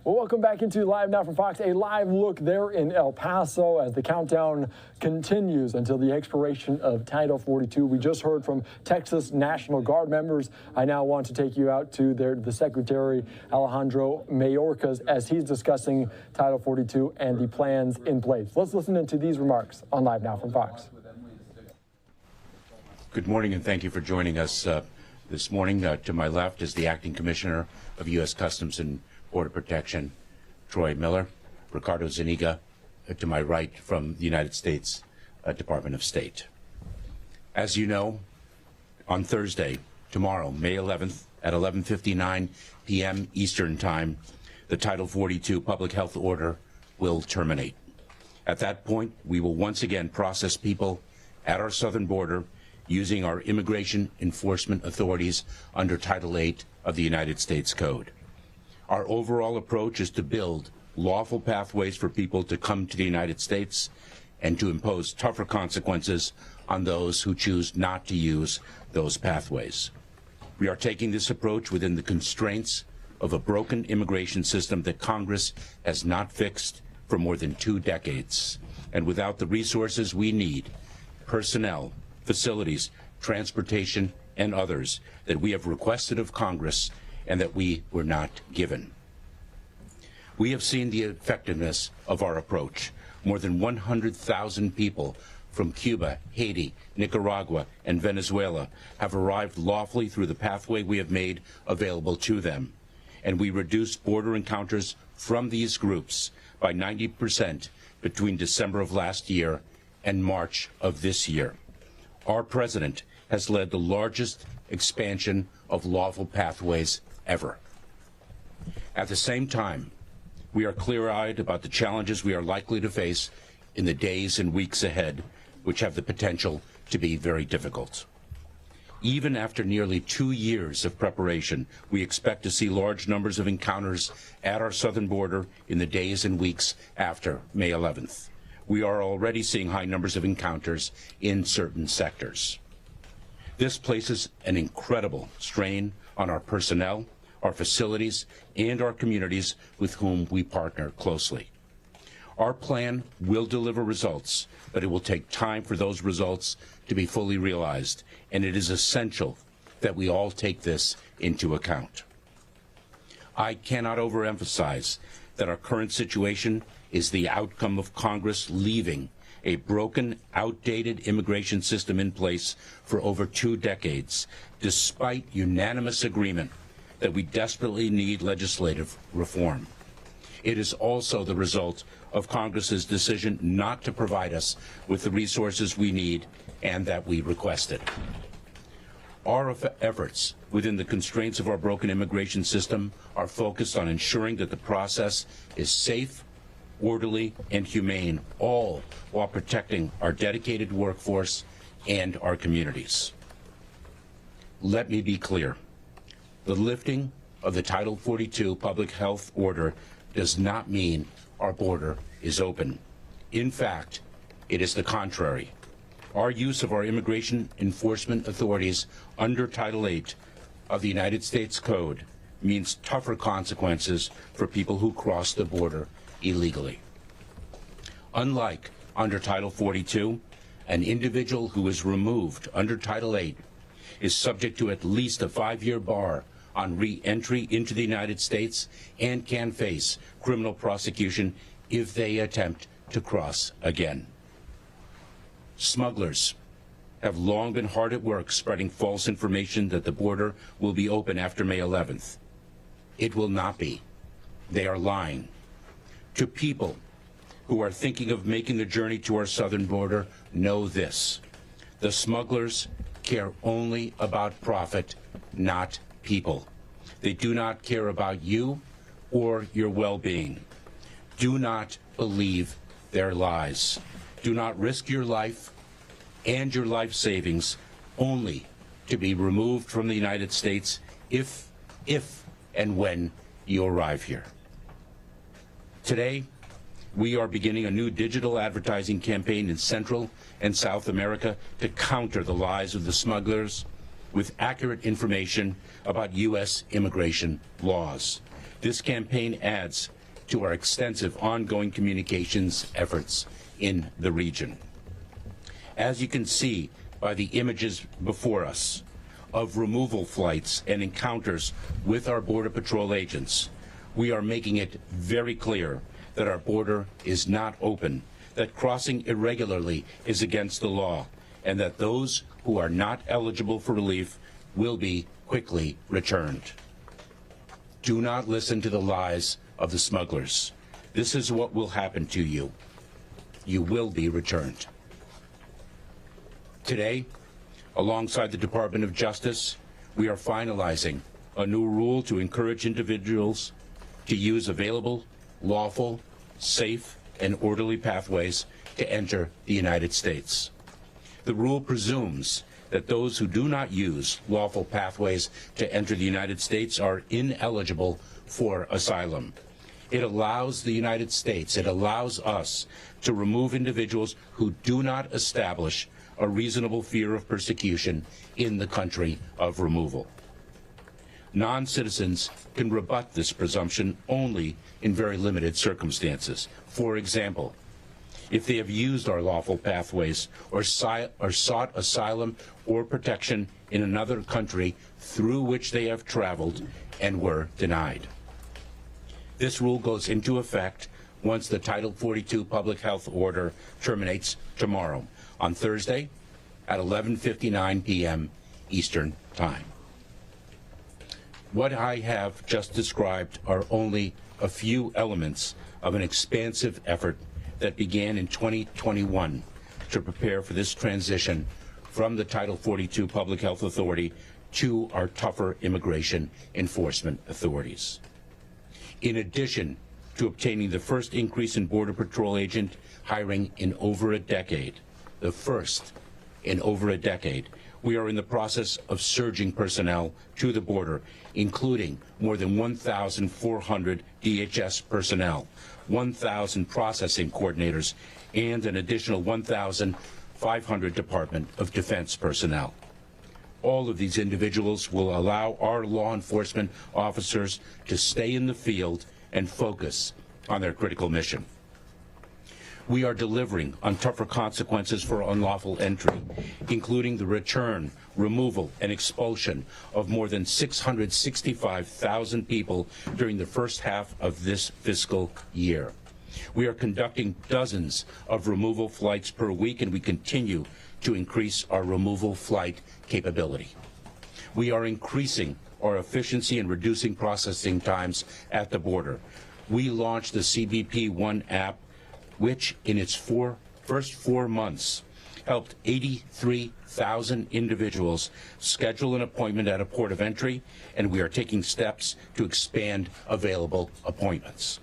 Well, welcome back into Live Now from Fox. A live look there in El Paso as the countdown continues until the expiration of Title 42. We just heard from Texas National Guard members. I now want to take you out to the Secretary Alejandro Mayorkas as he's discussing Title 42 and the plans in place. Let's listen into these remarks on Live Now from Fox. Good morning, and thank you for joining us this morning. To my left is the Acting Commissioner of U.S. Customs and Border Protection, Troy Miller. Ricardo Zuniga, to my right, from the United States Department of State. As you know, on Thursday, tomorrow, May 11th, at 11:59 p.m. Eastern Time, the Title 42 public health order will terminate. At that point, we will once again process people at our southern border using our immigration enforcement authorities under Title 8 of the United States Code. Our overall approach is to build lawful pathways for people to come to the United States and to impose tougher consequences on those who choose not to use those pathways. We are taking this approach within the constraints of a broken immigration system that Congress has not fixed for more than 2 decades, and without the resources we need, personnel, facilities, transportation, and others that we have requested of Congress and that we were not given. We have seen the effectiveness of our approach. More than 100,000 people from Cuba, Haiti, Nicaragua, and Venezuela have arrived lawfully through the pathway we have made available to them. And we reduced border encounters from these groups by 90% between December of last year and March of this year. Our president has led the largest expansion of lawful pathways ever. At the same time, we are clear-eyed about the challenges we are likely to face in the days and weeks ahead, which have the potential to be very difficult. Even after nearly 2 years of preparation, we expect to see large numbers of encounters at our southern border in the days and weeks after May 11th. We are already seeing high numbers of encounters in certain sectors. This places an incredible strain on our personnel, our facilities, and our communities with whom we partner closely. Our plan will deliver results, but it will take time for those results to be fully realized, and it is essential that we all take this into account. I cannot overemphasize that our current situation is the outcome of Congress leaving a broken, outdated immigration system in place for over 2 decades, despite unanimous agreement that we desperately need legislative reform. It is also the result of Congress's decision not to provide us with the resources we need and that we requested. Our efforts within the constraints of our broken immigration system are focused on ensuring that the process is safe, orderly, and humane, all while protecting our dedicated workforce and our communities. Let me be clear. The lifting of the Title 42 public health order does not mean our border is open. In fact, it is the contrary. Our use of our immigration enforcement authorities under Title 8 of the United States Code means tougher consequences for people who cross the border illegally. Unlike under Title 42, an individual who is removed under Title 8 is subject to at least a 5-year bar on re-entry into the United States and can face criminal prosecution if they attempt to cross again. Smugglers have long been hard at work spreading false information that the border will be open after May 11th. It will not be. They are lying. To people who are thinking of making the journey to our southern border, know this. The smugglers care only about profit, not people. They do not care about you or your well-being. Do not believe their lies. Do not risk your life and your life savings only to be removed from the United States if and when you arrive here. Today, we are beginning a new digital advertising campaign in Central and South America to counter the lies of the smugglers with accurate information about U.S. immigration laws. This campaign adds to our extensive ongoing communications efforts in the region. As you can see by the images before us of removal flights and encounters with our Border Patrol agents, we are making it very clear that our border is not open, that crossing irregularly is against the law, and that those who are not eligible for relief will be quickly returned. Do not listen to the lies of the smugglers. This is what will happen to you. You will be returned. Today, alongside the Department of Justice, we are finalizing a new rule to encourage individuals to use available, lawful, safe, and orderly pathways to enter the United States. The rule presumes that those who do not use lawful pathways to enter the United States are ineligible for asylum. It allows the United States, it allows us to remove individuals who do not establish a reasonable fear of persecution in the country of removal. Non-citizens can rebut this presumption only in very limited circumstances. For example, if they have used our lawful pathways or sought asylum or protection in another country through which they have traveled and were denied. This rule goes into effect once the Title 42 public health order terminates tomorrow, on Thursday at 11:59 p.m. Eastern Time. What I have just described are only a few elements of an expansive effort that began in 2021 to prepare for this transition from the Title 42 Public Health Authority to our tougher immigration enforcement authorities. In addition to obtaining the first increase in Border Patrol agent hiring in over a decade, the first in over a decade, we are in the process of surging personnel to the border, including more than 1,400 DHS personnel, 1,000 processing coordinators, and an additional 1,500 Department of Defense personnel. All of these individuals will allow our law enforcement officers to stay in the field and focus on their critical mission. We are delivering on tougher consequences for unlawful entry, including the return, removal, and expulsion of more than 665,000 people during the first half of this fiscal year. We are conducting dozens of removal flights per week, and we continue to increase our removal flight capability. We are increasing our efficiency and reducing processing times at the border. We launched the CBP One app, which in its first 4 months helped 83,000 individuals schedule an appointment at a port of entry, and we are taking steps to expand available appointments.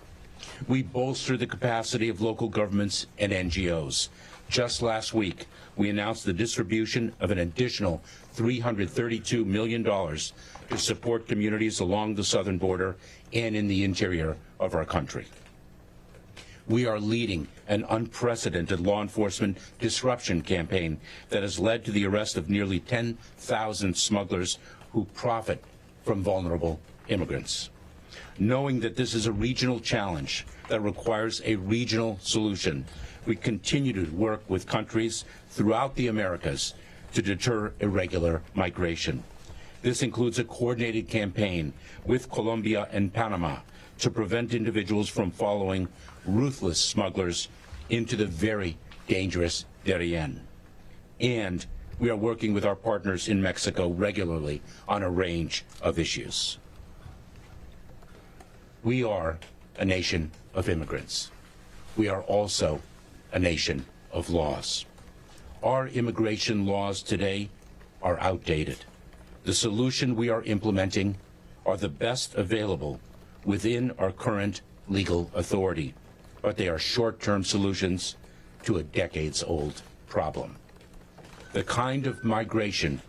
We bolster the capacity of local governments and NGOs. Just last week, we announced the distribution of an additional $332 million to support communities along the southern border and in the interior of our country. We are leading an unprecedented law enforcement disruption campaign that has led to the arrest of nearly 10,000 smugglers who profit from vulnerable immigrants. Knowing that this is a regional challenge that requires a regional solution, we continue to work with countries throughout the Americas to deter irregular migration. This includes a coordinated campaign with Colombia and Panama to prevent individuals from following ruthless smugglers into the very dangerous Darien. And we are working with our partners in Mexico regularly on a range of issues. We are a nation of immigrants. We are also a nation of laws. Our immigration laws today are outdated. The solution we are implementing are the best available within our current legal authority, but they are short-term solutions to a decades-old problem. The kind of migration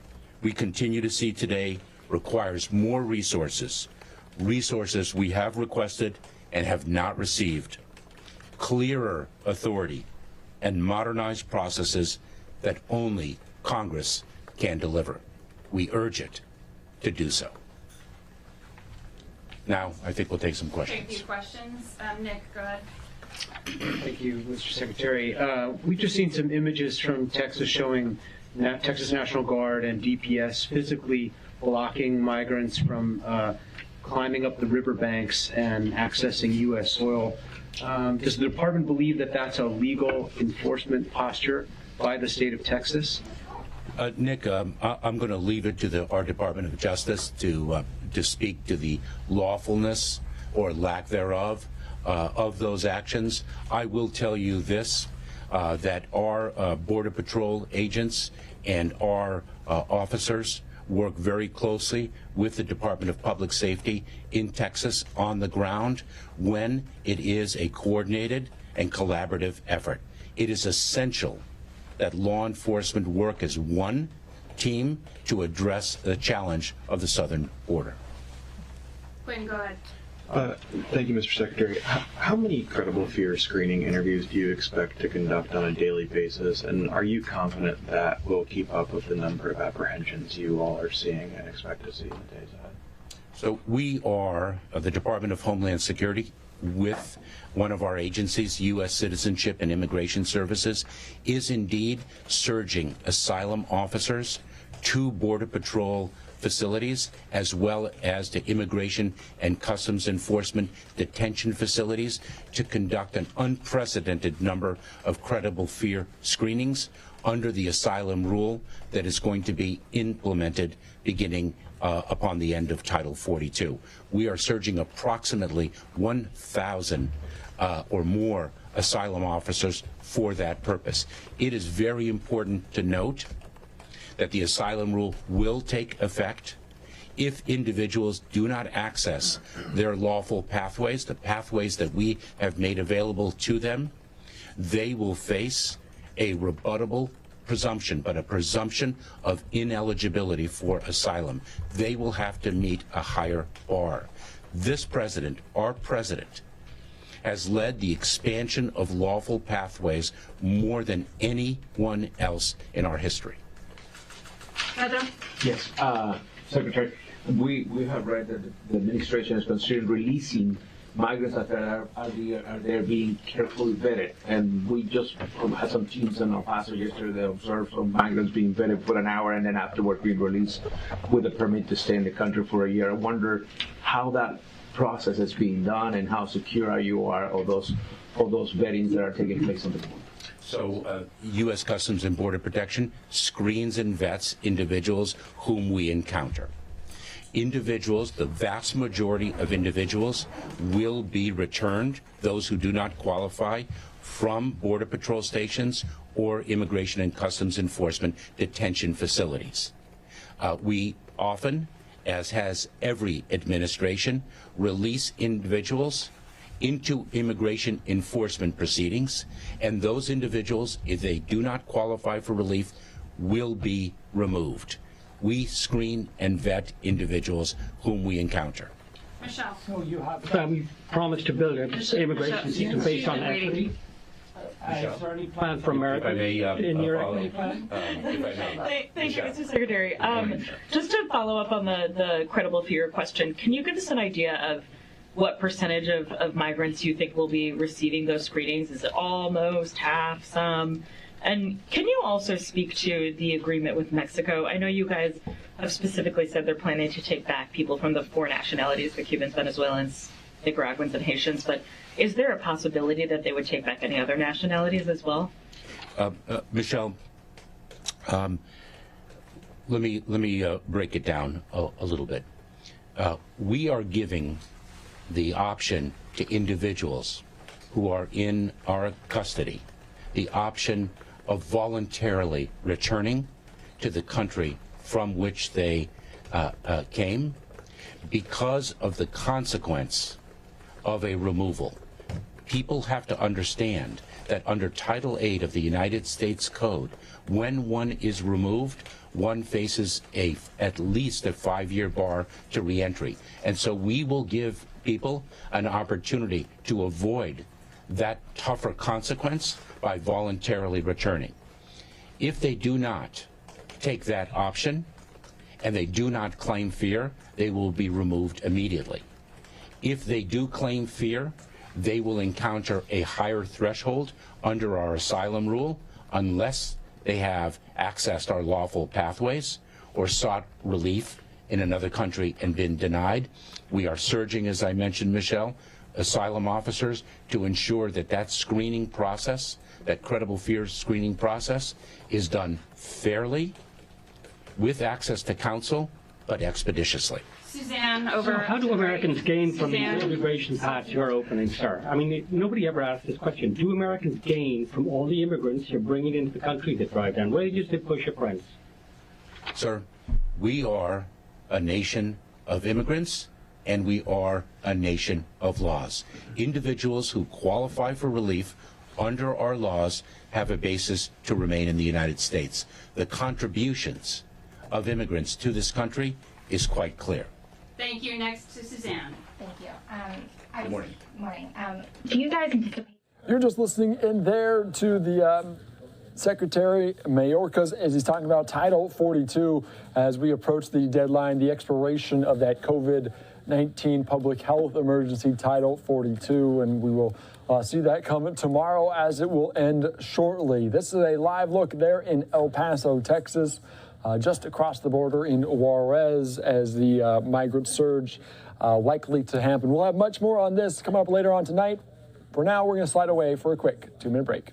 we continue to see today requires more resources we have requested and have not received, clearer authority, and modernized processes that only Congress can deliver. We urge it to do so. Now, I think we'll take some questions. Take a few questions. Nick, go ahead. Thank you, Mr. Secretary. We've just seen some images from Texas showing Texas National Guard and DPS physically blocking migrants from climbing up the riverbanks and accessing U.S. soil. Does the department believe that that's a legal enforcement posture by the state of Texas? Nick, I'm going to leave it to our Department of Justice to speak to the lawfulness or lack thereof of those actions. I will tell you this, that our Border Patrol agents and our officers work very closely with the Department of Public Safety in Texas on the ground when it is a coordinated and collaborative effort. It is essential that law enforcement work as one team to address the challenge of the southern border. Quinn, go ahead. Thank you, Mr. Secretary. How many credible fear screening interviews do you expect to conduct on a daily basis, and are you confident that we'll keep up with the number of apprehensions you all are seeing and expect to see in the days ahead? So we are, the Department of Homeland Security, with one of our agencies, U.S. Citizenship and Immigration Services, is indeed surging asylum officers to Border Patrol facilities, as well as to Immigration and Customs Enforcement detention facilities, to conduct an unprecedented number of credible fear screenings under the asylum rule that is going to be implemented beginning upon the end of Title 42. We are surging approximately 1,000 or more asylum officers for that purpose. It is very important to note that the asylum rule will take effect if individuals do not access their lawful pathways, the pathways that we have made available to them. They will face a rebuttable presumption, but a presumption of ineligibility for asylum. They will have to meet a higher bar. This president, our president, has led the expansion of lawful pathways more than anyone else in our history. Heather? Yes, Secretary, we have read that the administration is considering releasing migrants that are there being carefully vetted, and we just had some teams in El Paso yesterday that observed some migrants being vetted for an hour and then afterward being released with a permit to stay in the country for a year. I wonder how that process is being done and how secure you are of those vettings that are taking place on the border. So U.S. Customs and Border Protection screens and vets individuals whom we encounter. Individuals, the vast majority of individuals, will be returned, those who do not qualify, from Border Patrol stations or Immigration and Customs Enforcement detention facilities. We often, as has every administration, release individuals into immigration enforcement proceedings, and those individuals, if they do not qualify for relief, will be removed. We screen and vet individuals whom we encounter. Michelle. So you have promised to build an immigration system based on equity. Is there any plan for America in your equity plan? Thank you, Mr. Secretary. Just to follow up on the credible fear question, can you give us an idea of what percentage of migrants you think will be receiving those screenings? Is it all, most, half, some? And can you also speak to the agreement with Mexico? I know you guys have specifically said they're planning to take back people from the 4 nationalities, the Cubans, Venezuelans, Nicaraguans, and Haitians, but is there a possibility that they would take back any other nationalities as well? Michelle, let me break it down a little bit. We are giving the option to individuals who are in our custody the option of voluntarily returning to the country from which they came because of the consequence of a removal. People have to understand that under Title VIII of the United States Code, when one is removed, one faces at least a 5-year bar to reentry. And so we will give people an opportunity to avoid that tougher consequence by voluntarily returning. If they do not take that option and they do not claim fear, they will be removed immediately. If they do claim fear, they will encounter a higher threshold under our asylum rule unless they have accessed our lawful pathways or sought relief in another country and been denied. We are surging, as I mentioned, Michelle, asylum officers to ensure that that screening process, that credible fear screening process, is done fairly, with access to counsel, but expeditiously. Suzanne, over. So how do Americans gain from the immigration path you're opening, sir? I mean, nobody ever asked this question. Do Americans gain from all the immigrants you're bringing into the country that drive down wages, that push up rents? Sir, we are a nation of immigrants, and we are a nation of laws. Individuals who qualify for relief under our laws have a basis to remain in the United States. The contributions of immigrants to this country is quite clear. Thank you. Next to Suzanne. Thank you. Good morning. Morning. Do you guys anticipate? You're just listening in there to the Secretary Mayorkas as he's talking about Title 42 as we approach the deadline, the expiration of that COVID COVID-19 public health emergency Title 42, and we will see that come tomorrow as it will end shortly. This is a live look there in El Paso, Texas, just across the border in Juarez as the migrant surge likely to happen. We'll have much more on this coming up later on tonight. For now, we're going to slide away for a quick 2-minute break.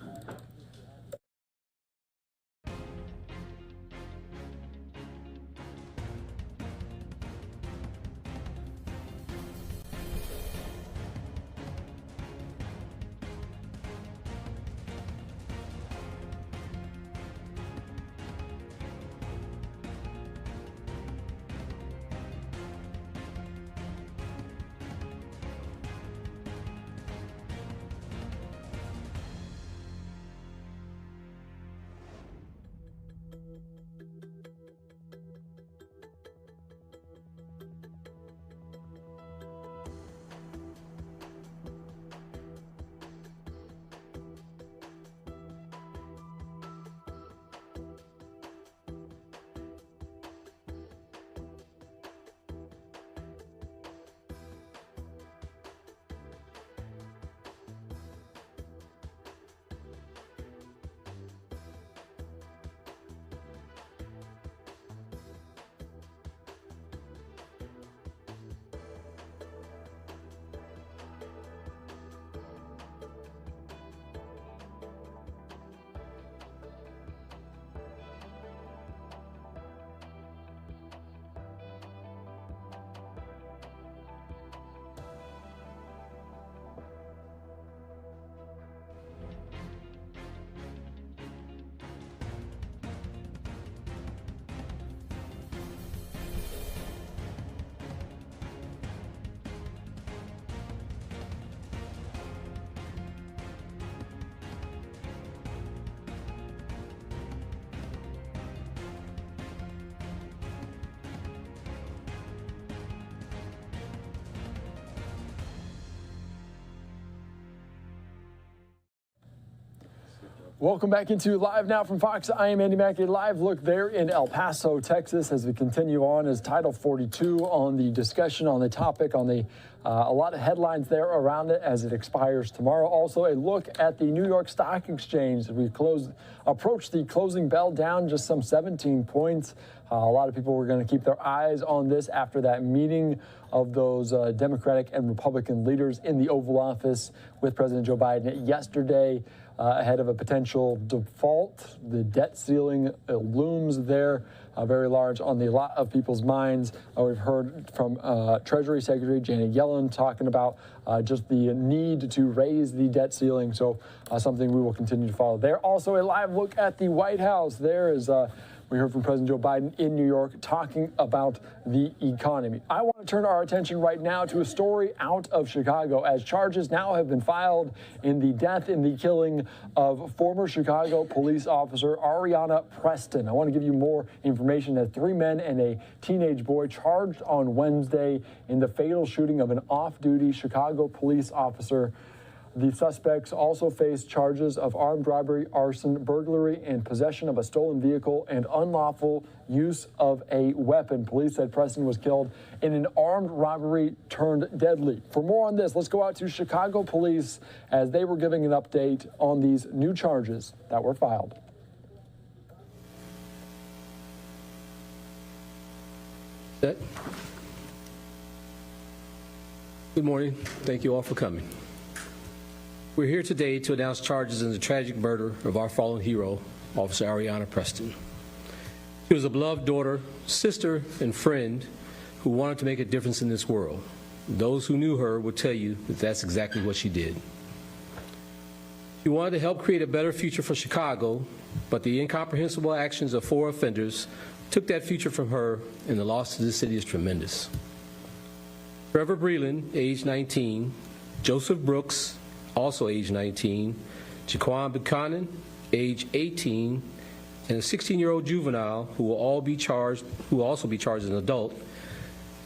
Welcome back into Live Now from Fox. I am Andy Mack. A live look there in El Paso, Texas, as we continue on as Title 42 on the discussion on the topic, on the a lot of headlines there around it as it expires tomorrow. Also, a look at the New York Stock Exchange. We approach the closing bell, down just some 17 points. A lot of people were going to keep their eyes on this after that meeting of those Democratic and Republican leaders in the Oval Office with President Joe Biden yesterday. Ahead of a potential default. The debt ceiling looms there, very large on a lot of people's minds. We've heard from Treasury Secretary Janet Yellen talking about just the need to raise the debt ceiling, so something we will continue to follow there. Also, a live look at the White House. There is we heard from President Joe Biden in New York talking about the economy. I want to turn our attention right now to a story out of Chicago, as charges now have been filed in the death and the killing of former Chicago police officer Areanna Preston. I want to give you more information that 3 men and a teenage boy charged on Wednesday in the fatal shooting of an off-duty Chicago police officer. The suspects also face charges of armed robbery, arson, burglary, and possession of a stolen vehicle and unlawful use of a weapon. Police said Preston was killed in an armed robbery turned deadly. For more on this, let's go out to Chicago police as they were giving an update on these new charges that were filed. Good morning. Thank you all for coming. We're here today to announce charges in the tragic murder of our fallen hero, Officer Areanna Preston. She was a beloved daughter, sister, and friend who wanted to make a difference in this world. Those who knew her would tell you that that's exactly what she did. She wanted to help create a better future for Chicago, but the incomprehensible actions of 4 offenders took that future from her, and the loss to this city is tremendous. Trevor Breland, age 19, Joseph Brooks, also age 19, Jaquan Buchanan, age 18, and a 16-year-old juvenile who will also be charged as an adult,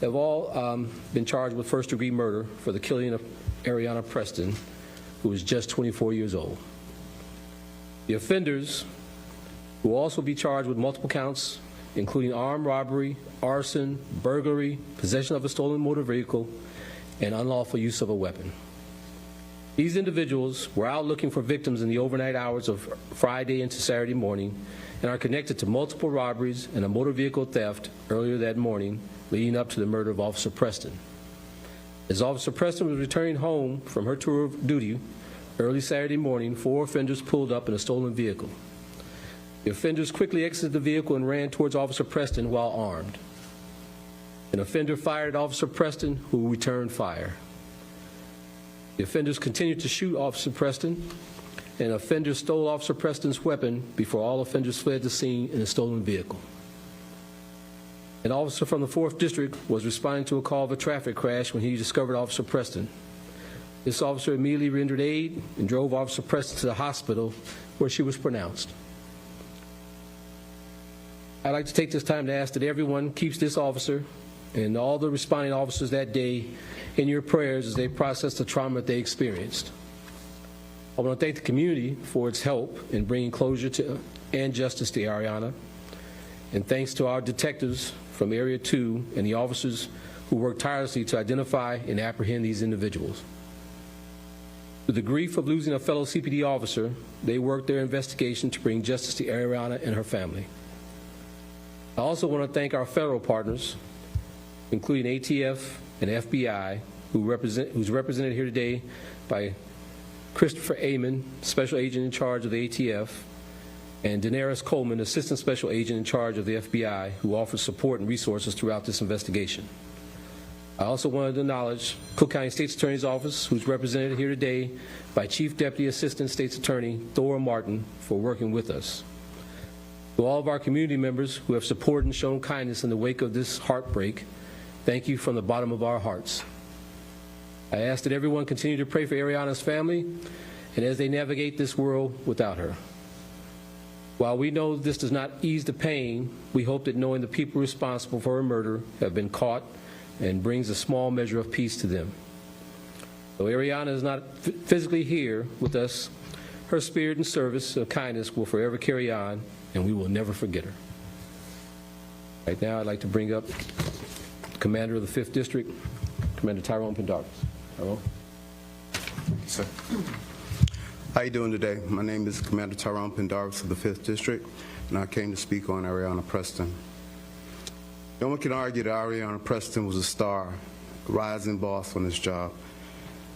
have all been charged with first-degree murder for the killing of Areanna Preston, who was just 24 years old. The offenders, who will also be charged with multiple counts including armed robbery, arson, burglary, possession of a stolen motor vehicle, and unlawful use of a weapon. These individuals were out looking for victims in the overnight hours of Friday into Saturday morning and are connected to multiple robberies and a motor vehicle theft earlier that morning, leading up to the murder of Officer Preston. As Officer Preston was returning home from her tour of duty early Saturday morning, 4 offenders pulled up in a stolen vehicle. The offenders quickly exited the vehicle and ran towards Officer Preston while armed. An offender fired at Officer Preston, who returned fire. The offenders continued to shoot Officer Preston, and offenders stole Officer Preston's weapon before all offenders fled the scene in a stolen vehicle. An officer from the 4th District was responding to a call of a traffic crash when he discovered Officer Preston. This officer immediately rendered aid and drove Officer Preston to the hospital, where she was pronounced. I'd like to take this time to ask that everyone keeps this officer and all the responding officers that day in your prayers as they process the trauma that they experienced. I want to thank the community for its help in bringing closure to and justice to Ariana. And thanks to our detectives from Area 2 and the officers who worked tirelessly to identify and apprehend these individuals. Through the grief of losing a fellow CPD officer, they worked their investigation to bring justice to Ariana and her family. I also want to thank our federal partners, including ATF and FBI, who's represented here today by Christopher Amon, Special Agent in charge of the ATF, and Daenerys Coleman, Assistant Special Agent in charge of the FBI, who offers support and resources throughout this investigation. I also wanted to acknowledge Cook County State's Attorney's Office, who's represented here today by Chief Deputy Assistant State's Attorney Thora Martin, for working with us. To all of our community members who have supported and shown kindness in the wake of this heartbreak, thank you from the bottom of our hearts. I ask that everyone continue to pray for Ariana's family and as they navigate this world without her. While we know this does not ease the pain, we hope that knowing the people responsible for her murder have been caught and brings a small measure of peace to them. Though Ariana is not physically here with us, her spirit and service of kindness will forever carry on, and we will never forget her. Right now, I'd like to bring up the Commander of the 5th District, Commander Tyrone Pendarvis. Tyrone? Sir. How you doing today? My name is Commander Tyrone Pendarvis of the 5th District, and I came to speak on Ariana Preston. No one can argue that Ariana Preston was a star, a rising boss on this job.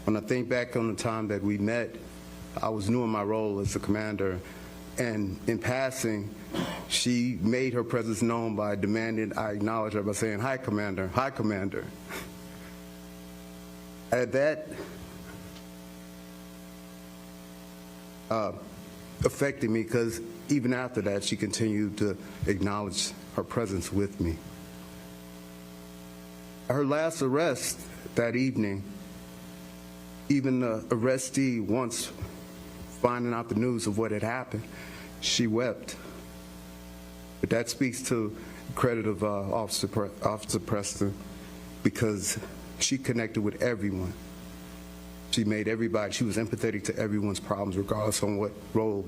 When I think back on the time that we met, I was new in my role as a commander, and in passing, she made her presence known by demanding I acknowledge her by saying, "Hi, Commander. Hi, Commander." At that affected me because even after that, she continued to acknowledge her presence with me. Her last arrest that evening, even the arrestee, once finding out the news of what had happened, she wept. But that speaks to the credit of Officer Preston, because she connected with everyone. She made everybody, she was empathetic to everyone's problems, regardless on what role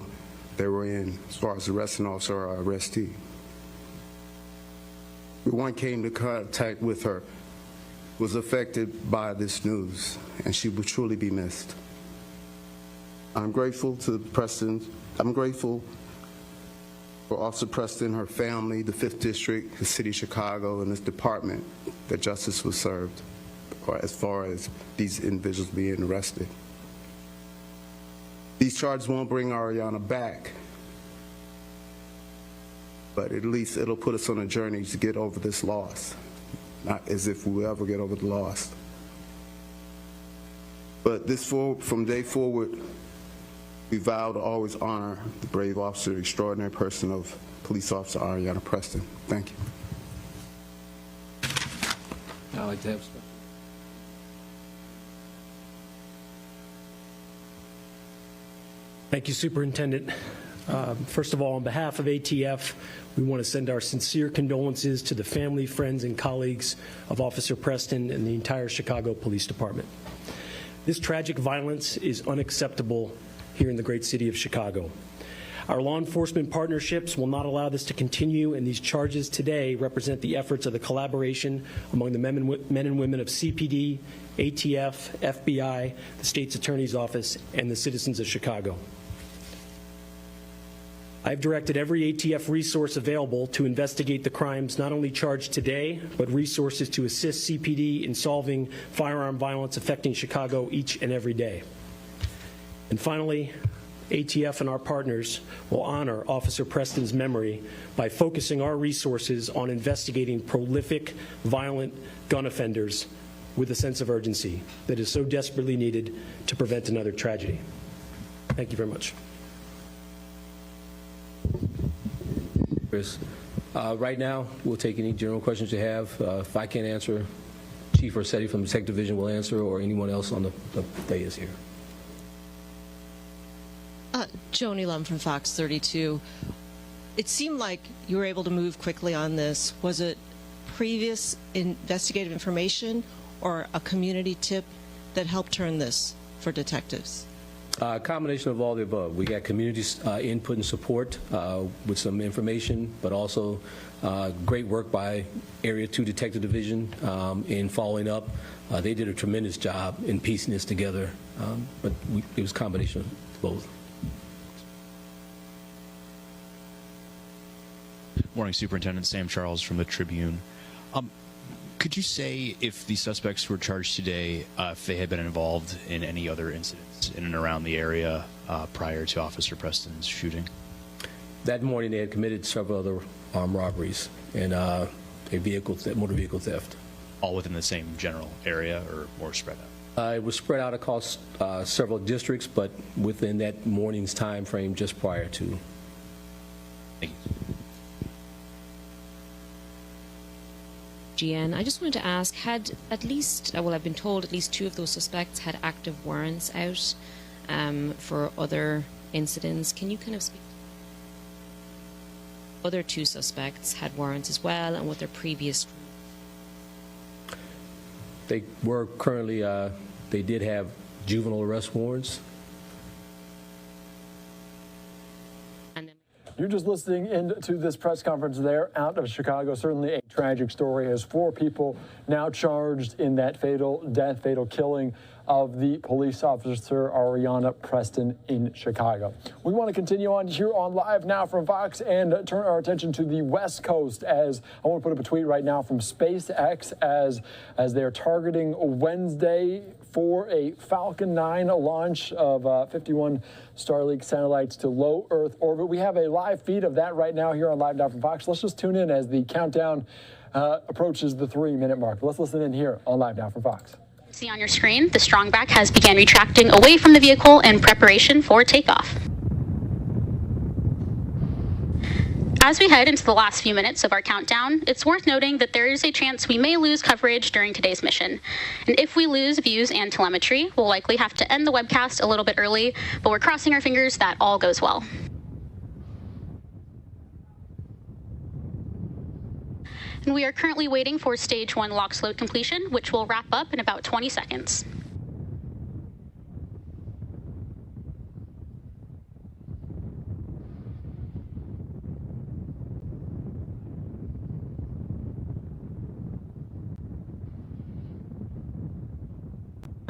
they were in, as far as arresting officer or arrestee. Everyone came to contact with her was affected by this news, and she will truly be missed. I'm grateful to Preston. I'm grateful for Officer Preston, her family, the 5th District, the City of Chicago, and this department that justice was served, or as far as these individuals being arrested. These charges won't bring Ariana back, but at least it'll put us on a journey to get over this loss. Not as if we will ever get over the loss. But from day forward, we vow to always honor the brave officer, extraordinary person of Police Officer Ariana Preston. Thank you. I'd like to have Thank you, Superintendent. First of all, on behalf of ATF, we want to send our sincere condolences to the family, friends, and colleagues of Officer Preston and the entire Chicago Police Department. This tragic violence is unacceptable here in the great city of Chicago. Our law enforcement partnerships will not allow this to continue, and these charges today represent the efforts of the collaboration among the men and women of CPD, ATF, FBI, the state's attorney's office, and the citizens of Chicago. I've directed every ATF resource available to investigate the crimes not only charged today, but resources to assist CPD in solving firearm violence affecting Chicago each and every day. And finally, ATF and our partners will honor Officer Preston's memory by focusing our resources on investigating prolific, violent gun offenders with a sense of urgency that is so desperately needed to prevent another tragedy. Thank you very much. Chris, right now, we'll take any general questions you have. If I can't answer, Chief Rossetti from the Tech Division will answer, or anyone else on the dais here. Joni Lum from Fox 32. It seemed like you were able to move quickly on this. Was it previous investigative information or a community tip that helped turn this for detectives? A combination of all the above. We got community input and support with some information, but also great work by Area 2 Detective Division in following up. They did a tremendous job in piecing this together, but it was a combination of both. Morning, Superintendent Sam Charles from the Tribune. Could you say if the suspects who were charged today, if they had been involved in any other incidents in and around the area prior to Officer Preston's shooting? That morning, they had committed several other armed robberies and a motor vehicle theft. All within the same general area or more spread out? It was spread out across several districts, but within that morning's time frame just prior to. Thank you. GN. I just wanted to ask, had at least, well, I've been told at least 2 of those suspects had active warrants out for other incidents. Can you kind of speak? Other 2 suspects had warrants as well, and what their previous. They were currently, they did have juvenile arrest warrants. You're just listening into this press conference there out of Chicago. Certainly a tragic story as 4 people now charged in that fatal killing of the police officer Ariana Preston in Chicago. We want to continue on here on Live Now from Fox and turn our attention to the West Coast, as I want to put up a tweet right now from SpaceX as they're targeting Wednesday for a Falcon 9 launch of 51 Starlink satellites to low Earth orbit. We have a live feed of that right now here on Live Now from Fox. Let's just tune in as the countdown approaches the 3-minute mark. Let's listen in here on Live Now from Fox. See on your screen, the Strongback has begun retracting away from the vehicle in preparation for takeoff. As we head into the last few minutes of our countdown, it's worth noting that there is a chance we may lose coverage during today's mission. And if we lose views and telemetry, we'll likely have to end the webcast a little bit early, but we're crossing our fingers that all goes well. And we are currently waiting for Stage 1 LOX load completion, which will wrap up in about 20 seconds.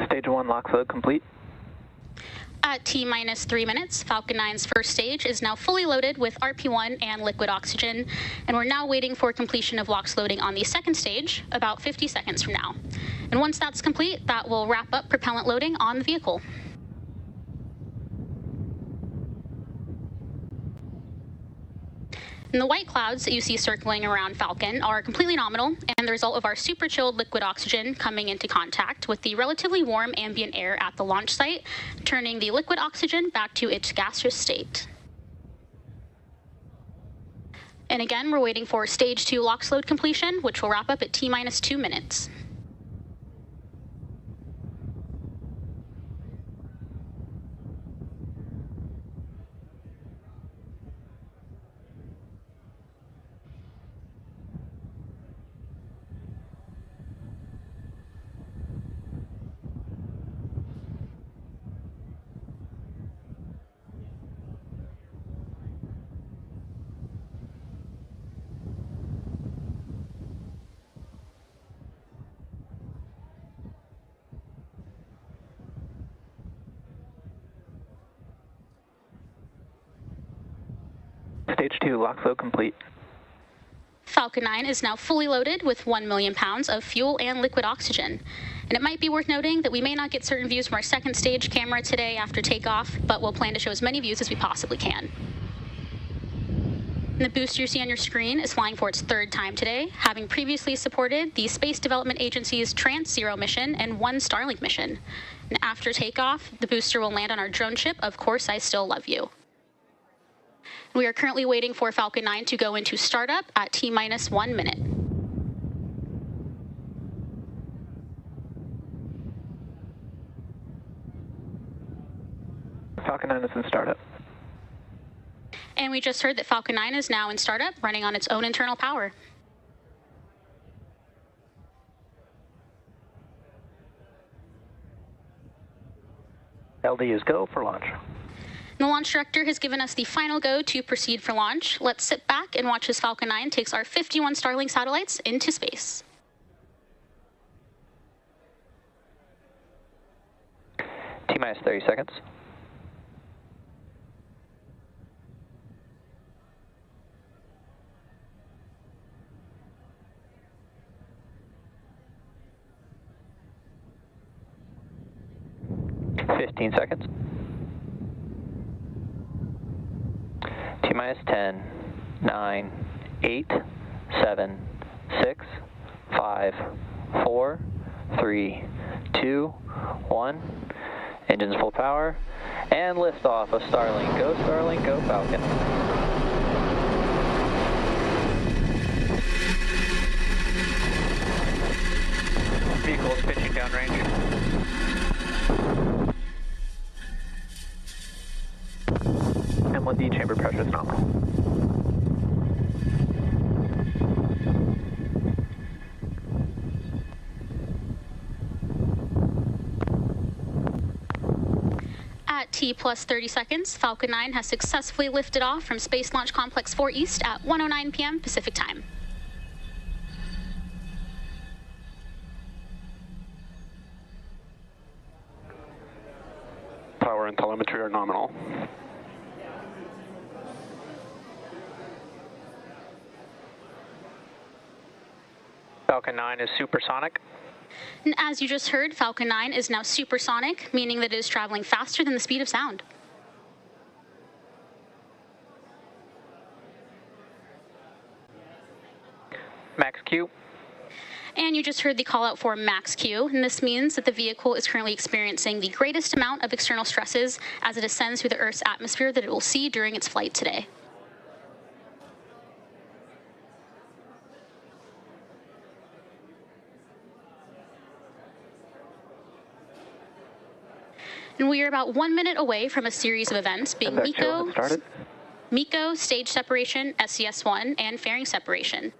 Stage 1 LOX load complete. At T-minus 3 minutes, Falcon 9's first stage is now fully loaded with RP-1 and liquid oxygen, and we're now waiting for completion of LOX loading on the second stage about 50 seconds from now. And once that's complete, that will wrap up propellant loading on the vehicle. And the white clouds that you see circling around Falcon are completely nominal and the result of our super chilled liquid oxygen coming into contact with the relatively warm ambient air at the launch site, turning the liquid oxygen back to its gaseous state. And again, we're waiting for Stage 2 LOX load completion, which will wrap up at T-minus 2 minutes. Stage 2, lock load complete. Falcon 9 is now fully loaded with 1 million pounds of fuel and liquid oxygen. And it might be worth noting that we may not get certain views from our second stage camera today after takeoff, but we'll plan to show as many views as we possibly can. And the booster you see on your screen is flying for its third time today, having previously supported the Space Development Agency's Trans-Zero mission and one Starlink mission. And after takeoff, the booster will land on our drone ship, Of Course I Still Love You. We are currently waiting for Falcon 9 to go into startup at T-minus 1 minute. Falcon 9 is in startup. And we just heard that Falcon 9 is now in startup, running on its own internal power. LD is go for launch. The launch director has given us the final go to proceed for launch. Let's sit back and watch as Falcon 9 takes our 51 Starlink satellites into space. T-minus 30 seconds. Fifteen seconds. T-minus 10, 9, 8, 7, 6, 5, 4, 3, 2, 1. Engines full power. And liftoff of Starlink. Go Starlink, go Falcon. Vehicle is pitching downrange. M1D chamber pressure is nominal. At T plus 30 seconds, Falcon 9 has successfully lifted off from Space Launch Complex 4 East at 1:09 p.m. Pacific Time. Power and telemetry are nominal. Falcon 9 is supersonic. And as you just heard, Falcon 9 is now supersonic, meaning that it is traveling faster than the speed of sound. Max Q. And you just heard the call out for max Q, and this means that the vehicle is currently experiencing the greatest amount of external stresses as it ascends through the Earth's atmosphere that it will see during its flight today. And we are about 1 minute away from a series of events being MECO, stage separation, SES-1, and fairing separation.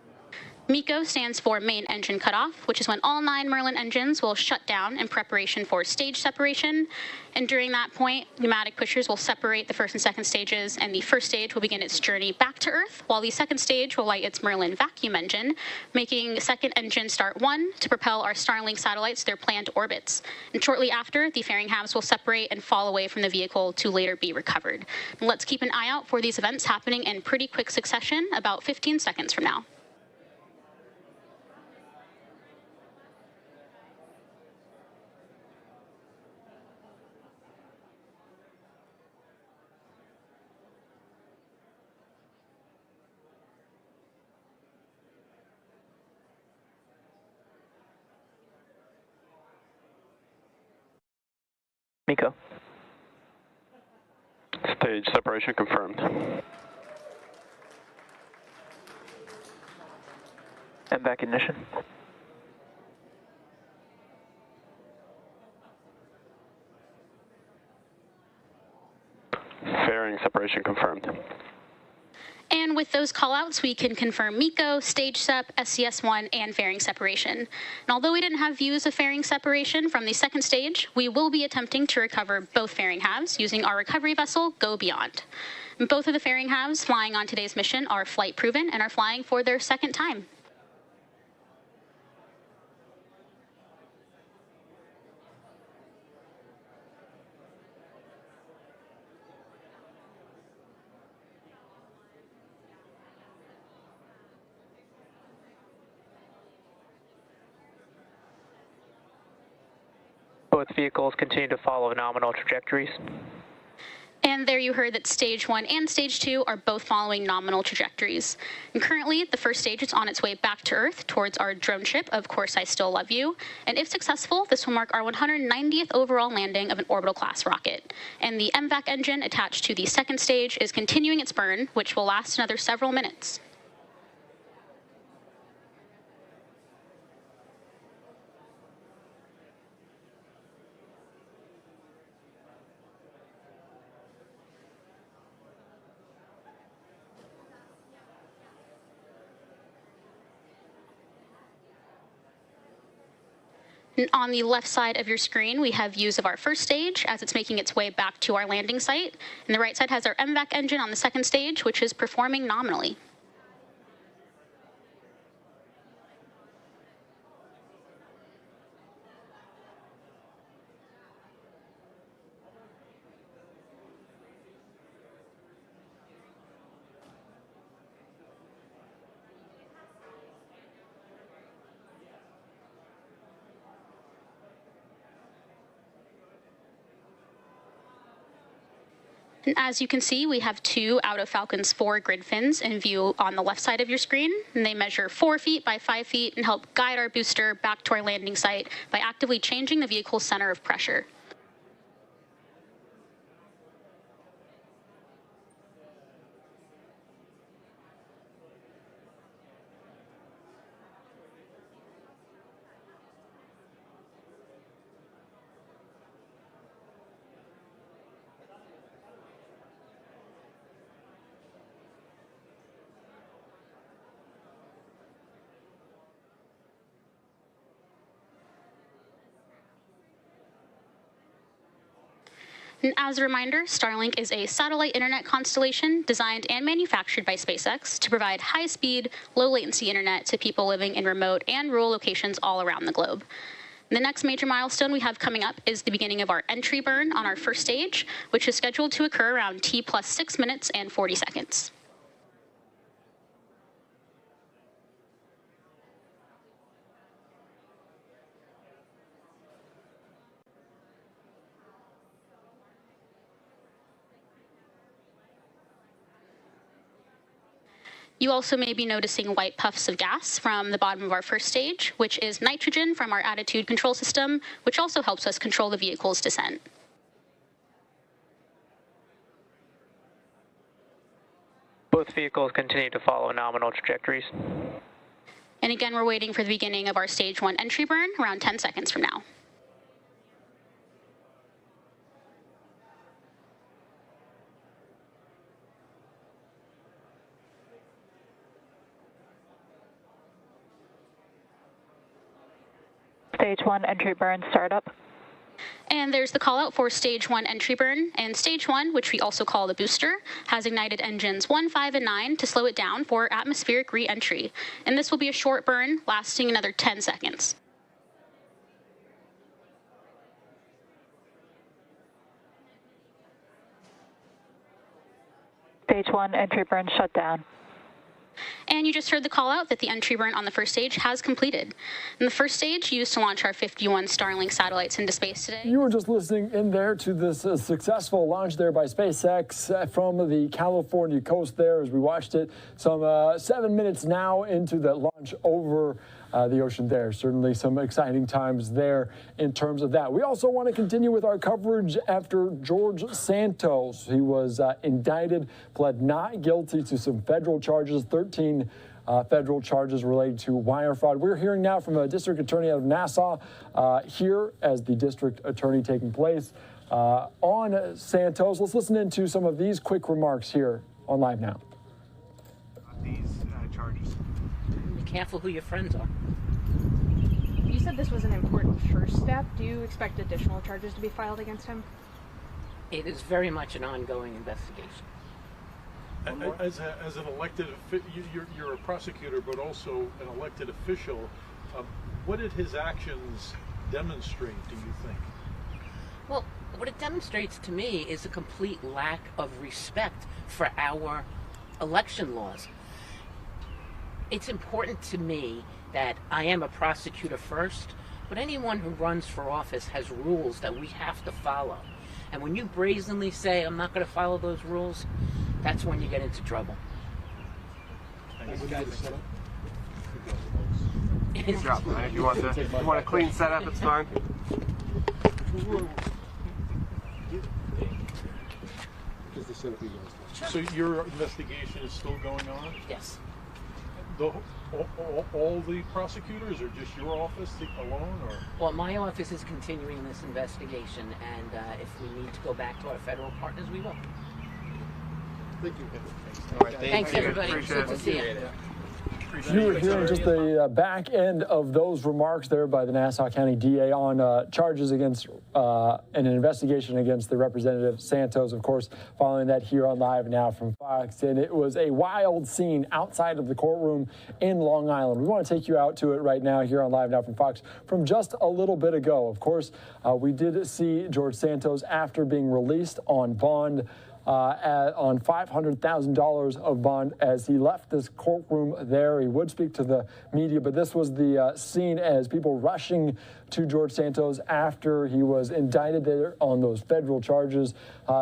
MECO stands for main engine cutoff, which is when all 9 Merlin engines will shut down in preparation for stage separation. And during that point, pneumatic pushers will separate the first and second stages, and the first stage will begin its journey back to Earth, while the second stage will light its Merlin vacuum engine, making second engine start 1 to propel our Starlink satellites to their planned orbits. And shortly after, the fairing halves will separate and fall away from the vehicle to later be recovered. And let's keep an eye out for these events happening in pretty quick succession, about 15 seconds from now. MECO. Stage separation confirmed. MVAC ignition. Fairing separation confirmed. And with those callouts, we can confirm MECO, stage sep, SES-1, and fairing separation. And although we didn't have views of fairing separation from the second stage, we will be attempting to recover both fairing halves using our recovery vessel, Go Beyond. Both of the fairing halves flying on today's mission are flight proven and are flying for their second time. Both vehicles continue to follow nominal trajectories. And there you heard that stage 1 and stage 2 are both following nominal trajectories. And currently, the first stage is on its way back to Earth towards our drone ship, Of Course I Still Love You. And if successful, this will mark our 190th overall landing of an orbital class rocket. And the MVAC engine attached to the second stage is continuing its burn, which will last another several minutes. On the left side of your screen, we have views of our first stage as it's making its way back to our landing site. And the right side has our MVAC engine on the second stage, which is performing nominally. And as you can see, we have 2 out of Falcon's 4 grid fins in view on the left side of your screen. And they measure 4 feet by 5 feet and help guide our booster back to our landing site by actively changing the vehicle's center of pressure. And as a reminder, Starlink is a satellite internet constellation designed and manufactured by SpaceX to provide high-speed, low-latency internet to people living in remote and rural locations all around the globe. The next major milestone we have coming up is the beginning of our entry burn on our first stage, which is scheduled to occur around T plus 6 minutes and 40 seconds. You also may be noticing white puffs of gas from the bottom of our first stage, which is nitrogen from our attitude control system, which also helps us control the vehicle's descent. Both vehicles continue to follow nominal trajectories. And again, we're waiting for the beginning of our stage 1 entry burn around 10 seconds from now. Stage 1 entry burn startup. And there's the call out for stage 1 entry burn. And stage 1, which we also call the booster, has ignited engines 1, 5, and 9 to slow it down for atmospheric re-entry. And this will be a short burn lasting another 10 seconds. Stage 1 entry burn shut down. And you just heard the call out that the entry burn on the first stage has completed. And the first stage used to launch our 51 Starlink satellites into space today. You were just listening in there to this successful launch there by SpaceX from the California coast there as we watched it some 7 minutes now into that launch over the ocean there. Certainly some exciting times there in terms of that. We also want to continue with our coverage after George Santos. He was indicted, pled not guilty to some federal charges, 13 federal charges related to wire fraud. We're hearing now from a district attorney out of Nassau here as the district attorney taking place on Santos. Let's listen into some of these quick remarks here on Live Now. These charges. Be careful who your friends are. You said this was an important first step. Do you expect additional charges to be filed against him? It is very much an ongoing investigation. As an elected, you're a prosecutor, but also an elected official. What did his actions demonstrate, do you think? Well, what it demonstrates to me is a complete lack of respect for our election laws. It's important to me that I am a prosecutor first, But anyone who runs for office has rules that we have to follow. And when you brazenly say, I'm not going to follow those rules, that's when you get into trouble. Drop, man. If you want a clean setup, it's fine. So your investigation is still going on? Yes. All the prosecutors, or just your office alone, or? Well, my office is continuing this investigation, and if we need to go back to our federal partners, we will. Thank you. All right, Thanks, everybody. Good to see you. You were hearing just the back end of those remarks there by the Nassau County DA on charges against an investigation against the Representative Santos, of course, following that here on Live Now from Fox. And it was a wild scene outside of the courtroom in Long Island. We want to take you out to it right now here on Live Now from Fox from just a little bit ago. Of course, we did see George Santos after being released on bond. On $500,000 of bond as he left this courtroom there. He would speak to the media, but this was the scene as people rushing to George Santos after he was indicted there on those federal charges,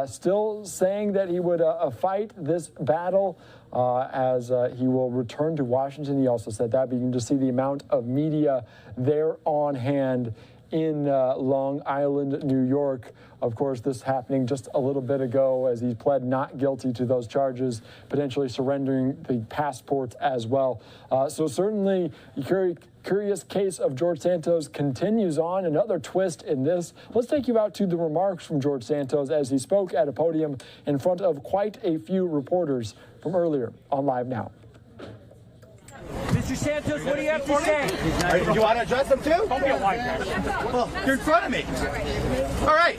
still saying that he would fight this battle as he will return to Washington. He also said that, but you can just see the amount of media there on hand in Long Island, New York. Of course, this happening just a little bit ago as he pled not guilty to those charges, potentially surrendering the passports as well. So certainly, the curious case of George Santos continues on. Another twist in this. Let's take you out to the remarks from George Santos as he spoke at a podium in front of quite a few reporters from earlier on Live Now. Mr. Santos, what do you have to say? You want to address them too? Don't be a liar. Well, you're in front of me. All right.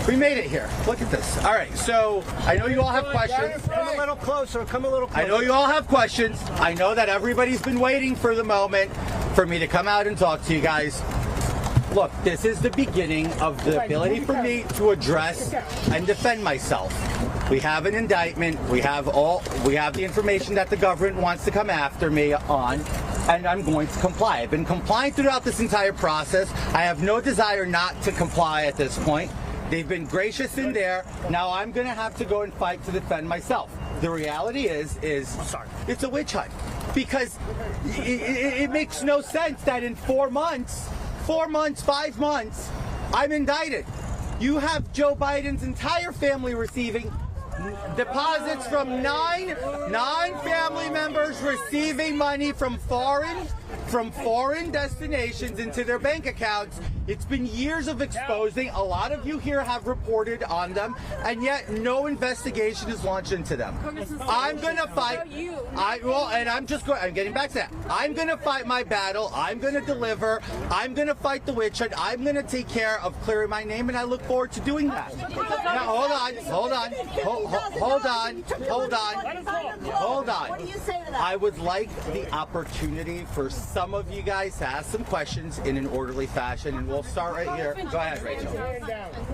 We made it here. Look at this. All right. So I know you all have questions. Come a little closer. Come a little closer. I know you all have questions. I know that everybody's been waiting for the moment for me to come out and talk to you guys. Look, this is the beginning of the ability for me to address and defend myself. We have an indictment. We have the information that the government wants to come after me on, and I'm going to comply. I've been complying throughout this entire process. I have no desire not to comply at this point. They've been gracious in there. Now I'm going to have to go and fight to defend myself. The reality is it's a witch hunt, because it makes no sense that in 4 months, 5 months, I'm indicted. You have Joe Biden's entire family receiving deposits from nine family members receiving money from foreign destinations into their bank accounts. It's been years of exposing. A lot of you here have reported on them, and yet no investigation is launched into them. I'm going to fight. I'm getting back to that. I'm going to fight my battle. I'm going to deliver. I'm going to fight the witch hunt. I'm going to take care of clearing my name, and I look forward to doing that. Now, hold on. What do you say to that? I would like the opportunity for some of you guys to ask some questions in an orderly fashion, and we'll start right here. Go ahead, Rachel.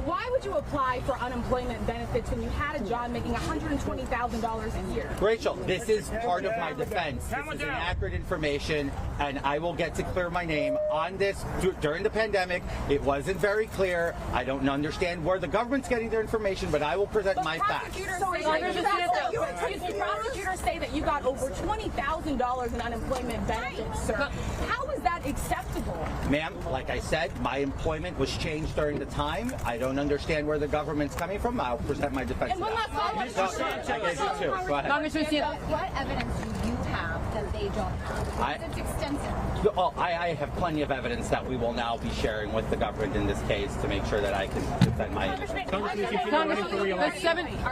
Why would you apply for unemployment benefits when you had a job making $120,000 a year? Rachel, this is part of my defense. This is inaccurate information, and I will get to clear my name on this. During the pandemic, it wasn't very clear. I don't understand where the government's getting their information, but I will present my facts. Prosecutors say that you got over $20,000 in unemployment benefits, sir. How is that acceptable? Ma'am, like I said, my employment was changed during the time. I don't understand where the government's coming from. I'll present my defense. And one last follow-up. Go ahead. Congressman Santos, what evidence do you have that they don't have? It's extensive. I have plenty of evidence that we will now be sharing with the government in this case to make sure that I can defend my interests. Are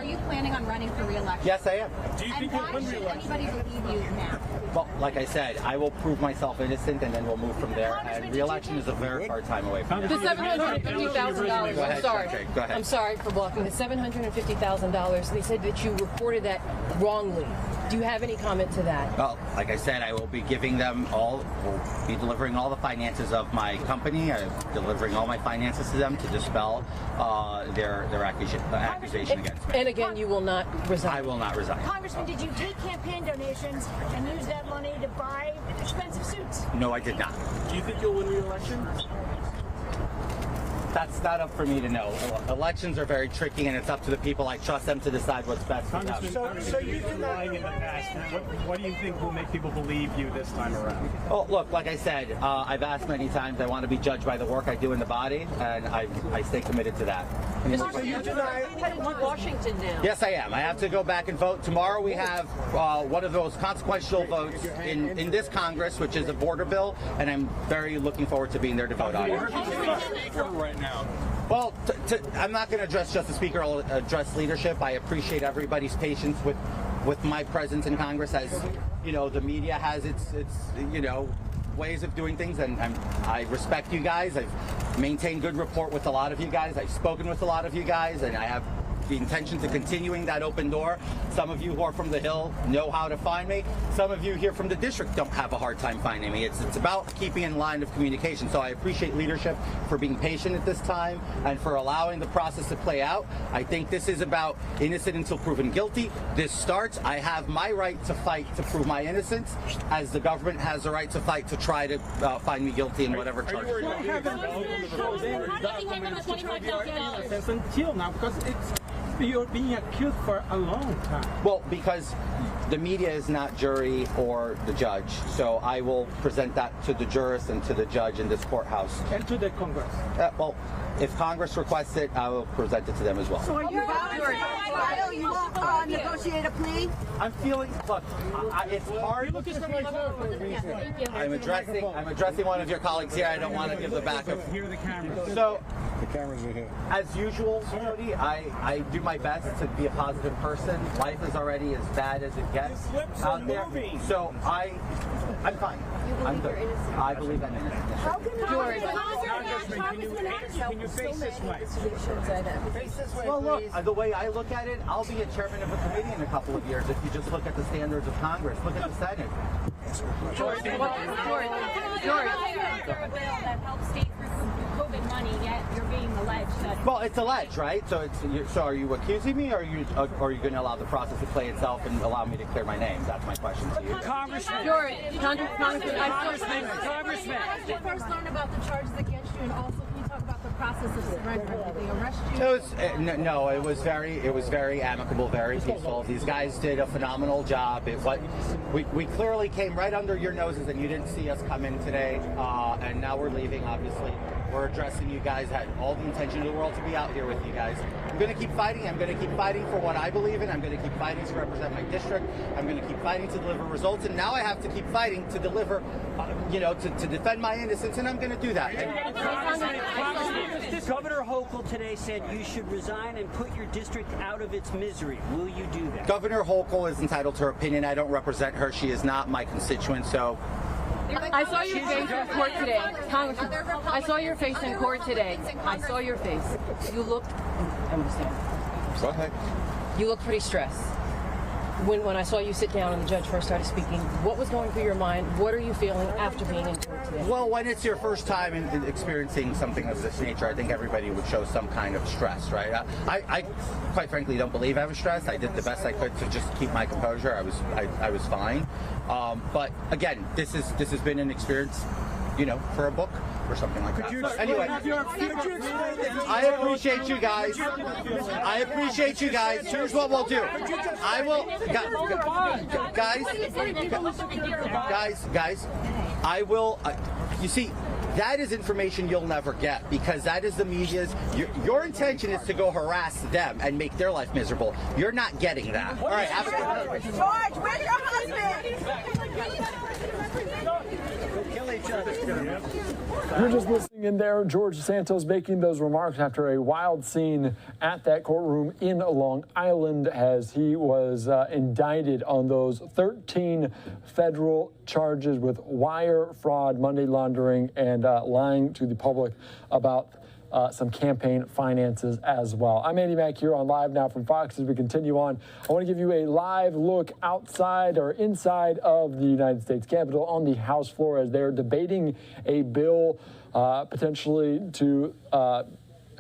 you planning on running for re-election? Yes, I am. Do you think why should anybody believe you now? Well, like I said, I will prove myself innocent, and then we'll move from there. And re-election is a very far time away from The now. $750,000. Go ahead, I'm sorry. Secretary, go ahead. I'm sorry for blocking. The $750,000. They said that you reported that wrongly. Do you have any comment to that? Well, like I said, I will be giving them all, will be delivering all the finances of my company, delivering all my finances to them to dispel their accusation against me. And again, you will not resign. I will not resign. Congressman, did you take campaign donations and use that money to buy expensive suits? No, I did not. Do you think you'll win re-election? That's not up for me to know. Elections are very tricky, and it's up to the people. I trust them to decide what's best for them. So you've been lying in the past. What do you think will make people believe you this time around? Oh, look, like I said, I've asked many times. I want to be judged by the work I do in the body, and I stay committed to that. So you're headed to Washington now. Yes, I am. I have to go back and vote. Tomorrow we have one of those consequential votes in this Congress, which is a border bill, and I'm very looking forward to being there to vote on it. Right now. Well, I'm not going to address just the Speaker. I'll address leadership. I appreciate everybody's patience with my presence in Congress. As you know, the media has its ways of doing things, and I respect you guys. I've maintained good rapport with a lot of you guys. I've spoken with a lot of you guys, and I have the intention to continuing that open door. Some of you who are from the Hill know how to find me. Some of you here from the district don't have a hard time finding me. It's about keeping in line of communication. So I appreciate leadership for being patient at this time and for allowing the process to play out. I think this is about innocent until proven guilty. This starts. I have my right to fight to prove my innocence, as the government has the right to fight to try to find me guilty in whatever charge. Until now, because you're being accused for a long time. Well, because the media is not jury or the judge, so I will present that to the jurist and to the judge in this courthouse. And to the Congress. Well, if Congress requests it, I will present it to them as well. So are you Kyle, you will negotiate a plea? I'm feeling, look, it's hard. I'm addressing one of your colleagues here. I don't want to give the back of. Here are the cameras. So, the cameras are here. as usual, Jody, I do my best to be a positive person. Life is already as bad as it gets out there. So I'm fine. I'm good. I believe I'm innocent. How can you face this way? Well, look, the way I look at it, I'll be a chairman of a committee in a couple of years if you just look at the standards of Congress. Look at the Senate. George. That helps states recoup COVID money, yet you're being alleged that. Well, it's alleged, right? So so are you accusing me, or are you going to allow the process to play itself and allow me to clear my name? That's my question to you. Congressman. Congressman. How did you first learn about the charges against you, and also can you talk about the process of surrender? Did they arrest you? It was very amicable, very peaceful. These guys did a phenomenal job. We clearly came right under your noses, and you didn't see us come in today. And now we're leaving. Obviously, we're addressing you guys. Had all the intention in the world to be out here with you guys. I'm going to keep fighting. I'm going to keep fighting for what I believe in. I'm going to keep fighting to represent my district. I'm going to keep fighting to deliver results. And now I have to keep fighting to deliver, to defend my innocence. And I'm going to do that. Governor Hochul today said you should resign and put your district out of its misery. Will you do that? Governor Hochul is entitled to her opinion. I don't represent her. She is not my constituent. So. I saw your face in court today. Congressman, I saw your face in court today. I saw your face. You looked, Go ahead. You looked pretty stressed. When I saw you sit down and the judge first started speaking, what was going through your mind? What are you feeling after being in court today? Well, when it's your first time in experiencing something of this nature, I think everybody would show some kind of stress, right? I quite frankly don't believe I was stressed. I did the best I could to just keep my composure. I was fine. But again, this has been an experience, for a book or something like that. Anyway, I appreciate you guys. Here's what we'll do. I will, guys. I will. You see. That is information you'll never get, because that is the media's. Your intention is to go harass them and make their life miserable. You're not getting that. All right, absolutely. George, where's your husband? Kill each other. You're just listening in there. George Santos making those remarks after a wild scene at that courtroom in Long Island as he was indicted on those 13 federal charges with wire fraud, money laundering, and lying to the public about some campaign finances as well. I'm Andy Mack here on Live Now from Fox. As we continue on, I want to give you a live look outside or inside of the United States Capitol on the House floor as they're debating a bill potentially to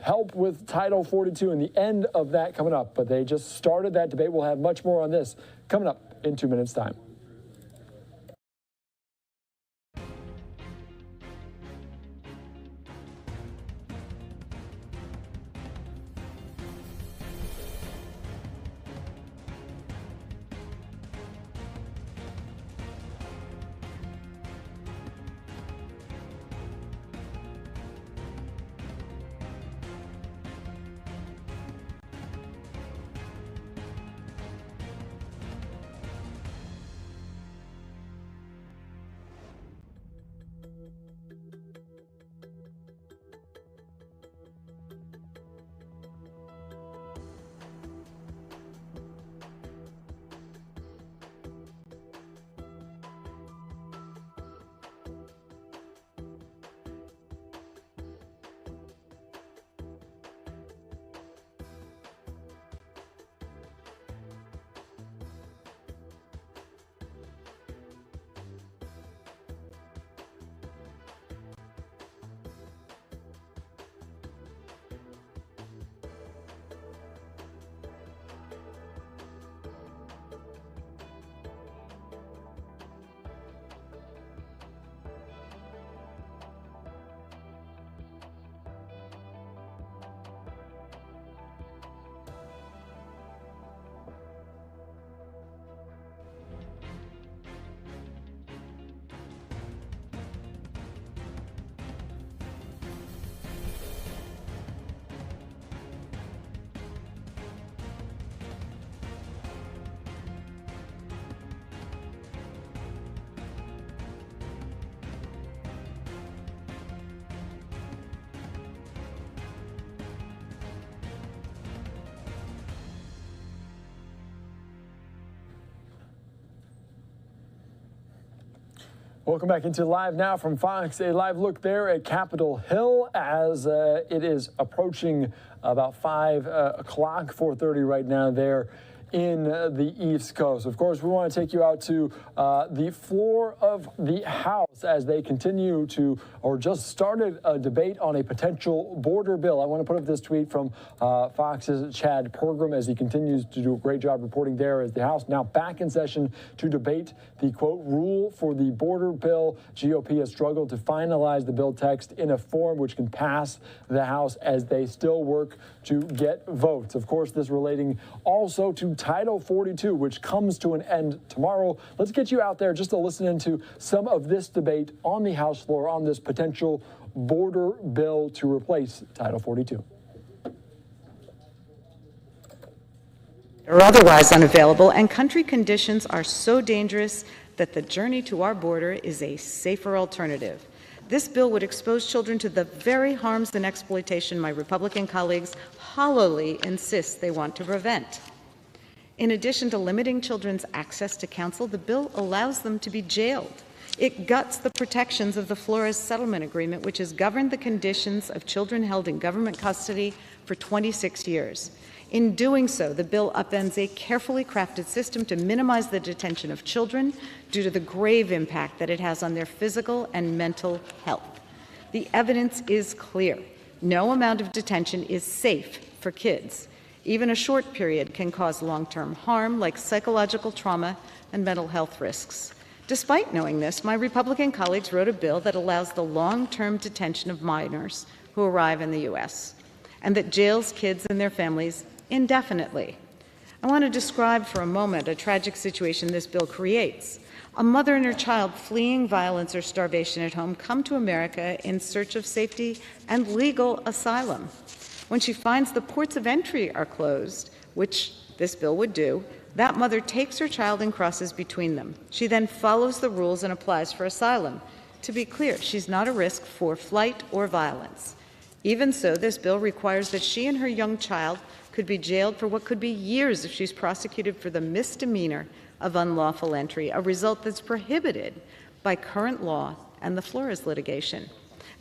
help with Title 42 and the end of that coming up. But they just started that debate. We'll have much more on this coming up in 2 minutes' time. Welcome back into Live Now from Fox. A live look there at Capitol Hill as it is approaching about 5 o'clock, 4:30 right now there in the East Coast. Of course, we want to take you out to the floor of the House as they continue to, or just started a debate on a potential border bill. I want to put up this tweet from Fox's Chad Pergram as he continues to do a great job reporting there as the House now back in session to debate the, quote, rule for the border bill. GOP has struggled to finalize the bill text in a form which can pass the House as they still work to get votes. Of course, this relating also to Title 42, which comes to an end tomorrow. Let's get you out there just to listen into some of this debate on the House floor on this potential border bill to replace Title 42. Or otherwise unavailable, and country conditions are so dangerous that the journey to our border is a safer alternative. This bill would expose children to the very harms and exploitation my Republican colleagues hollowly insist they want to prevent. In addition to limiting children's access to counsel, the bill allows them to be jailed. It guts the protections of the Flores Settlement Agreement, which has governed the conditions of children held in government custody for 26 years. In doing so, the bill upends a carefully crafted system to minimize the detention of children due to the grave impact that it has on their physical and mental health. The evidence is clear. No amount of detention is safe for kids. Even a short period can cause long-term harm, like psychological trauma and mental health risks. Despite knowing this, my Republican colleagues wrote a bill that allows the long-term detention of minors who arrive in the U.S. and that jails kids and their families indefinitely. I want to describe for a moment a tragic situation this bill creates. A mother and her child fleeing violence or starvation at home come to America in search of safety and legal asylum. When she finds the ports of entry are closed, which this bill would do, that mother takes her child and crosses between them. She then follows the rules and applies for asylum. To be clear, she's not a risk for flight or violence. Even so, this bill requires that she and her young child could be jailed for what could be years if she's prosecuted for the misdemeanor of unlawful entry, a result that's prohibited by current law and the Flores litigation.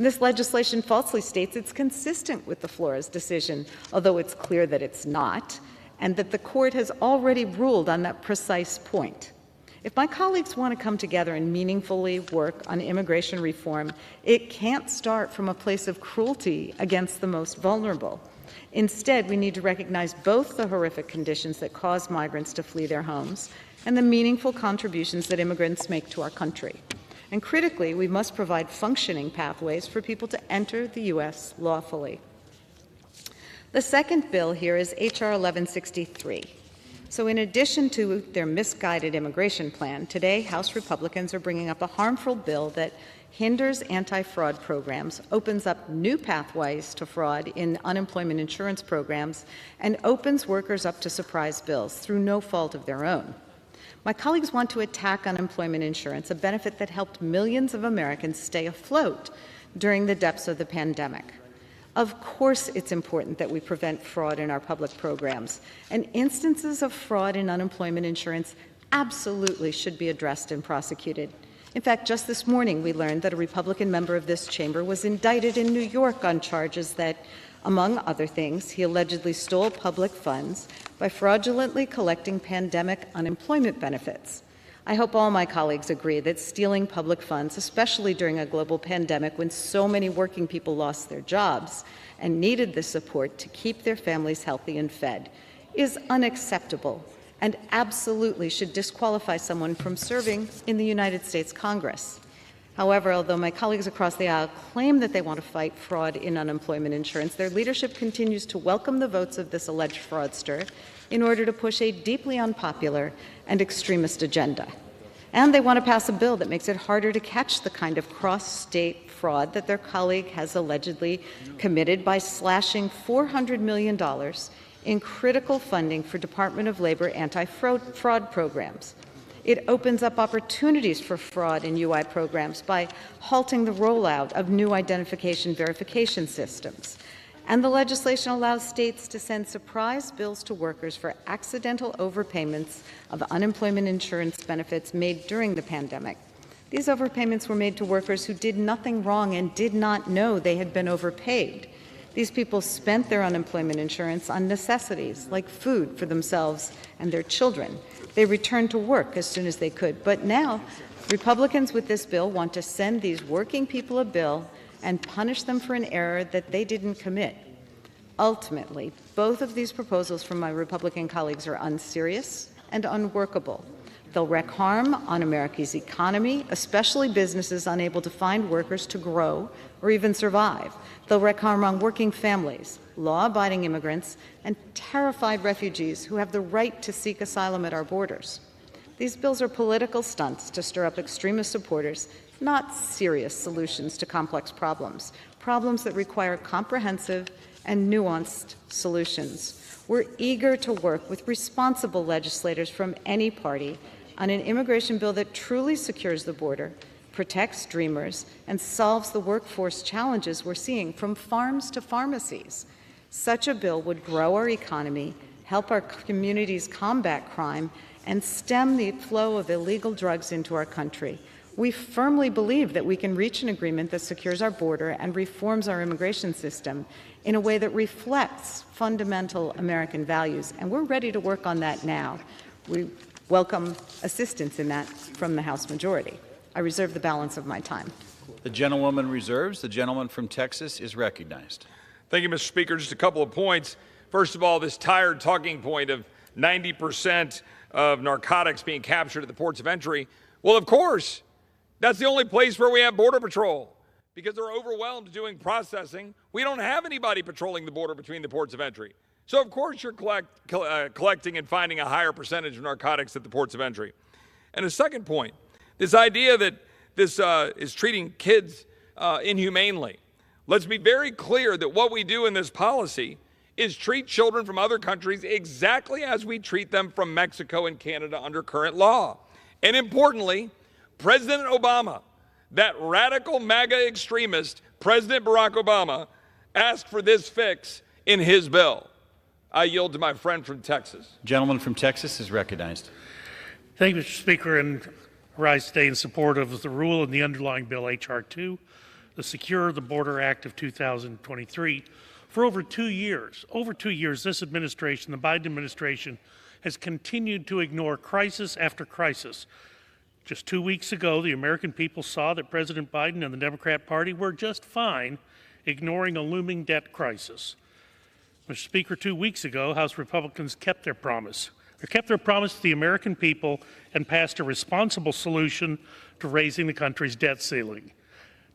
And this legislation falsely states it's consistent with the Flores decision, although it's clear that it's not, and that the court has already ruled on that precise point. If my colleagues want to come together and meaningfully work on immigration reform, it can't start from a place of cruelty against the most vulnerable. Instead, we need to recognize both the horrific conditions that cause migrants to flee their homes and the meaningful contributions that immigrants make to our country. And critically, we must provide functioning pathways for people to enter the U.S. lawfully. The second bill here is H.R. 1163. So in addition to their misguided immigration plan, today House Republicans are bringing up a harmful bill that hinders anti-fraud programs, opens up new pathways to fraud in unemployment insurance programs, and opens workers up to surprise bills through no fault of their own. My colleagues want to attack unemployment insurance, a benefit that helped millions of Americans stay afloat during the depths of the pandemic. Of course, it's important that we prevent fraud in our public programs, and instances of fraud in unemployment insurance absolutely should be addressed and prosecuted. In fact, just this morning, we learned that a Republican member of this chamber was indicted in New York on charges that, among other things, he allegedly stole public funds by fraudulently collecting pandemic unemployment benefits. I hope all my colleagues agree that stealing public funds, especially during a global pandemic when so many working people lost their jobs and needed the support to keep their families healthy and fed, is unacceptable and absolutely should disqualify someone from serving in the United States Congress. However, although my colleagues across the aisle claim that they want to fight fraud in unemployment insurance, their leadership continues to welcome the votes of this alleged fraudster in order to push a deeply unpopular and extremist agenda. And they want to pass a bill that makes it harder to catch the kind of cross-state fraud that their colleague has allegedly committed by slashing $400 million in critical funding for Department of Labor anti-fraud programs. It opens up opportunities for fraud in UI programs by halting the rollout of new identification verification systems. And the legislation allows states to send surprise bills to workers for accidental overpayments of unemployment insurance benefits made during the pandemic. These overpayments were made to workers who did nothing wrong and did not know they had been overpaid. These people spent their unemployment insurance on necessities like food for themselves and their children. They returned to work as soon as they could. But now, Republicans with this bill want to send these working people a bill and punish them for an error that they didn't commit. Ultimately, both of these proposals from my Republican colleagues are unserious and unworkable. They'll wreak harm on America's economy, especially businesses unable to find workers to grow or even survive. They'll wreak harm on working families, law-abiding immigrants, and terrified refugees who have the right to seek asylum at our borders. These bills are political stunts to stir up extremist supporters, not serious solutions to complex problems, problems that require comprehensive and nuanced solutions. We're eager to work with responsible legislators from any party on an immigration bill that truly secures the border, protects dreamers, and solves the workforce challenges we're seeing from farms to pharmacies. Such a bill would grow our economy, help our communities combat crime, and stem the flow of illegal drugs into our country. We firmly believe that we can reach an agreement that secures our border and reforms our immigration system in a way that reflects fundamental American values, and we're ready to work on that now. We welcome assistance in that from the House majority. I reserve the balance of my time. The gentlewoman reserves. The gentleman from Texas is recognized. Thank you, Mr. Speaker. Just a couple of points. First of all, this tired talking point of 90% of narcotics being captured at the ports of entry. Well, of course, that's the only place where we have Border Patrol because they're overwhelmed doing processing. We don't have anybody patrolling the border between the ports of entry. So, of course, you're collecting and finding a higher percentage of narcotics at the ports of entry. And a second point, this idea that this is treating kids inhumanely. Let's be very clear that what we do in this policy is treat children from other countries exactly as we treat them from Mexico and Canada under current law. And importantly, President Obama, that radical MAGA extremist, President Barack Obama, asked for this fix in his bill. I yield to my friend from Texas. Gentleman from Texas is recognized. Thank you, Mr. Speaker, and rise today in support of the rule and the underlying bill, H.R. 2. the Secure the Border Act of 2023. For over 2 years, this administration, the Biden administration, has continued to ignore crisis after crisis. Just 2 weeks ago, the American people saw that President Biden and the Democrat Party were just fine ignoring a looming debt crisis. Mr. Speaker, 2 weeks ago, House Republicans kept their promise. They kept their promise to the American people and passed a responsible solution to raising the country's debt ceiling.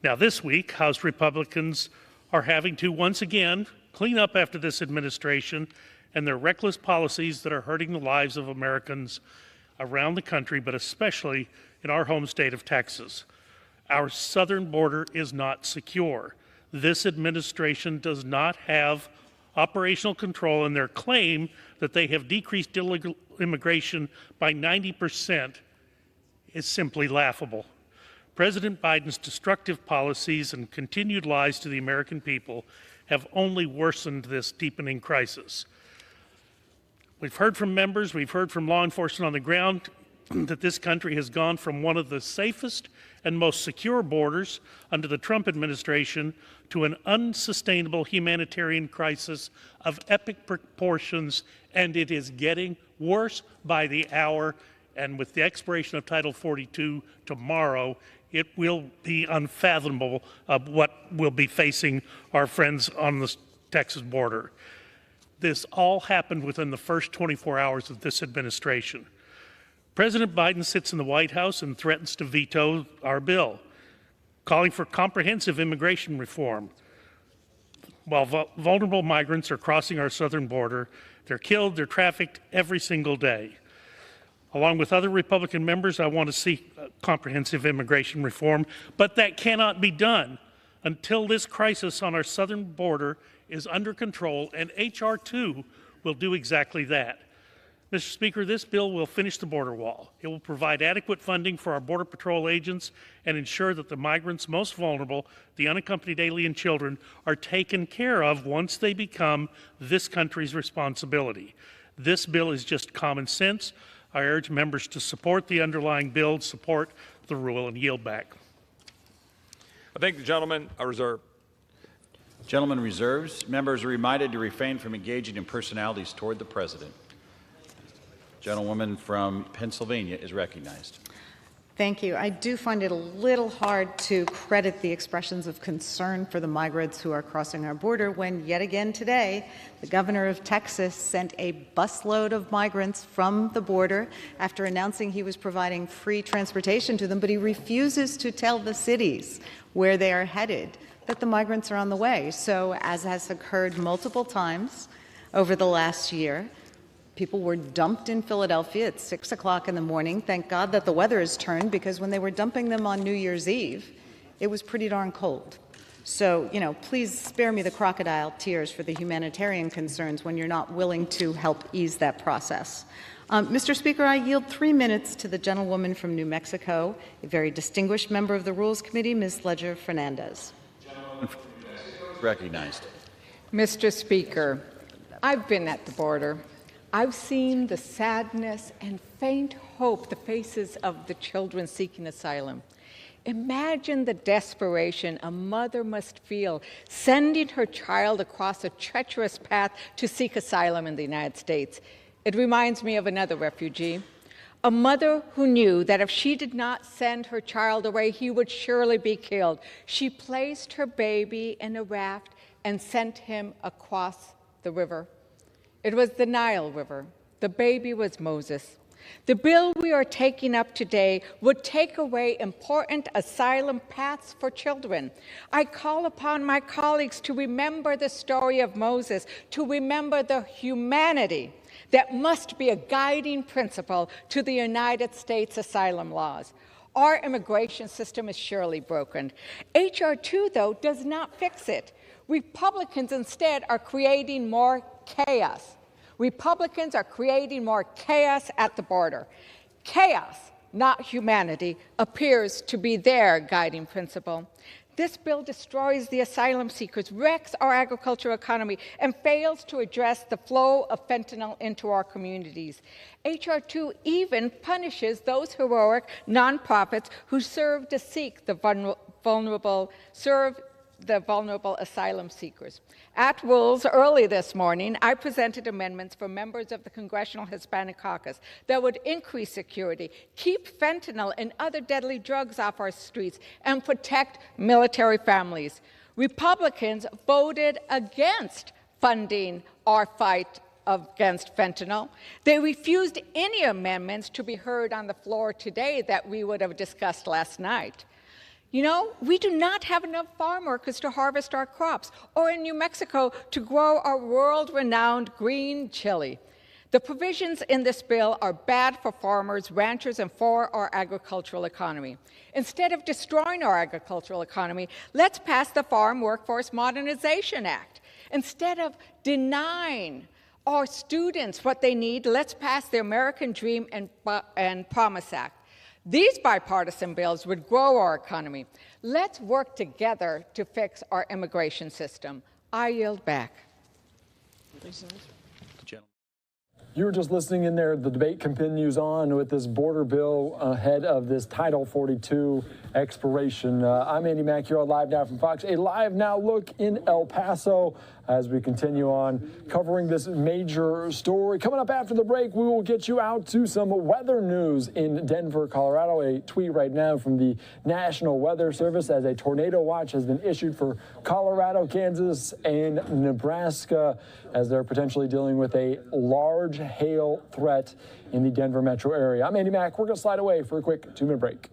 Now this week, House Republicans are having to once again clean up after this administration and their reckless policies that are hurting the lives of Americans around the country, but especially in our home state of Texas. Our southern border is not secure. This administration does not have operational control, and their claim that they have decreased illegal immigration by 90% is simply laughable. President Biden's destructive policies and continued lies to the American people have only worsened this deepening crisis. We've heard from members, we've heard from law enforcement on the ground that this country has gone from one of the safest and most secure borders under the Trump administration to an unsustainable humanitarian crisis of epic proportions, and it is getting worse by the hour. And with the expiration of Title 42 tomorrow, it will be unfathomable of what will be facing our friends on the Texas border. This all happened within the first 24 hours of this administration. President Biden sits in the White House and threatens to veto our bill, calling for comprehensive immigration reform. While vulnerable migrants are crossing our southern border, they're killed, they're trafficked every single day. Along with other Republican members, I want to see comprehensive immigration reform, but that cannot be done until this crisis on our southern border is under control, and H.R. 2 will do exactly that. Mr. Speaker, this bill will finish the border wall. It will provide adequate funding for our Border Patrol agents and ensure that the migrants most vulnerable, the unaccompanied alien children, are taken care of once they become this country's responsibility. This bill is just common sense. I urge members to support the underlying bill, support the rule, and yield back. I thank the gentleman. I reserve. Gentleman reserves. Members are reminded to refrain from engaging in personalities toward the President. Gentlewoman from Pennsylvania is recognized. Thank you. I do find it a little hard to credit the expressions of concern for the migrants who are crossing our border when, yet again today, the governor of Texas sent a busload of migrants from the border after announcing he was providing free transportation to them, but he refuses to tell the cities where they are headed that the migrants are on the way. So, as has occurred multiple times over the last year, people were dumped in Philadelphia at 6 o'clock in the morning. Thank God that the weather has turned, because when they were dumping them on New Year's Eve, it was pretty darn cold. So, please spare me the crocodile tears for the humanitarian concerns when you're not willing to help ease that process. Mr. Speaker, I yield 3 minutes to the gentlewoman from New Mexico, a very distinguished member of the Rules Committee, Ms. Leger-Fernandez. Recognized. Mr. Speaker, I've been at the border. I've seen the sadness and faint hope, the faces of the children seeking asylum. Imagine the desperation a mother must feel sending her child across a treacherous path to seek asylum in the United States. It reminds me of another refugee, a mother who knew that if she did not send her child away, he would surely be killed. She placed her baby in a raft and sent him across the river. It was the Nile River. The baby was Moses. The bill we are taking up today would take away important asylum paths for children. I call upon my colleagues to remember the story of Moses, to remember the humanity that must be a guiding principle to the United States asylum laws. Our immigration system is surely broken. H.R. 2, though, does not fix it. Republicans instead are creating more chaos. Republicans are creating more chaos at the border. Chaos, not humanity, appears to be their guiding principle. This bill destroys the asylum seekers, wrecks our agricultural economy, and fails to address the flow of fentanyl into our communities. H.R. 2 even punishes those heroic nonprofits who serve to seek the vulnerable asylum seekers. At Rules early this morning, I presented amendments for members of the Congressional Hispanic Caucus that would increase security, keep fentanyl and other deadly drugs off our streets, and protect military families. Republicans voted against funding our fight against fentanyl. They refused any amendments to be heard on the floor today that we would have discussed last night. You know, we do not have enough farm workers to harvest our crops, or in New Mexico to grow our world-renowned green chili. The provisions in this bill are bad for farmers, ranchers, and for our agricultural economy. Instead of destroying our agricultural economy, let's pass the Farm Workforce Modernization Act. Instead of denying our students what they need, let's pass the American Dream and Promise Act. These bipartisan bills would grow our economy. Let's work together to fix our immigration system. I yield back. You were just listening in there. The debate continues on with this border bill ahead of this Title 42 expiration. I'm Andy Mack. You're on Live Now from Fox. A Live Now look in El Paso as we continue on covering this major story. Coming up after the break, we will get you out to some weather news in Denver, Colorado. A tweet right now from the National Weather Service as a tornado watch has been issued for Colorado, Kansas, and Nebraska as they're potentially dealing with a large hail threat in the Denver metro area. I'm Andy Mack. We're going to slide away for a quick 2-minute break.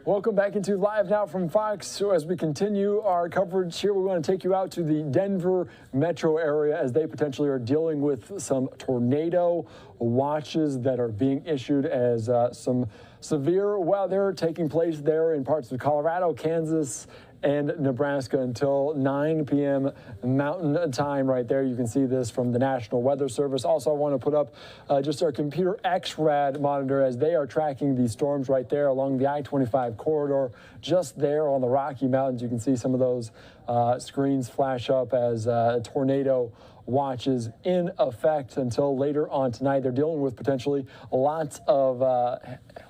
Welcome back into Live Now from Fox. So as we continue our coverage here, we're going to take you out to the Denver metro area as they potentially are dealing with some tornado watches that are being issued as some severe weather taking place there in parts of Colorado, Kansas, and Nebraska until 9 p.m. Mountain Time right there. You can see this from the National Weather Service. Also, I want to put up just our computer XRAD monitor as they are tracking the storms right there along the I-25 corridor. Just there on the Rocky Mountains, you can see some of those screens flash up as tornado watches in effect until later on tonight. They're dealing with potentially lots of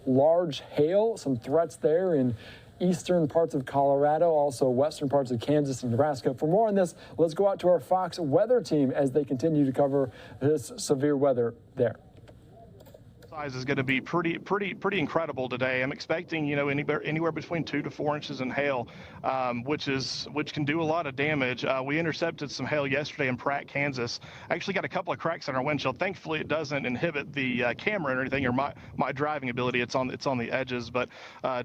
large hail, some threats there in eastern parts of Colorado, also western parts of Kansas and Nebraska. For more on this, let's go out to our Fox weather team as they continue to cover this severe weather there. size is going to be pretty incredible today. I'm expecting, you know, anywhere between 2 to 4 inches in hail, which can do a lot of damage. We intercepted some hail yesterday in Pratt, Kansas. I actually got a couple of cracks in our windshield. Thankfully, it doesn't inhibit the camera or anything or my driving ability. It's on the edges, but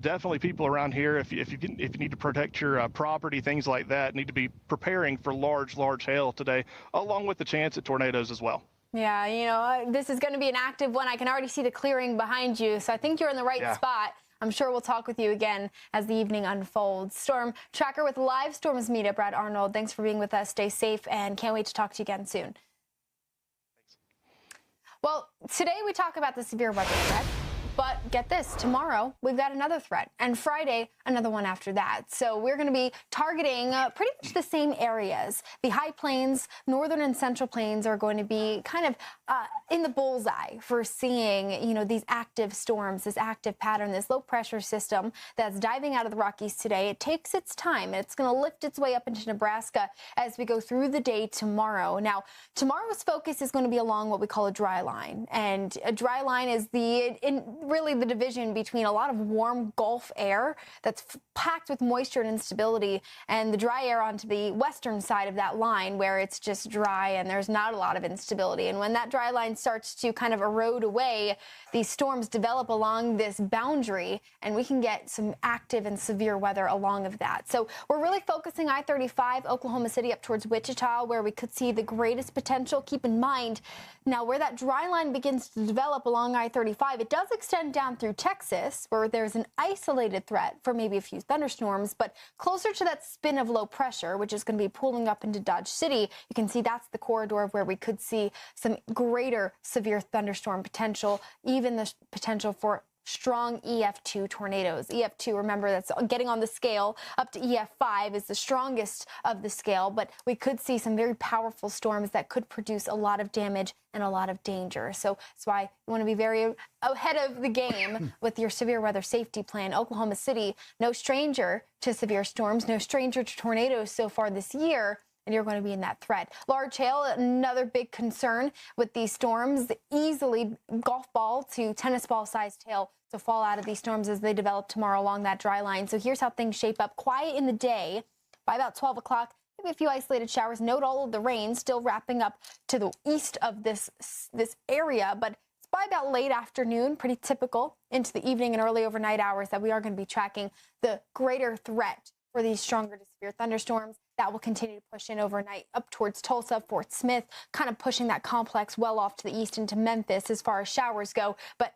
definitely people around here, if you need to protect your property, things like that, need to be preparing for large hail today, along with the chance at tornadoes as well. Yeah, you know, this is going to be an active one. I can already see the clearing behind you, so I think you're in the right spot. I'm sure we'll talk with you again as the evening unfolds. Storm Tracker with live storms media, Brad Arnold. Thanks for being with us. Stay safe and can't wait to talk to you again soon. Thanks. Well, today we talk about the severe weather threat. But get this, tomorrow we've got another threat, and Friday another one after that. So we're going to be targeting pretty much the same areas. The high plains, northern and central plains are going to be kind of in the bullseye for seeing, you know, these active storms, this active pattern, this low pressure system that's diving out of the Rockies today. It takes its time. It's going to lift its way up into Nebraska as we go through the day tomorrow. Now, tomorrow's focus is going to be along what we call a dry line, and a dry line is really the division between a lot of warm Gulf air that's packed with moisture and instability and the dry air onto the western side of that line where it's just dry and there's not a lot of instability. And when that dry line starts to kind of erode away, these storms develop along this boundary and we can get some active and severe weather along of that. So we're really focusing I-35, Oklahoma City up towards Wichita, where we could see the greatest potential. Keep in mind, now where that dry line begins to develop along I-35, it does extend down through Texas, where there's an isolated threat for maybe a few thunderstorms, but closer to that spin of low pressure, which is going to be pulling up into Dodge City, you can see that's the corridor of where we could see some greater severe thunderstorm potential, even the potential for strong EF2 tornadoes. EF2, remember, that's getting on the scale up to EF5 is the strongest of the scale, but we could see some very powerful storms that could produce a lot of damage and a lot of danger. So that's why you want to be very ahead of the game with your severe weather safety plan. Oklahoma City, no stranger to severe storms, no stranger to tornadoes so far this year, and you're going to be in that threat. Large hail, another big concern with these storms. Easily golf ball to tennis ball sized hail to fall out of these storms as they develop tomorrow along that dry line. So here's how things shape up. Quiet in the day. By about 12 o'clock, maybe a few isolated showers. Note all of the rain still wrapping up to the east of this area, but it's by about late afternoon, pretty typical, into the evening and early overnight hours that we are going to be tracking the greater threat for these stronger to severe thunderstorms. That will continue to push in overnight up towards Tulsa, Fort Smith, kind of pushing that complex well off to the east into Memphis as far as showers go. But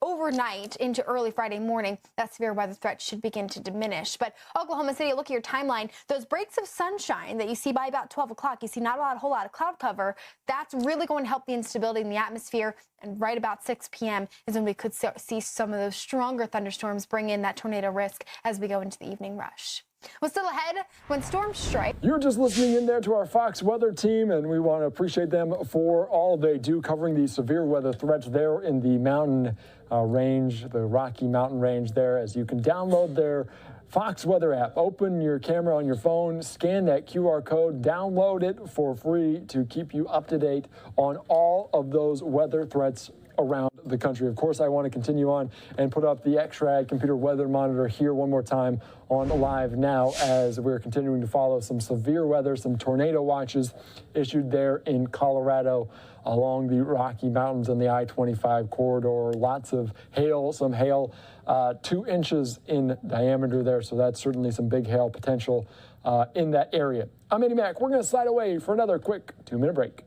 overnight into early Friday morning, that severe weather threat should begin to diminish. But Oklahoma City, look at your timeline. Those breaks of sunshine that you see by about 12 o'clock, you see not a whole lot of cloud cover. That's really going to help the instability in the atmosphere. And right about 6 p.m. is when we could see some of those stronger thunderstorms bring in that tornado risk as we go into the evening rush. Well, still ahead, when storms strike. You're just listening in there to our Fox Weather team, and we want to appreciate them for all they do covering the severe weather threats there in the mountain range, the Rocky Mountain range there, as you can download their Fox Weather app. Open your camera on your phone, scan that QR code, download it for free to keep you up to date on all of those weather threats around the country. Of course, I want to continue on and put up the X-Rad computer weather monitor here one more time on live now as we're continuing to follow some severe weather, some tornado watches issued there in Colorado along the Rocky Mountains and the I-25 corridor. Lots of hail, some hail 2 inches in diameter there, so that's certainly some big hail potential in that area. I'm Eddie Mack. We're going to slide away for another quick 2-minute break.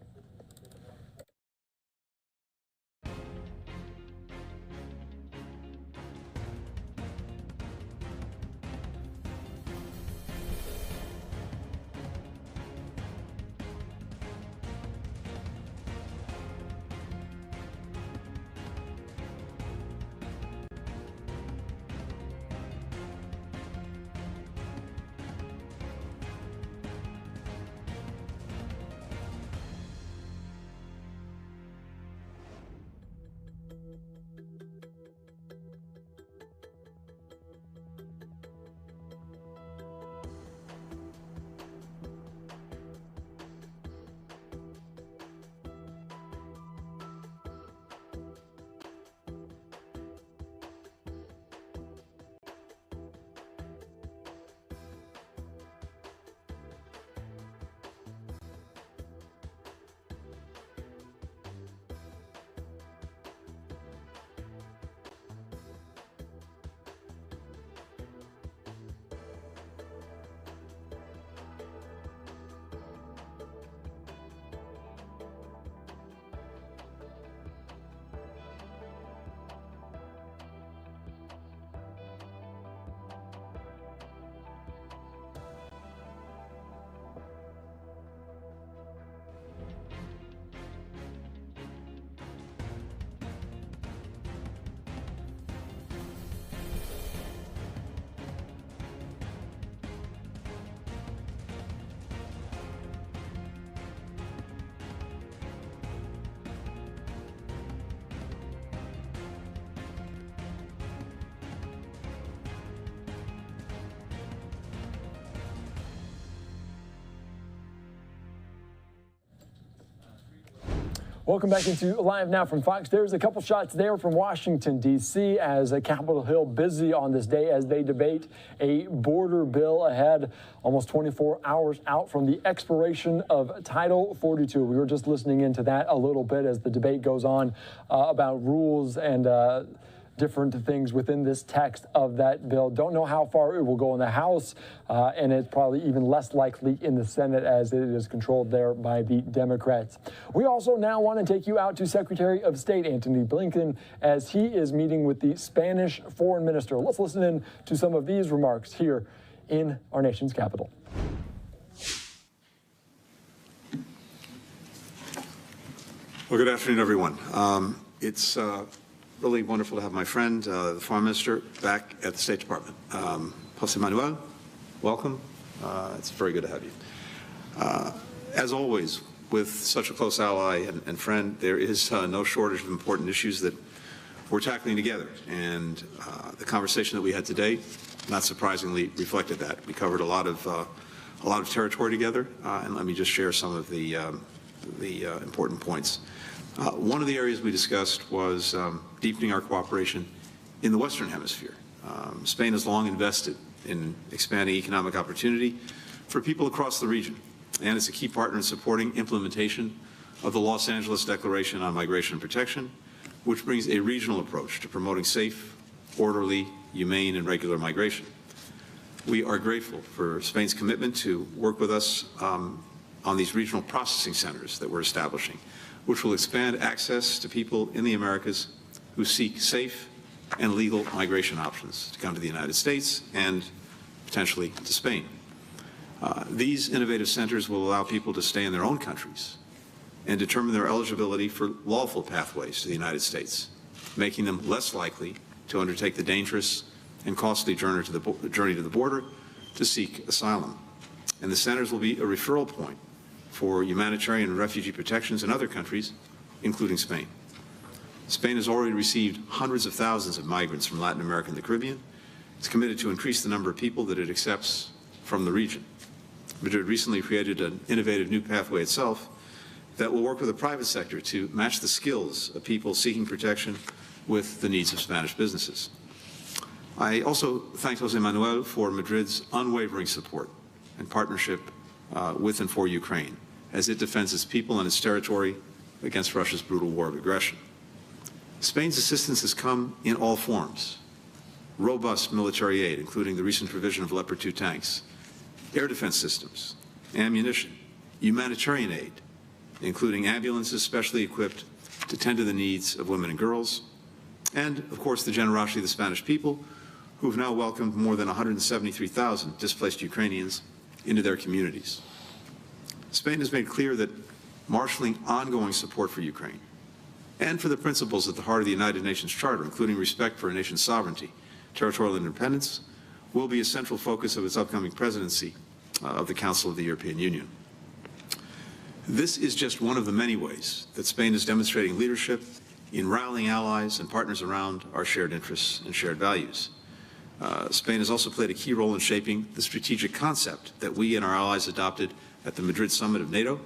Welcome back into Live Now from Fox. There's a couple shots there from Washington, D.C. as Capitol Hill busy on this day as they debate a border bill ahead, almost 24 hours out from the expiration of Title 42. We were just listening into that a little bit as the debate goes on about rules and different things within this text of that bill. Don't know how far it will go in the House, and it's probably even less likely in the Senate as it is controlled there by the Democrats. We also now want to take you out to Secretary of State Antony Blinken as he is meeting with the Spanish foreign minister. Let's listen in to some of these remarks here in our nation's capital. Well, good afternoon, everyone. It's really wonderful to have my friend, the Foreign Minister, back at the State Department. Jose Manuel, welcome. It's very good to have you. As always, with such a close ally and friend, there is no shortage of important issues that we're tackling together. And the conversation that we had today, not surprisingly, reflected that. We covered a lot of territory together, and let me just share some of the important points. One of the areas we discussed was deepening our cooperation in the Western Hemisphere. Spain has long invested in expanding economic opportunity for people across the region, and is a key partner in supporting implementation of the Los Angeles Declaration on Migration and Protection, which brings a regional approach to promoting safe, orderly, humane, and regular migration. We are grateful for Spain's commitment to work with us on these regional processing centers that we're establishing, which will expand access to people in the Americas who seek safe and legal migration options to come to the United States and potentially to Spain. These innovative centers will allow people to stay in their own countries and determine their eligibility for lawful pathways to the United States, making them less likely to undertake the dangerous and costly journey to the border to seek asylum. And the centers will be a referral point for humanitarian and refugee protections in other countries, including Spain. Spain has already received hundreds of thousands of migrants from Latin America and the Caribbean. It's committed to increase the number of people that it accepts from the region. Madrid recently created an innovative new pathway itself that will work with the private sector to match the skills of people seeking protection with the needs of Spanish businesses. I also thank Jose Manuel for Madrid's unwavering support and partnership with and for Ukraine as it defends its people and its territory against Russia's brutal war of aggression. Spain's assistance has come in all forms. Robust military aid, including the recent provision of Leopard 2 tanks, air defense systems, ammunition, humanitarian aid, including ambulances specially equipped to tend to the needs of women and girls, and, of course, the generosity of the Spanish people, who have now welcomed more than 173,000 displaced Ukrainians into their communities. Spain has made clear that marshaling ongoing support for Ukraine and for the principles at the heart of the United Nations Charter, including respect for a nation's sovereignty, territorial independence, will be a central focus of its upcoming presidency of the Council of the European Union. This is just one of the many ways that Spain is demonstrating leadership in rallying allies and partners around our shared interests and shared values. Spain has also played a key role in shaping the strategic concept that we and our allies adopted at the Madrid summit of NATO.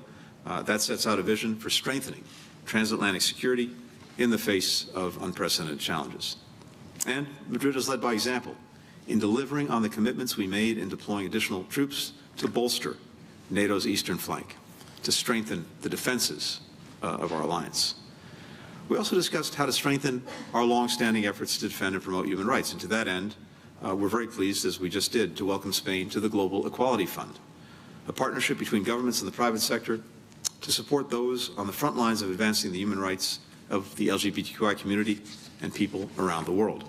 That sets out a vision for strengthening transatlantic security in the face of unprecedented challenges. And Madrid has led by example in delivering on the commitments we made in deploying additional troops to bolster NATO's eastern flank, to strengthen the defenses of our alliance. We also discussed how to strengthen our long-standing efforts to defend and promote human rights. And to that end, we're very pleased, as we just did, to welcome Spain to the Global Equality Fund, a partnership between governments and the private sector to support those on the front lines of advancing the human rights of the LGBTQI community and people around the world.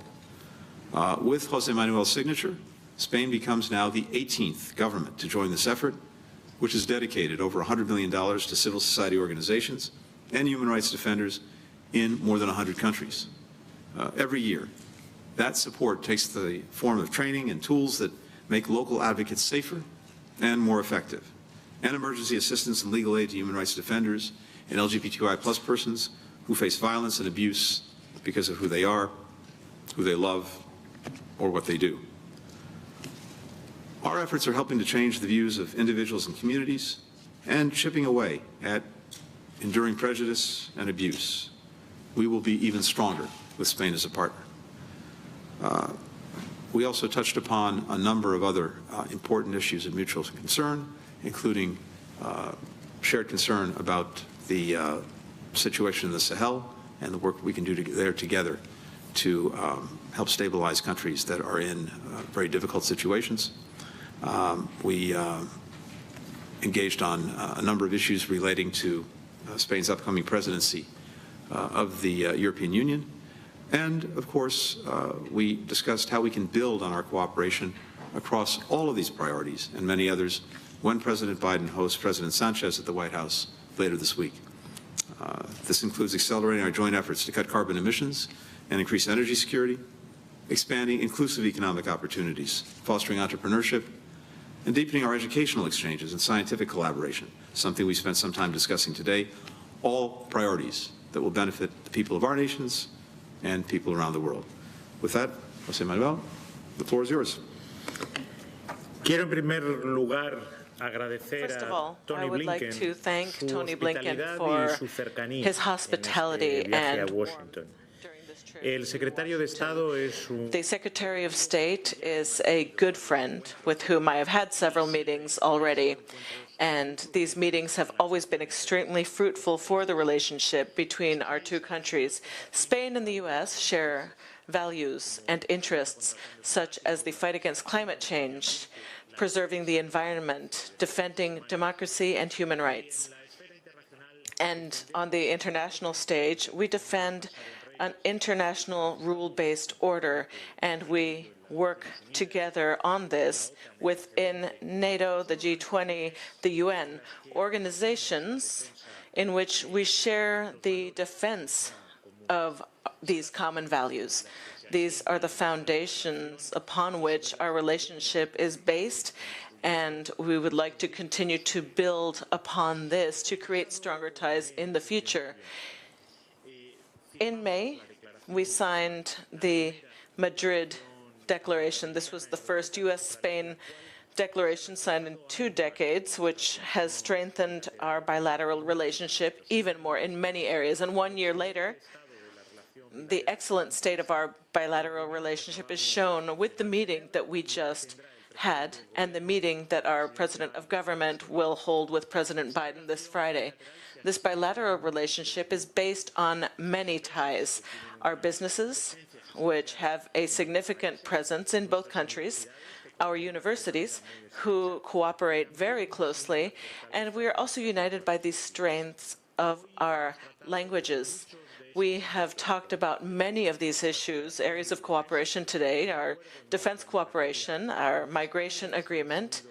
With Jose Manuel's signature, Spain becomes now the 18th government to join this effort, which has dedicated over $100 million to civil society organizations and human rights defenders in more than 100 countries. Every year, that support takes the form of training and tools that make local advocates safer and more effective, and emergency assistance and legal aid to human rights defenders and LGBTQI plus persons who face violence and abuse because of who they are, who they love, or what they do. Our efforts are helping to change the views of individuals and communities and chipping away at enduring prejudice and abuse, we will be even stronger with Spain as a partner. We also touched upon a number of other important issues of mutual concern, including shared concern about the situation in the Sahel and the work we can do there together to help stabilize countries that are in very difficult situations. We engaged on a number of issues relating to Spain's upcoming presidency of the European Union. And, of course, we discussed how we can build on our cooperation across all of these priorities and many others when President Biden hosts President Sanchez at the White House later this week. This includes accelerating our joint efforts to cut carbon emissions and increase energy security, expanding inclusive economic opportunities, fostering entrepreneurship, and deepening our educational exchanges and scientific collaboration, something we spent some time discussing today, all priorities that will benefit the people of our nations and people around the world. With that, José Manuel, the floor is yours. Quiero en primer lugar First of all, I would like to thank Tony Blinken for his hospitality and El secretario de Estado es un... The Secretary of State is a good friend with whom I have had several meetings already, and these meetings have always been extremely fruitful for the relationship between our two countries. Spain and the U.S. share values and interests such as the fight against climate change, preserving the environment, defending democracy and human rights. And on the international stage, we defend an international rule-based order, and we work together on this within NATO, the G20, the UN, organizations in which we share the defense of these common values. These are the foundations upon which our relationship is based, and we would like to continue to build upon this to create stronger ties in the future. In May, we signed the Madrid Declaration. This was the first U.S.-Spain declaration signed in 2 decades, which has strengthened our bilateral relationship even more in many areas. And 1 year later, the excellent state of our bilateral relationship is shown with the meeting that we just had and the meeting that our President of Government will hold with President Biden this Friday. This bilateral relationship is based on many ties. Our businesses, which have a significant presence in both countries, our universities, who cooperate very closely, and we are also united by the strengths of our languages. We have talked about many of these issues, areas of cooperation today, our defense cooperation, our migration agreement,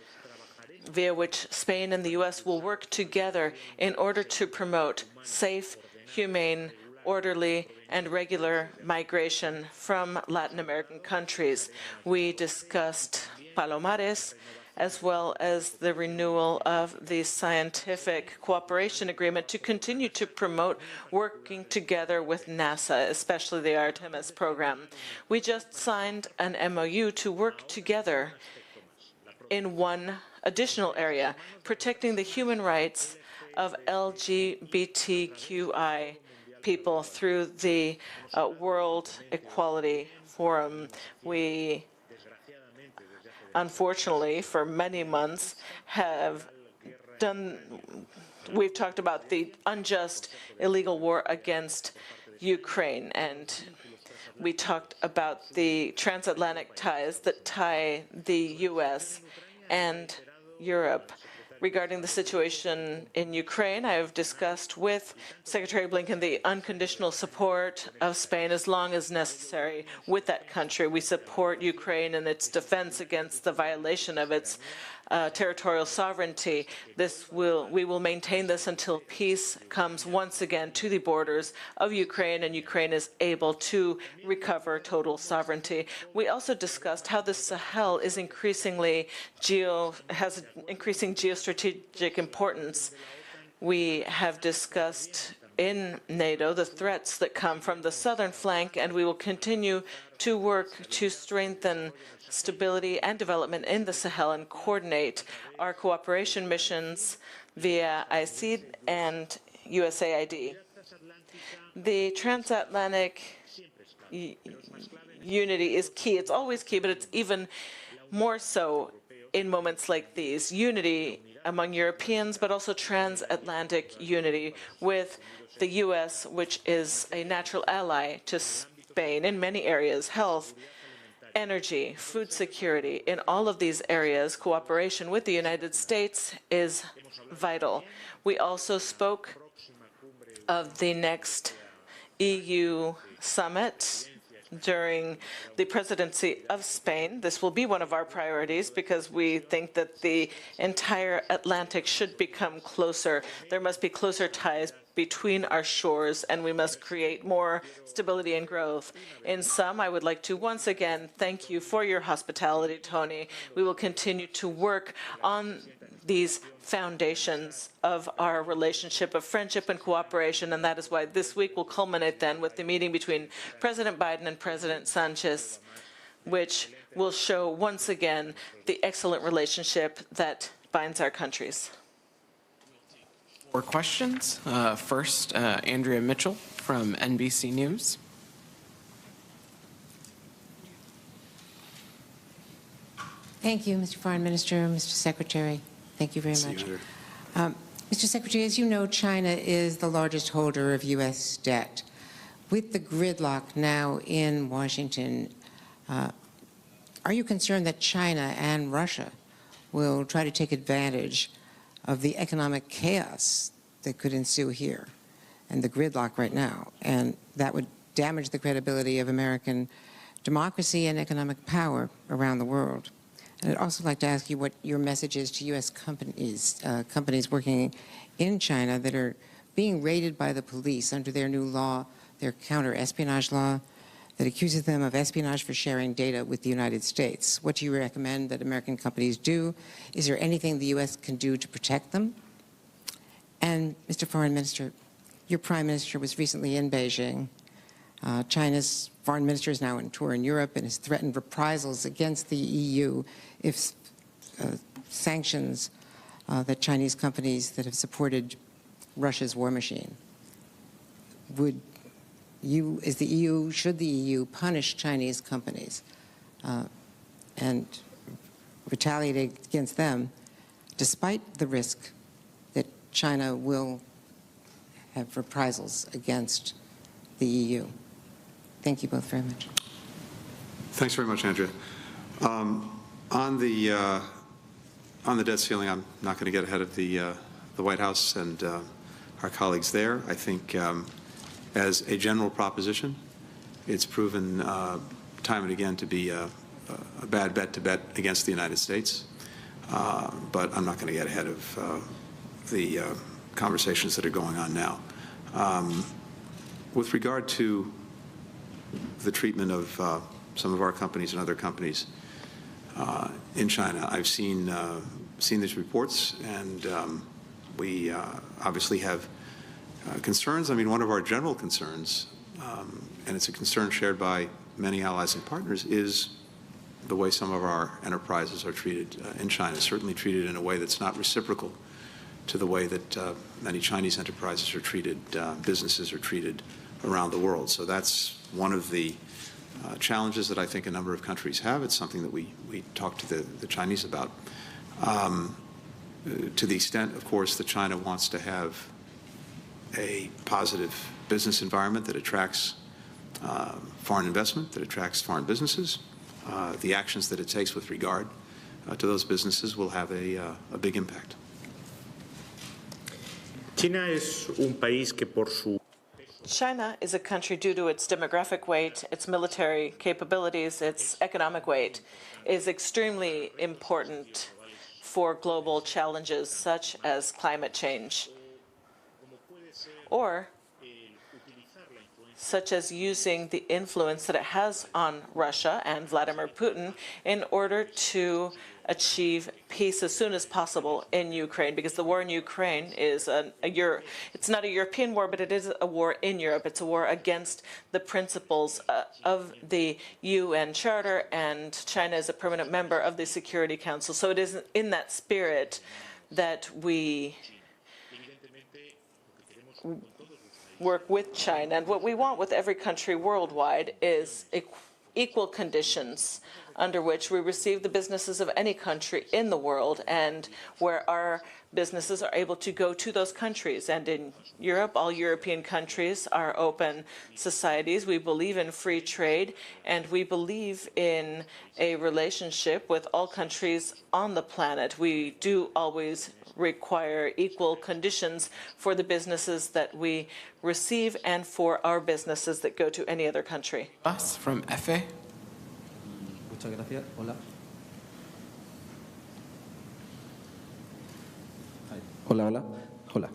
via which Spain and the U.S. will work together in order to promote safe, humane, orderly, and regular migration from Latin American countries. We discussed Palomares, as well as the renewal of the scientific cooperation agreement to continue to promote working together with NASA, especially the Artemis program. We just signed an MOU to work together in one additional area, protecting the human rights of LGBTQI people through the World Equality Forum. We, unfortunately, for many months we've talked about the unjust, illegal war against Ukraine, and we talked about the transatlantic ties that tie the U.S. and Europe. Regarding the situation in Ukraine, I have discussed with Secretary Blinken the unconditional support of Spain as long as necessary with that country. We support Ukraine in its defense against the violation of its territorial sovereignty. We will maintain this until peace comes once again to the borders of Ukraine and Ukraine is able to recover total sovereignty. We also discussed how the Sahel is has increasing geostrategic importance. We have discussed in NATO the threats that come from the southern flank, and we will continue to work to strengthen stability and development in the Sahel and coordinate our cooperation missions via ICID and USAID. The transatlantic unity is key. It's always key, but it's even more so in moments like these. Unity among Europeans, but also transatlantic unity with the U.S., which is a natural ally to Spain in many areas: health, energy, food security. In all of these areas, cooperation with the United States is vital. We also spoke of the next EU summit during the presidency of Spain. This will be one of our priorities because we think that the entire Atlantic should become closer. There must be closer ties between our shores, and we must create more stability and growth. In sum, I would like to once again thank you for your hospitality, Tony. We will continue to work on these foundations of our relationship of friendship and cooperation, and that is why this week will culminate then with the meeting between President Biden and President Sanchez, which will show once again the excellent relationship that binds our countries. For questions, first, Andrea Mitchell from NBC News. Thank you, Mr. Foreign Minister, Mr. Secretary. Thank you very much. Mr. Secretary, as you know, China is the largest holder of U.S. debt. With the gridlock now in Washington, are you concerned that China and Russia will try to take advantage of the economic chaos that could ensue here and the gridlock right now, and that would damage the credibility of American democracy and economic power around the world? And I'd also like to ask you what your message is to U.S. companies, companies working in China that are being raided by the police under their new law, their counter-espionage law, that accuses them of espionage for sharing data with the United States. What do you recommend that American companies do? Is there anything the U.S. can do to protect them? And, Mr. Foreign Minister, your Prime Minister was recently in Beijing. China's foreign minister is now on tour in Europe and has threatened reprisals against the EU if sanctions that Chinese companies that have supported Russia's war machine. Would you, as the EU, should the EU punish Chinese companies and retaliate against them, despite the risk that China will have reprisals against the EU? Thank you both very much. Thanks very much, Andrea. On the debt ceiling, I'm not going to get ahead of the White House and our colleagues there. I think as a general proposition, it's proven time and again to be a bad bet to bet against the United States. But I'm not going to get ahead of the conversations that are going on now. With regard to the treatment of some of our companies and other companies in China, I've seen these reports, and we obviously have concerns. I mean, one of our general concerns, and it's a concern shared by many allies and partners, is the way some of our enterprises are treated in China, certainly treated in a way that's not reciprocal to the way that many Chinese enterprises are treated, businesses are treated around the world. So that's one of the challenges that I think a number of countries have. It's something that we talk to the Chinese about. To the extent, of course, that China wants to have a positive business environment that attracts foreign investment, that attracts foreign businesses, the actions that it takes with regard to those businesses will have a big impact. China is a country, due to its demographic weight, its military capabilities, its economic weight, is extremely important for global challenges such as climate change, or such as using the influence that it has on Russia and Vladimir Putin in order to achieve peace as soon as possible in Ukraine, because the war in Ukraine is it's not a European war, but it is a war in Europe. It's a war against the principles of the UN Charter, and China is a permanent member of the Security Council. So it is in that spirit that we work with China. And what we want with every country worldwide is equal conditions under which we receive the businesses of any country in the world, and where our businesses are able to go to those countries. And in Europe, all European countries are open societies. We believe in free trade, and we believe in a relationship with all countries on the planet. We do always require equal conditions for the businesses that we receive and for our businesses that go to any other country. Us from EFE. Muchas gracias. Hola. Hola, hola. Hola.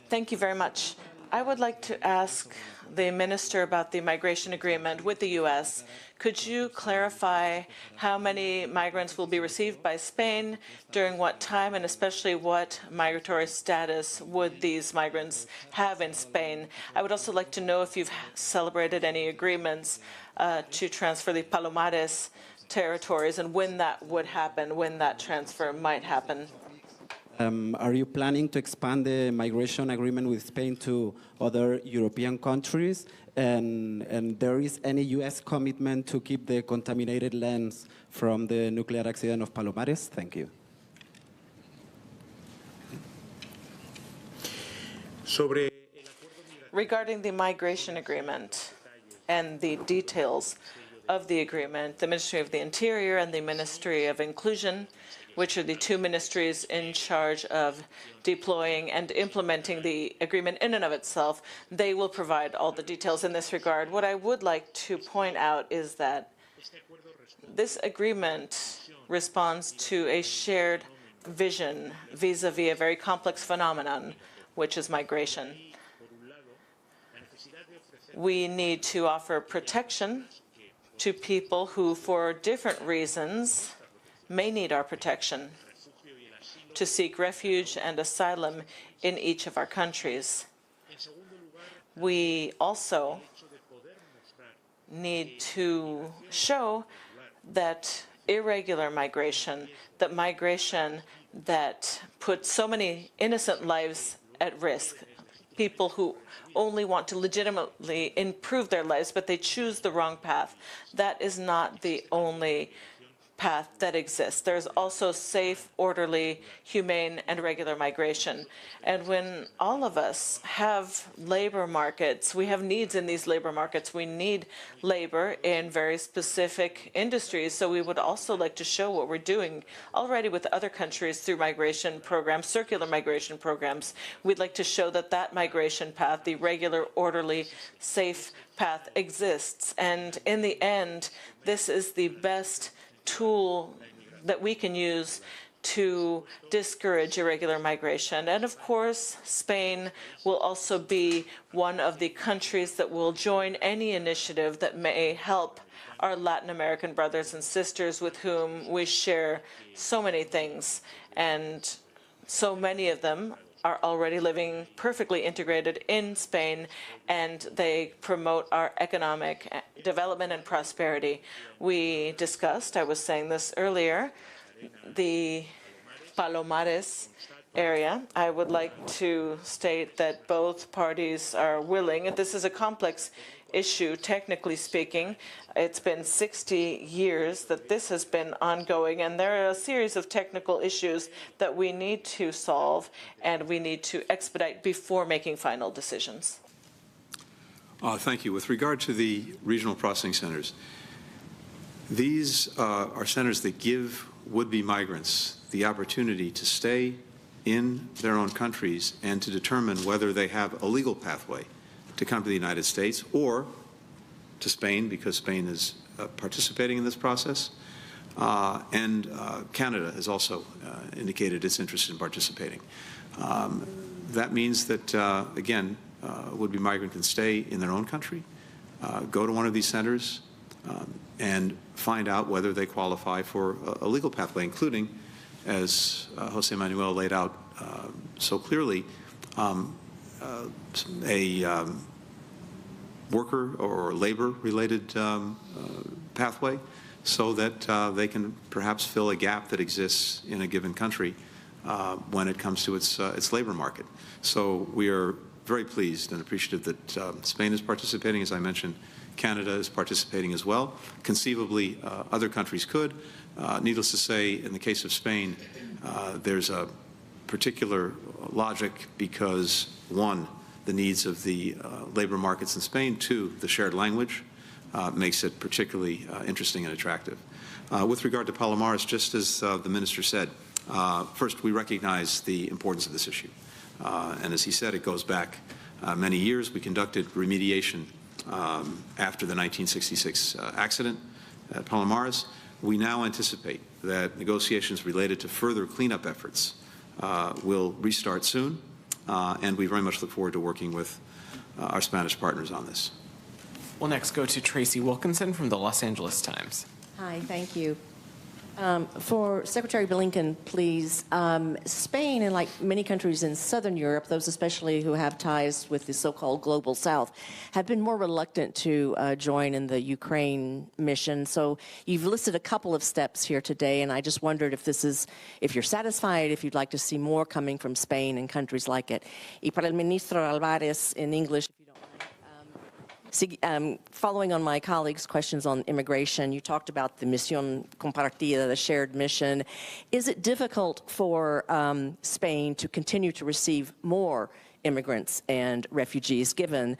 Thank you very much. I would like to ask the minister about the migration agreement with the U.S. Could you clarify how many migrants will be received by Spain, during what time, and especially what migratory status would these migrants have in Spain? I would also like to know if you've celebrated any agreements to transfer the Palomares territories and when that would happen, when that transfer might happen. Are you planning to expand the migration agreement with Spain to other European countries? And there is any U.S. commitment to keep the contaminated lands from the nuclear accident of Palomares? Thank you. Regarding the migration agreement and the details of the agreement, the Ministry of the Interior and the Ministry of Inclusion, which are the two ministries in charge of deploying and implementing the agreement in and of itself, they will provide all the details in this regard. What I would like to point out is that this agreement responds to a shared vision vis-à-vis a very complex phenomenon, which is migration. We need to offer protection to people who, for different reasons, may need our protection, to seek refuge and asylum in each of our countries. We also need to show that irregular migration, that migration that puts so many innocent lives at risk, people who only want to legitimately improve their lives, but they choose the wrong path. That is not the only path that exists. There's also safe, orderly, humane, and regular migration. And when all of us have labor markets, we have needs in these labor markets. We need labor in very specific industries. So we would also like to show what we're doing already with other countries through migration programs, circular migration programs. We'd like to show that that migration path, the regular, orderly, safe path exists. And in the end, this is the best tool that we can use to discourage irregular migration. And of course, Spain will also be one of the countries that will join any initiative that may help our Latin American brothers and sisters with whom we share so many things. And so many of them are already living perfectly integrated in Spain, and they promote our economic development and prosperity. We discussed, I was saying this earlier, the Palomares area. I would like to state that both parties are willing, and this is a complex issue, technically speaking. It's been 60 years that this has been ongoing, and there are a series of technical issues that we need to solve and we need to expedite before making final decisions. Thank you. With regard to the regional processing centers, these are centers that give would-be migrants the opportunity to stay in their own countries and to determine whether they have a legal pathway to come to the United States or to Spain, because Spain is participating in this process, and Canada has also indicated its interest in participating. That means that, again, would-be migrant can stay in their own country, go to one of these centers, and find out whether they qualify for a legal pathway, including, as Jose Manuel laid out so clearly, a worker or labor-related pathway, so that they can perhaps fill a gap that exists in a given country when it comes to its labor market. So we are very pleased and appreciative that Spain is participating. As I mentioned, Canada is participating as well. Conceivably, other countries could. Needless to say, in the case of Spain, there's a particular logic because, one, the needs of the labor markets in Spain, two, the shared language makes it particularly interesting and attractive. With regard to Palomares, just as the Minister said, first, we recognize the importance of this issue. And as he said, it goes back many years. We conducted remediation after the 1966 accident at Palomares. We now anticipate that negotiations related to further cleanup efforts will restart soon, and we very much look forward to working with our Spanish partners on this. We'll next go to Tracy Wilkinson from the Los Angeles Times. Hi, thank you. For Secretary Blinken, please, Spain and like many countries in Southern Europe, those especially who have ties with the so-called Global South, have been more reluctant to join in the Ukraine mission. So you've listed a couple of steps here today, and I just wondered if you're satisfied, if you'd like to see more coming from Spain and countries like it. Y para el ministro Álvarez in English, following on my colleagues' questions on immigration, you talked about the misión compartida, the shared mission. Is it difficult for Spain to continue to receive more immigrants and refugees, given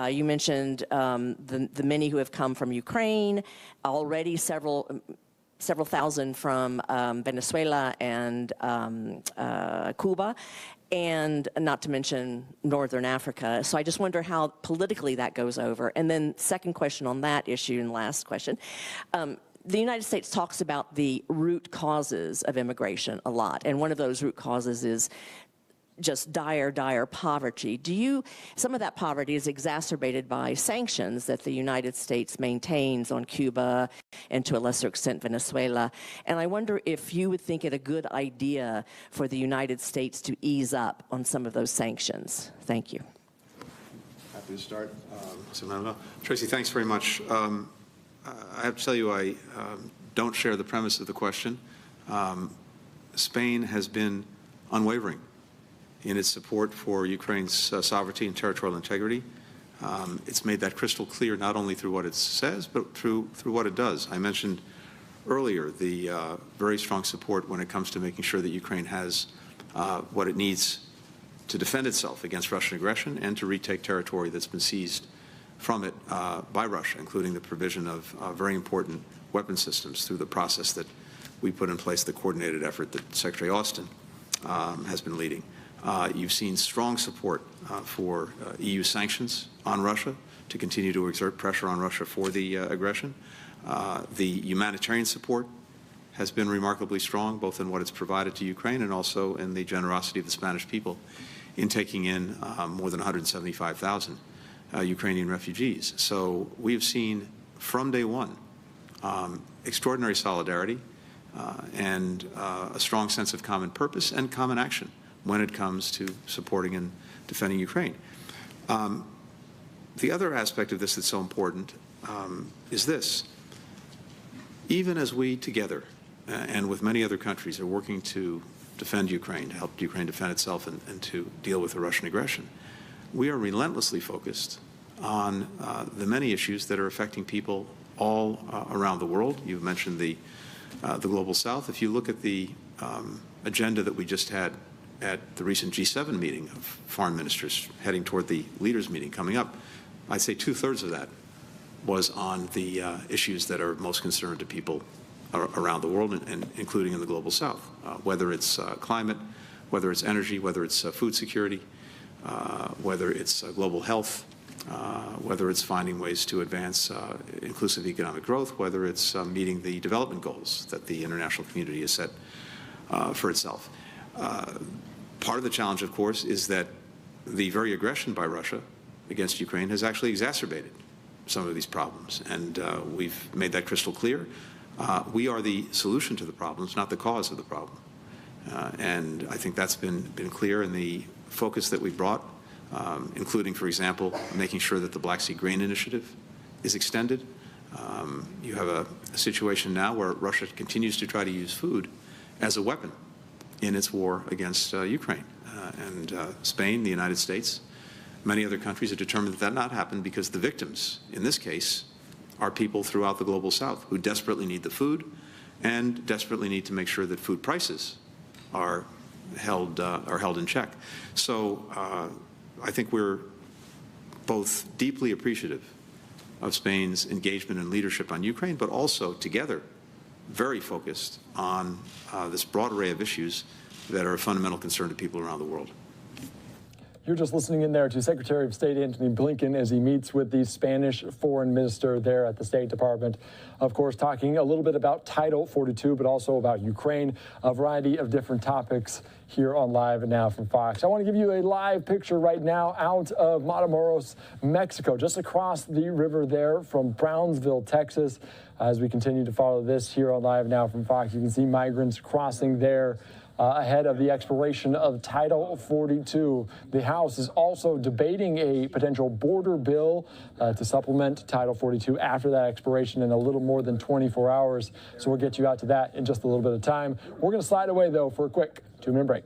you mentioned the many who have come from Ukraine, already several thousand from Venezuela and Cuba, and not to mention Northern Africa. So I just wonder how politically that goes over. And then second question on that issue and last question. The United States talks about the root causes of immigration a lot, and one of those root causes is just dire poverty. Some of that poverty is exacerbated by sanctions that the United States maintains on Cuba and to a lesser extent Venezuela. And I wonder if you would think it a good idea for the United States to ease up on some of those sanctions. Thank you. Happy to start. Tracy, thanks very much. I have to tell you, I don't share the premise of the question. Spain has been unwavering in its support for Ukraine's sovereignty and territorial integrity. It's made that crystal clear not only through what it says, but through what it does. I mentioned earlier the very strong support when it comes to making sure that Ukraine has what it needs to defend itself against Russian aggression and to retake territory that's been seized from it by Russia, including the provision of very important weapon systems through the process that we put in place, the coordinated effort that Secretary Austin has been leading. You've seen strong support for EU sanctions on Russia to continue to exert pressure on Russia for the aggression. The humanitarian support has been remarkably strong, both in what it's provided to Ukraine and also in the generosity of the Spanish people in taking in more than 175,000 Ukrainian refugees. So we have seen from day one extraordinary solidarity and a strong sense of common purpose and common action when it comes to supporting and defending Ukraine. The other aspect of this that's so important is this. Even as we together and with many other countries are working to defend Ukraine, to help Ukraine defend itself and to deal with the Russian aggression, we are relentlessly focused on the many issues that are affecting people all around the world. You've mentioned the Global South. If you look at the agenda that we just had at the recent G7 meeting of foreign ministers heading toward the leaders meeting coming up, I'd say 2/3 of that was on the issues that are most concerned to people around the world, and including in the Global South, whether it's climate, whether it's energy, whether it's food security, whether it's global health, whether it's finding ways to advance inclusive economic growth, whether it's meeting the development goals that the international community has set for itself. Part of the challenge, of course, is that the very aggression by Russia against Ukraine has actually exacerbated some of these problems, and we've made that crystal clear. We are the solution to the problems, not the cause of the problem. And I think that's been clear in the focus that we brought, including, for example, making sure that the Black Sea Grain Initiative is extended. You have a situation now where Russia continues to try to use food as a weapon in its war against Ukraine. And Spain, the United States, many other countries are determined that not happen because the victims, in this case, are people throughout the global South who desperately need the food and desperately need to make sure that food prices are held in check. So I think we're both deeply appreciative of Spain's engagement and leadership on Ukraine, but also together very focused on this broad array of issues that are a fundamental concern to people around the world. You're just listening in there to Secretary of State Antony Blinken as he meets with the Spanish foreign minister there at the State Department. Of course, talking a little bit about Title 42, but also about Ukraine, a variety of different topics here on Live Now from Fox. I want to give you a live picture right now out of Matamoros, Mexico, just across the river there from Brownsville, Texas. As we continue to follow this here on Live Now from Fox, you can see migrants crossing there ahead of the expiration of Title 42. The House is also debating a potential border bill to supplement Title 42 after that expiration in a little more than 24 hours. So we'll get you out to that in just a little bit of time. We're going to slide away, though, for a quick 2-minute break.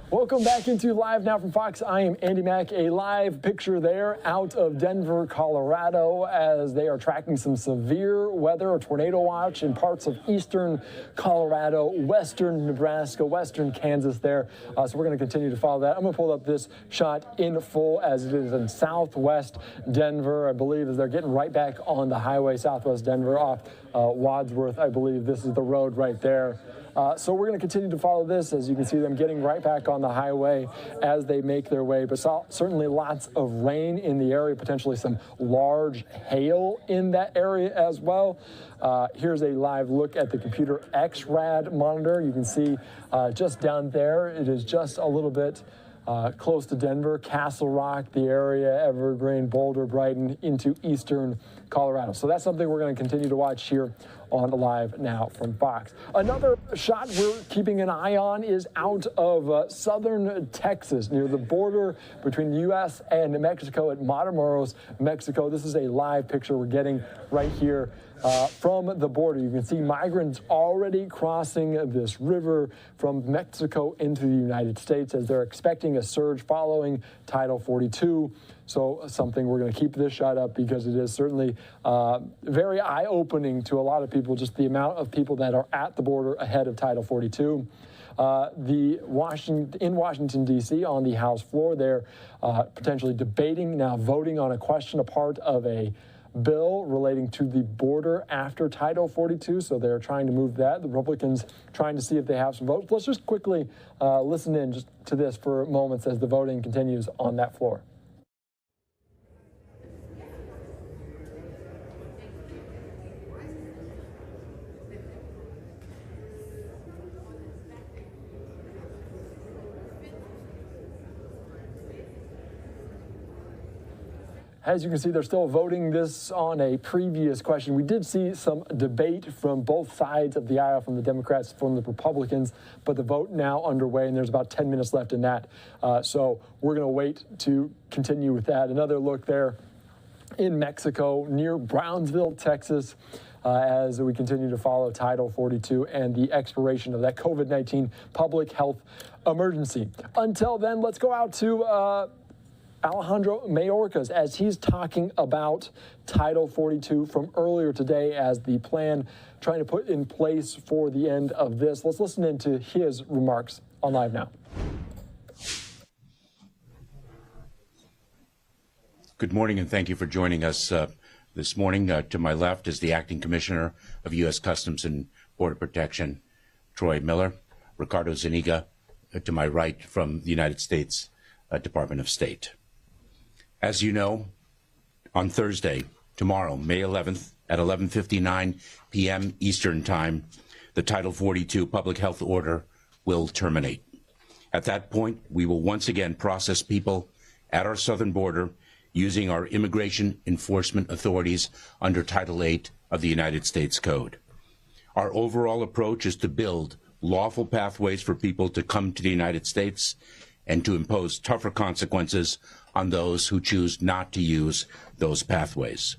Welcome back into Live Now from Fox. I am Andy Mack. A live picture there out of Denver, Colorado, as they are tracking some severe weather, a tornado watch in parts of eastern Colorado, western Nebraska, western Kansas there. So we're going to continue to follow that. I'm going to pull up this shot in full as it is in southwest Denver, I believe, as they're getting right back on the highway, southwest Denver, off Wadsworth, I believe. This is the road right there. So we're going to continue to follow this as you can see them getting right back on the highway as they make their way. But certainly lots of rain in the area, potentially some large hail in that area as well. Here's a live look at the computer XRAD monitor. You can see just down there, it is just a little bit close to Denver, Castle Rock, the area, Evergreen, Boulder, Brighton, into eastern Colorado. So that's something we're going to continue to watch here on Live Now from Fox. Another shot we're keeping an eye on is out of southern Texas, near the border between the U.S. and Mexico at Matamoros, Mexico. This is a live picture we're getting right here from the border. You can see migrants already crossing this river from Mexico into the United States as they're expecting a surge following Title 42. So something we're going to keep this shot up because it is certainly very eye-opening to a lot of people, just the amount of people that are at the border ahead of Title 42. In Washington, D.C., on the House floor, they're potentially debating, now voting on a question, a part of a bill relating to the border after Title 42, so they're trying to move that. The Republicans trying to see if they have some votes. Let's just quickly listen in just to this for moments as the voting continues on that floor. As you can see, they're still voting this on a previous question. We did see some debate from both sides of the aisle, from the Democrats, from the Republicans, but the vote now underway, and there's about 10 minutes left in that. So we're going to wait to continue with that. Another look there in Mexico, near Brownsville, Texas, as we continue to follow Title 42 and the expiration of that COVID-19 public health emergency. Until then, let's go out to Alejandro Mayorkas, as he's talking about Title 42 from earlier today as the plan trying to put in place for the end of this. Let's listen into his remarks on Live Now. Good morning, and thank you for joining us this morning. To my left is the Acting Commissioner of U.S. Customs and Border Protection, Troy Miller. Ricardo Zuniga, to my right, from the United States Department of State. As you know, on Thursday, tomorrow, May 11th, at 11:59 p.m. Eastern Time, the Title 42 public health order will terminate. At that point, we will once again process people at our southern border using our immigration enforcement authorities under Title 8 of the United States Code. Our overall approach is to build lawful pathways for people to come to the United States and to impose tougher consequences on those who choose not to use those pathways.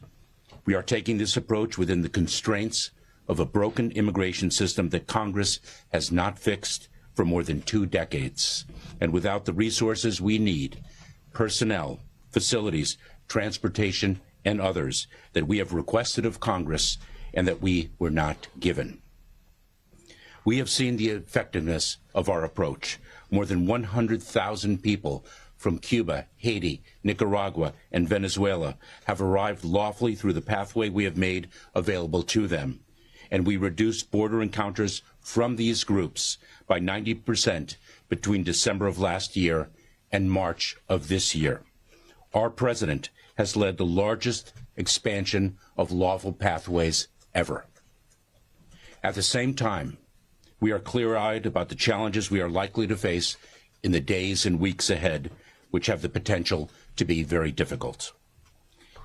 We are taking this approach within the constraints of a broken immigration system that Congress has not fixed for more than 2 decades, and without the resources we need, personnel, facilities, transportation, and others that we have requested of Congress and that we were not given. We have seen the effectiveness of our approach. More than 100,000 people from Cuba, Haiti, Nicaragua, and Venezuela have arrived lawfully through the pathway we have made available to them. And we reduced border encounters from these groups by 90% between December of last year and March of this year. Our president has led the largest expansion of lawful pathways ever. At the same time, we are clear-eyed about the challenges we are likely to face in the days and weeks ahead, which have the potential to be very difficult.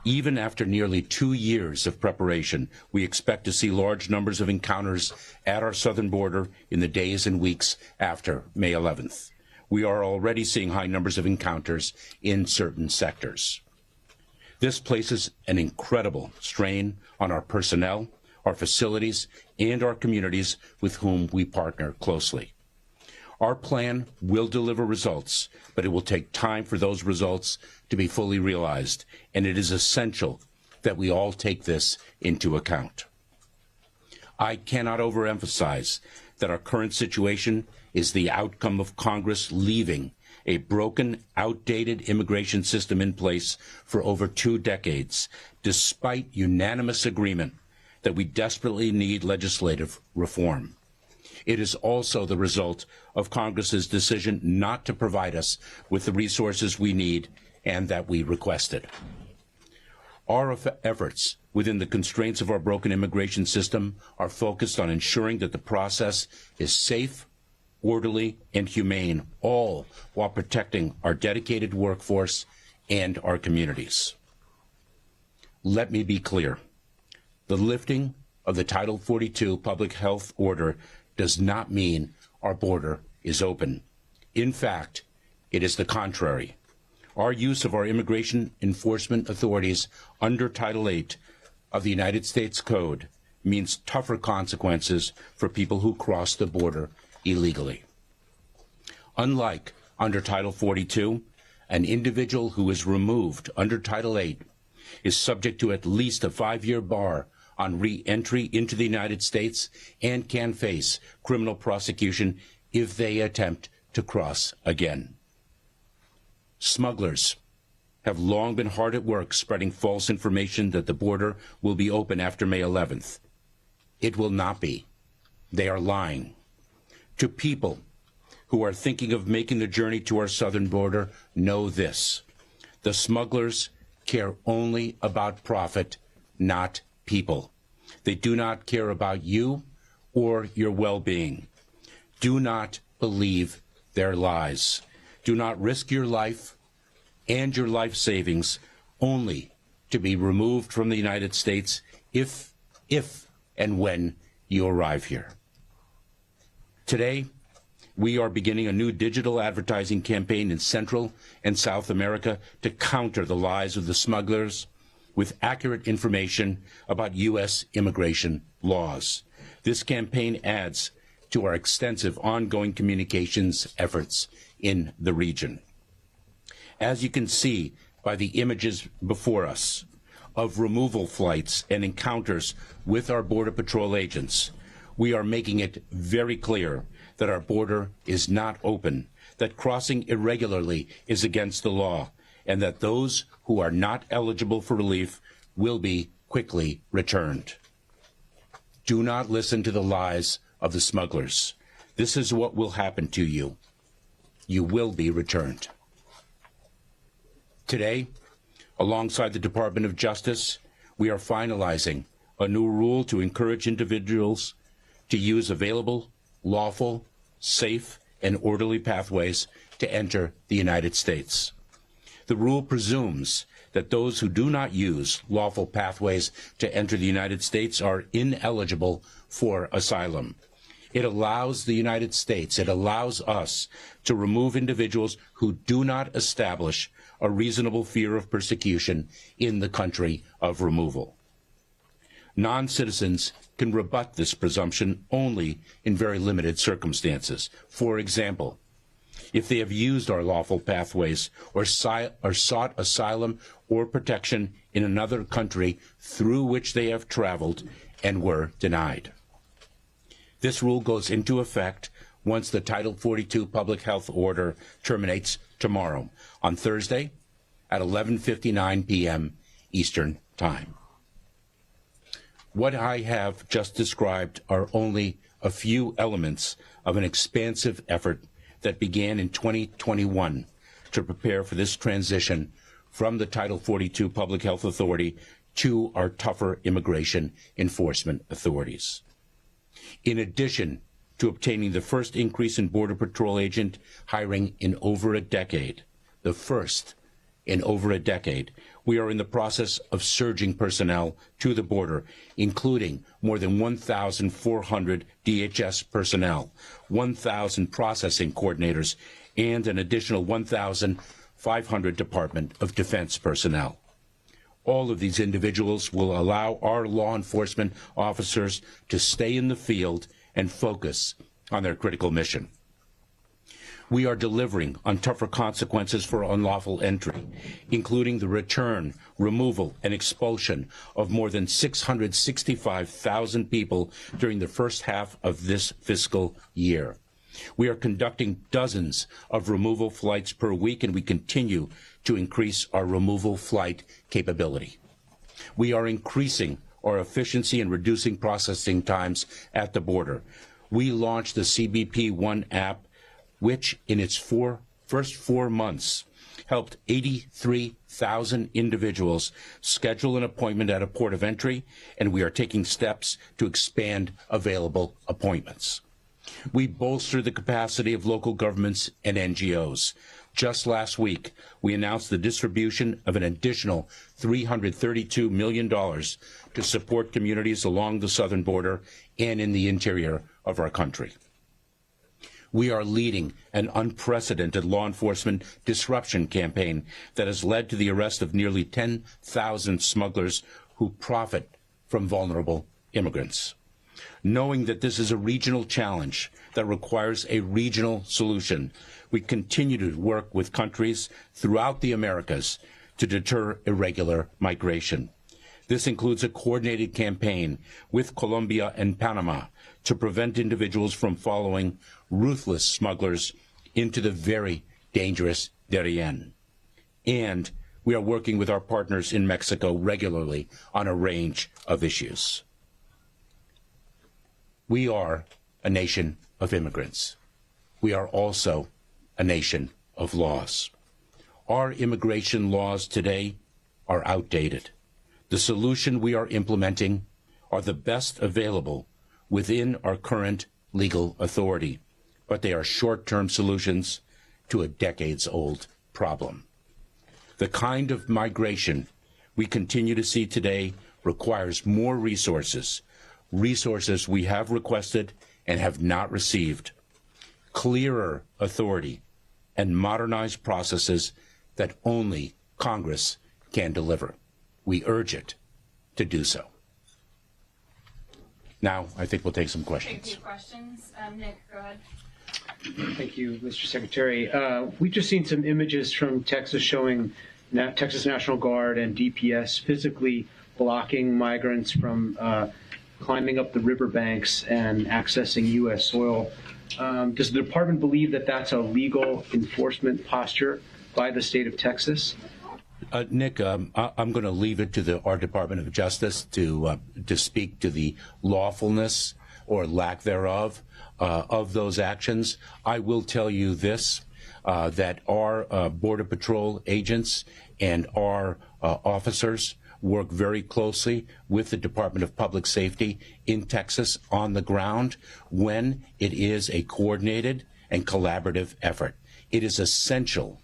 Even after nearly 2 years of preparation, we expect to see large numbers of encounters at our southern border in the days and weeks after May 11th. We are already seeing high numbers of encounters in certain sectors. This places an incredible strain on our personnel, our facilities, and our communities with whom we partner closely. Our plan will deliver results, but it will take time for those results to be fully realized, and it is essential that we all take this into account. I cannot overemphasize that our current situation is the outcome of Congress leaving a broken, outdated immigration system in place for over 2 decades, despite unanimous agreement that we desperately need legislative reform. It is also the result of Congress's decision not to provide us with the resources we need and that we requested. Our efforts within the constraints of our broken immigration system are focused on ensuring that the process is safe, orderly, and humane, all while protecting our dedicated workforce and our communities. Let me be clear. The lifting of the Title 42 public health order does not mean our border is open. In fact, it is the contrary. Our use of our immigration enforcement authorities under Title 8 of the United States Code means tougher consequences for people who cross the border illegally. Unlike under Title 42, an individual who is removed under Title 8 is subject to at least a 5-year bar on re-entry into the United States and can face criminal prosecution if they attempt to cross again. Smugglers, have long been hard at work spreading false information that the border will be open after May 11th. It will not be. They are lying. To people who are thinking of making the journey to our southern border, know this: the smugglers care only about profit, not people. They do not care about you or your well-being. Do not believe their lies. Do not risk your life and your life savings only to be removed from the United States if and when you arrive here. Today, we are beginning a new digital advertising campaign in Central and South America to counter the lies of the smugglers with accurate information about U.S. immigration laws. This campaign adds to our extensive ongoing communications efforts in the region. As you can see by the images before us of removal flights and encounters with our Border Patrol agents, we are making it very clear that our border is not open, that crossing irregularly is against the law, and that those who are not eligible for relief will be quickly returned. Do not listen to the lies of the smugglers. This is what will happen to you. You will be returned. Today, alongside the Department of Justice, we are finalizing a new rule to encourage individuals to use available, lawful, safe, and orderly pathways to enter the United States. The rule presumes that those who do not use lawful pathways to enter the United States are ineligible for asylum. It allows the United States, it allows us to remove individuals who do not establish a reasonable fear of persecution in the country of removal. Non-citizens can rebut this presumption only in very limited circumstances. For example, if they have used our lawful pathways or sought asylum or protection in another country through which they have traveled and were denied. This rule goes into effect once the Title 42 public health order terminates tomorrow, on Thursday at 11:59 p.m. Eastern Time. What I have just described are only a few elements of an expansive effort that began in 2021 to prepare for this transition from the Title 42 Public Health Authority to our tougher immigration enforcement authorities. In addition to obtaining the first increase in Border Patrol agent hiring in over a decade, the first in over a decade, we are in the process of surging personnel to the border, including more than 1,400 DHS personnel, 1,000 processing coordinators, and an additional 1,500 Department of Defense personnel. All of these individuals will allow our law enforcement officers to stay in the field and focus on their critical mission. We are delivering on tougher consequences for unlawful entry, including the return, removal, and expulsion of more than 665,000 people during the first half of this fiscal year. We are conducting dozens of removal flights per week, and we continue to increase our removal flight capability. We are increasing our efficiency and reducing processing times at the border. We launched the CBP One app, which in its first 4 months helped 83,000 individuals schedule an appointment at a port of entry, and we are taking steps to expand available appointments. We bolster the capacity of local governments and NGOs. Just last week, we announced the distribution of an additional $332 million to support communities along the southern border and in the interior of our country. We are leading an unprecedented law enforcement disruption campaign that has led to the arrest of nearly 10,000 smugglers who profit from vulnerable immigrants. Knowing that this is a regional challenge that requires a regional solution, we continue to work with countries throughout the Americas to deter irregular migration. This includes a coordinated campaign with Colombia and Panama to prevent individuals from following ruthless smugglers into the very dangerous Darien. And We are working with our partners in Mexico regularly on a range of issues. We are a nation of immigrants. We are also a nation of laws. Our immigration laws today are outdated. The solution we are implementing are the best available within our current legal authority, but they are short-term solutions to a decades-old problem. The kind of migration we continue to see today requires more resources we have requested and have not received, clearer authority, and modernized processes that only Congress can deliver. We urge it to do so. Now, I think we'll take some questions. Take questions. Nick, go ahead. Thank you, Mr. Secretary. We've just seen some images from Texas showing Texas National Guard and DPS physically blocking migrants from climbing up the riverbanks and accessing U.S. soil. Does the department believe that that's a legal enforcement posture by the state of Texas? Nick, I'm going to leave it to our Department of Justice to speak to the lawfulness or lack thereof of those actions. I will tell you this, that our Border Patrol agents and our officers work very closely with the Department of Public Safety in Texas on the ground when it is a coordinated and collaborative effort. It is essential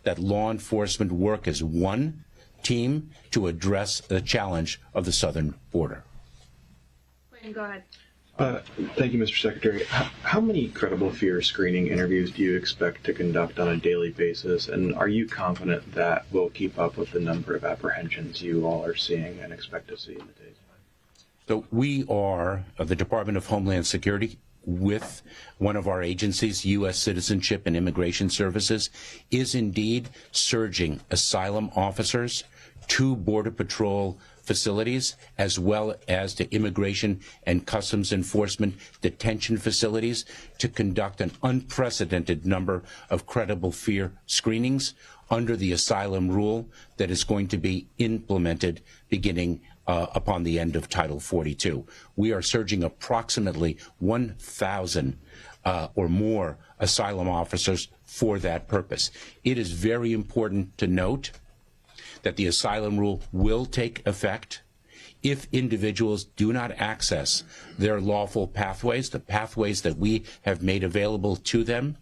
that law enforcement work as one team to address the challenge of the southern border. Quinn, go ahead. Thank you, Mr. Secretary. How many credible fear screening interviews do you expect to conduct on a daily basis, and are you confident that we'll keep up with the number of apprehensions you all are seeing and expect to see in the days? So we are, the Department of Homeland Security, with one of our agencies, U.S. Citizenship and Immigration Services, is indeed surging asylum officers to Border Patrol facilities, as well as to Immigration and Customs Enforcement detention facilities, to conduct an unprecedented number of credible fear screenings under the asylum rule that is going to be implemented beginning upon the end of Title 42. We are surging approximately 1,000 or more asylum officers for that purpose. It is very important to note that the asylum rule will take effect if individuals do not access their lawful pathways, the pathways that we have made available to them.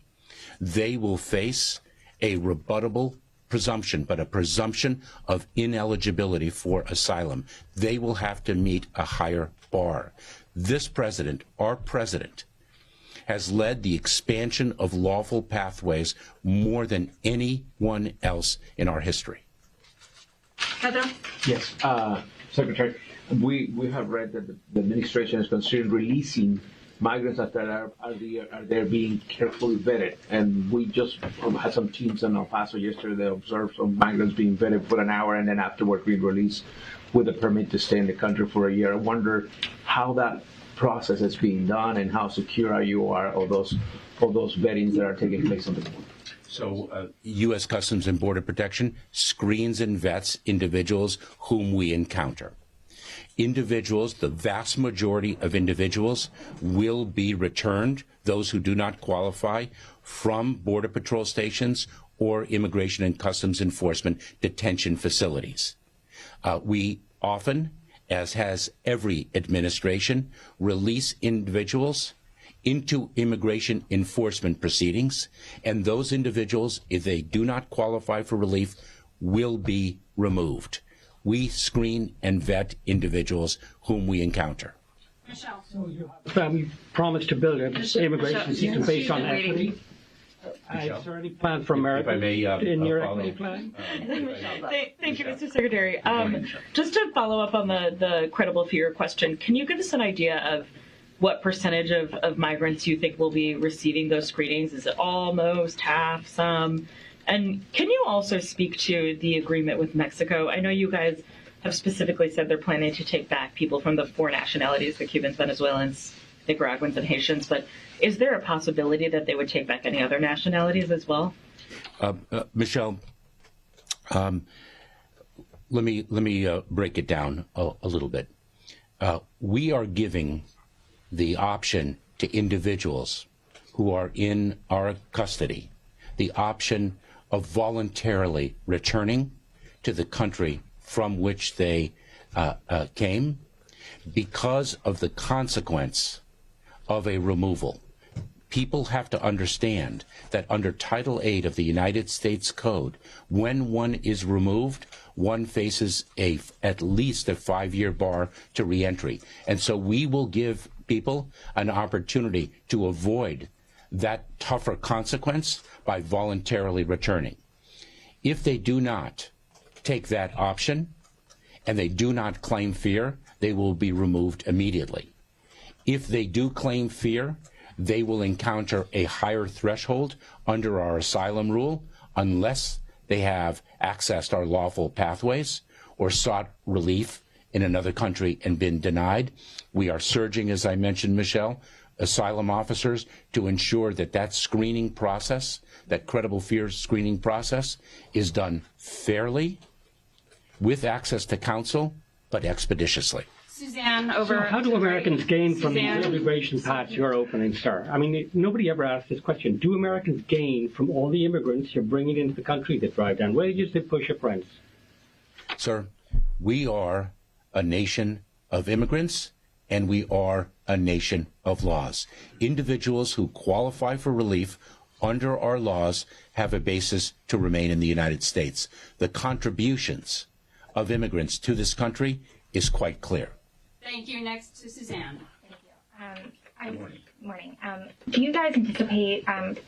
They will face a rebuttable presumption, but a presumption of ineligibility for asylum. They will have to meet a higher bar. This president, our president, has led the expansion of lawful pathways more than anyone else in our history. Heather? Yes, Secretary, we have read that the administration is considering releasing migrants that are there being carefully vetted, and we just had some teams in El Paso yesterday that observed some migrants being vetted for an hour and then afterward being released with a permit to stay in the country for a year. I wonder how that process is being done and how secure you are of those vettings that are taking place on the border. So U.S. Customs and Border Protection screens and vets individuals whom we encounter. Individuals, the vast majority of individuals, will be returned, those who do not qualify, from Border Patrol stations or Immigration and Customs Enforcement detention facilities. We often, as has every administration, release individuals into immigration enforcement proceedings, and those individuals, if they do not qualify for relief, will be removed. We screen and vet individuals whom we encounter. Michelle. We promised to build an immigration system based on equity. Is there any plan for America in your equity plan? Thank you, Mr. Secretary. Just to follow up on the credible fear question, can you give us an idea of what percentage of migrants you think will be receiving those screenings? Is it all, most, half, some? And can you also speak to the agreement with Mexico? I know you guys have specifically said they're planning to take back people from the 4 nationalities, the Cubans, Venezuelans, Nicaraguans, and Haitians, but is there a possibility that they would take back any other nationalities as well? Michelle, let me break it down a little bit. We are giving the option to individuals who are in our custody the option of voluntarily returning to the country from which they came because of the consequence of a removal. People have to understand that under Title VIII of the United States Code, when one is removed, one faces at least a 5-year bar to reentry. And so we will give people an opportunity to avoid that tougher consequence by voluntarily returning. If they do not take that option and they do not claim fear, they will be removed immediately. If they do claim fear, they will encounter a higher threshold under our asylum rule unless they have accessed our lawful pathways or sought relief in another country and been denied. We are surging, as I mentioned, Michelle, asylum officers to ensure that that screening process, that credible fear screening process, is done fairly, with access to counsel, but expeditiously. Suzanne, over. So how do Americans gain from the immigration paths you're opening, sir? I mean, nobody ever asked this question. Do Americans gain from all the immigrants you're bringing into the country that drive down wages, that push up rents? Sir, we are a nation of immigrants, and we are a nation of laws. Individuals who qualify for relief under our laws have a basis to remain in the United States. The contributions of immigrants to this country is quite clear. Thank you. Next to Suzanne. Thank you. Morning. Do you guys anticipate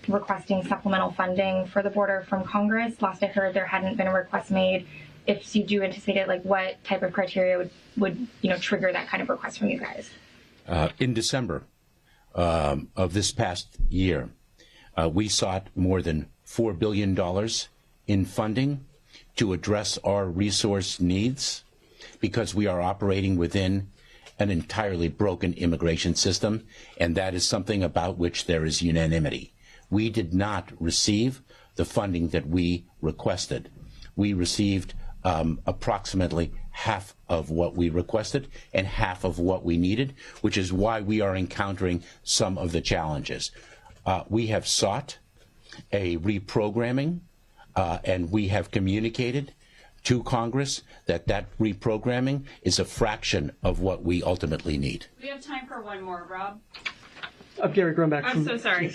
requesting supplemental funding for the border from Congress? Last I heard, there hadn't been a request made. If you do anticipate it, like what type of criteria would trigger that kind of request from you guys? In December of this past year, we sought more than $4 billion in funding to address our resource needs because we are operating within an entirely broken immigration system, and that is something about which there is unanimity. We did not receive the funding that we requested. We received approximately half of what we requested and half of what we needed, which is why we are encountering some of the challenges. We have sought a reprogramming, and we have communicated to Congress that that reprogramming is a fraction of what we ultimately need. We have time for one more, Rob. I'm Gary Grunback. I'm so sorry.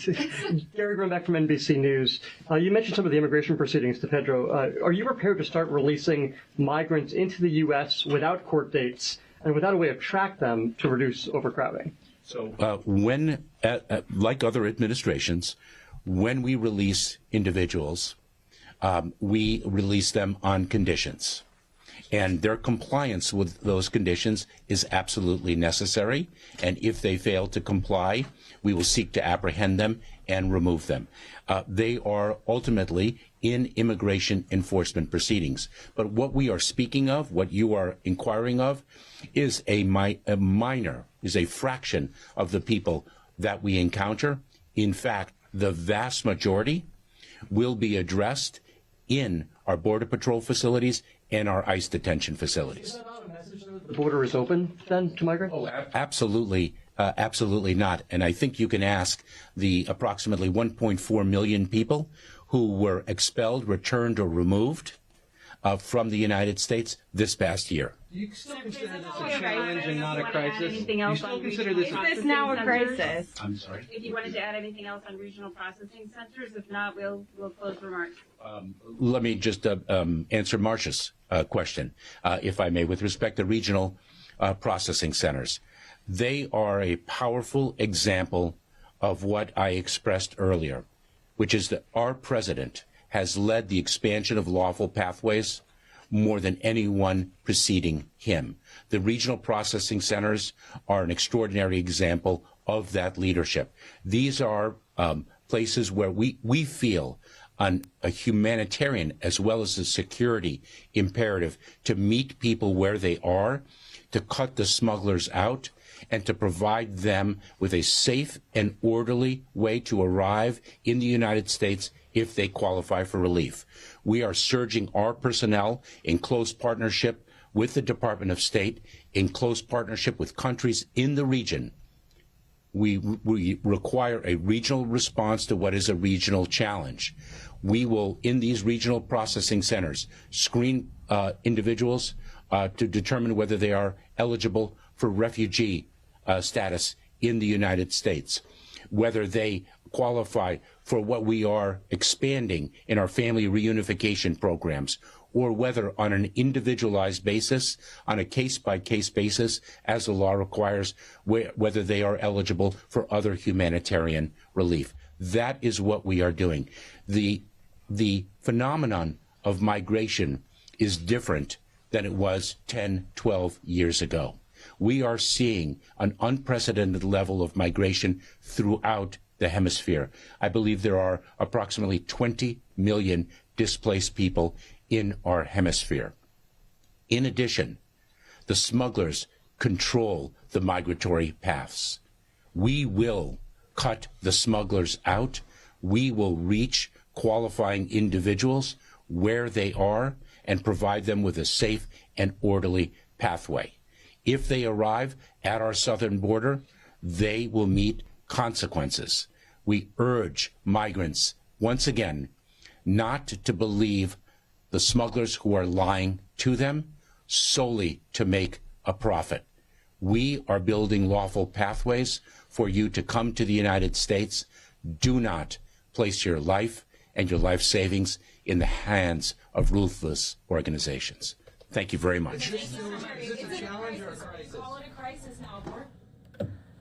Gary Grunback from NBC News. You mentioned some of the immigration proceedings to Pedro. Are you prepared to start releasing migrants into the U.S. without court dates and without a way of track them to reduce overcrowding? So when, like other administrations, when we release individuals, we release them on conditions. And their compliance with those conditions is absolutely necessary. And if they fail to comply, we will seek to apprehend them and remove them. They are ultimately in immigration enforcement proceedings. But what we are speaking of, what you are inquiring of, is a fraction of the people that we encounter. In fact, the vast majority will be addressed in our Border Patrol facilities and our ICE detention facilities. Is that not a message that the border is open then to migrants? Oh, absolutely. Absolutely not. And I think you can ask the approximately 1.4 million people who were expelled, returned, or removed from the United States this past year. Do you still consider this a challenge and not a crisis? You still consider this Is now a crisis? I'm sorry? If you wanted to add anything else on regional processing centers, if not, we'll close remarks. Let me just answer Marcia's question, if I may, with respect to regional processing centers. They are a powerful example of what I expressed earlier, which is that our president has led the expansion of lawful pathways more than anyone preceding him. The regional processing centers are an extraordinary example of that leadership. These are places where we feel a humanitarian as well as a security imperative to meet people where they are, to cut the smugglers out, and to provide them with a safe and orderly way to arrive in the United States if they qualify for relief. We are surging our personnel in close partnership with the Department of State, in close partnership with countries in the region. We require a regional response to what is a regional challenge. We will, in these regional processing centers, screen individuals to determine whether they are eligible for refugee status in the United States, whether they qualify for what we are expanding in our family reunification programs, or whether on an individualized basis, on a case-by-case basis, as the law requires, whether they are eligible for other humanitarian relief. That is what we are doing. The phenomenon of migration is different than it was 10, 12 years ago. We are seeing an unprecedented level of migration throughout the hemisphere. I believe there are approximately 20 million displaced people in our hemisphere. In addition, the smugglers control the migratory paths. We will cut the smugglers out. We will reach qualifying individuals where they are and provide them with a safe and orderly pathway. If they arrive at our southern border, they will meet consequences. We urge migrants, once again, not to believe the smugglers who are lying to them solely to make a profit. We are building lawful pathways for you to come to the United States. Do not place your life and your life savings in the hands of ruthless organizations. Thank you very much.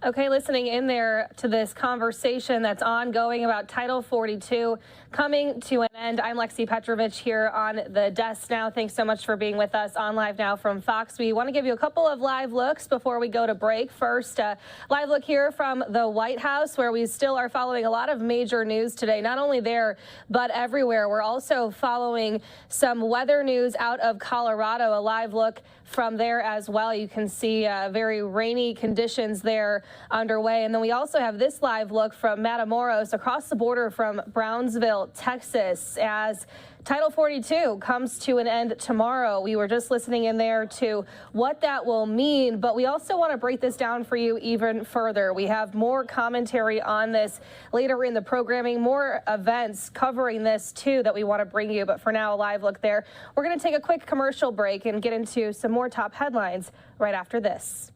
Okay, listening in there to this conversation that's ongoing about Title 42 coming to an end. I'm Lexi Petrovich here on the desk now. Thanks so much for being with us on Live Now from Fox. We want to give you a couple of live looks before we go to break. First, live look here from the White House, where we still are following a lot of major news today, not only there, but everywhere. We're also following some weather news out of Colorado, a live look from there as well. You can see very rainy conditions there underway. And then we also have this live look from Matamoros across the border from Brownsville, Texas, as Title 42 comes to an end tomorrow. We were just listening in there to what that will mean, but we also want to break this down for you even further. We have more commentary on this later in the programming, more events covering this too that we want to bring you. But for now, a live look there. We're going to take a quick commercial break and get into some more top headlines right after this.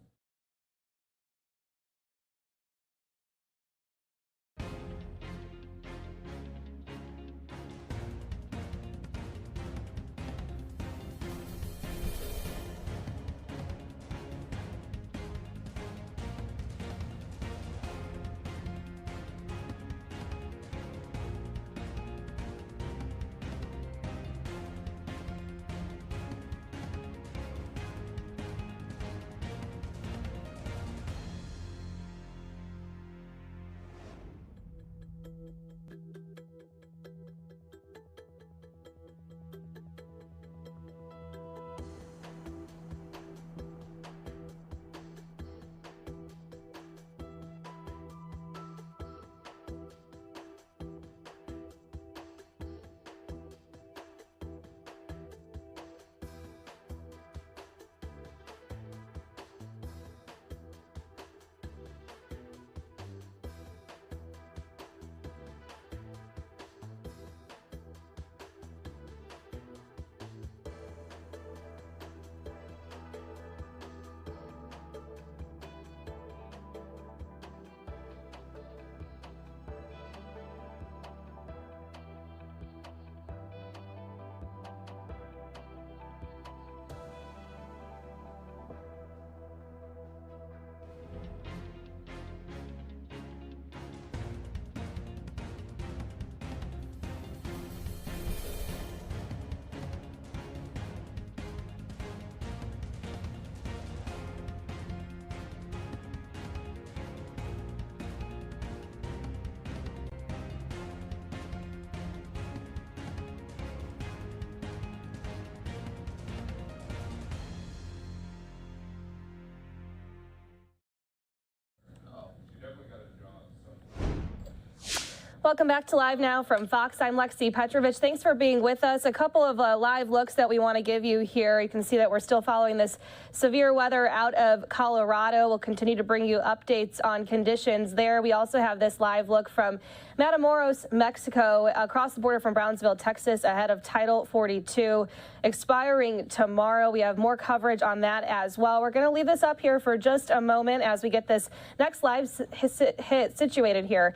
Welcome back to Live Now from Fox. I'm Lexi Petrovich. Thanks for being with us. A couple of live looks that we want to give you here. You can see that we're still following this severe weather out of Colorado. We'll continue to bring you updates on conditions there. We also have this live look from Matamoros, Mexico, across the border from Brownsville, Texas, ahead of Title 42 expiring tomorrow. We have more coverage on that as well. We're going to leave this up here for just a moment as we get this next live hit situated here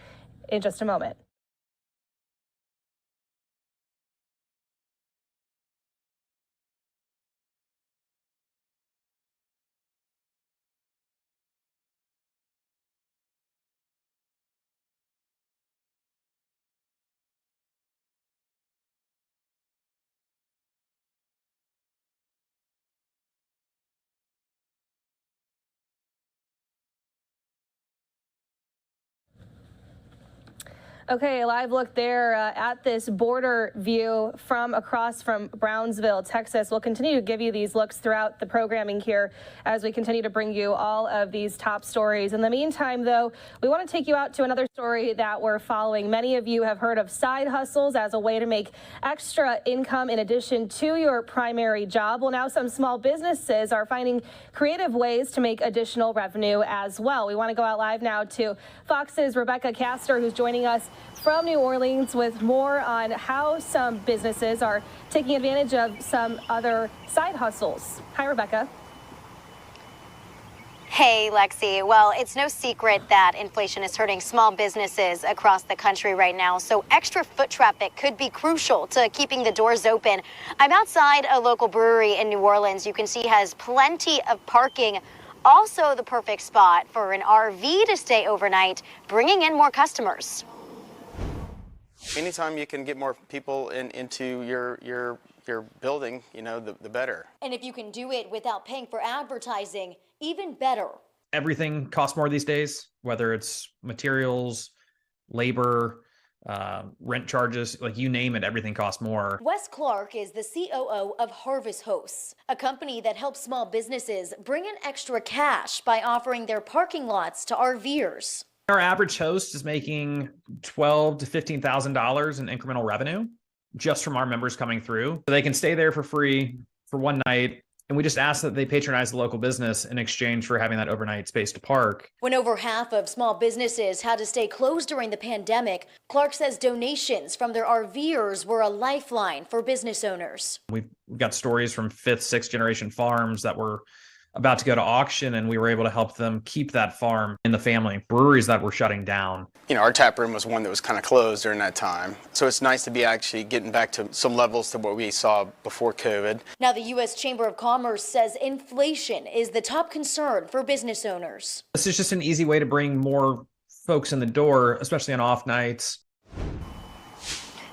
in just a moment. Okay, a live look there at this border view from across from Brownsville, Texas. We'll continue to give you these looks throughout the programming here as we continue to bring you all of these top stories. In the meantime, though, we want to take you out to another story that we're following. Many of you have heard of side hustles as a way to make extra income in addition to your primary job. Well, now some small businesses are finding creative ways to make additional revenue as well. We want to go out live now to Fox's Rebecca Castor, who's joining us from New Orleans with more on how some businesses are taking advantage of some other side hustles. Hi, Rebecca. Hey, Lexi. Well, it's no secret that inflation is hurting small businesses across the country right now, so extra foot traffic could be crucial to keeping the doors open. I'm outside a local brewery in New Orleans. You can see has plenty of parking. Also the perfect spot for an RV to stay overnight, bringing in more customers. Anytime you can get more people into your building, you know, the better. And if you can do it without paying for advertising, even better. Everything costs more these days, whether it's materials, labor, rent charges, like you name it, everything costs more. Wes Clark is the COO of Harvest Hosts, a company that helps small businesses bring in extra cash by offering their parking lots to RVers. Our average host is making $12,000 to $15,000 in incremental revenue just from our members coming through. So they can stay there for free for one night. And we just ask that they patronize the local business in exchange for having that overnight space to park. When over half of small businesses had to stay closed during the pandemic, Clark says donations from their RVers were a lifeline for business owners. We've got stories from 5th, 6th generation farms that were about to go to auction, and we were able to help them keep that farm in the family. Breweries that were shutting down. You know, our tap room was one that was kind of closed during that time. So it's nice to be actually getting back to some levels to what we saw before COVID. Now the U.S. Chamber of Commerce says inflation is the top concern for business owners. This is just an easy way to bring more folks in the door, especially on off nights.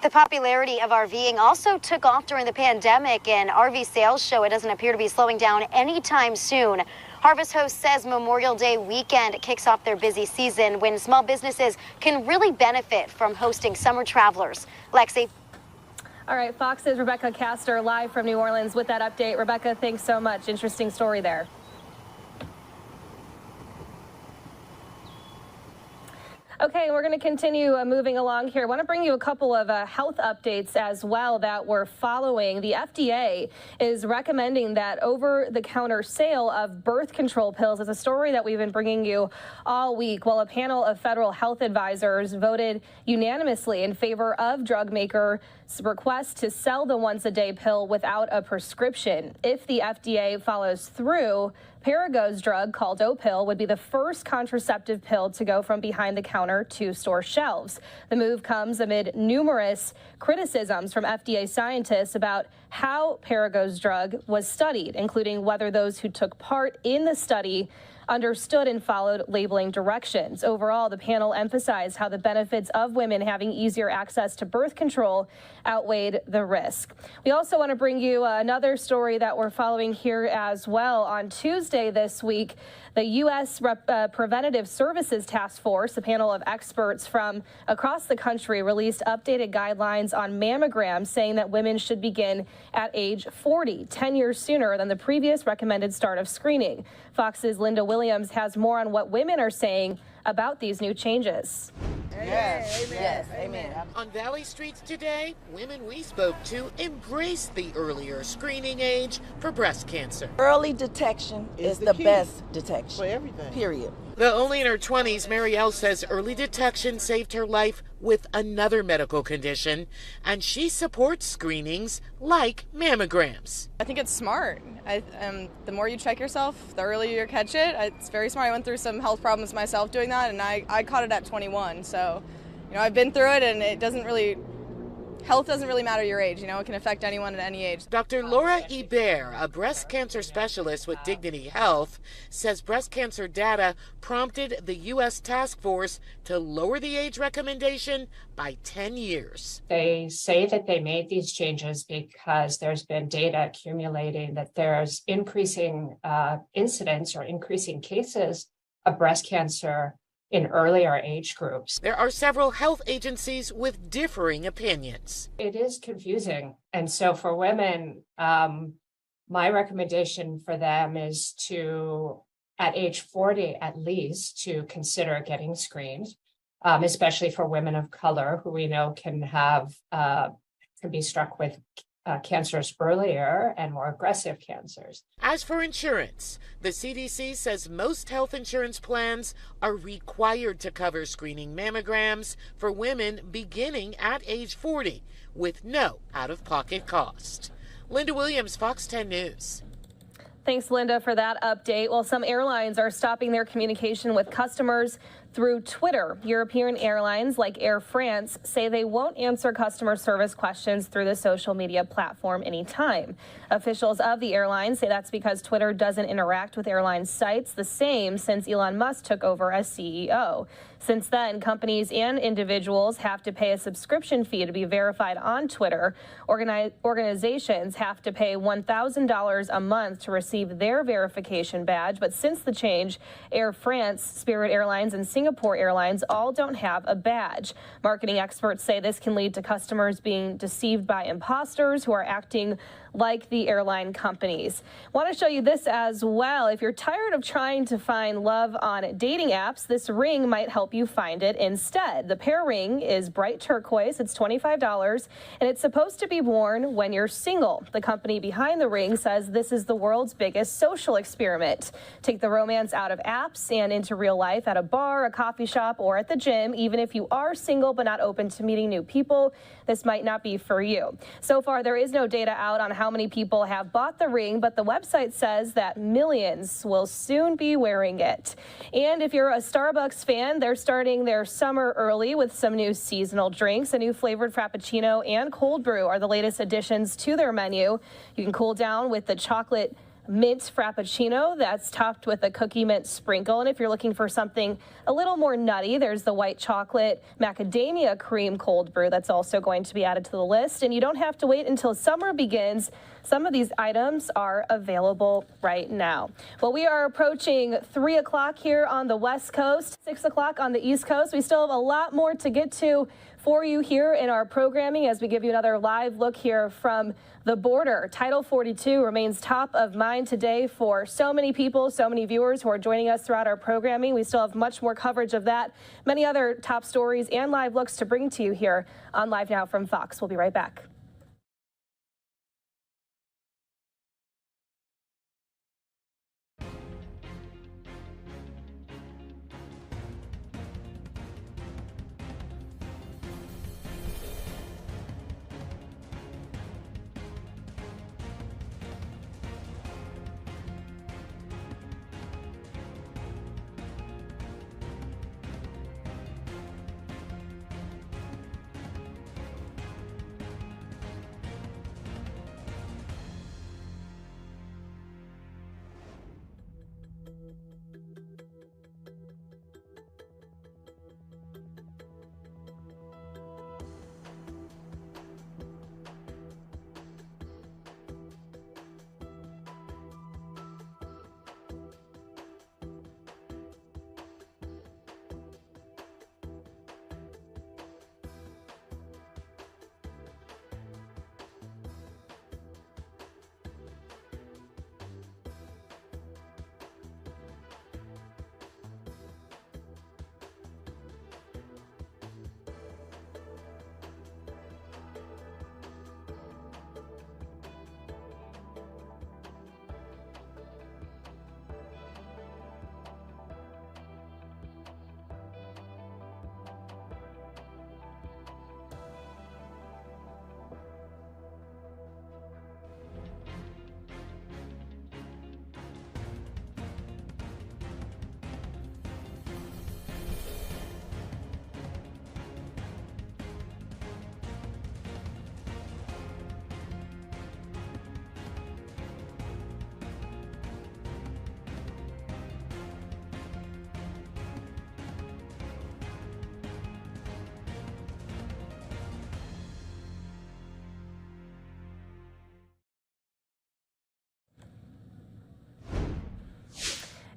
The popularity of RVing also took off during the pandemic, and RV sales show it doesn't appear to be slowing down anytime soon. Harvest Host says Memorial Day weekend kicks off their busy season when small businesses can really benefit from hosting summer travelers. Lexi. All right, Fox's Rebecca Castor live from New Orleans with that update. Rebecca, thanks so much. Interesting story there. Okay, we're going to continue moving along here. I want to bring you a couple of health updates as well that we're following. The FDA is recommending that over-the-counter sale of birth control pills. Is a story that we've been bringing you all week. While a panel of federal health advisors voted unanimously in favor of drug makers' request to sell the once-a-day pill without a prescription. If the FDA follows through, Perrigo's drug called Opill would be the first contraceptive pill to go from behind the counter to store shelves. The move comes amid numerous criticisms from FDA scientists about how Perrigo's drug was studied, including whether those who took part in the study understood and followed labeling directions. Overall, the panel emphasized how the benefits of women having easier access to birth control outweighed the risk. We also want to bring you another story that we're following here as well. On Tuesday this week, the U.S. Preventative Services Task Force, a panel of experts from across the country, released updated guidelines on mammograms, saying that women should begin at age 40, 10 years sooner than the previous recommended start of screening. Fox's Linda Williams has more on what women are saying about these new changes. Yes. Yes, amen. On Valley Streets today, women we spoke to embraced the earlier screening age for breast cancer. Early detection is the best detection. For everything. Period. Though only in her 20s, Marielle says early detection saved her life with another medical condition, and she supports screenings like mammograms. I think it's smart. The more you check yourself, the earlier you catch it. It's very smart. I went through some health problems myself doing that, and I caught it at 21. So, I've been through it, and health doesn't really matter your age. It can affect anyone at any age. Dr. Laura Hebert, a breast cancer specialist with Dignity Health, says breast cancer data prompted the U.S. task force to lower the age recommendation by 10 years. They say that they made these changes because there's been data accumulating that there's increasing incidence or increasing cases of breast cancer in earlier age groups. There are several health agencies with differing opinions. It is confusing. And so for women, my recommendation for them is to, at age 40 at least, to consider getting screened, especially for women of color who we know can be struck with cancers earlier and more aggressive cancers. As for insurance, the CDC says most health insurance plans are required to cover screening mammograms for women beginning at age 40 with no out-of-pocket cost. Linda Williams, Fox 10 News. Thanks, Linda, for that update. Well, some airlines are stopping their communication with customers through Twitter. European airlines like Air France say they won't answer customer service questions through the social media platform anytime. Officials of the airline say that's because Twitter doesn't interact with airline sites the same since Elon Musk took over as CEO. Since then, companies and individuals have to pay a subscription fee to be verified on Twitter. Organizations have to pay $1,000 a month to receive their verification badge. But since the change, Air France, Spirit Airlines, and Singapore Airlines all don't have a badge. Marketing experts say this can lead to customers being deceived by imposters who are acting like the airline companies. Want to show you this as well. If you're tired of trying to find love on dating apps, this ring might help you find it instead. The Pair ring is bright turquoise. It's $25, and it's supposed to be worn when you're single. The company behind the ring says this is the world's biggest social experiment. Take the romance out of apps and into real life at a bar, a coffee shop, or at the gym. Even if you are single but not open to meeting new people, this might not be for you. So far, there is no data out on how many people have bought the ring, but the website says that millions will soon be wearing it. And if you're a Starbucks fan, they're starting their summer early with some new seasonal drinks. A new flavored Frappuccino and cold brew are the latest additions to their menu. You can cool down with the chocolate mint Frappuccino that's topped with a cookie mint sprinkle. And if you're looking for something a little more nutty, there's the white chocolate macadamia cream cold brew that's also going to be added to the list. And you don't have to wait until summer begins. Some of these items are available right now. Well, we are approaching 3 o'clock here on the West Coast, 6 o'clock on the East Coast. We still have a lot more to get to for you here in our programming as we give you another live look here from the border. Title 42 remains top of mind today for so many people, so many viewers who are joining us throughout our programming. We still have much more coverage of that, many other top stories and live looks to bring to you here on Live Now from Fox. We'll be right back.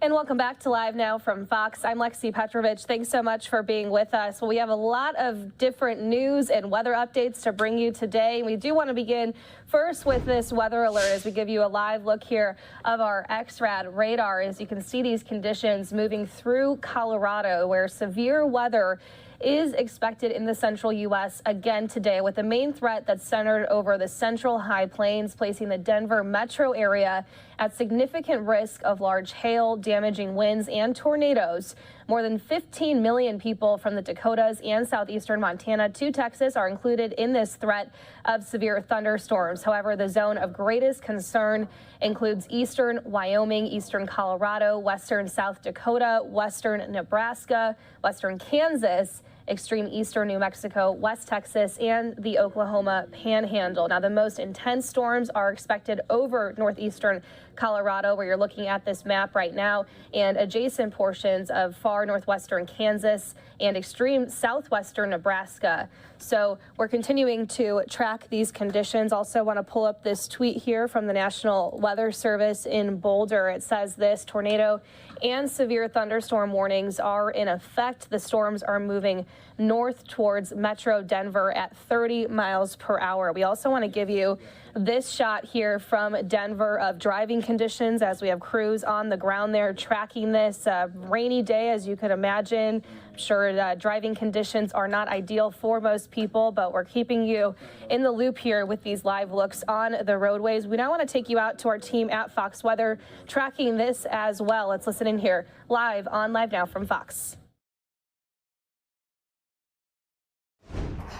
And welcome back to Live Now from Fox. I'm Lexi Petrovich. Thanks so much for being with us. Well, we have a lot of different news and weather updates to bring you today. We do want to begin first with this weather alert as we give you a live look here of our XRAD radar. As you can see these conditions moving through Colorado, where severe weather is expected in the central U.S. again today, with the main threat that's centered over the central high plains, placing the Denver metro area at significant risk of large hail, damaging winds, and tornadoes. More than 15 million people from the Dakotas and southeastern Montana to Texas are included in this threat of severe thunderstorms. However, the zone of greatest concern includes eastern Wyoming, eastern Colorado, western South Dakota, western Nebraska, western Kansas, extreme eastern New Mexico, West Texas, and the Oklahoma Panhandle. Now, the most intense storms are expected over northeastern Colorado, where you're looking at this map right now, and adjacent portions of far northwestern Kansas and extreme southwestern Nebraska. So we're continuing to track these conditions. Also want to pull up this tweet here from the National Weather Service in Boulder. It says this: tornado and severe thunderstorm warnings are in effect. The storms are moving north towards Metro Denver at 30 miles per hour. We also want to give you this shot here from Denver of driving conditions as we have crews on the ground there tracking this. Rainy day, as you could imagine. I'm sure driving conditions are not ideal for most people, but we're keeping you in the loop here with these live looks on the roadways. We now want to take you out to our team at Fox Weather tracking this as well. Let's listen in here live on Live Now from Fox.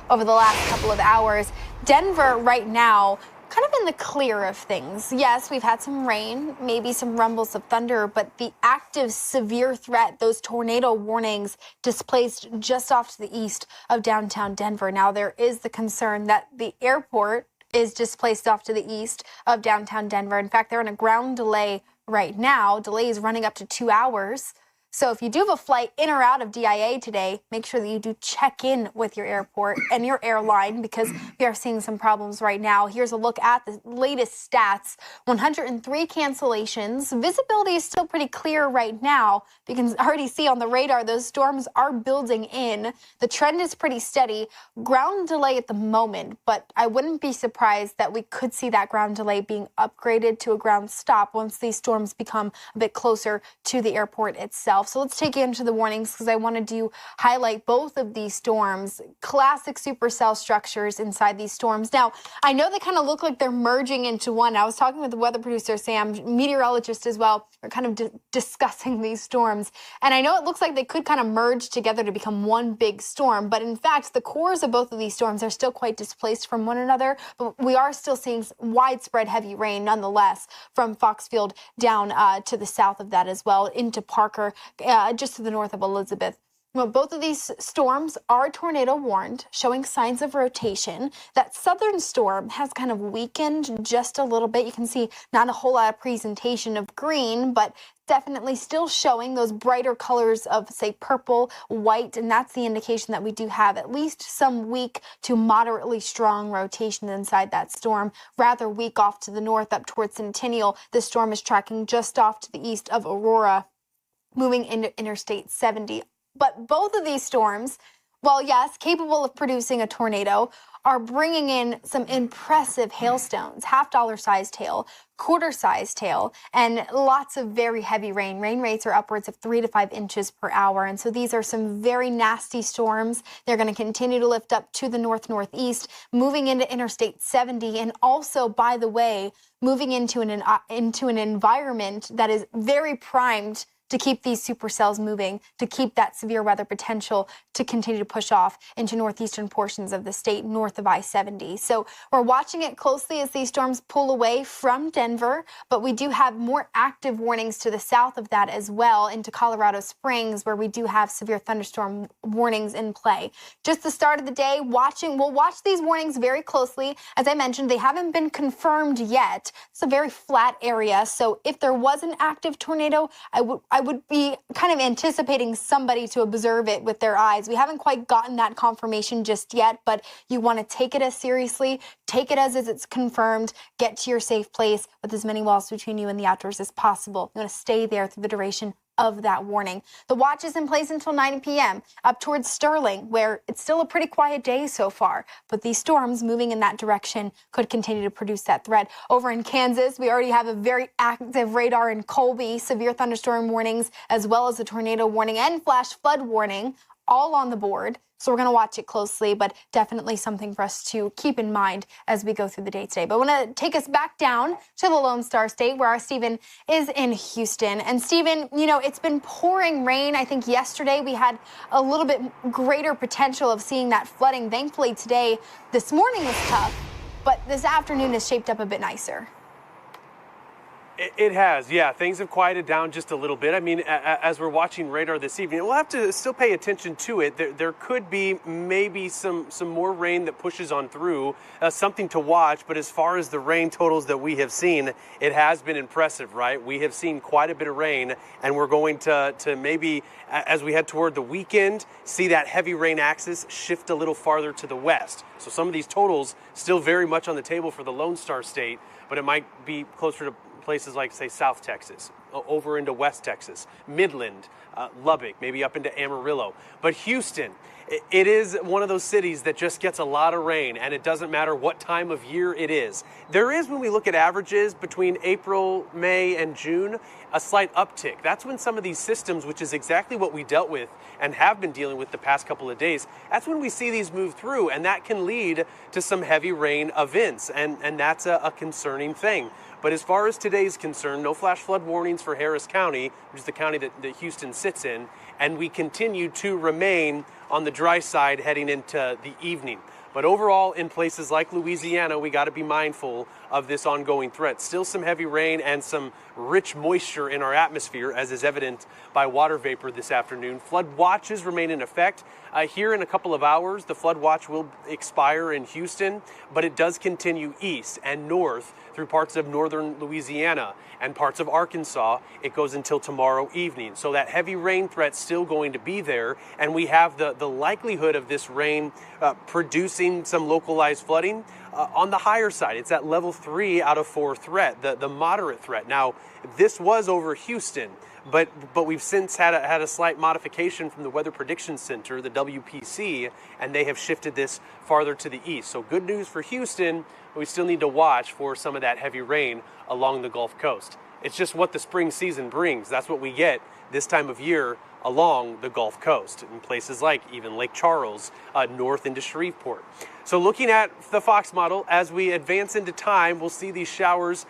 Over the last couple of hours, Denver right now kind of in the clear of things. Yes, we've had some rain, maybe some rumbles of thunder, but the active severe threat, those tornado warnings, displaced just off to the east of downtown Denver. Now, there is the concern that the airport is displaced off to the east of downtown Denver. In fact, they're on a ground delay right now. Delay is running up to 2 hours. So if you do have a flight in or out of DIA today, make sure that you do check in with your airport and your airline, because we are seeing some problems right now. Here's a look at the latest stats. 103 cancellations. Visibility is still pretty clear right now. You can already see on the radar those storms are building in. The trend is pretty steady. Ground delay at the moment, but I wouldn't be surprised that we could see that ground delay being upgraded to a ground stop once these storms become a bit closer to the airport itself. So let's take you into the warnings, because I wanted to highlight both of these storms. Classic supercell structures inside these storms. Now, I know they kind of look like they're merging into one. I was talking with the weather producer, Sam, meteorologist as well. We're kind of discussing these storms. And I know it looks like they could kind of merge together to become one big storm. But in fact, the cores of both of these storms are still quite displaced from one another. But we are still seeing widespread heavy rain nonetheless from Foxfield down to the south of that as well, into Parker, just to the north of Elizabeth. Well, both of these storms are tornado warned, showing signs of rotation. That southern storm has kind of weakened just a little bit. You can see not a whole lot of presentation of green, but definitely still showing those brighter colors of, say, purple, white, and that's the indication that we do have at least some weak to moderately strong rotation inside that storm. Rather weak off to the north up towards Centennial. The storm is tracking just off to the east of Aurora, moving into Interstate 70. But both of these storms, while yes, capable of producing a tornado, are bringing in some impressive hailstones, $half sized hail, quarter-sized hail, and lots of very heavy rain. Rain rates are upwards of 3 to 5 inches per hour. And so these are some very nasty storms. They're going to continue to lift up to the northeast, moving into Interstate 70, and also, by the way, moving into an environment that is very primed to keep these supercells moving, to keep that severe weather potential to continue to push off into northeastern portions of the state north of I-70. So we're watching it closely as these storms pull away from Denver, but we do have more active warnings to the south of that as well, into Colorado Springs, where we do have severe thunderstorm warnings in play. Just the start of the day, we'll watch these warnings very closely. As I mentioned, they haven't been confirmed yet. It's a very flat area, so if there was an active tornado, I I would be kind of anticipating somebody to observe it with their eyes. We haven't quite gotten that confirmation just yet, but you want to take it as seriously, take it as it's confirmed, get to your safe place with as many walls between you and the outdoors as possible. You want to stay there through the duration of that warning. The watch is in place until 9 p.m. up towards Sterling, where it's still a pretty quiet day so far, but these storms moving in that direction could continue to produce that threat. Over in Kansas, we already have a very active radar in Colby, severe thunderstorm warnings, as well as a tornado warning and flash flood warning, all on the board. So we're going to watch it closely, but definitely something for us to keep in mind as we go through the day today. But I want to take us back down to the Lone Star State, where our Stephen is in Houston. And Stephen, you know, it's been pouring rain. I think yesterday we had a little bit greater potential of seeing that flooding. Thankfully today, this morning was tough, but this afternoon has shaped up a bit nicer. It has, yeah. Things have quieted down just a little bit. I mean, as we're watching radar this evening, we'll have to still pay attention to it. There could be maybe some more rain that pushes on through, something to watch. But as far as the rain totals that we have seen, it has been impressive, right? We have seen quite a bit of rain, and we're going to maybe, as we head toward the weekend, see that heavy rain axis shift a little farther to the west. So some of these totals still very much on the table for the Lone Star State, but it might be closer to places like, say, South Texas, over into West Texas, Midland, Lubbock, maybe up into Amarillo. But Houston, it is one of those cities that just gets a lot of rain, and it doesn't matter what time of year it is. There is, when we look at averages between April, May, and June, a slight uptick. That's when some of these systems, which is exactly what we dealt with and have been dealing with the past couple of days, that's when we see these move through, and that can lead to some heavy rain events, and that's a concerning thing. But as far as today's concerned, no flash flood warnings for Harris County, which is the county that Houston sits in, and we continue to remain on the dry side heading into the evening. But overall, in places like Louisiana, we got to be mindful of this ongoing threat. Still some heavy rain and some rich moisture in our atmosphere, as is evident by water vapor this afternoon. Flood watches remain in effect. Here in a couple of hours, the flood watch will expire in Houston, but it does continue east and north through parts of northern Louisiana and parts of Arkansas. It goes until tomorrow evening. So that heavy rain threat's still going to be there, and we have the likelihood of this rain producing some localized flooding on the higher side. It's at level 3 out of 4 threat, the moderate threat. Now, this was over Houston, but we've since had a slight modification from the Weather Prediction Center, the WPC, and they have shifted this farther to the east. So good news for Houston, but we still need to watch for some of that heavy rain along the Gulf Coast. It's just what the spring season brings. That's what we get this time of year along the Gulf Coast in places like even Lake Charles, north into Shreveport. So looking at the Fox model, as we advance into time, we'll see these showers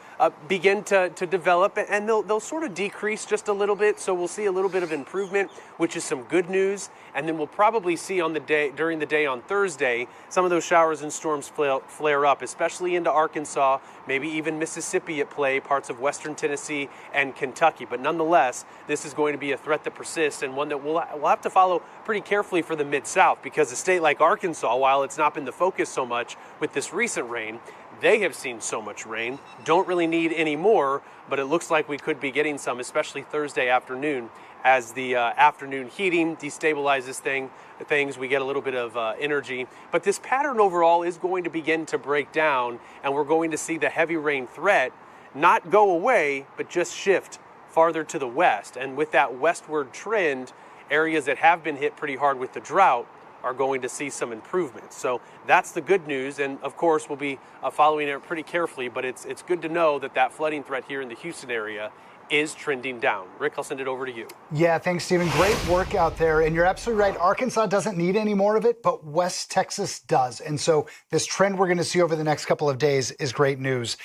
begin to develop, and they'll sort of decrease just a little bit. So we'll see a little bit of improvement, which is some good news. And then we'll probably see during the day on Thursday, some of those showers and storms flare up, especially into Arkansas, maybe even Mississippi at play, parts of western Tennessee and Kentucky. But nonetheless, this is going to be a threat that persists, and one that we'll have to follow pretty carefully for the Mid-South, because a state like Arkansas, while it's not been the focus so much with this recent rain, they have seen so much rain, don't really need any more, but it looks like we could be getting some, especially Thursday afternoon, as the afternoon heating destabilizes things. We get a little bit of energy, but this pattern overall is going to begin to break down, and we're going to see the heavy rain threat not go away, but just shift farther to the west. And with that westward trend, areas that have been hit pretty hard with the drought are going to see some improvements. So that's the good news, and of course we'll be following it pretty carefully, but it's good to know that flooding threat here in the Houston area is trending down. Rick, I'll send it over to you. Yeah, thanks, Stephen. Great work out there. And you're absolutely right. Arkansas doesn't need any more of it, but West Texas does. And so this trend we're going to see over the next couple of days is great news.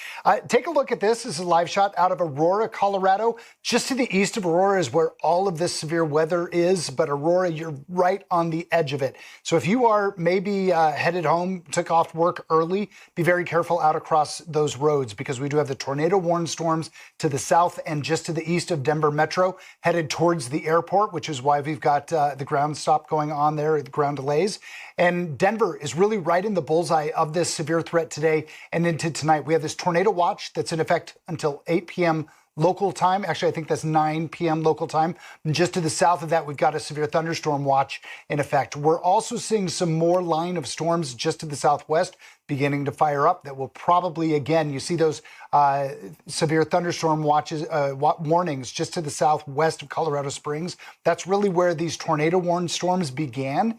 Take a look at this. This is a live shot out of Aurora, Colorado. Just to the east of Aurora is where all of this severe weather is. But Aurora, you're right on the edge of it. So if you are maybe headed home, took off work early, be very careful out across those roads, because we do have the tornado warning storms to the south and just to the east of Denver Metro, headed towards the airport, which is why we've got the ground stop going on there, the ground delays. And Denver is really right in the bullseye of this severe threat today and into tonight. We have this tornado watch that's in effect until 8 p.m. local time. Actually, I think that's 9 p.m. local time. And just to the south of that, we've got a severe thunderstorm watch in effect. We're also seeing some more line of storms just to the southwest beginning to fire up that will probably, again, you see those severe thunderstorm watches, warnings just to the southwest of Colorado Springs. That's really where these tornado warned storms began.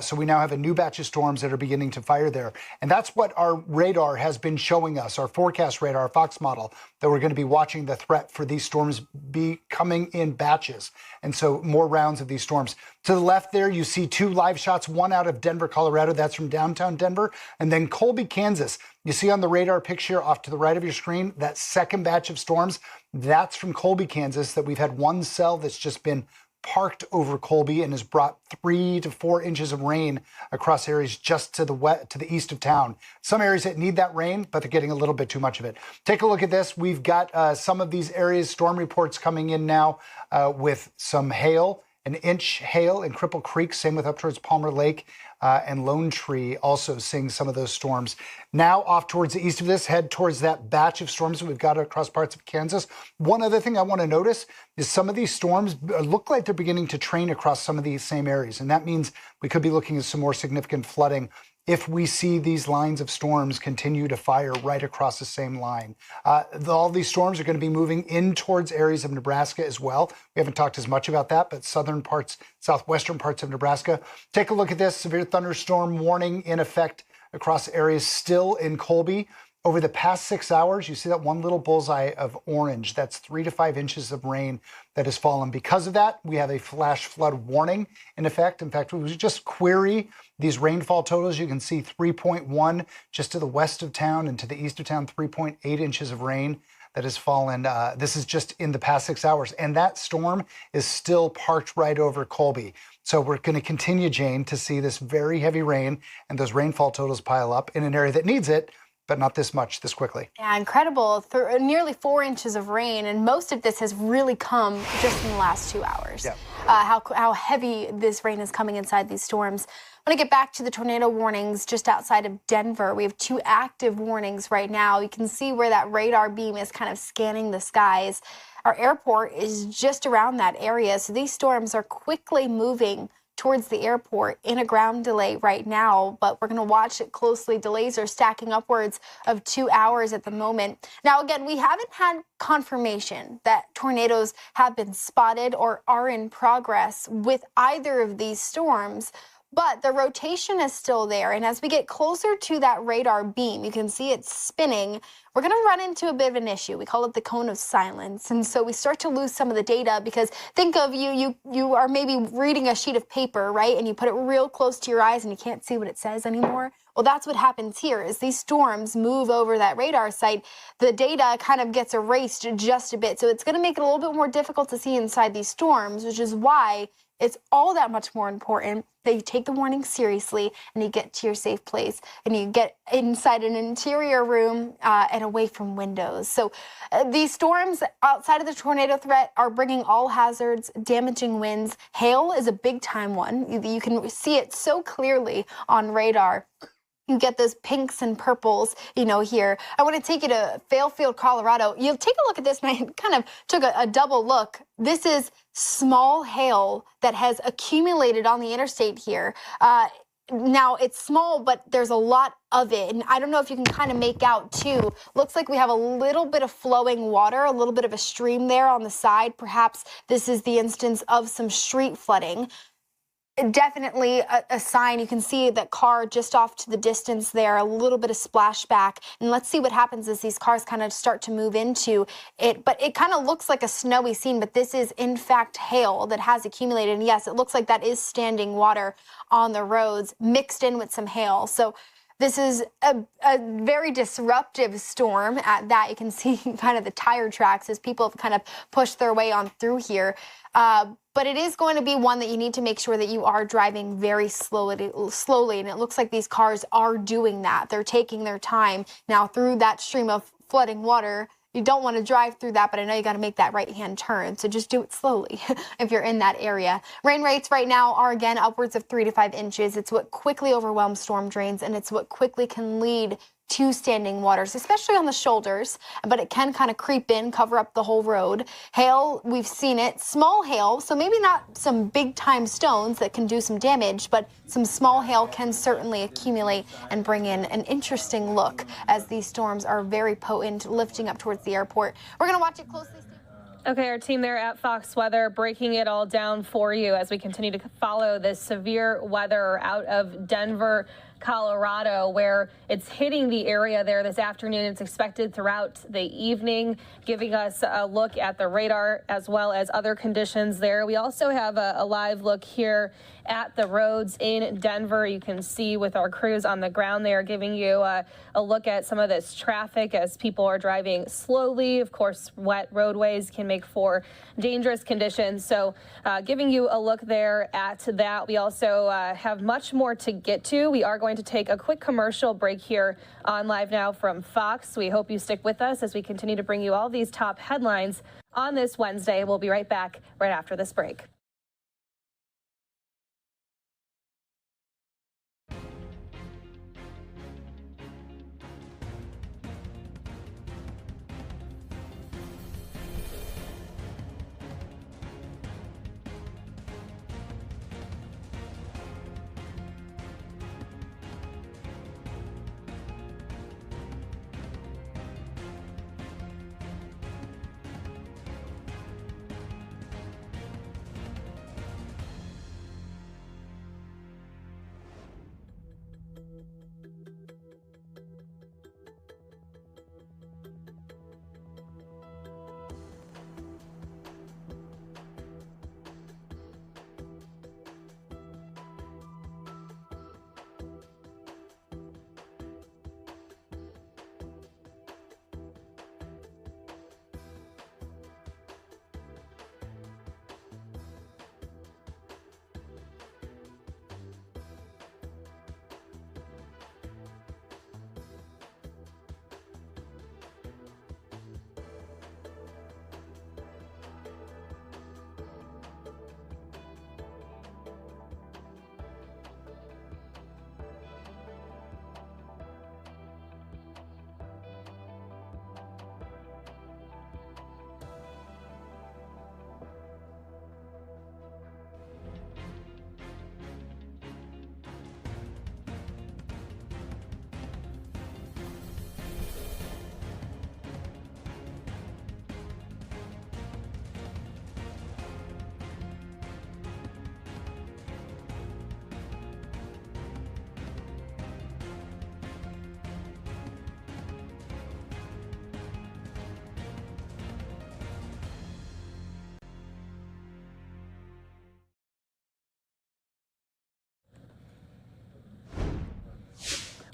So we now have a new batch of storms that are beginning to fire there. And that's what our radar has been showing us, our forecast radar, our Fox model, that we're going to be watching the threat for these storms be coming in batches. And so more rounds of these storms. To the left there, you see 2 live shots, one out of Denver, Colorado. That's from downtown Denver. And then Colby, Kansas. You see on the radar picture off to the right of your screen, that second batch of storms, that's from Colby, Kansas, that we've had one cell that's just been parked over Colby and has brought 3 to 4 inches of rain across areas just to the east of town. Some areas that need that rain, but they're getting a little bit too much of it. Take a look at this. We've got some of these areas, storm reports coming in now with some hail. An inch hail in Cripple Creek, same with up towards Palmer Lake and Lone Tree, also seeing some of those storms. Now off towards the east of this, head towards that batch of storms that we've got across parts of Kansas. One other thing I want to notice is some of these storms look like they're beginning to train across some of these same areas. And that means we could be looking at some more significant flooding if we see these lines of storms continue to fire right across the same line. All these storms are going to be moving in towards areas of Nebraska as well. We haven't talked as much about that, but southern parts, southwestern parts of Nebraska. Take a look at this severe thunderstorm warning in effect across areas still in Colby. Over the past 6 hours, you see that one little bullseye of orange. That's 3 to 5 inches of rain that has fallen. Because of that, we have a flash flood warning in effect. In fact, we just query these rainfall totals. You can see 3.1 just to the west of town, and to the east of town, 3.8 inches of rain that has fallen. This is just in the past 6 hours. And that storm is still parked right over Colby. So we're going to continue, Jane, to see this very heavy rain and those rainfall totals pile up in an area that needs it, but not this much, this quickly. Yeah, incredible. Nearly 4 inches of rain, and most of this has really come just in the last 2 hours. Yeah. How heavy this rain is coming inside these storms. I want to get back to the tornado warnings just outside of Denver. We have 2 active warnings right now. You can see where that radar beam is kind of scanning the skies. Our airport is just around that area, so these storms are quickly moving towards the airport in a ground delay right now, but we're going to watch it closely. Delays are stacking upwards of 2 hours at the moment. Now, again, we haven't had confirmation that tornadoes have been spotted or are in progress with either of these storms, but the rotation is still there. And as we get closer to that radar beam, you can see it spinning. We're going to run into a bit of an issue. We call it the cone of silence. And so we start to lose some of the data, because think of you are maybe reading a sheet of paper, right? And you put it real close to your eyes and you can't see what it says anymore. Well, that's what happens here. As these storms move over that radar site, the data kind of gets erased just a bit. So it's going to make it a little bit more difficult to see inside these storms, which is why it's all that much more important that you take the warning seriously and you get to your safe place and you get inside an interior room and away from windows. So these storms outside of the tornado threat are bringing all hazards, damaging winds. Hail is a big time one. You can see it so clearly on radar. You get those pinks and purples, here. I want to take you to Fairfield, Colorado. You'll take a look at this, and I kind of took a double look. This is small hail that has accumulated on the interstate here. Now, it's small, but there's a lot of it. And I don't know if you can kind of make out, too. Looks like we have a little bit of flowing water, a little bit of a stream there on the side. Perhaps this is the instance of some street flooding. Definitely a sign. You can see that car just off to the distance there, a little bit of splashback. And let's see what happens as these cars kind of start to move into it. But it kind of looks like a snowy scene, but this is in fact hail that has accumulated. And yes, it looks like that is standing water on the roads mixed in with some hail. So this is a very disruptive storm at that. You can see kind of the tire tracks as people have kind of pushed their way on through here. But it is going to be one that you need to make sure that you are driving very slowly. And it looks like these cars are doing that. They're taking their time now through that stream of flooding water. You don't want to drive through that, but I know you got to make that right-hand turn. So just do it slowly if you're in that area. Rain rates right now are, again, upwards of 3 to 5 inches. It's what quickly overwhelms storm drains, and it's what quickly can lead to standing waters, especially on the shoulders, but it can kind of creep in, cover up the whole road. Hail, we've seen it, small hail, so maybe not some big time stones that can do some damage, but some small hail can certainly accumulate and bring in an interesting look as these storms are very potent, lifting up towards the airport. We're going to watch it closely. Okay, our team there at Fox Weather breaking it all down for you as we continue to follow this severe weather out of Denver, Colorado, where it's hitting the area there this afternoon. It's expected throughout the evening, giving us a look at the radar as well as other conditions there. We also have a live look here at the roads in Denver. You can see with our crews on the ground there giving you a look at some of this traffic as people are driving slowly. Of course, wet roadways can make for dangerous conditions. So giving you a look there at that. We also have much more to get to. We are going to take a quick commercial break here on Live Now from Fox. We hope you stick with us as we continue to bring you all these top headlines on this Wednesday. We'll be right back right after this break.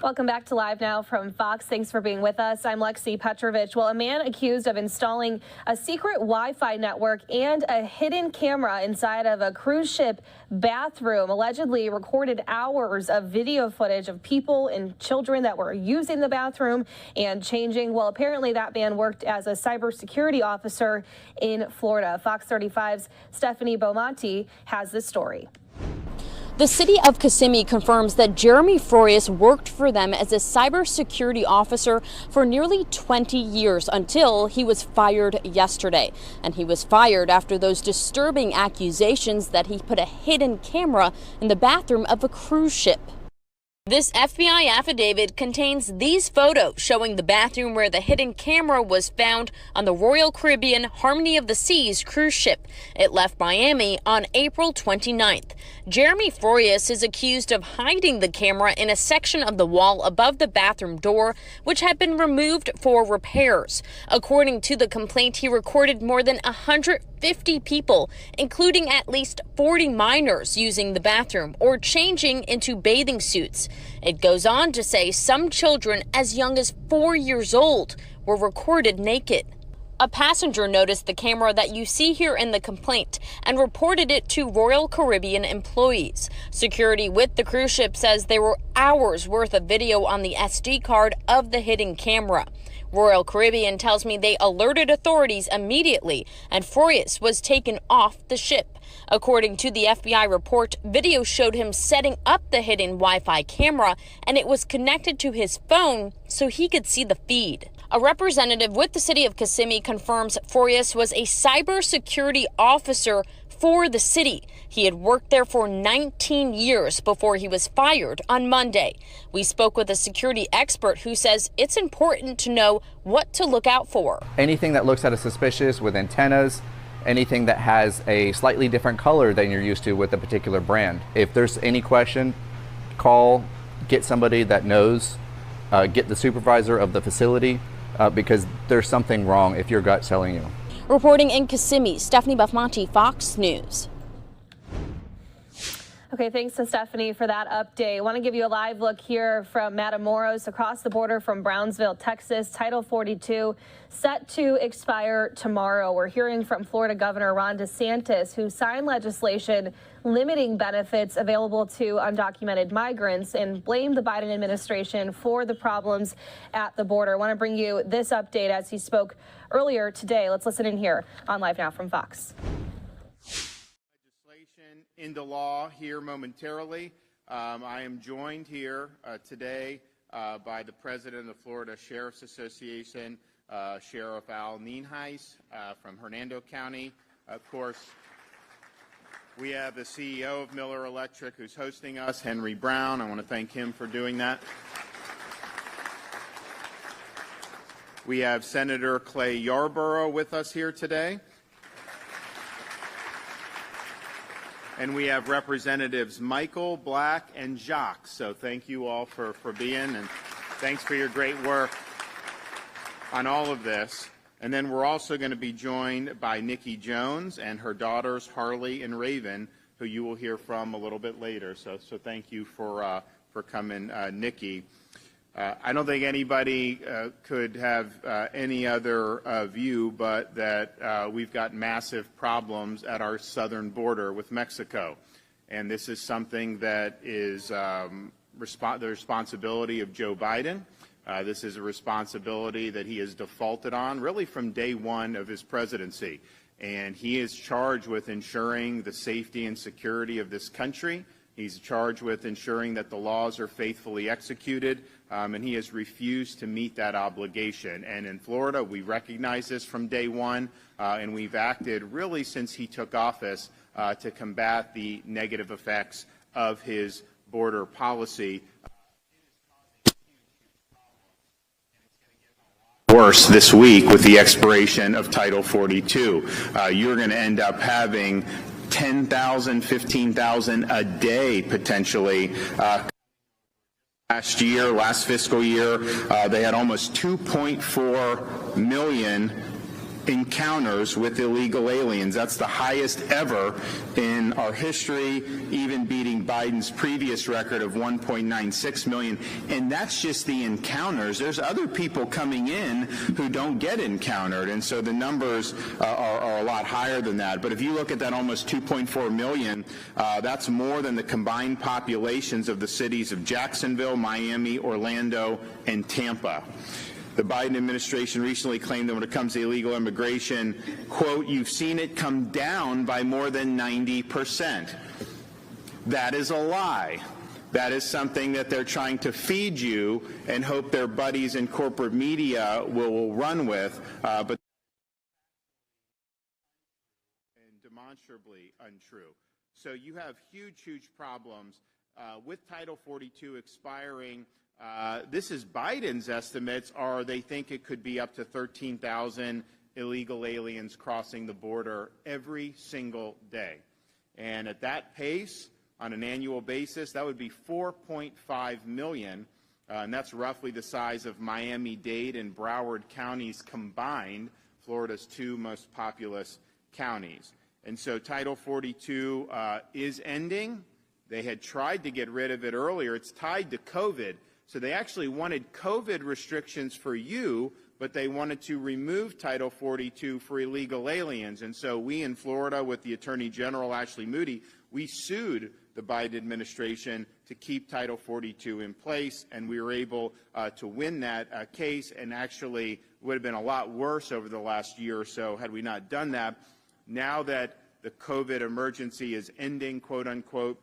Welcome back to Live Now from Fox. Thanks for being with us. I'm Lexi Petrovich. Well, a man accused of installing a secret Wi-Fi network and a hidden camera inside of a cruise ship bathroom allegedly recorded hours of video footage of people and children that were using the bathroom and changing. Well, apparently that man worked as a cybersecurity officer in Florida. Fox 35's Stephanie Beaumonti has this story. The city of Kissimmee confirms that Jeremy Froyas worked for them as a cybersecurity officer for nearly 20 years until he was fired yesterday. And he was fired after those disturbing accusations that he put a hidden camera in the bathroom of a cruise ship. This FBI affidavit contains these photos showing the bathroom where the hidden camera was found on the Royal Caribbean Harmony of the Seas cruise ship. It left Miami on April 29th. Jeremy Froyas is accused of hiding the camera in a section of the wall above the bathroom door, which had been removed for repairs. According to the complaint, he recorded more than 150 people, including at least 40 minors, using the bathroom or changing into bathing suits. It goes on to say some children as young as 4 years old were recorded naked. A passenger noticed the camera that you see here in the complaint and reported it to Royal Caribbean employees. Security with the cruise ship says there were hours worth of video on the SD card of the hidden camera. Royal Caribbean tells me they alerted authorities immediately, and Froyas was taken off the ship. According to the FBI report, video showed him setting up the hidden Wi-Fi camera, and it was connected to his phone so he could see the feed. A representative with the city of Kissimmee confirms Froyas was a cybersecurity officer for the city. He had worked there for 19 years before he was fired on Monday. We spoke with a security expert who says it's important to know what to look out for. Anything that looks at a suspicious with antennas, anything that has a slightly different color than you're used to with a particular brand. If there's any question, call, get somebody that knows, get the supervisor of the facility, because there's something wrong if your gut's telling you. Reporting in Kissimmee, Stephanie Buffmonti, Fox News. Okay, thanks to Stephanie for that update. I want to give you a live look here from Matamoros across the border from Brownsville, Texas. Title 42 set to expire tomorrow. We're hearing from Florida Governor Ron DeSantis, who signed legislation limiting benefits available to undocumented migrants and blamed the Biden administration for the problems at the border. I want to bring you this update as he spoke earlier today. Let's listen in here on Live Now from Fox. Into law here momentarily. I am joined here today by the president of the Florida Sheriff's Association, Sheriff Al Nienhuis from Hernando County. Of course, we have the CEO of Miller Electric who's hosting us, Henry Brown. I want to thank him for doing that. We have Senator Clay Yarborough with us here today. And we have Representatives Michael, Black, and Jacques. So thank you all for being, and thanks for your great work on all of this. And then we're also going to be joined by Nikki Jones and her daughters Harley and Raven, who you will hear from a little bit later. So thank you for coming, Nikki. I don't think anybody could have any other view but that we've got massive problems at our southern border with Mexico. And this is something that is the responsibility of Joe Biden. This is a responsibility that he has defaulted on really from day one of his presidency. And he is charged with ensuring the safety and security of this country. He's charged with ensuring that the laws are faithfully executed, and he has refused to meet that obligation. And in Florida, we recognize this from day one, and we've acted really since he took office to combat the negative effects of his border policy. Worse this week with the expiration of Title 42. You're going to end up having 10,000, 15,000 a day potentially. Last fiscal year, they had almost 2.4 million encounters with illegal aliens. That's the highest ever in our history, even beating Biden's previous record of 1.96 million. And that's just the encounters. There's other people coming in who don't get encountered, and so the numbers are a lot higher than that. But if you look at that almost 2.4 million, that's more than the combined populations of the cities of Jacksonville, Miami, Orlando, and Tampa. The Biden administration recently claimed that when it comes to illegal immigration, quote, you've seen it come down by more than 90%. That is a lie. That is something that they're trying to feed you and hope their buddies in corporate media will run with, but and demonstrably untrue. So you have huge, huge problems with Title 42 expiring. This is Biden's estimates, are they think it could be up to 13,000 illegal aliens crossing the border every single day. And at that pace, on an annual basis, that would be 4.5 million, and that's roughly the size of Miami-Dade and Broward counties combined, Florida's two most populous counties. And so Title 42 is ending. They had tried to get rid of it earlier. It's tied to COVID. So they actually wanted COVID restrictions for you, but they wanted to remove Title 42 for illegal aliens. And so we in Florida, with the Attorney General Ashley Moody, we sued the Biden administration to keep Title 42 in place, and we were able to win that case, and actually it would have been a lot worse over the last year or so had we not done that. Now that the COVID emergency is ending, quote unquote,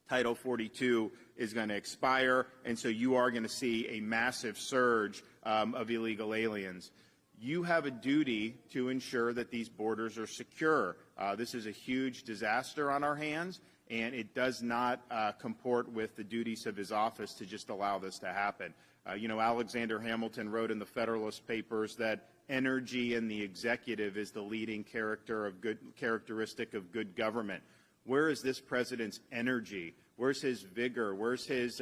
Title 42 is going to expire, and so you are going to see a massive surge of illegal aliens. You have a duty to ensure that these borders are secure. This is a huge disaster on our hands, and it does not comport with the duties of his office to just allow this to happen. Alexander Hamilton wrote in the Federalist Papers that energy in the executive is the leading characteristic of good government. Where is this president's energy? Where's his vigor? Where's his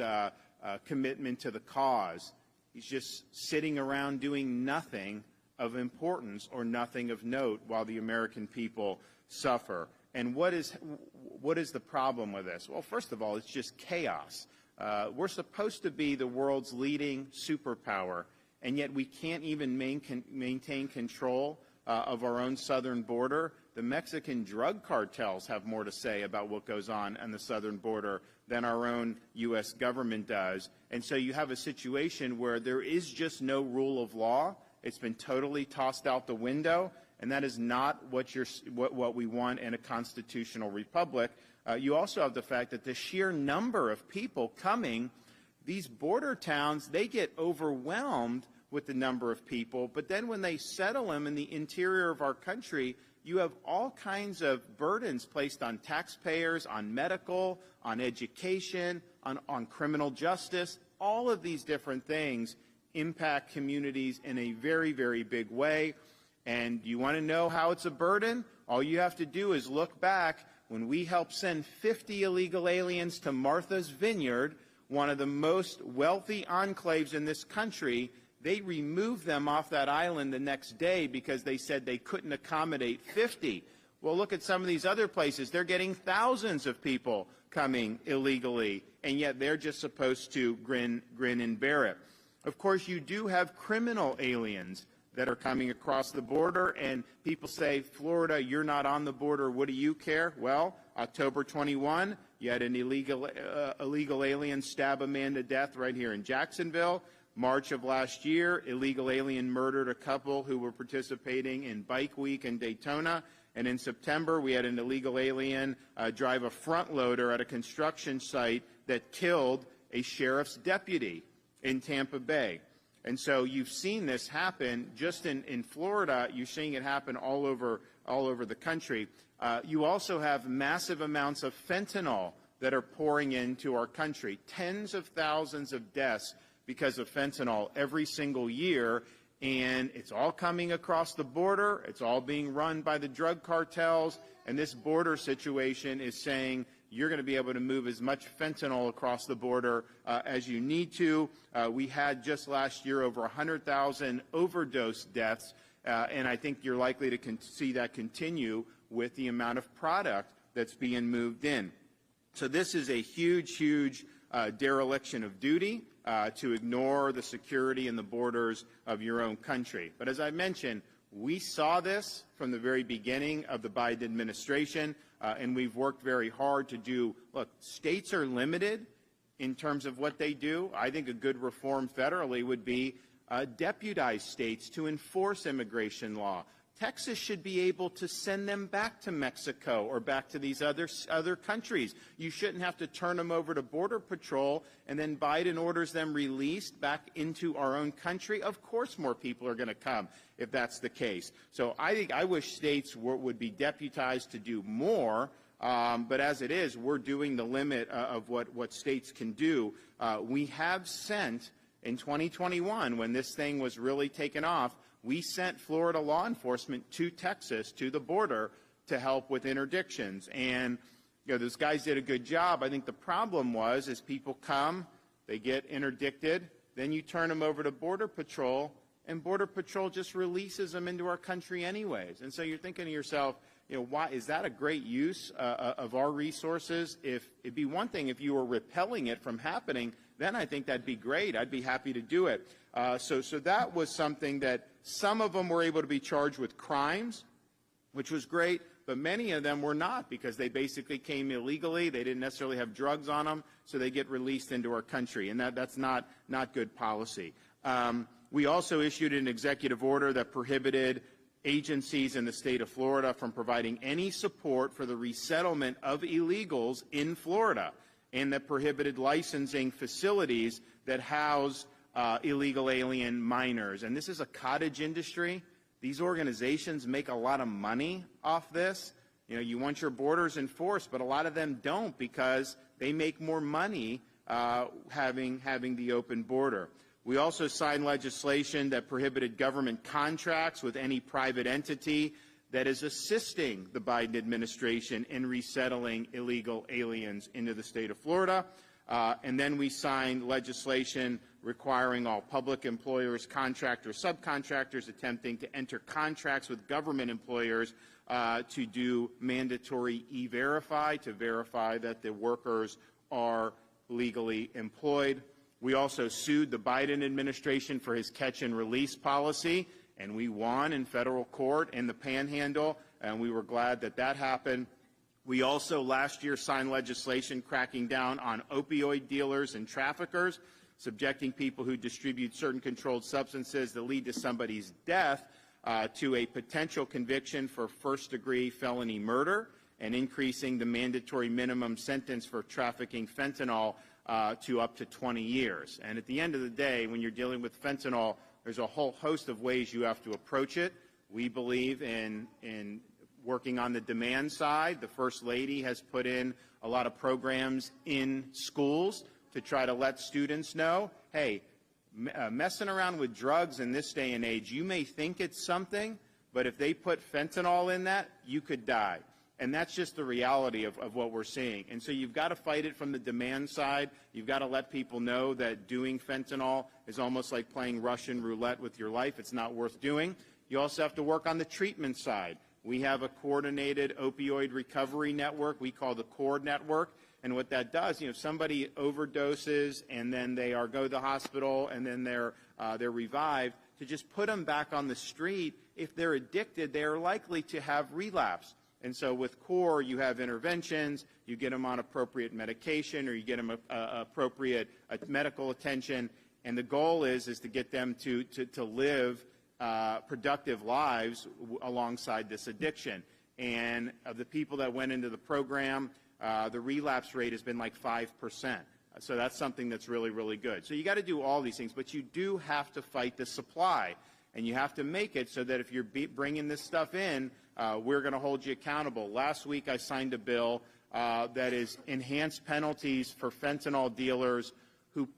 commitment to the cause? He's just sitting around doing nothing of importance or nothing of note while the American people suffer. And what is the problem with this? Well, first of all, it's just chaos. We're supposed to be the world's leading superpower, and yet we can't even maintain control of our own southern border. The Mexican drug cartels have more to say about what goes on the southern border than our own U.S. government does. And so you have a situation where there is just no rule of law. It's been totally tossed out the window, and that is not what we want in a constitutional republic. You also have the fact that the sheer number of people coming, these border towns, they get overwhelmed with the number of people, but then when they settle them in the interior of our country, you have all kinds of burdens placed on taxpayers, on medical, on education, on criminal justice. All of these different things impact communities in a very, very big way. And you want to know how it's a burden? All you have to do is look back when we helped send 50 illegal aliens to Martha's Vineyard, one of the most wealthy enclaves in this country. They removed them off that island the next day because they said they couldn't accommodate 50. Well, look at some of these other places. They're getting thousands of people coming illegally, and yet they're just supposed to grin and bear it. Of course, you do have criminal aliens that are coming across the border, and people say, Florida, you're not on the border. What do you care? Well, October 21, you had an illegal alien stab a man to death right here in Jacksonville. March of last year, illegal alien murdered a couple who were participating in Bike Week in Daytona. And in September, we had an illegal alien drive a front loader at a construction site that killed a sheriff's deputy in Tampa Bay. And so you've seen this happen just in Florida. You're seeing it happen all over the country. You also have massive amounts of fentanyl that are pouring into our country. Tens of thousands of deaths because of fentanyl every single year, and it's all coming across the border. It's all being run by the drug cartels, and this border situation is saying you're going to be able to move as much fentanyl across the border as you need to. We had just last year over 100,000 overdose deaths, and I think you're likely to see that continue with the amount of product that's being moved in. So this is a huge, huge dereliction of duty to ignore the security and the borders of your own country. But as I mentioned, we saw this from the very beginning of the Biden administration, and we've worked very hard to do. Look, states are limited in terms of what they do. I think a good reform federally would be deputize states to enforce immigration law. Texas should be able to send them back to Mexico or back to these other countries. You shouldn't have to turn them over to Border Patrol and then Biden orders them released back into our own country. Of course more people are going to come if that's the case. So I wish states would be deputized to do more. But as it is, we're doing the limit of what states can do. We have sent in 2021, when this thing was really taken off, we sent Florida law enforcement to Texas, to the border, to help with interdictions. And those guys did a good job. I think the problem is people come, they get interdicted, then you turn them over to Border Patrol, and Border Patrol just releases them into our country anyways. And so you're thinking to yourself, why is that a great use of our resources? If it'd be one thing if you were repelling it from happening, then I think that'd be great. I'd be happy to do it. So that was something that some of them were able to be charged with crimes, which was great, but many of them were not because they basically came illegally. They didn't necessarily have drugs on them, so they get released into our country, and that's not good policy. We also issued an executive order that prohibited agencies in the state of Florida from providing any support for the resettlement of illegals in Florida, and that prohibited licensing facilities that house illegal alien minors. And this is a cottage industry. These organizations make a lot of money off this. You know, you want your borders enforced, but a lot of them don't because they make more money having the open border. We also signed legislation that prohibited government contracts with any private entity that is assisting the Biden administration in resettling illegal aliens into the state of Florida. And then we signed legislation requiring all public employers, contractors, subcontractors attempting to enter contracts with government employers to do mandatory E-Verify to verify that the workers are legally employed. We also sued the Biden administration for his catch and release policy, and we won in federal court in the Panhandle, and we were glad that that happened. We also last year signed legislation cracking down on opioid dealers and traffickers, subjecting people who distribute certain controlled substances that lead to somebody's death to a potential conviction for first-degree felony murder, and increasing the mandatory minimum sentence for trafficking fentanyl to up to 20 years. And at the end of the day, when you're dealing with fentanyl, there's a whole host of ways you have to approach it. We believe in working on the demand side. The First Lady has put in a lot of programs in schools to try to let students know, hey, messing around with drugs in this day and age, you may think it's something, but if they put fentanyl in that, you could die. And that's just the reality of what we're seeing. And so you've got to fight it from the demand side. You've got to let people know that doing fentanyl is almost like playing Russian roulette with your life. It's not worth doing. You also have to work on the treatment side. We have a coordinated opioid recovery network we call the CORD network. And what that does, if somebody overdoses and then they go to the hospital and then they're revived, to just put them back on the street, if they're addicted, they are likely to have relapse. And so with CORE, you have interventions, you get them on appropriate medication, or you get them appropriate medical attention. And the goal is to get them to live productive lives alongside this addiction. And of the people that went into the program, the relapse rate has been like 5%. So that's something that's really, really good. So you got to do all these things, but you do have to fight the supply. And you have to make it so that if you're bringing this stuff in, we're going to hold you accountable. Last week I signed a bill that is enhanced penalties for fentanyl dealers who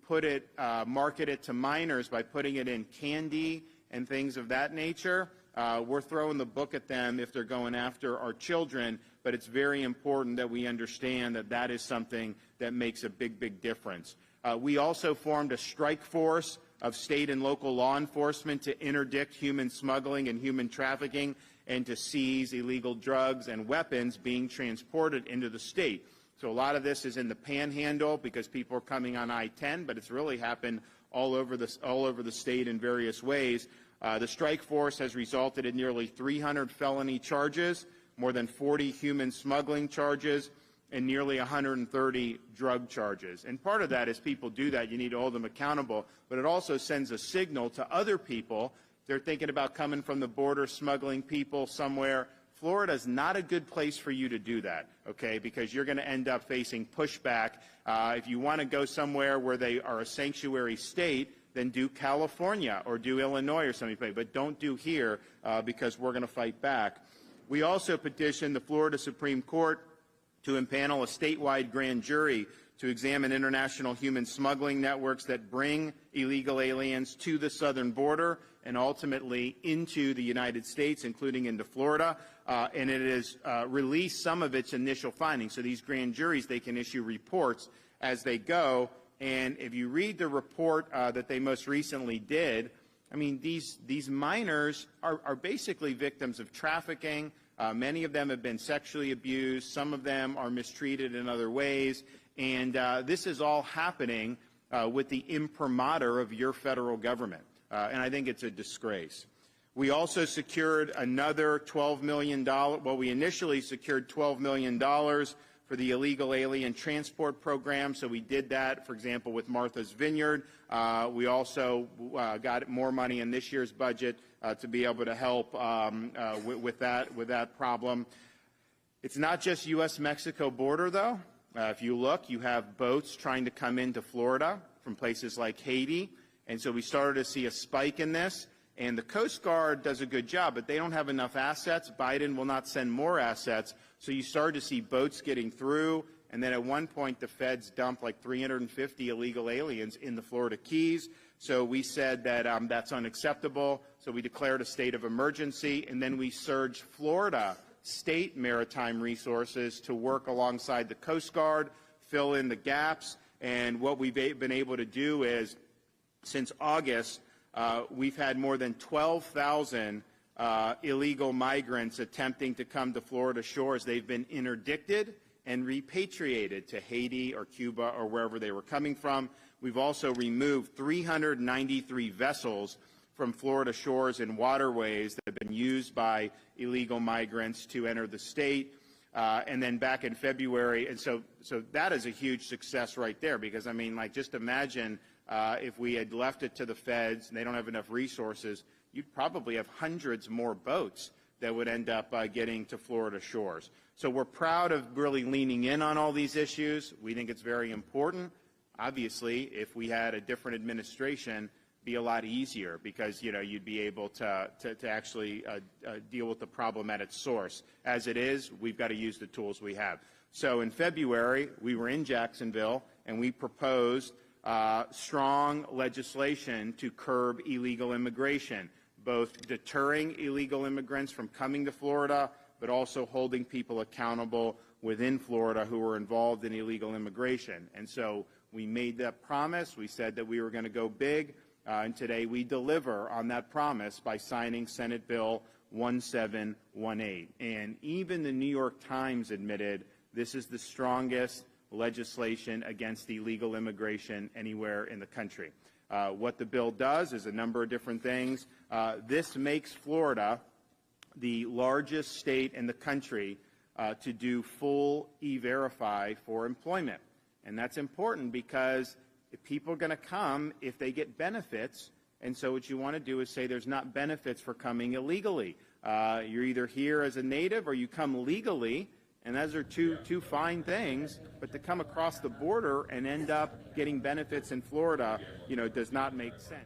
market it to minors by putting it in candy and things of that nature. We're throwing the book at them if they're going after our children, but it's very important that we understand that that is something that makes a big, big difference. We also formed a strike force of state and local law enforcement to interdict human smuggling and human trafficking and to seize illegal drugs and weapons being transported into the state. So a lot of this is in the Panhandle because people are coming on I-10, but it's really happened all over the state in various ways. The strike force has resulted in nearly 300 felony charges, more than 40 human smuggling charges, and nearly 130 drug charges. And part of that is people do that. You need to hold them accountable. But it also sends a signal to other people. They're thinking about coming from the border, smuggling people somewhere. Florida is not a good place for you to do that, okay, because you're going to end up facing pushback. If you want to go somewhere where they are a sanctuary state, then do California or do Illinois or something. But don't do here because we're going to fight back. We also petitioned the Florida Supreme Court to impanel a statewide grand jury to examine international human smuggling networks that bring illegal aliens to the southern border and ultimately into the United States, including into Florida. And it has released some of its initial findings. So these grand juries, they can issue reports as they go. And if you read the report that they most recently did, I mean, these minors are basically victims of trafficking. Many of them have been sexually abused. Some of them are mistreated in other ways. And this is all happening with the imprimatur of your federal government. And I think it's a disgrace. We also secured another $12 million. Well, we initially secured $12 million for the illegal alien transport program. So we did that, for example, with Martha's Vineyard. We also got more money in this year's budget to be able to help with that problem. It's not just U.S.-Mexico border, though. If you look, you have boats trying to come into Florida from places like Haiti. And so we started to see a spike in this. And the Coast Guard does a good job, but they don't have enough assets. Biden will not send more assets. So you started to see boats getting through. And then at one point, the feds dumped like 350 illegal aliens in the Florida Keys. So we said that that's unacceptable. So we declared a state of emergency. And then we surged Florida state maritime resources to work alongside the Coast Guard, fill in the gaps. And what we've been able to do is, since August, we've had more than 12,000 illegal migrants attempting to come to Florida shores. They've been interdicted and repatriated to Haiti or Cuba or wherever they were coming from. We've also removed 393 vessels from Florida shores and waterways that have been used by illegal migrants to enter the state. And then back in February, and so that is a huge success right there, because, I mean, like, just imagine if we had left it to the feds and they don't have enough resources, you'd probably have hundreds more boats that would end up getting to Florida shores. So we're proud of really leaning in on all these issues. We think it's very important. Obviously, if we had a different administration, it'd be a lot easier, because, you know, you'd be able to actually deal with the problem at its source. As it is, we've got to use the tools we have. So in February, we were in Jacksonville and we proposed strong legislation to curb illegal immigration, both deterring illegal immigrants from coming to Florida, but also holding people accountable within Florida who were involved in illegal immigration. And so we made that promise. We said that we were going to go big, and today we deliver on that promise by signing Senate Bill 1718. And even the New York Times admitted this is the strongest legislation against illegal immigration anywhere in the country. What the bill does is a number of different things. This makes Florida the largest state in the country to do full E-Verify for employment. And that's important because if people are going to come if they get benefits, and so what you want to do is say there's not benefits for coming illegally. You're either here as a native or you come legally, and those are two fine things, but to come across the border and end up getting benefits in Florida, you know, does not make sense.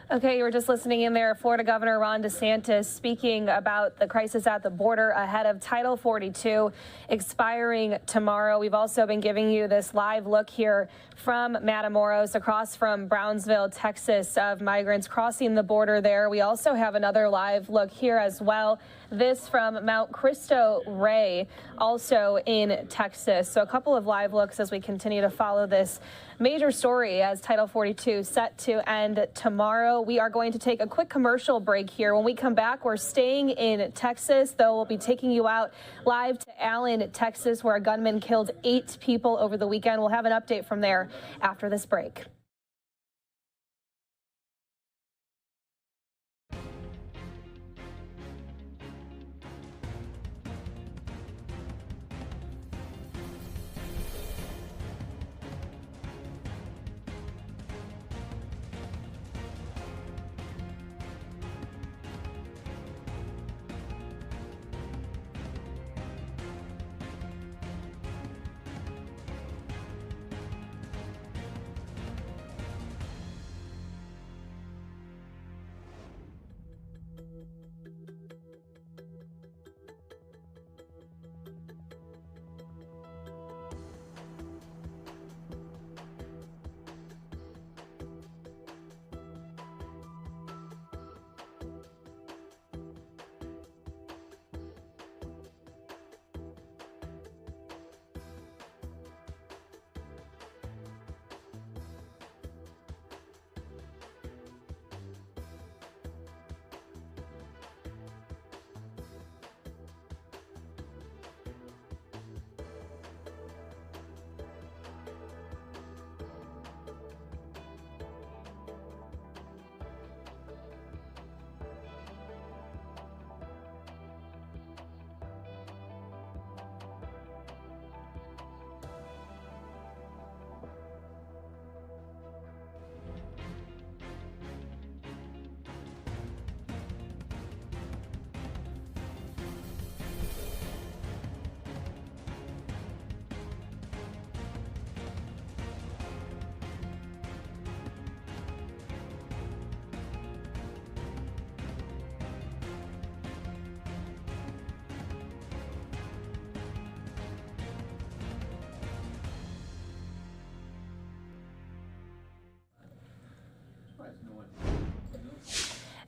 Okay, you were just listening in there. Florida Governor Ron DeSantis speaking about the crisis at the border ahead of Title 42 expiring tomorrow. We've also been giving you this live look here from Matamoros across from Brownsville, Texas, of migrants crossing the border there. We also have another live look here as well. This from Mount Cristo Rey, also in Texas. So a couple of live looks as we continue to follow this major story as Title 42 set to end tomorrow. We are going to take a quick commercial break here. When we come back, we're staying in Texas, though we'll be taking you out live to Allen, Texas, where a gunman killed 8 people over the weekend. We'll have an update from there after this break.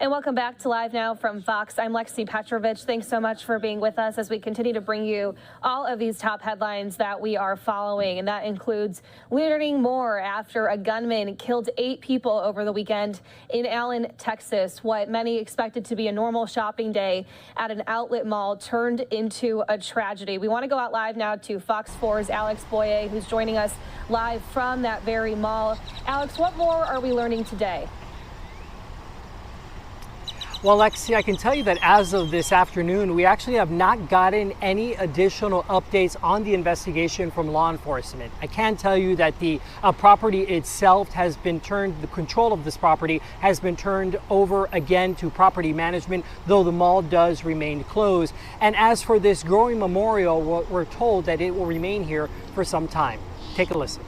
And welcome back to Live Now from Fox. I'm Lexi Petrovich. Thanks so much for being with us as we continue to bring you all of these top headlines that we are following. And that includes learning more after a gunman killed 8 people over the weekend in Allen, Texas. What many expected to be a normal shopping day at an outlet mall turned into a tragedy. We want to go out live now to Fox 4's Alex Boye, who's joining us live from that very mall. Alex, what more are we learning today? Well, Lexi, I can tell you that as of this afternoon, we actually have not gotten any additional updates on the investigation from law enforcement. I can tell you that the property itself has been turned, the control of this property has been turned over again to property management, though the mall does remain closed. And as for this growing memorial, we're told that it will remain here for some time. Take a listen.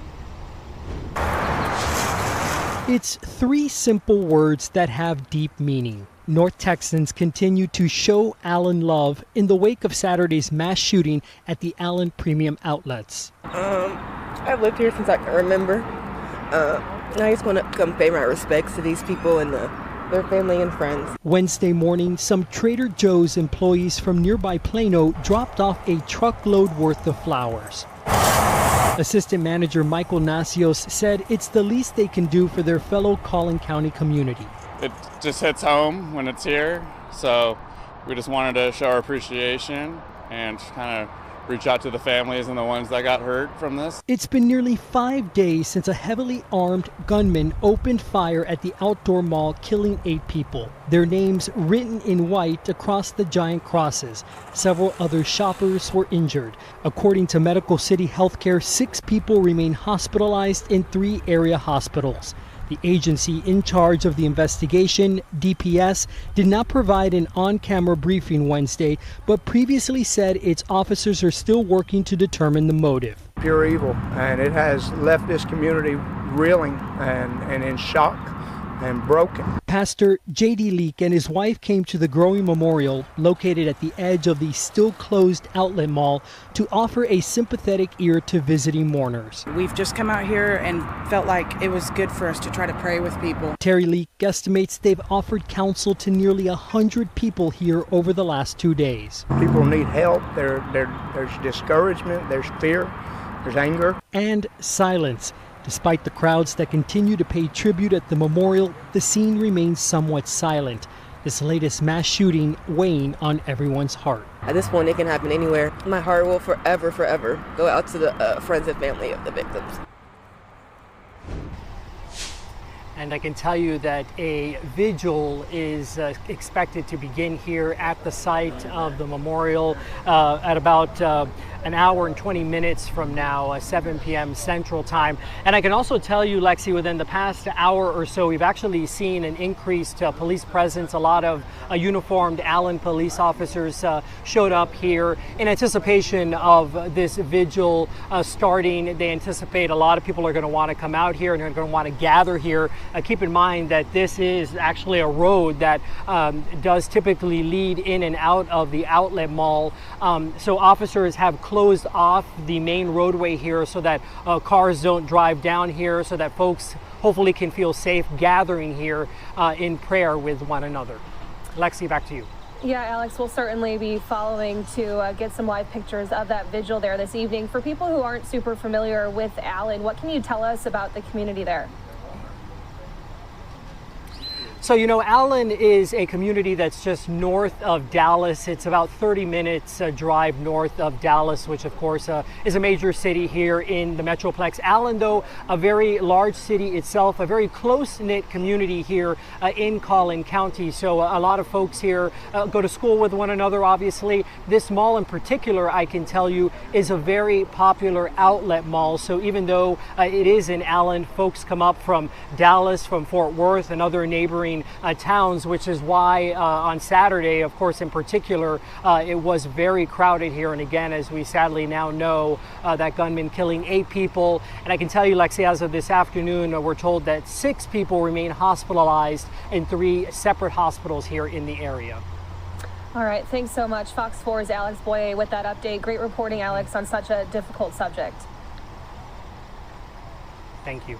It's 3 simple words that have deep meaning. North Texans continue to show Allen love in the wake of Saturday's mass shooting at the Allen Premium Outlets. I've lived here since I can remember. I just want to come pay my respects to these people and their family and friends. Wednesday morning, some Trader Joe's employees from nearby Plano dropped off a truckload worth of flowers. Assistant Manager Michael Nacios said it's the least they can do for their fellow Collin County community. It just hits home when it's here, so we just wanted to show our appreciation and kind of reach out to the families and the ones that got hurt from this. It's been nearly 5 days since a heavily armed gunman opened fire at the outdoor mall, killing 8 people. Their names written in white across the giant crosses. Several other shoppers were injured. According to Medical City Healthcare, 6 people remain hospitalized in 3 area hospitals. The agency in charge of the investigation, DPS, did not provide an on-camera briefing Wednesday, but previously said its officers are still working to determine the motive. Pure evil, and it has left this community reeling and in shock and broken. Pastor J.D. Leak and his wife came to the Growing Memorial, located at the edge of the still-closed outlet mall, to offer a sympathetic ear to visiting mourners. We've just come out here and felt like it was good for us to try to pray with people. Terry Leak estimates they've offered counsel to nearly 100 people here over the last 2 days. People need help. There's discouragement, there's fear, there's anger. And silence. Despite the crowds that continue to pay tribute at the memorial, the scene remains somewhat silent. This latest mass shooting weighing on everyone's heart. At this point, it can happen anywhere. My heart will forever go out to the friends and family of the victims. And I can tell you that a vigil is expected to begin here at the site of the memorial at about an hour and 20 minutes from now, 7 p.m. Central Time. And I can also tell you, Lexi, within the past hour or so, we've actually seen an increased police presence. A lot of uniformed Allen police officers showed up here in anticipation of this vigil starting. They anticipate a lot of people are going to want to come out here and are going to want to gather here. Keep in mind that this is actually a road that does typically lead in and out of the outlet mall. So officers have closed off the main roadway here so that cars don't drive down here, so that folks hopefully can feel safe gathering here in prayer with one another. Lexi, back to you. Yeah, Alex, we'll certainly be following to get some live pictures of that vigil there this evening. For people who aren't super familiar with Allen, what can you tell us about the community there? So, you know, Allen is a community that's just north of Dallas. It's about 30 minutes drive north of Dallas, which of course is a major city here in the Metroplex. Allen, though, a very large city itself, a very close-knit community here in Collin County. So a lot of folks here go to school with one another, obviously. This mall in particular, I can tell you, is a very popular outlet mall. So even though it is in Allen, folks come up from Dallas, from Fort Worth, and other neighboring towns, which is why on Saturday, of course, in particular, it was very crowded here. And again, as we sadly now know, that gunman killing 8 people. And I can tell you, Lexi, as of this afternoon, we're told that 6 people remain hospitalized in 3 separate hospitals here in the area. All right, thanks so much. Fox 4's Alex Boye with that update. Great reporting, Alex, on such a difficult subject. Thank you.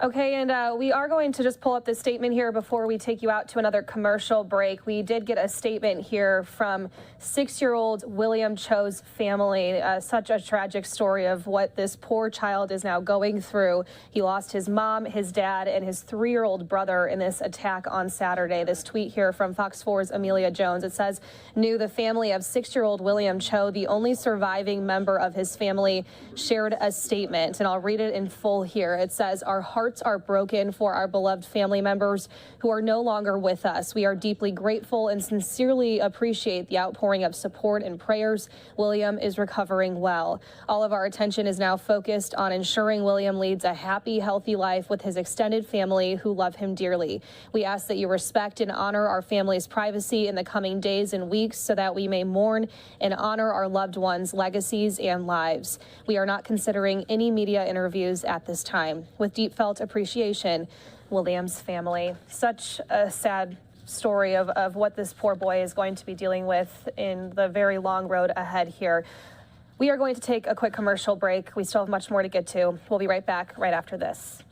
Okay, and we are going to just pull up this statement here before we take you out to another commercial break. We did get a statement here from 6-year-old William Cho's family. Such a tragic story of what this poor child is now going through. He lost his mom, his dad, and his 3-year-old brother in this attack on Saturday. This tweet here from Fox 4's Amelia Jones. It says, "Knew the family of 6-year-old William Cho, the only surviving member of his family, shared a statement." And I'll read it in full here. It says, "Our hearts are broken for our beloved family members who are no longer with us. We are deeply grateful and sincerely appreciate the outpouring of support and prayers. William is recovering well. All of our attention is now focused on ensuring William leads a happy, healthy life with his extended family who love him dearly. We ask that you respect and honor our family's privacy in the coming days and weeks so that we may mourn and honor our loved ones' legacies and lives. We are not considering any media interviews at this time. With deep felt appreciation, William's family." Such a sad story of what this poor boy is going to be dealing with in the very long road ahead here. We are going to take a quick commercial break. We still have much more to get to. We'll be right back right after this.